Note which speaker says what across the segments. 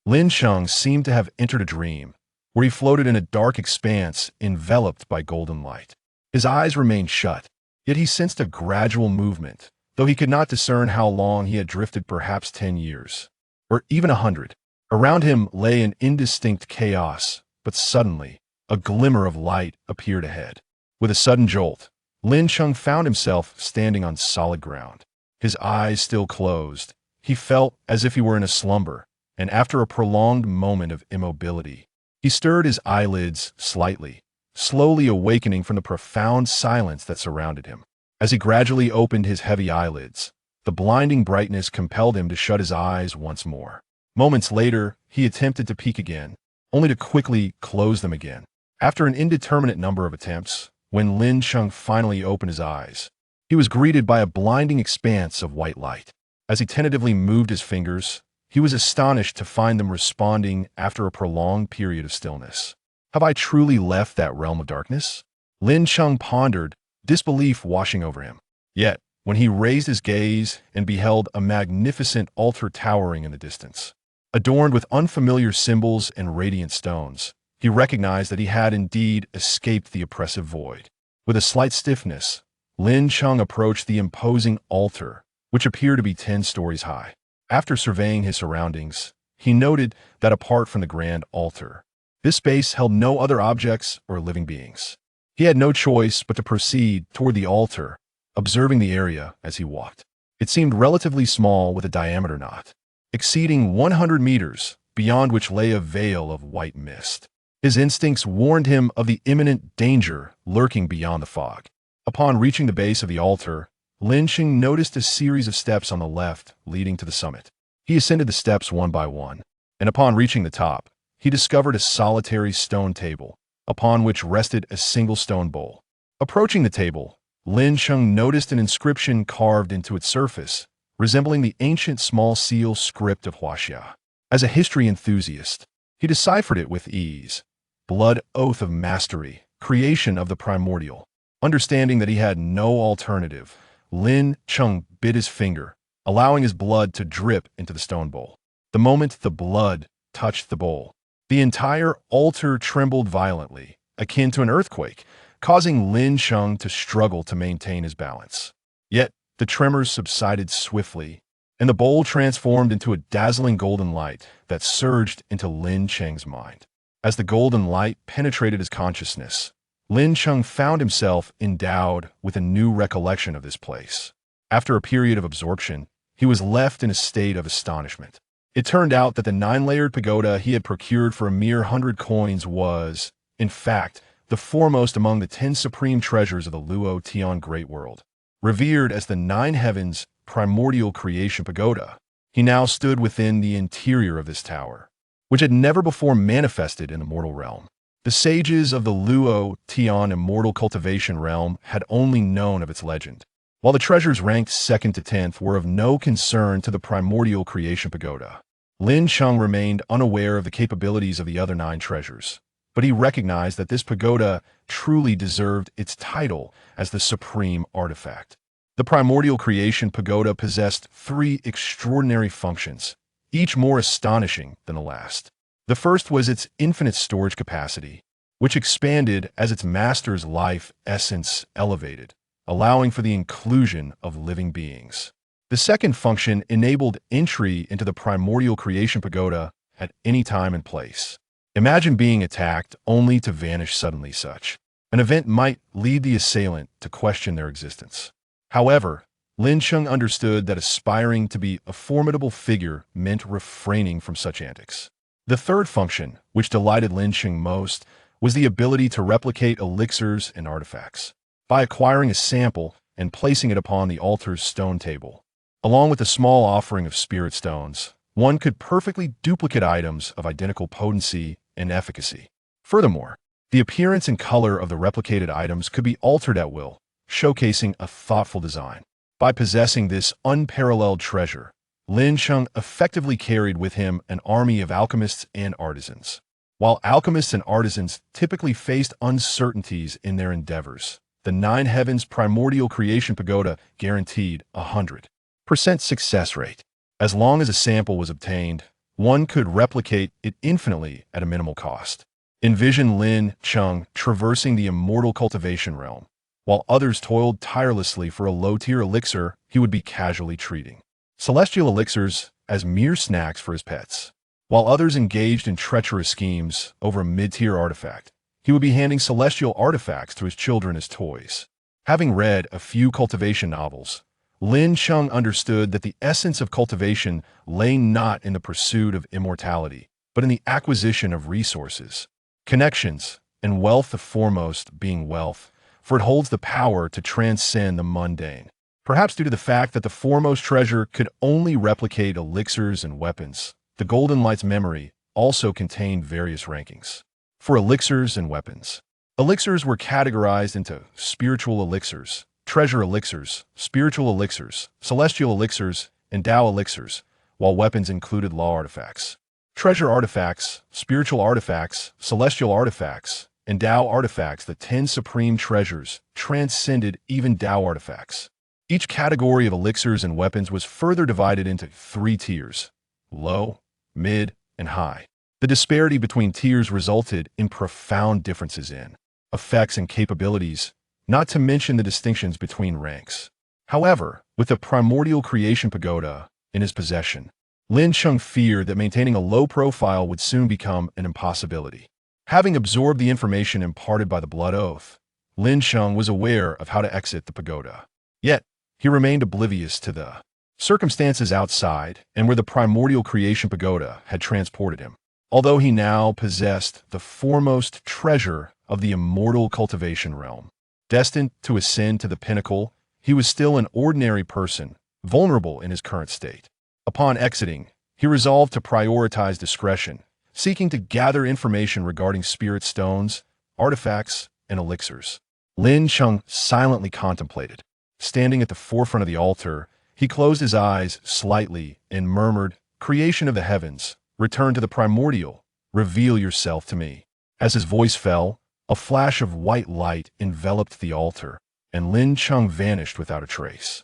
Speaker 1: Lin Cheng seemed to have entered a dream, where he floated in a dark expanse enveloped by golden light. His eyes remained shut, yet he sensed a gradual movement, though he could not discern how long he had drifted, perhaps 10 years, or even 100. Around him lay an indistinct chaos, but suddenly, a glimmer of light appeared ahead. With a sudden jolt, Lin Cheng found himself standing on solid ground. His eyes still closed, he felt as if he were in a slumber, and after a prolonged moment of immobility, he stirred his eyelids slightly, slowly awakening from the profound silence that surrounded him. As he gradually opened his heavy eyelids, the blinding brightness compelled him to shut his eyes once more. Moments later, he attempted to peek again, only to quickly close them again. After an indeterminate number of attempts, when Lin Cheng finally opened his eyes, he was greeted by a blinding expanse of white light. As he tentatively moved his fingers, he was astonished to find them responding after a prolonged period of stillness. Have I truly left that realm of darkness? Lin Cheng pondered, disbelief washing over him. Yet, when he raised his gaze and beheld a magnificent altar towering in the distance, adorned with unfamiliar symbols and radiant stones, he recognized that he had indeed escaped the oppressive void. With a slight stiffness, Lin Cheng approached the imposing altar, which appeared to be 10 stories high. After surveying his surroundings, he noted that apart from the grand altar, this space held no other objects or living beings. He had no choice but to proceed toward the altar, observing the area as he walked. It seemed relatively small, with a diameter not exceeding 100 meters, beyond which lay a veil of white mist. His instincts warned him of the imminent danger lurking beyond the fog. Upon reaching the base of the altar, Lin Cheng noticed a series of steps on the left leading to the summit. He ascended the steps one by one, and upon reaching the top, he discovered a solitary stone table, upon which rested a single stone bowl. Approaching the table, Lin Cheng noticed an inscription carved into its surface, resembling the ancient small seal script of Huaxia. As a history enthusiast, he deciphered it with ease. Blood oath of mastery, creation of the primordial. Understanding that he had no alternative, Lin Cheng bit his finger, allowing his blood to drip into the stone bowl. The moment the blood touched the bowl, the entire altar trembled violently, akin to an earthquake, causing Lin Cheng to struggle to maintain his balance. Yet, the tremors subsided swiftly, and the bowl transformed into a dazzling golden light that surged into Lin Cheng's mind. As the golden light penetrated his consciousness, Lin Cheng found himself endowed with a new recollection of this place. After a period of absorption, he was left in a state of astonishment. It turned out that the 9-layered pagoda he had procured for a mere 100 coins was, in fact, the foremost among the 10 supreme treasures of the Luo Tian Great World. Revered as the 9 heavens primordial creation pagoda, he now stood within the interior of this tower, which had never before manifested in the mortal realm. The sages of the Luo Tian immortal cultivation realm had only known of its legend, while the treasures ranked 2nd to 10th were of no concern to the primordial creation pagoda. Lin Cheng remained unaware of the capabilities of the other 9 treasures, but he recognized that this pagoda truly deserved its title as the supreme artifact. The primordial creation pagoda possessed 3 extraordinary functions, each more astonishing than the last. The first was its infinite storage capacity, which expanded as its master's life essence elevated, allowing for the inclusion of living beings. The second function enabled entry into the primordial creation pagoda at any time and place. Imagine being attacked only to vanish suddenly. Such an event might lead the assailant to question their existence. However, Lin Cheng understood that aspiring to be a formidable figure meant refraining from such antics. The third function, which delighted Lin Cheng most, was the ability to replicate elixirs and artifacts. By acquiring a sample and placing it upon the altar's stone table, along with a small offering of spirit stones, one could perfectly duplicate items of identical potency and efficacy. Furthermore, the appearance and color of the replicated items could be altered at will, showcasing a thoughtful design. By possessing this unparalleled treasure, Lin Cheng effectively carried with him an army of alchemists and artisans. While alchemists and artisans typically faced uncertainties in their endeavors, the 9 heavens primordial creation pagoda guaranteed a 100% success rate. As long as a sample was obtained, one could replicate it infinitely at a minimal cost. Envision Lin Cheng traversing the immortal cultivation realm, while others toiled tirelessly for a low-tier elixir he would be casually treating. Celestial elixirs as mere snacks for his pets. While others engaged in treacherous schemes over a mid-tier artifact, he would be handing celestial artifacts to his children as toys. Having read a few cultivation novels, Lin Cheng understood that the essence of cultivation lay not in the pursuit of immortality, but in the acquisition of resources, connections, and wealth, the foremost being wealth, for it holds the power to transcend the mundane. Perhaps due to the fact that the foremost treasure could only replicate elixirs and weapons, the Golden Light's memory also contained various rankings. For elixirs and weapons, elixirs were categorized into spiritual elixirs, treasure elixirs, spiritual elixirs, celestial elixirs, and Tao elixirs, while weapons included law artifacts. Treasure artifacts, spiritual artifacts, celestial artifacts, and Tao artifacts, the 10 supreme treasures, transcended even Tao artifacts. Each category of elixirs and weapons was further divided into 3 tiers: low, mid, and high. The disparity between tiers resulted in profound differences in effects and capabilities, not to mention the distinctions between ranks. However, with the Primordial creation Pagoda in his possession, Lin Cheng feared that maintaining a low profile would soon become an impossibility. Having absorbed the information imparted by the Blood Oath, Lin Cheng was aware of how to exit the Pagoda. Yet, he remained oblivious to the circumstances outside and where the Primordial creation Pagoda had transported him. Although he now possessed the foremost treasure of the immortal cultivation realm, destined to ascend to the pinnacle, he was still an ordinary person, vulnerable in his current state. Upon exiting, he resolved to prioritize discretion, seeking to gather information regarding spirit stones, artifacts, and elixirs. Lin Cheng silently contemplated. Standing at the forefront of the altar, he closed his eyes slightly and murmured, "Creation of the heavens, return to the primordial, reveal yourself to me." As his voice fell, a flash of white light enveloped the altar, and Lin Cheng vanished without a trace.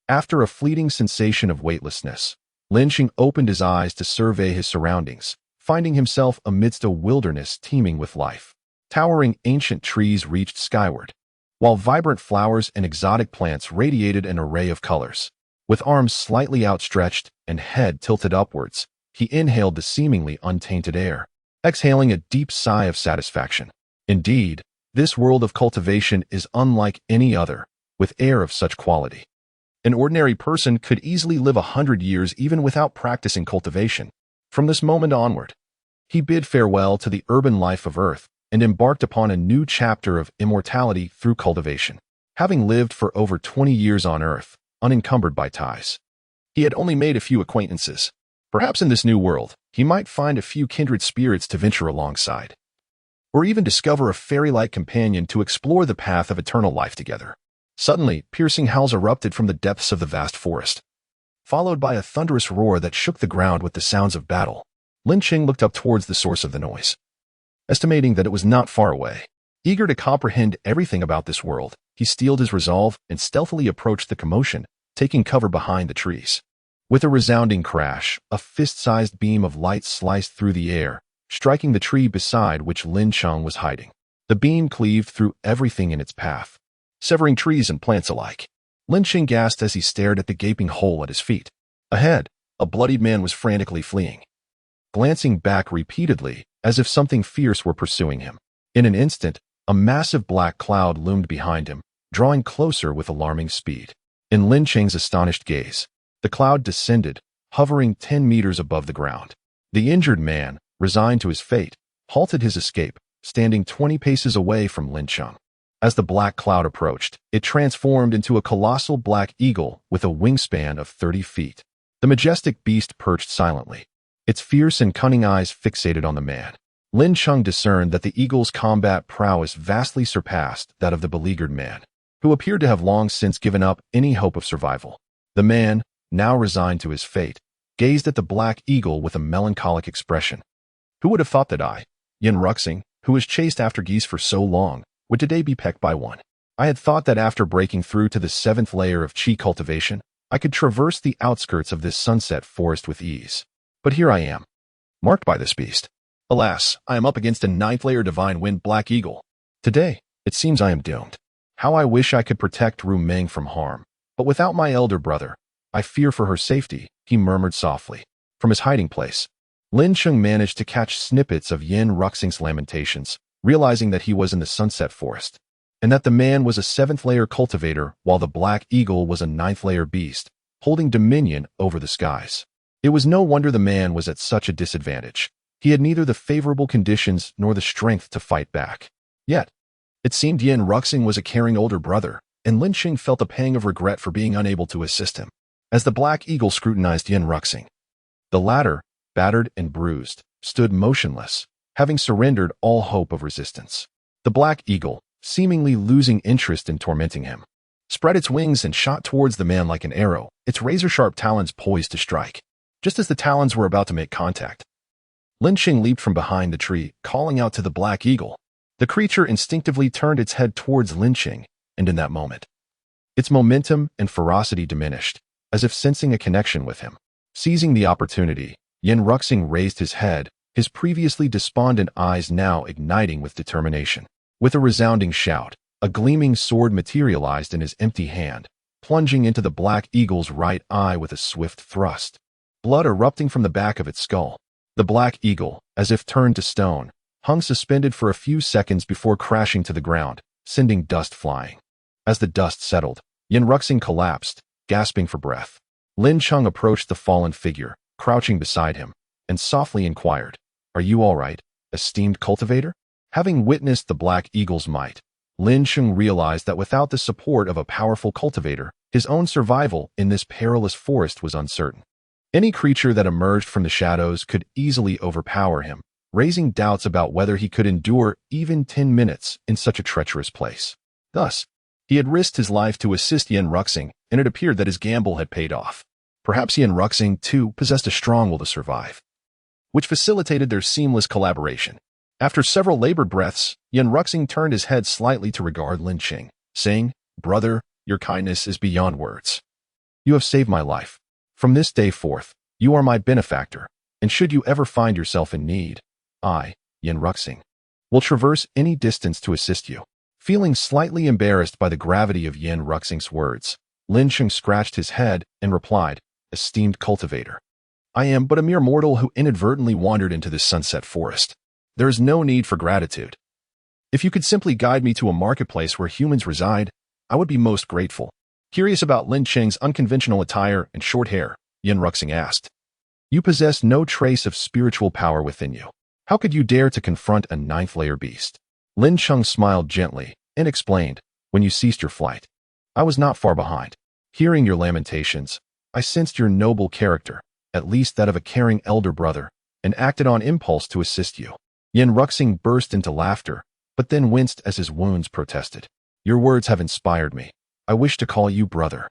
Speaker 1: After a fleeting sensation of weightlessness, Lin Cheng opened his eyes to survey his surroundings, finding himself amidst a wilderness teeming with life. Towering ancient trees reached skyward, while vibrant flowers and exotic plants radiated an array of colors. With arms slightly outstretched and head tilted upwards, he inhaled the seemingly untainted air, exhaling a deep sigh of satisfaction. Indeed, this world of cultivation is unlike any other, with air of such quality. An ordinary person could easily live 100 years even without practicing cultivation. From this moment onward, he bid farewell to the urban life of Earth and embarked upon a new chapter of immortality through cultivation. Having lived for over 20 years on Earth, unencumbered by ties, he had only made a few acquaintances. Perhaps in this new world, he might find a few kindred spirits to venture alongside, or even discover a fairy-like companion to explore the path of eternal life together. Suddenly, piercing howls erupted from the depths of the vast forest, followed by a thunderous roar that shook the ground with the sounds of battle. Lin Cheng looked up towards the source of the noise, estimating that it was not far away. Eager to comprehend everything about this world, he steeled his resolve and stealthily approached the commotion, taking cover behind the trees. With a resounding crash, a fist-sized beam of light sliced through the air, striking the tree beside which Lin Cheng was hiding. The beam cleaved through everything in its path, severing trees and plants alike. Lin Cheng gasped as he stared at the gaping hole at his feet. Ahead, a bloodied man was frantically fleeing, glancing back repeatedly as if something fierce were pursuing him. In an instant, a massive black cloud loomed behind him, drawing closer with alarming speed. In Lin Cheng's astonished gaze, the cloud descended, hovering 10 meters above the ground. The injured man, resigned to his fate, halted his escape, standing 20 paces away from Lin Cheng. As the black cloud approached, it transformed into a colossal black eagle with a wingspan of 30 feet. The majestic beast perched silently, its fierce and cunning eyes fixated on the man. Lin Cheng discerned that the eagle's combat prowess vastly surpassed that of the beleaguered man, who appeared to have long since given up any hope of survival. The man, now resigned to his fate, gazed at the black eagle with a melancholic expression. Who would have thought that I, Yin Ruxing, who was chased after geese for so long, would today be pecked by one? I had thought that after breaking through to the 7th layer of Qi cultivation, I could traverse the outskirts of this sunset forest with ease. But here I am, marked by this beast. Alas, I am up against a ninth-layer divine wind black eagle. Today, it seems I am doomed. How I wish I could protect Ru Meng from harm. But without my elder brother, I fear for her safety, he murmured softly. From his hiding place, Lin Cheng managed to catch snippets of Yin Ruxing's lamentations, realizing that he was in the Sunset Forest, and that the man was a seventh-layer cultivator while the Black Eagle was a ninth-layer beast, holding dominion over the skies. It was no wonder the man was at such a disadvantage. He had neither the favorable conditions nor the strength to fight back. Yet, it seemed Yin Ruxing was a caring older brother, and Lin Cheng felt a pang of regret for being unable to assist him. As the Black Eagle scrutinized Yin Ruxing, the latter, battered and bruised, stood motionless, having surrendered all hope of resistance. The Black Eagle, seemingly losing interest in tormenting him, spread its wings and shot towards the man like an arrow, its razor-sharp talons poised to strike. Just as the talons were about to make contact, Lin Cheng leaped from behind the tree, calling out to the Black Eagle. The creature instinctively turned its head towards Lin Cheng, and in that moment, its momentum and ferocity diminished, as if sensing a connection with him. Seizing the opportunity, Yin Ruxing raised his head, his previously despondent eyes now igniting with determination. With a resounding shout, a gleaming sword materialized in his empty hand, plunging into the Black Eagle's right eye with a swift thrust. Blood erupting from the back of its skull. The Black Eagle, as if turned to stone, hung suspended for a few seconds before crashing to the ground, sending dust flying. As the dust settled, Yin Ruxing collapsed, gasping for breath. Lin Cheng approached the fallen figure, crouching beside him, and softly inquired, "Are you all right, esteemed cultivator?" Having witnessed the Black Eagle's might, Lin Cheng realized that without the support of a powerful cultivator, his own survival in this perilous forest was uncertain. Any creature that emerged from the shadows could easily overpower him, raising doubts about whether he could endure even 10 minutes in such a treacherous place. Thus, he had risked his life to assist Yin Ruxing, and it appeared that his gamble had paid off. Perhaps Yin Ruxing, too, possessed a strong will to survive, which facilitated their seamless collaboration. After several labored breaths, Yin Ruxing turned his head slightly to regard Lin Cheng, saying, "Brother, your kindness is beyond words. You have saved my life. From this day forth, you are my benefactor, and should you ever find yourself in need, I, Yin Ruxing, will traverse any distance to assist you." Feeling slightly embarrassed by the gravity of Yin Ruxing's words, Lin Cheng scratched his head and replied, "Esteemed cultivator, I am but a mere mortal who inadvertently wandered into this sunset forest. There is no need for gratitude. If you could simply guide me to a marketplace where humans reside, I would be most grateful." Curious about Lin Cheng's unconventional attire and short hair, Yin Ruxing asked, "You possess no trace of spiritual power within you. How could you dare to confront a ninth-layer beast?" Lin Cheng smiled gently and explained, "When you ceased your flight, I was not far behind. Hearing your lamentations, I sensed your noble character, at least that of a caring elder brother, and acted on impulse to assist you." Yin Ruxing burst into laughter, but then winced as his wounds protested. "Your words have inspired me. I wish to call you brother.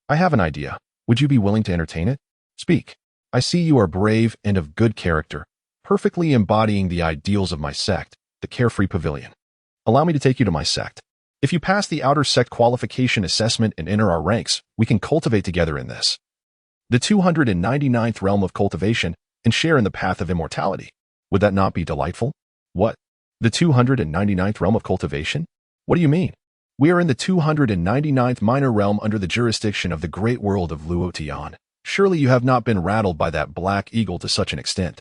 Speaker 1: I have an idea. Would you be willing to entertain it? Speak. I see you are brave and of good character, perfectly embodying the ideals of my sect, the Carefree Pavilion. Allow me to take you to my sect. If you pass the outer sect qualification assessment and enter our ranks, we can cultivate together in this, the 299th realm of cultivation, and share in the path of immortality. Would that not be delightful?" "What? The 299th realm of cultivation? What do you mean?" "We are in the 299th minor realm under the jurisdiction of the Great World of Luo Tian. Surely you have not been rattled by that Black Eagle to such an extent."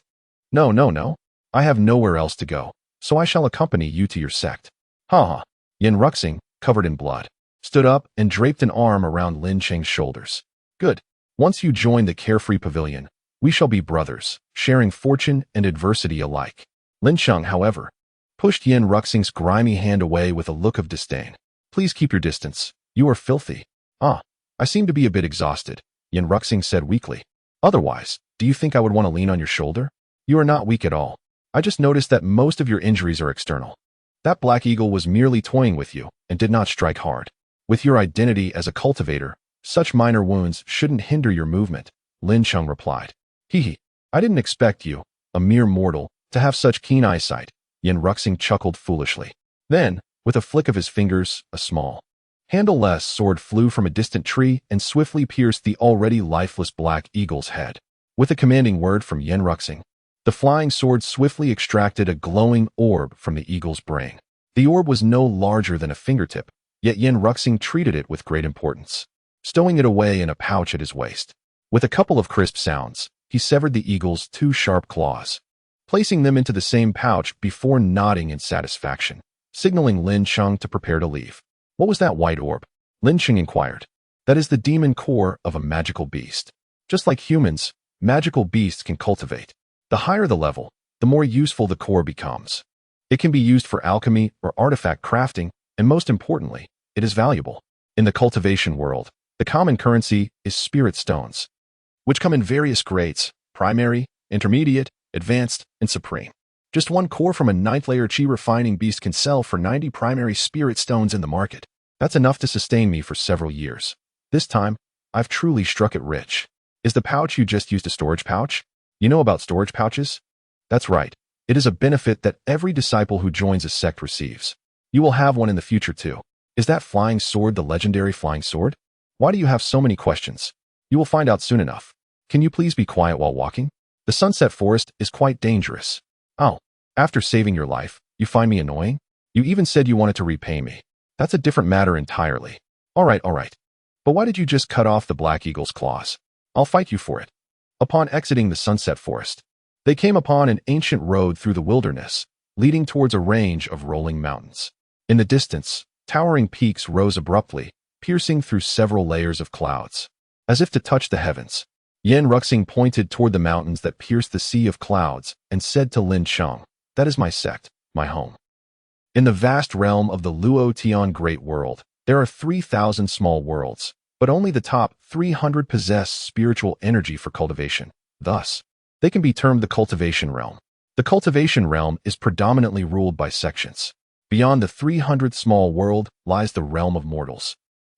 Speaker 1: No. I have nowhere else to go, so I shall accompany you to your sect." "Ha." Yin Ruxing, covered in blood, stood up and draped an arm around Lin Cheng's shoulders. "Good. Once you join the Carefree Pavilion, we shall be brothers, sharing fortune and adversity alike." Lin Cheng, however, pushed Yin Ruxing's grimy hand away with a look of disdain. "Please keep your distance. You are filthy." "Ah, I seem to be a bit exhausted," Yin Ruxing said weakly. "Otherwise, do you think I would want to lean on your shoulder?" "You are not weak at all. I just noticed that most of your injuries are external. That Black Eagle was merely toying with you and did not strike hard. With your identity as a cultivator, such minor wounds shouldn't hinder your movement," Lin Cheng replied. "Hee. I didn't expect you, a mere mortal, to have such keen eyesight," Yin Ruxing chuckled foolishly. Then, with a flick of his fingers, a small, handle-less sword flew from a distant tree and swiftly pierced the already lifeless Black Eagle's head. With a commanding word from Yin Ruxing, The flying sword swiftly extracted a glowing orb from the eagle's brain. The orb was no larger than a fingertip, yet Yin Ruxing treated it with great importance, stowing it away in a pouch at his waist. With a couple of crisp sounds, he severed the eagle's 2 sharp claws, placing them into the same pouch before nodding in satisfaction, signaling Lin Cheng to prepare to leave. What was that white orb? Lin Cheng inquired. That is the demon core of a magical beast. Just like humans, magical beasts can cultivate. The higher the level, the more useful the core becomes. It can be used for alchemy or artifact crafting, and most importantly, it is valuable. In the cultivation world, the common currency is spirit stones, which come in various grades: primary, intermediate, advanced, and supreme. Just one core from a 9th-layer chi refining beast can sell for 90 primary spirit stones in the market. That's enough to sustain me for several years. This time, I've truly struck it rich. Is the pouch you just used a storage pouch? You know about storage pouches? That's right. It is a benefit that every disciple who joins a sect receives. You will have one in the future too. Is that flying sword the legendary flying sword? Why do you have so many questions? You will find out soon enough. Can you please be quiet while walking? The sunset forest is quite dangerous. Oh, after saving your life, you find me annoying? You even said you wanted to repay me. That's a different matter entirely. All right. But why did you just cut off the Black Eagle's claws? I'll fight you for it. Upon exiting the sunset forest, they came upon an ancient road through the wilderness, leading towards a range of rolling mountains. In the distance, towering peaks rose abruptly, piercing through several layers of clouds. As if to touch the heavens, Yin Ruxing pointed toward the mountains that pierced the sea of clouds and said to Lin Cheng, "That is my sect, my home." In the vast realm of the Luo Tian Great World, there are 3,000 small worlds, but only the top 300 possess spiritual energy for cultivation. Thus, they can be termed the cultivation realm. The cultivation realm is predominantly ruled by sections. Beyond the 300th small world lies the realm of mortals,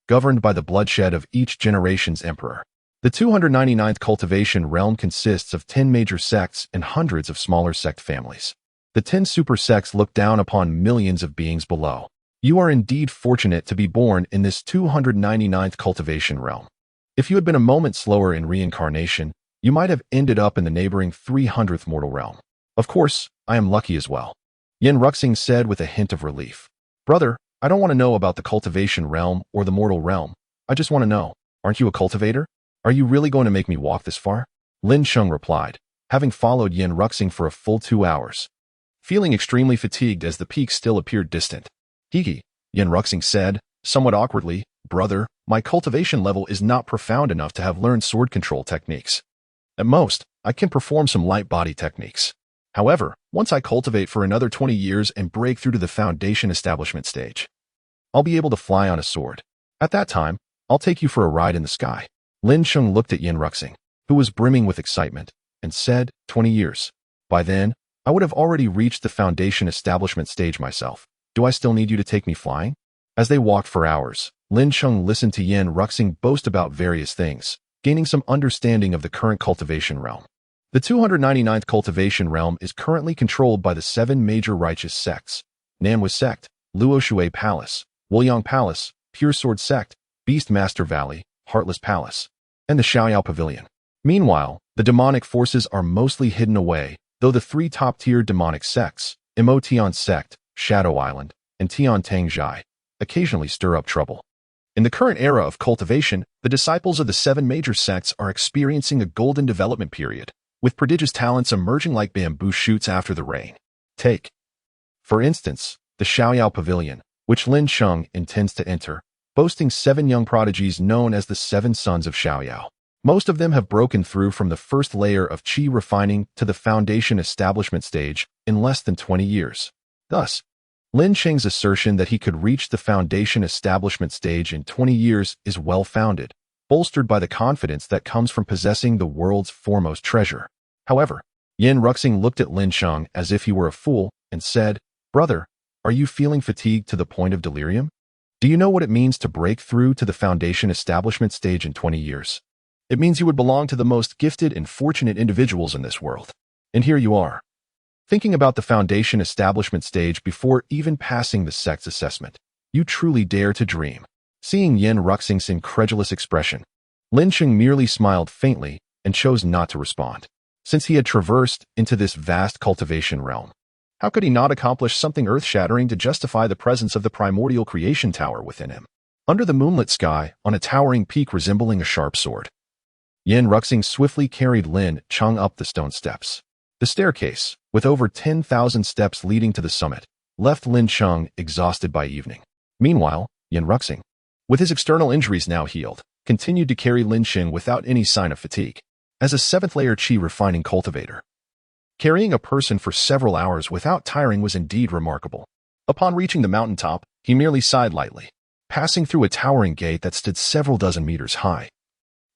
Speaker 1: governed by the bloodshed of each generation's emperor. The 299th cultivation realm consists of 10 major sects and hundreds of smaller sect families. The 10 super sects look down upon millions of beings below. You are indeed fortunate to be born in this 299th cultivation realm. If you had been a moment slower in reincarnation, you might have ended up in the neighboring 300th mortal realm. Of course, I am lucky as well. Yin Ruxing said with a hint of relief. Brother, I don't want to know about the cultivation realm or the mortal realm. I just want to know, aren't you a cultivator? Are you really going to make me walk this far? Lin Cheng replied, having followed Yin Ruxing for a full 2 hours, feeling extremely fatigued as the peaks still appeared distant. Hiki, Yin Ruxing said, somewhat awkwardly, brother, my cultivation level is not profound enough to have learned sword control techniques. At most, I can perform some light body techniques. However, once I cultivate for another 20 years and break through to the foundation establishment stage, I'll be able to fly on a sword. At that time, I'll take you for a ride in the sky. Lin Cheng looked at Yin Ruxing, who was brimming with excitement, and said, 20 years. By then, I would have already reached the foundation establishment stage myself. Do I still need you to take me flying? As they walked for hours, Lin Cheng listened to Yin Ruxing boast about various things, gaining some understanding of the current cultivation realm. The 299th cultivation realm is currently controlled by the 7 major righteous sects: Nanhua Sect, Luo Shui Palace, Woyang Palace, Pure Sword Sect, Beast Master Valley, Heartless Palace, and the Xiaoyao Pavilion. Meanwhile, the demonic forces are mostly hidden away, though the 3 top-tier demonic sects, Immortalit Sect, Shadow Island, and Tian Tangzhai, occasionally stir up trouble. In the current era of cultivation, the disciples of the 7 major sects are experiencing a golden development period, with prodigious talents emerging like bamboo shoots after the rain. Take, for instance, the Xiaoyao Pavilion, which Lin Cheng intends to enter, boasting 7 young prodigies known as the 7 Sons of Xiaoyao. Most of them have broken through from the first layer of qi refining to the foundation establishment stage in less than 20 years. Thus, Lin Cheng's assertion that he could reach the foundation establishment stage in 20 years is well-founded, bolstered by the confidence that comes from possessing the world's foremost treasure. However, Yin Ruxing looked at Lin Cheng as if he were a fool and said, "Brother, are you feeling fatigued to the point of delirium? Do you know what it means to break through to the foundation establishment stage in 20 years? It means you would belong to the most gifted and fortunate individuals in this world. And here you are, thinking about the foundation establishment stage before even passing the sect's assessment. You truly dare to dream." Seeing Yin Ruxing's incredulous expression, Lin Cheng merely smiled faintly and chose not to respond. since he had traversed into this vast cultivation realm. How could he not accomplish something earth-shattering to justify the presence of the primordial creation tower within him? Under the moonlit sky, on a towering peak resembling a sharp sword, Yin Ruxing swiftly carried Lin Cheng up the stone steps. The staircase, with over 10,000 steps leading to the summit, left Lin Cheng exhausted by evening. Meanwhile, Yin Ruxing, with his external injuries now healed, continued to carry Lin Cheng without any sign of fatigue. As a 7th-layer qi refining cultivator, carrying a person for several hours without tiring was indeed remarkable. Upon reaching the mountaintop, he merely sighed lightly, passing through a towering gate that stood several dozen meters high.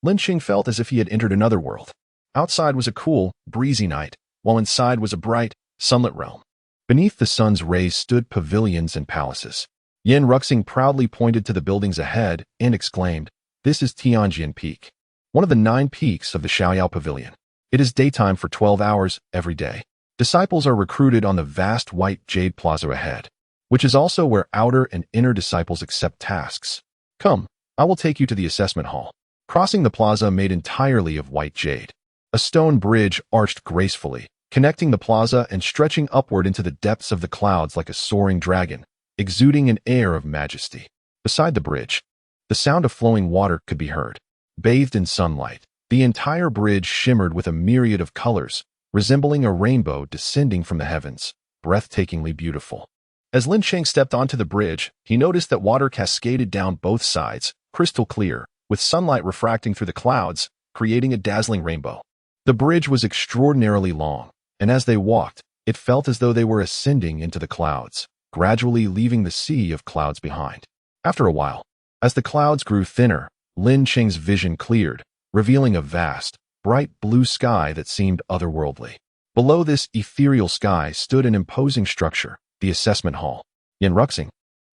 Speaker 1: Lin Cheng felt as if he had entered another world. Outside was a cool, breezy night, while inside was a bright, sunlit realm. Beneath the sun's rays stood pavilions and palaces. Yin Ruxing proudly pointed to the buildings ahead and exclaimed, "This is Tianjian Peak, one of the 9 peaks of the Xiaoyao Pavilion. It is daytime for 12 hours every day. Disciples are recruited on the vast white jade plaza ahead, which is also where outer and inner disciples accept tasks. Come, I will take you to the assessment hall." Crossing the plaza made entirely of white jade. A stone bridge arched gracefully, connecting the plaza and stretching upward into the depths of the clouds like a soaring dragon, exuding an air of majesty. Beside the bridge, the sound of flowing water could be heard. Bathed in sunlight, the entire bridge shimmered with a myriad of colors, resembling a rainbow descending from the heavens, breathtakingly beautiful. As Lin Cheng stepped onto the bridge, he noticed that water cascaded down both sides, crystal clear, with sunlight refracting through the clouds, creating a dazzling rainbow. The bridge was extraordinarily long, and as they walked, it felt as though they were ascending into the clouds, gradually leaving the sea of clouds behind. After a while, as the clouds grew thinner, Lin Cheng's vision cleared, revealing a vast, bright blue sky that seemed otherworldly. Below this ethereal sky stood an imposing structure, the assessment hall. "Yin Ruxing,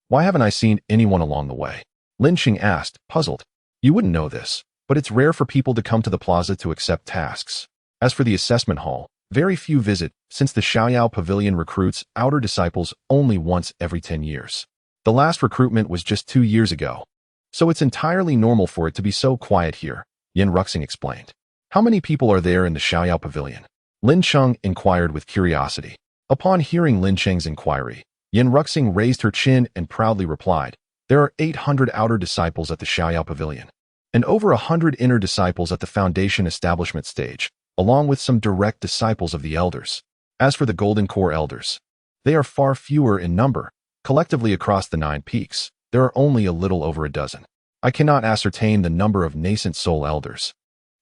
Speaker 1: why haven't I seen anyone along the way?" Lin Cheng asked, puzzled. "You wouldn't know this, but it's rare for people to come to the plaza to accept tasks. As for the assessment hall, very few visit, since the Xiaoyao Pavilion recruits outer disciples only once every 10 years. The last recruitment was just 2 years ago, so it's entirely normal for it to be so quiet here," Yin Ruxing explained. "How many people are there in the Xiaoyao Pavilion?" Lin Cheng inquired with curiosity. Upon hearing Lin Cheng's inquiry, Yin Ruxing raised her chin and proudly replied, "There are 800 outer disciples at the Xiaoyao Pavilion, and over 100 inner disciples at the foundation establishment stage, along with some direct disciples of the elders. As for the Golden Core elders, they are far fewer in number. Collectively across the 9 peaks, there are only a little over a dozen. I cannot ascertain the number of nascent soul elders,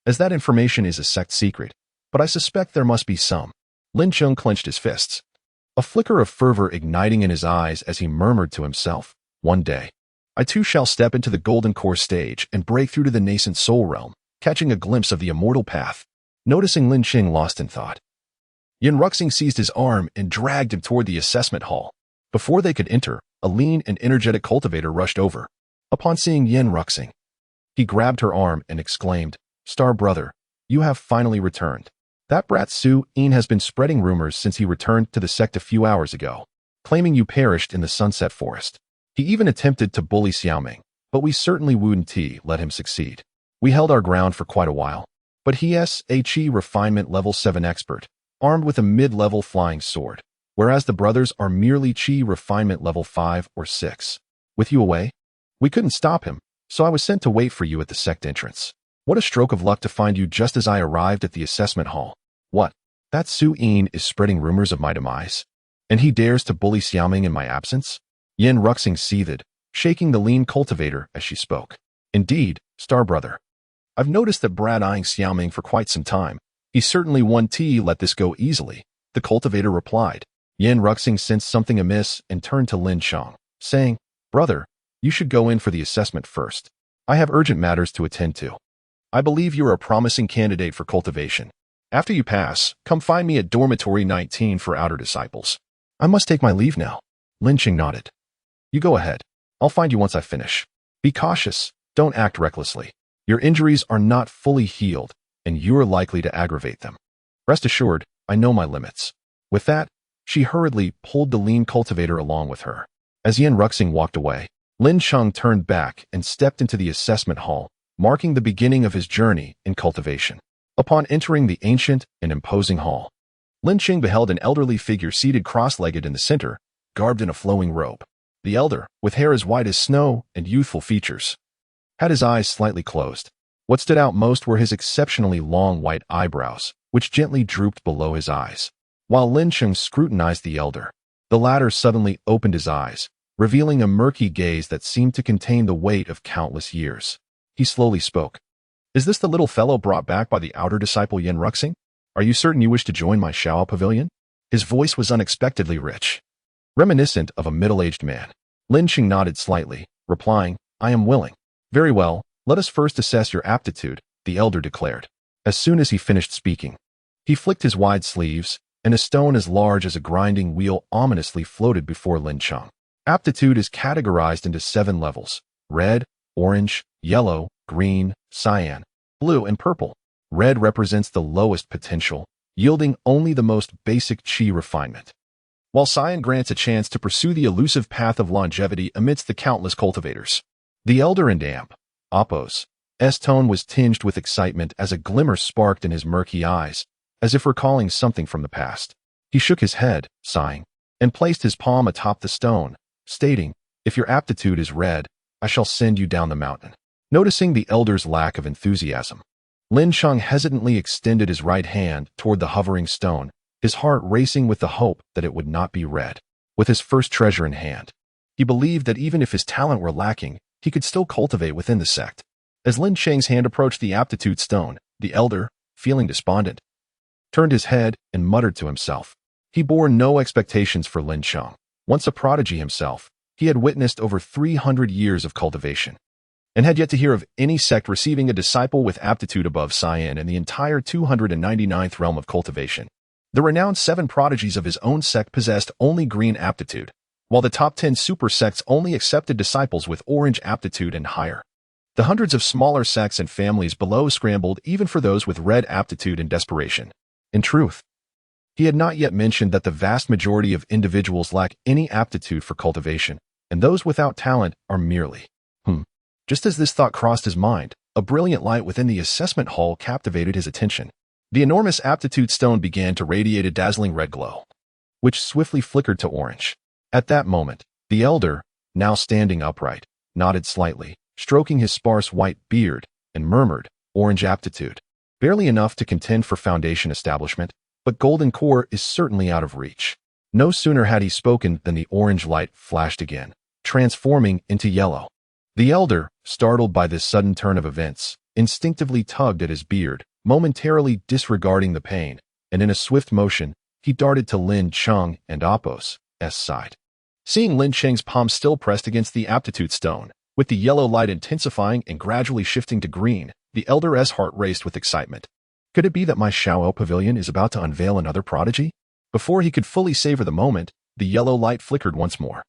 Speaker 1: as that information is a sect secret, but I suspect there must be some." Lin Cheng clenched his fists, a flicker of fervor igniting in his eyes as he murmured to himself, "One day, I too shall step into the Golden Core stage and break through to the nascent soul realm, catching a glimpse of the immortal path." Noticing Lin Cheng lost in thought, Yin Ruxing seized his arm and dragged him toward the assessment hall. Before they could enter, a lean and energetic cultivator rushed over. Upon seeing Yin Ruxing, he grabbed her arm and exclaimed, "Star brother, you have finally returned. That brat Su Yin has been spreading rumors since he returned to the sect a few hours ago, claiming you perished in the Sunset Forest. He even attempted to bully Xiaoming, but we certainly wouldn't let him succeed. We held our ground for quite a while, but he is a Qi refinement level 7 expert, armed with a mid-level flying sword, whereas the brothers are merely Qi refinement level 5 or 6. With you away, we couldn't stop him, so I was sent to wait for you at the sect entrance. What a stroke of luck to find you just as I arrived at the assessment hall. What? That Su Yin is spreading rumors of my demise, and he dares to bully Xiaoming in my absence?" Yin Ruxing seethed, shaking the lean cultivator as she spoke. "Indeed, star brother. I've noticed that Brad eyeing Xiaoming for quite some time. He certainly won't let this go easily," the cultivator replied. Yin Ruxing sensed something amiss and turned to Lin Cheng, saying, "Brother, you should go in for the assessment first. I have urgent matters to attend to. I believe you are a promising candidate for cultivation. After you pass, come find me at dormitory 19 for outer disciples." "I must take my leave now." Lin Cheng nodded. "You go ahead. I'll find you once I finish. Be cautious. Don't act recklessly. Your injuries are not fully healed, and you are likely to aggravate them. Rest assured, I know my limits." With that, she hurriedly pulled the lean cultivator along with her. As Yin Ruxing walked away, Lin Cheng turned back and stepped into the assessment hall, marking the beginning of his journey in cultivation. Upon entering the ancient and imposing hall, Lin Cheng beheld an elderly figure seated cross-legged in the center, garbed in a flowing robe. The elder, with hair as white as snow and youthful features, had his eyes slightly closed. What stood out most were his exceptionally long white eyebrows, which gently drooped below his eyes. While Lin Cheng scrutinized the elder, the latter suddenly opened his eyes, revealing a murky gaze that seemed to contain the weight of countless years. He slowly spoke. "Is this the little fellow brought back by the outer disciple Yin Ruxing? Are you certain you wish to join my Shao Pavilion?" His voice was unexpectedly rich, reminiscent of a middle-aged man. Lin Cheng nodded slightly, replying, "I am willing." "Very well, let us first assess your aptitude," the elder declared. As soon as he finished speaking, he flicked his wide sleeves, and a stone as large as a grinding wheel ominously floated before Lin Cheng. Aptitude is categorized into 7 levels: red, orange, yellow, green, cyan, blue, and purple. Red represents the lowest potential, yielding only the most basic qi refinement, while cyan grants a chance to pursue the elusive path of longevity amidst the countless cultivators. The elder and Apos' tone was tinged with excitement as a glimmer sparked in his murky eyes, as if recalling something from the past. He shook his head, sighing, and placed his palm atop the stone, stating, "If your aptitude is red, I shall send you down the mountain." Noticing the elder's lack of enthusiasm, Lin Cheng hesitantly extended his right hand toward the hovering stone, his heart racing with the hope that it would not be red. With his first treasure in hand, he believed that even if his talent were lacking, he could still cultivate within the sect. As Lin Cheng's hand approached the aptitude stone, the elder, feeling despondent, turned his head and muttered to himself. He bore no expectations for Lin Cheng. Once a prodigy himself, he had witnessed over 300 years of cultivation, and had yet to hear of any sect receiving a disciple with aptitude above cyan in the entire 299th realm of cultivation. The renowned 7 prodigies of his own sect possessed only green aptitude, while the top 10 super sects only accepted disciples with orange aptitude and higher. The hundreds of smaller sects and families below scrambled even for those with red aptitude in desperation. In truth, he had not yet mentioned that the vast majority of individuals lack any aptitude for cultivation, and those without talent are merely. Just as this thought crossed his mind, a brilliant light within the assessment hall captivated his attention. The enormous aptitude stone began to radiate a dazzling red glow, which swiftly flickered to orange. At that moment, the elder, now standing upright, nodded slightly, stroking his sparse white beard, and murmured, "Orange aptitude. Barely enough to contend for foundation establishment, but golden core is certainly out of reach." No sooner had he spoken than the orange light flashed again, transforming into yellow. The elder, startled by this sudden turn of events, instinctively tugged at his beard, momentarily disregarding the pain, and in a swift motion, he darted to Lin Cheng and Apos' side. Seeing Lin Cheng's palm still pressed against the aptitude stone, with the yellow light intensifying and gradually shifting to green, the elder's heart raced with excitement. Could it be that my Shao Pavilion is about to unveil another prodigy? Before he could fully savor the moment, the yellow light flickered once more,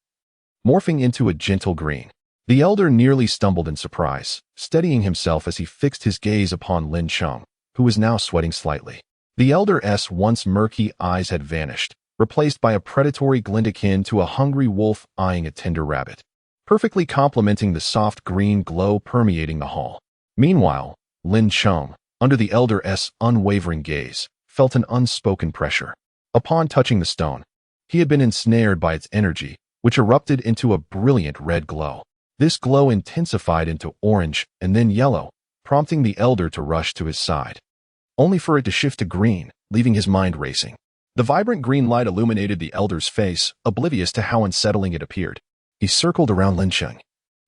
Speaker 1: morphing into a gentle green. The elder nearly stumbled in surprise, steadying himself as he fixed his gaze upon Lin Cheng, who was now sweating slightly. The elder's once murky eyes had vanished, replaced by a predatory glint akin to a hungry wolf eyeing a tender rabbit, perfectly complementing the soft green glow permeating the hall. Meanwhile, Lin Cheng, under the elder's unwavering gaze, felt an unspoken pressure. Upon touching the stone, he had been ensnared by its energy, which erupted into a brilliant red glow. This glow intensified into orange and then yellow, prompting the elder to rush to his side, only for it to shift to green, leaving his mind racing. The vibrant green light illuminated the elder's face, oblivious to how unsettling it appeared. He circled around Lin Cheng,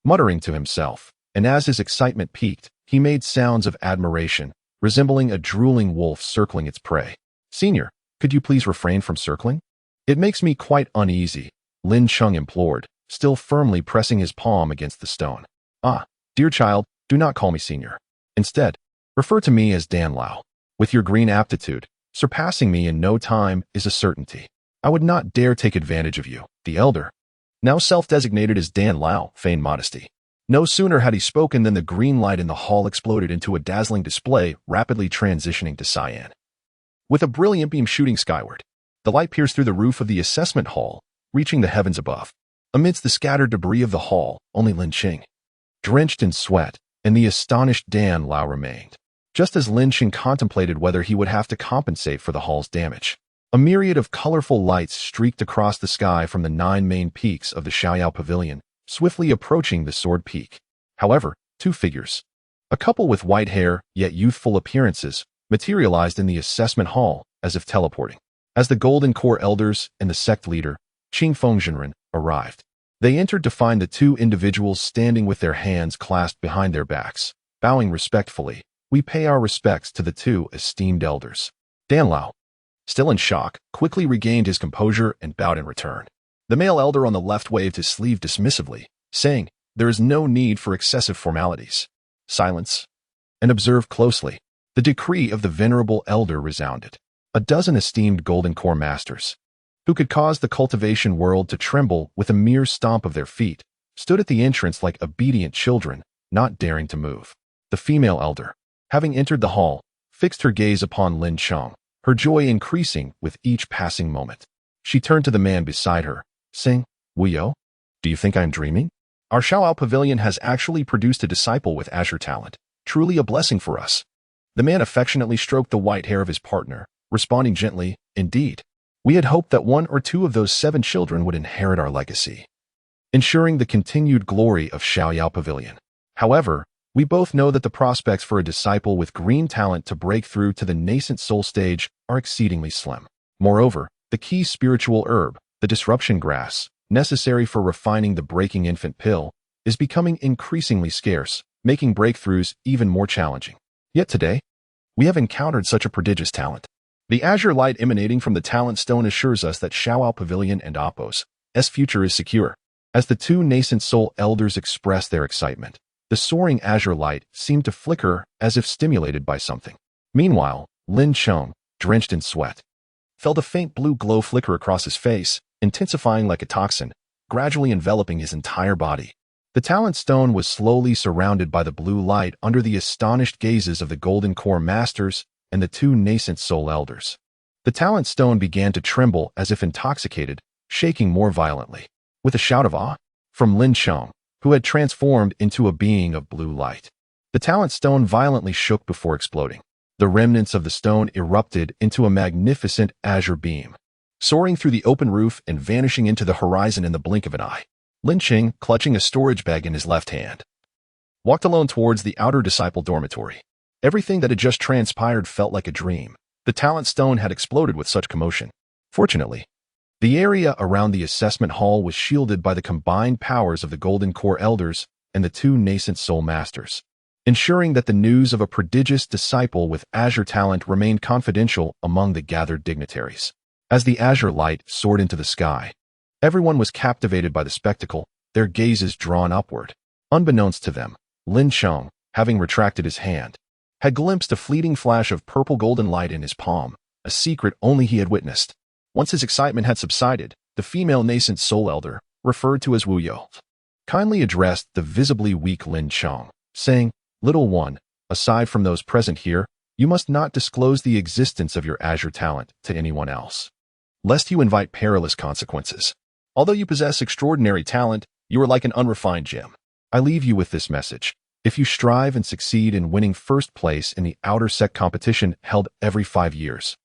Speaker 1: muttering to himself, and as his excitement peaked, he made sounds of admiration, resembling a drooling wolf circling its prey. "Senior, could you please refrain from circling? It makes me quite uneasy," Lin Cheng implored, still firmly pressing his palm against the stone. "Ah, dear child, do not call me senior. Instead, refer to me as Dan Lao. With your green aptitude, surpassing me in no time is a certainty. I would not dare take advantage of you." The elder, now self-designated as Dan Lao, feigned modesty. No sooner had he spoken than the green light in the hall exploded into a dazzling display, rapidly transitioning to cyan. With a brilliant beam shooting skyward, the light pierced through the roof of the assessment hall, reaching the heavens above. Amidst the scattered debris of the hall, only Lin Cheng, drenched in sweat, and the astonished Dan Lao remained. just as Lin Cheng contemplated whether he would have to compensate for the hall's damage. A myriad of colorful lights streaked across the sky from the 9 main peaks of the Xiaoyao Pavilion, swiftly approaching the Sword Peak. However, 2 figures, a couple with white hair yet youthful appearances, materialized in the assessment hall as if teleporting. As the Golden Core elders and the sect leader, Qing Fengzhenren, arrived, they entered to find the 2 individuals standing with their hands clasped behind their backs. Bowing respectfully, we pay our respects to the 2 esteemed elders. Dan Lao, still in shock, quickly regained his composure and bowed in return. The male elder on the left waved his sleeve dismissively, saying, "There is no need for excessive formalities. Silence, and observe closely." The decree of the venerable elder resounded. A dozen esteemed Golden Core masters, who could cause the cultivation world to tremble with a mere stomp of their feet, stood at the entrance like obedient children, not daring to move. The female elder, having entered the hall, fixed her gaze upon Lin Cheng, her joy increasing with each passing moment. She turned to the man beside her, saying, "Wuyo, do you think I am dreaming? Our Xiaoyao Pavilion has actually produced a disciple with azure talent, truly a blessing for us." The man affectionately stroked the white hair of his partner, responding gently, "Indeed, we had hoped that 1 or 2 of those 7 children would inherit our legacy, ensuring the continued glory of Xiaoyao Pavilion. However, we both know that the prospects for a disciple with green talent to break through to the nascent soul stage are exceedingly slim. Moreover, the key spiritual herb, the disruption grass, necessary for refining the breaking infant pill, is becoming increasingly scarce, making breakthroughs even more challenging. Yet today, we have encountered such a prodigious talent. The azure light emanating from the talent stone assures us that Xiaoyao Pavilion and Appo's future is secure." As the 2 nascent soul elders expressed their excitement, the soaring azure light seemed to flicker as if stimulated by something. Meanwhile, Lin Cheng, drenched in sweat, felt a faint blue glow flicker across his face, intensifying like a toxin, gradually enveloping his entire body. The talent stone was slowly surrounded by the blue light under the astonished gazes of the Golden Core masters and the 2 nascent soul elders. The talent stone began to tremble as if intoxicated, shaking more violently. With a shout of awe from Lin Cheng, who had transformed into a being of blue light, the talent stone violently shook before exploding. The remnants of the stone erupted into a magnificent azure beam, soaring through the open roof and vanishing into the horizon in the blink of an eye. Lin Cheng, clutching a storage bag in his left hand, walked alone towards the outer disciple dormitory. Everything that had just transpired felt like a dream. The talent stone had exploded with such commotion. Fortunately, the area around the assessment hall was shielded by the combined powers of the Golden Core elders and the 2 nascent soul masters, ensuring that the news of a prodigious disciple with azure talent remained confidential among the gathered dignitaries. As the azure light soared into the sky, everyone was captivated by the spectacle, their gazes drawn upward. Unbeknownst to them, Lin Cheng, having retracted his hand, had glimpsed a fleeting flash of purple golden light in his palm, a secret only he had witnessed. Once his excitement had subsided, the female nascent soul elder, referred to as Wuyo, kindly addressed the visibly weak Lin Cheng, saying, "Little one, aside from those present here, you must not disclose the existence of your azure talent to anyone else, lest you invite perilous consequences. Although you possess extraordinary talent, you are like an unrefined gem. I leave you with this message. If you strive and succeed in winning first place in the outer sect competition held every 5 years,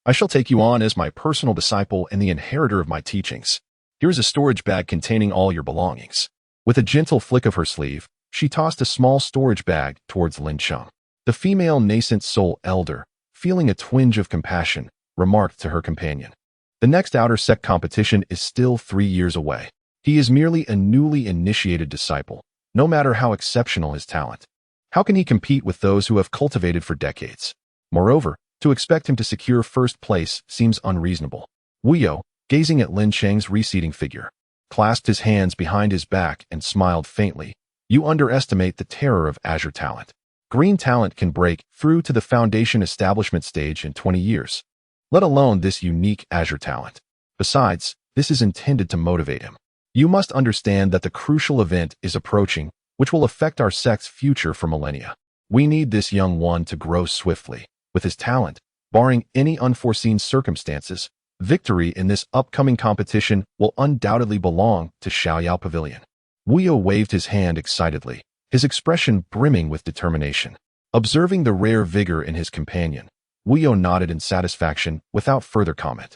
Speaker 1: I shall take you on as my personal disciple and the inheritor of my teachings. Here's a storage bag containing all your belongings." With a gentle flick of her sleeve, she tossed a small storage bag towards Lin Cheng. The female nascent soul elder, feeling a twinge of compassion, remarked to her companion, "The next outer sect competition is still 3 years away. He is merely a newly initiated disciple, no matter how exceptional his talent. How can he compete with those who have cultivated for decades? Moreover, to expect him to secure first place seems unreasonable." Wuyo, gazing at Lin Cheng's receding figure, clasped his hands behind his back and smiled faintly. "You underestimate the terror of azure talent. Green talent can break through to the foundation establishment stage in 20 years, let alone this unique azure talent. Besides, this is intended to motivate him. You must understand that the crucial event is approaching, which will affect our sect's future for millennia. We need this young one to grow swiftly. With his talent, barring any unforeseen circumstances, victory in this upcoming competition will undoubtedly belong to Xiaoyao Pavilion." Wuyo waved his hand excitedly, his expression brimming with determination. Observing the rare vigor in his companion, Luo nodded in satisfaction without further comment.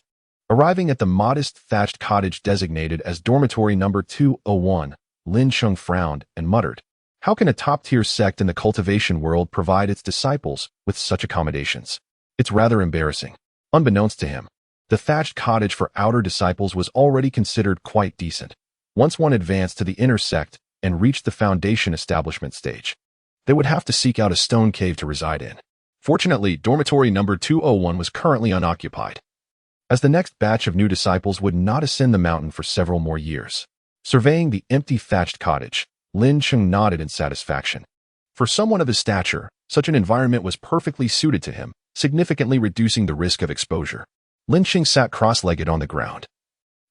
Speaker 1: Arriving at the modest thatched cottage designated as dormitory number 201, Lin Cheng frowned and muttered, "How can a top-tier sect in the cultivation world provide its disciples with such accommodations? It's rather embarrassing." Unbeknownst to him, the thatched cottage for outer disciples was already considered quite decent. Once one advanced to the inner sect and reached the foundation establishment stage, they would have to seek out a stone cave to reside in. Fortunately, dormitory number 201 was currently unoccupied, as the next batch of new disciples would not ascend the mountain for several more years. Surveying the empty thatched cottage, Lin Cheng nodded in satisfaction. For someone of his stature, such an environment was perfectly suited to him, significantly reducing the risk of exposure. Lin Cheng sat cross-legged on the ground.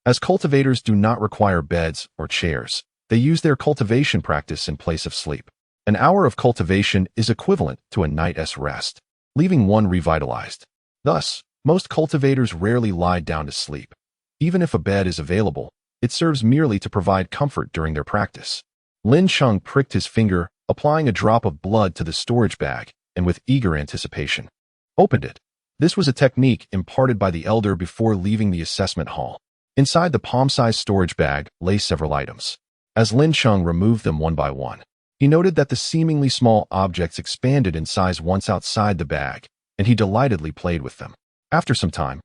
Speaker 1: As cultivators do not require beds or chairs, they use their cultivation practice in place of sleep. An hour of cultivation is equivalent to a night's rest, leaving one revitalized. Thus, most cultivators rarely lie down to sleep. Even if a bed is available, it serves merely to provide comfort during their practice. Lin Cheng pricked his finger, applying a drop of blood to the storage bag, and with eager anticipation, opened it. This was a technique imparted by the elder before leaving the assessment hall. Inside the palm-sized storage bag lay several items. As Lin Cheng removed them one by one, he noted that the seemingly small objects expanded in size once outside the bag, and he delightedly played with them. After some time,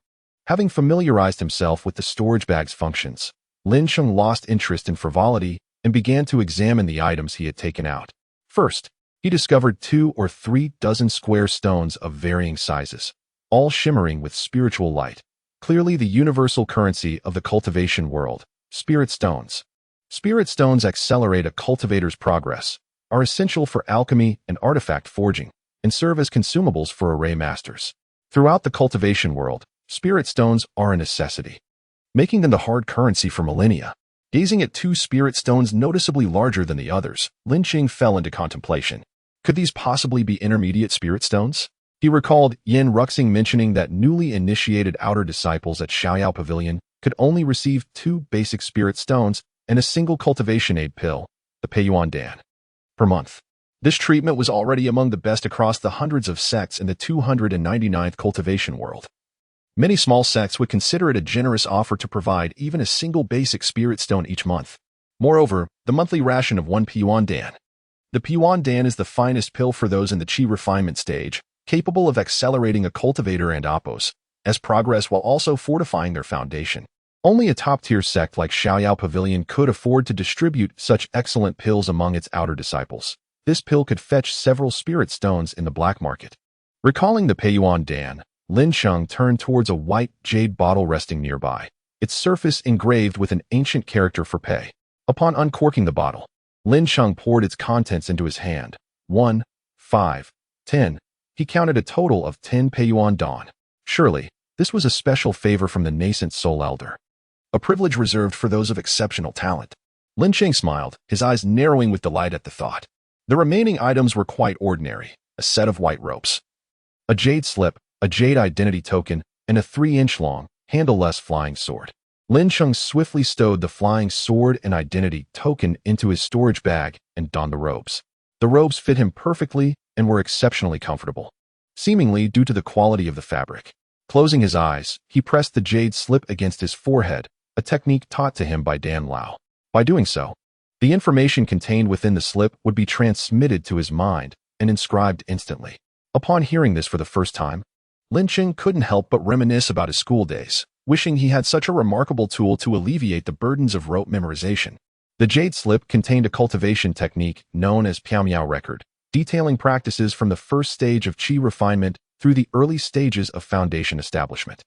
Speaker 1: having familiarized himself with the storage bag's functions, Lin Cheng lost interest in frivolity and began to examine the items he had taken out. First, he discovered 2 or 3 dozen square stones of varying sizes, all shimmering with spiritual light. Clearly the universal currency of the cultivation world, spirit stones. Spirit stones accelerate a cultivator's progress, are essential for alchemy and artifact forging, and serve as consumables for array masters. Throughout the cultivation world, spirit stones are a necessity, making them the hard currency for millennia. Gazing at 2 spirit stones noticeably larger than the others, Lin Cheng fell into contemplation. Could these possibly be intermediate spirit stones? He recalled Yin Ruxing mentioning that newly initiated outer disciples at Xiaoyao Pavilion could only receive 2 basic spirit stones and a single cultivation aid pill, the Peiyuan Dan, per month. This treatment was already among the best across the hundreds of sects in the 299th cultivation world. Many small sects would consider it a generous offer to provide even a single basic spirit stone each month. Moreover, the monthly ration of 1 Peiyuan Dan. The Peiyuan Dan is the finest pill for those in the Qi refinement stage, capable of accelerating a cultivator and oppos as progress while also fortifying their foundation. Only a top-tier sect like Xiaoyao Pavilion could afford to distribute such excellent pills among its outer disciples. This pill could fetch several spirit stones in the black market. Recalling the Peiyuan Dan, Lin Cheng turned towards a white jade bottle resting nearby, its surface engraved with an ancient character for pay. Upon uncorking the bottle, Lin Cheng poured its contents into his hand. 1, 5, 10. He counted a total of 10 Peiyuan Dan. Surely, this was a special favor from the nascent Soul Elder, a privilege reserved for those of exceptional talent. Lin Cheng smiled, his eyes narrowing with delight at the thought. The remaining items were quite ordinary: a set of white ropes, a jade slip, a jade identity token, and a 3-inch-long, handleless flying sword. Lin Cheng swiftly stowed the flying sword and identity token into his storage bag and donned the robes. The robes fit him perfectly and were exceptionally comfortable, seemingly due to the quality of the fabric. Closing his eyes, he pressed the jade slip against his forehead, a technique taught to him by Dan Lao. By doing so, the information contained within the slip would be transmitted to his mind and inscribed instantly. Upon hearing this for the first time, Lin Cheng couldn't help but reminisce about his school days, wishing he had such a remarkable tool to alleviate the burdens of rote memorization. The jade slip contained a cultivation technique known as Piao record, detailing practices from the first stage of Qi refinement through the early stages of foundation establishment.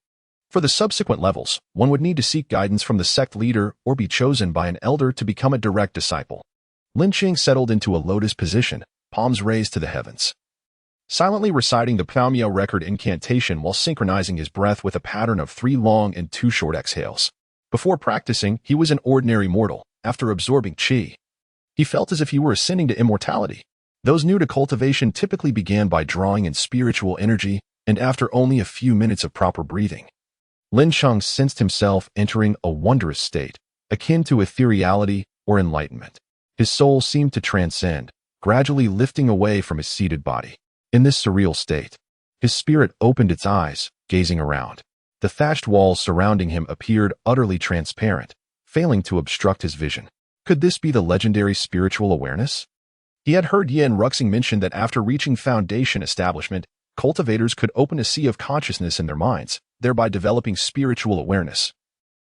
Speaker 1: For the subsequent levels, one would need to seek guidance from the sect leader or be chosen by an elder to become a direct disciple. Lin Cheng settled into a lotus position, palms raised to the heavens, silently reciting the Piao record incantation while synchronizing his breath with a pattern of 3 long and 2 short exhales. Before practicing, he was an ordinary mortal. After absorbing Qi, he felt as if he were ascending to immortality. Those new to cultivation typically began by drawing in spiritual energy, and after only a few minutes of proper breathing, Lin Cheng sensed himself entering a wondrous state, akin to ethereality or enlightenment. His soul seemed to transcend, gradually lifting away from his seated body. In this surreal state, his spirit opened its eyes, gazing around. The thatched walls surrounding him appeared utterly transparent, failing to obstruct his vision. Could this be the legendary spiritual awareness? He had heard Yin Ruxing mention that after reaching foundation establishment, cultivators could open a sea of consciousness in their minds, thereby developing spiritual awareness,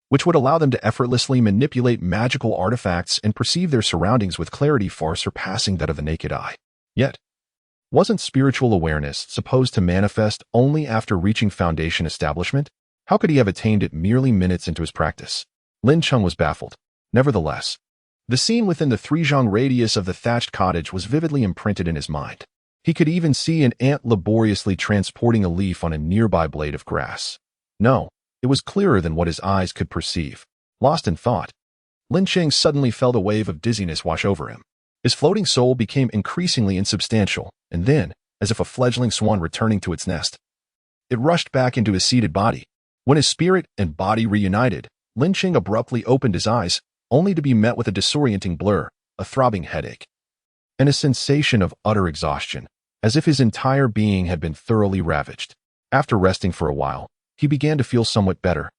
Speaker 1: which would allow them to effortlessly manipulate magical artifacts and perceive their surroundings with clarity far surpassing that of the naked eye. Yet, wasn't spiritual awareness supposed to manifest only after reaching foundation establishment? How could he have attained it merely minutes into his practice? Lin Cheng was baffled. Nevertheless, the scene within the 3-zhang radius of the thatched cottage was vividly imprinted in his mind. He could even see an ant laboriously transporting a leaf on a nearby blade of grass. No, it was clearer than what his eyes could perceive. Lost in thought, Lin Cheng suddenly felt a wave of dizziness wash over him. His floating soul became increasingly insubstantial, and then, as if a fledgling swan returning to its nest, it rushed back into his seated body. When his spirit and body reunited, Lin Cheng abruptly opened his eyes, only to be met with a disorienting blur, a throbbing headache, and a sensation of utter exhaustion, as if his entire being had been thoroughly ravaged. After resting for a while, he began to feel somewhat better,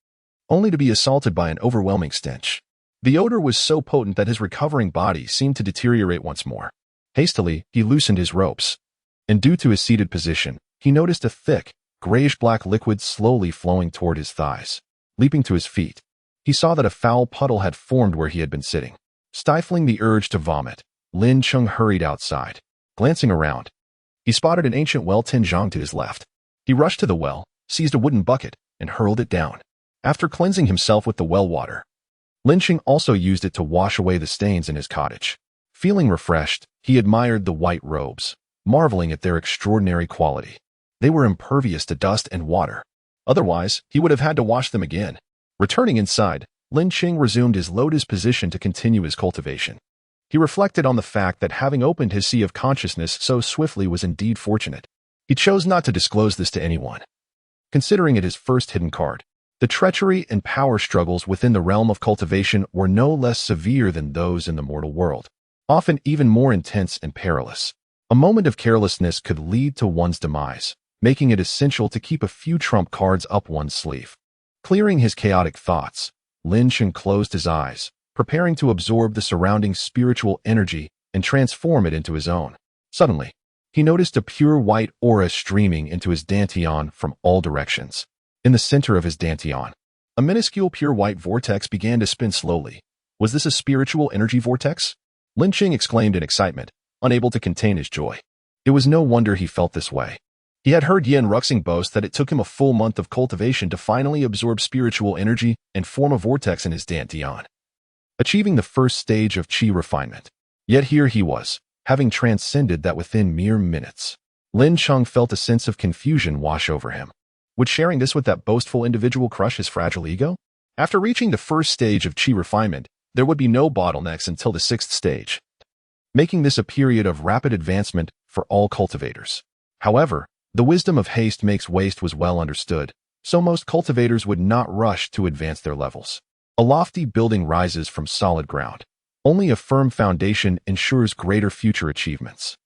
Speaker 1: only to be assaulted by an overwhelming stench. The odor was so potent that his recovering body seemed to deteriorate once more. Hastily, he loosened his ropes, and due to his seated position, he noticed a thick, grayish-black liquid slowly flowing toward his thighs. Leaping to his feet, he saw that a foul puddle had formed where he had been sitting. Stifling the urge to vomit, Lin Cheng hurried outside. Glancing around, he spotted an ancient well 10 zhang to his left. He rushed to the well, seized a wooden bucket, and hurled it down. After cleansing himself with the well water, Lin Cheng also used it to wash away the stains in his cottage. Feeling refreshed, he admired the white robes, marveling at their extraordinary quality. They were impervious to dust and water. Otherwise, he would have had to wash them again. Returning inside, Lin Cheng resumed his lotus position to continue his cultivation. He reflected on the fact that having opened his sea of consciousness so swiftly was indeed fortunate. He chose not to disclose this to anyone, considering it his first hidden card. The treachery and power struggles within the realm of cultivation were no less severe than those in the mortal world, often even more intense and perilous. A moment of carelessness could lead to one's demise, making it essential to keep a few trump cards up one's sleeve. Clearing his chaotic thoughts, Lin Cheng closed his eyes, preparing to absorb the surrounding spiritual energy and transform it into his own. Suddenly, he noticed a pure white aura streaming into his dantian from all directions. In the center of his dantian, a minuscule pure white vortex began to spin slowly. Was this a spiritual energy vortex? Lin Cheng exclaimed in excitement, unable to contain his joy. It was no wonder he felt this way. He had heard Yin Ruxing boast that it took him a full month of cultivation to finally absorb spiritual energy and form a vortex in his dantian, achieving the first stage of qi refinement. Yet here he was, having transcended that within mere minutes. Lin Cheng felt a sense of confusion wash over him. Would sharing this with that boastful individual crush his fragile ego? After reaching the first stage of qi refinement, there would be no bottlenecks until the 6th stage, making this a period of rapid advancement for all cultivators. However, the wisdom of haste makes waste was well understood, so most cultivators would not rush to advance their levels. A lofty building rises from solid ground. Only a firm foundation ensures greater future achievements.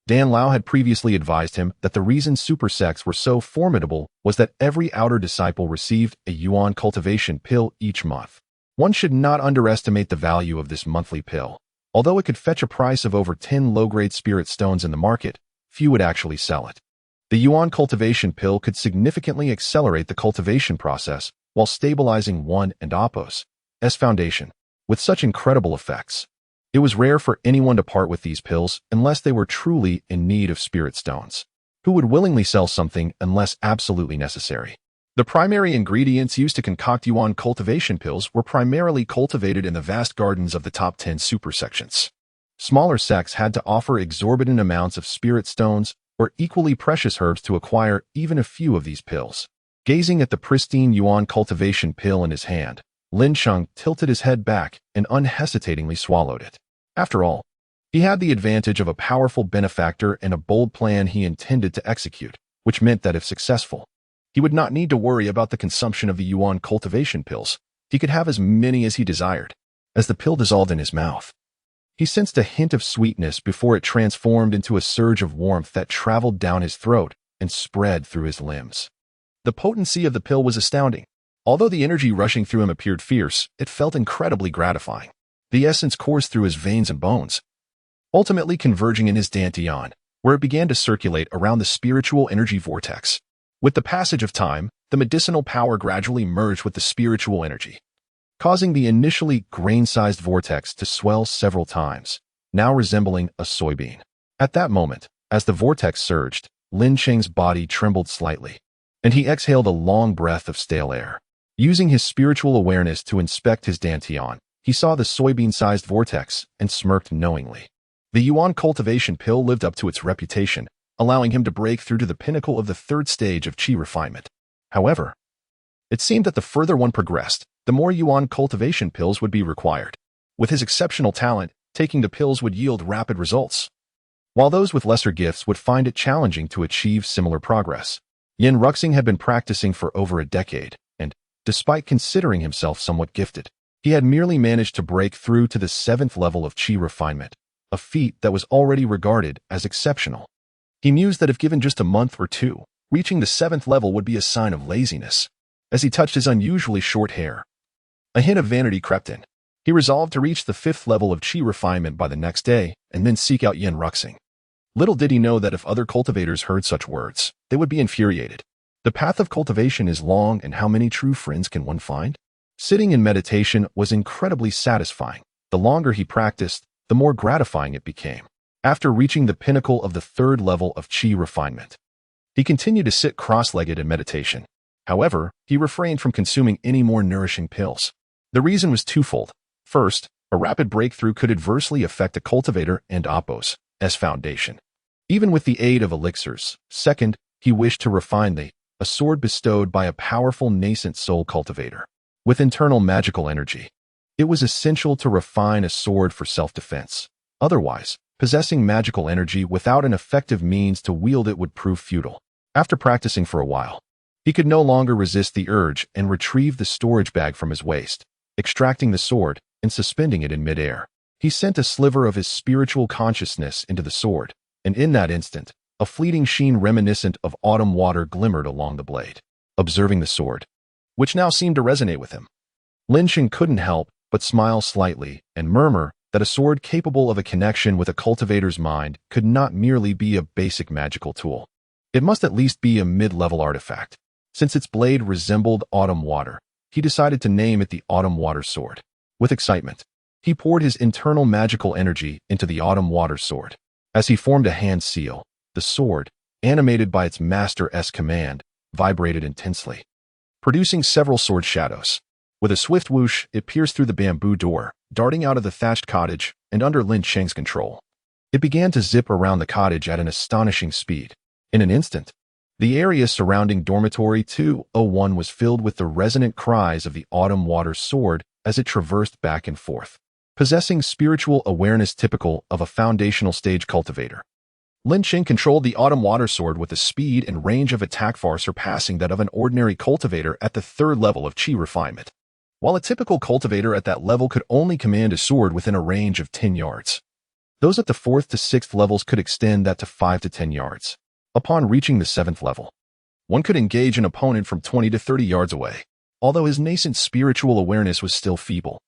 Speaker 1: Dan Lao had previously advised him that the reason super sects were so formidable was that every outer disciple received a yuan cultivation pill each month. One should not underestimate the value of this monthly pill. Although it could fetch a price of over 10 low-grade spirit stones in the market, few would actually sell it. The yuan cultivation pill could significantly accelerate the cultivation process while stabilizing one and Apos' foundation. With such incredible effects, it was rare for anyone to part with these pills unless they were truly in need of spirit stones. Who would willingly sell something unless absolutely necessary? The primary ingredients used to concoct yuan cultivation pills were primarily cultivated in the vast gardens of the top 10 super sections. Smaller sects had to offer exorbitant amounts of spirit stones or equally precious herbs to acquire even a few of these pills. Gazing at the pristine yuan cultivation pill in his hand, Lin Cheng tilted his head back and unhesitatingly swallowed it. After all, he had the advantage of a powerful benefactor and a bold plan he intended to execute, which meant that if successful, he would not need to worry about the consumption of the yuan cultivation pills. He could have as many as he desired. As the pill dissolved in his mouth, He sensed a hint of sweetness before it transformed into a surge of warmth that traveled down his throat and spread through his limbs. The potency of the pill was astounding. Although the energy rushing through him appeared fierce, it felt incredibly gratifying. The essence coursed through his veins and bones, ultimately converging in his dantian, where it began to circulate around the spiritual energy vortex. With the passage of time, the medicinal power gradually merged with the spiritual energy, causing the initially grain-sized vortex to swell several times, now resembling a soybean. At that moment, as the vortex surged, Lin Cheng's body trembled slightly, and he exhaled a long breath of stale air. Using his spiritual awareness to inspect his dantian, he saw the soybean-sized vortex and smirked knowingly. The yuan cultivation pill lived up to its reputation, allowing him to break through to the pinnacle of the third stage of qi refinement. However, it seemed that the further one progressed, the more yuan cultivation pills would be required. With his exceptional talent, taking the pills would yield rapid results, while those with lesser gifts would find it challenging to achieve similar progress. Yin Ruxing had been practicing for over a decade, and, despite considering himself somewhat gifted, he had merely managed to break through to the 7th level of qi refinement, a feat that was already regarded as exceptional. He mused that if given just a month or two, reaching the 7th level would be a sign of laziness. As he touched his unusually short hair, a hint of vanity crept in. He resolved to reach the 5th level of qi refinement by the next day and then seek out Yin Ruxing. Little did he know that if other cultivators heard such words, they would be infuriated. The path of cultivation is long, and how many true friends can one find? Sitting in meditation was incredibly satisfying. The longer he practiced, the more gratifying it became. After reaching the pinnacle of the 3rd level of qi refinement, he continued to sit cross-legged in meditation. However, he refrained from consuming any more nourishing pills. The reason was twofold. First, a rapid breakthrough could adversely affect a cultivator and Appo's foundation, even with the aid of elixirs. Second, he wished to refine a sword bestowed by a powerful nascent soul cultivator with internal magical energy. It was essential to refine a sword for self-defense. Otherwise, possessing magical energy without an effective means to wield it would prove futile. After practicing for a while, he could no longer resist the urge and retrieved the storage bag from his waist, extracting the sword and suspending it in midair. He sent a sliver of his spiritual consciousness into the sword, and in that instant, a fleeting sheen reminiscent of autumn water glimmered along the blade. Observing the sword, which now seemed to resonate with him, Lin Cheng couldn't help but smile slightly and murmur that a sword capable of a connection with a cultivator's mind could not merely be a basic magical tool. It must at least be a mid-level artifact. Since its blade resembled autumn water, he decided to name it the Autumn Water Sword. With excitement, he poured his internal magical energy into the Autumn Water Sword. As he formed a hand seal, the sword, animated by its master's command, vibrated intensely, producing several sword shadows. With a swift whoosh, it pierced through the bamboo door, darting out of the thatched cottage and under Lin Cheng's control. It began to zip around the cottage at an astonishing speed. In an instant, the area surrounding Dormitory 201 was filled with the resonant cries of the Autumn Water Sword as it traversed back and forth, possessing spiritual awareness typical of a foundational stage cultivator. Lin Cheng controlled the Autumn Water Sword with a speed and range of attack far surpassing that of an ordinary cultivator at the 3rd level of qi refinement, while a typical cultivator at that level could only command a sword within a range of 10 yards. Those at the 4th to 6th levels could extend that to 5 to 10 yards. Upon reaching the 7th level, one could engage an opponent from 20 to 30 yards away. Although his nascent spiritual awareness was still feeble,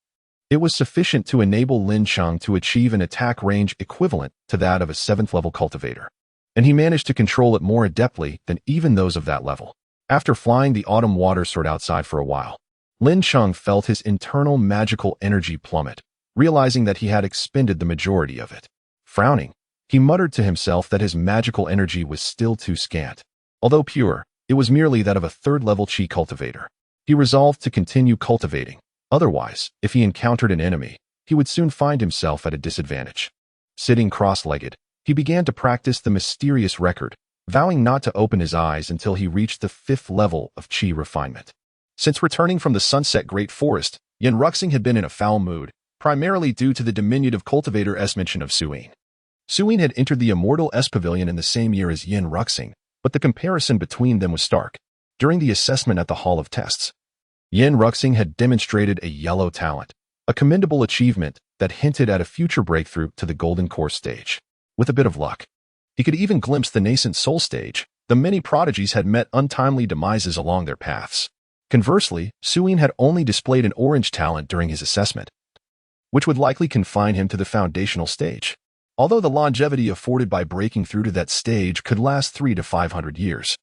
Speaker 1: it was sufficient to enable Lin Cheng to achieve an attack range equivalent to that of a 7th level cultivator, and he managed to control it more adeptly than even those of that level. After flying the Autumn Water Sword outside for a while, Lin Cheng felt his internal magical energy plummet, realizing that he had expended the majority of it. Frowning, he muttered to himself that his magical energy was still too scant. Although pure, it was merely that of a 3rd level qi cultivator. He resolved to continue cultivating. Otherwise, if he encountered an enemy, he would soon find himself at a disadvantage. Sitting cross-legged, he began to practice the mysterious record, vowing not to open his eyes until he reached the 5th level of qi refinement. Since returning from the Sunset Great Forest, Yin Ruxing had been in a foul mood, primarily due to the diminutive cultivator's mention of Suyin. Suyin had entered the Immortal Pavilion in the same year as Yin Ruxing, but the comparison between them was stark. During the assessment at the Hall of Tests, Yin Ruxing had demonstrated a yellow talent, a commendable achievement that hinted at a future breakthrough to the Golden Core stage. With a bit of luck, he could even glimpse the nascent Soul stage. The many prodigies had met untimely demises along their paths. Conversely, Suyin had only displayed an orange talent during his assessment, which would likely confine him to the foundational stage. Although the longevity afforded by breaking through to that stage could last 300 to 500 years,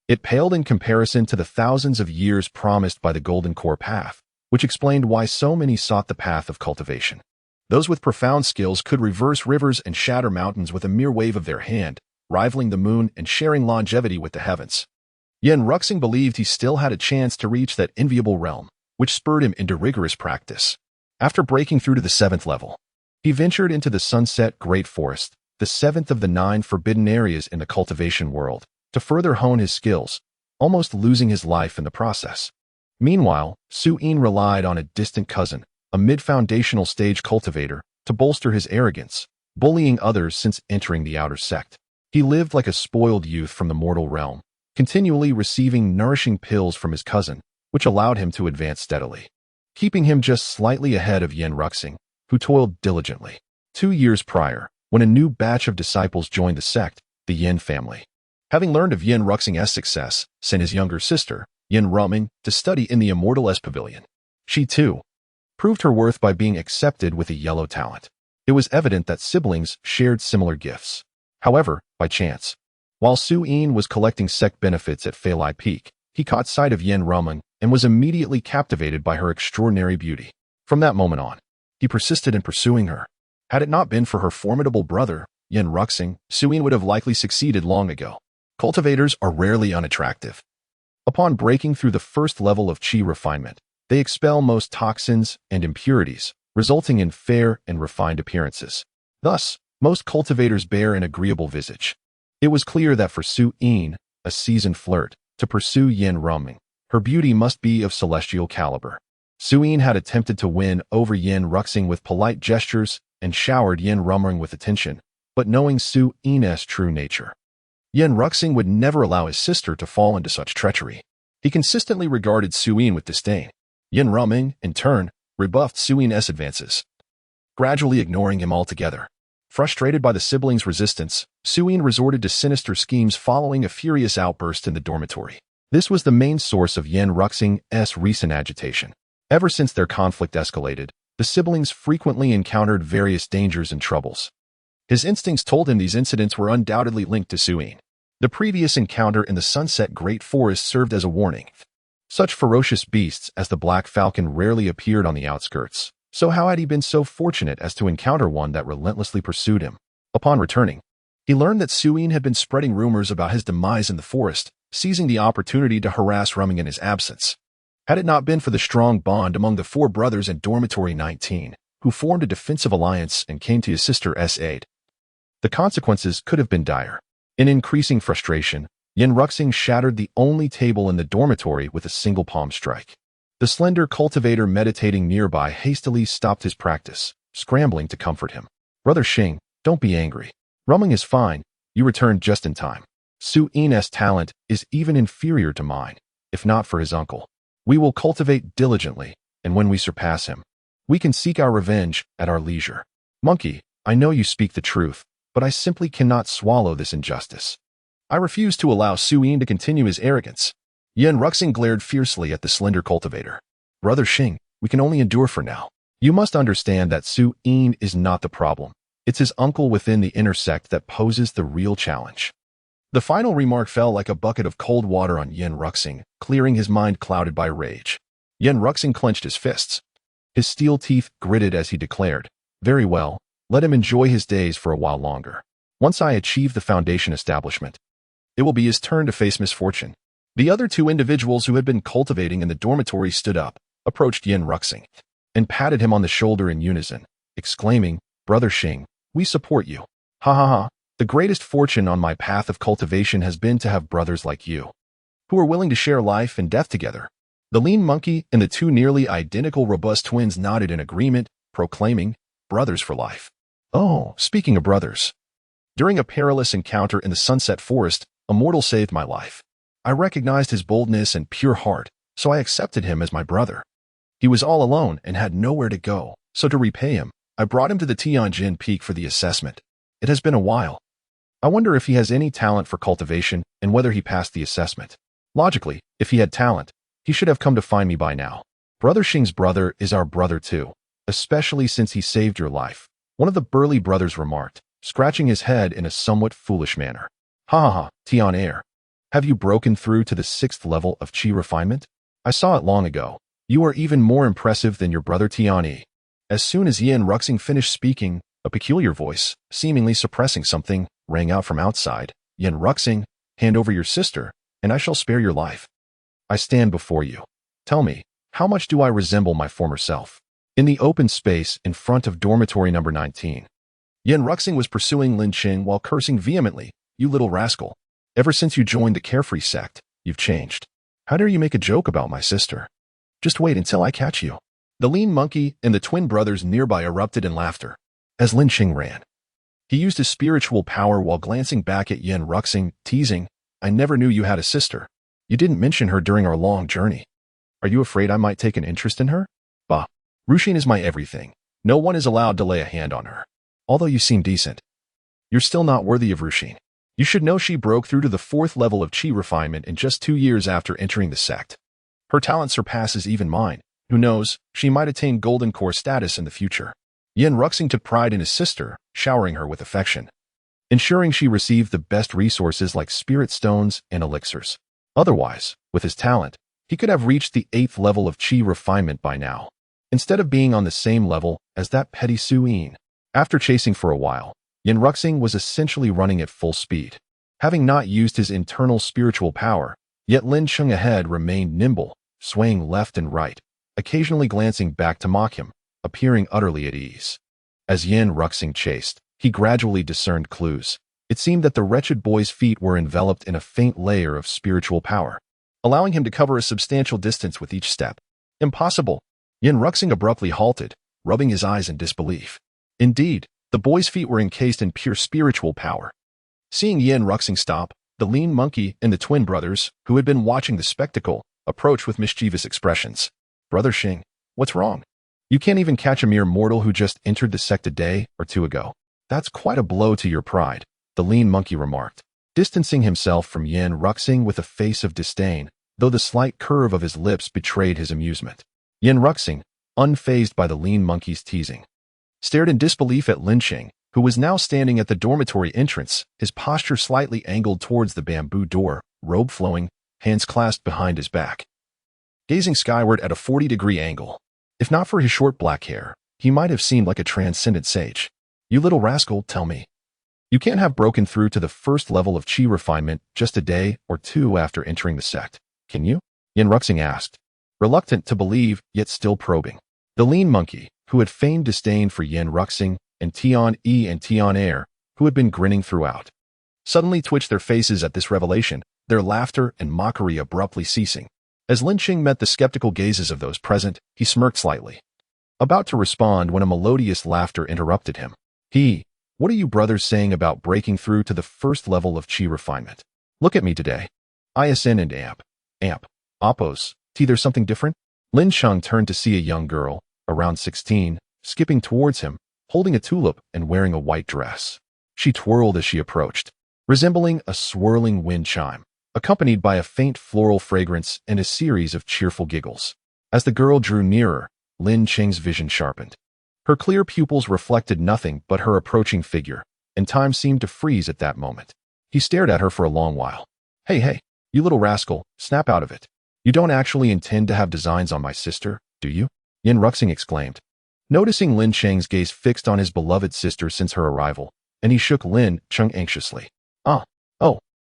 Speaker 1: it paled in comparison to the thousands of years promised by the Golden Core path, which explained why so many sought the path of cultivation. Those with profound skills could reverse rivers and shatter mountains with a mere wave of their hand, rivaling the moon and sharing longevity with the heavens. Yen Ruxing believed he still had a chance to reach that enviable realm, which spurred him into rigorous practice. After breaking through to the 7th level, he ventured into the Sunset Great Forest, the 7th of the 9 forbidden areas in the cultivation world, to further hone his skills, almost losing his life in the process. Meanwhile, Suyin relied on a distant cousin, a mid-foundational stage cultivator, to bolster his arrogance, bullying others since entering the outer sect. He lived like a spoiled youth from the mortal realm, continually receiving nourishing pills from his cousin, which allowed him to advance steadily, keeping him just slightly ahead of Yen Ruxing, who toiled diligently. 2 years prior, when a new batch of disciples joined the sect, the Yen family, having learned of Yen Ruxing's success, sent his younger sister, Yen Ruming, to study in the Immortalit pavilion. She, too, proved her worth by being accepted with a yellow talent. It was evident that siblings shared similar gifts. However, by chance, while Suyin was collecting sect benefits at Falai Peak, he caught sight of Yen Ruming and was immediately captivated by her extraordinary beauty. From that moment on, he persisted in pursuing her. Had it not been for her formidable brother, Yen Ruxing, Suyin would have likely succeeded long ago. Cultivators are rarely unattractive. Upon breaking through the first level of qi refinement, they expel most toxins and impurities, resulting in fair and refined appearances. Thus, most cultivators bear an agreeable visage. It was clear that for Suyin, a seasoned flirt, to pursue Yen Ruming, her beauty must be of celestial caliber. Suyin had attempted to win over Yen Ruxing with polite gestures and showered Yen Ruming with attention, but knowing Suyin's true nature, Yen Ruxing would never allow his sister to fall into such treachery. He consistently regarded Suyin with disdain. Yen Ruming, in turn, rebuffed Suyin's advances, gradually ignoring him altogether. Frustrated by the siblings' resistance, Suyin resorted to sinister schemes following a furious outburst in the dormitory. This was the main source of Yen Ruxing's recent agitation. Ever since their conflict escalated, the siblings frequently encountered various dangers and troubles. His instincts told him these incidents were undoubtedly linked to Suyin. The previous encounter in the Sunset Great Forest served as a warning. Such ferocious beasts as the Black Falcon rarely appeared on the outskirts. So how had he been so fortunate as to encounter one that relentlessly pursued him? Upon returning, he learned that Suyin had been spreading rumors about his demise in the forest, seizing the opportunity to harass Ruming in his absence. Had it not been for the strong bond among the 4 brothers in Dormitory 19, who formed a defensive alliance and came to his sister's aid, the consequences could have been dire. In increasing frustration, Yen Ruxing shattered the only table in the dormitory with a single palm strike. The slender cultivator meditating nearby hastily stopped his practice, scrambling to comfort him. "Brother Xing, don't be angry. Ruming is fine. You returned just in time. Suyin's talent is even inferior to mine, if not for his uncle. We will cultivate diligently, and when we surpass him, we can seek our revenge at our leisure. Monkey, I know you speak the truth, but I simply cannot swallow this injustice. I refuse to allow Suyin to continue his arrogance." Yen Ruxing glared fiercely at the slender cultivator. "Brother Xing, we can only endure for now. You must understand that Suyin is not the problem. It's his uncle within the inner sect that poses the real challenge." The final remark fell like a bucket of cold water on Yen Ruxing, clearing his mind clouded by rage. Yen Ruxing clenched his fists. His steel teeth gritted as he declared, "Very well, let him enjoy his days for a while longer. Once I achieve the foundation establishment, it will be his turn to face misfortune." The other 2 individuals who had been cultivating in the dormitory stood up, approached Yen Ruxing, and patted him on the shoulder in unison, exclaiming, "Brother Xing, we support you. Ha ha ha. The greatest fortune on my path of cultivation has been to have brothers like you, who are willing to share life and death together." The lean monkey and the 2 nearly identical robust twins nodded in agreement, proclaiming, "Brothers for life." "Oh, speaking of brothers. During a perilous encounter in the Sunset Forest, a mortal saved my life. I recognized his boldness and pure heart, so I accepted him as my brother. He was all alone and had nowhere to go, so to repay him, I brought him to the Tianjin Peak for the assessment. It has been a while. I wonder if he has any talent for cultivation and whether he passed the assessment. Logically, if he had talent, he should have come to find me by now. Brother Xing's brother is our brother too, especially since he saved your life, one of the burly brothers remarked, scratching his head in a somewhat foolish manner. Ha ha ha, Tian Air. Have you broken through to the 6th level of Qi refinement? I saw it long ago. You are even more impressive than your brother Tian Yi. As soon as Yin Ruxing finished speaking, a peculiar voice, seemingly suppressing something, rang out from outside. Yin Ruxing, hand over your sister, and I shall spare your life. I stand before you. Tell me, how much do I resemble my former self? In the open space in front of dormitory number 19. Yin Ruxing was pursuing Lin Cheng while cursing vehemently. You little rascal. Ever since you joined the carefree sect, you've changed. How dare you make a joke about my sister? Just wait until I catch you. The lean monkey and the twin brothers nearby erupted in laughter as Lin Cheng ran. He used his spiritual power while glancing back at Yin Ruxing, teasing, I never knew you had a sister. You didn't mention her during our long journey. Are you afraid I might take an interest in her? Bah, Ruxin is my everything. No one is allowed to lay a hand on her. Although you seem decent. You're still not worthy of Ruxin. You should know she broke through to the 4th level of Qi refinement in just 2 years after entering the sect. Her talent surpasses even mine. Who knows, she might attain golden core status in the future. Yin Ruxing took pride in his sister, showering her with affection, ensuring she received the best resources like spirit stones and elixirs. Otherwise, with his talent, he could have reached the 8th level of Qi refinement by now, instead of being on the same level as that petty Suyin. After chasing for a while, Yin Ruxing was essentially running at full speed. Having not used his internal spiritual power, yet Lin Cheng ahead remained nimble, swaying left and right, occasionally glancing back to mock him, appearing utterly at ease. As Yin Ruxing chased, he gradually discerned clues. It seemed that the wretched boy's feet were enveloped in a faint layer of spiritual power, allowing him to cover a substantial distance with each step. Impossible! Yin Ruxing abruptly halted, rubbing his eyes in disbelief. Indeed, the boy's feet were encased in pure spiritual power. Seeing Yin Ruxing stop, the lean monkey and the twin brothers, who had been watching the spectacle, approached with mischievous expressions. Brother Xing, what's wrong? You can't even catch a mere mortal who just entered the sect a day or two ago. That's quite a blow to your pride, the lean monkey remarked, distancing himself from Yin Ruxing with a face of disdain, though the slight curve of his lips betrayed his amusement. Yin Ruxing, unfazed by the lean monkey's teasing, stared in disbelief at Lin Cheng, who was now standing at the dormitory entrance, his posture slightly angled towards the bamboo door, robe flowing, hands clasped behind his back, gazing skyward at a 40-degree angle. If not for his short black hair, he might have seemed like a transcendent sage. You little rascal, tell me. You can't have broken through to the 1st level of Qi refinement just a day or two after entering the sect, can you? Yin Ruxing asked, reluctant to believe, yet still probing. The lean monkey, who had feigned disdain for Yin Ruxing, and Tian Yi and Tian Air, who had been grinning throughout, suddenly twitched their faces at this revelation, their laughter and mockery abruptly ceasing. As Lin Cheng met the skeptical gazes of those present, he smirked slightly, about to respond when a melodious laughter interrupted him. What are you brothers saying about breaking through to the 1st level of Qi refinement? Look at me today. ISN and amp, oppos, there's something different? Lin Cheng turned to see a young girl, around 16, skipping towards him, holding a tulip and wearing a white dress. She twirled as she approached, resembling a swirling wind chime, accompanied by a faint floral fragrance and a series of cheerful giggles. As the girl drew nearer, Lin Cheng's vision sharpened. Her clear pupils reflected nothing but her approaching figure, and time seemed to freeze at that moment. He stared at her for a long while. Hey, you little rascal, snap out of it. You don't actually intend to have designs on my sister, do you? Yin Ruxing exclaimed, noticing Lin Cheng's gaze fixed on his beloved sister since her arrival, and he shook Lin Cheng anxiously. Oh.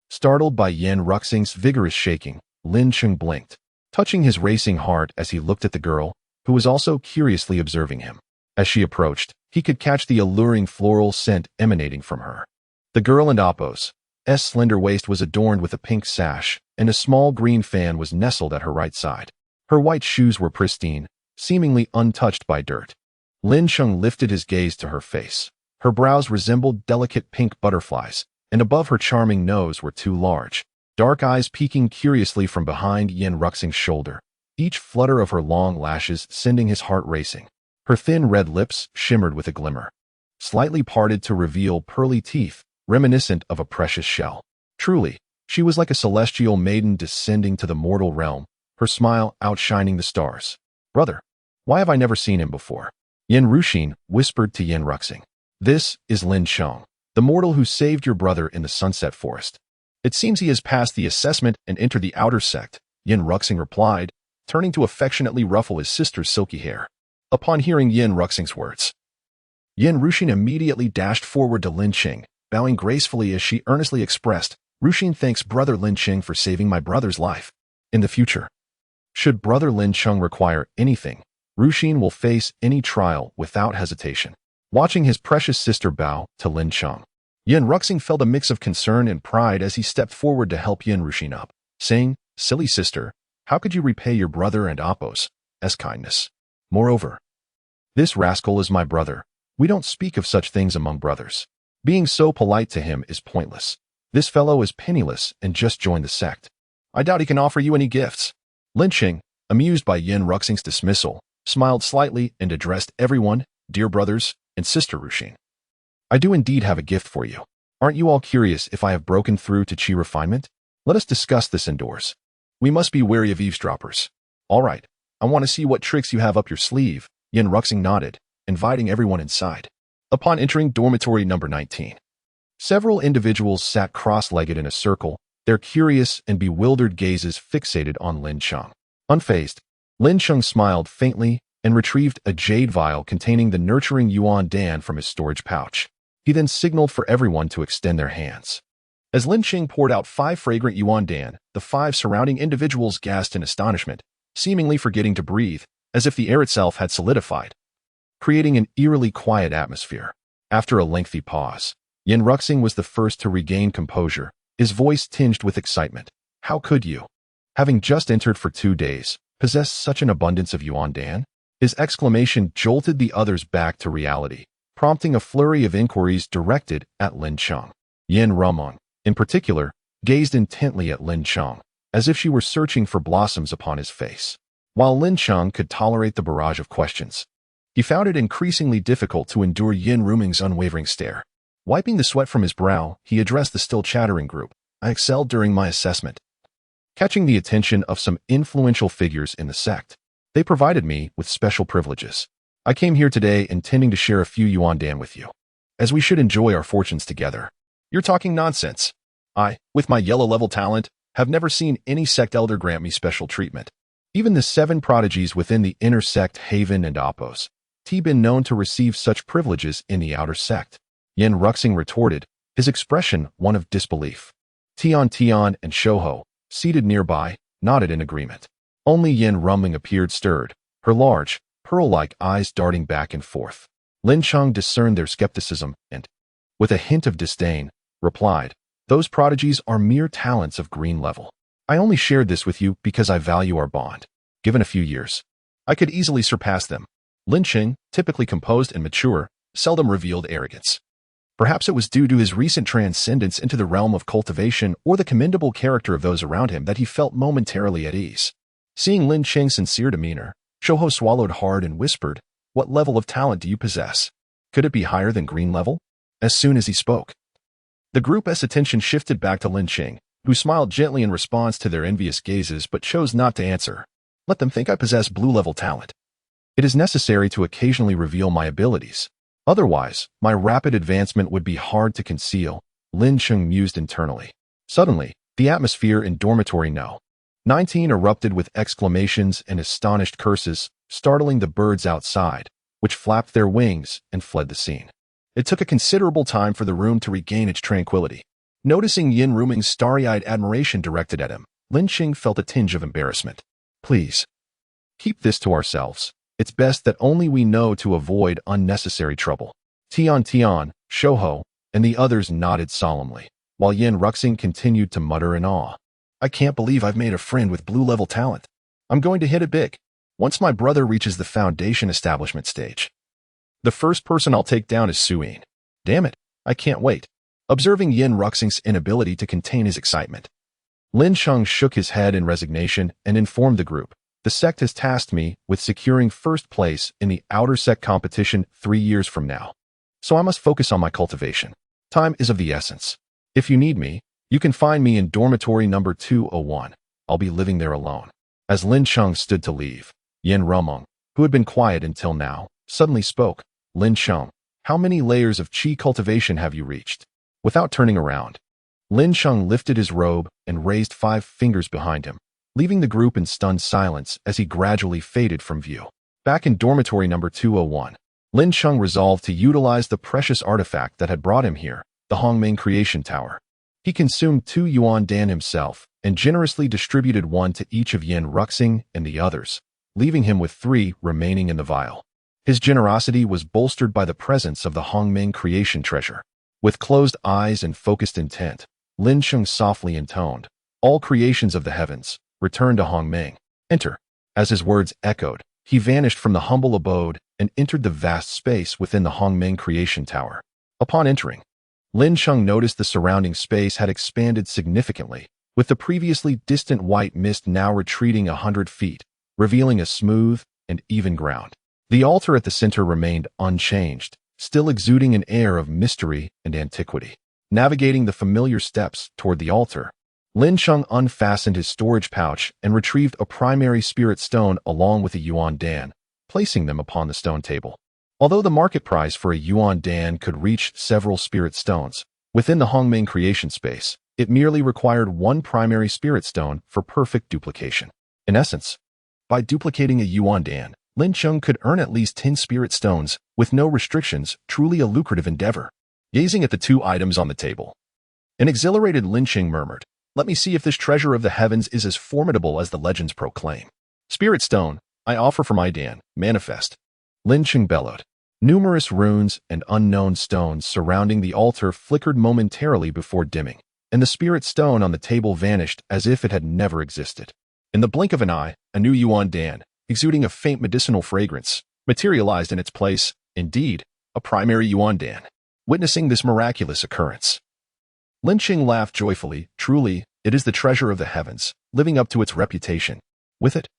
Speaker 1: Startled by Yin Ruxing's vigorous shaking, Lin Cheng blinked, touching his racing heart as he looked at the girl, who was also curiously observing him. As she approached, he could catch the alluring floral scent emanating from her. The girl and Appo's slender waist was adorned with a pink sash, and a small green fan was nestled at her right side. Her white shoes were pristine, seemingly untouched by dirt. Lin Cheng lifted his gaze to her face. Her brows resembled delicate pink butterflies, and above her charming nose were 2 large, dark eyes peeking curiously from behind Yin Ruxing's shoulder, each flutter of her long lashes sending his heart racing. Her thin red lips shimmered with a glimmer, slightly parted to reveal pearly teeth, reminiscent of a precious shell. Truly, she was like a celestial maiden descending to the mortal realm, her smile outshining the stars. Brother, why have I never seen him before? Yin Ruxin whispered to Yin Ruxing. This is Lin Cheng, the mortal who saved your brother in the Sunset Forest. It seems he has passed the assessment and entered the outer sect, Yin Ruxing replied, turning to affectionately ruffle his sister's silky hair. Upon hearing Yin Ruxing's words, Yin Ruxin immediately dashed forward to Lin Cheng, bowing gracefully as she earnestly expressed, Ruxin thanks brother Lin Cheng for saving my brother's life. In the future, should brother Lin Cheng require anything, Ruxin will face any trial without hesitation. Watching his precious sister bow to Lin Cheng, Yin Ruxing felt a mix of concern and pride as he stepped forward to help Yin Ruxin up, saying, Silly sister, how could you repay your brother and Apos' kindness? Moreover, this rascal is my brother. We don't speak of such things among brothers. Being so polite to him is pointless. This fellow is penniless and just joined the sect. I doubt he can offer you any gifts. Lin Cheng, amused by Yin Ruxing's dismissal, smiled slightly and addressed everyone, dear brothers and sister Ruxin. I do indeed have a gift for you. Aren't you all curious if I have broken through to Qi refinement? Let us discuss this indoors. We must be wary of eavesdroppers. All right, I want to see what tricks you have up your sleeve. Yin Ruxing nodded, inviting everyone inside. Upon entering dormitory number 19, several individuals sat cross-legged in a circle, their curious and bewildered gazes fixated on Lin Cheng. Unfazed, Lin Cheng smiled faintly and retrieved a jade vial containing the nurturing yuan dan from his storage pouch. He then signaled for everyone to extend their hands. As Lin Cheng poured out 5 fragrant yuan dan, the 5 surrounding individuals gasped in astonishment, seemingly forgetting to breathe, as if the air itself had solidified, creating an eerily quiet atmosphere. After a lengthy pause, Yin Ruxing was the first to regain composure, his voice tinged with excitement. How could you, having just entered for 2 days, possess such an abundance of yuan dan? His exclamation jolted the others back to reality, prompting a flurry of inquiries directed at Lin Cheng. Yin Rumong, in particular, gazed intently at Lin Cheng, as if she were searching for blossoms upon his face. While Lin Cheng could tolerate the barrage of questions, he found it increasingly difficult to endure Yin Ruming's unwavering stare. Wiping the sweat from his brow, he addressed the still chattering group. I excelled during my assessment, catching the attention of some influential figures in the sect. They provided me with special privileges. I came here today intending to share a few yuan dan with you, as we should enjoy our fortunes together. You're talking nonsense. I, with my yellow level talent, have never seen any sect elder grant me special treatment. Even the 7 prodigies within the inner sect Haven and Apos been known to receive such privileges in the outer sect. Yin Ruxing retorted, his expression one of disbelief. Tian and Shouho, seated nearby, nodded in agreement. Only Yin Ruming appeared stirred, her large, pearl-like eyes darting back and forth. Lin Cheng discerned their skepticism and, with a hint of disdain, replied, Those prodigies are mere talents of green level. I only shared this with you because I value our bond. Given a few years, I could easily surpass them. Lin Cheng, typically composed and mature, seldom revealed arrogance. Perhaps it was due to his recent transcendence into the realm of cultivation or the commendable character of those around him that he felt momentarily at ease. Seeing Lin Cheng's sincere demeanor, Shouho swallowed hard and whispered, What level of talent do you possess? Could it be higher than green level? As soon as he spoke, the group's attention shifted back to Lin Cheng, who smiled gently in response to their envious gazes but chose not to answer. Let them think I possess blue-level talent. It is necessary to occasionally reveal my abilities. Otherwise, my rapid advancement would be hard to conceal, Lin Cheng mused internally. Suddenly, the atmosphere in dormitory No. 19 erupted with exclamations and astonished curses, startling the birds outside, which flapped their wings and fled the scene. It took a considerable time for the room to regain its tranquility. Noticing Yin Ruming's starry-eyed admiration directed at him, Lin Cheng felt a tinge of embarrassment. Please, keep this to ourselves. It's best that only we know to avoid unnecessary trouble. Tian, Shouho, and the others nodded solemnly, while Yin Ruxing continued to mutter in awe. I can't believe I've made a friend with blue-level talent. I'm going to hit it big. Once my brother reaches the foundation establishment stage, the first person I'll take down is Suyin. Damn it, I can't wait. Observing Yin Ruxing's inability to contain his excitement, Lin Cheng shook his head in resignation and informed the group, The sect has tasked me with securing first place in the outer sect competition 3 years from now. So I must focus on my cultivation. Time is of the essence. If you need me, you can find me in dormitory number 201. I'll be living there alone. As Lin Cheng stood to leave, Yen Rumong, who had been quiet until now, suddenly spoke. Lin Cheng, how many layers of qi cultivation have you reached? Without turning around, Lin Cheng lifted his robe and raised 5 fingers behind him, leaving the group in stunned silence as he gradually faded from view. Back in dormitory number 201, Lin Cheng resolved to utilize the precious artifact that had brought him here, the Hongming Creation Tower. He consumed 2 yuan dan himself and generously distributed 1 to each of Yen Ruxing and the others, leaving him with 3 remaining in the vial. His generosity was bolstered by the presence of the Hongming Creation Treasure. With closed eyes and focused intent, Lin Cheng softly intoned, "All creations of the heavens, return to Hongming. Enter." As his words echoed, he vanished from the humble abode and entered the vast space within the Hongming Creation Tower. Upon entering, Lin Cheng noticed the surrounding space had expanded significantly, with the previously distant white mist now retreating 100 feet, revealing a smooth and even ground. The altar at the center remained unchanged, still exuding an air of mystery and antiquity. Navigating the familiar steps toward the altar, Lin Cheng unfastened his storage pouch and retrieved a primary spirit stone along with a yuan dan, placing them upon the stone table. Although the market price for a yuan dan could reach several spirit stones, within the Hongming creation space, it merely required 1 primary spirit stone for perfect duplication. In essence, by duplicating a yuan dan, Lin Cheng could earn at least 10 spirit stones with no restrictions, truly a lucrative endeavor. Gazing at the 2 items on the table, an exhilarated Lin Cheng murmured, "Let me see if this treasure of the heavens is as formidable as the legends proclaim." "Spirit stone, I offer for my dan, manifest," Lin Cheng bellowed. Numerous runes and unknown stones surrounding the altar flickered momentarily before dimming, and the spirit stone on the table vanished as if it had never existed. In the blink of an eye, a new yuan dan, exuding a faint medicinal fragrance, materialized in its place, indeed, a primary yuan dan. Witnessing this miraculous occurrence, Lin Cheng laughed joyfully. Truly, it is the treasure of the heavens, living up to its reputation. With it,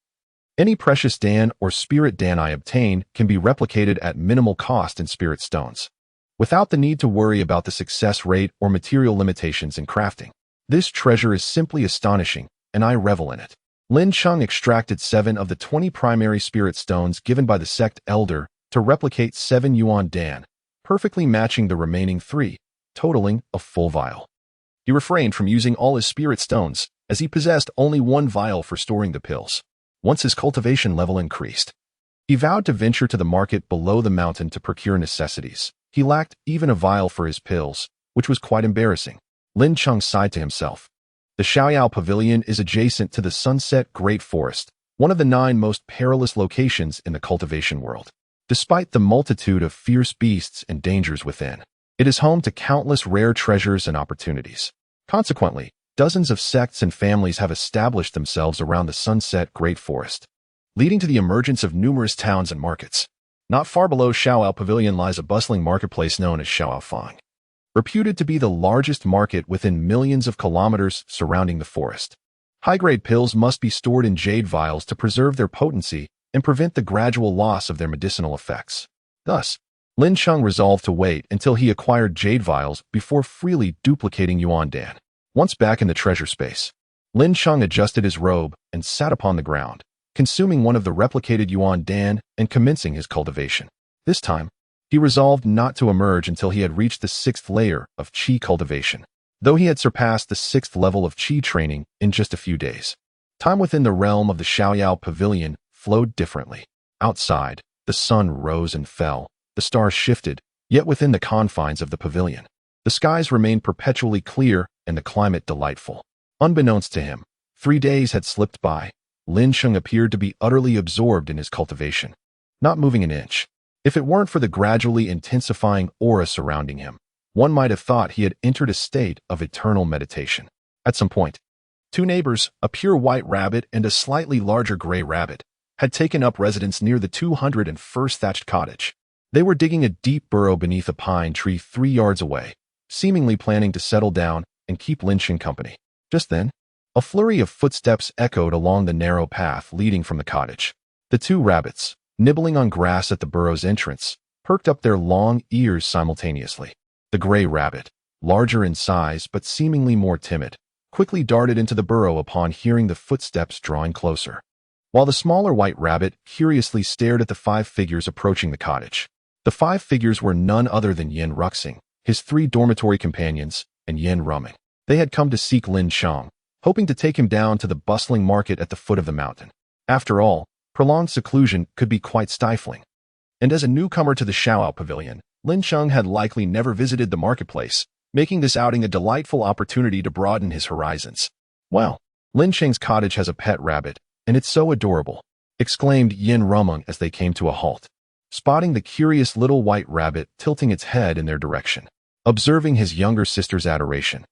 Speaker 1: any precious dan or spirit dan I obtain can be replicated at minimal cost in spirit stones, without the need to worry about the success rate or material limitations in crafting. This treasure is simply astonishing, and I revel in it. Lin Cheng extracted 7 of the 20 primary spirit stones given by the sect elder to replicate 7 yuan dan, perfectly matching the remaining 3, totaling a full vial. He refrained from using all his spirit stones, as he possessed only 1 vial for storing the pills. Once his cultivation level increased, he vowed to venture to the market below the mountain to procure necessities. He lacked even a vial for his pills, which was quite embarrassing. Lin Cheng sighed to himself. The Xiaoyao Pavilion is adjacent to the Sunset Great Forest, one of the 9 most perilous locations in the cultivation world. Despite the multitude of fierce beasts and dangers within, it is home to countless rare treasures and opportunities. Consequently, dozens of sects and families have established themselves around the Sunset Great Forest, leading to the emergence of numerous towns and markets. Not far below Xiaoyao Pavilion lies a bustling marketplace known as Xiaoyao, reputed to be the largest market within millions of kilometers surrounding the forest. High-grade pills must be stored in jade vials to preserve their potency and prevent the gradual loss of their medicinal effects. Thus, Lin Cheng resolved to wait until he acquired jade vials before freely duplicating yuan dan. Once back in the treasure space, Lin Cheng adjusted his robe and sat upon the ground, consuming 1 of the replicated yuan dan and commencing his cultivation. This time, he resolved not to emerge until he had reached the 6th layer of qi cultivation, though he had surpassed the 6th level of qi training in just a few days. Time within the realm of the Xiaoyao Pavilion flowed differently. Outside, the sun rose and fell, the stars shifted, yet within the confines of the pavilion, the skies remained perpetually clear and the climate delightful. Unbeknownst to him, 3 days had slipped by. Lin Cheng appeared to be utterly absorbed in his cultivation, not moving an inch. If it weren't for the gradually intensifying aura surrounding him, one might have thought he had entered a state of eternal meditation. At some point, 2 neighbors, a pure white rabbit and a slightly larger gray rabbit, had taken up residence near the 201st thatched cottage. They were digging a deep burrow beneath a pine tree 3 yards away, seemingly planning to settle down and keep Lin Cheng company. Just then, A flurry of footsteps echoed along the narrow path leading from the cottage. The two rabbits, nibbling on grass at the burrow's entrance, perked up their long ears simultaneously. The gray rabbit, larger in size but seemingly more timid, quickly darted into the burrow upon hearing the footsteps drawing closer, while the smaller white rabbit curiously stared at the five figures approaching the cottage. The five figures were none other than Yin Ruxing, his three dormitory companions, and Yin Rumming. They had come to seek Lin Cheng, hoping to take him down to the bustling market at the foot of the mountain. After all, prolonged seclusion could be quite stifling. And as a newcomer to the Xiaoao Pavilion, Lin Cheng had likely never visited the marketplace, making this outing a delightful opportunity to broaden his horizons. "Well, Lin Cheng's cottage has a pet rabbit, and it's so adorable," exclaimed Yin Rumming as they came to a halt, spotting the curious little white rabbit tilting its head in their direction. Observing his younger sister's adoration,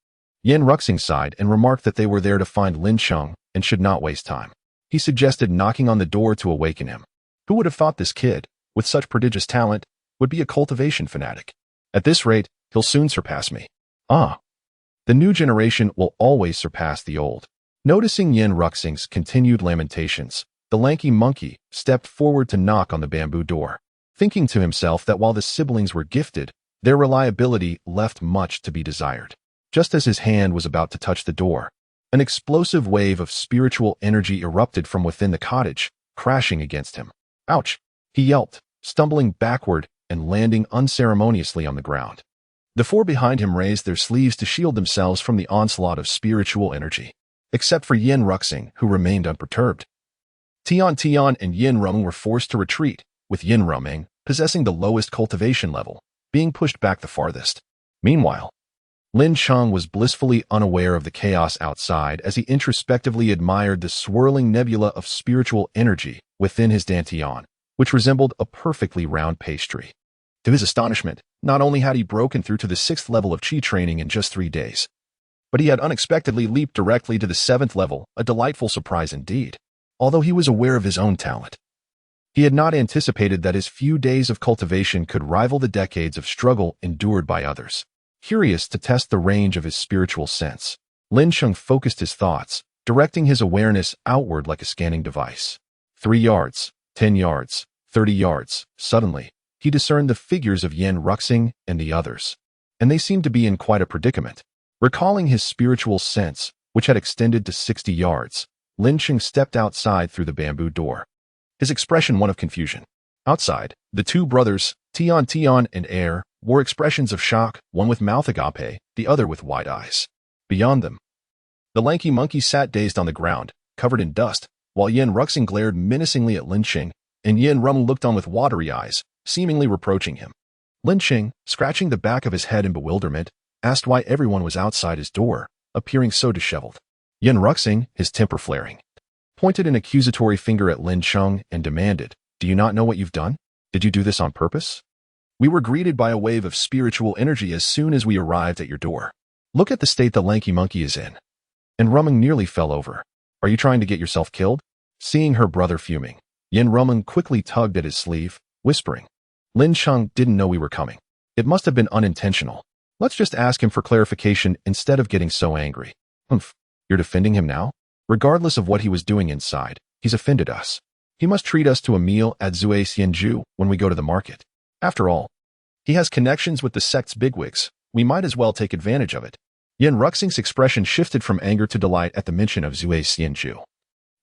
Speaker 1: Yin Ruxing sighed and remarked that they were there to find Lin Cheng and should not waste time. He suggested knocking on the door to awaken him. Who would have thought this kid, with such prodigious talent, would be a cultivation fanatic? At this rate, he'll soon surpass me. Ah, the new generation will always surpass the old. Noticing Yin Ruxing's continued lamentations, the lanky monkey stepped forward to knock on the bamboo door, thinking to himself that while the siblings were gifted, their reliability left much to be desired. Just as his hand was about to touch the door, an explosive wave of spiritual energy erupted from within the cottage, crashing against him. "Ouch!" he yelped, stumbling backward and landing unceremoniously on the ground. The four behind him raised their sleeves to shield themselves from the onslaught of spiritual energy, except for Yin Ruxing, who remained unperturbed. Tian and Yin Rumming were forced to retreat, with Yin Rumming, possessing the lowest cultivation level, being pushed back the farthest. Meanwhile, Lin Cheng was blissfully unaware of the chaos outside as he introspectively admired the swirling nebula of spiritual energy within his dantian, which resembled a perfectly round pastry. To his astonishment, not only had he broken through to the 6th level of Qi training in just 3 days, but he had unexpectedly leaped directly to the 7th level, a delightful surprise indeed. Although he was aware of his own talent, he had not anticipated that his few days of cultivation could rival the decades of struggle endured by others. Curious to test the range of his spiritual sense, Lin Cheng focused his thoughts, directing his awareness outward like a scanning device. 3 yards, 10 yards, 30 yards. Suddenly, he discerned the figures of Yin Ruxing and the others, and they seemed to be in quite a predicament. Recalling his spiritual sense, which had extended to 60 yards, Lin Cheng stepped outside through the bamboo door, his expression one of confusion. Outside, the two brothers, Tian and Air, wore expressions of shock, one with mouth agape, the other with wide eyes. Beyond them, the lanky monkey sat dazed on the ground, covered in dust, while Yin Ruxing glared menacingly at Lin Cheng, and Yin Rumming looked on with watery eyes, seemingly reproaching him. Lin Cheng, scratching the back of his head in bewilderment, asked why everyone was outside his door, appearing so disheveled. Yin Ruxing, his temper flaring, pointed an accusatory finger at Lin Cheng and demanded, "Do you not know what you've done? Did you do this on purpose? We were greeted by a wave of spiritual energy as soon as we arrived at your door. Look at the state the lanky monkey is in." And Rumming nearly fell over. "Are you trying to get yourself killed?" Seeing her brother fuming, Yin Rumming quickly tugged at his sleeve, whispering, "Lin Cheng didn't know we were coming. It must have been unintentional. Let's just ask him for clarification instead of getting so angry." "Humph, you're defending him now? Regardless of what he was doing inside, he's offended us. He must treat us to a meal at Zui Xianju when we go to the market. After all, he has connections with the sect's bigwigs. We might as well take advantage of it." Yin Ruxing's expression shifted from anger to delight at the mention of Zui Xianju,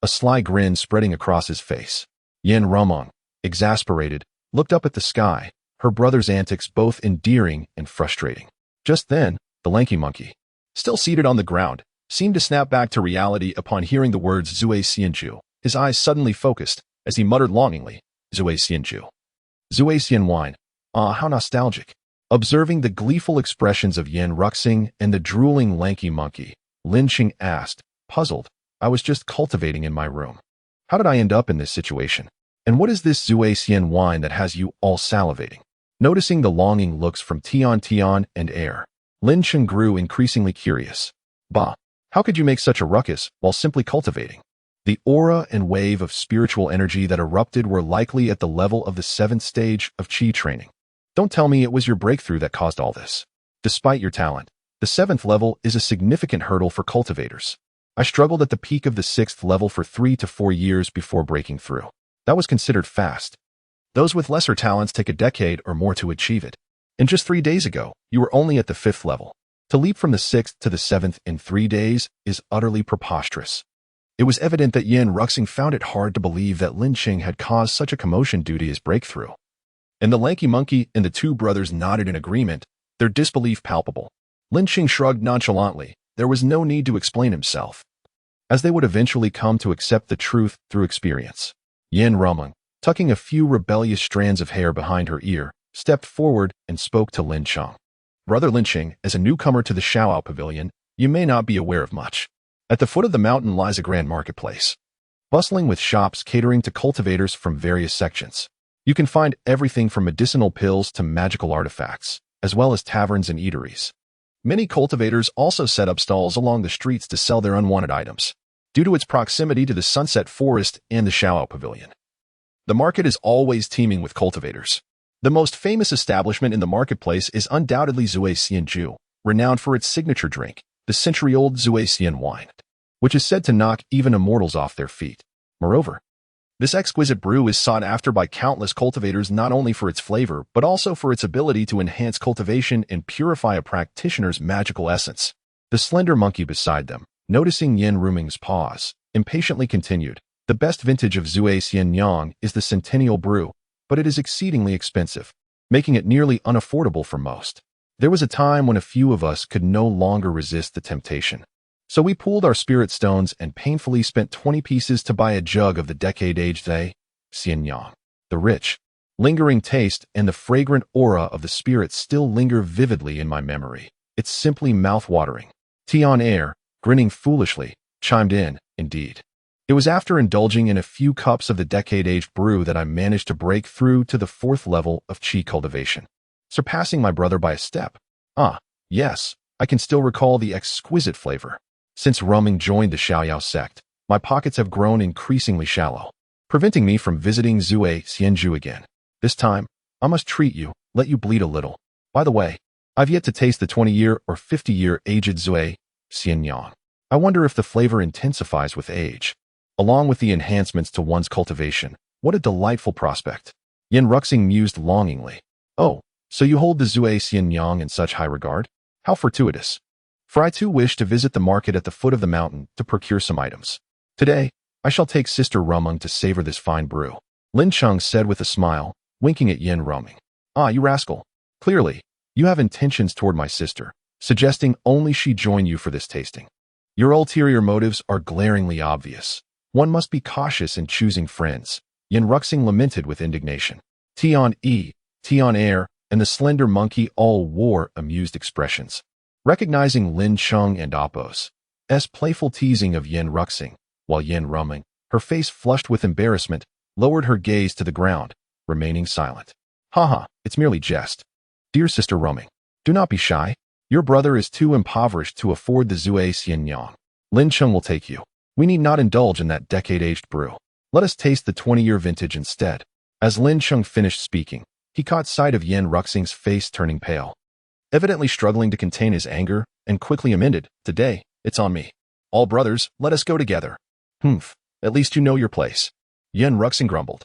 Speaker 1: a sly grin spreading across his face. Yin Rumming, exasperated, looked up at the sky, her brother's antics both endearing and frustrating. Just then, the lanky monkey, still seated on the ground, seemed to snap back to reality upon hearing the words Zui Xianju. His eyes suddenly focused as he muttered longingly, "Zui Xianju. Zui Xian wine. Ah, how nostalgic." Observing the gleeful expressions of Yin Ruxing and the drooling lanky monkey, Lin Cheng asked, puzzled, "I was just cultivating in my room. How did I end up in this situation? And what is this Zui Xian wine that has you all salivating?" Noticing the longing looks from Tian and Air, Lin Cheng grew increasingly curious. "Bah, how could you make such a ruckus while simply cultivating?" The aura and wave of spiritual energy that erupted were likely at the level of the 7th stage of Qi training. "Don't tell me it was your breakthrough that caused all this. Despite your talent, the 7th level is a significant hurdle for cultivators. I struggled at the peak of the 6th level for 3 to 4 years before breaking through. That was considered fast. Those with lesser talents take a decade or more to achieve it. And just 3 days ago, you were only at the 5th level. To leap from the 6th to the 7th in 3 days is utterly preposterous. It was evident that Yin Ruxing found it hard to believe that Lin Cheng had caused such a commotion due to his breakthrough. And the lanky monkey and the two brothers nodded in agreement, their disbelief palpable. Lin Cheng shrugged nonchalantly. There was no need to explain himself, as they would eventually come to accept the truth through experience. Yin Rumeng, tucking a few rebellious strands of hair behind her ear, stepped forward and spoke to Lin Cheng. Brother Lin Cheng, as a newcomer to the Xiaoao Pavilion, you may not be aware of much. At the foot of the mountain lies a grand marketplace, bustling with shops catering to cultivators from various sections. You can find everything from medicinal pills to magical artifacts, as well as taverns and eateries. Many cultivators also set up stalls along the streets to sell their unwanted items, due to its proximity to the Sunset Forest and the Xiaoao Pavilion. The market is always teeming with cultivators. The most famous establishment in the marketplace is undoubtedly Zui Xianju, renowned for its signature drink, the century-old Zui Xian wine, which is said to knock even immortals off their feet. Moreover, this exquisite brew is sought after by countless cultivators not only for its flavor, but also for its ability to enhance cultivation and purify a practitioner's magical essence. The slender monkey beside them, noticing Yin Rumeng's pause, impatiently continued, the best vintage of Zui Xianyang is the Centennial Brew, but it is exceedingly expensive, making it nearly unaffordable for most. There was a time when a few of us could no longer resist the temptation. So we pooled our spirit stones and painfully spent 20 pieces to buy a jug of the decade-aged Zui Xianyang. The rich, lingering taste and the fragrant aura of the spirit still linger vividly in my memory. It's simply mouth-watering. Tian Air, grinning foolishly, chimed in, indeed. It was after indulging in a few cups of the decade-aged brew that I managed to break through to the 4th level of qi cultivation, surpassing my brother by a step. Ah, yes, I can still recall the exquisite flavor. Since Rumeng joined the Xiaoyao sect, my pockets have grown increasingly shallow, preventing me from visiting Zui Xianju again. This time, I must treat you, let you bleed a little. By the way, I've yet to taste the 20-year or 50-year aged Zui Xianyang. I wonder if the flavor intensifies with age. Along with the enhancements to one's cultivation, what a delightful prospect. Yin Ruxing mused longingly. Oh, so you hold the Zui Xianyang in such high regard? How fortuitous. For I too wish to visit the market at the foot of the mountain to procure some items. Today, I shall take Sister Rumeng to savor this fine brew. Lin Cheng said with a smile, winking at Yin Rumeng. Ah, you rascal. Clearly, you have intentions toward my sister, suggesting only she join you for this tasting. Your ulterior motives are glaringly obvious. One must be cautious in choosing friends. Yin Ruxing lamented with indignation. Tian Air, and the slender monkey all wore amused expressions. Recognizing Lin Cheng and Appo's playful teasing of Yin Ruxing, while Yin Rumeng, her face flushed with embarrassment, lowered her gaze to the ground, remaining silent. Haha, it's merely jest. Dear Sister Rumeng, do not be shy. Your brother is too impoverished to afford the Zui Xianyang. Lin Cheng will take you. We need not indulge in that decade-aged brew. Let us taste the 20-year vintage instead. As Lin Cheng finished speaking, he caught sight of Yin Ruxing's face turning pale, evidently struggling to contain his anger, and quickly amended, Today, it's on me. All brothers, let us go together. Humph, at least you know your place. Yin Ruxing grumbled,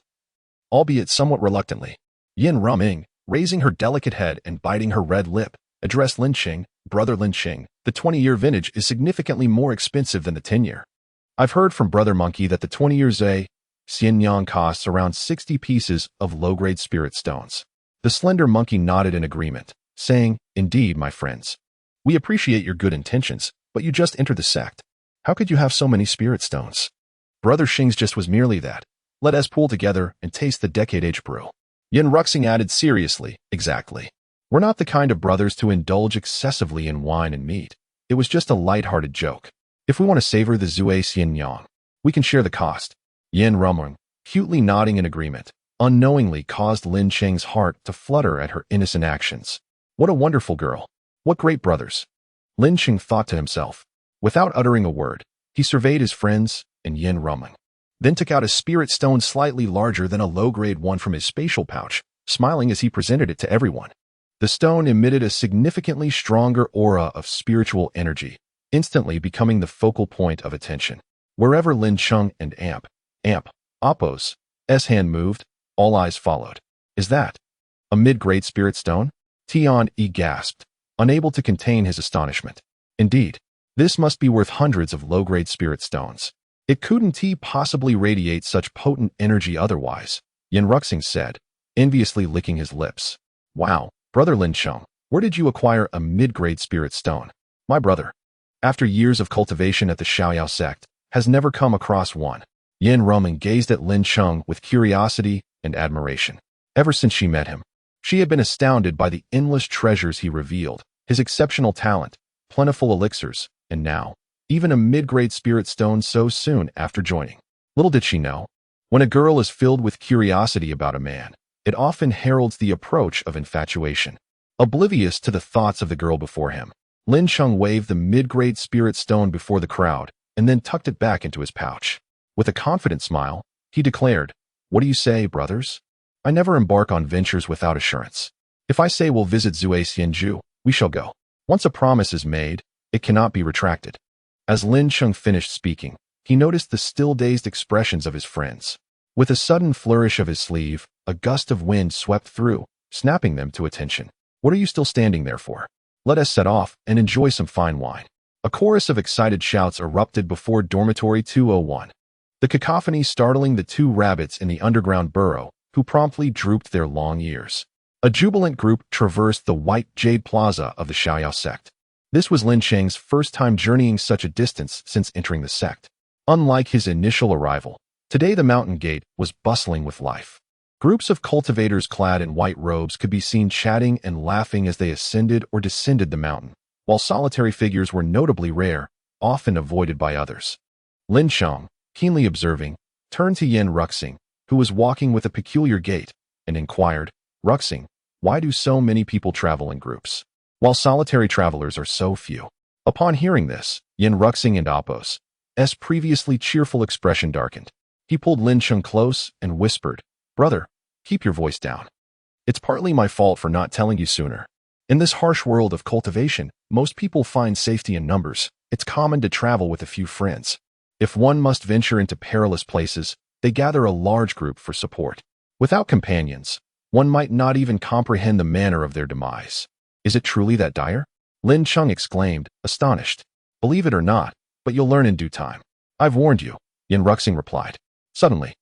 Speaker 1: albeit somewhat reluctantly. Yin Rumeng, raising her delicate head and biting her red lip, addressed Lin Cheng, Brother Lin Cheng, the 20-year vintage is significantly more expensive than the 10-year. I've heard from Brother Monkey that the 20-year Zui Xianyang costs around 60 pieces of low-grade spirit stones. The slender monkey nodded in agreement, saying, Indeed, my friends. We appreciate your good intentions, but you just entered the sect. How could you have so many spirit stones? Brother Xing's just was merely that. Let us pool together and taste the decade-aged brew. Yin Ruxing added seriously, Exactly. We're not the kind of brothers to indulge excessively in wine and meat. It was just a light-hearted joke. If we want to savor the Zui Xianyang, we can share the cost. Yin Rumeng, cutely nodding in agreement, unknowingly caused Lin Cheng's heart to flutter at her innocent actions. What a wonderful girl. What great brothers. Lin Cheng thought to himself. Without uttering a word, he surveyed his friends and Yin Rumeng, then took out a spirit stone slightly larger than a low-grade one from his spatial pouch, smiling as he presented it to everyone. The stone emitted a significantly stronger aura of spiritual energy, instantly becoming the focal point of attention. Wherever Lin Cheng and Appo's hand moved, all eyes followed. Is that a mid-grade spirit stone? Tian gasped, unable to contain his astonishment. Indeed, this must be worth hundreds of low-grade spirit stones. It couldn't possibly radiate such potent energy otherwise, Yin Ruxing said, enviously licking his lips. Wow, brother Lin Cheng, where did you acquire a mid-grade spirit stone? My brother, after years of cultivation at the Xiaoyao sect, has never come across one. Yin Roman gazed at Lin Cheng with curiosity and admiration. Ever since she met him, she had been astounded by the endless treasures he revealed, his exceptional talent, plentiful elixirs, and now, even a mid-grade spirit stone so soon after joining. Little did she know, when a girl is filled with curiosity about a man, it often heralds the approach of infatuation. Oblivious to the thoughts of the girl before him, Lin Cheng waved the mid-grade spirit stone before the crowd and then tucked it back into his pouch. With a confident smile, he declared, "What do you say, brothers? I never embark on ventures without assurance. If I say we'll visit Zue Xianju, we shall go. Once a promise is made, it cannot be retracted." As Lin Cheng finished speaking, he noticed the still dazed expressions of his friends. With a sudden flourish of his sleeve, a gust of wind swept through, snapping them to attention. "What are you still standing there for? Let us set off and enjoy some fine wine." A chorus of excited shouts erupted before dormitory 201. The cacophony startling the two rabbits in the underground burrow, who promptly drooped their long ears. A jubilant group traversed the white jade plaza of the Xiaoyao sect. This was Lin Cheng's first time journeying such a distance since entering the sect. Unlike his initial arrival, today the mountain gate was bustling with life. Groups of cultivators clad in white robes could be seen chatting and laughing as they ascended or descended the mountain, while solitary figures were notably rare, often avoided by others. Lin Cheng, keenly observing, turned to Yin Ruxing, who was walking with a peculiar gait, and inquired, "Ruxing, why do so many people travel in groups, while solitary travelers are so few?" Upon hearing this, Yin Ruxing and Appo's previously cheerful expression darkened. He pulled Lin Cheng close and whispered, "Brother, keep your voice down. It's partly my fault for not telling you sooner. In this harsh world of cultivation, most people find safety in numbers. It's common to travel with a few friends. If one must venture into perilous places, they gather a large group for support. Without companions, one might not even comprehend the manner of their demise." "Is it truly that dire?" Lin Cheng exclaimed, astonished. "Believe it or not, but you'll learn in due time. I've warned you," Yin Ruxing replied. Suddenly,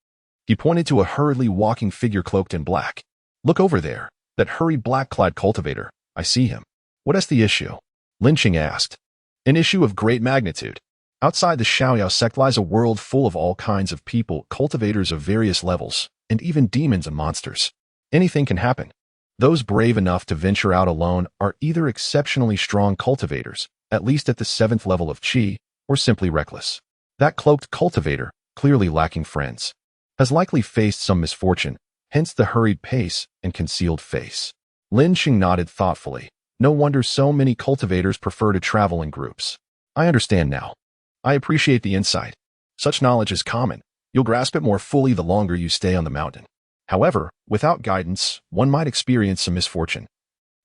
Speaker 1: he pointed to a hurriedly walking figure cloaked in black. "Look over there, that hurried black-clad cultivator. I see him." "What is the issue?" Lin Cheng asked. "An issue of great magnitude. Outside the Xiaoyao sect lies a world full of all kinds of people, cultivators of various levels, and even demons and monsters. Anything can happen. Those brave enough to venture out alone are either exceptionally strong cultivators, at least at the 7th level of Qi, or simply reckless. That cloaked cultivator, clearly lacking friends, has likely faced some misfortune, hence the hurried pace and concealed face." Lin Cheng nodded thoughtfully. No wonder so many cultivators prefer to travel in groups. "I understand now. I appreciate the insight. Such knowledge is common. You'll grasp it more fully the longer you stay on the mountain. However, without guidance, one might experience some misfortune."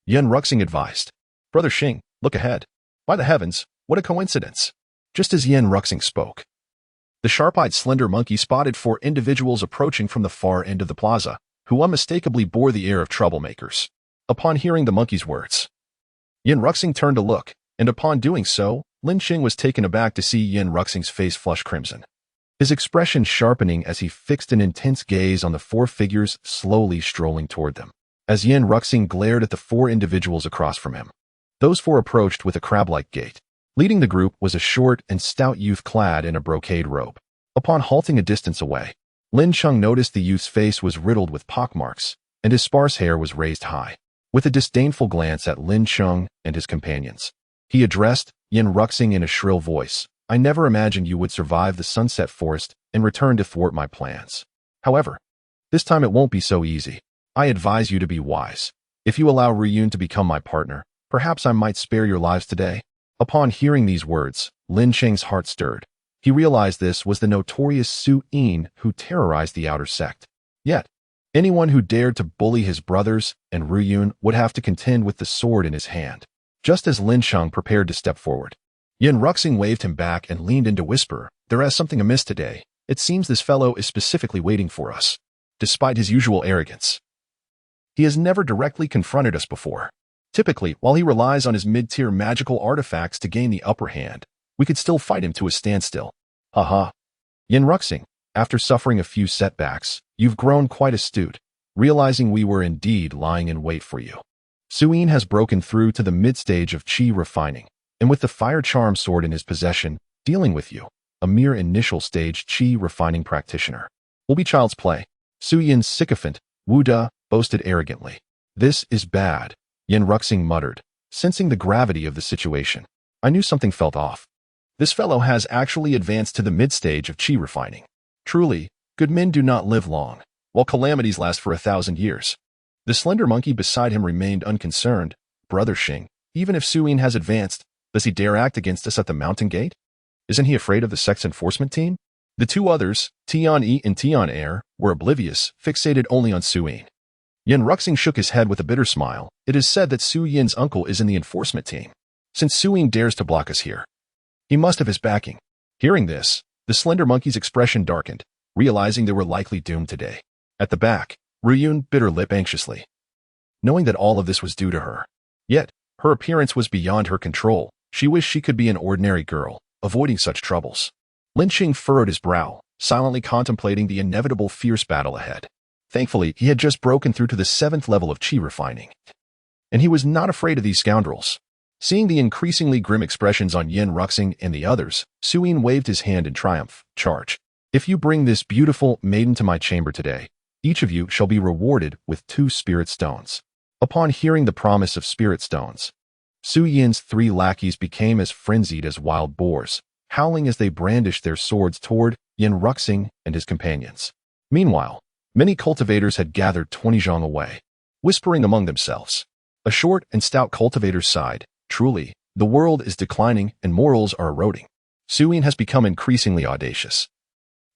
Speaker 1: Yin Ruxing advised. "Brother Xing, look ahead. By the heavens, what a coincidence." Just as Yin Ruxing spoke, the sharp-eyed slender monkey spotted 4 individuals approaching from the far end of the plaza, who unmistakably bore the air of troublemakers. Upon hearing the monkey's words, Yin Ruxing turned to look, and upon doing so, Lin Cheng was taken aback to see Yin Ruxing's face flush crimson, his expression sharpening as he fixed an intense gaze on the 4 figures slowly strolling toward them. As Yin Ruxing glared at the 4 individuals across from him, those 4 approached with a crab-like gait. Leading the group was a short and stout youth clad in a brocade robe. Upon halting a distance away, Lin Cheng noticed the youth's face was riddled with pockmarks, and his sparse hair was raised high. With a disdainful glance at Lin Cheng and his companions, he addressed Yin Ruxing in a shrill voice. "I never imagined you would survive the Sunset Forest and return to thwart my plans. However, this time it won't be so easy. I advise you to be wise. If you allow Ruyun to become my partner, perhaps I might spare your lives today." Upon hearing these words, Lin Cheng's heart stirred. He realized this was the notorious Su Yin who terrorized the outer sect. Yet, anyone who dared to bully his brothers and Ruyun would have to contend with the sword in his hand. Just as Lin Cheng prepared to step forward, Yin Ruxing waved him back and leaned in to whisper, "There is something amiss today. It seems this fellow is specifically waiting for us. Despite his usual arrogance, he has never directly confronted us before. Typically, while he relies on his mid-tier magical artifacts to gain the upper hand, we could still fight him to a standstill. Haha. Yin Ruxing, after suffering a few setbacks, you've grown quite astute, realizing we were indeed lying in wait for you. Suyin has broken through to the mid-stage of Qi refining, and with the fire charm sword in his possession, dealing with you, a mere initial stage Qi refining practitioner, will be child's play." Suyin's sycophant, Wu De, boasted arrogantly. "This is bad," Yin Ruxing muttered, sensing the gravity of the situation. "I knew something felt off. This fellow has actually advanced to the mid-stage of Qi refining. Truly, good men do not live long, while calamities last for 1,000 years." The slender monkey beside him remained unconcerned. "Brother Xing, even if Suyin has advanced, does he dare act against us at the mountain gate? Isn't he afraid of the sect's enforcement team?" The two others, Tian Yi and Tian Er, were oblivious, fixated only on Suyin. Yin Ruxing shook his head with a bitter smile. "It is said that Su Yin's uncle is in the enforcement team. Since Suyin dares to block us here, he must have his backing." Hearing this, the slender monkey's expression darkened, realizing they were likely doomed today. At the back, Ruyun bit her lip anxiously, knowing that all of this was due to her. Yet, her appearance was beyond her control. She wished she could be an ordinary girl, avoiding such troubles. Lin Cheng furrowed his brow, silently contemplating the inevitable fierce battle ahead. Thankfully, he had just broken through to the 7th level of Qi refining, and he was not afraid of these scoundrels. Seeing the increasingly grim expressions on Yin Ruxing and the others, Suyin waved his hand in triumph. "Charge. If you bring this beautiful maiden to my chamber today, each of you shall be rewarded with 2 spirit stones." Upon hearing the promise of spirit stones, Su Yin's 3 lackeys became as frenzied as wild boars, howling as they brandished their swords toward Yin Ruxing and his companions. Meanwhile, many cultivators had gathered 20 zhang away, whispering among themselves. A short and stout cultivator sighed, "Truly, the world is declining and morals are eroding. Suyin has become increasingly audacious,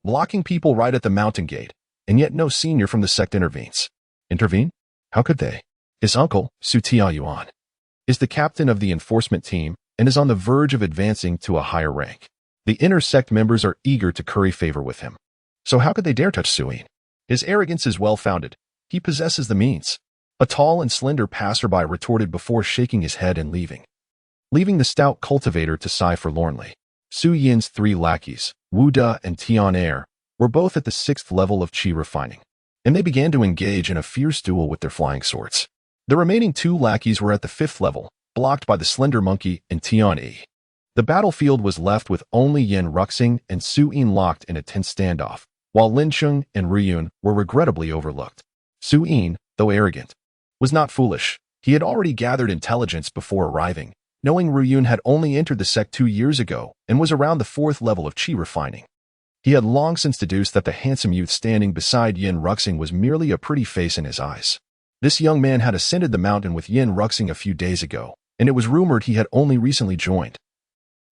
Speaker 1: blocking people right at the mountain gate, and yet no senior from the sect intervenes." Intervene? How could they? His uncle, Su Tianyuan, is the captain of the enforcement team and is on the verge of advancing to a higher rank. The inner sect members are eager to curry favor with him. So how could they dare touch Suyin? His arrogance is well-founded. He possesses the means. A tall and slender passerby retorted before shaking his head and leaving the stout cultivator to sigh forlornly. Su Yin's 3 lackeys, Wu De and Tian Er, were both at the 6th level of Qi refining, and they began to engage in a fierce duel with their flying swords. The remaining 2 lackeys were at the 5th level, blocked by the slender monkey and Tian Yi. The battlefield was left with only Yin Ruxing and Suyin locked in a tense standoff, while Lin Cheng and Ruyun were regrettably overlooked. Suyin, though arrogant, was not foolish. He had already gathered intelligence before arriving, knowing Ruyun had only entered the sect 2 years ago and was around the 4th level of Qi refining. He had long since deduced that the handsome youth standing beside Yin Ruxing was merely a pretty face in his eyes. This young man had ascended the mountain with Yin Ruxing a few days ago, and it was rumored he had only recently joined.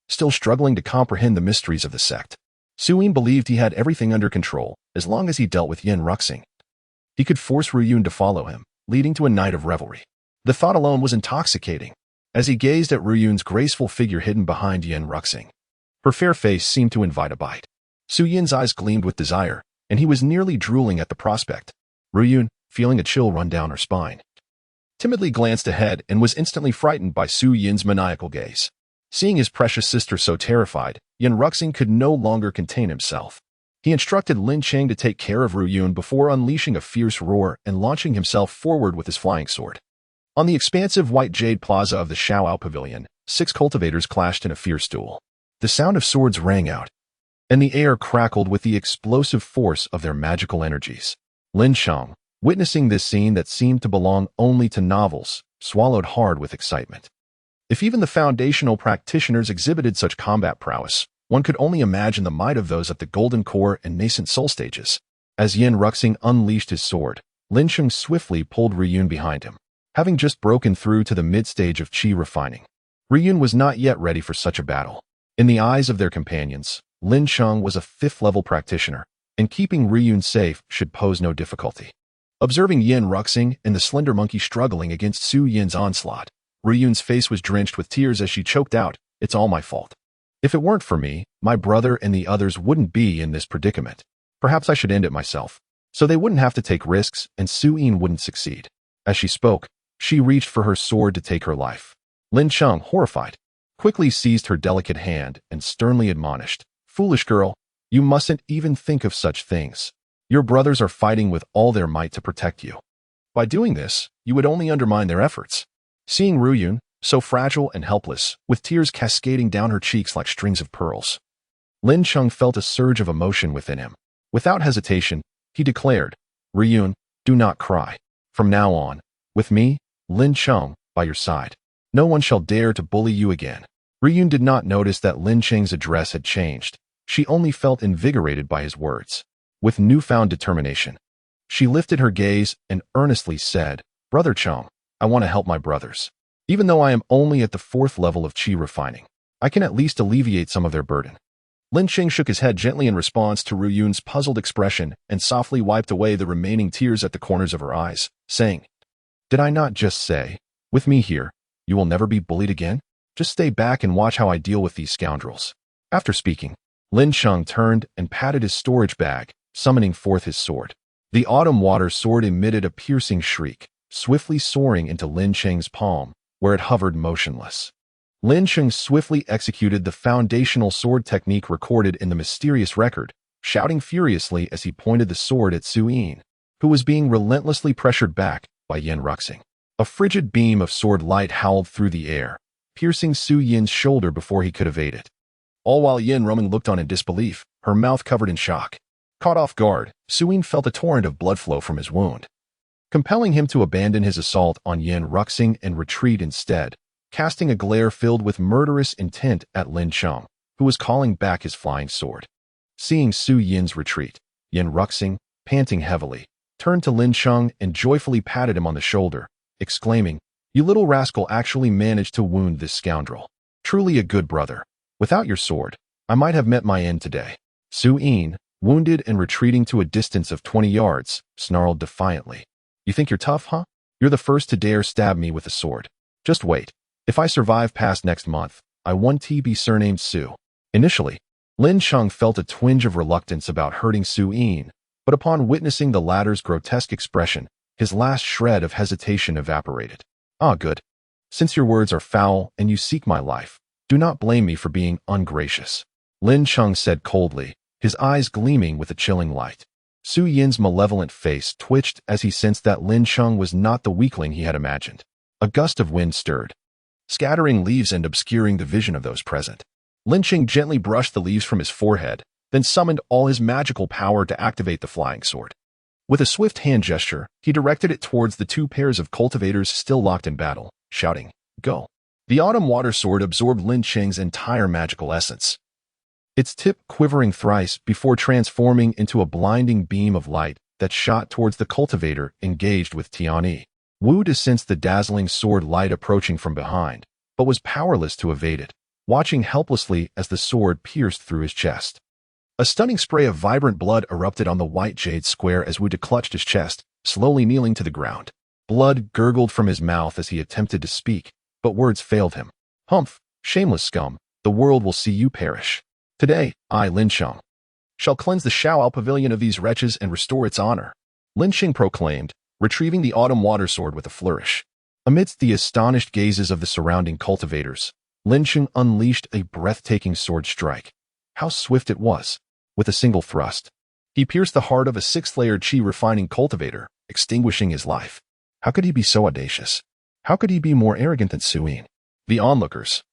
Speaker 1: Still struggling to comprehend the mysteries of the sect, Suyin believed he had everything under control as long as he dealt with Yin Ruxing. He could force Ruyun to follow him, leading to a night of revelry. The thought alone was intoxicating. As he gazed at Ruyun's graceful figure hidden behind Yin Ruxing, her fair face seemed to invite a bite. Suyin's eyes gleamed with desire, and he was nearly drooling at the prospect. Ruyun, feeling a chill run down her spine, timidly glanced ahead and was instantly frightened by Su Yin's maniacal gaze. Seeing his precious sister so terrified, Yin Ruxing could no longer contain himself. He instructed Lin Cheng to take care of Ruyun before unleashing a fierce roar and launching himself forward with his flying sword. On the expansive white jade plaza of the Xiaoao Pavilion, 6 cultivators clashed in a fierce duel. The sound of swords rang out, and the air crackled with the explosive force of their magical energies. Lin Cheng, witnessing this scene that seemed to belong only to novels, swallowed hard with excitement. If even the foundational practitioners exhibited such combat prowess, one could only imagine the might of those at the Golden Core and nascent soul stages. As Yin Ruxing unleashed his sword, Lin Cheng swiftly pulled Ruyun behind him, having just broken through to the mid-stage of Qi refining. Ruyun was not yet ready for such a battle. In the eyes of their companions, Lin Cheng was a 5th-level practitioner, and keeping Ruyun safe should pose no difficulty. Observing Yin Ruxing and the slender monkey struggling against Su Yin's onslaught, Ruyun's face was drenched with tears as she choked out, "It's all my fault. If it weren't for me, my brother and the others wouldn't be in this predicament. Perhaps I should end it myself, so they wouldn't have to take risks and Su Yin wouldn't succeed. As she spoke, she reached for her sword to take her life. Lin Cheng, horrified, quickly seized her delicate hand and sternly admonished, "Foolish girl, you mustn't even think of such things. Your brothers are fighting with all their might to protect you. By doing this, you would only undermine their efforts." Seeing Ruyun, so fragile and helpless, with tears cascading down her cheeks like strings of pearls, Lin Cheng felt a surge of emotion within him. Without hesitation, he declared, "Ruyun, do not cry. From now on, with me, Lin Cheng, by your side, no one shall dare to bully you again." Ruyun did not notice that Lin Cheng's address had changed. She only felt invigorated by his words. With newfound determination, she lifted her gaze and earnestly said, "Brother Cheng, I want to help my brothers. Even though I am only at the 4th level of qi refining, I can at least alleviate some of their burden." Lin Cheng shook his head gently in response to Ruyun's puzzled expression and softly wiped away the remaining tears at the corners of her eyes, saying, "Did I not just say, with me here, you will never be bullied again? Just stay back and watch how I deal with these scoundrels." After speaking, Lin Cheng turned and patted his storage bag, summoning forth his sword. The autumn water sword emitted a piercing shriek, swiftly soaring into Lin Cheng's palm, where it hovered motionless. Lin Cheng swiftly executed the foundational sword technique recorded in the mysterious record, shouting furiously as he pointed the sword at Su Yin, who was being relentlessly pressured back by Yin Ruxing. A frigid beam of sword light howled through the air, piercing Su Yin's shoulder before he could evade it. All while Yin Ruming looked on in disbelief, her mouth covered in shock. Caught off guard, Su Yin felt a torrent of blood flow from his wound, compelling him to abandon his assault on Yin Ruxing and retreat instead, casting a glare filled with murderous intent at Lin Cheng, who was calling back his flying sword. Seeing Su Yin's retreat, Yin Ruxing, panting heavily, turned to Lin Cheng and joyfully patted him on the shoulder, exclaiming, "You little rascal actually managed to wound this scoundrel. Truly a good brother. Without your sword, I might have met my end today." Su Yin, wounded and retreating to a distance of 20 yards, snarled defiantly, "You think you're tough, huh? You're the first to dare stab me with a sword. Just wait. If I survive past next month, I want to be surnamed Su." Initially, Lin Cheng felt a twinge of reluctance about hurting Su Yin, but upon witnessing the latter's grotesque expression, his last shred of hesitation evaporated. "Ah, good. Since your words are foul and you seek my life, do not blame me for being ungracious," Lin Cheng said coldly, his eyes gleaming with a chilling light. Su Yin's malevolent face twitched as he sensed that Lin Cheng was not the weakling he had imagined. A gust of wind stirred, scattering leaves and obscuring the vision of those present. Lin Cheng gently brushed the leaves from his forehead, then summoned all his magical power to activate the flying sword. With a swift hand gesture, he directed it towards the 2 pairs of cultivators still locked in battle, shouting, "Go." The autumn water sword absorbed Lin Cheng's entire magical essence, its tip quivering thrice before transforming into a blinding beam of light that shot towards the cultivator engaged with Tianyi. Wu sensed the dazzling sword light approaching from behind, but was powerless to evade it, watching helplessly as the sword pierced through his chest. A stunning spray of vibrant blood erupted on the white jade square as Wu clutched his chest, slowly kneeling to the ground. Blood gurgled from his mouth as he attempted to speak, but words failed him. "Humph, shameless scum, the world will see you perish. Today, I, Lin Cheng, shall cleanse the Shaoao Pavilion of these wretches and restore its honor," Lin Cheng proclaimed, retrieving the autumn water sword with a flourish. Amidst the astonished gazes of the surrounding cultivators, Lin Cheng unleashed a breathtaking sword strike. How swift it was! With a single thrust, he pierced the heart of a 6th-layer qi refining cultivator, extinguishing his life. How could he be so audacious? How could he be more arrogant than Su Yin? The onlookers,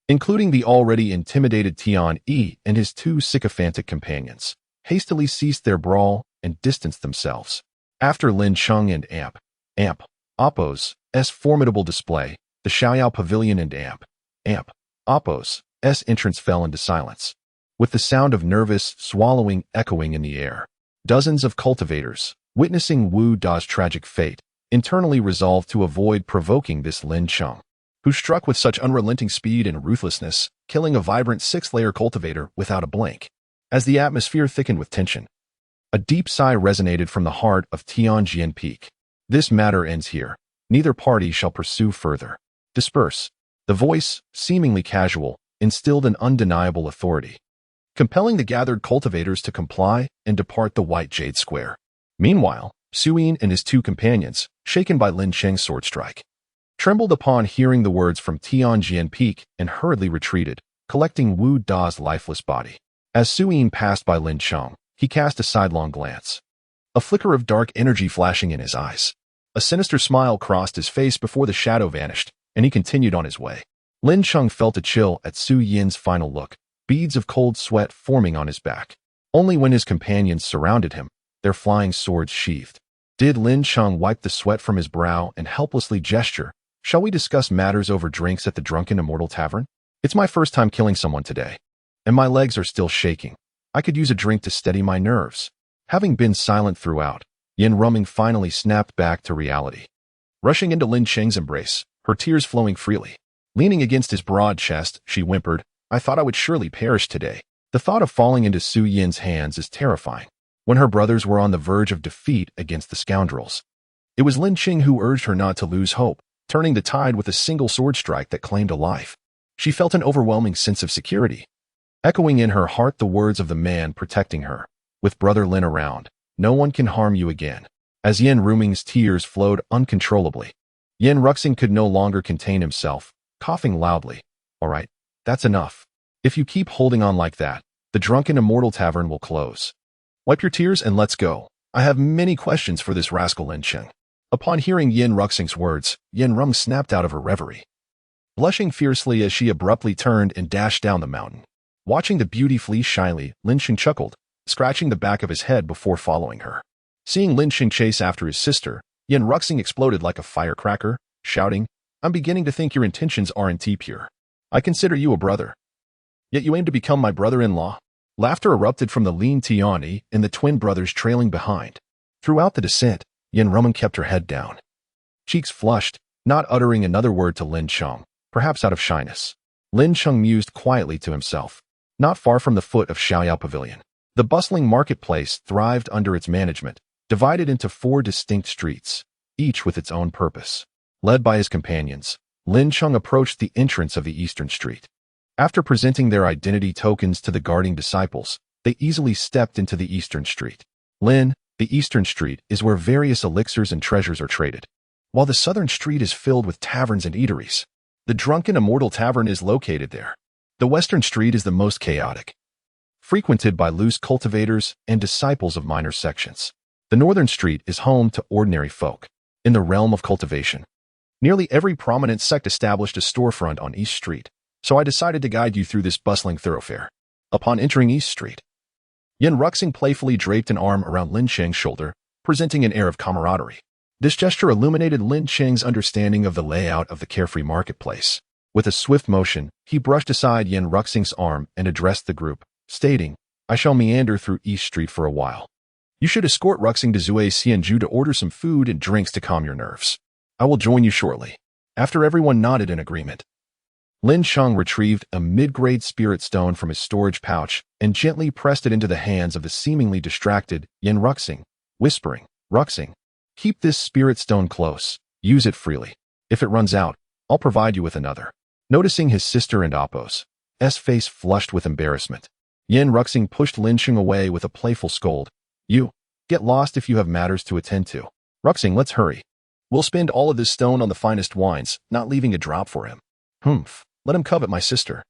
Speaker 1: including the already intimidated Tianyi and his 2 sycophantic companions, hastily ceased their brawl and distanced themselves. After Lin Cheng and Amp Oppo's formidable display, the Shaoyao Pavilion and Amp Oppo's entrance fell into silence, with the sound of nervous swallowing echoing in the air. Dozens of cultivators, witnessing Wu Da's tragic fate, internally resolved to avoid provoking this Lin Cheng, who struck with such unrelenting speed and ruthlessness, killing a vibrant 6th-layer cultivator without a blink. As the atmosphere thickened with tension, a deep sigh resonated from the heart of Tianjin Peak. "This matter ends here. Neither party shall pursue further. Disperse." The voice, seemingly casual, instilled an undeniable authority, compelling the gathered cultivators to comply and depart the White Jade Square. Meanwhile, Suyin and his two companions, shaken by Lin Cheng's sword strike, trembled upon hearing the words from Tianjian Peak and hurriedly retreated, collecting Wu Da's lifeless body. As Suyin passed by Lin Cheng, he cast a sidelong glance, a flicker of dark energy flashing in his eyes. A sinister smile crossed his face before the shadow vanished, and he continued on his way. Lin Cheng felt a chill at Su Yin's final look, beads of cold sweat forming on his back. Only when his companions surrounded him, their flying swords sheathed, did Lin Cheng wipe the sweat from his brow and helplessly gesture, "Shall we discuss matters over drinks at the Drunken Immortal Tavern? It's my first time killing someone today, and my legs are still shaking. I could use a drink to steady my nerves." Having been silent throughout, Yin Ruming finally snapped back to reality. Rushing into Lin Cheng's embrace, her tears flowing freely. Leaning against his broad chest, she whimpered, "I thought I would surely perish today. The thought of falling into Su Yin's hands is terrifying." When her brothers were on the verge of defeat against the scoundrels, it was Lin Cheng who urged her not to lose hope, turning the tide with a single sword strike that claimed a life. She felt an overwhelming sense of security, echoing in her heart the words of the man protecting her. With Brother Lin around, no one can harm you again. As Yin Ruming's tears flowed uncontrollably, Yin Ruxing could no longer contain himself, coughing loudly. "All right, that's enough. If you keep holding on like that, the Drunken Immortal Tavern will close. Wipe your tears and let's go. I have many questions for this rascal Lin Cheng." Upon hearing Yin Ruxing's words, Yin Rum snapped out of her reverie, blushing fiercely as she abruptly turned and dashed down the mountain. Watching the beauty flee shyly, Lin Cheng chuckled, scratching the back of his head before following her. Seeing Lin Cheng chase after his sister, Yin Ruxing exploded like a firecracker, shouting, "I'm beginning to think your intentions aren't pure. I consider you a brother, yet you aim to become my brother-in-law." Laughter erupted from the Lin Tiani and the twin brothers trailing behind. Throughout the descent, Yin Ruming kept her head down, cheeks flushed, not uttering another word to Lin Cheng, perhaps out of shyness. Lin Cheng mused quietly to himself. Not far from the foot of Xiaoyao Pavilion, the bustling marketplace thrived under its management, divided into 4 distinct streets, each with its own purpose. Led by his companions, Lin Cheng approached the entrance of the Eastern Street. After presenting their identity tokens to the guarding disciples, they easily stepped into the Eastern Street. The Eastern Street is where various elixirs and treasures are traded, while the Southern Street is filled with taverns and eateries. The Drunken Immortal Tavern is located there. The Western Street is the most chaotic, frequented by loose cultivators and disciples of minor sections. The Northern Street is home to ordinary folk. In the realm of cultivation, nearly every prominent sect established a storefront on East Street, so I decided to guide you through this bustling thoroughfare. Upon entering East Street, Yin Ruxing playfully draped an arm around Lin Cheng's shoulder, presenting an air of camaraderie. This gesture illuminated Lin Cheng's understanding of the layout of the carefree marketplace. With a swift motion, he brushed aside Yin Ruxing's arm and addressed the group, stating, "I shall meander through East Street for a while. You should escort Ruxing to Zue Xianju to order some food and drinks to calm your nerves. I will join you shortly." After everyone nodded in agreement, Lin Cheng retrieved a mid-grade spirit stone from his storage pouch and gently pressed it into the hands of the seemingly distracted Yin Ruxing, whispering, "Ruxing, keep this spirit stone close. Use it freely. If it runs out, I'll provide you with another." Noticing his sister and Appo's face flushed with embarrassment, Yin Ruxing pushed Lin Cheng away with a playful scold. "You, get lost if you have matters to attend to. Ruxing, let's hurry. We'll spend all of this stone on the finest wines, not leaving a drop for him. Humph, let him covet my sister."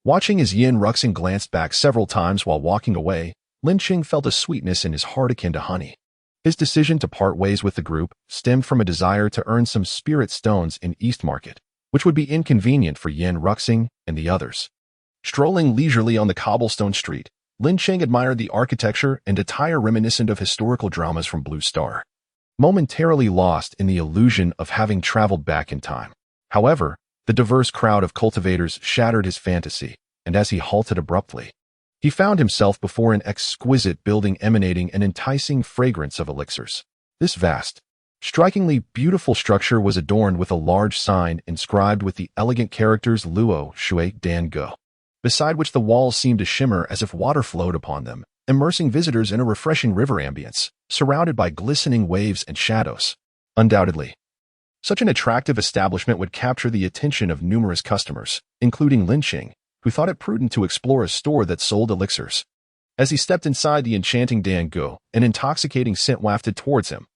Speaker 1: Watching as Yin Ruxing glanced back several times while walking away, Lin Cheng felt a sweetness in his heart akin to honey. His decision to part ways with the group stemmed from a desire to earn some spirit stones in East Market, which would be inconvenient for Yin Ruxing and the others. Strolling leisurely on the cobblestone street, Lin Cheng admired the architecture and attire reminiscent of historical dramas from Blue Star, momentarily lost in the illusion of having traveled back in time. However, the diverse crowd of cultivators shattered his fantasy, and as he halted abruptly, he found himself before an exquisite building emanating an enticing fragrance of elixirs. This vast, strikingly beautiful structure was adorned with a large sign inscribed with the elegant characters Luo Tian Great World, beside which the walls seemed to shimmer as if water flowed upon them, immersing visitors in a refreshing river ambience, surrounded by glistening waves and shadows. Undoubtedly, such an attractive establishment would capture the attention of numerous customers, including Lin Cheng, who thought it prudent to explore a store that sold elixirs. As he stepped inside the enchanting Dangu, an intoxicating scent wafted towards him,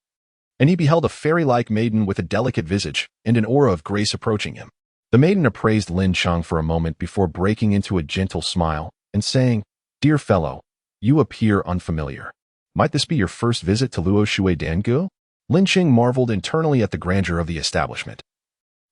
Speaker 1: and he beheld a fairy-like maiden with a delicate visage and an aura of grace approaching him. The maiden appraised Lin Cheng for a moment before breaking into a gentle smile and saying, "Dear fellow, you appear unfamiliar. Might this be your first visit to Luo Dangu?" Lin Cheng marveled internally at the grandeur of the establishment,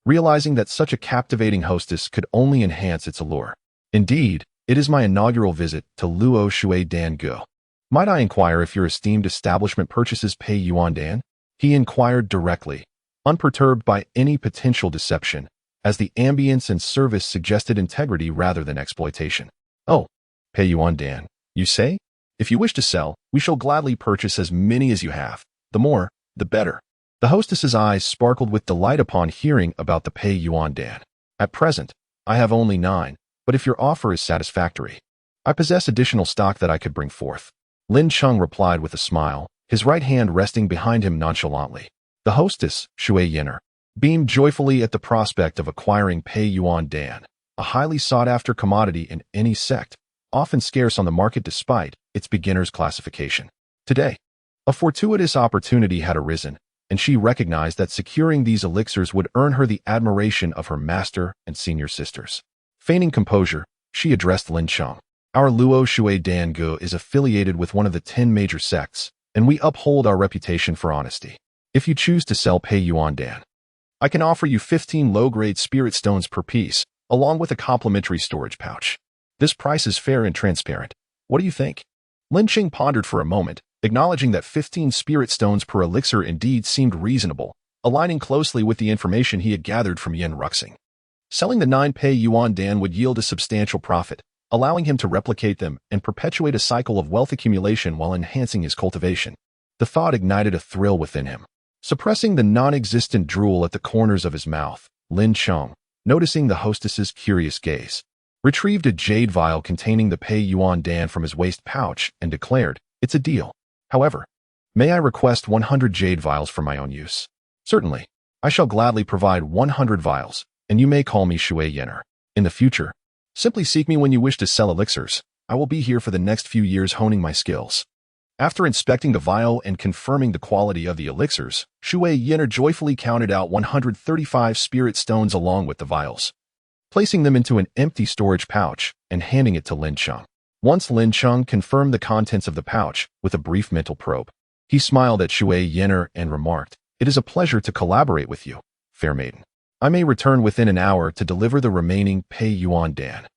Speaker 1: realizing that such a captivating hostess could only enhance its allure. "Indeed, it is my inaugural visit to Luo Dangu. Might I inquire if your esteemed establishment purchases pay yuan dan?" He inquired directly, unperturbed by any potential deception, as the ambience and service suggested integrity rather than exploitation. "Oh, pay yuan dan, you say? If you wish to sell, we shall gladly purchase as many as you have. The more, the better." The hostess's eyes sparkled with delight upon hearing about the pay yuan dan. "At present, I have only 9, but if your offer is satisfactory, I possess additional stock that I could bring forth." Lin Cheng replied with a smile, his right hand resting behind him nonchalantly. The hostess, Shui Yin'er, beamed joyfully at the prospect of acquiring pay yuan dan, a highly sought-after commodity in any sect, often scarce on the market despite its beginner's classification. Today, a fortuitous opportunity had arisen, and she recognized that securing these elixirs would earn her the admiration of her master and senior sisters. Feigning composure, she addressed Lin Cheng. "Our Luo Dangu is affiliated with one of the 10 major sects, and we uphold our reputation for honesty. If you choose to sell pay yuan dan, I can offer you 15 low-grade spirit stones per piece, along with a complimentary storage pouch. This price is fair and transparent. What do you think?" Lin Cheng pondered for a moment, acknowledging that 15 spirit stones per elixir indeed seemed reasonable, aligning closely with the information he had gathered from Yin Ruxing. Selling the 9 pay yuan dan would yield a substantial profit, allowing him to replicate them and perpetuate a cycle of wealth accumulation while enhancing his cultivation. The thought ignited a thrill within him. Suppressing the non-existent drool at the corners of his mouth, Lin Cheng, noticing the hostess's curious gaze, retrieved a jade vial containing the pay yuan dan from his waist pouch and declared, "It's a deal. However, may I request 100 jade vials for my own use?" "Certainly. I shall gladly provide 100 vials, and you may call me Shui Yin'er. In the future, simply seek me when you wish to sell elixirs. I will be here for the next few years honing my skills." After inspecting the vial and confirming the quality of the elixirs, Shui Yin'er joyfully counted out 135 spirit stones along with the vials, placing them into an empty storage pouch and handing it to Lin Cheng. Once Lin Cheng confirmed the contents of the pouch with a brief mental probe, he smiled at Shui Yin'er and remarked, "It is a pleasure to collaborate with you, fair maiden. I may return within an hour to deliver the remaining pay yuan dan.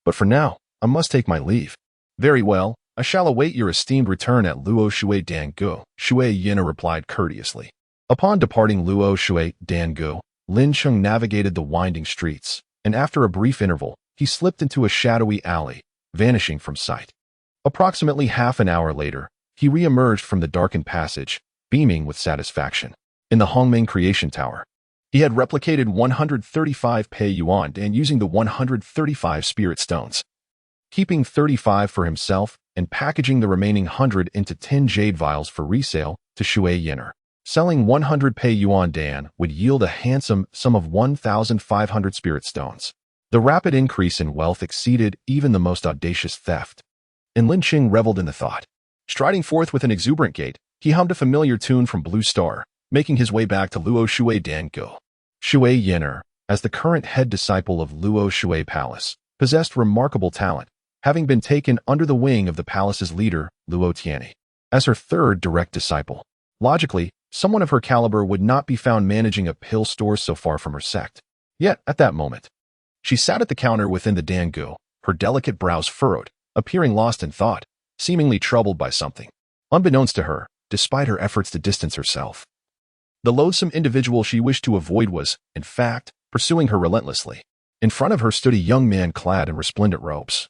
Speaker 1: But for now, I must take my leave." "Very well. I shall await your esteemed return at Luo Dangu," Shui Yin'er replied courteously. Upon departing Luo Dangu, Lin Cheng navigated the winding streets, and after a brief interval, he slipped into a shadowy alley, vanishing from sight. Approximately half an hour later, he re-emerged from the darkened passage, beaming with satisfaction. In the Hongmeng Creation Tower, he had replicated 135 pay yuan dan using the 135 spirit stones, keeping 35 for himself and packaging the remaining 100 into 10 jade vials for resale to Shui Yin'er. Selling 100 pay yuan dan would yield a handsome sum of 1,500 spirit stones. The rapid increase in wealth exceeded even the most audacious theft, and Lin Cheng reveled in the thought. Striding forth with an exuberant gait, he hummed a familiar tune from Blue Star, making his way back to Luo Dangu. Shui Yin'er, as the current head disciple of Luo Shui Palace, possessed remarkable talent, having been taken under the wing of the palace's leader, Luo Tian, as her third direct disciple. Logically, someone of her caliber would not be found managing a pill store so far from her sect. Yet, at that moment, she sat at the counter within the Dangu, her delicate brows furrowed, appearing lost in thought, seemingly troubled by something. Unbeknownst to her, despite her efforts to distance herself, the loathsome individual she wished to avoid was, in fact, pursuing her relentlessly. In front of her stood a young man clad in resplendent robes,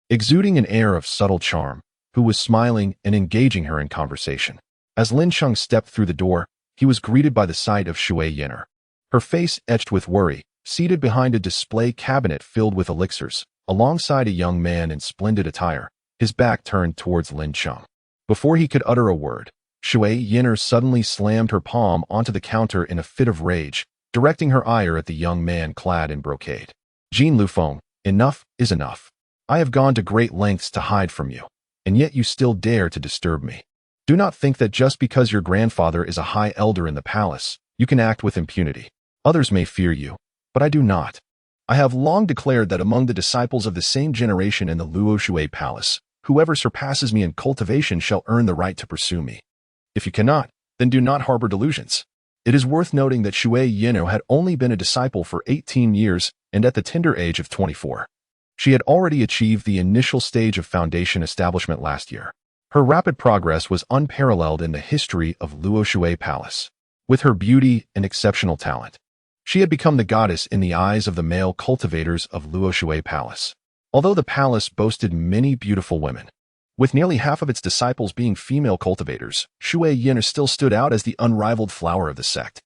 Speaker 1: exuding an air of subtle charm, who was smiling and engaging her in conversation. As Lin Cheng stepped through the door, he was greeted by the sight of Shui Yin'er. Her face etched with worry, seated behind a display cabinet filled with elixirs, alongside a young man in splendid attire, his back turned towards Lin Cheng. Before he could utter a word, Shui Yin'er suddenly slammed her palm onto the counter in a fit of rage, directing her ire at the young man clad in brocade. Jean Lufeng, Enough is enough. I have gone to great lengths to hide from you, and yet you still dare to disturb me. Do not think that just because your grandfather is a high elder in the palace, you can act with impunity. Others may fear you, but I do not. I have long declared that among the disciples of the same generation in the Luo Shui Palace, whoever surpasses me in cultivation shall earn the right to pursue me. If you cannot, then do not harbor delusions. It is worth noting that Shui Yino had only been a disciple for 18 years and at the tender age of 24. She had already achieved the initial stage of foundation establishment last year. Her rapid progress was unparalleled in the history of Luo Shui Palace. With her beauty and exceptional talent, she had become the goddess in the eyes of the male cultivators of Luo Shui Palace. Although the palace boasted many beautiful women, with nearly half of its disciples being female cultivators, Shui Yin still stood out as the unrivaled flower of the sect.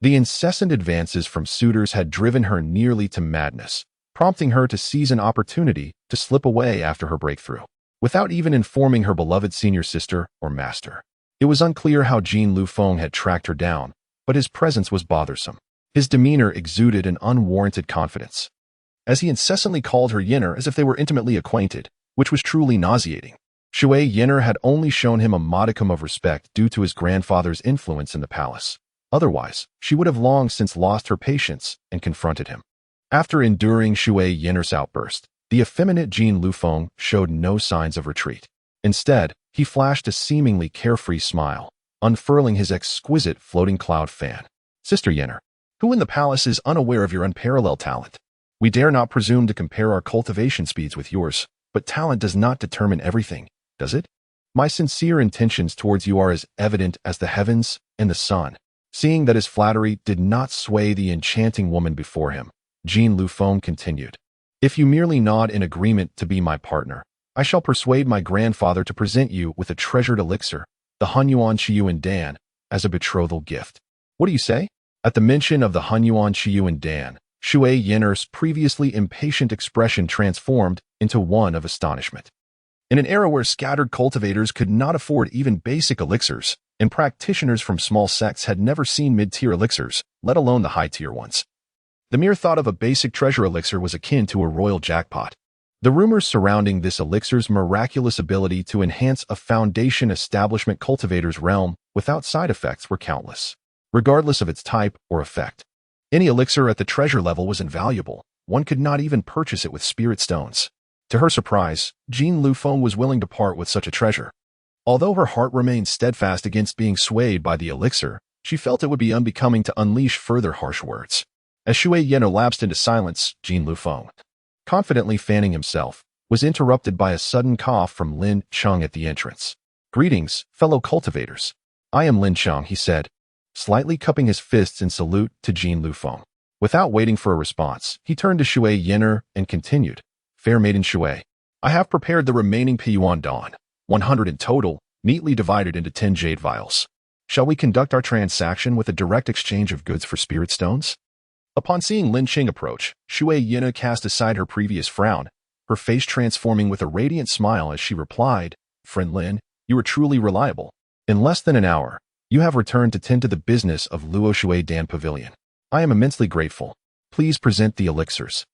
Speaker 1: The incessant advances from suitors had driven her nearly to madness, prompting her to seize an opportunity to slip away after her breakthrough, without even informing her beloved senior sister or master. It was unclear how Jin Lufeng had tracked her down, but his presence was bothersome. His demeanor exuded an unwarranted confidence, as he incessantly called her Yinner as if they were intimately acquainted, which was truly nauseating. Shui Yinner had only shown him a modicum of respect due to his grandfather's influence in the palace. Otherwise, she would have long since lost her patience and confronted him. After enduring Shui Yinner's outburst, the effeminate Jin Lufeng showed no signs of retreat. Instead, he flashed a seemingly carefree smile, unfurling his exquisite floating cloud fan. Sister Yinner, who in the palace is unaware of your unparalleled talent? We dare not presume to compare our cultivation speeds with yours, but talent does not determine everything, does it? My sincere intentions towards you are as evident as the heavens and the sun. Seeing that his flattery did not sway the enchanting woman before him, Jin Lufeng continued. If you merely nod in agreement to be my partner, I shall persuade my grandfather to present you with a treasured elixir, the Hunyuan Shiyuan Dan, as a betrothal gift. What do you say? At the mention of the Hunyuan Shiyuan Dan, Shui Yinner's previously impatient expression transformed into one of astonishment. In an era where scattered cultivators could not afford even basic elixirs, and practitioners from small sects had never seen mid-tier elixirs, let alone the high-tier ones, the mere thought of a basic treasure elixir was akin to a royal jackpot. The rumors surrounding this elixir's miraculous ability to enhance a foundation establishment cultivator's realm without side effects were countless. Regardless of its type or effect, any elixir at the treasure level was invaluable. One could not even purchase it with spirit stones. To her surprise, Jin Lufeng was willing to part with such a treasure. Although her heart remained steadfast against being swayed by the elixir, she felt it would be unbecoming to unleash further harsh words. As Shui Yeno lapsed into silence, Jin Lufeng, confidently fanning himself, was interrupted by a sudden cough from Lin Cheng at the entrance. Greetings, fellow cultivators. I am Lin Cheng, he said, slightly cupping his fists in salute to Jin Lufeng. Without waiting for a response, he turned to Shui Yinner and continued, Fair maiden Shui, I have prepared the remaining Piyuan Dawn, 100 in total, neatly divided into 10 jade vials. Shall we conduct our transaction with a direct exchange of goods for spirit stones? Upon seeing Lin Cheng approach, Shui Yinner cast aside her previous frown, her face transforming with a radiant smile as she replied, Friend Lin, you are truly reliable. In less than an hour, you have returned to tend to the business of Luo Shui Dan Pavilion. I am immensely grateful. Please present the elixirs.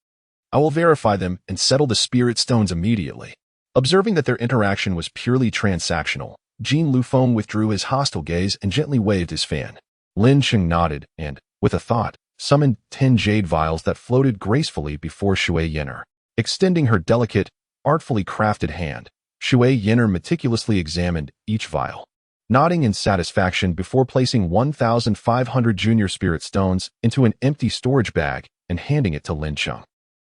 Speaker 1: I will verify them and settle the spirit stones immediately. Observing that their interaction was purely transactional, Jin Lufeng withdrew his hostile gaze and gently waved his fan. Lin Cheng nodded and, with a thought, summoned 10 jade vials that floated gracefully before Shui Yinner. Extending her delicate, artfully crafted hand, Shui Yinner meticulously examined each vial, nodding in satisfaction before placing 1,500 junior spirit stones into an empty storage bag and handing it to Lin Cheng.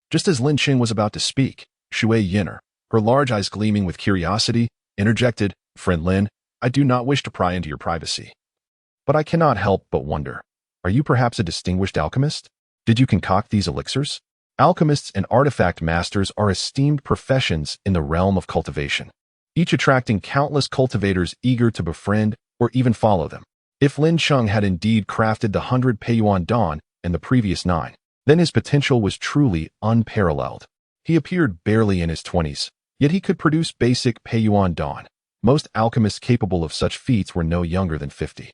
Speaker 1: Just as Lin Cheng was about to speak, Shui Yinner, her large eyes gleaming with curiosity, interjected, Friend Lin, I do not wish to pry into your privacy, but I cannot help but wonder, are you perhaps a distinguished alchemist? Did you concoct these elixirs? Alchemists and artifact masters are esteemed professions in the realm of cultivation, each attracting countless cultivators eager to befriend or even follow them. If Lin Cheng had indeed crafted the 100 Peiyuan Dawn and the previous 9, then his potential was truly unparalleled. He appeared barely in his 20s, yet he could produce basic Peiyuan Dawn. Most alchemists capable of such feats were no younger than 50.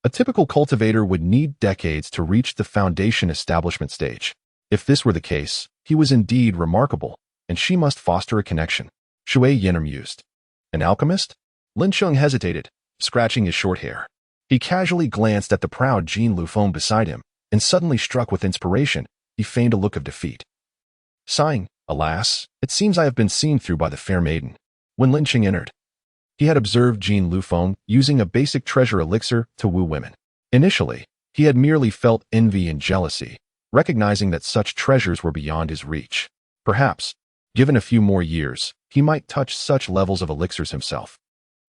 Speaker 1: A typical cultivator would need decades to reach the foundation establishment stage. If this were the case, He was indeed remarkable, and she must foster a connection. Shui Yin mused. An alchemist? Lin Cheng hesitated, scratching his short hair. He casually glanced at the proud Jean Lufeng beside him, and suddenly struck with inspiration, he feigned a look of defeat. Sighing, alas, it seems I have been seen through by the fair maiden. When Lin Cheng entered, he had observed Jean Lufeng using a basic treasure elixir to woo women. Initially, he had merely felt envy and jealousy, recognizing that such treasures were beyond his reach. Perhaps, given a few more years, he might touch such levels of elixirs himself.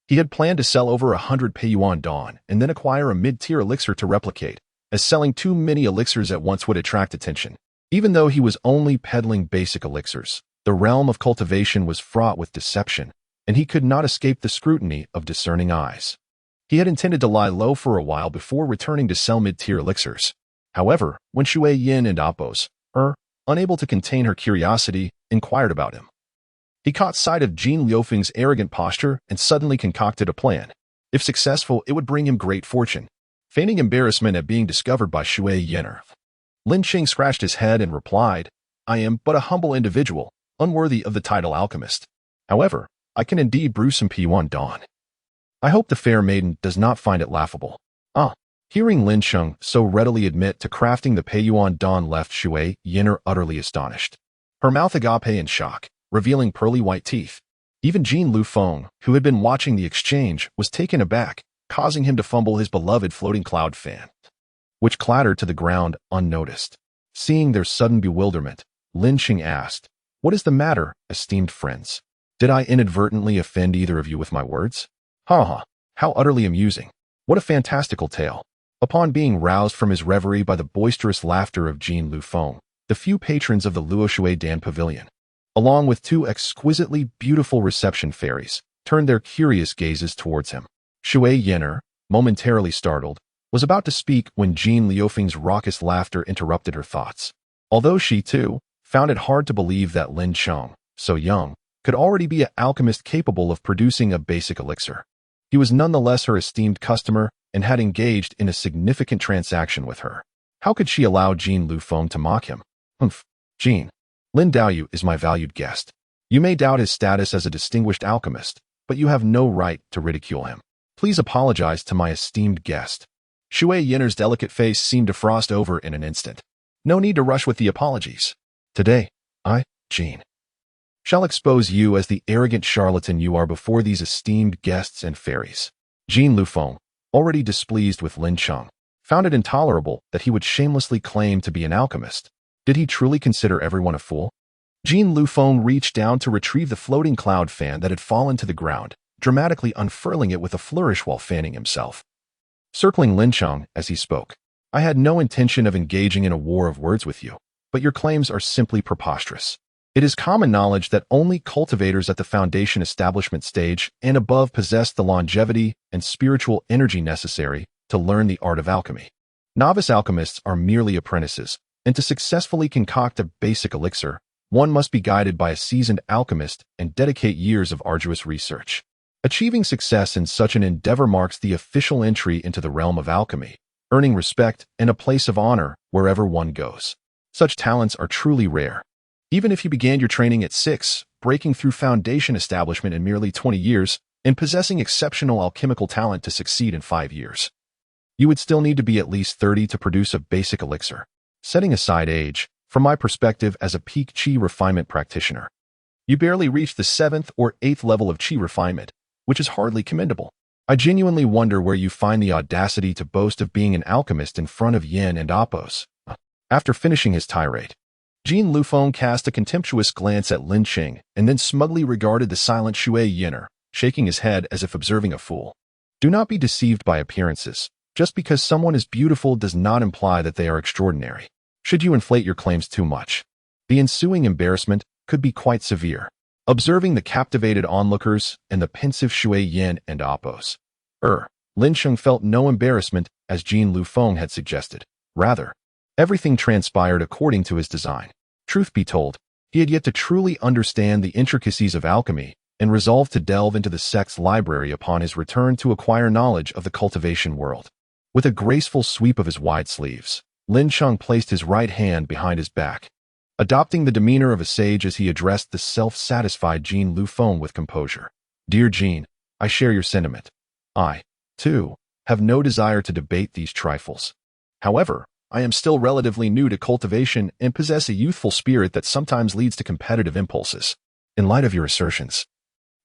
Speaker 1: He had planned to sell over 100 yuan dawn and then acquire a mid-tier elixir to replicate, as selling too many elixirs at once would attract attention. Even though he was only peddling basic elixirs, the realm of cultivation was fraught with deception, and he could not escape the scrutiny of discerning eyes. He had intended to lie low for a while before returning to sell mid-tier elixirs. However, when Shui Yin and Appos, unable to contain her curiosity, inquired about him, he caught sight of Jean Liufeng's arrogant posture and suddenly concocted a plan. If successful, it would bring him great fortune. Feigning embarrassment at being discovered by Shui Yin, Lin Cheng scratched his head and replied, I am but a humble individual, unworthy of the title alchemist. However, I can indeed brew some yuan dawn. I hope the fair maiden does not find it laughable. Hearing Lin Cheng so readily admit to crafting the yuan dawn left Shui Yin utterly astonished. Her mouth agape in shock, revealing pearly white teeth. Even Jean Lufeng, who had been watching the exchange, was taken aback, causing him to fumble his beloved floating cloud fan, which clattered to the ground unnoticed. Seeing their sudden bewilderment, Lin Cheng asked, What is the matter, esteemed friends? Did I inadvertently offend either of you with my words? How utterly amusing. What a fantastical tale. Upon being roused from his reverie by the boisterous laughter of Jean Lufeng, the few patrons of the Luo Shui Dan Pavilion, along with two exquisitely beautiful reception fairies, turned their curious gazes towards him. Shui Yin, momentarily startled, was about to speak when Jean Liufeng's raucous laughter interrupted her thoughts. Although she, too, found it hard to believe that Lin Cheng, so young, could already be an alchemist capable of producing a basic elixir. He was nonetheless her esteemed customer and had engaged in a significant transaction with her. How could she allow Jean Lufeng to mock him? Jean, Lin Daoyu is my valued guest. You may doubt his status as a distinguished alchemist, but you have no right to ridicule him. Please apologize to my esteemed guest. Shui Yin's delicate face seemed to frost over in an instant. No need to rush with the apologies. Today, I, Jean, shall expose you as the arrogant charlatan you are before these esteemed guests and fairies. Jean Lufeng, already displeased with Lin Cheng, found it intolerable that he would shamelessly claim to be an alchemist. Did he truly consider everyone a fool? Jean Lufeng reached down to retrieve the floating cloud fan that had fallen to the ground, dramatically unfurling it with a flourish while fanning himself. Circling Lin Cheng as he spoke, I had no intention of engaging in a war of words with you, but your claims are simply preposterous. It is common knowledge that only cultivators at the foundation establishment stage and above possess the longevity and spiritual energy necessary to learn the art of alchemy. Novice alchemists are merely apprentices, and to successfully concoct a basic elixir, one must be guided by a seasoned alchemist and dedicate years of arduous research. Achieving success in such an endeavor marks the official entry into the realm of alchemy, earning respect and a place of honor wherever one goes. Such talents are truly rare. Even if you began your training at 6, breaking through foundation establishment in merely 20 years, and possessing exceptional alchemical talent to succeed in 5 years, you would still need to be at least 30 to produce a basic elixir. Setting aside age, from my perspective as a peak qi refinement practitioner, you barely reached the 7th or 8th level of qi refinement, which is hardly commendable. I genuinely wonder where you find the audacity to boast of being an alchemist in front of Yin and Appos. After finishing his tirade, Jean Lufeng cast a contemptuous glance at Lin Cheng and then smugly regarded the silent Shui Yin, shaking his head as if observing a fool. Do not be deceived by appearances. Just because someone is beautiful does not imply that they are extraordinary. Should you inflate your claims too much, the ensuing embarrassment could be quite severe. Observing the captivated onlookers and the pensive Shui Yin and Appos, Lin Cheng felt no embarrassment as Jean Lufeng had suggested. Rather, everything transpired according to his design. Truth be told, he had yet to truly understand the intricacies of alchemy and resolved to delve into the sect's library upon his return to acquire knowledge of the cultivation world. With a graceful sweep of his wide sleeves, Lin Cheng placed his right hand behind his back. adopting the demeanor of a sage as he addressed the self-satisfied Jean Lufeng with composure. Dear Jean, I share your sentiment. I, too, have no desire to debate these trifles. However, I am still relatively new to cultivation and possess a youthful spirit that sometimes leads to competitive impulses. In light of your assertions,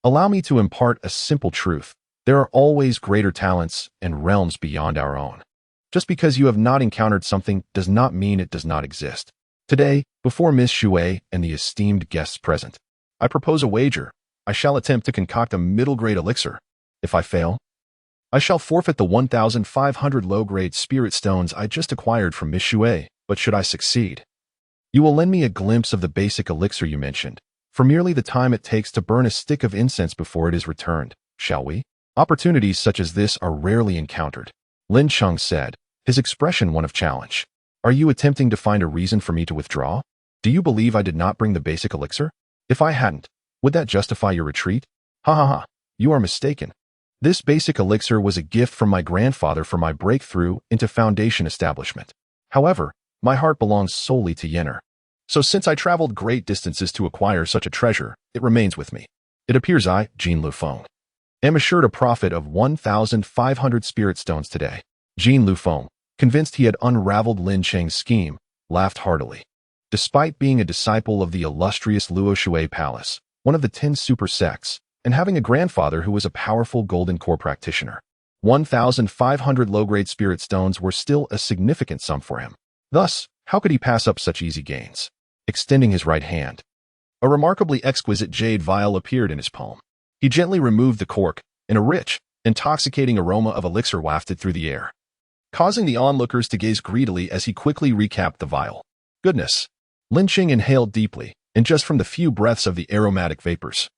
Speaker 1: allow me to impart a simple truth. There are always greater talents and realms beyond our own. Just because you have not encountered something does not mean it does not exist. Today, before Miss Shui and the esteemed guests present, I propose a wager. I shall attempt to concoct a middle-grade elixir. If I fail, I shall forfeit the 1,500 low-grade spirit stones I just acquired from Miss Shui, but should I succeed, you will lend me a glimpse of the basic elixir you mentioned, for merely the time it takes to burn a stick of incense before it is returned, shall we? Opportunities such as this are rarely encountered, Lin Cheng said, his expression one of challenge. Are you attempting to find a reason for me to withdraw? Do you believe I did not bring the basic elixir? If I hadn't, would that justify your retreat? Ha ha ha, you are mistaken. This basic elixir was a gift from my grandfather for my breakthrough into foundation establishment. However, my heart belongs solely to Yenner. So since I traveled great distances to acquire such a treasure, it remains with me. It appears I, Jean Lufeng, am assured a profit of 1,500 spirit stones today. Jean Lufeng, convinced he had unraveled Lin Cheng's scheme, laughed heartily. Despite being a disciple of the illustrious Luo Shui Palace, one of the 10 super sects, and having a grandfather who was a powerful golden core practitioner, 1,500 low-grade spirit stones were still a significant sum for him. Thus, how could he pass up such easy gains? Extending his right hand, a remarkably exquisite jade vial appeared in his palm. He gently removed the cork, and a rich, intoxicating aroma of elixir wafted through the air, causing the onlookers to gaze greedily as he quickly recapped the vial. Goodness! Lin Cheng inhaled deeply, and just from the few breaths of the aromatic vapors,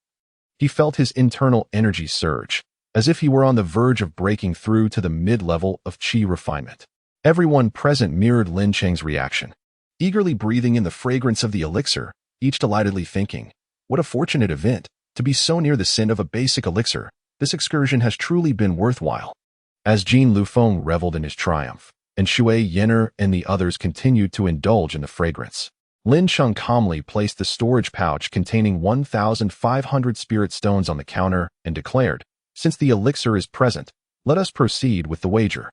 Speaker 1: he felt his internal energy surge, as if he were on the verge of breaking through to the mid-level of qi refinement. Everyone present mirrored Lin Cheng's reaction, eagerly breathing in the fragrance of the elixir, each delightedly thinking, what a fortunate event, to be so near the scent of a basic elixir. This excursion has truly been worthwhile. As Jean Lufeng reveled in his triumph, and Shui, Yenner, and the others continued to indulge in the fragrance, Lin Cheng calmly placed the storage pouch containing 1,500 spirit stones on the counter and declared, since the elixir is present, let us proceed with the wager.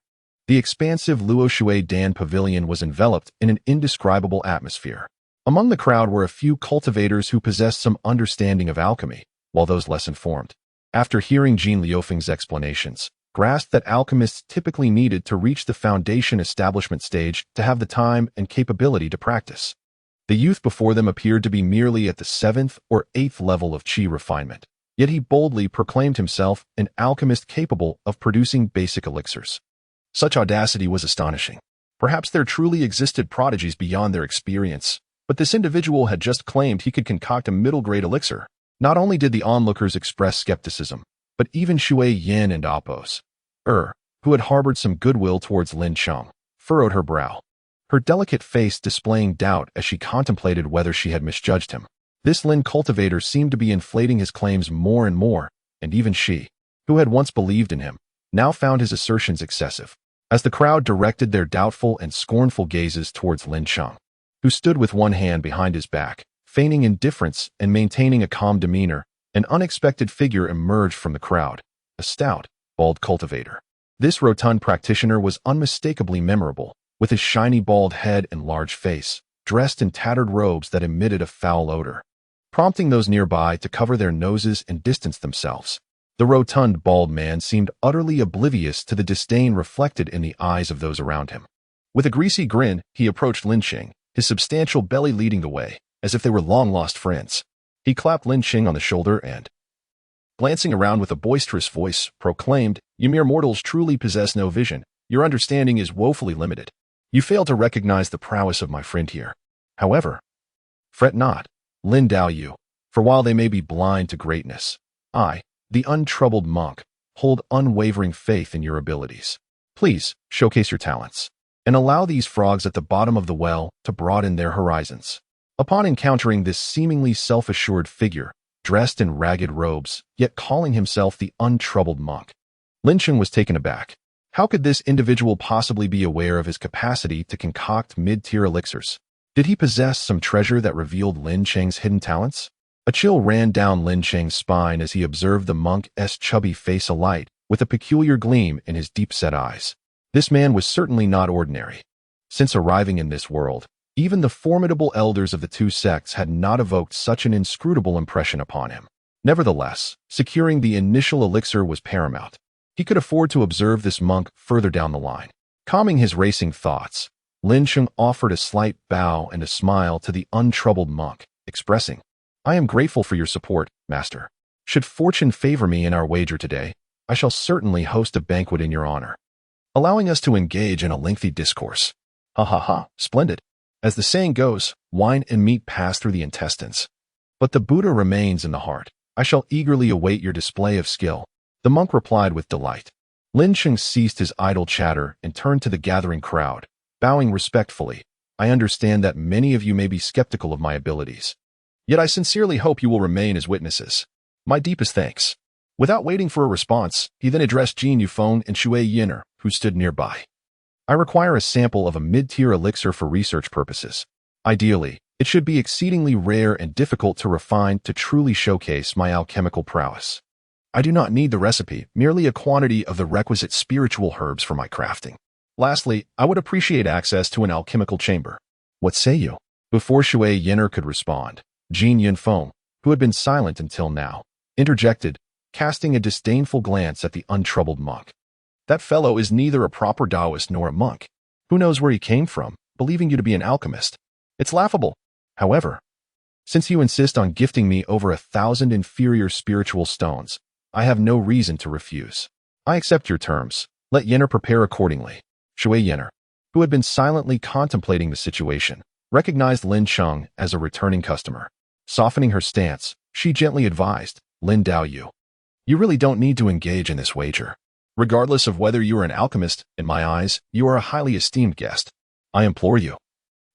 Speaker 1: The expansive Luo Shui Dan Pavilion was enveloped in an indescribable atmosphere. Among the crowd were a few cultivators who possessed some understanding of alchemy, while those less informed, after hearing Jean Liufeng's explanations, grasped that alchemists typically needed to reach the foundation establishment stage to have the time and capability to practice. The youth before them appeared to be merely at the 7th or 8th level of qi refinement, yet he boldly proclaimed himself an alchemist capable of producing basic elixirs. Such audacity was astonishing. Perhaps there truly existed prodigies beyond their experience, but this individual had just claimed he could concoct a middle-grade elixir. Not only did the onlookers express skepticism, but even Shui Yin and Appos, who had harbored some goodwill towards Lin Cheng, furrowed her brow, her delicate face displaying doubt as she contemplated whether she had misjudged him. This Lin cultivator seemed to be inflating his claims more and more, and even she, who had once believed in him, now found his assertions excessive. As the crowd directed their doubtful and scornful gazes towards Lin Cheng, who stood with one hand behind his back, feigning indifference and maintaining a calm demeanor, an unexpected figure emerged from the crowd, a stout, bald cultivator. This rotund practitioner was unmistakably memorable, with his shiny bald head and large face, dressed in tattered robes that emitted a foul odor, prompting those nearby to cover their noses and distance themselves. The rotund bald man seemed utterly oblivious to the disdain reflected in the eyes of those around him. With a greasy grin, he approached Lin Cheng, his substantial belly leading the way, as if they were long-lost friends. He clapped Lin Cheng on the shoulder and, glancing around with a boisterous voice, proclaimed, "You mere mortals truly possess no vision. Your understanding is woefully limited. You fail to recognize the prowess of my friend here. However, fret not, Lin Dao Yu, for while they may be blind to greatness, I, the untroubled monk, hold unwavering faith in your abilities. Please, showcase your talents, and allow these frogs at the bottom of the well to broaden their horizons." Upon encountering this seemingly self-assured figure, dressed in ragged robes, yet calling himself the untroubled monk, Lin Cheng was taken aback. How could this individual possibly be aware of his capacity to concoct mid-tier elixirs? Did he possess some treasure that revealed Lin Cheng's hidden talents? A chill ran down Lin Cheng's spine as he observed the monk's chubby face alight with a peculiar gleam in his deep-set eyes. This man was certainly not ordinary. Since arriving in this world, even the formidable elders of the two sects had not evoked such an inscrutable impression upon him. Nevertheless, securing the initial elixir was paramount. He could afford to observe this monk further down the line. Calming his racing thoughts, Lin Cheng offered a slight bow and a smile to the untroubled monk, expressing, "I am grateful for your support, master. Should fortune favor me in our wager today, I shall certainly host a banquet in your honor," allowing us to engage in a lengthy discourse. Ha ha ha, splendid. As the saying goes, wine and meat pass through the intestines, but the Buddha remains in the heart. I shall eagerly await your display of skill, the monk replied with delight. Lin Cheng ceased his idle chatter and turned to the gathering crowd, bowing respectfully. "I understand that many of you may be skeptical of my abilities. Yet I sincerely hope you will remain as witnesses. My deepest thanks." Without waiting for a response, he then addressed Jin Yufeng and Shui Yin'er, who stood nearby. "I require a sample of a mid-tier elixir for research purposes. Ideally, it should be exceedingly rare and difficult to refine to truly showcase my alchemical prowess. I do not need the recipe, merely a quantity of the requisite spiritual herbs for my crafting. Lastly, I would appreciate access to an alchemical chamber. What say you?" Before Shui Yin'er could respond, Jin Yunfeng, who had been silent until now, interjected, casting a disdainful glance at the untroubled monk. "That fellow is neither a proper Taoist nor a monk. Who knows where he came from, believing you to be an alchemist? It's laughable. However, since you insist on gifting me over 1,000 inferior spiritual stones, I have no reason to refuse. I accept your terms. Let Yin'er prepare accordingly." Shui Yin'er, who had been silently contemplating the situation, recognized Lin Cheng as a returning customer. Softening her stance, she gently advised, "Lin Daoyu, you really don't need to engage in this wager. Regardless of whether you are an alchemist, in my eyes, you are a highly esteemed guest. I implore you,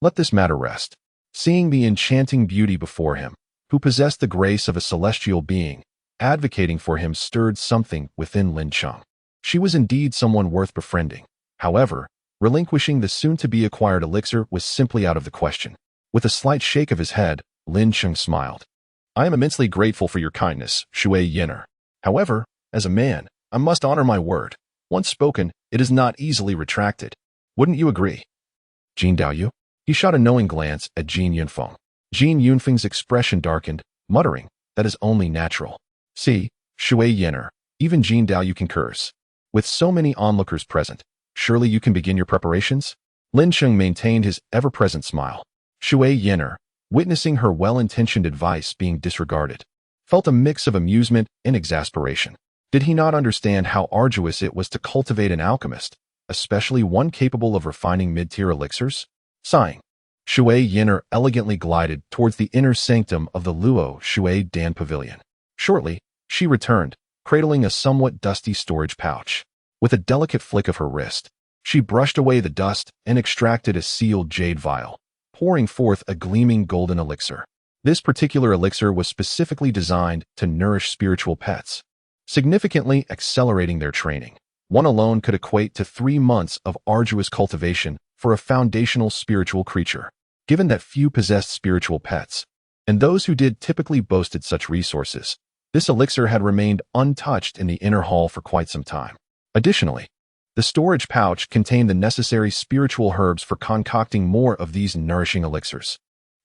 Speaker 1: let this matter rest." Seeing the enchanting beauty before him, who possessed the grace of a celestial being, advocating for him stirred something within Lin Cheng. She was indeed someone worth befriending. However, relinquishing the soon-to-be-acquired elixir was simply out of the question. With a slight shake of his head, Lin Cheng smiled. "I am immensely grateful for your kindness, Shui Yin'er. However, as a man, I must honor my word. Once spoken, it is not easily retracted. Wouldn't you agree?" "Jin Daoyu?" He shot a knowing glance at Jin Yunfeng. Jin Yunfeng's expression darkened, muttering, "That is only natural." "See, Shui Yin'er, even Jin Daoyu concurs. With so many onlookers present, surely you can begin your preparations?" Lin Cheng maintained his ever-present smile. Shui Yin'er, witnessing her well-intentioned advice being disregarded, felt a mix of amusement and exasperation. Did he not understand how arduous it was to cultivate an alchemist, especially one capable of refining mid-tier elixirs? Sighing, Shui Yin'er elegantly glided towards the inner sanctum of the Luo Tian Pavilion. Shortly, she returned, cradling a somewhat dusty storage pouch. With a delicate flick of her wrist, she brushed away the dust and extracted a sealed jade vial, pouring forth a gleaming golden elixir. This particular elixir was specifically designed to nourish spiritual pets, significantly accelerating their training. One alone could equate to 3 months of arduous cultivation for a foundational spiritual creature. Given that few possessed spiritual pets, and those who did typically boasted such resources, this elixir had remained untouched in the inner hall for quite some time. Additionally, the storage pouch contained the necessary spiritual herbs for concocting more of these nourishing elixirs.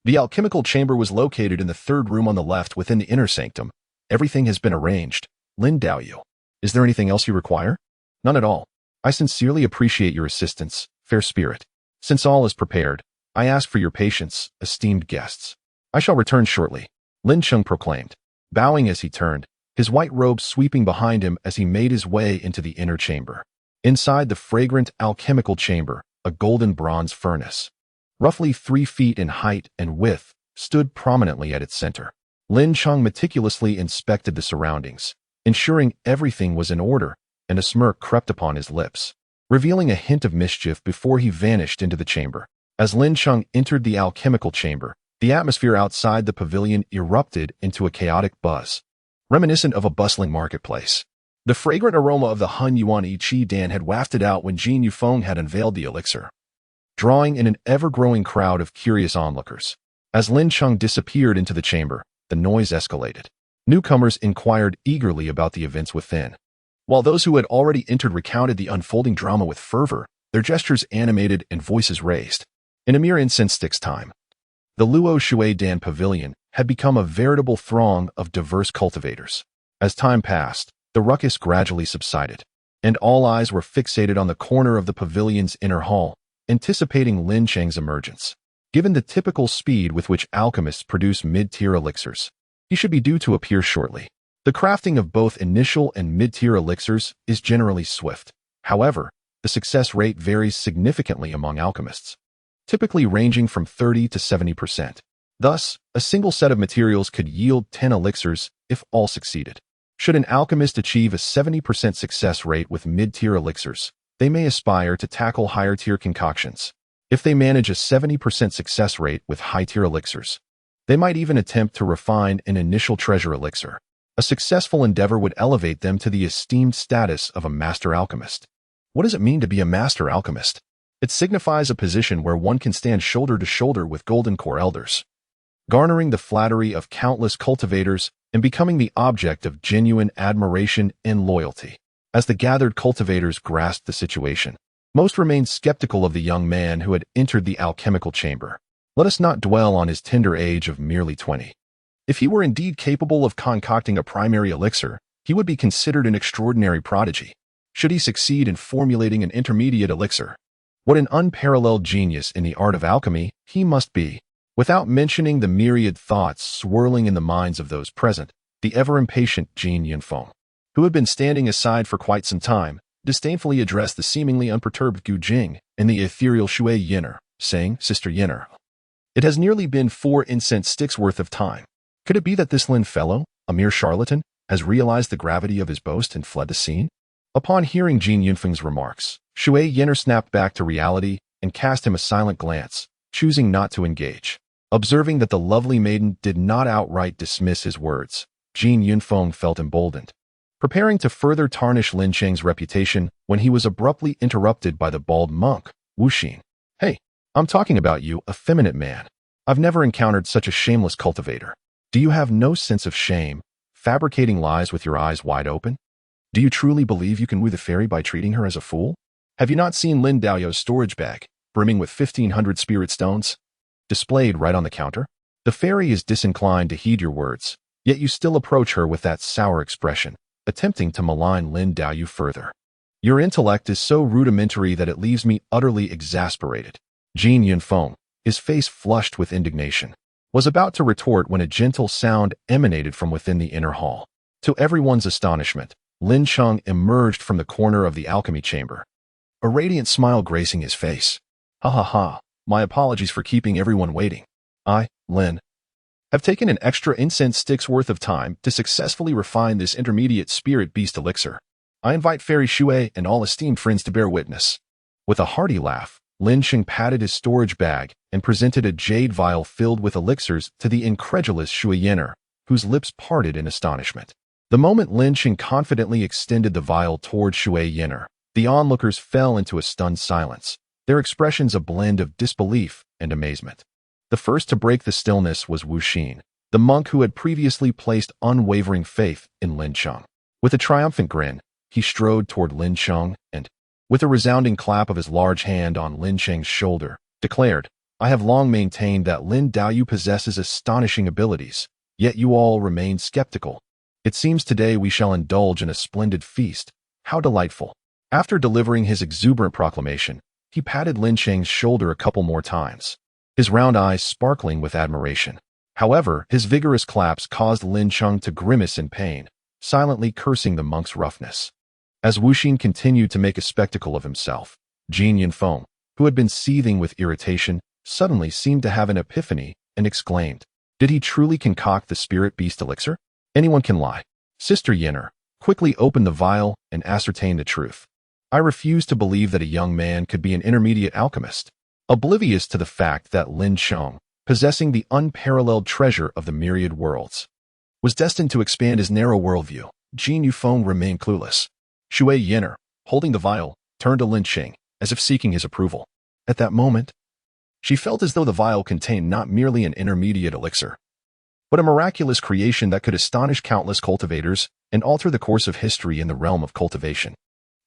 Speaker 1: The alchemical chamber was located in the 3rd room on the left within the inner sanctum. Everything has been arranged. Lin Daoyu, is there anything else you require? None at all. I sincerely appreciate your assistance, fair spirit. Since all is prepared, I ask for your patience, esteemed guests. I shall return shortly, Lin Cheng proclaimed, bowing as he turned, his white robe sweeping behind him as he made his way into the inner chamber. Inside the fragrant alchemical chamber, a golden bronze furnace, roughly 3 feet in height and width, stood prominently at its center. Lin Cheng meticulously inspected the surroundings, ensuring everything was in order, and a smirk crept upon his lips, revealing a hint of mischief before he vanished into the chamber. As Lin Cheng entered the alchemical chamber, the atmosphere outside the pavilion erupted into a chaotic buzz, reminiscent of a bustling marketplace. The fragrant aroma of the Hun Yuan Qi Dan had wafted out when Jin Yufeng had unveiled the elixir. drawing in an ever-growing crowd of curious onlookers. As Lin Cheng disappeared into the chamber, the noise escalated. Newcomers inquired eagerly about the events within. While those who had already entered recounted the unfolding drama with fervor, their gestures animated and voices raised. In a mere instant time, the Luo Dan Pavilion had become a veritable throng of diverse cultivators. As time passed, the ruckus gradually subsided, and all eyes were fixated on the corner of the pavilion's inner hall, anticipating Lin Cheng's emergence. Given the typical speed with which alchemists produce mid-tier elixirs, he should be due to appear shortly. The crafting of both initial and mid-tier elixirs is generally swift. However, the success rate varies significantly among alchemists, typically ranging from 30 to 70%. Thus, a single set of materials could yield 10 elixirs if all succeeded. Should an alchemist achieve a 70% success rate with mid-tier elixirs, they may aspire to tackle higher-tier concoctions. If they manage a 70% success rate with high-tier elixirs, they might even attempt to refine an initial treasure elixir. A successful endeavor would elevate them to the esteemed status of a master alchemist. What does it mean to be a master alchemist? It signifies a position where one can stand shoulder to shoulder with golden core elders, garnering the flattery of countless cultivators and becoming the object of genuine admiration and loyalty. As the gathered cultivators grasped the situation, most remained skeptical of the young man who had entered the alchemical chamber. Let us not dwell on his tender age of merely 20. If he were indeed capable of concocting a primary elixir, he would be considered an extraordinary prodigy. Should he succeed in formulating an intermediate elixir, what an unparalleled genius in the art of alchemy he must be. Without mentioning the myriad thoughts swirling in the minds of those present, the ever-impatient Jin Yunfeng, who had been standing aside for quite some time, disdainfully addressed the seemingly unperturbed Gu Jing and the ethereal Shui Yinner, saying, "Sister Yinner, it has nearly been 4 incense sticks worth of time. Could it be that this Lin fellow, a mere charlatan, has realized the gravity of his boast and fled the scene?" Upon hearing Jin Yunfeng's remarks, Shui Yinner snapped back to reality and cast him a silent glance, choosing not to engage. Observing that the lovely maiden did not outright dismiss his words, Jin Yunfeng felt emboldened, preparing to further tarnish Lin Cheng's reputation when he was abruptly interrupted by the bald monk, Wu Xin. "Hey, I'm talking about you, effeminate man. I've never encountered such a shameless cultivator. Do you have no sense of shame, fabricating lies with your eyes wide open? Do you truly believe you can woo the fairy by treating her as a fool? Have you not seen Lin Daoyou's storage bag, brimming with 1,500 spirit stones, displayed right on the counter? The fairy is disinclined to heed your words, yet you still approach her with that sour expression, attempting to malign Lin Daoyou further. Your intellect is so rudimentary that it leaves me utterly exasperated." Jin Yunfeng, his face flushed with indignation, was about to retort when a gentle sound emanated from within the inner hall. To everyone's astonishment, Lin Cheng emerged from the corner of the alchemy chamber, a radiant smile gracing his face. "Ha ha ha, my apologies for keeping everyone waiting. I, Lin, have taken an extra incense stick's worth of time to successfully refine this intermediate spirit beast elixir. I invite Fairy Shui and all esteemed friends to bear witness." With a hearty laugh, Lin Cheng patted his storage bag and presented a jade vial filled with elixirs to the incredulous Shui Yinner, whose lips parted in astonishment. The moment Lin Cheng confidently extended the vial toward Shui Yinner, the onlookers fell into a stunned silence, their expressions a blend of disbelief and amazement. The first to break the stillness was Wu Xin, the monk who had previously placed unwavering faith in Lin Cheng. With a triumphant grin, he strode toward Lin Cheng and, with a resounding clap of his large hand on Lin Cheng's shoulder, declared, "I have long maintained that Lin Daoyou possesses astonishing abilities, yet you all remain skeptical. It seems today we shall indulge in a splendid feast. How delightful." After delivering his exuberant proclamation, he patted Lin Cheng's shoulder a couple more times, his round eyes sparkling with admiration. However, his vigorous claps caused Lin Cheng to grimace in pain, silently cursing the monk's roughness. As Wu Xin continued to make a spectacle of himself, Jin Yunfeng, who had been seething with irritation, suddenly seemed to have an epiphany and exclaimed, "Did he truly concoct the spirit beast elixir? Anyone can lie. Sister Yinner, quickly open the vial and ascertain the truth. I refuse to believe that a young man could be an intermediate alchemist." Oblivious to the fact that Lin Cheng, possessing the unparalleled treasure of the myriad worlds, was destined to expand his narrow worldview, Jin Yunfeng remained clueless. Shui Yinner, holding the vial, turned to Lin Cheng, as if seeking his approval. At that moment, she felt as though the vial contained not merely an intermediate elixir, but a miraculous creation that could astonish countless cultivators and alter the course of history in the realm of cultivation.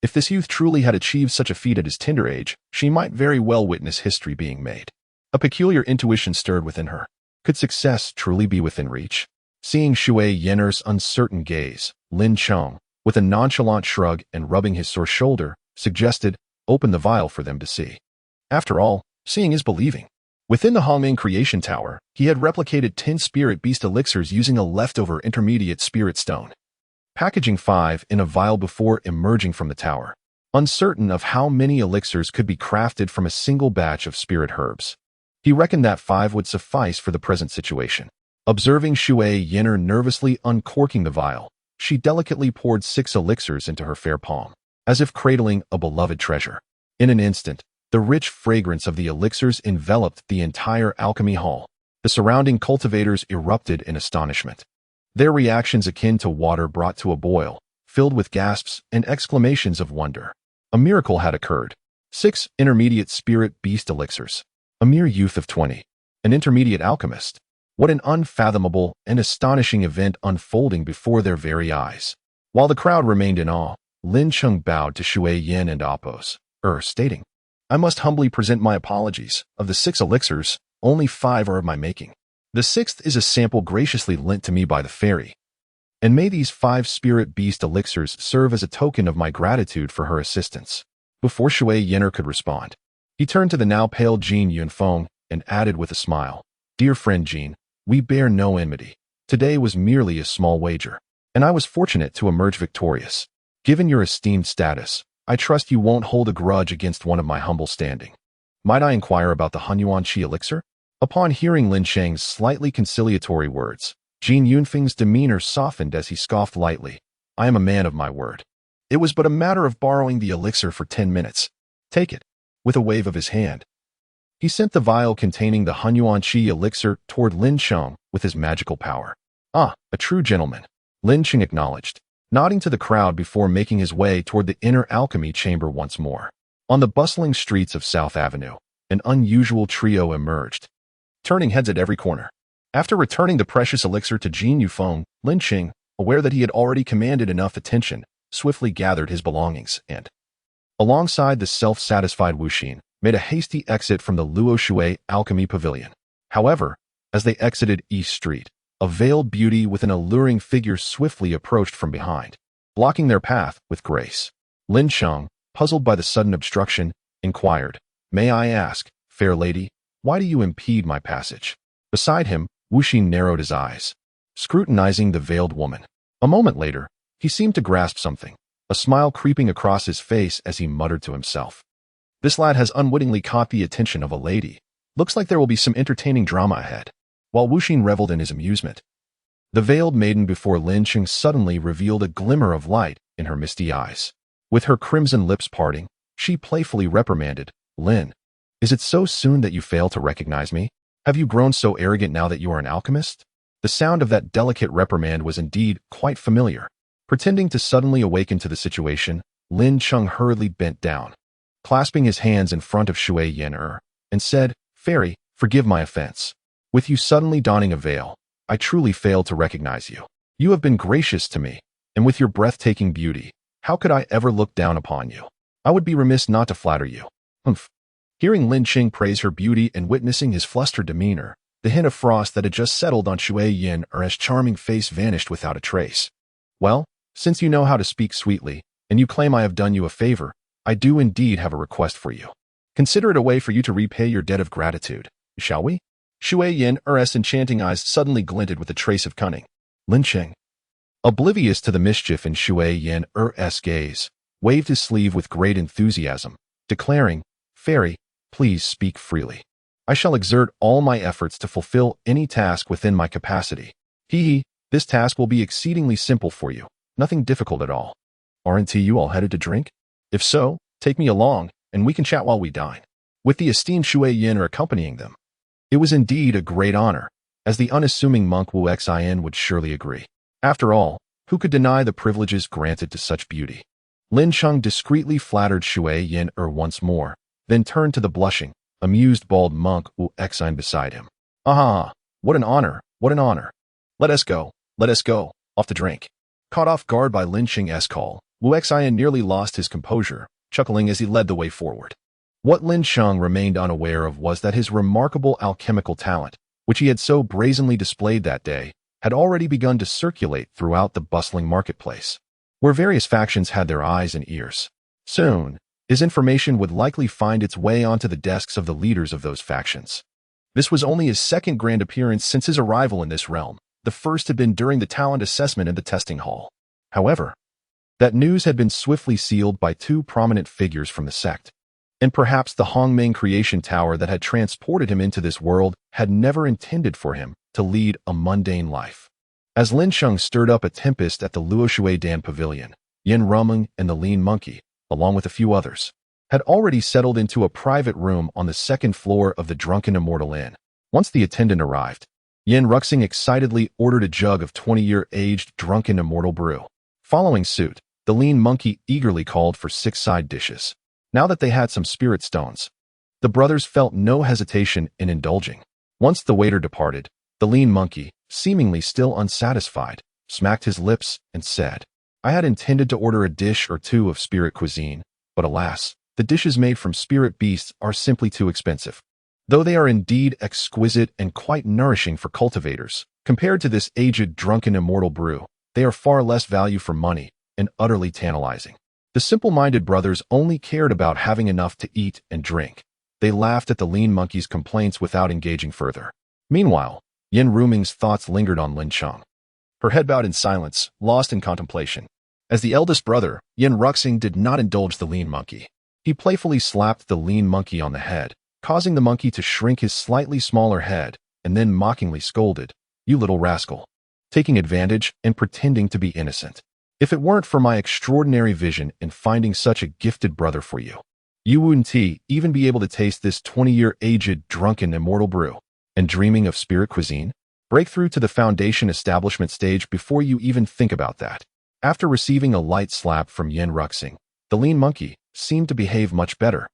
Speaker 1: If this youth truly had achieved such a feat at his tender age, she might very well witness history being made. A peculiar intuition stirred within her. Could success truly be within reach? Seeing Shui Yan'er's uncertain gaze, Lin Cheng, with a nonchalant shrug and rubbing his sore shoulder, suggested, "Open the vial for them to see." After all, seeing is believing. Within the Hongming Creation Tower, he had replicated 10 Spirit Beast elixirs using a leftover intermediate Spirit Stone, packaging 5 in a vial before emerging from the tower. Uncertain of how many elixirs could be crafted from a single batch of spirit herbs, he reckoned that 5 would suffice for the present situation. Observing Shui Yan'er nervously uncorking the vial, she delicately poured 6 elixirs into her fair palm, as if cradling a beloved treasure. In an instant, the rich fragrance of the elixirs enveloped the entire alchemy hall. The surrounding cultivators erupted in astonishment, their reactions akin to water brought to a boil, filled with gasps and exclamations of wonder. A miracle had occurred. 6 intermediate spirit beast elixirs. A mere youth of 20. An intermediate alchemist. What an unfathomable and astonishing event unfolding before their very eyes. While the crowd remained in awe, Lin Cheng bowed to Shui Yan and Appos, stating, "I must humbly present my apologies. Of the 6 elixirs, only 5 are of my making. The 6th is a sample graciously lent to me by the fairy. And may these 5 spirit beast elixirs serve as a token of my gratitude for her assistance." Before Shui Yan'er could respond, he turned to the now pale Jin Yunfeng and added with a smile, "Dear friend Jin, we bear no enmity. Today was merely a small wager, and I was fortunate to emerge victorious. Given your esteemed status, I trust you won't hold a grudge against one of my humble standing. Might I inquire about the Hunyuan Qi elixir?" Upon hearing Lin Cheng's slightly conciliatory words, Jin Yunfeng's demeanor softened as he scoffed lightly, "I am a man of my word. It was but a matter of borrowing the elixir for 10 minutes. Take it." With a wave of his hand, he sent the vial containing the Hunyuan Qi elixir toward Lin Cheng with his magical power. "Ah, a true gentleman," Lin Cheng acknowledged, nodding to the crowd before making his way toward the inner alchemy chamber once more. On the bustling streets of South Avenue, an unusual trio emerged, turning heads at every corner. After returning the precious elixir to Jin Yunfeng, Lin Cheng, aware that he had already commanded enough attention, swiftly gathered his belongings and, alongside the self-satisfied Wuxin, made a hasty exit from the Luo Shui Alchemy Pavilion. However, as they exited East Street, a veiled beauty with an alluring figure swiftly approached from behind, blocking their path with grace. Lin Cheng, puzzled by the sudden obstruction, inquired, "May I ask, fair lady, why do you impede my passage?" Beside him, Wuxin narrowed his eyes, scrutinizing the veiled woman. A moment later, he seemed to grasp something, a smile creeping across his face as he muttered to himself, "This lad has unwittingly caught the attention of a lady. Looks like there will be some entertaining drama ahead." While Wuxin reveled in his amusement, the veiled maiden before Lin Cheng suddenly revealed a glimmer of light in her misty eyes. With her crimson lips parting, she playfully reprimanded, "Lin, is it so soon that you fail to recognize me? Have you grown so arrogant now that you are an alchemist?" The sound of that delicate reprimand was indeed quite familiar. Pretending to suddenly awaken to the situation, Lin Cheng hurriedly bent down, clasping his hands in front of Shui Yan'er, and said, "Fairy, forgive my offense. With you suddenly donning a veil, I truly failed to recognize you. You have been gracious to me, and with your breathtaking beauty, how could I ever look down upon you? I would be remiss not to flatter you." Humph. Hearing Lin Cheng praise her beauty and witnessing his flustered demeanor, the hint of frost that had just settled on Shui Yan'er's charming face vanished without a trace. "Well, since you know how to speak sweetly, and you claim I have done you a favor, I do indeed have a request for you. Consider it a way for you to repay your debt of gratitude, shall we?" Shui Yan'er's enchanting eyes suddenly glinted with a trace of cunning. Lin Cheng, oblivious to the mischief in Shui Yan'er's gaze, waved his sleeve with great enthusiasm, declaring, "Fairy, please speak freely. I shall exert all my efforts to fulfill any task within my capacity. This task will be exceedingly simple for you, nothing difficult at all. Aren't you all headed to drink? If so, take me along, and we can chat while we dine." With the esteemed Shui Yan'er accompanying them, it was indeed a great honor, as the unassuming monk Wu Xin would surely agree. After all, who could deny the privileges granted to such beauty? Lin Cheng discreetly flattered Shui Yan'er once more, then turned to the blushing, amused bald monk Wu Exine beside him. "Ah, what an honor, what an honor. Let us go, off the drink." Caught off guard by Lin Cheng's call, Wu Exine nearly lost his composure, chuckling as he led the way forward. What Lin Cheng remained unaware of was that his remarkable alchemical talent, which he had so brazenly displayed that day, had already begun to circulate throughout the bustling marketplace, where various factions had their eyes and ears. Soon, his information would likely find its way onto the desks of the leaders of those factions. This was only his second grand appearance since his arrival in this realm. The first had been during the talent assessment in the testing hall. However, that news had been swiftly sealed by two prominent figures from the sect, and perhaps the Hongmeng creation tower that had transported him into this world had never intended for him to lead a mundane life. As Lin Cheng stirred up a tempest at the Luo Dan pavilion, Yin Rumeng and the lean monkey, along with a few others, had already settled into a private room on the second floor of the drunken Immortal Inn. Once the attendant arrived, Yin Ruxing excitedly ordered a jug of 20-year-aged drunken immortal brew. Following suit, the lean monkey eagerly called for 6 side dishes. Now that they had some spirit stones, the brothers felt no hesitation in indulging. Once the waiter departed, the lean monkey, seemingly still unsatisfied, smacked his lips and said, "I had intended to order a dish or two of spirit cuisine, but alas, the dishes made from spirit beasts are simply too expensive. Though they are indeed exquisite and quite nourishing for cultivators, compared to this aged drunken immortal brew, they are far less value for money and utterly tantalizing." The simple-minded brothers only cared about having enough to eat and drink. They laughed at the lean monkey's complaints without engaging further. Meanwhile, Yin Ruming's thoughts lingered on Lin Cheng. Her head bowed in silence, lost in contemplation. As the eldest brother, Yin Ruxing did not indulge the lean monkey. He playfully slapped the lean monkey on the head, causing the monkey to shrink his slightly smaller head, and then mockingly scolded, "You little rascal," taking advantage and pretending to be innocent. "If it weren't for my extraordinary vision in finding such a gifted brother for you, you wouldn't even be able to taste this 20-year-aged drunken immortal brew." And dreaming of spirit cuisine? Break through to the foundation establishment stage before you even think about that. After receiving a light slap from Yin Ruxing, the lean monkey seemed to behave much better,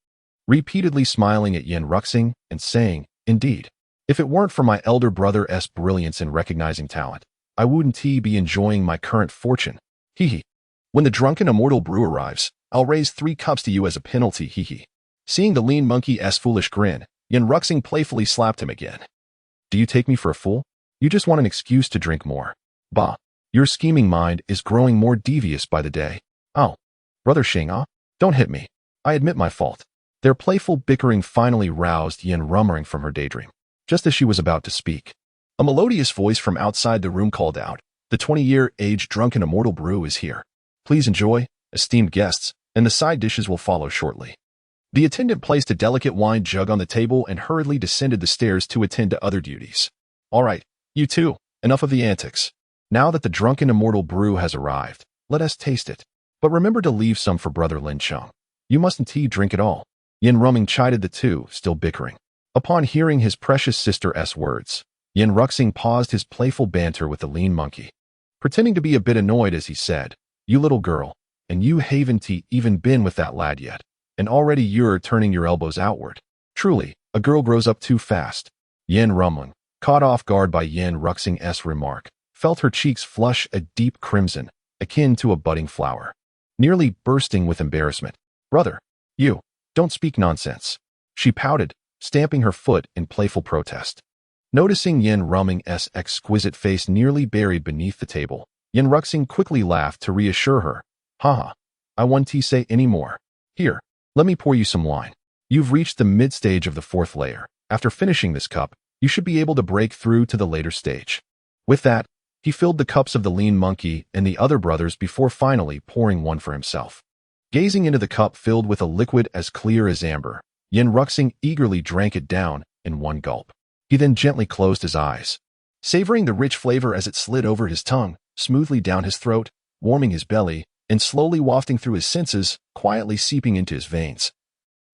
Speaker 1: repeatedly smiling at Yin Ruxing and saying, "Indeed, if it weren't for my elder brother's brilliance in recognizing talent, I wouldn't be enjoying my current fortune. Hee. When the drunken immortal brew arrives, I'll raise 3 cups to you as a penalty, hee." Seeing the lean monkey's foolish grin, Yin Ruxing playfully slapped him again. "Do you take me for a fool? You just want an excuse to drink more. Bah, your scheming mind is growing more devious by the day. Oh, Brother Sheng, don't hit me. I admit my fault." Their playful bickering finally roused Yin Rumering from her daydream. Just as she was about to speak, a melodious voice from outside the room called out, "The 20-year-aged drunken immortal brew is here. Please enjoy, esteemed guests, and the side dishes will follow shortly." The attendant placed a delicate wine jug on the table and hurriedly descended the stairs to attend to other duties. "All right, you two, enough of the antics. Now that the drunken immortal brew has arrived, let us taste it. But remember to leave some for Brother Lin Cheng. You mustn't drink it all." Yin Ruming chided the two, still bickering. Upon hearing his precious sister's words, Yin Ruxing paused his playful banter with the lean monkey, pretending to be a bit annoyed as he said, "You little girl, and you haven't even been with that lad yet, and already you're turning your elbows outward. Truly, a girl grows up too fast." Yin Rumling, caught off guard by Yin Ruxing's remark, felt her cheeks flush a deep crimson, akin to a budding flower. Nearly bursting with embarrassment, "Brother, you, don't speak nonsense." She pouted, stamping her foot in playful protest. Noticing Yin Ruming's exquisite face nearly buried beneath the table, Yin Ruxing quickly laughed to reassure her. "Haha, I won't say any more. Here, let me pour you some wine. You've reached the mid-stage of the 4th layer. After finishing this cup, you should be able to break through to the later stage." With that, he filled the cups of the lean monkey and the other brothers before finally pouring one for himself. Gazing into the cup filled with a liquid as clear as amber, Yin Ruxing eagerly drank it down in one gulp. He then gently closed his eyes, savoring the rich flavor as it slid over his tongue, smoothly down his throat, warming his belly, and slowly wafting through his senses, quietly seeping into his veins,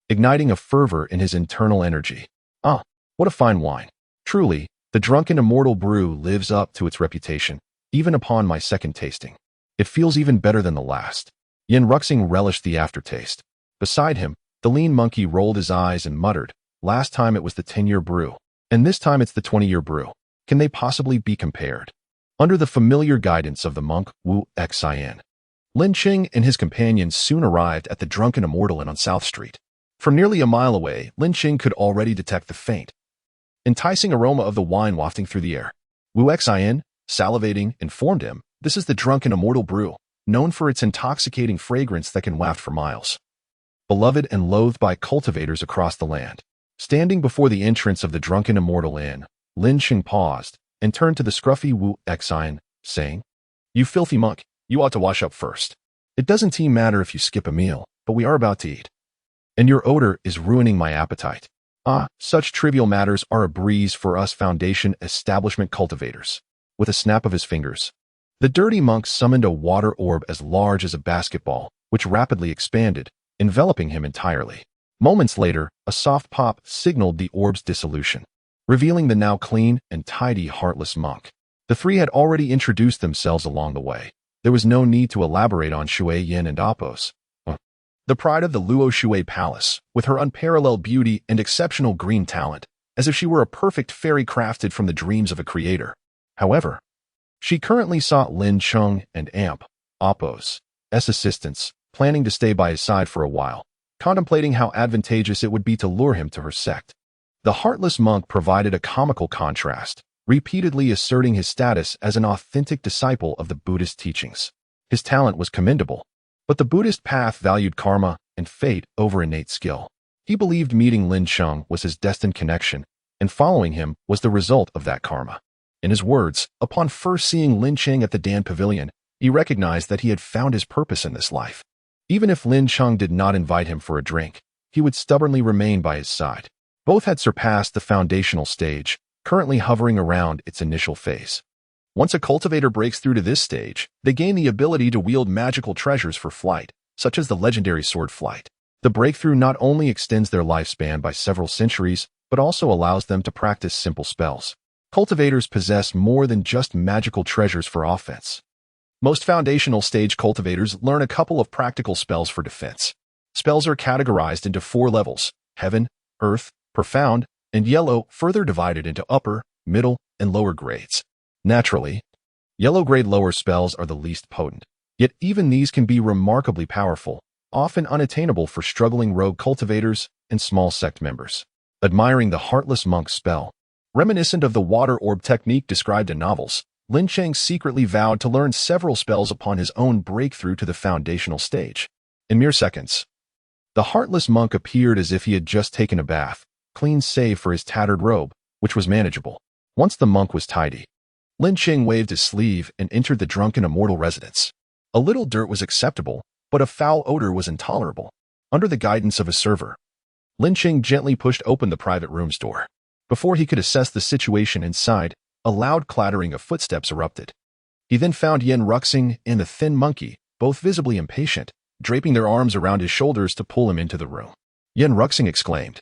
Speaker 1: igniting a fervor in his internal energy. "Ah, what a fine wine. Truly, the drunken immortal brew lives up to its reputation, even upon my second tasting. It feels even better than the last." Yin Ruxing relished the aftertaste. Beside him, The lean monkey rolled his eyes and muttered, "Last time it was the 10-year brew, and this time it's the 20-year brew. Can they possibly be compared?" Under the familiar guidance of the monk Wu Xian, Lin Cheng and his companions soon arrived at the drunken Immortalit on South Street. From nearly a mile away, Lin Cheng could already detect the faint, enticing aroma of the wine wafting through the air. Wu Xian, salivating, informed him, "This is the drunken immortal brew, known for its intoxicating fragrance that can waft for miles. Beloved and loathed by cultivators across the land." Standing before the entrance of the drunken immortal inn, Lin Cheng paused and turned to the scruffy Wu Xian, saying, "You filthy monk, you ought to wash up first. It doesn't matter if you skip a meal, but we are about to eat. And your odor is ruining my appetite." Such trivial matters are a breeze for us foundation establishment cultivators. With a snap of his fingers, the dirty monk summoned a water orb as large as a basketball, which rapidly expanded, enveloping him entirely. Moments later, a soft pop signaled the orb's dissolution, revealing the now clean and tidy heartless monk. The three had already introduced themselves along the way. There was no need to elaborate on Shui Yin and Apos, the pride of the Luo Shui Palace, with her unparalleled beauty and exceptional green talent, as if she were a perfect fairy crafted from the dreams of a creator. However, she currently sought Lin Cheng and Apos' assistance, planning to stay by his side for a while, contemplating how advantageous it would be to lure him to her sect. The heartless monk provided a comical contrast, repeatedly asserting his status as an authentic disciple of the Buddhist teachings. His talent was commendable, but the Buddhist path valued karma and fate over innate skill. He believed meeting Lin Cheng was his destined connection, and following him was the result of that karma. In his words, upon first seeing Lin Cheng at the Dan Pavilion, he recognized that he had found his purpose in this life. Even if Lin Cheng did not invite him for a drink, he would stubbornly remain by his side. Both had surpassed the foundational stage, currently hovering around its initial phase. Once a cultivator breaks through to this stage, they gain the ability to wield magical treasures for flight, such as the legendary sword flight. The breakthrough not only extends their lifespan by several centuries, but also allows them to practice simple spells. Cultivators possess more than just magical treasures for offense. Most foundational stage cultivators learn a couple of practical spells for defense. Spells are categorized into 4 levels: heaven, earth, profound, and yellow, further divided into upper, middle, and lower grades. Naturally, yellow-grade lower spells are the least potent, yet even these can be remarkably powerful, often unattainable for struggling rogue cultivators and small sect members. Admiring the heartless monk's spell, reminiscent of the water orb technique described in novels, Lin Cheng secretly vowed to learn several spells upon his own breakthrough to the foundational stage. In mere seconds, the heartless monk appeared as if he had just taken a bath, clean save for his tattered robe, which was manageable. Once the monk was tidy, Lin Cheng waved his sleeve and entered the drunken immortal residence. A little dirt was acceptable, but a foul odor was intolerable. Under the guidance of a server, Lin Cheng gently pushed open the private room's door. Before he could assess the situation inside, a loud clattering of footsteps erupted. He then found Yen Ruxing and the thin monkey, both visibly impatient, draping their arms around his shoulders to pull him into the room. Yen Ruxing exclaimed,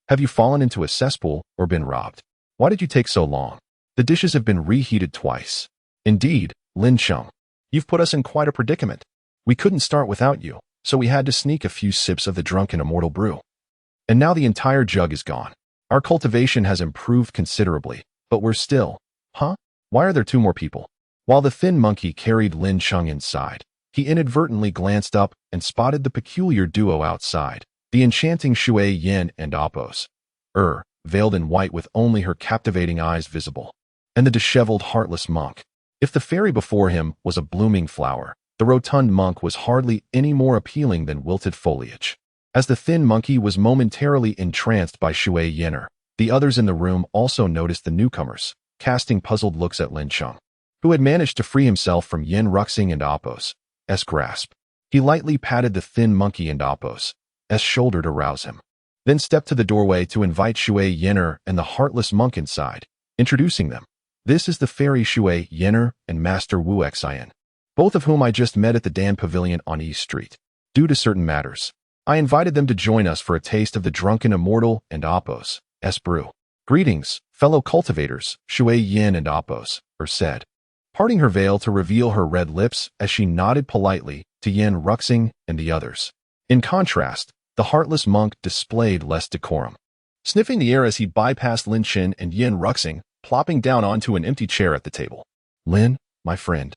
Speaker 1: "Have you fallen into a cesspool or been robbed? Why did you take so long? The dishes have been reheated twice." "Indeed, Lin Cheng, you've put us in quite a predicament. We couldn't start without you, so we had to sneak a few sips of the drunken immortal brew. And now the entire jug is gone. Our cultivation has improved considerably, but we're still..." Why are there 2 more people?" While the thin monkey carried Lin Cheng inside, he inadvertently glanced up and spotted the peculiar duo outside, the enchanting Shui Yin and Apos, veiled in white with only her captivating eyes visible, and the disheveled heartless monk. If the fairy before him was a blooming flower, the rotund monk was hardly any more appealing than wilted foliage. As the thin monkey was momentarily entranced by Shui Yinner, the others in the room also noticed the newcomers, casting puzzled looks at Lin Cheng, who had managed to free himself from Yen Ruxing and Apos' grasp. He lightly patted the thin monkey and Apos' shoulder to rouse him, then stepped to the doorway to invite Shui Yinner and the heartless monk inside, introducing them. "This is the fairy Shui Yinner and Master Wu Xian, both of whom I just met at the Dan Pavilion on East Street. Due to certain matters, I invited them to join us for a taste of the drunken immortal and Apos' brew." "Greetings, fellow cultivators," Shui Yin and Apos' said, parting her veil to reveal her red lips as she nodded politely to Yen Ruxing and the others. In contrast, The heartless monk displayed less decorum, sniffing the air as he bypassed Lin Cheng and Yin Ruxing, plopping down onto an empty chair at the table. "Lin, my friend,"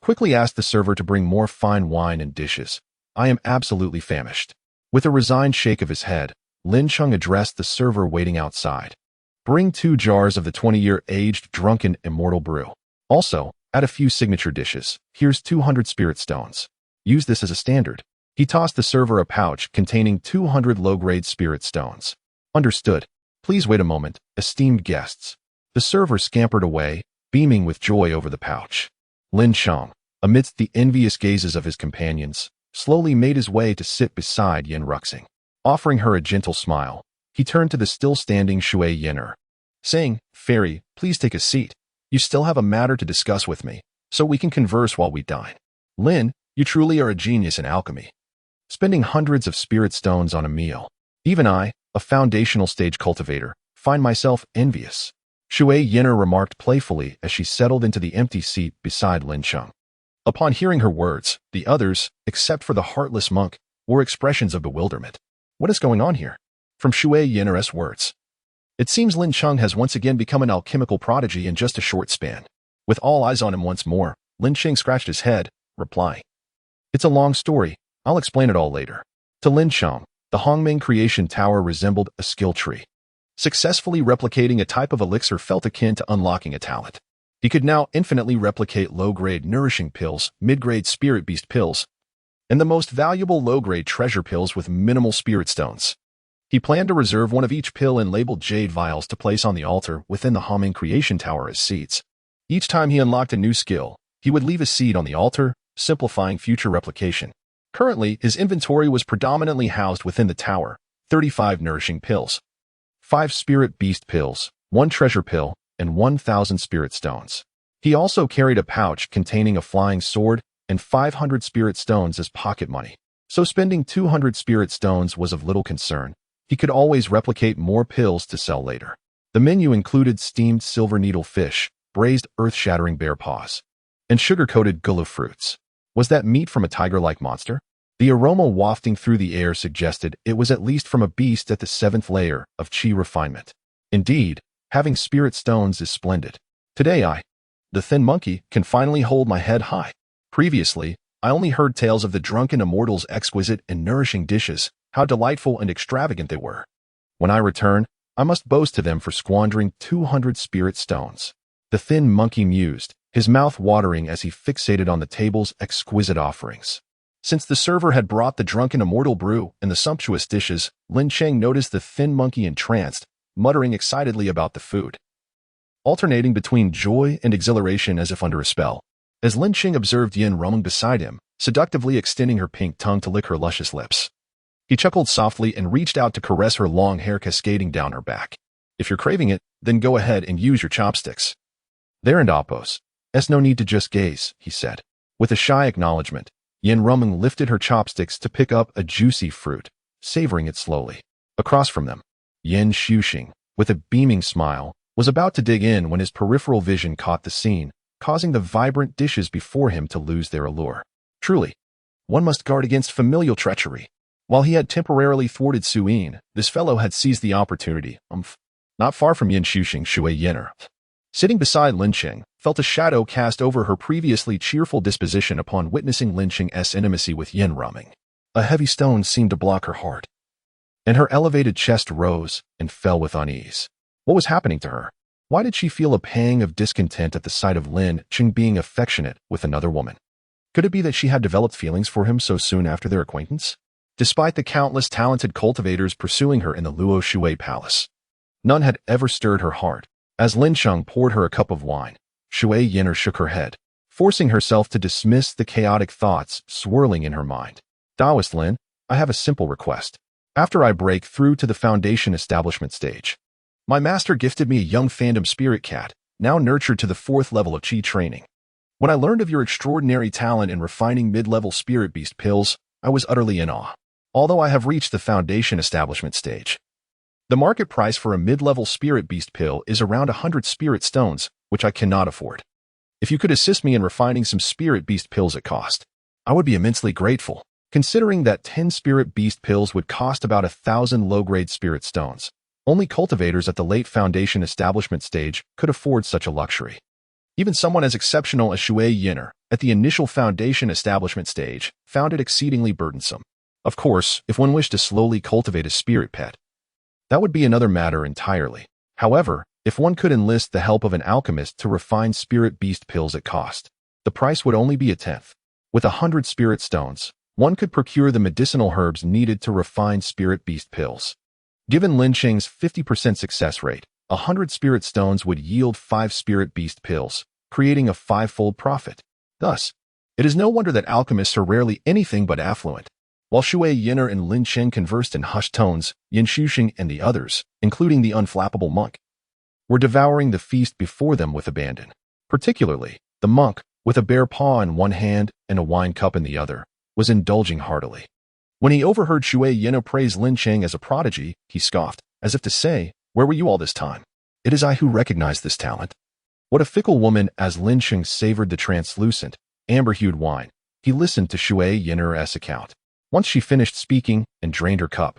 Speaker 1: quickly asked the server to bring more fine wine and dishes. "I am absolutely famished." With a resigned shake of his head, Lin Cheng addressed the server waiting outside. "Bring 2 jars of the 20-year-aged drunken immortal brew. Also, add a few signature dishes. Here's 200 spirit stones. Use this as a standard." He tossed the server a pouch containing 200 low-grade spirit stones. "Understood. Please wait a moment, esteemed guests." The server scampered away, beaming with joy over the pouch. Lin Cheng, amidst the envious gazes of his companions, slowly made his way to sit beside Yin Ruxing. Offering her a gentle smile, he turned to the still-standing Shui Yin'er, saying, "Fairy, please take a seat. You still have a matter to discuss with me, so we can converse while we dine." "Lin, you truly are a genius in alchemy. Spending hundreds of spirit stones on a meal. Even I, a foundational stage cultivator, find myself envious," Shui Yin'er remarked playfully as she settled into the empty seat beside Lin Cheng. Upon hearing her words, the others, except for the heartless monk, wore expressions of bewilderment. "What is going on here?" From Shui Yin'er's words. It seems Lin Cheng has once again become an alchemical prodigy in just a short span. With all eyes on him once more, Lin Cheng scratched his head, replying, "It's a long story. I'll explain it all later." To Lin Cheng, the Hongming creation tower resembled a skill tree. Successfully replicating a type of elixir felt akin to unlocking a talent. He could now infinitely replicate low-grade nourishing pills, mid-grade spirit beast pills, and the most valuable low-grade treasure pills with minimal spirit stones. He planned to reserve one of each pill in labeled jade vials to place on the altar within the Hongming creation tower as seeds. Each time he unlocked a new skill, he would leave a seed on the altar, simplifying future replication. Currently, his inventory was predominantly housed within the tower: 35 nourishing pills, 5 spirit beast pills, 1 treasure pill, and 1,000 spirit stones. He also carried a pouch containing a flying sword and 500 spirit stones as pocket money. So spending 200 spirit stones was of little concern. He could always replicate more pills to sell later. The menu included steamed silver needle fish, braised earth-shattering bear paws, and sugar-coated gulu fruits. Was that meat from a tiger-like monster? The aroma wafting through the air suggested it was at least from a beast at the 7th layer of chi refinement. Indeed, having spirit stones is splendid. Today the thin monkey, can finally hold my head high. Previously, I only heard tales of the drunken immortals' exquisite and nourishing dishes, how delightful and extravagant they were. When I return, I must boast to them for squandering 200 spirit stones. The thin monkey mused, his mouth watering as he fixated on the table's exquisite offerings. Since the server had brought the drunken immortal brew and the sumptuous dishes, Lin Cheng noticed the thin monkey entranced, muttering excitedly about the food, alternating between joy and exhilaration as if under a spell. As Lin Cheng observed Yin Rumeng beside him, seductively extending her pink tongue to lick her luscious lips, he chuckled softly and reached out to caress her long hair cascading down her back. "If you're craving it, then go ahead and use your chopsticks." "There and Appos. There's no need to just gaze," he said. With a shy acknowledgement, Yin Rumeng lifted her chopsticks to pick up a juicy fruit, savoring it slowly. Across from them, Yin Xuxing, with a beaming smile, was about to dig in when his peripheral vision caught the scene, causing the vibrant dishes before him to lose their allure. Truly, one must guard against familial treachery. While he had temporarily thwarted Suyin, this fellow had seized the opportunity. Not far from Yin Xuxing, Shui Yin'er, sitting beside Lin Cheng, felt a shadow cast over her previously cheerful disposition upon witnessing Lin Cheng's intimacy with Yin Rumeng. A heavy stone seemed to block her heart, and her elevated chest rose and fell with unease. What was happening to her? Why did she feel a pang of discontent at the sight of Lin Cheng being affectionate with another woman? Could it be that she had developed feelings for him so soon after their acquaintance? Despite the countless talented cultivators pursuing her in the Luo Shui Palace, none had ever stirred her heart. As Lin Cheng poured her a cup of wine, Shui Yin'er shook her head, forcing herself to dismiss the chaotic thoughts swirling in her mind. "Taoist Lin, I have a simple request. After I break through to the foundation establishment stage, my master gifted me a young fandom spirit cat, now nurtured to the 4th level of chi training. When I learned of your extraordinary talent in refining mid-level spirit beast pills, I was utterly in awe. Although I have reached the foundation establishment stage, the market price for a mid-level spirit beast pill is around 100 spirit stones, which I cannot afford. If you could assist me in refining some spirit beast pills at cost, I would be immensely grateful." Considering that 10 spirit beast pills would cost about 1,000 low-grade spirit stones, only cultivators at the late foundation establishment stage could afford such a luxury. Even someone as exceptional as Shui Yin'er, at the initial foundation establishment stage, found it exceedingly burdensome. Of course, if one wished to slowly cultivate a spirit pet, that would be another matter entirely. However, if one could enlist the help of an alchemist to refine spirit beast pills at cost, the price would only be a tenth. With 100 spirit stones, one could procure the medicinal herbs needed to refine spirit beast pills. Given Lin Cheng's 50% success rate, 100 spirit stones would yield 5 spirit beast pills, creating a 5-fold profit. Thus, it is no wonder that alchemists are rarely anything but affluent. While Shui Yin'er and Lin Cheng conversed in hushed tones, Yin Xuxing and the others, including the unflappable monk, were devouring the feast before them with abandon. Particularly, the monk, with a bare paw in one hand and a wine cup in the other, was indulging heartily. When he overheard Shui Yin'er praise Lin Cheng as a prodigy, he scoffed, as if to say, "Where were you all this time? It is I who recognize this talent." What a fickle woman! As Lin Cheng savored the translucent, amber-hued wine, he listened to Shui Yin'er's account. Once she finished speaking and drained her cup,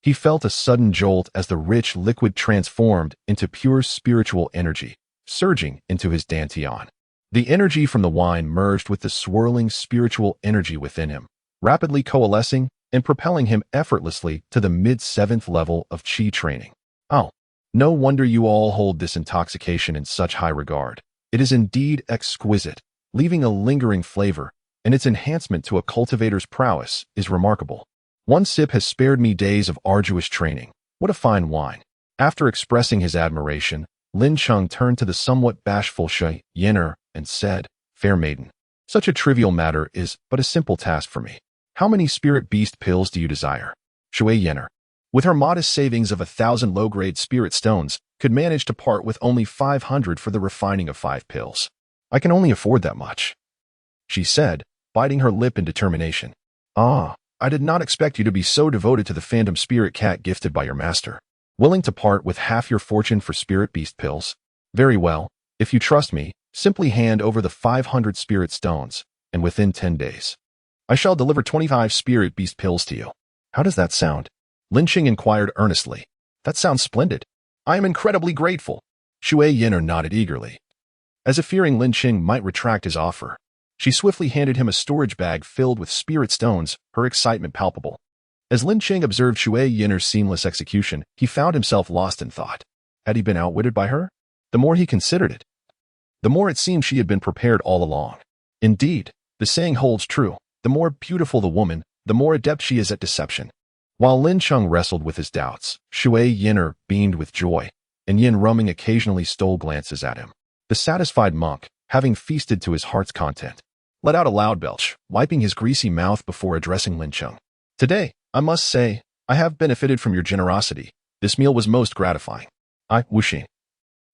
Speaker 1: he felt a sudden jolt as the rich liquid transformed into pure spiritual energy, surging into his dantian. The energy from the wine merged with the swirling spiritual energy within him, rapidly coalescing and propelling him effortlessly to the mid-7th level of qi training. Oh, no wonder you all hold this intoxication in such high regard. It is indeed exquisite, leaving a lingering flavor, and its enhancement to a cultivator's prowess is remarkable. One sip has spared me days of arduous training. What a fine wine. After expressing his admiration, Lin Cheng turned to the somewhat bashful Shui Yin'er and said, "Fair maiden, such a trivial matter is but a simple task for me. How many spirit beast pills do you desire?" Shui Yin'er, with her modest savings of 1,000 low-grade spirit stones, could manage to part with only 500 for the refining of 5 pills. "I can only afford that much," she said, biting her lip in determination. "Ah, I did not expect you to be so devoted to the phantom spirit cat gifted by your master. Willing to part with half your fortune for spirit beast pills? Very well, if you trust me, simply hand over the 500 spirit stones, and within 10 days, I shall deliver 25 spirit beast pills to you." "How does that sound?" Lin Cheng inquired earnestly. "That sounds splendid. I am incredibly grateful." Shui Yin'er nodded eagerly, as if fearing Lin Cheng might retract his offer. She swiftly handed him a storage bag filled with spirit stones, her excitement palpable. As Lin Cheng observed Shui Yin'er's seamless execution, he found himself lost in thought. Had he been outwitted by her? The more he considered it, the more it seemed she had been prepared all along. Indeed, the saying holds true: the more beautiful the woman, the more adept she is at deception. While Lin Cheng wrestled with his doubts, Shui Yin'er beamed with joy, and Yin Rumming occasionally stole glances at him. The satisfied monk, having feasted to his heart's content, let out a loud belch, wiping his greasy mouth before addressing Lin Cheng. "Today, I must say, I have benefited from your generosity. This meal was most gratifying. I, Wuxing,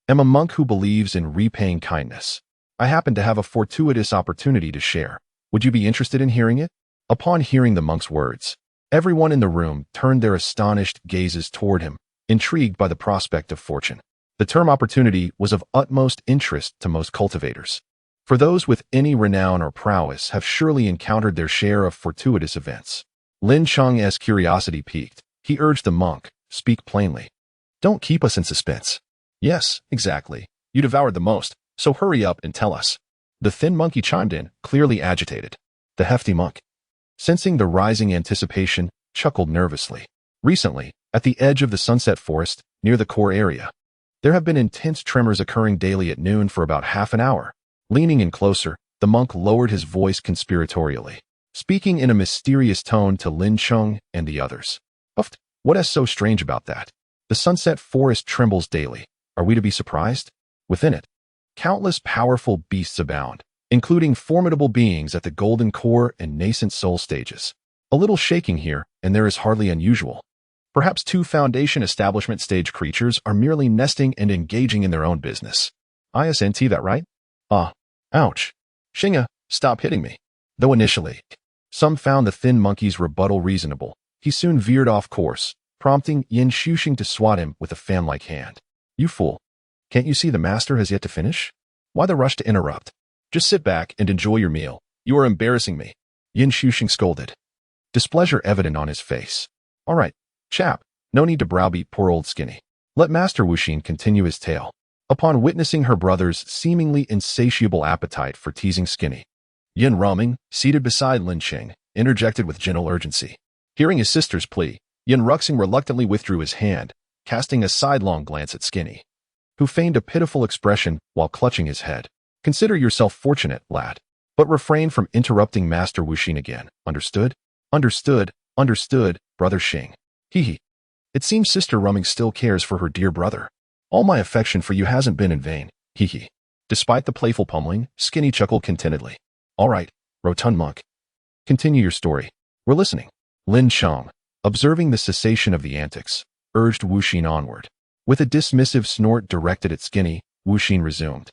Speaker 1: am a monk who believes in repaying kindness. I happen to have a fortuitous opportunity to share. Would you be interested in hearing it?" Upon hearing the monk's words, everyone in the room turned their astonished gazes toward him, intrigued by the prospect of fortune. The term opportunity was of utmost interest to most cultivators, for those with any renown or prowess have surely encountered their share of fortuitous events. Lin Cheng's curiosity piqued. He urged the monk, "Speak plainly. Don't keep us in suspense." "Yes, exactly. You devoured the most, so hurry up and tell us." The thin monkey chimed in, clearly agitated. The hefty monk, sensing the rising anticipation, chuckled nervously. "Recently, at the edge of the sunset forest, near the core area, there have been intense tremors occurring daily at noon for about half an hour." Leaning in closer, the monk lowered his voice conspiratorially, speaking in a mysterious tone to Lin Cheng and the others. What is so strange about that? The sunset forest trembles daily. Are we to be surprised? Within it, countless powerful beasts abound, including formidable beings at the golden core and nascent soul stages. A little shaking here, and there is hardly unusual. Perhaps 2 foundation establishment stage creatures are merely nesting and engaging in their own business. Isn't that right? Ah, ouch. Xinga, stop hitting me. Though initially, some found the thin monkey's rebuttal reasonable, he soon veered off course, prompting Yin Xuxing to swat him with a fan-like hand. "You fool. Can't you see the master has yet to finish? Why the rush to interrupt? Just sit back and enjoy your meal. You are embarrassing me," Yin Xuxing scolded. displeasure evident on his face. All right, chap, no need to browbeat poor old Skinny. Let Master Wuxin continue his tale. Upon witnessing her brother's seemingly insatiable appetite for teasing Skinny, Yin Ruming, seated beside Lin Cheng, interjected with gentle urgency. Hearing his sister's plea, Yin Ruxing reluctantly withdrew his hand, casting a sidelong glance at Skinny, who feigned a pitiful expression while clutching his head. Consider yourself fortunate, lad, but refrain from interrupting Master Wuxin again. Understood? Understood, understood, Brother Xing. Hee. It seems Sister Rumming still cares for her dear brother. All my affection for you hasn't been in vain. Hee. Despite the playful pummeling, Skinny chuckled contentedly. All right, rotund monk. Continue your story. We're listening. Lin Cheng, observing the cessation of the antics, urged Wuxin onward. With a dismissive snort directed at Skinny, Wuxin resumed.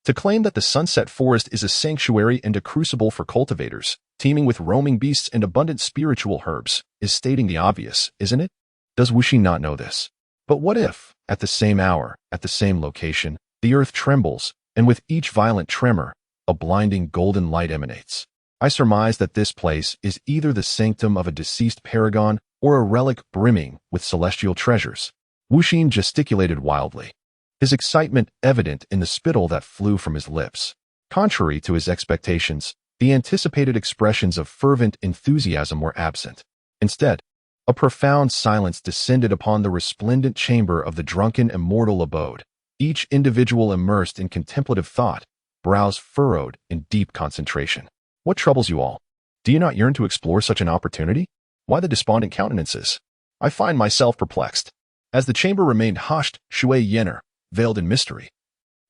Speaker 1: To claim that the Sunset Forest is a sanctuary and a crucible for cultivators, teeming with roaming beasts and abundant spiritual herbs, is stating the obvious, isn't it? Does Wuxin not know this? But what if, at the same hour, at the same location, the earth trembles, and with each violent tremor, a blinding golden light emanates? I surmise that this place is either the sanctum of a deceased paragon or a relic brimming with celestial treasures. Wuxin gesticulated wildly, his excitement evident in the spittle that flew from his lips. Contrary to his expectations, the anticipated expressions of fervent enthusiasm were absent. Instead, a profound silence descended upon the resplendent chamber of the drunken immortal abode, each individual immersed in contemplative thought, brows furrowed in deep concentration. What troubles you all? Do you not yearn to explore such an opportunity? Why the despondent countenances? I find myself perplexed. As the chamber remained hushed, Shui Yenner, veiled in mystery,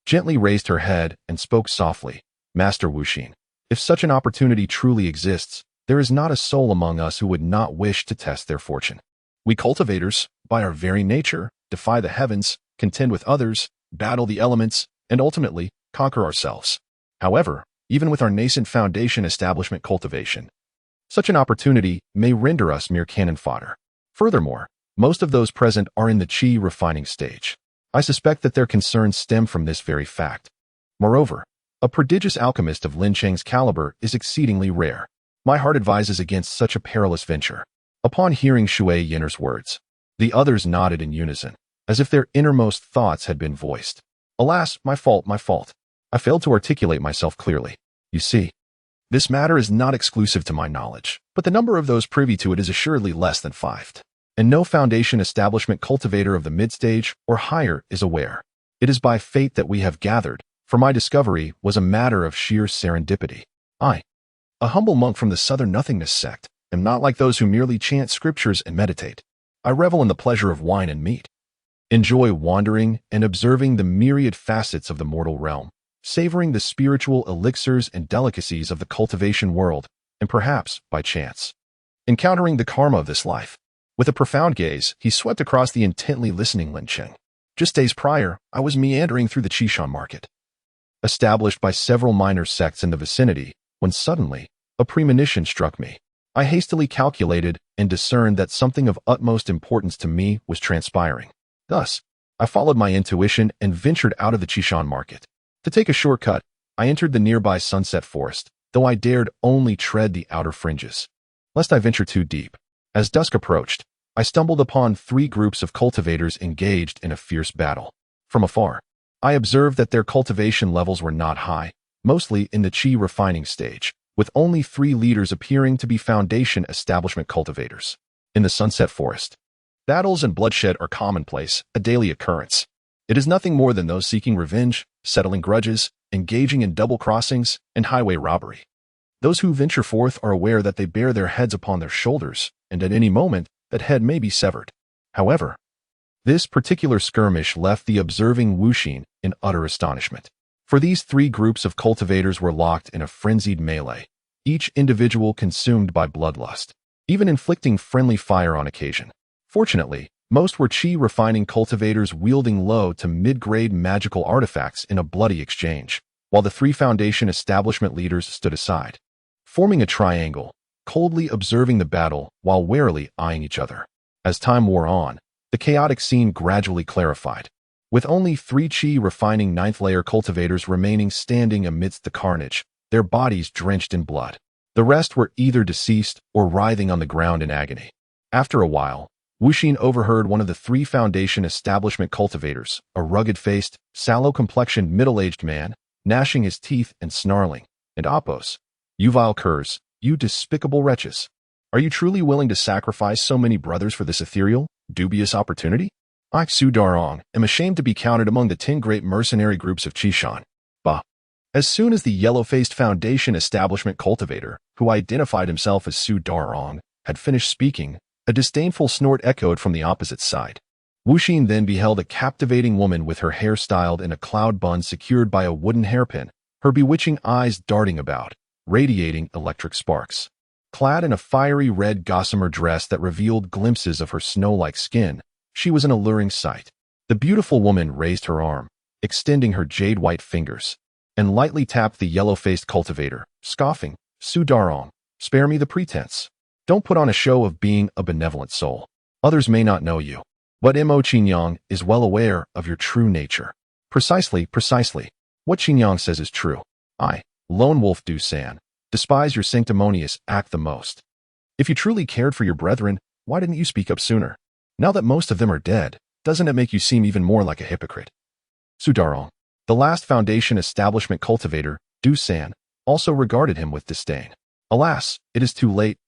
Speaker 1: gently raised her head and spoke softly. Master Wuxin, if such an opportunity truly exists, there is not a soul among us who would not wish to test their fortune. We cultivators, by our very nature, defy the heavens, contend with others, battle the elements, and ultimately conquer ourselves. However, even with our nascent foundation establishment cultivation, such an opportunity may render us mere cannon fodder. Furthermore, most of those present are in the qi refining stage. I suspect that their concerns stem from this very fact. Moreover, a prodigious alchemist of Lin Cheng's caliber is exceedingly rare. My heart advises against such a perilous venture. Upon hearing Shui Yenner's words, the others nodded in unison, as if their innermost thoughts had been voiced. Alas, my fault, my fault. I failed to articulate myself clearly. You see, this matter is not exclusive to my knowledge, but the number of those privy to it is assuredly less than 5. And no foundation establishment cultivator of the mid-stage or higher is aware. It is by fate that we have gathered, for my discovery was a matter of sheer serendipity. I, a humble monk from the Southern Nothingness sect, am not like those who merely chant scriptures and meditate. I revel in the pleasure of wine and meat, enjoy wandering and observing the myriad facets of the mortal realm, savoring the spiritual elixirs and delicacies of the cultivation world, and perhaps, by chance, encountering the karma of this life. With a profound gaze, he swept across the intently listening Lin Cheng. Just days prior, I was meandering through the Qishan market, established by several minor sects in the vicinity, when suddenly, a premonition struck me. I hastily calculated and discerned that something of utmost importance to me was transpiring. Thus, I followed my intuition and ventured out of the Qishan market. To take a shortcut, I entered the nearby Sunset Forest, though I dared only tread the outer fringes, lest I venture too deep. As dusk approached, I stumbled upon 3 groups of cultivators engaged in a fierce battle. From afar, I observed that their cultivation levels were not high, mostly in the qi refining stage, with only 3 leaders appearing to be foundation establishment cultivators. In the Sunset Forest, battles and bloodshed are commonplace, a daily occurrence. It is nothing more than those seeking revenge, settling grudges, engaging in double crossings, and highway robbery. Those who venture forth are aware that they bear their heads upon their shoulders, and at any moment, that head may be severed. However, this particular skirmish left the observing Wuxin in utter astonishment. For these 3 groups of cultivators were locked in a frenzied melee, each individual consumed by bloodlust, even inflicting friendly fire on occasion. Fortunately, most were qi refining cultivators wielding low to mid-grade magical artifacts in a bloody exchange, while the 3 foundation establishment leaders stood aside, forming a triangle, coldly observing the battle while warily eyeing each other. As time wore on, the chaotic scene gradually clarified, with only 3 qi refining 9th layer cultivators remaining standing amidst the carnage, their bodies drenched in blood. The rest were either deceased or writhing on the ground in agony. After a while, Wuxin overheard one of the 3 Foundation establishment cultivators, a rugged-faced, sallow-complexioned middle-aged man, gnashing his teeth and snarling, and Oppos, "You vile curs, you despicable wretches. Are you truly willing to sacrifice so many brothers for this ethereal, dubious opportunity? I, Su Darong, am ashamed to be counted among the 10 great mercenary groups of Qishan." Bah! As soon as the yellow-faced Foundation establishment cultivator, who identified himself as Su Darong, had finished speaking, a disdainful snort echoed from the opposite side. Wuxin then beheld a captivating woman with her hair styled in a cloud bun secured by a wooden hairpin, her bewitching eyes darting about, radiating electric sparks. Clad in a fiery red gossamer dress that revealed glimpses of her snow-like skin, she was an alluring sight. The beautiful woman raised her arm, extending her jade-white fingers, and lightly tapped the yellow-faced cultivator, scoffing, "Su Darong, spare me the pretense. Don't put on a show of being a benevolent soul. Others may not know you, but Mo Qinyang is well aware of your true nature." Precisely. What Qinyang says is true. I, Lone Wolf Du San, despise your sanctimonious act the most. If you truly cared for your brethren, why didn't you speak up sooner? Now that most of them are dead, doesn't it make you seem even more like a hypocrite? Su Darong, the last Foundation establishment cultivator, Du San, also regarded him with disdain. Alas, it is too late.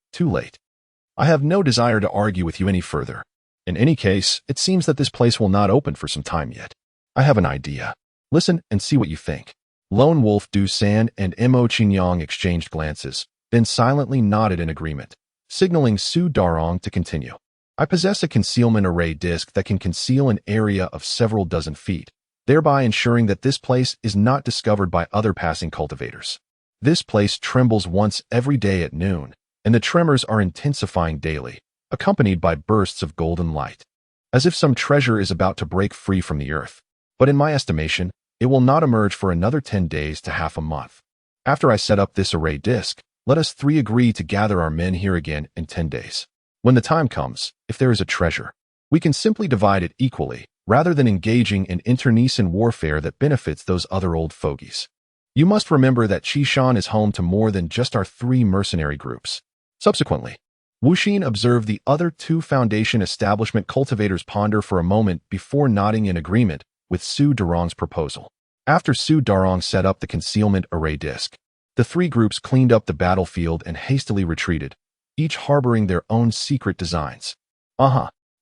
Speaker 1: I have no desire to argue with you any further. In any case, it seems that this place will not open for some time yet. I have an idea. Listen and see what you think. Lone Wolf Du San and Mo Qinyang exchanged glances, then silently nodded in agreement, signaling Su Darong to continue. I possess a concealment array disc that can conceal an area of several dozen feet, thereby ensuring that this place is not discovered by other passing cultivators. This place trembles once every day at noon, and the tremors are intensifying daily, accompanied by bursts of golden light, as if some treasure is about to break free from the earth. But in my estimation, it will not emerge for another 10 days to half a month. After I set up this array disk, let us 3 agree to gather our men here again in 10 days. When the time comes, if there is a treasure, we can simply divide it equally, rather than engaging in internecine warfare that benefits those other old fogies. You must remember that Qishan is home to more than just our 3 mercenary groups. Subsequently, Wuxin observed the other 2 Foundation establishment cultivators ponder for a moment before nodding in agreement with Su Darong's proposal. After Su Darong set up the concealment array disc, the 3 groups cleaned up the battlefield and hastily retreated, each harboring their own secret designs.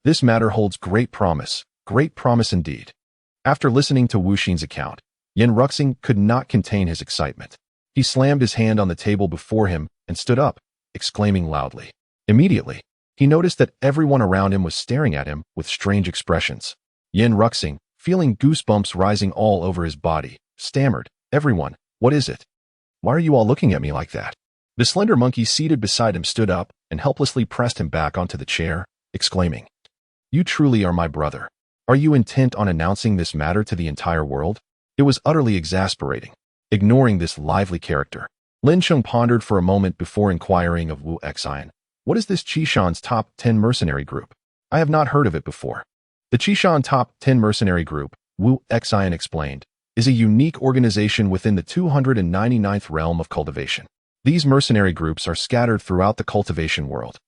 Speaker 1: This matter holds great promise indeed. After listening to Wuxin's account, Yin Ruxing could not contain his excitement. He slammed his hand on the table before him and stood up, exclaiming loudly. Immediately, he noticed that everyone around him was staring at him with strange expressions. Yin Ruxing, feeling goosebumps rising all over his body, stammered, "Everyone, what is it? Why are you all looking at me like that?" The slender monkey seated beside him stood up and helplessly pressed him back onto the chair, exclaiming, "You truly are my brother. Are you intent on announcing this matter to the entire world?" It was utterly exasperating. Ignoring this lively character, Lin Cheng pondered for a moment before inquiring of Wu Xian, "What is this Qishan's top 10 mercenary group? I have not heard of it before." The Qishan top 10 mercenary group, Wu Xian explained, is a unique organization within the 299th realm of cultivation. These mercenary groups are scattered throughout the cultivation world.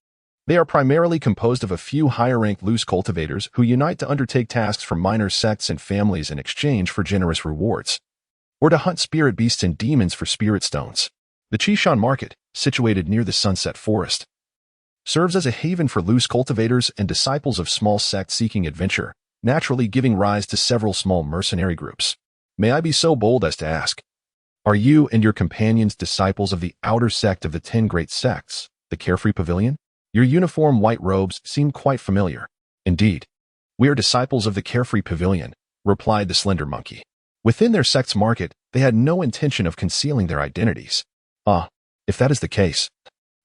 Speaker 1: They are primarily composed of a few higher-ranked loose cultivators who unite to undertake tasks for minor sects and families in exchange for generous rewards, or to hunt spirit beasts and demons for spirit stones. The Qishan market, situated near the Sunset Forest, serves as a haven for loose cultivators and disciples of small sects seeking adventure, naturally giving rise to several small mercenary groups. May I be so bold as to ask, are you and your companions disciples of the outer sect of the 10 great sects, the Carefree Pavilion? Your uniform white robes seem quite familiar. Indeed, we are disciples of the Carefree Pavilion, replied the slender monkey. Within their sect's market, they had no intention of concealing their identities. If that is the case,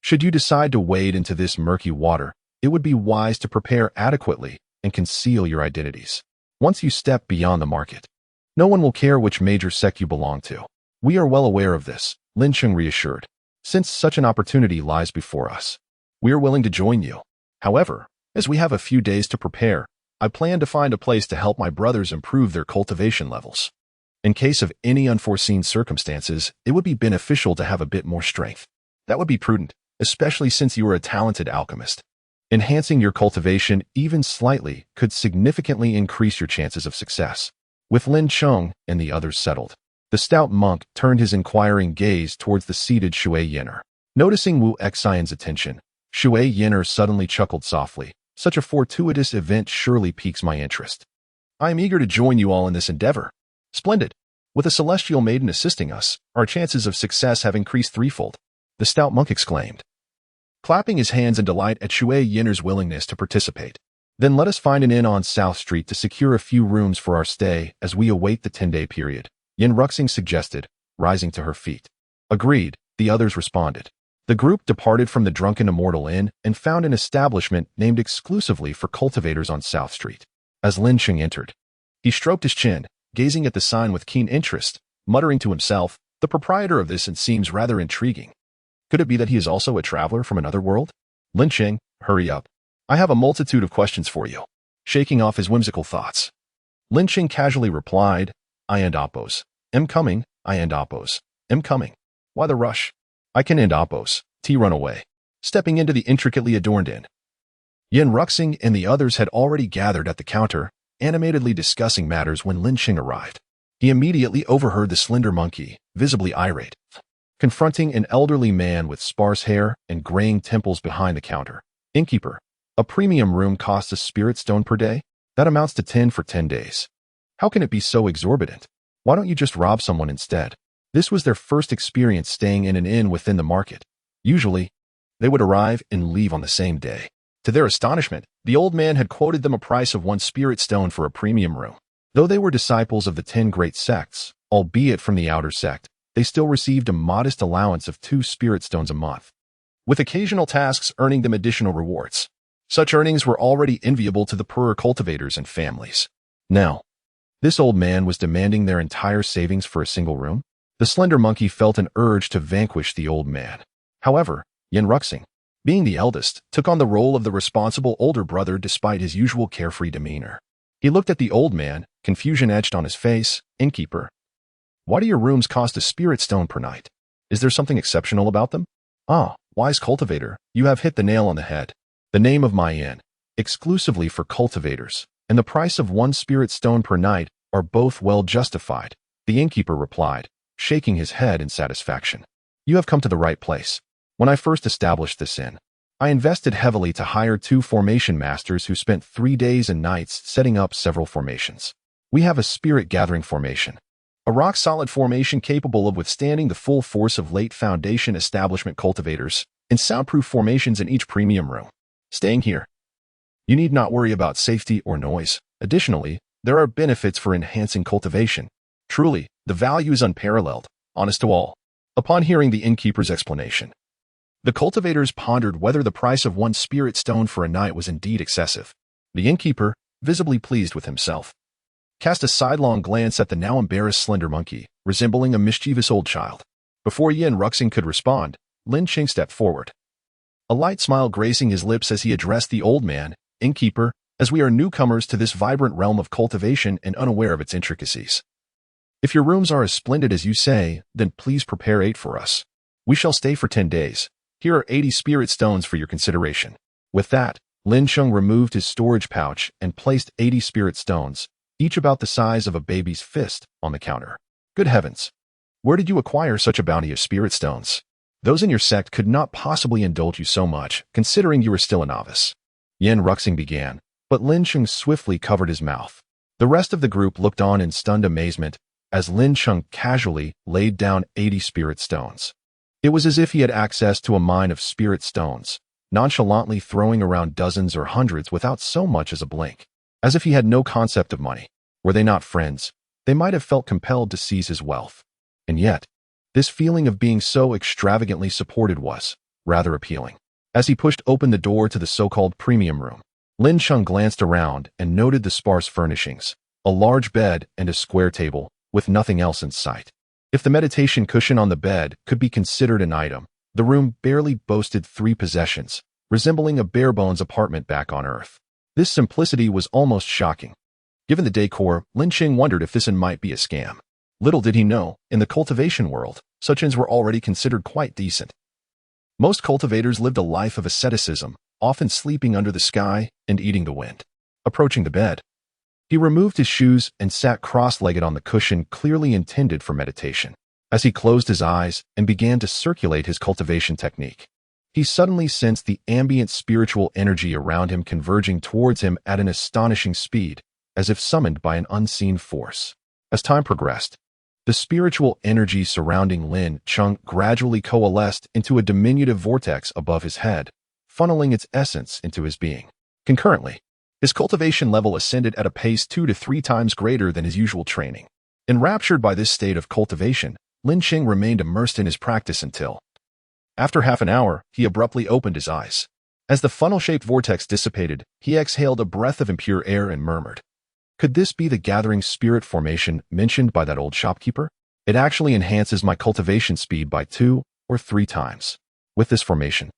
Speaker 1: should you decide to wade into this murky water, it would be wise to prepare adequately and conceal your identities. Once you step beyond the market, no one will care which major sect you belong to. We are well aware of this, Lin Cheng reassured. Since such an opportunity lies before us, we are willing to join you. However, as we have a few days to prepare, I plan to find a place to help my brothers improve their cultivation levels. In case of any unforeseen circumstances, it would be beneficial to have a bit more strength. That would be prudent, especially since you are a talented alchemist. Enhancing your cultivation even slightly could significantly increase your chances of success. With Lin Cheng and the others settled, the stout monk turned his inquiring gaze towards the seated Shui Yin'er. Noticing Wu Xian's attention, Shui Yin'er suddenly chuckled softly. Such a fortuitous event surely piques my interest. I am eager to join you all in this endeavor. Splendid. With a celestial maiden assisting us, our chances of success have increased threefold, the stout monk exclaimed, clapping his hands in delight at Shui Yin'er's willingness to participate. Then let us find an inn on South Street to secure a few rooms for our stay as we await the 10-day period, Yin Ruxing suggested, rising to her feet. Agreed, the others responded. The group departed from the drunken Immortal Inn and found an establishment named exclusively for cultivators on South Street. As Lin Cheng entered, he stroked his chin, gazing at the sign with keen interest, muttering to himself, the proprietor of this inn seems rather intriguing. Could it be that he is also a traveler from another world? Lin Cheng, hurry up. I have a multitude of questions for you. Shaking off his whimsical thoughts, Lin Cheng casually replied, I end oppos. Am coming, I end oppos. Am coming. Why the rush? I can end oppos. T run away. Stepping into the intricately adorned inn, Yin Ruxing and the others had already gathered at the counter, animatedly discussing matters when Lin Cheng arrived. He immediately overheard the slender monkey, visibly irate, confronting an elderly man with sparse hair and graying temples behind the counter. Innkeeper, a premium room costs a spirit stone per day? That amounts to 10 for 10 days. How can it be so exorbitant? Why don't you just rob someone instead? This was their first experience staying in an inn within the market. Usually, they would arrive and leave on the same day. To their astonishment, the old man had quoted them a price of 1 spirit stone for a premium room. Though they were disciples of the 10 great sects, albeit from the outer sect, they still received a modest allowance of 2 spirit stones a month, with occasional tasks earning them additional rewards. Such earnings were already enviable to the poorer cultivators and families. Now, this old man was demanding their entire savings for a single room? The slender monkey felt an urge to vanquish the old man. However, Yin Ruxing, being the eldest, took on the role of the responsible older brother despite his usual carefree demeanor. He looked at the old man, confusion etched on his face. Innkeeper, why do your rooms cost a spirit stone per night? Is there something exceptional about them? Ah, wise cultivator, you have hit the nail on the head. The name of my inn, exclusively for cultivators, and the price of 1 spirit stone per night are both well justified, the innkeeper replied, shaking his head in satisfaction. You have come to the right place. When I first established this inn, I invested heavily to hire 2 formation masters who spent 3 days and nights setting up several formations. We have a spirit-gathering formation, a rock-solid formation capable of withstanding the full force of late foundation establishment cultivators, and soundproof formations in each premium room. Staying here, you need not worry about safety or noise. Additionally, there are benefits for enhancing cultivation. Truly, the value is unparalleled, honest to all. Upon hearing the innkeeper's explanation, the cultivators pondered whether the price of 1 spirit stone for a night was indeed excessive. The innkeeper, visibly pleased with himself, cast a sidelong glance at the now embarrassed slender monkey, resembling a mischievous old child. Before Yin Ruxing could respond, Lin Cheng stepped forward, a light smile gracing his lips as he addressed the old man. Innkeeper, as we are newcomers to this vibrant realm of cultivation and unaware of its intricacies, if your rooms are as splendid as you say, then please prepare 8 for us. We shall stay for 10 days. Here are 80 spirit stones for your consideration. With that, Lin Cheng removed his storage pouch and placed 80 spirit stones, each about the size of a baby's fist, on the counter. Good heavens! Where did you acquire such a bounty of spirit stones? Those in your sect could not possibly indulge you so much, considering you were still a novice. Yin Ruxing began, but Lin Cheng swiftly covered his mouth. The rest of the group looked on in stunned amazement as Lin Cheng casually laid down 80 spirit stones. It was as if he had access to a mine of spirit stones, nonchalantly throwing around dozens or hundreds without so much as a blink, as if he had no concept of money. Were they not friends, they might have felt compelled to seize his wealth. And yet, this feeling of being so extravagantly supported was rather appealing. As he pushed open the door to the so-called premium room, Lin Cheng glanced around and noted the sparse furnishings, a large bed and a square table, with nothing else in sight. If the meditation cushion on the bed could be considered an item, the room barely boasted 3 possessions, resembling a bare-bones apartment back on Earth. This simplicity was almost shocking. Given the decor, Lin Cheng wondered if this inn might be a scam. Little did he know, in the cultivation world, such inns were already considered quite decent. Most cultivators lived a life of asceticism, often sleeping under the sky and eating the wind. Approaching the bed, he removed his shoes and sat cross-legged on the cushion clearly intended for meditation. As he closed his eyes and began to circulate his cultivation technique, he suddenly sensed the ambient spiritual energy around him converging towards him at an astonishing speed, as if summoned by an unseen force. As time progressed, the spiritual energy surrounding Lin Cheng gradually coalesced into a diminutive vortex above his head, funneling its essence into his being. Concurrently, his cultivation level ascended at a pace 2 to 3 times greater than his usual training. Enraptured by this state of cultivation, Lin Cheng remained immersed in his practice until, after half an hour, he abruptly opened his eyes. As the funnel-shaped vortex dissipated, he exhaled a breath of impure air and murmured, "Could this be the gathering spirit formation mentioned by that old shopkeeper? It actually enhances my cultivation speed by 2 or 3 times. With this formation,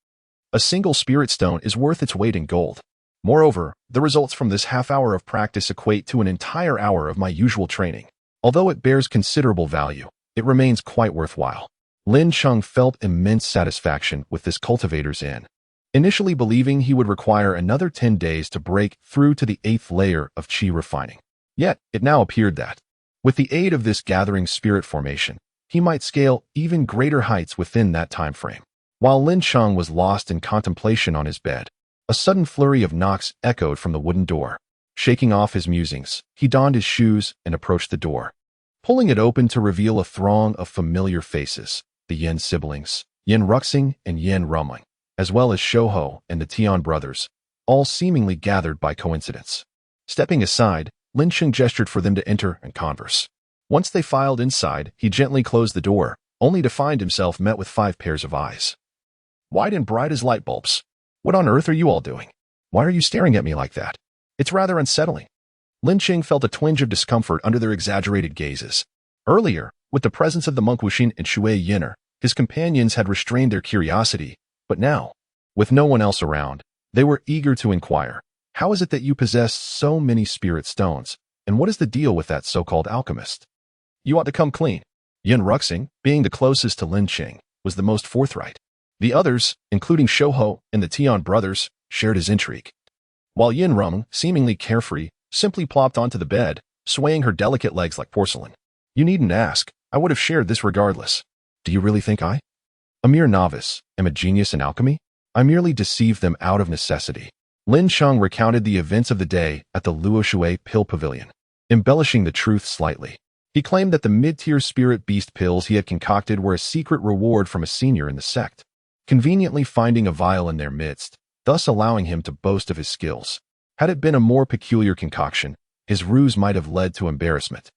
Speaker 1: a single spirit stone is worth its weight in gold. Moreover, the results from this half hour of practice equate to an entire hour of my usual training. Although it bears considerable value, it remains quite worthwhile." Lin Cheng felt immense satisfaction with this cultivator's in, initially believing he would require another 10 days to break through to the 8th layer of qi refining. Yet, it now appeared that, with the aid of this gathering spirit formation, he might scale even greater heights within that time frame. While Lin Cheng was lost in contemplation on his bed, a sudden flurry of knocks echoed from the wooden door. Shaking off his musings, he donned his shoes and approached the door, pulling it open to reveal a throng of familiar faces, the Yin siblings, Yin Ruxing and Yin Rumling, as well as Shouho and the Tian brothers, all seemingly gathered by coincidence. Stepping aside, Lin Cheng gestured for them to enter and converse. Once they filed inside, he gently closed the door, only to find himself met with 5 pairs of eyes, wide and bright as light bulbs. "What on earth are you all doing? Why are you staring at me like that? It's rather unsettling." Lin Cheng felt a twinge of discomfort under their exaggerated gazes. Earlier, with the presence of the monk Wuxin and Shui Yinner, his companions had restrained their curiosity, but now, with no one else around, they were eager to inquire, "How is it that you possess so many spirit stones, and what is the deal with that so-called alchemist? You ought to come clean." Yin Ruxing, being the closest to Lin Cheng, was the most forthright. The others, including Shouho and the Tian brothers, shared his intrigue. While Yin Rumeng, seemingly carefree, simply plopped onto the bed, swaying her delicate legs like porcelain. "You needn't ask. I would have shared this regardless. Do you really think I, a mere novice, am a genius in alchemy? I merely deceived them out of necessity." Lin Cheng recounted the events of the day at the Luo Shui pill pavilion, embellishing the truth slightly. He claimed that the mid-tier spirit beast pills he had concocted were a secret reward from a senior in the sect, conveniently finding a vial in their midst, thus allowing him to boast of his skills. Had it been a more peculiar concoction, his ruse might have led to embarrassment.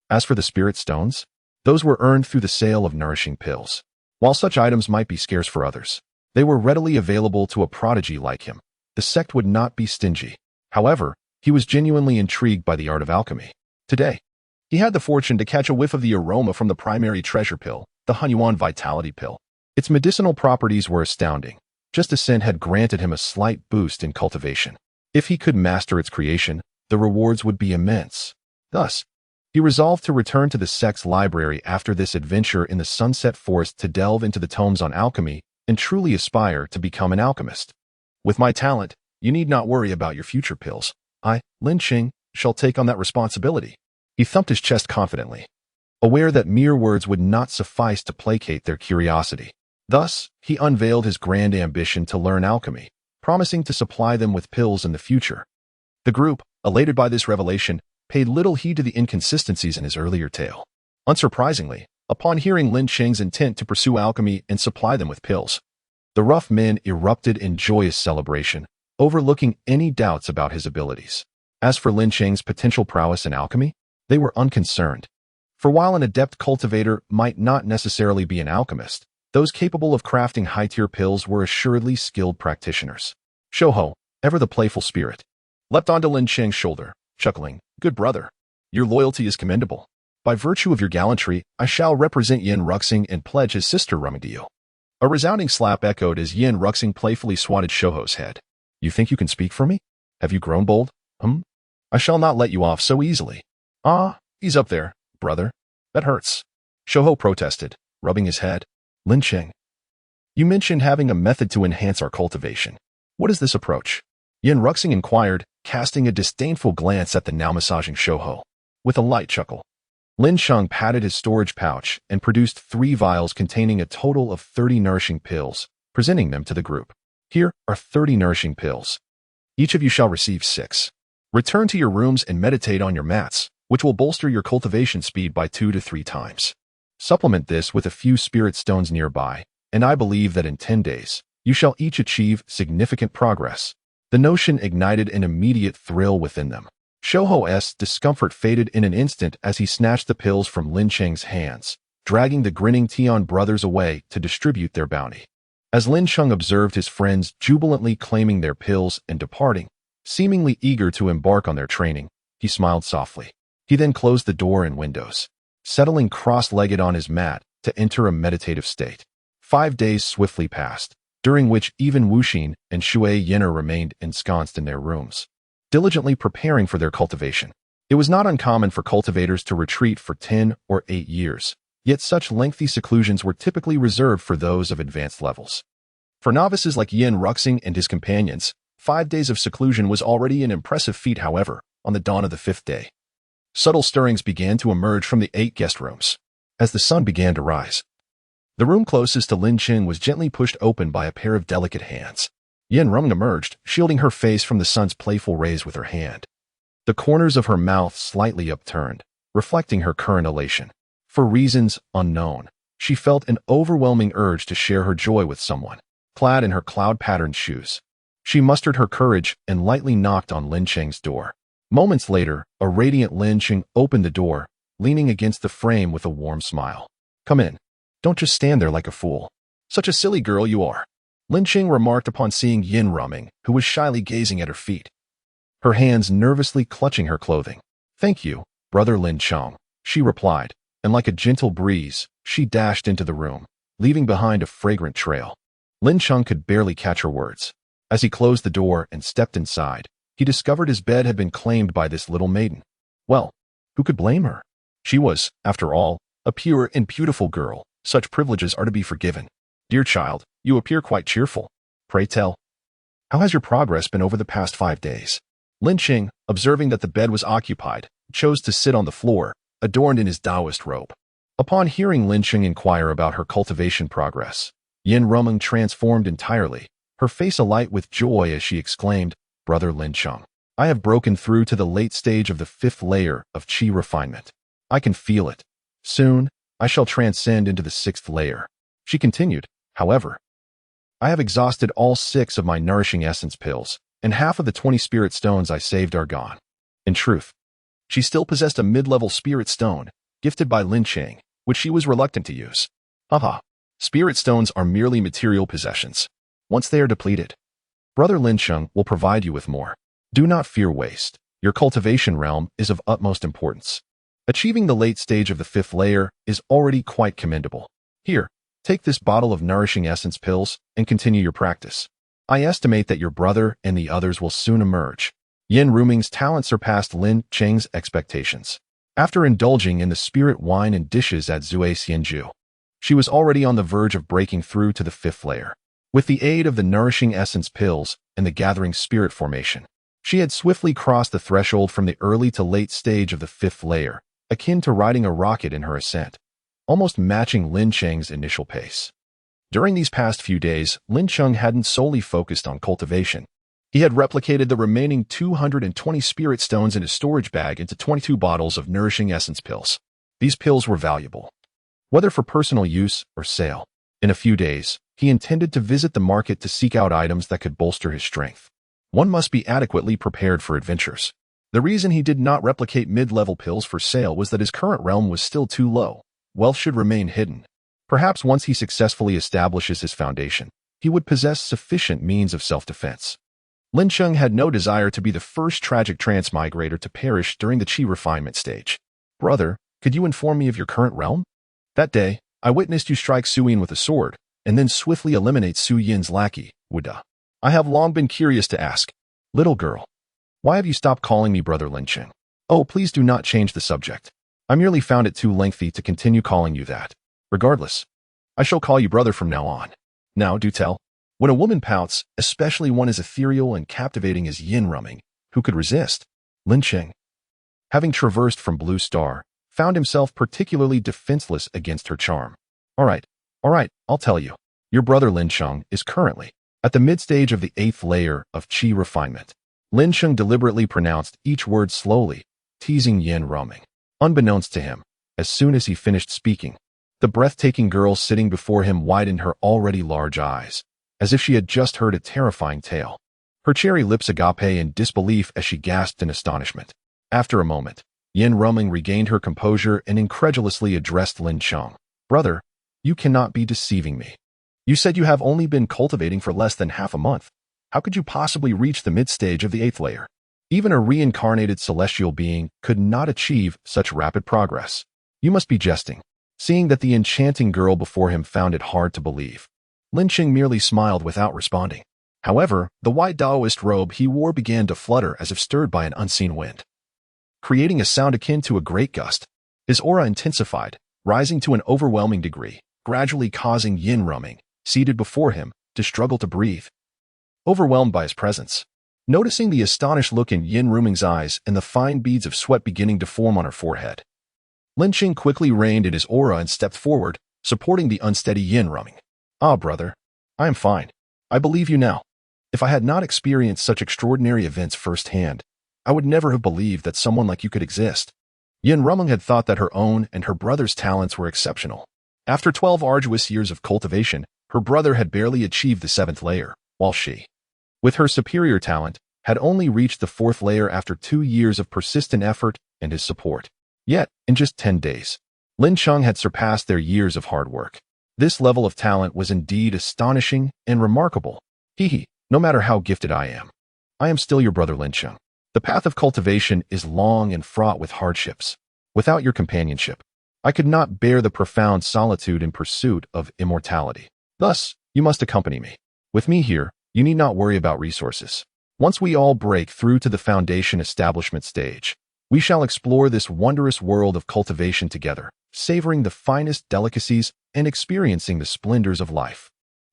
Speaker 1: As for the spirit stones, those were earned through the sale of nourishing pills. While such items might be scarce for others, they were readily available to a prodigy like him. The sect would not be stingy. However, he was genuinely intrigued by the art of alchemy. Today, he had the fortune to catch a whiff of the aroma from the primary treasure pill, the Hunyuan Vitality pill. Its medicinal properties were astounding. Just a scent had granted him a slight boost in cultivation. If he could master its creation, the rewards would be immense. Thus, he resolved to return to the sect's library after this adventure in the Sunset Forest to delve into the tomes on alchemy and truly aspire to become an alchemist. "With my talent, you need not worry about your future pills. I, Lin Cheng, shall take on that responsibility." He thumped his chest confidently, aware that mere words would not suffice to placate their curiosity. Thus, he unveiled his grand ambition to learn alchemy, promising to supply them with pills in the future. The group, elated by this revelation, paid little heed to the inconsistencies in his earlier tale. Unsurprisingly, upon hearing Lin Cheng's intent to pursue alchemy and supply them with pills, the rough men erupted in joyous celebration, overlooking any doubts about his abilities. As for Lin Cheng's potential prowess in alchemy, they were unconcerned. For while an adept cultivator might not necessarily be an alchemist, those capable of crafting high-tier pills were assuredly skilled practitioners. Shouho, ever the playful spirit, leapt onto Lin Cheng's shoulder, chuckling, "Good brother, your loyalty is commendable. By virtue of your gallantry, I shall represent Yin Ruxing and pledge his sister Rumeng to you." A resounding slap echoed as Yin Ruxing playfully swatted Shouho's head. "You think you can speak for me? Have you grown bold? I shall not let you off so easily." "Ah, ease up there, brother. That hurts," Shouho protested, rubbing his head. "Lin Cheng, You mentioned having a method to enhance our cultivation. What is this approach? Yin Ruxing inquired, casting a disdainful glance at the now massaging Shouho. With a light chuckle, Lin Cheng patted his storage pouch and produced 3 vials containing a total of 30 nourishing pills, presenting them to the group. Here are 30 nourishing pills. Each of you shall receive 6. Return to your rooms and meditate on your mats, which will bolster your cultivation speed by 2 to 3 times. Supplement this with a few spirit stones nearby, and I believe that in 10 days, you shall each achieve significant progress. The notion ignited an immediate thrill within them. Shouho's discomfort faded in an instant as he snatched the pills from Lin Cheng's hands, dragging the grinning Tian brothers away to distribute their bounty. As Lin Cheng observed his friends jubilantly claiming their pills and departing, seemingly eager to embark on their training, he smiled softly. He then closed the door and windows, settling cross-legged on his mat to enter a meditative state. 5 days swiftly passed, during which even Wuxin and Shui Yin'er remained ensconced in their rooms, diligently preparing for their cultivation. It was not uncommon for cultivators to retreat for 10 or 8 years, yet such lengthy seclusions were typically reserved for those of advanced levels. For novices like Yin Ruxing and his companions, 5 days of seclusion was already an impressive feat. However, on the dawn of the 5th day, subtle stirrings began to emerge from the 8 guest rooms. As the sun began to rise, the room closest to Lin Cheng was gently pushed open by a pair of delicate hands. Yin Rung emerged, shielding her face from the sun's playful rays with her hand, the corners of her mouth slightly upturned, reflecting her current elation. For reasons unknown, she felt an overwhelming urge to share her joy with someone. Clad in her cloud-patterned shoes, she mustered her courage and lightly knocked on Lin Cheng's door. Moments later, a radiant Lin Cheng opened the door, leaning against the frame with a warm smile. "Come in. Don't just stand there like a fool. Such a silly girl you are," Lin Cheng remarked upon seeing Yin Rumming, who was shyly gazing at her feet, her hands nervously clutching her clothing. "Thank you, brother Lin Cheng," she replied, and like a gentle breeze, she dashed into the room, leaving behind a fragrant trail. Lin Cheng could barely catch her words. As he closed the door and stepped inside, he discovered his bed had been claimed by this little maiden. Well, who could blame her? She was, after all, a pure and beautiful girl. Such privileges are to be forgiven. "Dear child, you appear quite cheerful. Pray tell, how has your progress been over the past 5 days?" Lin Cheng, observing that the bed was occupied, chose to sit on the floor, adorned in his Taoist robe. Upon hearing Lin Cheng inquire about her cultivation progress, Yin Rumeng transformed entirely, her face alight with joy as she exclaimed, "Brother Lin Cheng, I have broken through to the late stage of the 5th layer of qi refinement. I can feel it. Soon, I shall transcend into the 6th layer." She continued, "However, I have exhausted all 6 of my nourishing essence pills, and half of the 20 spirit stones I saved are gone." In truth, she still possessed a mid-level spirit stone, gifted by Lin Cheng, which she was reluctant to use. Haha, spirit stones are merely material possessions. Once they are depleted, Brother Lin Cheng will provide you with more. Do not fear waste. Your cultivation realm is of utmost importance. Achieving the late stage of the 5th layer is already quite commendable. Here, take this bottle of nourishing essence pills and continue your practice. I estimate that your brother and the others will soon emerge. Yin Ruming's talent surpassed Lin Cheng's expectations. After indulging in the spirit wine and dishes at Zui Xianju, she was already on the verge of breaking through to the 5th layer. With the aid of the nourishing essence pills and the gathering spirit formation, she had swiftly crossed the threshold from the early to late stage of the 5th layer, akin to riding a rocket in her ascent, almost matching Lin Cheng's initial pace. During these past few days, Lin Cheng hadn't solely focused on cultivation. He had replicated the remaining 220 spirit stones in his storage bag into 22 bottles of nourishing essence pills. These pills were valuable, whether for personal use or sale. In a few days, he intended to visit the market to seek out items that could bolster his strength. One must be adequately prepared for adventures. The reason he did not replicate mid-level pills for sale was that his current realm was still too low. Wealth should remain hidden. Perhaps once he successfully establishes his foundation, he would possess sufficient means of self-defense. Lin Cheng had no desire to be the first tragic transmigrator to perish during the qi refinement stage. "Brother, could you inform me of your current realm? That day, I witnessed you strike Su Yin with a sword, and then swiftly eliminate Su Yin's lackey, Wuda. I have long been curious to ask, little girl, why have you stopped calling me Brother Lin Cheng? Oh, please do not change the subject. I merely found it too lengthy to continue calling you that. Regardless, I shall call you brother from now on." Now, do tell. When a woman pouts, especially one as ethereal and captivating as yin rumming, who could resist? Lin Cheng, having traversed from Blue Star, found himself particularly defenseless against her charm. All right, I'll tell you. Your brother Lin Cheng is currently at the mid-stage of the 8th layer of qi refinement. Lin Cheng deliberately pronounced each word slowly, teasing yin rumming. Unbeknownst to him, as soon as he finished speaking, the breathtaking girl sitting before him widened her already large eyes, as if she had just heard a terrifying tale. Her cherry lips agape in disbelief as she gasped in astonishment. After a moment, Yin Rumming regained her composure and incredulously addressed Lin Cheng. Brother, you cannot be deceiving me. You said you have only been cultivating for less than half a month. How could you possibly reach the mid-stage of the 8th layer? Even a reincarnated celestial being could not achieve such rapid progress. You must be jesting. Seeing that the enchanting girl before him found it hard to believe, Lin Cheng merely smiled without responding. However, the white Taoist robe he wore began to flutter as if stirred by an unseen wind, creating a sound akin to a great gust. His aura intensified, rising to an overwhelming degree, gradually causing Yin Rumming, seated before him, to struggle to breathe. Overwhelmed by his presence, noticing the astonished look in Yin Rumming's eyes and the fine beads of sweat beginning to form on her forehead, Lin Cheng quickly reined in his aura and stepped forward, supporting the unsteady Yin Rumming. Ah, brother, I am fine. I believe you now. If I had not experienced such extraordinary events firsthand, I would never have believed that someone like you could exist. Yin Rumming had thought that her own and her brother's talents were exceptional. After 12 arduous years of cultivation, her brother had barely achieved the 7th layer, while she, with her superior talent, had only reached the 4th layer after 2 years of persistent effort and his support. Yet, in just 10 days, Lin Cheng had surpassed their years of hard work. This level of talent was indeed astonishing and remarkable. No matter how gifted I am still your brother Lin Cheng. The path of cultivation is long and fraught with hardships. Without your companionship, I could not bear the profound solitude in pursuit of immortality. Thus, you must accompany me. With me here, you need not worry about resources. Once we all break through to the foundation establishment stage, we shall explore this wondrous world of cultivation together, savoring the finest delicacies and experiencing the splendors of life.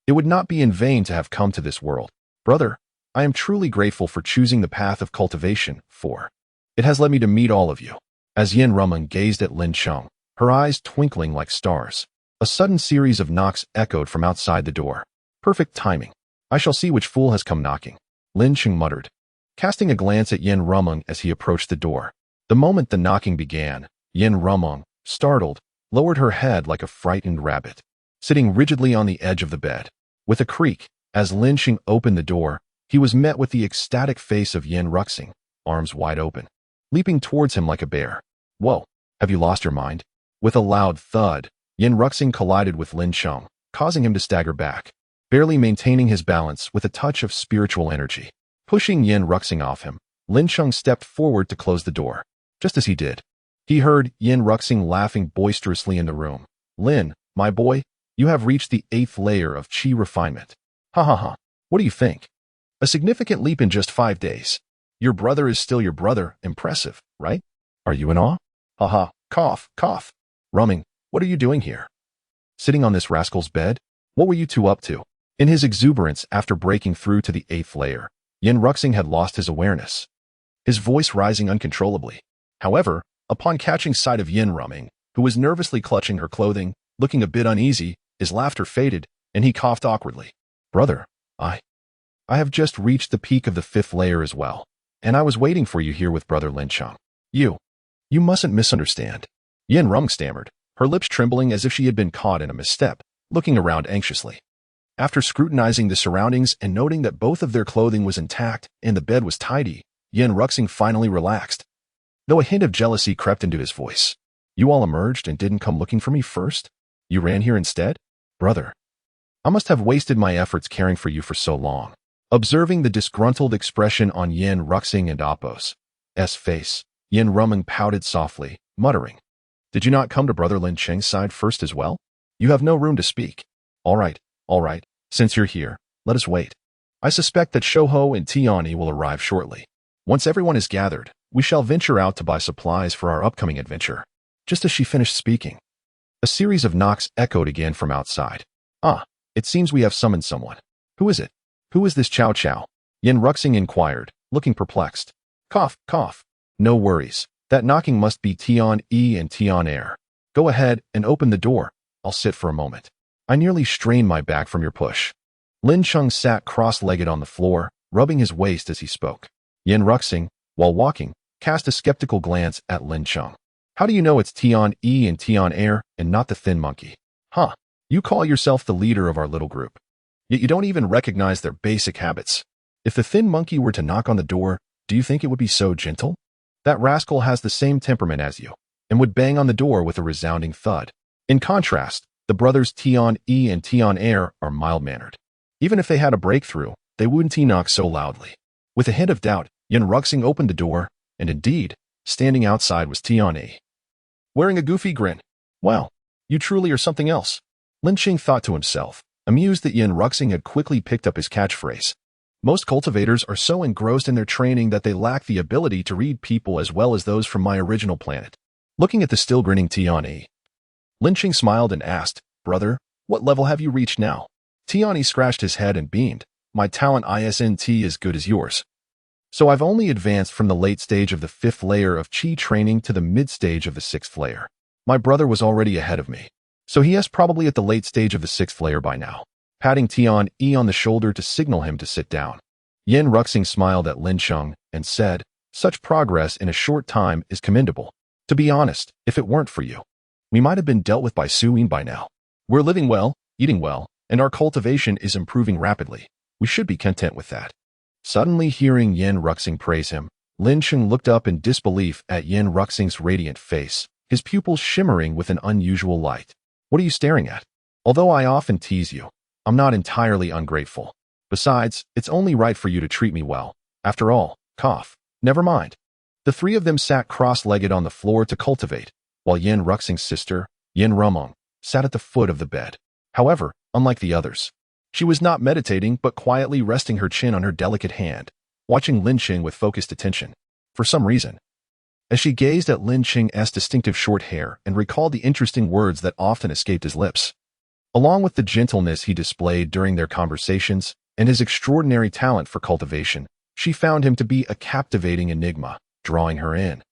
Speaker 1: It would not be in vain to have come to this world. Brother, I am truly grateful for choosing the path of cultivation, for it has led me to meet all of you. As Yin Rumming gazed at Lin Cheng, her eyes twinkling like stars, a sudden series of knocks echoed from outside the door. Perfect timing. I shall see which fool has come knocking, Lin Cheng muttered, casting a glance at Yin Rumming as he approached the door. The moment the knocking began, Yin Rumming, startled, lowered her head like a frightened rabbit, sitting rigidly on the edge of the bed. With a creak, as Lin Cheng opened the door, he was met with the ecstatic face of Yin Ruxing, arms wide open, leaping towards him like a bear. Whoa, have you lost your mind? With a loud thud, Yin Ruxing collided with Lin Cheng, causing him to stagger back, barely maintaining his balance with a touch of spiritual energy. Pushing Yin Ruxing off him, Lin Cheng stepped forward to close the door. Just as he did, he heard Yin Ruxing laughing boisterously in the room. Lin, my boy, you have reached the 8th layer of qi refinement. Ha ha ha, what do you think? A significant leap in just 5 days. Your brother is still your brother, impressive, right? Are you in awe? Ha ha, cough, cough. Rumming, what are you doing here? Sitting on this rascal's bed? What were you two up to? In his exuberance after breaking through to the 8th layer, Yin Ruxing had lost his awareness, his voice rising uncontrollably. However, upon catching sight of Yin Rumming, who was nervously clutching her clothing, looking a bit uneasy, his laughter faded, and he coughed awkwardly. Brother, I have just reached the peak of the 5th layer as well, and I was waiting for you here with brother Lin Cheng. You mustn't misunderstand. Yin Rumming stammered, her lips trembling as if she had been caught in a misstep, looking around anxiously. After scrutinizing the surroundings and noting that both of their clothing was intact and the bed was tidy, Yin Ruxing finally relaxed, though a hint of jealousy crept into his voice. You all emerged and didn't come looking for me first? You ran here instead? Brother, I must have wasted my efforts caring for you for so long. Observing the disgruntled expression on Yin Ruxing and Appo's face, Yin Rumming pouted softly, muttering, Did you not come to brother Lin Cheng's side first as well? You have no room to speak. All right, since you're here, let us wait. I suspect that Shouho and Tiani will arrive shortly. Once everyone is gathered, we shall venture out to buy supplies for our upcoming adventure. Just as she finished speaking, a series of knocks echoed again from outside. Ah, It seems we have summoned someone. Who is it? Who is this Chow Chow? Yin Ruxing inquired, looking perplexed. Cough, cough. No worries. That knocking must be Tian E and Tian Air. Go ahead and open the door. I'll sit for a moment. I nearly strained my back from your push. Lin Cheng sat cross-legged on the floor, rubbing his waist as he spoke. Yin Ruxing, while walking, cast a skeptical glance at Lin Cheng. How do you know it's Tian E and Tian Air and not the thin monkey? Huh? You call yourself the leader of our little group. Yet you don't even recognize their basic habits. If the thin monkey were to knock on the door, do you think it would be so gentle? That rascal has the same temperament as you, and would bang on the door with a resounding thud. In contrast, the brothers Tian E and Tian Air are mild-mannered. Even if they had a breakthrough, they wouldn't knock so loudly. With a hint of doubt, Yin Ruxing opened the door, and indeed, standing outside was Tian E. Wearing a goofy grin. Wow, you truly are something else. Lin Cheng thought to himself, amused that Yin Ruxing had quickly picked up his catchphrase. Most cultivators are so engrossed in their training that they lack the ability to read people as well as those from my original planet. Looking at the still grinning Tian E, Lin Cheng smiled and asked, Brother, what level have you reached now? Tian E scratched his head and beamed. My talent isn't as good as yours. So I've only advanced from the late stage of the 5th layer of Qi training to the mid stage of the 6th layer. My brother was already ahead of me. So he is probably at the late stage of the 6th layer by now. Patting Tian E on the shoulder to signal him to sit down. Yin Ruxing smiled at Lin Cheng and said, such progress in a short time is commendable. To be honest, if it weren't for you, we might have been dealt with by Suyin by now. We're living well, eating well, and our cultivation is improving rapidly. We should be content with that. Suddenly hearing Yin Ruxing praise him, Lin Cheng looked up in disbelief at Yin Ruxing's radiant face, his pupils shimmering with an unusual light. What are you staring at? Although I often tease you, I'm not entirely ungrateful. Besides, it's only right for you to treat me well. After all, cough. Never mind. The three of them sat cross-legged on the floor to cultivate, while Yin Ruxing's sister, Yin Rumong, sat at the foot of the bed. However, unlike the others, she was not meditating but quietly resting her chin on her delicate hand, watching Lin Cheng with focused attention. For some reason, as she gazed at Lin Cheng's distinctive short hair and recalled the interesting words that often escaped his lips, along with the gentleness he displayed during their conversations and his extraordinary talent for cultivation, she found him to be a captivating enigma, drawing her in,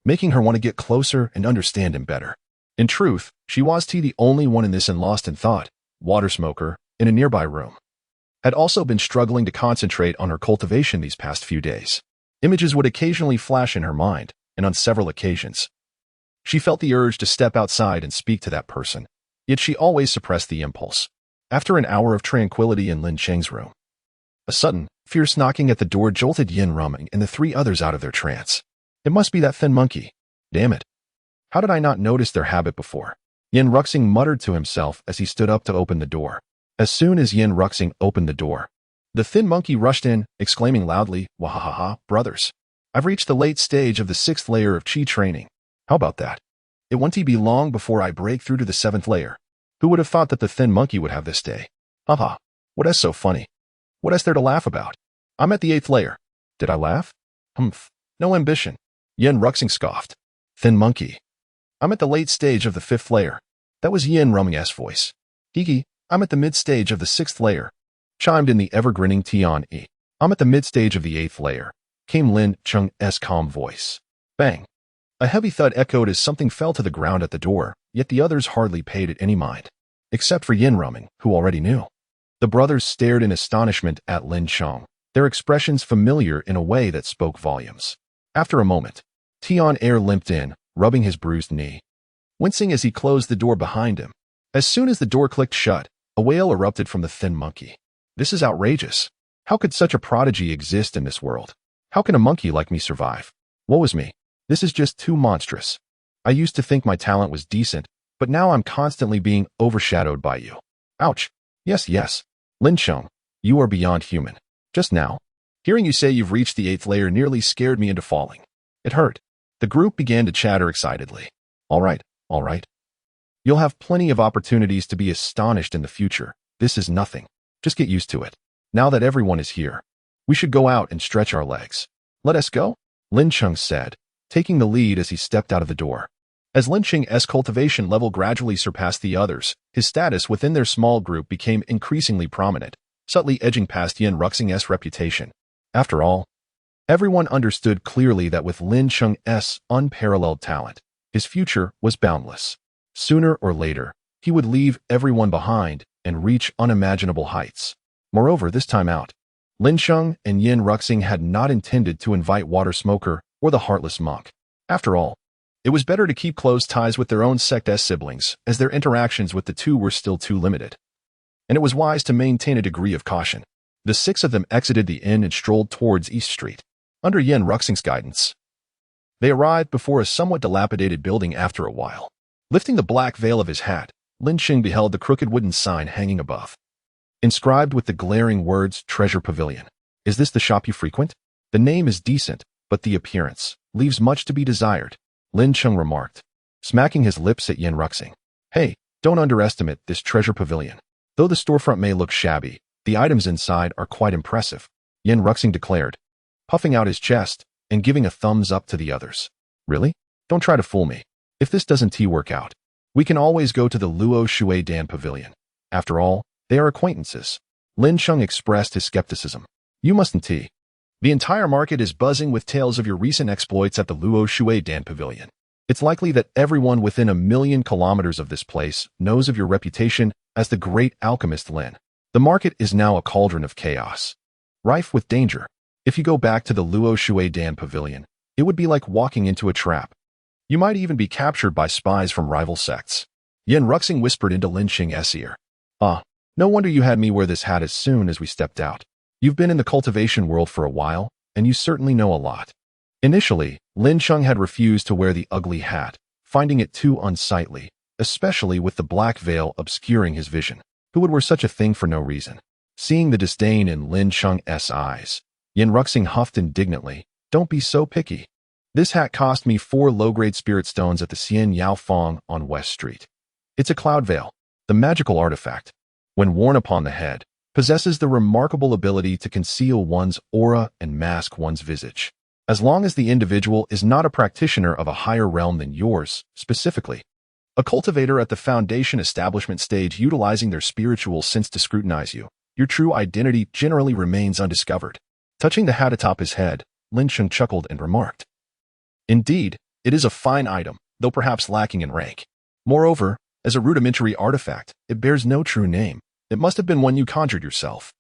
Speaker 1: making her want to get closer and understand him better. In truth, she was the only one in this and lost in thought. Water smoker, in a nearby room, had also been struggling to concentrate on her cultivation these past few days. Images would occasionally flash in her mind, and on several occasions, she felt the urge to step outside and speak to that person. Yet she always suppressed the impulse. After an hour of tranquility in Lin Cheng's room, a sudden, fierce knocking at the door jolted Yin Ruming and the three others out of their trance. It must be that thin monkey. Damn it. How did I not notice their habit before? Yin Ruxing muttered to himself as he stood up to open the door. As soon as Yin Ruxing opened the door, the thin monkey rushed in, exclaiming loudly, Wahahaha, brothers. I've reached the late stage of the 6th layer of Qi training. How about that? It won't be long before I break through to the 7th layer. Who would have thought that the thin monkey would have this day? Haha, what is so funny? What is there to laugh about? I'm at the 8th layer. Did I laugh? Humph, no ambition. Yin Ruxing scoffed. Thin monkey. I'm at the late stage of the 5th layer. That was Yin Ruming's voice. Hiki, I'm at the mid-stage of the 6th layer. Chimed in the ever-grinning Tian E. I'm at the mid-stage of the 8th layer. Came Lin Cheng's calm voice. Bang. A heavy thud echoed as something fell to the ground at the door, yet the others hardly paid it any mind. Except for Yin Ruming, who already knew. The brothers stared in astonishment at Lin Cheng, their expressions familiar in a way that spoke volumes. After a moment, Tian Air limped in, rubbing his bruised knee, wincing as he closed the door behind him. As soon as the door clicked shut, a wail erupted from the thin monkey. This is outrageous. How could such a prodigy exist in this world? How can a monkey like me survive? Woe is me. This is just too monstrous. I used to think my talent was decent, but now I'm constantly being overshadowed by you. Ouch. Yes. Lin Cheng, you are beyond human. Just now, hearing you say you've reached the 8th layer nearly scared me into falling. It hurt. The group began to chatter excitedly. All right. You'll have plenty of opportunities to be astonished in the future. This is nothing. Just get used to it. Now that everyone is here, we should go out and stretch our legs. Let us go? Lin Cheng said, taking the lead as he stepped out of the door. As Lin Cheng's cultivation level gradually surpassed the others, his status within their small group became increasingly prominent, subtly edging past Yin Ruxing's reputation. After all, everyone understood clearly that with Lin Cheng's unparalleled talent, his future was boundless. Sooner or later, he would leave everyone behind and reach unimaginable heights. Moreover, this time out, Lin Cheng and Yin Ruxing had not intended to invite Water Smoker or the Heartless Monk. After all, it was better to keep close ties with their own sect's siblings, as their interactions with the two were still too limited. And it was wise to maintain a degree of caution. The six of them exited the inn and strolled towards East Street. Under Yin Ruxing's guidance, they arrived before a somewhat dilapidated building after a while. Lifting the black veil of his hat, Lin Cheng beheld the crooked wooden sign hanging above, inscribed with the glaring words, Treasure Pavilion. Is this the shop you frequent? The name is decent, but the appearance leaves much to be desired, Lin Cheng remarked, smacking his lips at Yin Ruxing. Hey, don't underestimate this Treasure Pavilion. Though the storefront may look shabby, the items inside are quite impressive, Yin Ruxing declared, puffing out his chest and giving a thumbs up to the others. Really? Don't try to fool me. If this doesn't work out, we can always go to the Luo Tian Pavilion. After all, they are acquaintances. Lin Cheng expressed his skepticism. You mustn't tea. The entire market is buzzing with tales of your recent exploits at the Luo Tian Pavilion. It's likely that everyone within 1,000,000 kilometers of this place knows of your reputation as the great alchemist Lin. The market is now a cauldron of chaos, rife with danger. If you go back to the Luo Tian Pavilion, it would be like walking into a trap. You might even be captured by spies from rival sects. Yin Ruxing whispered into Lin Cheng's ear. No wonder you had me wear this hat as soon as we stepped out. You've been in the cultivation world for a while, and you certainly know a lot. Initially, Lin Cheng had refused to wear the ugly hat, finding it too unsightly, especially with the black veil obscuring his vision. Who would wear such a thing for no reason? Seeing the disdain in Lin Cheng's eyes, Yin Ruxing huffed indignantly. Don't be so picky. This hat cost me 4 low-grade spirit stones at the Xian Yao Fong on West Street. It's a cloud veil, the magical artifact. When worn upon the head, possesses the remarkable ability to conceal one's aura and mask one's visage. As long as the individual is not a practitioner of a higher realm than yours, specifically a cultivator at the foundation establishment stage utilizing their spiritual sense to scrutinize you, your true identity generally remains undiscovered. Touching the hat atop his head, Lin Cheng chuckled and remarked, Indeed, it is a fine item, though perhaps lacking in rank. Moreover, as a rudimentary artifact, it bears no true name. It must have been one you conjured yourself.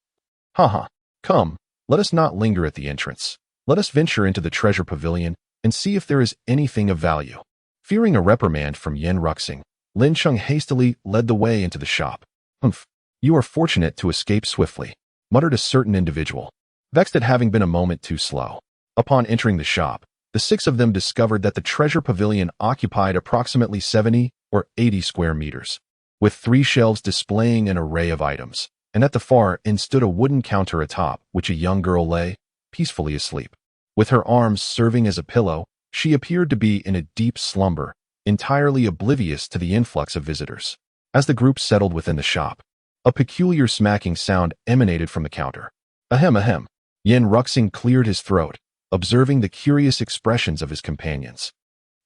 Speaker 1: Haha. Come, let us not linger at the entrance. Let us venture into the treasure pavilion and see if there is anything of value. Fearing a reprimand from Yin Ruxing, Lin Cheng hastily led the way into the shop. Humph, you are fortunate to escape swiftly, muttered a certain individual, vexed at having been a moment too slow. Upon entering the shop, the 6 of them discovered that the treasure pavilion occupied approximately 70 or 80 square meters, with 3 shelves displaying an array of items, and at the far end stood a wooden counter atop which a young girl lay, peacefully asleep. With her arms serving as a pillow, she appeared to be in a deep slumber, entirely oblivious to the influx of visitors. As the group settled within the shop, a peculiar smacking sound emanated from the counter. Ahem ahem. Yin Ruxing cleared his throat, observing the curious expressions of his companions,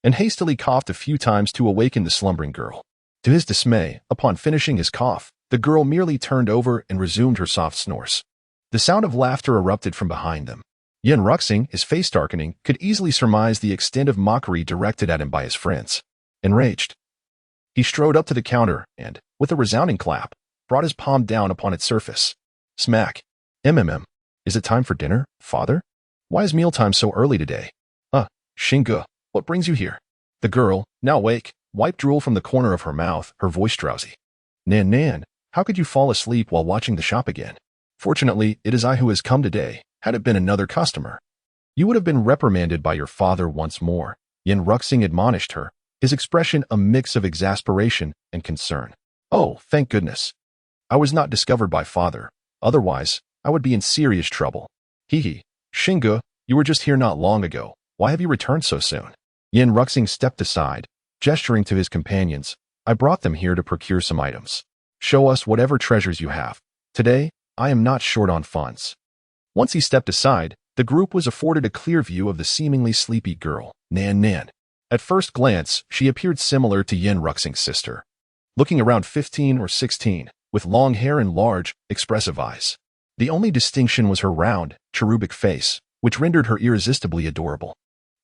Speaker 1: and hastily coughed a few times to awaken the slumbering girl. To his dismay, upon finishing his cough, the girl merely turned over and resumed her soft snores. The sound of laughter erupted from behind them. Yin Ruxing, his face darkening, could easily surmise the extent of mockery directed at him by his friends. Enraged, he strode up to the counter and, with a resounding clap, brought his palm down upon its surface. Smack. MMM. Is it time for dinner, father? Why is mealtime so early today? Xingge, what brings you here? The girl, now awake, wiped drool from the corner of her mouth, her voice drowsy. Nan, how could you fall asleep while watching the shop again? Fortunately, it is I who has come today. Had it been another customer, you would have been reprimanded by your father once more, Yin Ruxing admonished her, his expression a mix of exasperation and concern. Oh, thank goodness. I was not discovered by father. Otherwise, I would be in serious trouble. Hee. Xingge, you were just here not long ago. Why have you returned so soon? Yin Ruxing stepped aside, gesturing to his companions. I brought them here to procure some items. Show us whatever treasures you have. Today, I am not short on funds. Once he stepped aside, the group was afforded a clear view of the seemingly sleepy girl, Nan. At first glance, she appeared similar to Yin Ruxing's sister, looking around 15 or 16, with long hair and large, expressive eyes. The only distinction was her round, cherubic face, which rendered her irresistibly adorable.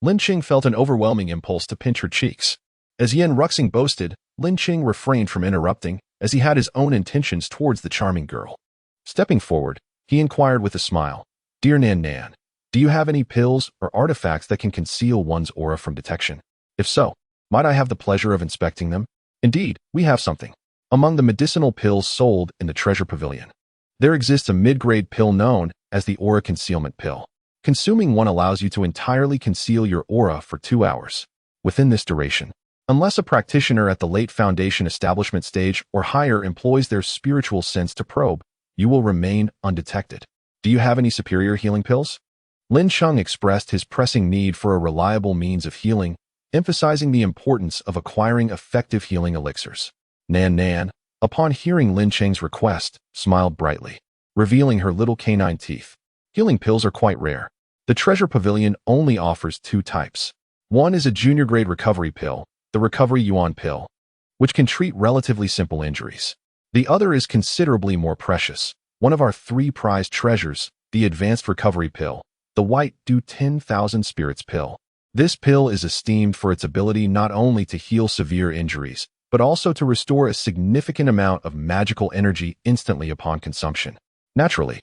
Speaker 1: Lin Cheng felt an overwhelming impulse to pinch her cheeks. As Yin Ruxing boasted, Lin Cheng refrained from interrupting, as he had his own intentions towards the charming girl. Stepping forward, he inquired with a smile, "Dear Nan Nan, do you have any pills or artifacts that can conceal one's aura from detection? If so, might I have the pleasure of inspecting them? Indeed, we have something. Among the medicinal pills sold in the Treasure Pavilion, there exists a mid-grade pill known as the Aura Concealment Pill. Consuming one allows you to entirely conceal your aura for 2 hours. Within this duration, unless a practitioner at the late foundation establishment stage or higher employs their spiritual sense to probe, you will remain undetected. Do you have any superior healing pills?" Lin Cheng expressed his pressing need for a reliable means of healing, emphasizing the importance of acquiring effective healing elixirs. Nan Nan, upon hearing Lin Cheng's request, smiled brightly, revealing her little canine teeth. Healing pills are quite rare. The Treasure Pavilion only offers 2 types. One is a junior-grade recovery pill, the Recovery Yuan pill, which can treat relatively simple injuries. The other is considerably more precious, one of our 3 prized treasures, the Advanced Recovery Pill, the White Do 10,000 Spirits Pill. This pill is esteemed for its ability not only to heal severe injuries, but also to restore a significant amount of magical energy instantly upon consumption. Naturally,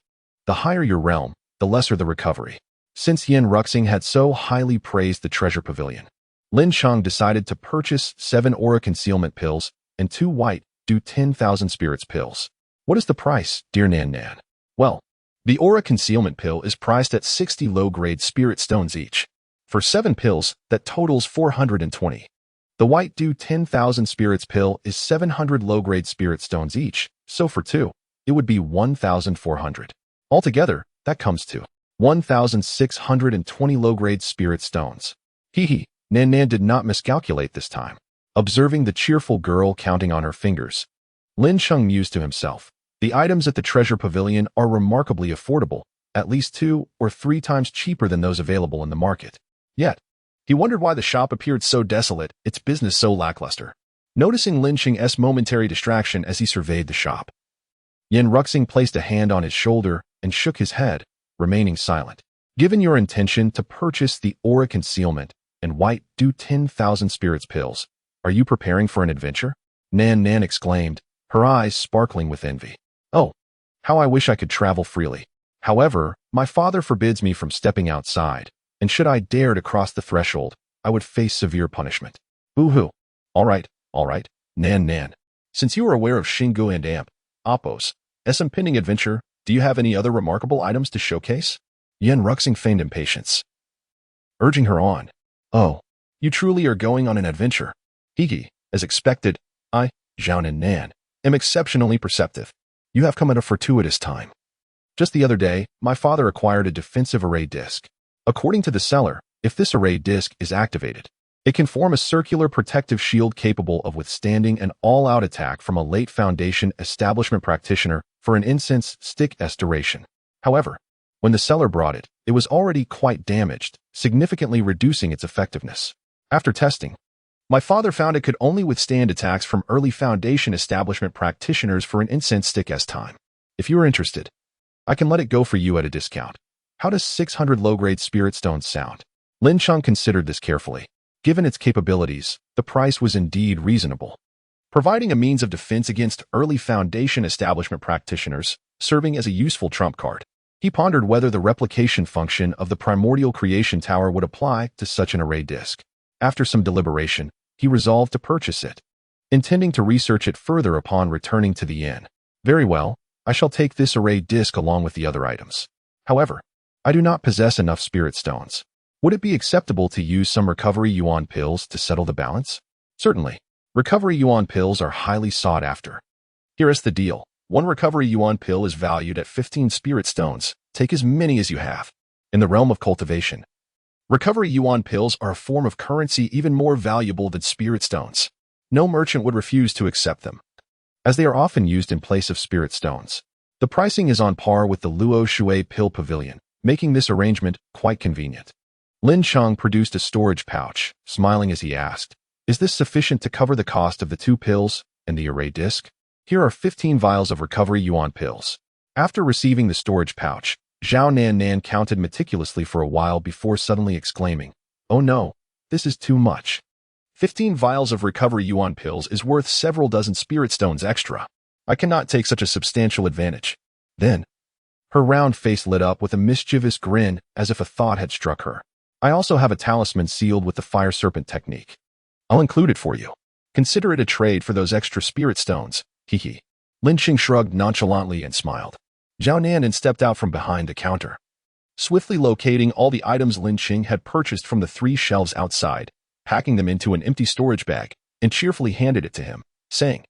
Speaker 1: the higher your realm, the lesser the recovery. Since Yin Ruxing had so highly praised the Treasure Pavilion, Lin Cheng decided to purchase 7 Aura Concealment Pills and 2 White Do 10,000 Spirits Pills. What is the price, dear Nan Nan? Well, the Aura Concealment Pill is priced at 60 low-grade spirit stones each. For 7 pills, that totals 420. The White Do 10,000 Spirits Pill is 700 low-grade spirit stones each, so for 2, it would be 1,400. Altogether, that comes to 1,620 low-grade spirit stones. Hee. Nan Nan did not miscalculate this time. Observing the cheerful girl counting on her fingers, Lin Cheng mused to himself, the items at the Treasure Pavilion are remarkably affordable, at least 2 or 3 times cheaper than those available in the market. Yet, he wondered why the shop appeared so desolate, its business so lackluster. Noticing Lin Cheng's momentary distraction as he surveyed the shop, Yin Ruxing placed a hand on his shoulder and shook his head, remaining silent. Given your intention to purchase the Aura Concealment and White Do 10,000 Spirits Pills, are you preparing for an adventure? Nan Nan exclaimed, her eyes sparkling with envy. Oh, how I wish I could travel freely. However, my father forbids me from stepping outside, and should I dare to cross the threshold, I would face severe punishment. Boo-hoo. All right, Nan Nan. Since you are aware of Xingu and Appos' impending adventure, do you have any other remarkable items to showcase? Yin Ruxing feigned impatience, urging her on. Oh, you truly are going on an adventure. Hee. As expected, I, Zhao and Nan, am exceptionally perceptive. You have come at a fortuitous time. Just the other day, my father acquired a defensive array disc. According to the seller, if this array disc is activated, it can form a circular protective shield capable of withstanding an all-out attack from a late Foundation establishment practitioner for an incense stick-s duration. However, when the seller brought it, it was already quite damaged, significantly reducing its effectiveness. After testing, my father found it could only withstand attacks from early Foundation establishment practitioners for an incense stick-s time. If you are interested, I can let it go for you at a discount. How does 600 low-grade spirit stones sound? Lin Cheng considered this carefully. Given its capabilities, the price was indeed reasonable. Providing a means of defense against early Foundation establishment practitioners, serving as a useful trump card. He pondered whether the replication function of the Primordial Creation Tower would apply to such an array disc. After some deliberation, he resolved to purchase it, intending to research it further upon returning to the inn. Very well, I shall take this array disc along with the other items. However, I do not possess enough spirit stones. Would it be acceptable to use some Recovery Yuan pills to settle the balance? Certainly. Recovery Yuan pills are highly sought after. Here is the deal. 1 Recovery Yuan pill is valued at 15 spirit stones. Take as many as you have. In the realm of cultivation, Recovery Yuan pills are a form of currency even more valuable than spirit stones. No merchant would refuse to accept them, as they are often used in place of spirit stones. The pricing is on par with the Luo Tian Pill Pavilion, making this arrangement quite convenient. Lin Cheng produced a storage pouch, smiling as he asked, "Is this sufficient to cover the cost of the 2 pills and the array disc? Here are 15 vials of recovery yuan pills." After receiving the storage pouch, Zhao Nan counted meticulously for a while before suddenly exclaiming, "Oh no, this is too much. 15 vials of recovery yuan pills is worth several dozen spirit stones extra. I cannot take such a substantial advantage." Then, her round face lit up with a mischievous grin as if a thought had struck her. "I also have a talisman sealed with the fire serpent technique. I'll include it for you. Consider it a trade for those extra spirit stones, hee. Lin Cheng shrugged nonchalantly and smiled. Zhao Nan stepped out from behind the counter. Swiftly locating all the items Lin Cheng had purchased from the 3 shelves outside, packing them into an empty storage bag, and cheerfully handed it to him, saying,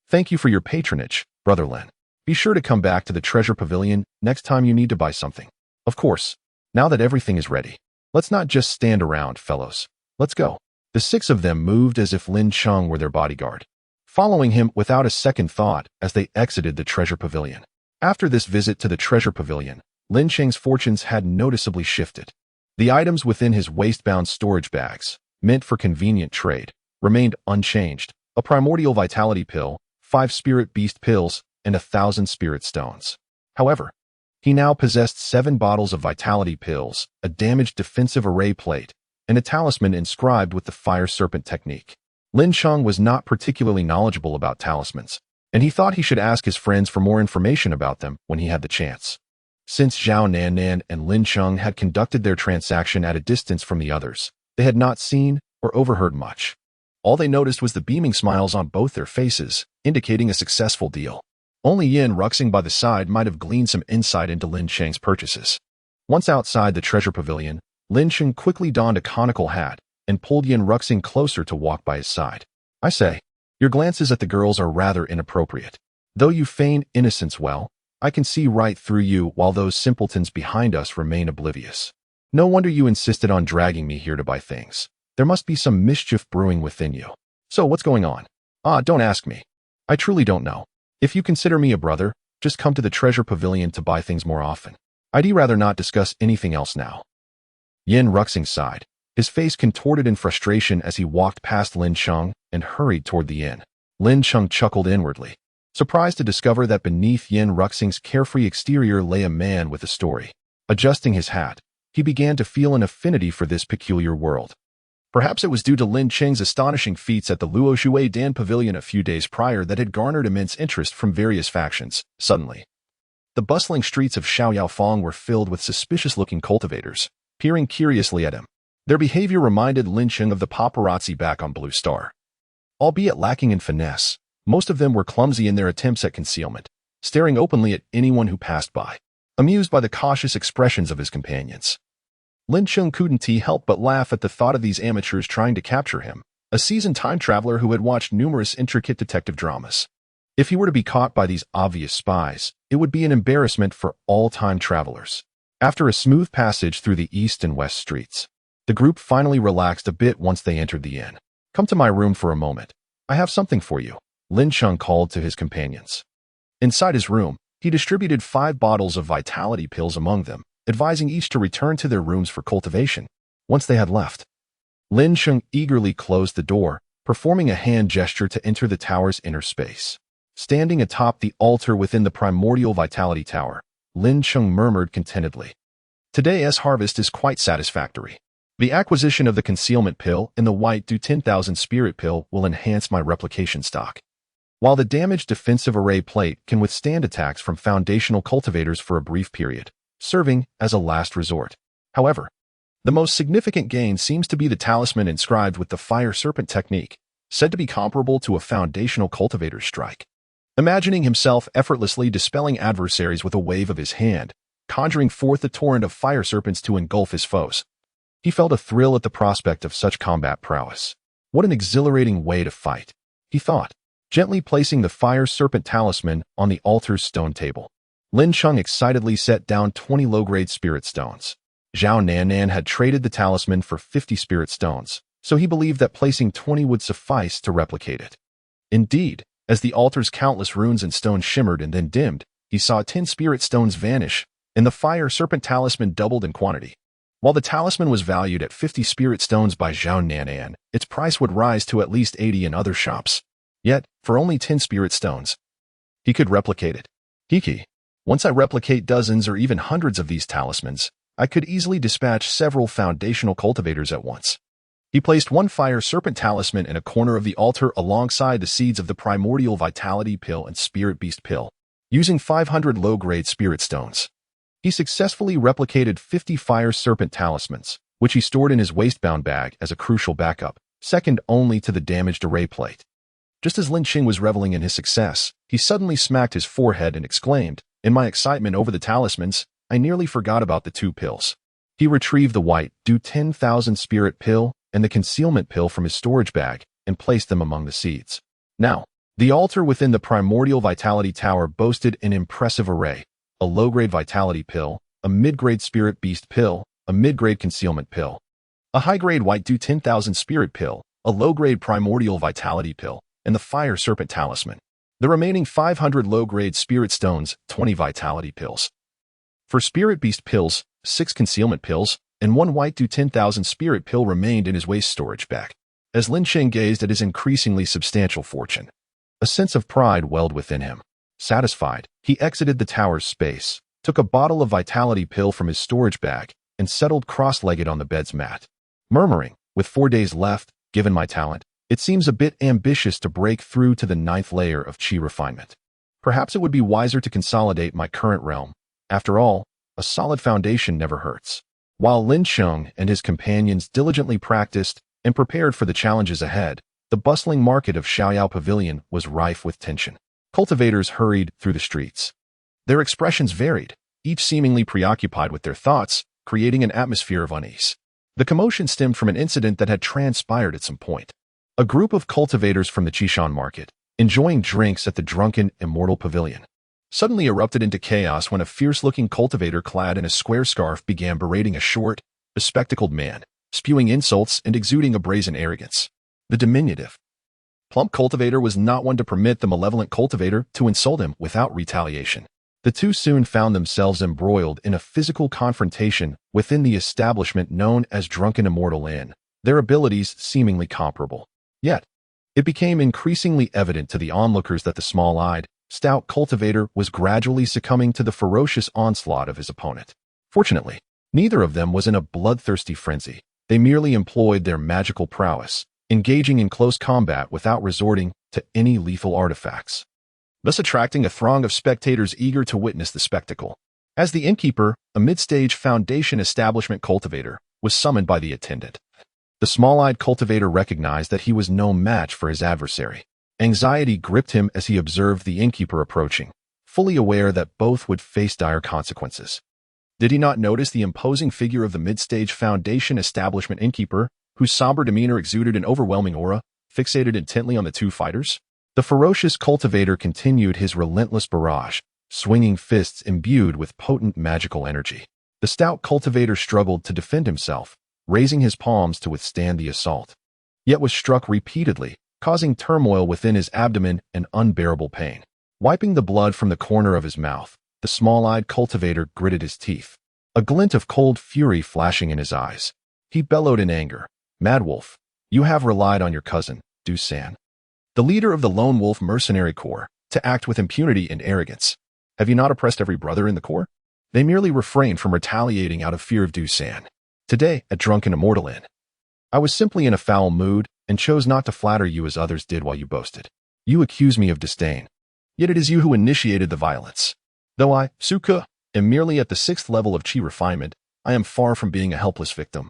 Speaker 1: "Thank you for your patronage, Brother Lin. Be sure to come back to the treasure pavilion next time you need to buy something. Of course, now that everything is ready, let's not just stand around, fellows. Let's go." The 6 of them moved as if Lin Cheng were their bodyguard, following him without a second thought as they exited the treasure pavilion. After this visit to the treasure pavilion, Lin Cheng's fortunes had noticeably shifted. The items within his waist-bound storage bags, meant for convenient trade, remained unchanged: a primordial vitality pill, 5 spirit beast pills, and 1,000 spirit stones. However, he now possessed 7 bottles of vitality pills, a damaged defensive array plate, and a talisman inscribed with the fire serpent technique. Lin Cheng was not particularly knowledgeable about talismans, and he thought he should ask his friends for more information about them when he had the chance. Since Zhao Nan and Lin Cheng had conducted their transaction at a distance from the others, they had not seen or overheard much. All they noticed was the beaming smiles on both their faces, indicating a successful deal. Only Yin Ruxing by the side might have gleaned some insight into Lin Cheng's purchases. Once outside the treasure pavilion, Lin Cheng quickly donned a conical hat and pulled Yin Ruxing closer to walk by his side. "I say, your glances at the girls are rather inappropriate. Though you feign innocence well, I can see right through you while those simpletons behind us remain oblivious. No wonder you insisted on dragging me here to buy things. There must be some mischief brewing within you. So what's going on? Don't ask me. I truly don't know. If you consider me a brother, just come to the treasure pavilion to buy things more often. I'd rather not discuss anything else now." Yin Ruxing sighed, his face contorted in frustration as he walked past Lin Cheng and hurried toward the inn. Lin Cheng chuckled inwardly, surprised to discover that beneath Yin Ruxing's carefree exterior lay a man with a story. Adjusting his hat, he began to feel an affinity for this peculiar world. Perhaps it was due to Lin Cheng's astonishing feats at the Luo Tian Pavilion a few days prior that had garnered immense interest from various factions. Suddenly, the bustling streets of Xiaoyaofeng were filled with suspicious-looking cultivators, peering curiously at him. Their behavior reminded Lin Cheng of the paparazzi back on Blue Star. Albeit lacking in finesse, most of them were clumsy in their attempts at concealment, staring openly at anyone who passed by, amused by the cautious expressions of his companions. Lin Cheng couldn't help but laugh at the thought of these amateurs trying to capture him, a seasoned time traveler who had watched numerous intricate detective dramas. If he were to be caught by these obvious spies, it would be an embarrassment for all time travelers. After a smooth passage through the east and west streets, the group finally relaxed a bit once they entered the inn. "Come to my room for a moment. I have something for you," Lin Cheng called to his companions. Inside his room, he distributed 5 bottles of vitality pills among them, advising each to return to their rooms for cultivation. Once they had left, Lin Cheng eagerly closed the door, performing a hand gesture to enter the tower's inner space. Standing atop the altar within the Primordial Vitality Tower, Lin Cheng murmured contentedly, "Today's harvest is quite satisfactory. The acquisition of the concealment pill and the white do 10,000 spirit pill will enhance my replication stock. While the damaged defensive array plate can withstand attacks from foundational cultivators for a brief period, serving as a last resort. However, the most significant gain seems to be the talisman inscribed with the fire serpent technique, said to be comparable to a foundational cultivator's strike." Imagining himself effortlessly dispelling adversaries with a wave of his hand, conjuring forth a torrent of fire serpents to engulf his foes, he felt a thrill at the prospect of such combat prowess. What an exhilarating way to fight, he thought, gently placing the fire serpent talisman on the altar's stone table. Lin Cheng excitedly set down 20 low-grade spirit stones. Zhao Nan had traded the talisman for 50 spirit stones, so he believed that placing 20 would suffice to replicate it. Indeed, as the altar's countless runes and stones shimmered and then dimmed, he saw 10 spirit stones vanish, and the fire serpent talisman doubled in quantity. While the talisman was valued at 50 spirit stones by Zhao Nanan, its price would rise to at least 80 in other shops. Yet, for only 10 spirit stones, he could replicate it. Hiki. Once I replicate dozens or even hundreds of these talismans, I could easily dispatch several foundational cultivators at once. He placed one fire serpent talisman in a corner of the altar alongside the seeds of the primordial vitality pill and spirit beast pill, using 500 low-grade spirit stones. He successfully replicated 50 fire serpent talismans, which he stored in his waistbound bag as a crucial backup, second only to the damaged array plate. Just as Lin Cheng was reveling in his success, he suddenly smacked his forehead and exclaimed, "In my excitement over the talismans, I nearly forgot about the 2 pills." He retrieved the white, do 10,000 spirit pill and the concealment pill from his storage bag and placed them among the seeds. Now, the altar within the primordial vitality tower boasted an impressive array: a low-grade vitality pill, a mid-grade spirit beast pill, a mid-grade concealment pill, a high-grade white do 10,000 spirit pill, a low-grade primordial vitality pill, and the fire serpent talisman. The remaining 500 low-grade spirit stones, 20 vitality pills. For spirit beast pills, 6 concealment pills, and 1 white do 10,000 spirit pill remained in his waist storage bag. As Lin Cheng gazed at his increasingly substantial fortune, a sense of pride welled within him. Satisfied, he exited the tower's space, took a bottle of vitality pill from his storage bag, and settled cross-legged on the bed's mat, murmuring, "With 4 days left, given my talent, it seems a bit ambitious to break through to the 9th layer of chi refinement. Perhaps it would be wiser to consolidate my current realm. After all, a solid foundation never hurts." While Lin Cheng and his companions diligently practiced and prepared for the challenges ahead, the bustling market of Xiaoyao Pavilion was rife with tension. Cultivators hurried through the streets. Their expressions varied, each seemingly preoccupied with their thoughts, creating an atmosphere of unease. The commotion stemmed from an incident that had transpired at some point. A group of cultivators from the Qishan market, enjoying drinks at the drunken Immortal Pavilion, suddenly erupted into chaos when a fierce-looking cultivator clad in a square scarf began berating a short, bespectacled man, spewing insults and exuding a brazen arrogance. The diminutive, plump cultivator was not one to permit the malevolent cultivator to insult him without retaliation. The two soon found themselves embroiled in a physical confrontation within the establishment known as Drunken Immortal Inn, their abilities seemingly comparable. Yet, it became increasingly evident to the onlookers that the small-eyed, stout cultivator was gradually succumbing to the ferocious onslaught of his opponent. Fortunately, neither of them was in a bloodthirsty frenzy. They merely employed their magical prowess, engaging in close combat without resorting to any lethal artifacts, thus attracting a throng of spectators eager to witness the spectacle. As the innkeeper, a mid-stage foundation establishment cultivator, was summoned by the attendant, the small-eyed cultivator recognized that he was no match for his adversary. Anxiety gripped him as he observed the innkeeper approaching, fully aware that both would face dire consequences. Did he not notice the imposing figure of the mid-stage foundation establishment innkeeper, whose somber demeanor exuded an overwhelming aura, fixated intently on the two fighters? The ferocious cultivator continued his relentless barrage, swinging fists imbued with potent magical energy. The stout cultivator struggled to defend himself, raising his palms to withstand the assault, yet was struck repeatedly, causing turmoil within his abdomen and unbearable pain. Wiping the blood from the corner of his mouth, the small-eyed cultivator gritted his teeth, a glint of cold fury flashing in his eyes. He bellowed in anger, "Mad Wolf, you have relied on your cousin, Du San, the leader of the Lone Wolf Mercenary Corps, to act with impunity and arrogance. Have you not oppressed every brother in the Corps?" They merely refrained from retaliating out of fear of Du San. "Today, at Drunken Immortal Inn, I was simply in a foul mood and chose not to flatter you as others did while you boasted. You accuse me of disdain, yet it is you who initiated the violence. Though I, Suke, am merely at the 6th level of chi refinement, I am far from being a helpless victim."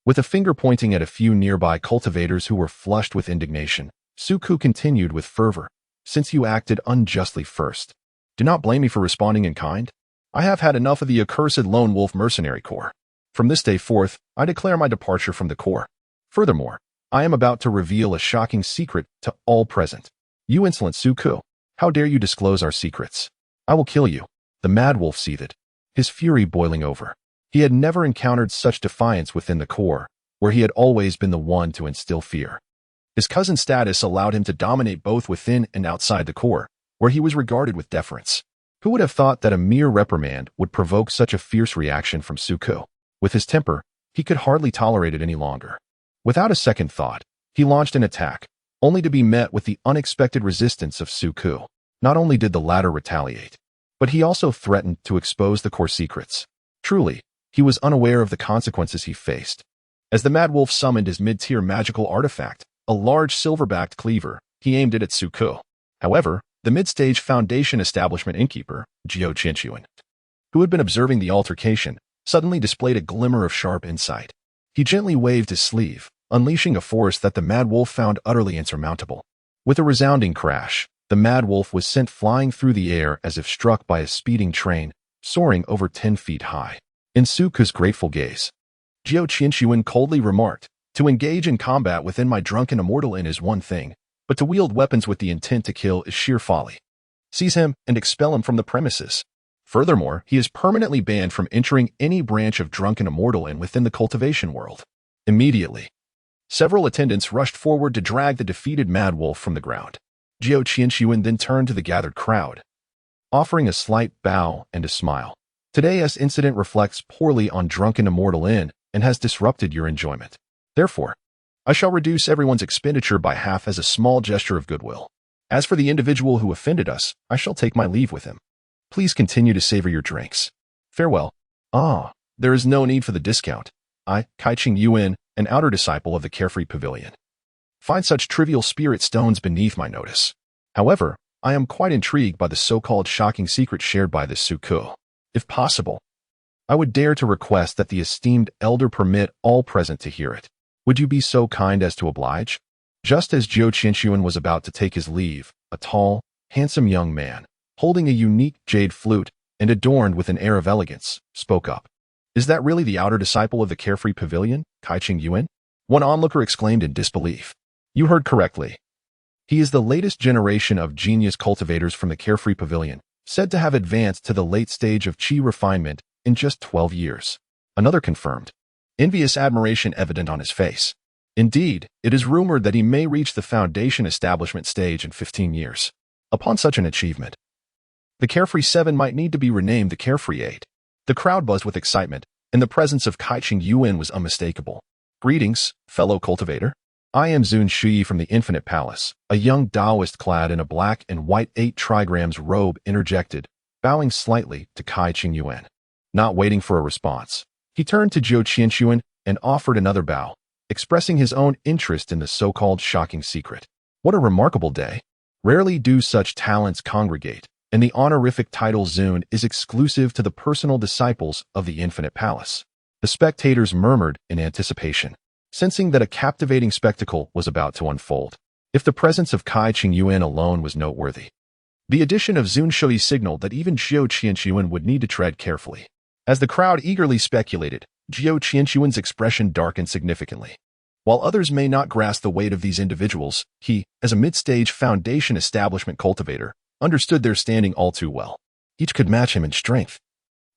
Speaker 1: With a finger pointing at a few nearby cultivators who were flushed with indignation, Suku continued with fervor, "Since you acted unjustly first, do not blame me for responding in kind. I have had enough of the accursed Lone Wolf Mercenary Corps. From this day forth, I declare my departure from the Corps. Furthermore, I am about to reveal a shocking secret to all present. You insolent Suku, how dare you disclose our secrets? I will kill you." The Mad Wolf seethed, his fury boiling over. He had never encountered such defiance within the Corps, where he had always been the one to instill fear. His cousin's status allowed him to dominate both within and outside the Corps, where he was regarded with deference. Who would have thought that a mere reprimand would provoke such a fierce reaction from Suku? With his temper, He could hardly tolerate it any longer. Without a second thought, he launched an attack, only to be met with the unexpected resistance of Su Ku. Not only did the latter retaliate, but he also threatened to expose the core secrets. Truly, he was unaware of the consequences he faced. As the Mad Wolf summoned his mid-tier magical artifact, a large silver-backed cleaver, he aimed it at Su Ku. However, the mid-stage Foundation Establishment innkeeper, Luo Tian Great World, who had been observing the altercation, suddenly displayed a glimmer of sharp insight. He gently waved his sleeve, unleashing a force that the Mad Wolf found utterly insurmountable. With a resounding crash, the Mad Wolf was sent flying through the air as if struck by a speeding train, soaring over 10 feet high. In Su Ku's grateful gaze, Luo Tian coldly remarked, "To engage in combat within my drunken immortal inn is one thing, but to wield weapons with the intent to kill is sheer folly. Seize him and expel him from the premises." Furthermore, he is permanently banned from entering any branch of drunken immortal inn within the cultivation world. Immediately, several attendants rushed forward to drag the defeated Mad Wolf from the ground. Luo Tian then turned to the gathered crowd, offering a slight bow and a smile. "Today's incident reflects poorly on drunken immortal inn and has disrupted your enjoyment. Therefore, I shall reduce everyone's expenditure by half as a small gesture of goodwill. As for the individual who offended us, I shall take my leave with him. Please continue to savor your drinks. Farewell." There is no need for the discount. I, Kai-Ching Yuan, an outer disciple of the Carefree Pavilion, find such trivial spirit stones beneath my notice. However, I am quite intrigued by the so-called shocking secret shared by this Su Ku. If possible, I would dare to request that the esteemed elder permit all present to hear it. Would you be so kind as to oblige?" Just as Luo Tian was about to take his leave, a tall, handsome young man, holding a unique jade flute and adorned with an air of elegance, spoke up. "Is that really the outer disciple of the Carefree Pavilion, Kai-Ching Yuan?" One onlooker exclaimed in disbelief. "You heard correctly. He is the latest generation of genius cultivators from the Carefree Pavilion, said to have advanced to the late stage of chi refinement in just 12 years. Another confirmed, envious admiration evident on his face. Indeed, it is rumored that he may reach the Foundation Establishment stage in 15 years. Upon such an achievement, the Carefree 7 might need to be renamed the Carefree 8. The crowd buzzed with excitement, and the presence of Kai-Ching Yuan was unmistakable. "Greetings, fellow cultivator. I am Zun Shui from the Infinite Palace," a young Taoist clad in a black and white 8 trigrams robe interjected, bowing slightly to Kai-Ching Yuan. Not waiting for a response, he turned to Luo Tian and offered another bow, expressing his own interest in the so-called shocking secret. What a remarkable day. Rarely do such talents congregate, and the honorific title Zun is exclusive to the personal disciples of the Infinite Palace. The spectators murmured in anticipation, sensing that a captivating spectacle was about to unfold. If the presence of Kai-Ching Yuan alone was noteworthy, the addition of Zun Shui signaled that even Luo Tian would need to tread carefully. As the crowd eagerly speculated, Luo Tian's expression darkened significantly. While others may not grasp the weight of these individuals, he, as a mid-stage Foundation Establishment cultivator, understood their standing all too well. Each could match him in strength,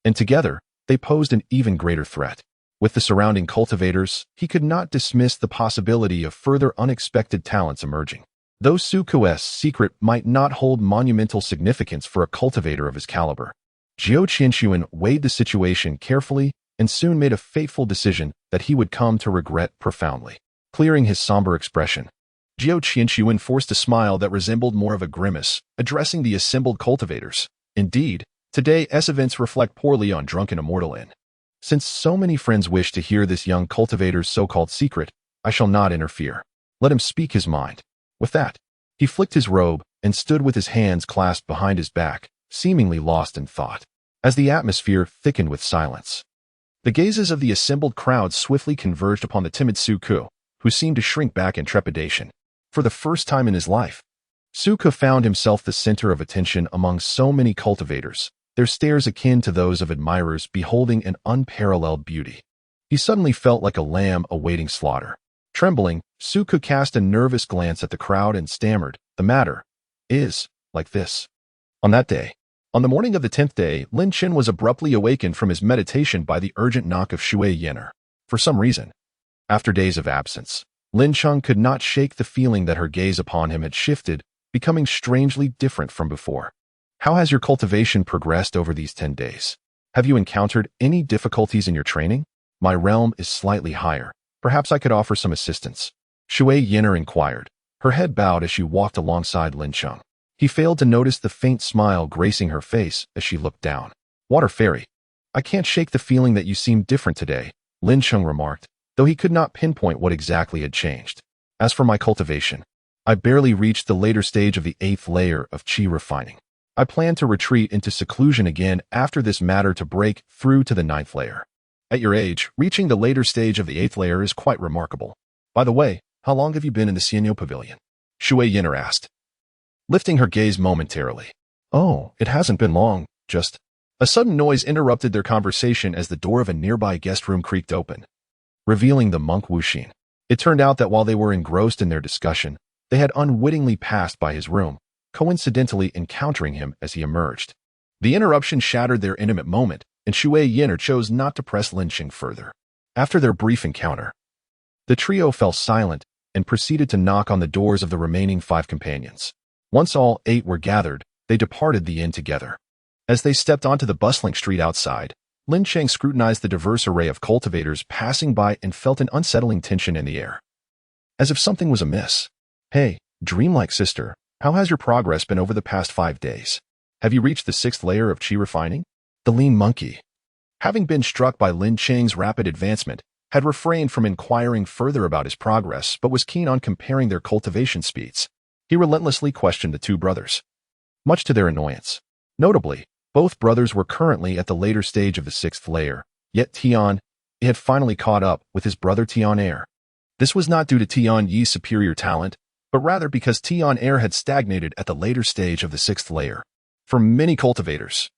Speaker 1: and together, they posed an even greater threat. With the surrounding cultivators, he could not dismiss the possibility of further unexpected talents emerging. Though Su Ku's secret might not hold monumental significance for a cultivator of his caliber, Luo Tian weighed the situation carefully and soon made a fateful decision that he would come to regret profoundly. Clearing his somber expression, Luo Tian forced a smile that resembled more of a grimace, addressing the assembled cultivators. "Indeed, today's events reflect poorly on Drunken Immortal Inn. Since so many friends wish to hear this young cultivator's so-called secret, I shall not interfere. Let him speak his mind." With that, he flicked his robe and stood with his hands clasped behind his back, seemingly lost in thought. As the atmosphere thickened with silence, the gazes of the assembled crowd swiftly converged upon the timid Su Ku, who seemed to shrink back in trepidation. For the first time in his life, Su Ku found himself the center of attention among so many cultivators, their stares akin to those of admirers beholding an unparalleled beauty. He suddenly felt like a lamb awaiting slaughter. Trembling, Su Ku cast a nervous glance at the crowd and stammered, "The matter is like this. On that day, on the morning of the 10th day, Lin Cheng was abruptly awakened from his meditation by the urgent knock of Shui Yenner. For some reason, after days of absence, Lin Cheng could not shake the feeling that her gaze upon him had shifted, becoming strangely different from before. How has your cultivation progressed over these 10 days? Have you encountered any difficulties in your training?" My realm is slightly higher. Perhaps I could offer some assistance. Shui Yin'er inquired, her head bowed as she walked alongside Lin Cheng. He failed to notice the faint smile gracing her face as she looked down. Water Fairy, I can't shake the feeling that you seem different today, Lin Cheng remarked, though he could not pinpoint what exactly had changed. As for my cultivation, I barely reached the later stage of the 8th layer of qi refining. I plan to retreat into seclusion again after this matter to break through to the 9th layer. At your age, reaching the later stage of the 8th layer is quite remarkable. By the way, how long have you been in the Xianyo Pavilion? Shui Yin'er asked, lifting her gaze momentarily. Oh, it hasn't been long, just... A sudden noise interrupted their conversation as the door of a nearby guest room creaked open, revealing the monk Wuxin. It turned out that while they were engrossed in their discussion, they had unwittingly passed by his room, coincidentally encountering him as he emerged. The interruption shattered their intimate moment, and Shui Yin'er chose not to press Lin Cheng further. After their brief encounter, the trio fell silent and proceeded to knock on the doors of the remaining 5 companions. Once all 8 were gathered, they departed the inn together. As they stepped onto the bustling street outside, Lin Cheng scrutinized the diverse array of cultivators passing by and felt an unsettling tension in the air. As if something was amiss. Hey, dreamlike sister, how has your progress been over the past 5 days? Have you reached the 6th layer of qi refining? The lean monkey, having been struck by Lin Cheng's rapid advancement, had refrained from inquiring further about his progress but was keen on comparing their cultivation speeds. He relentlessly questioned the 2 brothers, much to their annoyance. Notably, both brothers were currently at the later stage of the 6th layer, yet Tian had finally caught up with his brother Tian Air. This was not due to Tian Yi's superior talent, but rather because Tian Air had stagnated at the later stage of the 6th layer. For many cultivators,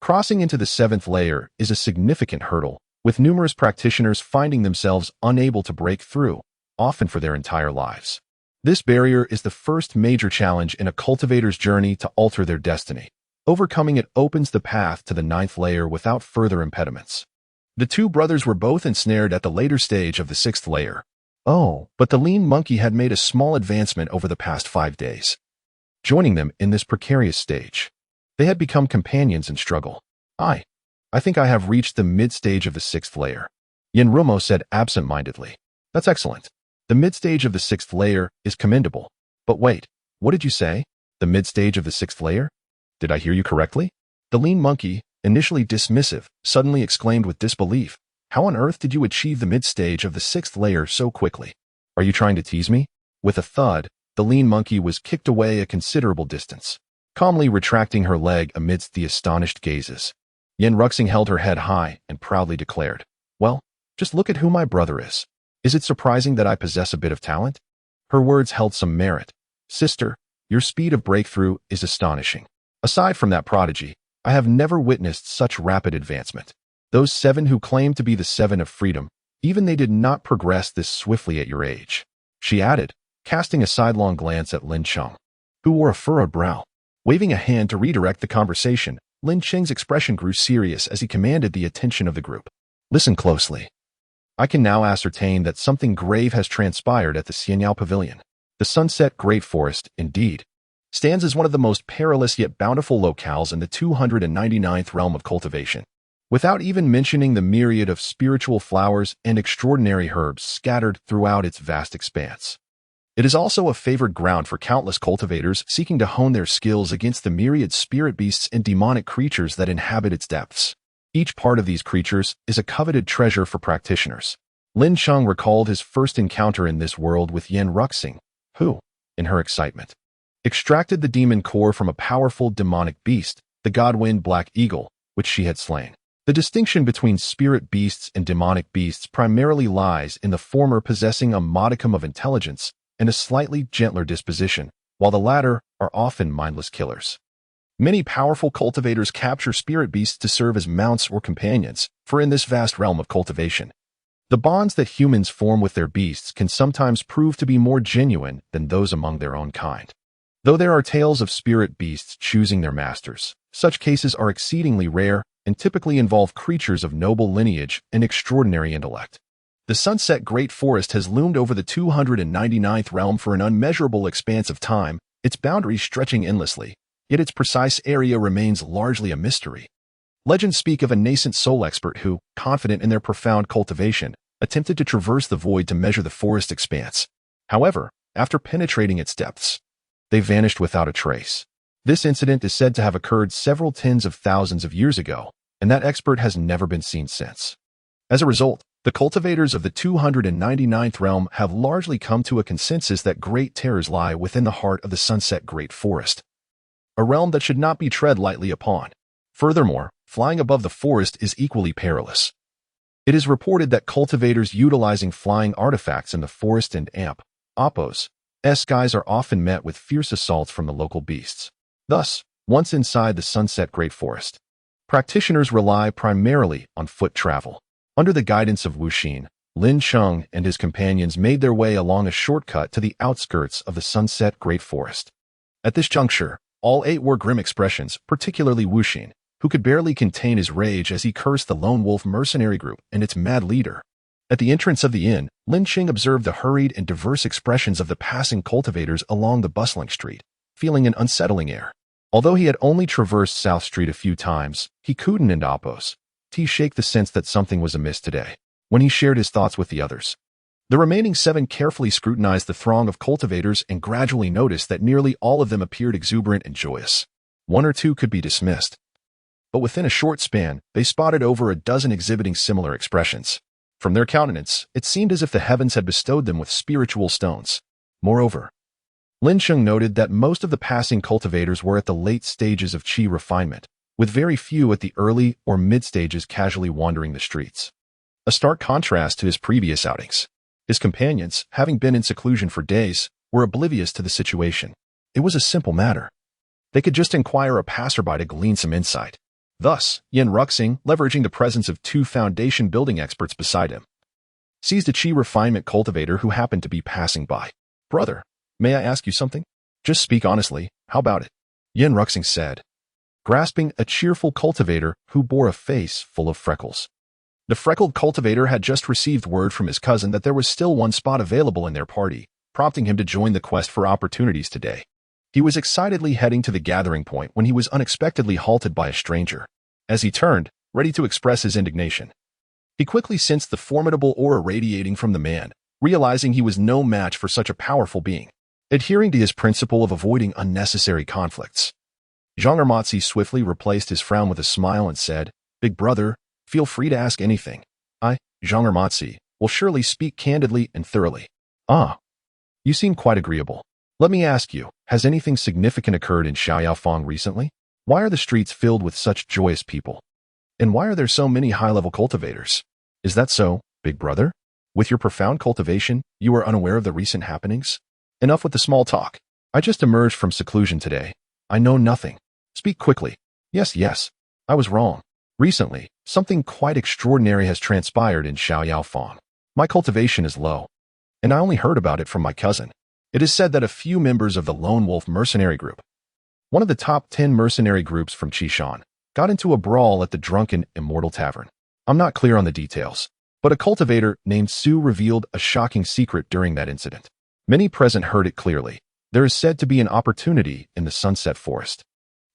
Speaker 1: crossing into the 7th layer is a significant hurdle, with numerous practitioners finding themselves unable to break through, often for their entire lives. This barrier is the first major challenge in a cultivator's journey to alter their destiny. Overcoming it opens the path to the 9th layer without further impediments. The 2 brothers were both ensnared at the later stage of the 6th layer. Oh, but the lean monkey had made a small advancement over the past 5 days, joining them in this precarious stage. They had become companions in struggle. I think I have reached the mid-stage of the 6th layer, Yin Rumo said absent-mindedly. That's excellent. The mid-stage of the 6th layer is commendable. But wait, what did you say? The mid-stage of the 6th layer? Did I hear you correctly? The lean monkey, initially dismissive, suddenly exclaimed with disbelief. How on earth did you achieve the mid-stage of the 6th layer so quickly? Are you trying to tease me? With a thud, the lean monkey was kicked away a considerable distance, calmly retracting her leg amidst the astonished gazes. Yin Ruxing held her head high and proudly declared, well, just look at who my brother is. Is it surprising that I possess a bit of talent? Her words held some merit. Sister, your speed of breakthrough is astonishing. Aside from that prodigy, I have never witnessed such rapid advancement. Those 7 who claim to be the 7 of freedom, even they did not progress this swiftly at your age. She added, casting a sidelong glance at Lin Cheng, who wore a furrowed brow. Waving a hand to redirect the conversation, Lin Cheng's expression grew serious as he commanded the attention of the group. Listen closely. I can now ascertain that something grave has transpired at the Xianyao Pavilion. The Sunset Great Forest, indeed, stands as one of the most perilous yet bountiful locales in the 299th realm of cultivation, without even mentioning the myriad of spiritual flowers and extraordinary herbs scattered throughout its vast expanse. It is also a favored ground for countless cultivators seeking to hone their skills against the myriad spirit beasts and demonic creatures that inhabit its depths. Each part of these creatures is a coveted treasure for practitioners. Lin Cheng recalled his first encounter in this world with Yin Ruxing, who, in her excitement, extracted the demon core from a powerful demonic beast, the Godwind Black Eagle, which she had slain. The distinction between spirit beasts and demonic beasts primarily lies in the former possessing a modicum of intelligence and a slightly gentler disposition, while the latter are often mindless killers. Many powerful cultivators capture spirit beasts to serve as mounts or companions, for in this vast realm of cultivation, the bonds that humans form with their beasts can sometimes prove to be more genuine than those among their own kind. Though there are tales of spirit beasts choosing their masters, such cases are exceedingly rare and typically involve creatures of noble lineage and extraordinary intellect. The Sunset Great Forest has loomed over the 299th realm for an unmeasurable expanse of time, its boundaries stretching endlessly, yet its precise area remains largely a mystery. Legends speak of a nascent soul expert who, confident in their profound cultivation, attempted to traverse the void to measure the forest expanse. However, after penetrating its depths, they vanished without a trace. This incident is said to have occurred several tens of thousands of years ago, and that expert has never been seen since. As a result, the cultivators of the 299th realm have largely come to a consensus that great terrors lie within the heart of the Sunset Great Forest, a realm that should not be tread lightly upon. Furthermore, flying above the forest is equally perilous. It is reported that cultivators utilizing flying artifacts in the forest and Appos skies are often met with fierce assaults from the local beasts. Thus, once inside the Sunset Great Forest, practitioners rely primarily on foot travel. Under the guidance of Wuxin, Lin Cheng and his companions made their way along a shortcut to the outskirts of the Sunset Great Forest. At this juncture, all 8 wore grim expressions, particularly Wuxin, who could barely contain his rage as he cursed the lone wolf mercenary group and its mad leader. At the entrance of the inn, Lin Cheng observed the hurried and diverse expressions of the passing cultivators along the bustling street, feeling an unsettling air. Although he had only traversed South Street a few times, he couldn't and Appos shake the sense that something was amiss today. When he shared his thoughts with the others, the remaining 7 carefully scrutinized the throng of cultivators and gradually noticed that nearly all of them appeared exuberant and joyous. 1 or 2 could be dismissed, but within a short span, they spotted over a dozen exhibiting similar expressions. From their countenance, it seemed as if the heavens had bestowed them with spiritual stones. Moreover, Lin Cheng noted that most of the passing cultivators were at the late stages of qi refinement, with very few at the early or mid stages casually wandering the streets. A stark contrast to his previous outings. His companions, having been in seclusion for days, were oblivious to the situation. It was a simple matter. They could just inquire a passerby to glean some insight. Thus, Yin Ruxing, leveraging the presence of 2 foundation building experts beside him, seized a qi refinement cultivator who happened to be passing by. "Brother, may I ask you something? Just speak honestly, how about it?" Yin Ruxing said, grasping a cheerful cultivator who bore a face full of freckles. The freckled cultivator had just received word from his cousin that there was still 1 spot available in their party, prompting him to join the quest for opportunities today. He was excitedly heading to the gathering point when he was unexpectedly halted by a stranger. As he turned, ready to express his indignation, he quickly sensed the formidable aura radiating from the man, realizing he was no match for such a powerful being. Adhering to his principle of avoiding unnecessary conflicts, Zhang Ermatzi swiftly replaced his frown with a smile and said, "Big brother, feel free to ask anything. I, Zhang Ermatzi, will surely speak candidly and thoroughly." "Ah, you seem quite agreeable. Let me ask you, has anything significant occurred in Xiaoyaofeng recently? Why are the streets filled with such joyous people? And why are there so many high-level cultivators? Is that so, big brother? With your profound cultivation, you are unaware of the recent happenings? Enough with the small talk. I just emerged from seclusion today. I know nothing. Speak quickly." Yes, I was wrong. Recently, something quite extraordinary has transpired in Xiaoyaofeng. My cultivation is low, and I only heard about it from my cousin. It is said that a few members of the Lone Wolf mercenary group, one of the top 10 mercenary groups from Qishan, got into a brawl at the drunken Immortal Tavern. I'm not clear on the details, but a cultivator named Su revealed a shocking secret during that incident. Many present heard it clearly. There is said to be an opportunity in the Sunset Forest,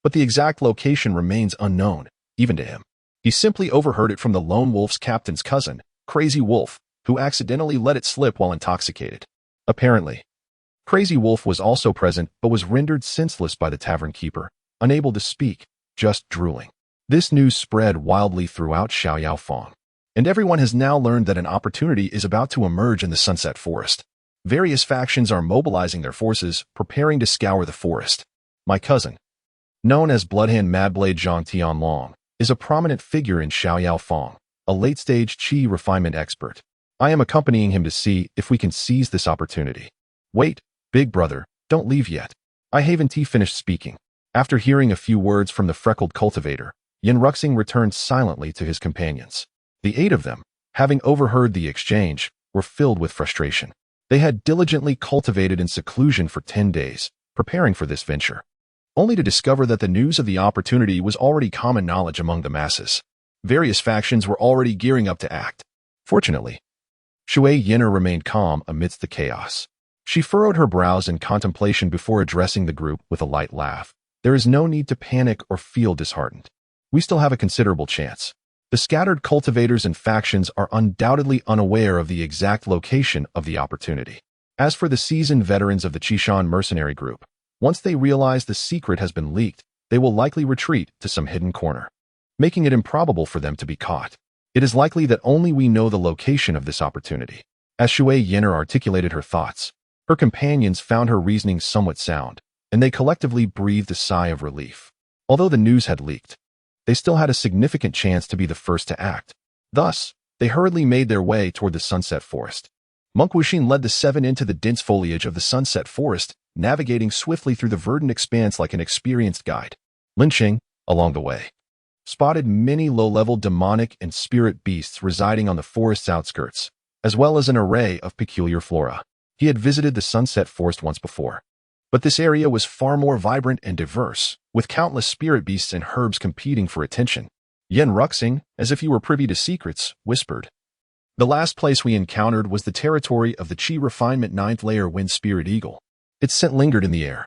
Speaker 1: but the exact location remains unknown, even to him. He simply overheard it from the Lone Wolf's captain's cousin, Crazy Wolf, who accidentally let it slip while intoxicated. Apparently, Crazy Wolf was also present but was rendered senseless by the tavern keeper, unable to speak, just drooling. This news spread wildly throughout Xiaoyaofeng, and everyone has now learned that an opportunity is about to emerge in the Sunset Forest. Various factions are mobilizing their forces, preparing to scour the forest. My cousin, known as Bloodhand Madblade Zhang Tianlong, is a prominent figure in Xiaoyaofeng, a late-stage qi refinement expert. I am accompanying him to see if we can seize this opportunity. Wait, big brother, don't leave yet. I haven't finished speaking. After hearing a few words from the freckled cultivator, Yin Ruxing returned silently to his companions. The 8 of them, having overheard the exchange, were filled with frustration. They had diligently cultivated in seclusion for 10 days, preparing for this venture, only to discover that the news of the opportunity was already common knowledge among the masses. Various factions were already gearing up to act. Fortunately, Shui Yinner remained calm amidst the chaos. She furrowed her brows in contemplation before addressing the group with a light laugh. There is no need to panic or feel disheartened. we still have a considerable chance. The scattered cultivators and factions are undoubtedly unaware of the exact location of the opportunity. As for the seasoned veterans of the Qishan mercenary group, once they realize the secret has been leaked, they will likely retreat to some hidden corner, making it improbable for them to be caught. It is likely that only we know the location of this opportunity. As Shui Yin'er articulated her thoughts, her companions found her reasoning somewhat sound, and they collectively breathed a sigh of relief. Although the news had leaked, they still had a significant chance to be the first to act. Thus, they hurriedly made their way toward the sunset forest. Monk Wuxin led the seven into the dense foliage of the sunset forest, navigating swiftly through the verdant expanse like an experienced guide. Lin Cheng, along the way, spotted many low-level demonic and spirit beasts residing on the forest's outskirts, as well as an array of peculiar flora. He had visited the sunset forest once before, but this area was far more vibrant and diverse, with countless spirit beasts and herbs competing for attention. Yen Ruxing, as if he were privy to secrets, whispered, "The last place we encountered was the territory of the Qi Refinement 9th Layer Wind Spirit Eagle. Its scent lingered in the air,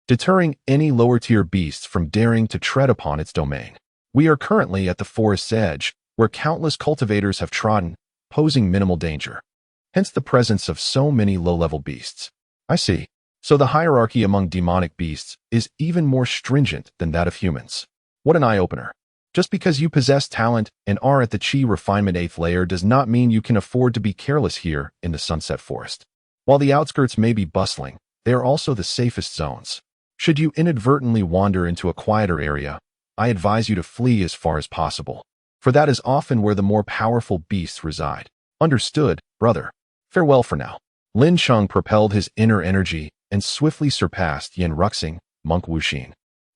Speaker 1: deterring any lower-tier beasts from daring to tread upon its domain. We are currently at the forest's edge, where countless cultivators have trodden, posing minimal danger. Hence the presence of so many low-level beasts." I see. So the hierarchy among demonic beasts is even more stringent than that of humans. What an eye-opener. Just because you possess talent and are at the Qi Refinement 8th Layer does not mean you can afford to be careless here in the Sunset Forest. While the outskirts may be bustling, they are also the safest zones. Should you inadvertently wander into a quieter area, I advise you to flee as far as possible, for that is often where the more powerful beasts reside. Understood, brother. Farewell for now. Lin Cheng propelled his inner energy and swiftly surpassed Yen Ruxing, Monk Wuxin,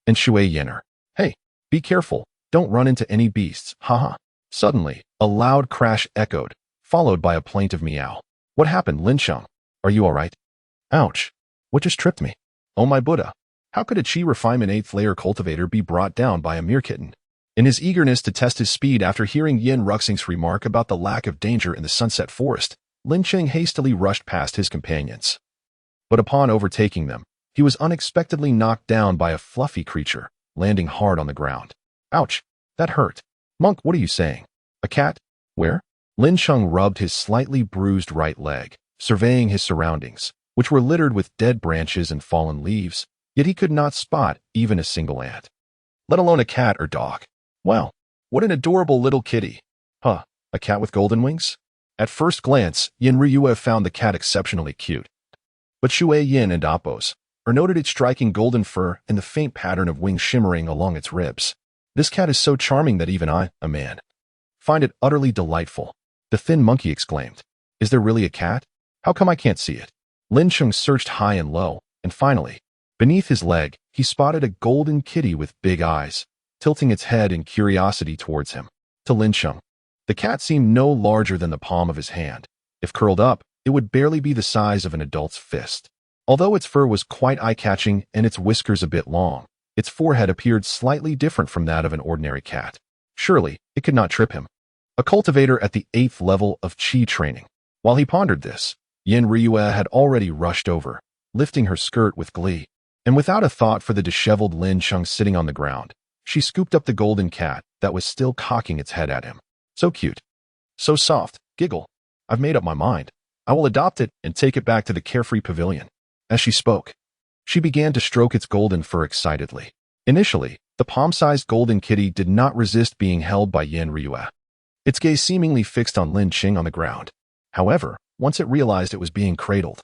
Speaker 1: and Shui Yin'er. Hey, be careful, don't run into any beasts, haha. Suddenly, a loud crash echoed, followed by a plaintive meow. What happened, Lin Cheng? Are you alright? Ouch. What just tripped me? Oh my Buddha. How could a Qi Refinement 8th Layer cultivator be brought down by a mere kitten? In his eagerness to test his speed after hearing Yen Ruxing's remark about the lack of danger in the Sunset Forest, Lin Cheng hastily rushed past his companions. But upon overtaking them, he was unexpectedly knocked down by a fluffy creature, landing hard on the ground. Ouch, that hurt. Monk, what are you saying? A cat? Where? Lin Cheng rubbed his slightly bruised right leg, surveying his surroundings, which were littered with dead branches and fallen leaves, yet he could not spot even a single ant, let alone a cat or dog. Wow, what an adorable little kitty. Huh, a cat with golden wings? At first glance, Yin Ryue found the cat exceptionally cute. But Shui Yin and Appos noted its striking golden fur and the faint pattern of wings shimmering along its ribs. This cat is so charming that even I, a man, find it utterly delightful. The thin monkey exclaimed, "Is there really a cat? How come I can't see it?" Lin Cheng searched high and low, and finally, beneath his leg, he spotted a golden kitty with big eyes, tilting its head in curiosity towards him. To Lin Cheng, the cat seemed no larger than the palm of his hand. If curled up, it would barely be the size of an adult's fist. Although its fur was quite eye-catching and its whiskers a bit long, its forehead appeared slightly different from that of an ordinary cat. Surely, it could not trip him. A cultivator at the 8th level of Qi training. While he pondered this, Yin Ryue had already rushed over, lifting her skirt with glee. And without a thought for the disheveled Lin Cheng sitting on the ground, she scooped up the golden cat that was still cocking its head at him. So cute. So soft. Giggle. I've made up my mind. I will adopt it and take it back to the carefree pavilion. As she spoke, she began to stroke its golden fur excitedly. Initially, the palm-sized golden kitty did not resist being held by Yin Ryue, its gaze seemingly fixed on Lin Cheng on the ground. However, once it realized it was being cradled,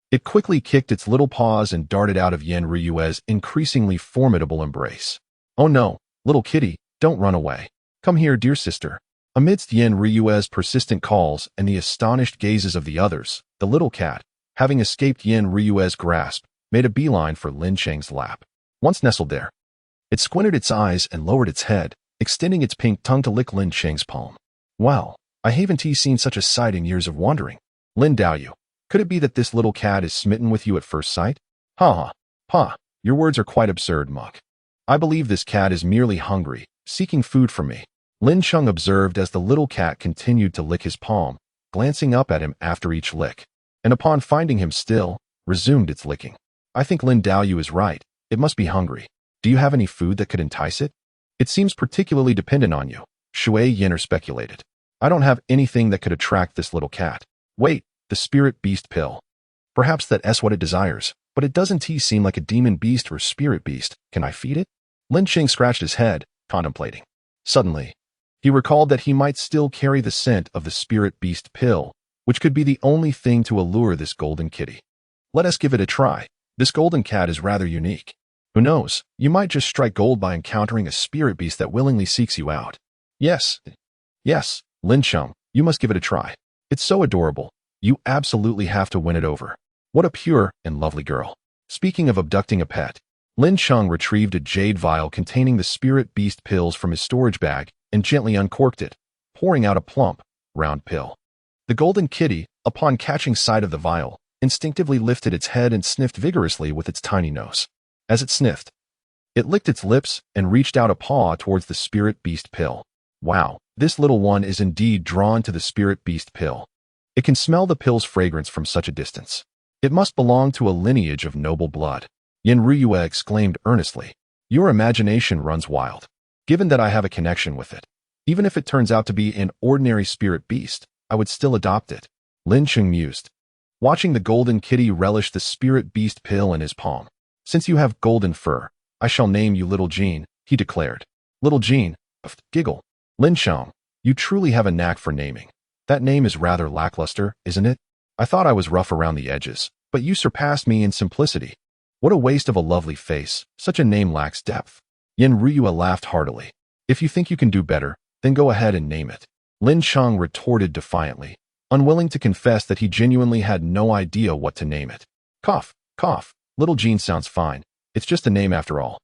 Speaker 1: it quickly kicked its little paws and darted out of Yin Ryue's increasingly formidable embrace. Oh no, little kitty, don't run away. Come here, dear sister. Amidst Yin Ryue's persistent calls and the astonished gazes of the others, the little cat, having escaped Yin Ryue's grasp, made a beeline for Lin Cheng's lap. Once nestled there, it squinted its eyes and lowered its head, extending its pink tongue to lick Lin Cheng's palm. Wow, I haven't seen such a sight in years of wandering. Lin Daoyu, could it be that this little cat is smitten with you at first sight? Ha ha, pa, your words are quite absurd, Monk. I believe this cat is merely hungry, seeking food from me. Lin Cheng observed as the little cat continued to lick his palm, glancing up at him after each lick, and upon finding him still, resumed its licking. I think Lin Daoyu is right. It must be hungry. Do you have any food that could entice it? It seems particularly dependent on you, Shui Yin'er speculated. I don't have anything that could attract this little cat. Wait, the spirit beast pill. Perhaps that's what it desires, but it doesn't seem like a demon beast or spirit beast. Can I feed it? Lin Cheng scratched his head, contemplating. Suddenly, he recalled that he might still carry the scent of the spirit beast pill, which could be the only thing to allure this golden kitty. Let us give it a try. This golden cat is rather unique. Who knows, you might just strike gold by encountering a spirit beast that willingly seeks you out. Yes, Lin Cheng, you must give it a try. It's so adorable. You absolutely have to win it over. What a pure and lovely girl. Speaking of abducting a pet, Lin Cheng retrieved a jade vial containing the spirit beast pills from his storage bag and gently uncorked it, pouring out a plump, round pill. The golden kitty, upon catching sight of the vial, instinctively lifted its head and sniffed vigorously with its tiny nose. As it sniffed, it licked its lips and reached out a paw towards the spirit beast pill. Wow, this little one is indeed drawn to the spirit beast pill. It can smell the pill's fragrance from such a distance. It must belong to a lineage of noble blood. Yin Ruyue exclaimed earnestly. Your imagination runs wild. Given that I have a connection with it, even if it turns out to be an ordinary spirit beast, I would still adopt it. Lin Cheng mused, watching the golden kitty relish the spirit beast pill in his palm. Since you have golden fur, I shall name you Little Jean, he declared. Little Jean, giggle. Lin Cheng, you truly have a knack for naming. That name is rather lackluster, isn't it? I thought I was rough around the edges, but you surpassed me in simplicity. What a waste of a lovely face. Such a name lacks depth. Yin Ruyue laughed heartily. If you think you can do better, then go ahead and name it. Lin Cheng retorted defiantly, unwilling to confess that he genuinely had no idea what to name it. Cough, cough. Little Jean sounds fine. It's just a name after all.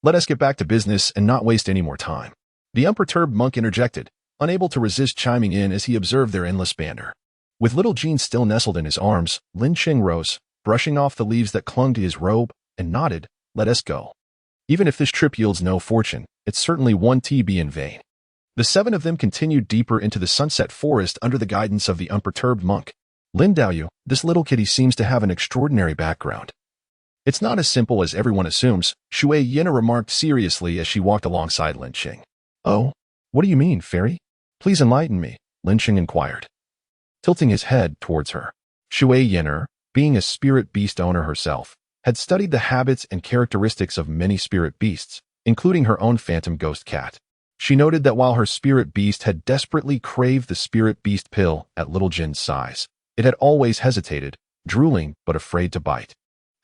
Speaker 1: Let us get back to business and not waste any more time. The unperturbed monk interjected, unable to resist chiming in as he observed their endless banter. With little Jean still nestled in his arms, Lin Cheng rose, brushing off the leaves that clung to his robe, and nodded, let us go. Even if this trip yields no fortune, it certainly won't be in vain. The seven of them continued deeper into the sunset forest under the guidance of the unperturbed monk. Lin Daoyu, this little kitty seems to have an extraordinary background. It's not as simple as everyone assumes, Shui Yin'er remarked seriously as she walked alongside Lin Cheng. Oh, what do you mean, fairy? Please enlighten me, Lin Cheng inquired, tilting his head towards her. Shui Yin'er, being a spirit beast owner herself, had studied the habits and characteristics of many spirit beasts, including her own phantom ghost cat. She noted that while her spirit beast had desperately craved the spirit beast pill at Little Jin's size, it had always hesitated, drooling but afraid to bite.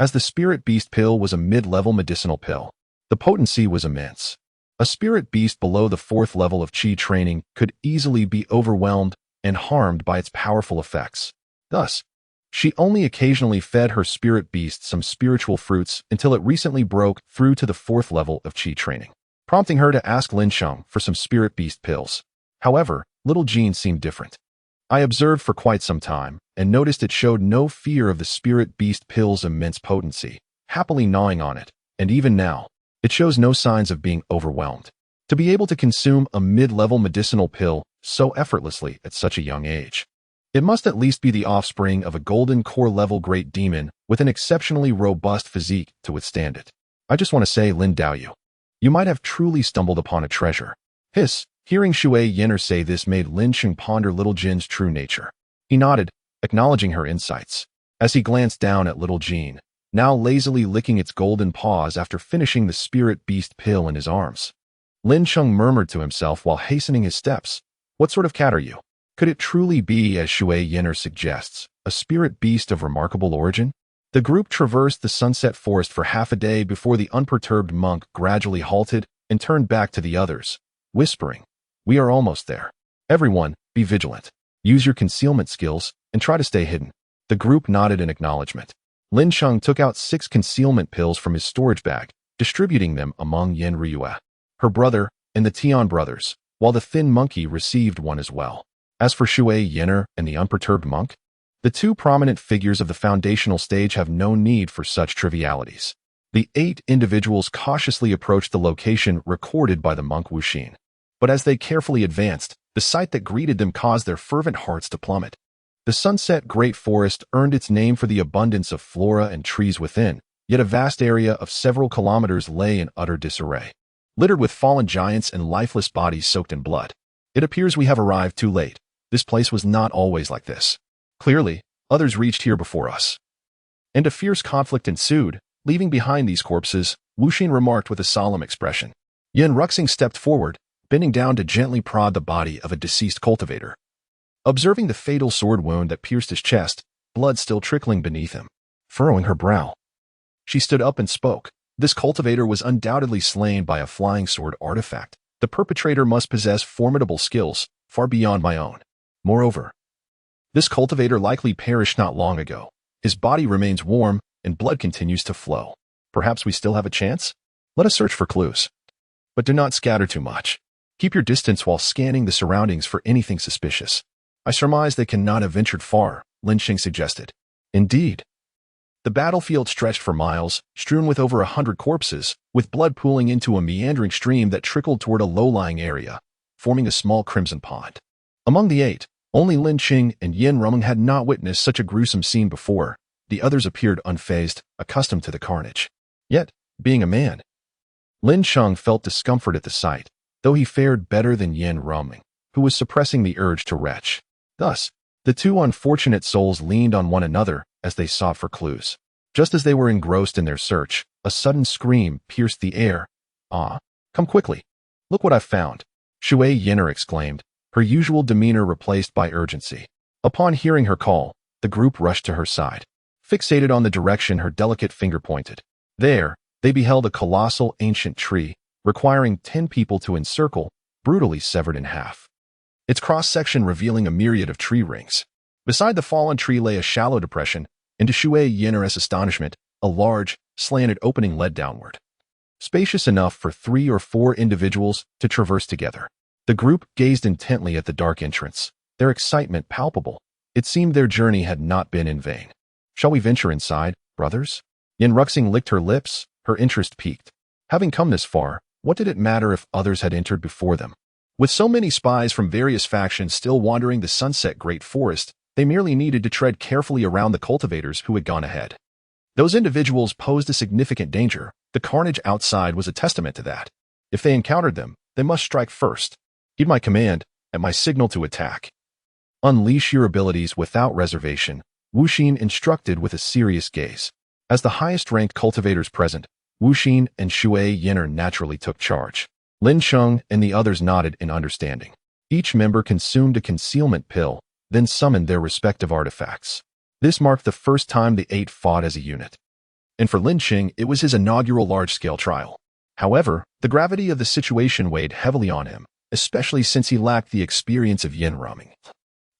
Speaker 1: As the spirit beast pill was a mid-level medicinal pill, the potency was immense. A spirit beast below the 4th level of Qi training could easily be overwhelmed and harmed by its powerful effects. Thus, she only occasionally fed her spirit beast some spiritual fruits until it recently broke through to the 4th level of Qi training, prompting her to ask Lin Cheng for some spirit beast pills. However, little Jean seemed different. I observed for quite some time and noticed it showed no fear of the spirit beast pill's immense potency, happily gnawing on it, and even now, it shows no signs of being overwhelmed. To be able to consume a mid-level medicinal pill so effortlessly at such a young age, it must at least be the offspring of a golden core level great demon with an exceptionally robust physique to withstand it. I just want to say, Lin Daoyu, you might have truly stumbled upon a treasure. Hiss, hearing Shui Yin'er say this made Lin Cheng ponder Little Jin's true nature. He nodded, acknowledging her insights, as he glanced down at Little Jean, now lazily licking its golden paws after finishing the spirit beast pill in his arms. Lin Cheng murmured to himself while hastening his steps, what sort of cat are you? Could it truly be, as Shui Yin'er suggests, a spirit beast of remarkable origin? The group traversed the sunset forest for half a day before the unperturbed monk gradually halted and turned back to the others, whispering, we are almost there. Everyone, be vigilant. Use your concealment skills and try to stay hidden. The group nodded in acknowledgement. Lin Cheng took out 6 concealment pills from his storage bag, distributing them among Yin Ruyue, her brother, and the Tian brothers, while the thin monkey received one as well. As for Shui Yin'er and the unperturbed monk, the 2 prominent figures of the foundational stage have no need for such trivialities. The 8 individuals cautiously approached the location recorded by the monk Wuxin. But as they carefully advanced, the sight that greeted them caused their fervent hearts to plummet. The Sunset Great Forest earned its name for the abundance of flora and trees within, yet a vast area of several kilometers lay in utter disarray. littered with fallen giants and lifeless bodies soaked in blood. It appears we have arrived too late. This place was not always like this. Clearly, others reached here before us. And a fierce conflict ensued, leaving behind these corpses, Wuxin remarked with a solemn expression. Yin Ruxing stepped forward, bending down to gently prod the body of a deceased cultivator. Observing the fatal sword wound that pierced his chest, blood still trickling beneath him, furrowing her brow, she stood up and spoke. This cultivator was undoubtedly slain by a flying sword artifact. The perpetrator must possess formidable skills, far beyond my own. Moreover, this cultivator likely perished not long ago. His body remains warm, and blood continues to flow. Perhaps we still have a chance? Let us search for clues. But do not scatter too much. Keep your distance while scanning the surroundings for anything suspicious. I surmise they cannot have ventured far, Lin Cheng suggested. Indeed. The battlefield stretched for miles, strewn with over 100 corpses, with blood pooling into a meandering stream that trickled toward a low-lying area, forming a small crimson pond. Among the 8, only Lin Cheng and Yin Rumeng had not witnessed such a gruesome scene before. The others appeared unfazed, accustomed to the carnage. Yet, being a man, Lin Cheng felt discomfort at the sight, though he fared better than Yin Rumeng, who was suppressing the urge to retch. Thus, the two unfortunate souls leaned on one another as they sought for clues. Just as they were engrossed in their search, a sudden scream pierced the air. Ah, come quickly. Look what I've found, Shui Yinner exclaimed, her usual demeanor replaced by urgency. Upon hearing her call, the group rushed to her side, fixated on the direction her delicate finger pointed. There, they beheld a colossal ancient tree, requiring 10 people to encircle, brutally severed in half. Its cross-section revealing a myriad of tree rings. Beside the fallen tree lay a shallow depression, and to Shui Yinner's astonishment, a large, slanted opening led downward. Spacious enough for 3 or 4 individuals to traverse together. The group gazed intently at the dark entrance, their excitement palpable. It seemed their journey had not been in vain. Shall we venture inside, brothers? Yin Ruxing licked her lips, her interest piqued. Having come this far, what did it matter if others had entered before them? With so many spies from various factions still wandering the sunset great forest, they merely needed to tread carefully around the cultivators who had gone ahead. Those individuals posed a significant danger. The carnage outside was a testament to that. If they encountered them, they must strike first. Heed my command, at my signal to attack. Unleash your abilities without reservation, Wuxin instructed with a serious gaze. As the highest-ranked cultivators present, Wuxin and Shui Yinner naturally took charge. Lin Cheng and the others nodded in understanding. Each member consumed a concealment pill, then summoned their respective artifacts. This marked the first time the 8 fought as a unit. And for Lin Cheng, it was his inaugural large-scale trial. However, the gravity of the situation weighed heavily on him, especially since he lacked the experience of Yin Rumeng,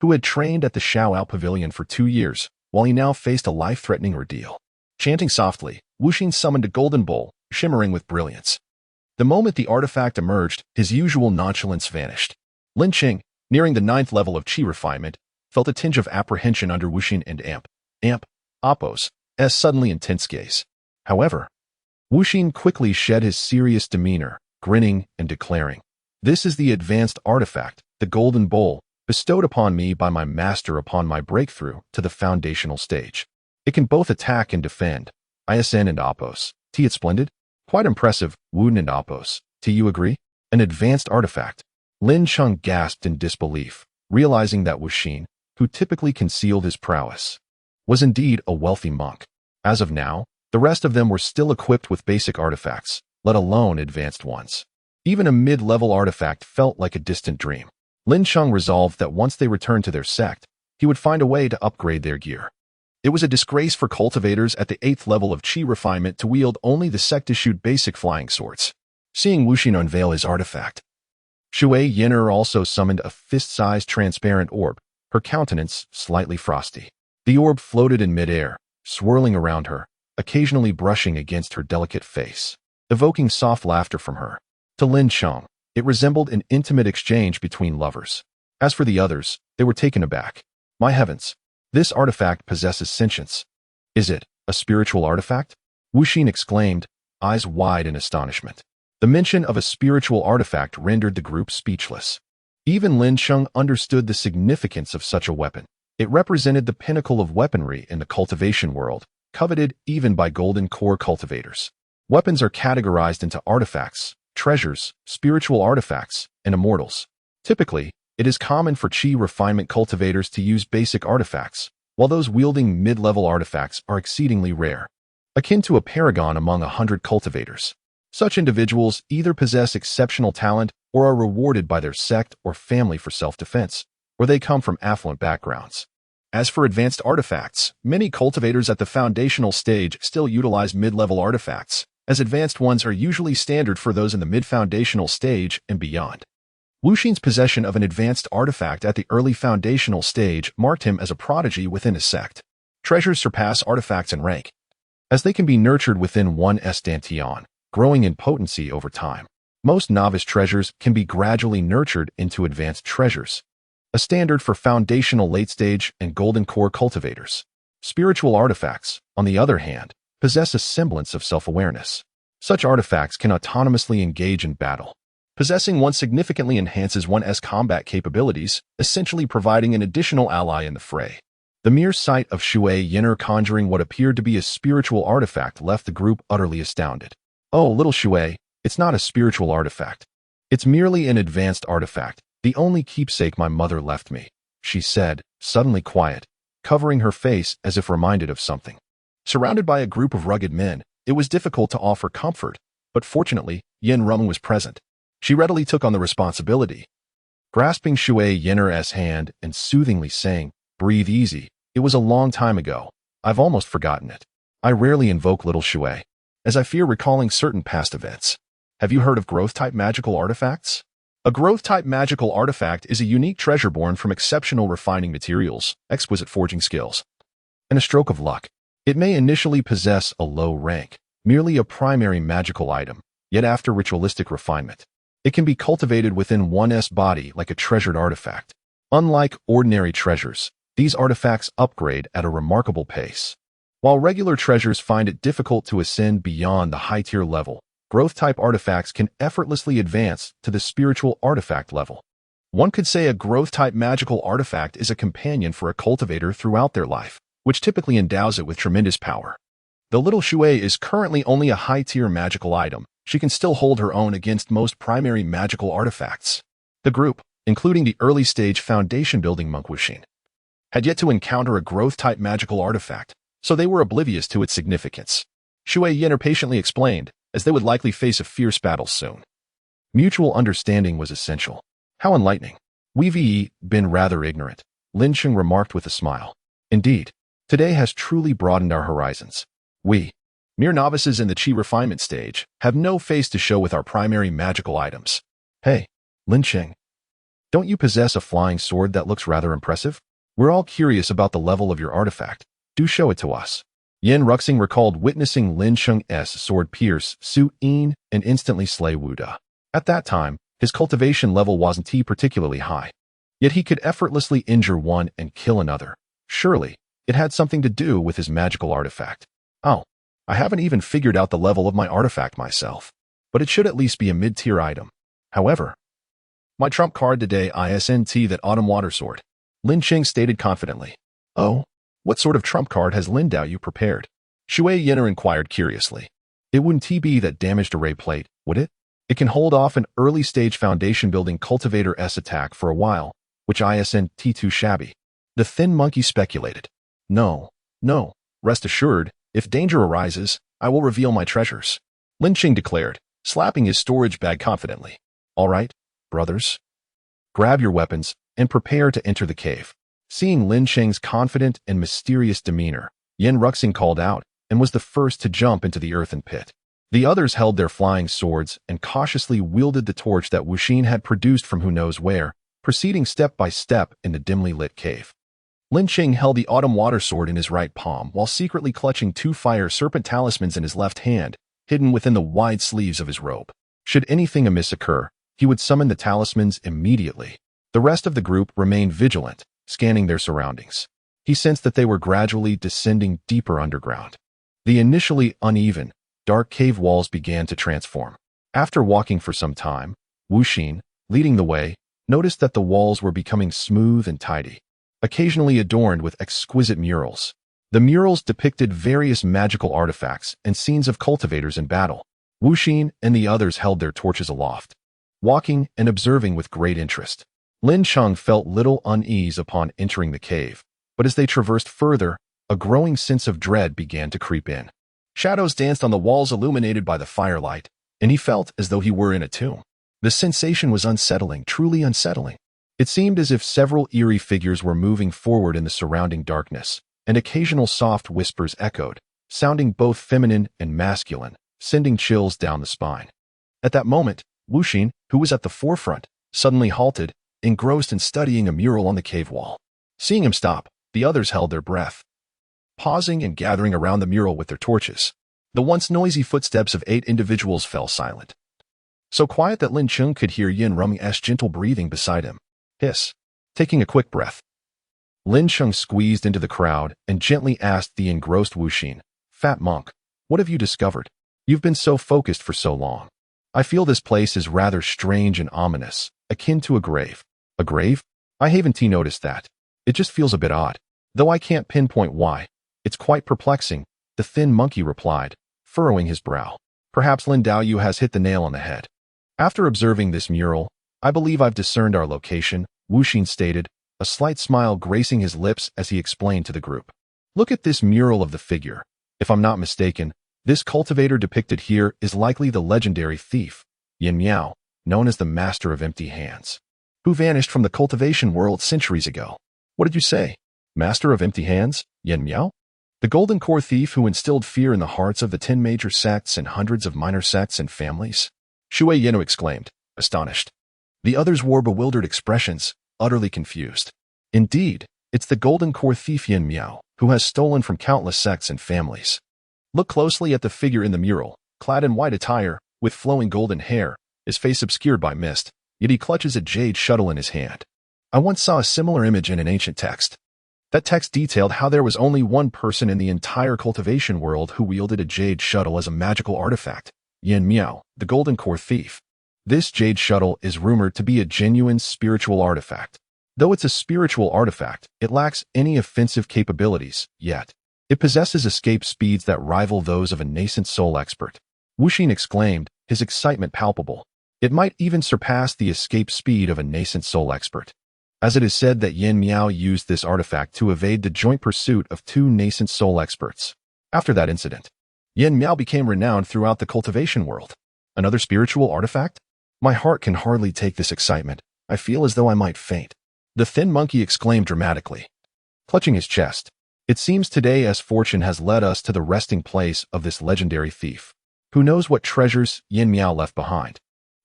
Speaker 1: who had trained at the Shaoao Pavilion for 2 years, while he now faced a life-threatening ordeal. Chanting softly, Wuxin summoned a golden bowl, shimmering with brilliance. The moment the artifact emerged, his usual nonchalance vanished. Lin Cheng, nearing the 9th level of Qi refinement, felt a tinge of apprehension under Wuxin and Appo's suddenly intense gaze. However, Wuxin quickly shed his serious demeanor, grinning and declaring, "This is the advanced artifact, the golden bowl, bestowed upon me by my master upon my breakthrough to the foundational stage. It can both attack and defend. ISN and Appos. It's splendid? Quite impressive, Wuden and Appos. You agree? An advanced artifact." Lin Cheng gasped in disbelief, realizing that Wuxin, who typically concealed his prowess, was indeed a wealthy monk. As of now, the rest of them were still equipped with basic artifacts, let alone advanced ones. Even a mid-level artifact felt like a distant dream. Lin Cheng resolved that once they returned to their sect, he would find a way to upgrade their gear. It was a disgrace for cultivators at the 8th level of Qi refinement to wield only the sect-issued basic flying swords. Seeing Wuxin unveil his artifact, Shui Yinner also summoned a fist-sized transparent orb, her countenance slightly frosty. The orb floated in midair, swirling around her, occasionally brushing against her delicate face, evoking soft laughter from her. To Lin Cheng, it resembled an intimate exchange between lovers. As for the others, they were taken aback. My heavens, this artifact possesses sentience. Is it a spiritual artifact? Wuxin exclaimed, eyes wide in astonishment. The mention of a spiritual artifact rendered the group speechless. Even Lin Cheng understood the significance of such a weapon. It represented the pinnacle of weaponry in the cultivation world, coveted even by golden core cultivators. Weapons are categorized into artifacts, treasures, spiritual artifacts, and immortals. Typically, it is common for Qi refinement cultivators to use basic artifacts, while those wielding mid-level artifacts are exceedingly rare, akin to a paragon among 100 cultivators. Such individuals either possess exceptional talent or are rewarded by their sect or family for self-defense, or they come from affluent backgrounds. As for advanced artifacts, many cultivators at the foundational stage still utilize mid-level artifacts, as advanced ones are usually standard for those in the mid-foundational stage and beyond. Wuxin's possession of an advanced artifact at the early foundational stage marked him as a prodigy within his sect. Treasures surpass artifacts in rank, as they can be nurtured within one's dantian, growing in potency over time. Most novice treasures can be gradually nurtured into advanced treasures, a standard for foundational late-stage and golden core cultivators. Spiritual artifacts, on the other hand, possess a semblance of self-awareness. Such artifacts can autonomously engage in battle. Possessing one significantly enhances one's combat capabilities, essentially providing an additional ally in the fray. The mere sight of Shui Yin'er conjuring what appeared to be a spiritual artifact left the group utterly astounded. "Oh, little Shui, it's not a spiritual artifact. It's merely an advanced artifact, the only keepsake my mother left me," she said, suddenly quiet, covering her face as if reminded of something. Surrounded by a group of rugged men, it was difficult to offer comfort, but fortunately, Yin Rong was present. She readily took on the responsibility, grasping Shui Yin'er's hand and soothingly saying, "Breathe easy. It was a long time ago. I've almost forgotten it. I rarely invoke little Shui, as I fear recalling certain past events. Have you heard of growth-type magical artifacts?" A growth-type magical artifact is a unique treasure born from exceptional refining materials, exquisite forging skills, and a stroke of luck. It may initially possess a low rank, merely a primary magical item, yet after ritualistic refinement, it can be cultivated within one's body like a treasured artifact. Unlike ordinary treasures, these artifacts upgrade at a remarkable pace. While regular treasures find it difficult to ascend beyond the high-tier level, growth-type artifacts can effortlessly advance to the spiritual artifact level. One could say a growth-type magical artifact is a companion for a cultivator throughout their life, which typically endows it with tremendous power. Though little Shui is currently only a high-tier magical item, she can still hold her own against most primary magical artifacts. The group, including the early-stage foundation-building monk Wuxin, had yet to encounter a growth-type magical artifact, so they were oblivious to its significance. Shui Yin'er patiently explained, as they would likely face a fierce battle soon. Mutual understanding was essential. How enlightening. We've been rather ignorant, Lin Cheng remarked with a smile. Indeed, today has truly broadened our horizons. We, mere novices in the Qi refinement stage, have no face to show with our primary magical items. Hey, Lin Cheng, don't you possess a flying sword that looks rather impressive? We're all curious about the level of your artifact. Do show it to us. Yin Ruxing recalled witnessing Lin Cheng's sword pierce Su Yin and instantly slay Wu Da. At that time, his cultivation level wasn't particularly high. Yet he could effortlessly injure one and kill another. Surely, it had something to do with his magical artifact. Oh, I haven't even figured out the level of my artifact myself, but it should at least be a mid-tier item. However, my trump card today isn't that autumn water sword, Lin Cheng stated confidently. Oh, what sort of trump card has Lin Dao you prepared? Shui Yin'er inquired curiously. It wouldn't be that damaged array plate, would it? It can hold off an early-stage foundation-building cultivator's attack for a while, which isn't too shabby. The thin monkey speculated. No, rest assured, if danger arises, I will reveal my treasures, Lin Cheng declared, slapping his storage bag confidently. All right, brothers. Grab your weapons and prepare to enter the cave. Seeing Lin Cheng's confident and mysterious demeanor, Yin Ruxing called out and was the first to jump into the earthen pit. The others held their flying swords and cautiously wielded the torch that Wuxin had produced from who knows where, proceeding step by step in the dimly lit cave. Lin Cheng held the autumn water sword in his right palm while secretly clutching two fire serpent talismans in his left hand, hidden within the wide sleeves of his robe. Should anything amiss occur, he would summon the talismans immediately. The rest of the group remained vigilant, scanning their surroundings. He sensed that they were gradually descending deeper underground. The initially uneven, dark cave walls began to transform. After walking for some time, Wuxin, leading the way, noticed that the walls were becoming smooth and tidy, occasionally adorned with exquisite murals. The murals depicted various magical artifacts and scenes of cultivators in battle. Wuxin and the others held their torches aloft, walking and observing with great interest. Lin Cheng felt little unease upon entering the cave, but as they traversed further, a growing sense of dread began to creep in. Shadows danced on the walls illuminated by the firelight, and he felt as though he were in a tomb. The sensation was unsettling, truly unsettling. It seemed as if several eerie figures were moving forward in the surrounding darkness, and occasional soft whispers echoed, sounding both feminine and masculine, sending chills down the spine. At that moment, Wuxin, who was at the forefront, suddenly halted, engrossed in studying a mural on the cave wall. Seeing him stop, the others held their breath, pausing and gathering around the mural with their torches. The once noisy footsteps of 8 individuals fell silent, so quiet that Lin Cheng could hear Yin Ruming's gentle breathing beside him. Hiss. Taking a quick breath, Lin Cheng squeezed into the crowd and gently asked the engrossed Wuxin, "Fat monk, what have you discovered? You've been so focused for so long. I feel this place is rather strange and ominous, akin to a grave." "A grave? I haven't noticed that. It just feels a bit odd, though I can't pinpoint why. It's quite perplexing," the thin monkey replied, furrowing his brow. "Perhaps Lin Daoyu has hit the nail on the head. After observing this mural, I believe I've discerned our location," Wuxin stated, a slight smile gracing his lips as he explained to the group. "Look at this mural of the figure. If I'm not mistaken, this cultivator depicted here is likely the legendary thief, Yin Miao, known as the Master of Empty Hands, who vanished from the cultivation world centuries ago." "What did you say? Master of Empty Hands? Yin Miao? The golden core thief who instilled fear in the hearts of the 10 major sects and hundreds of minor sects and families?" Shui Yenu exclaimed, astonished. The others wore bewildered expressions, utterly confused. "Indeed, it's the golden core thief Yin Miao, who has stolen from countless sects and families. Look closely at the figure in the mural, clad in white attire, with flowing golden hair, his face obscured by mist, yet he clutches a jade shuttle in his hand. I once saw a similar image in an ancient text. That text detailed how there was only one person in the entire cultivation world who wielded a jade shuttle as a magical artifact, Yin Miao, the golden core thief. This jade shuttle is rumored to be a genuine spiritual artifact. Though it's a spiritual artifact, it lacks any offensive capabilities, yet it possesses escape speeds that rival those of a nascent soul expert." Wuxin exclaimed, his excitement palpable. "It might even surpass the escape speed of a nascent soul expert, as it is said that Yin Miao used this artifact to evade the joint pursuit of 2 nascent soul experts. After that incident, Yin Miao became renowned throughout the cultivation world. Another spiritual artifact? My heart can hardly take this excitement. I feel as though I might faint," the thin monkey exclaimed dramatically, clutching his chest. "It seems today as fortune has led us to the resting place of this legendary thief. Who knows what treasures Yin Miao left behind,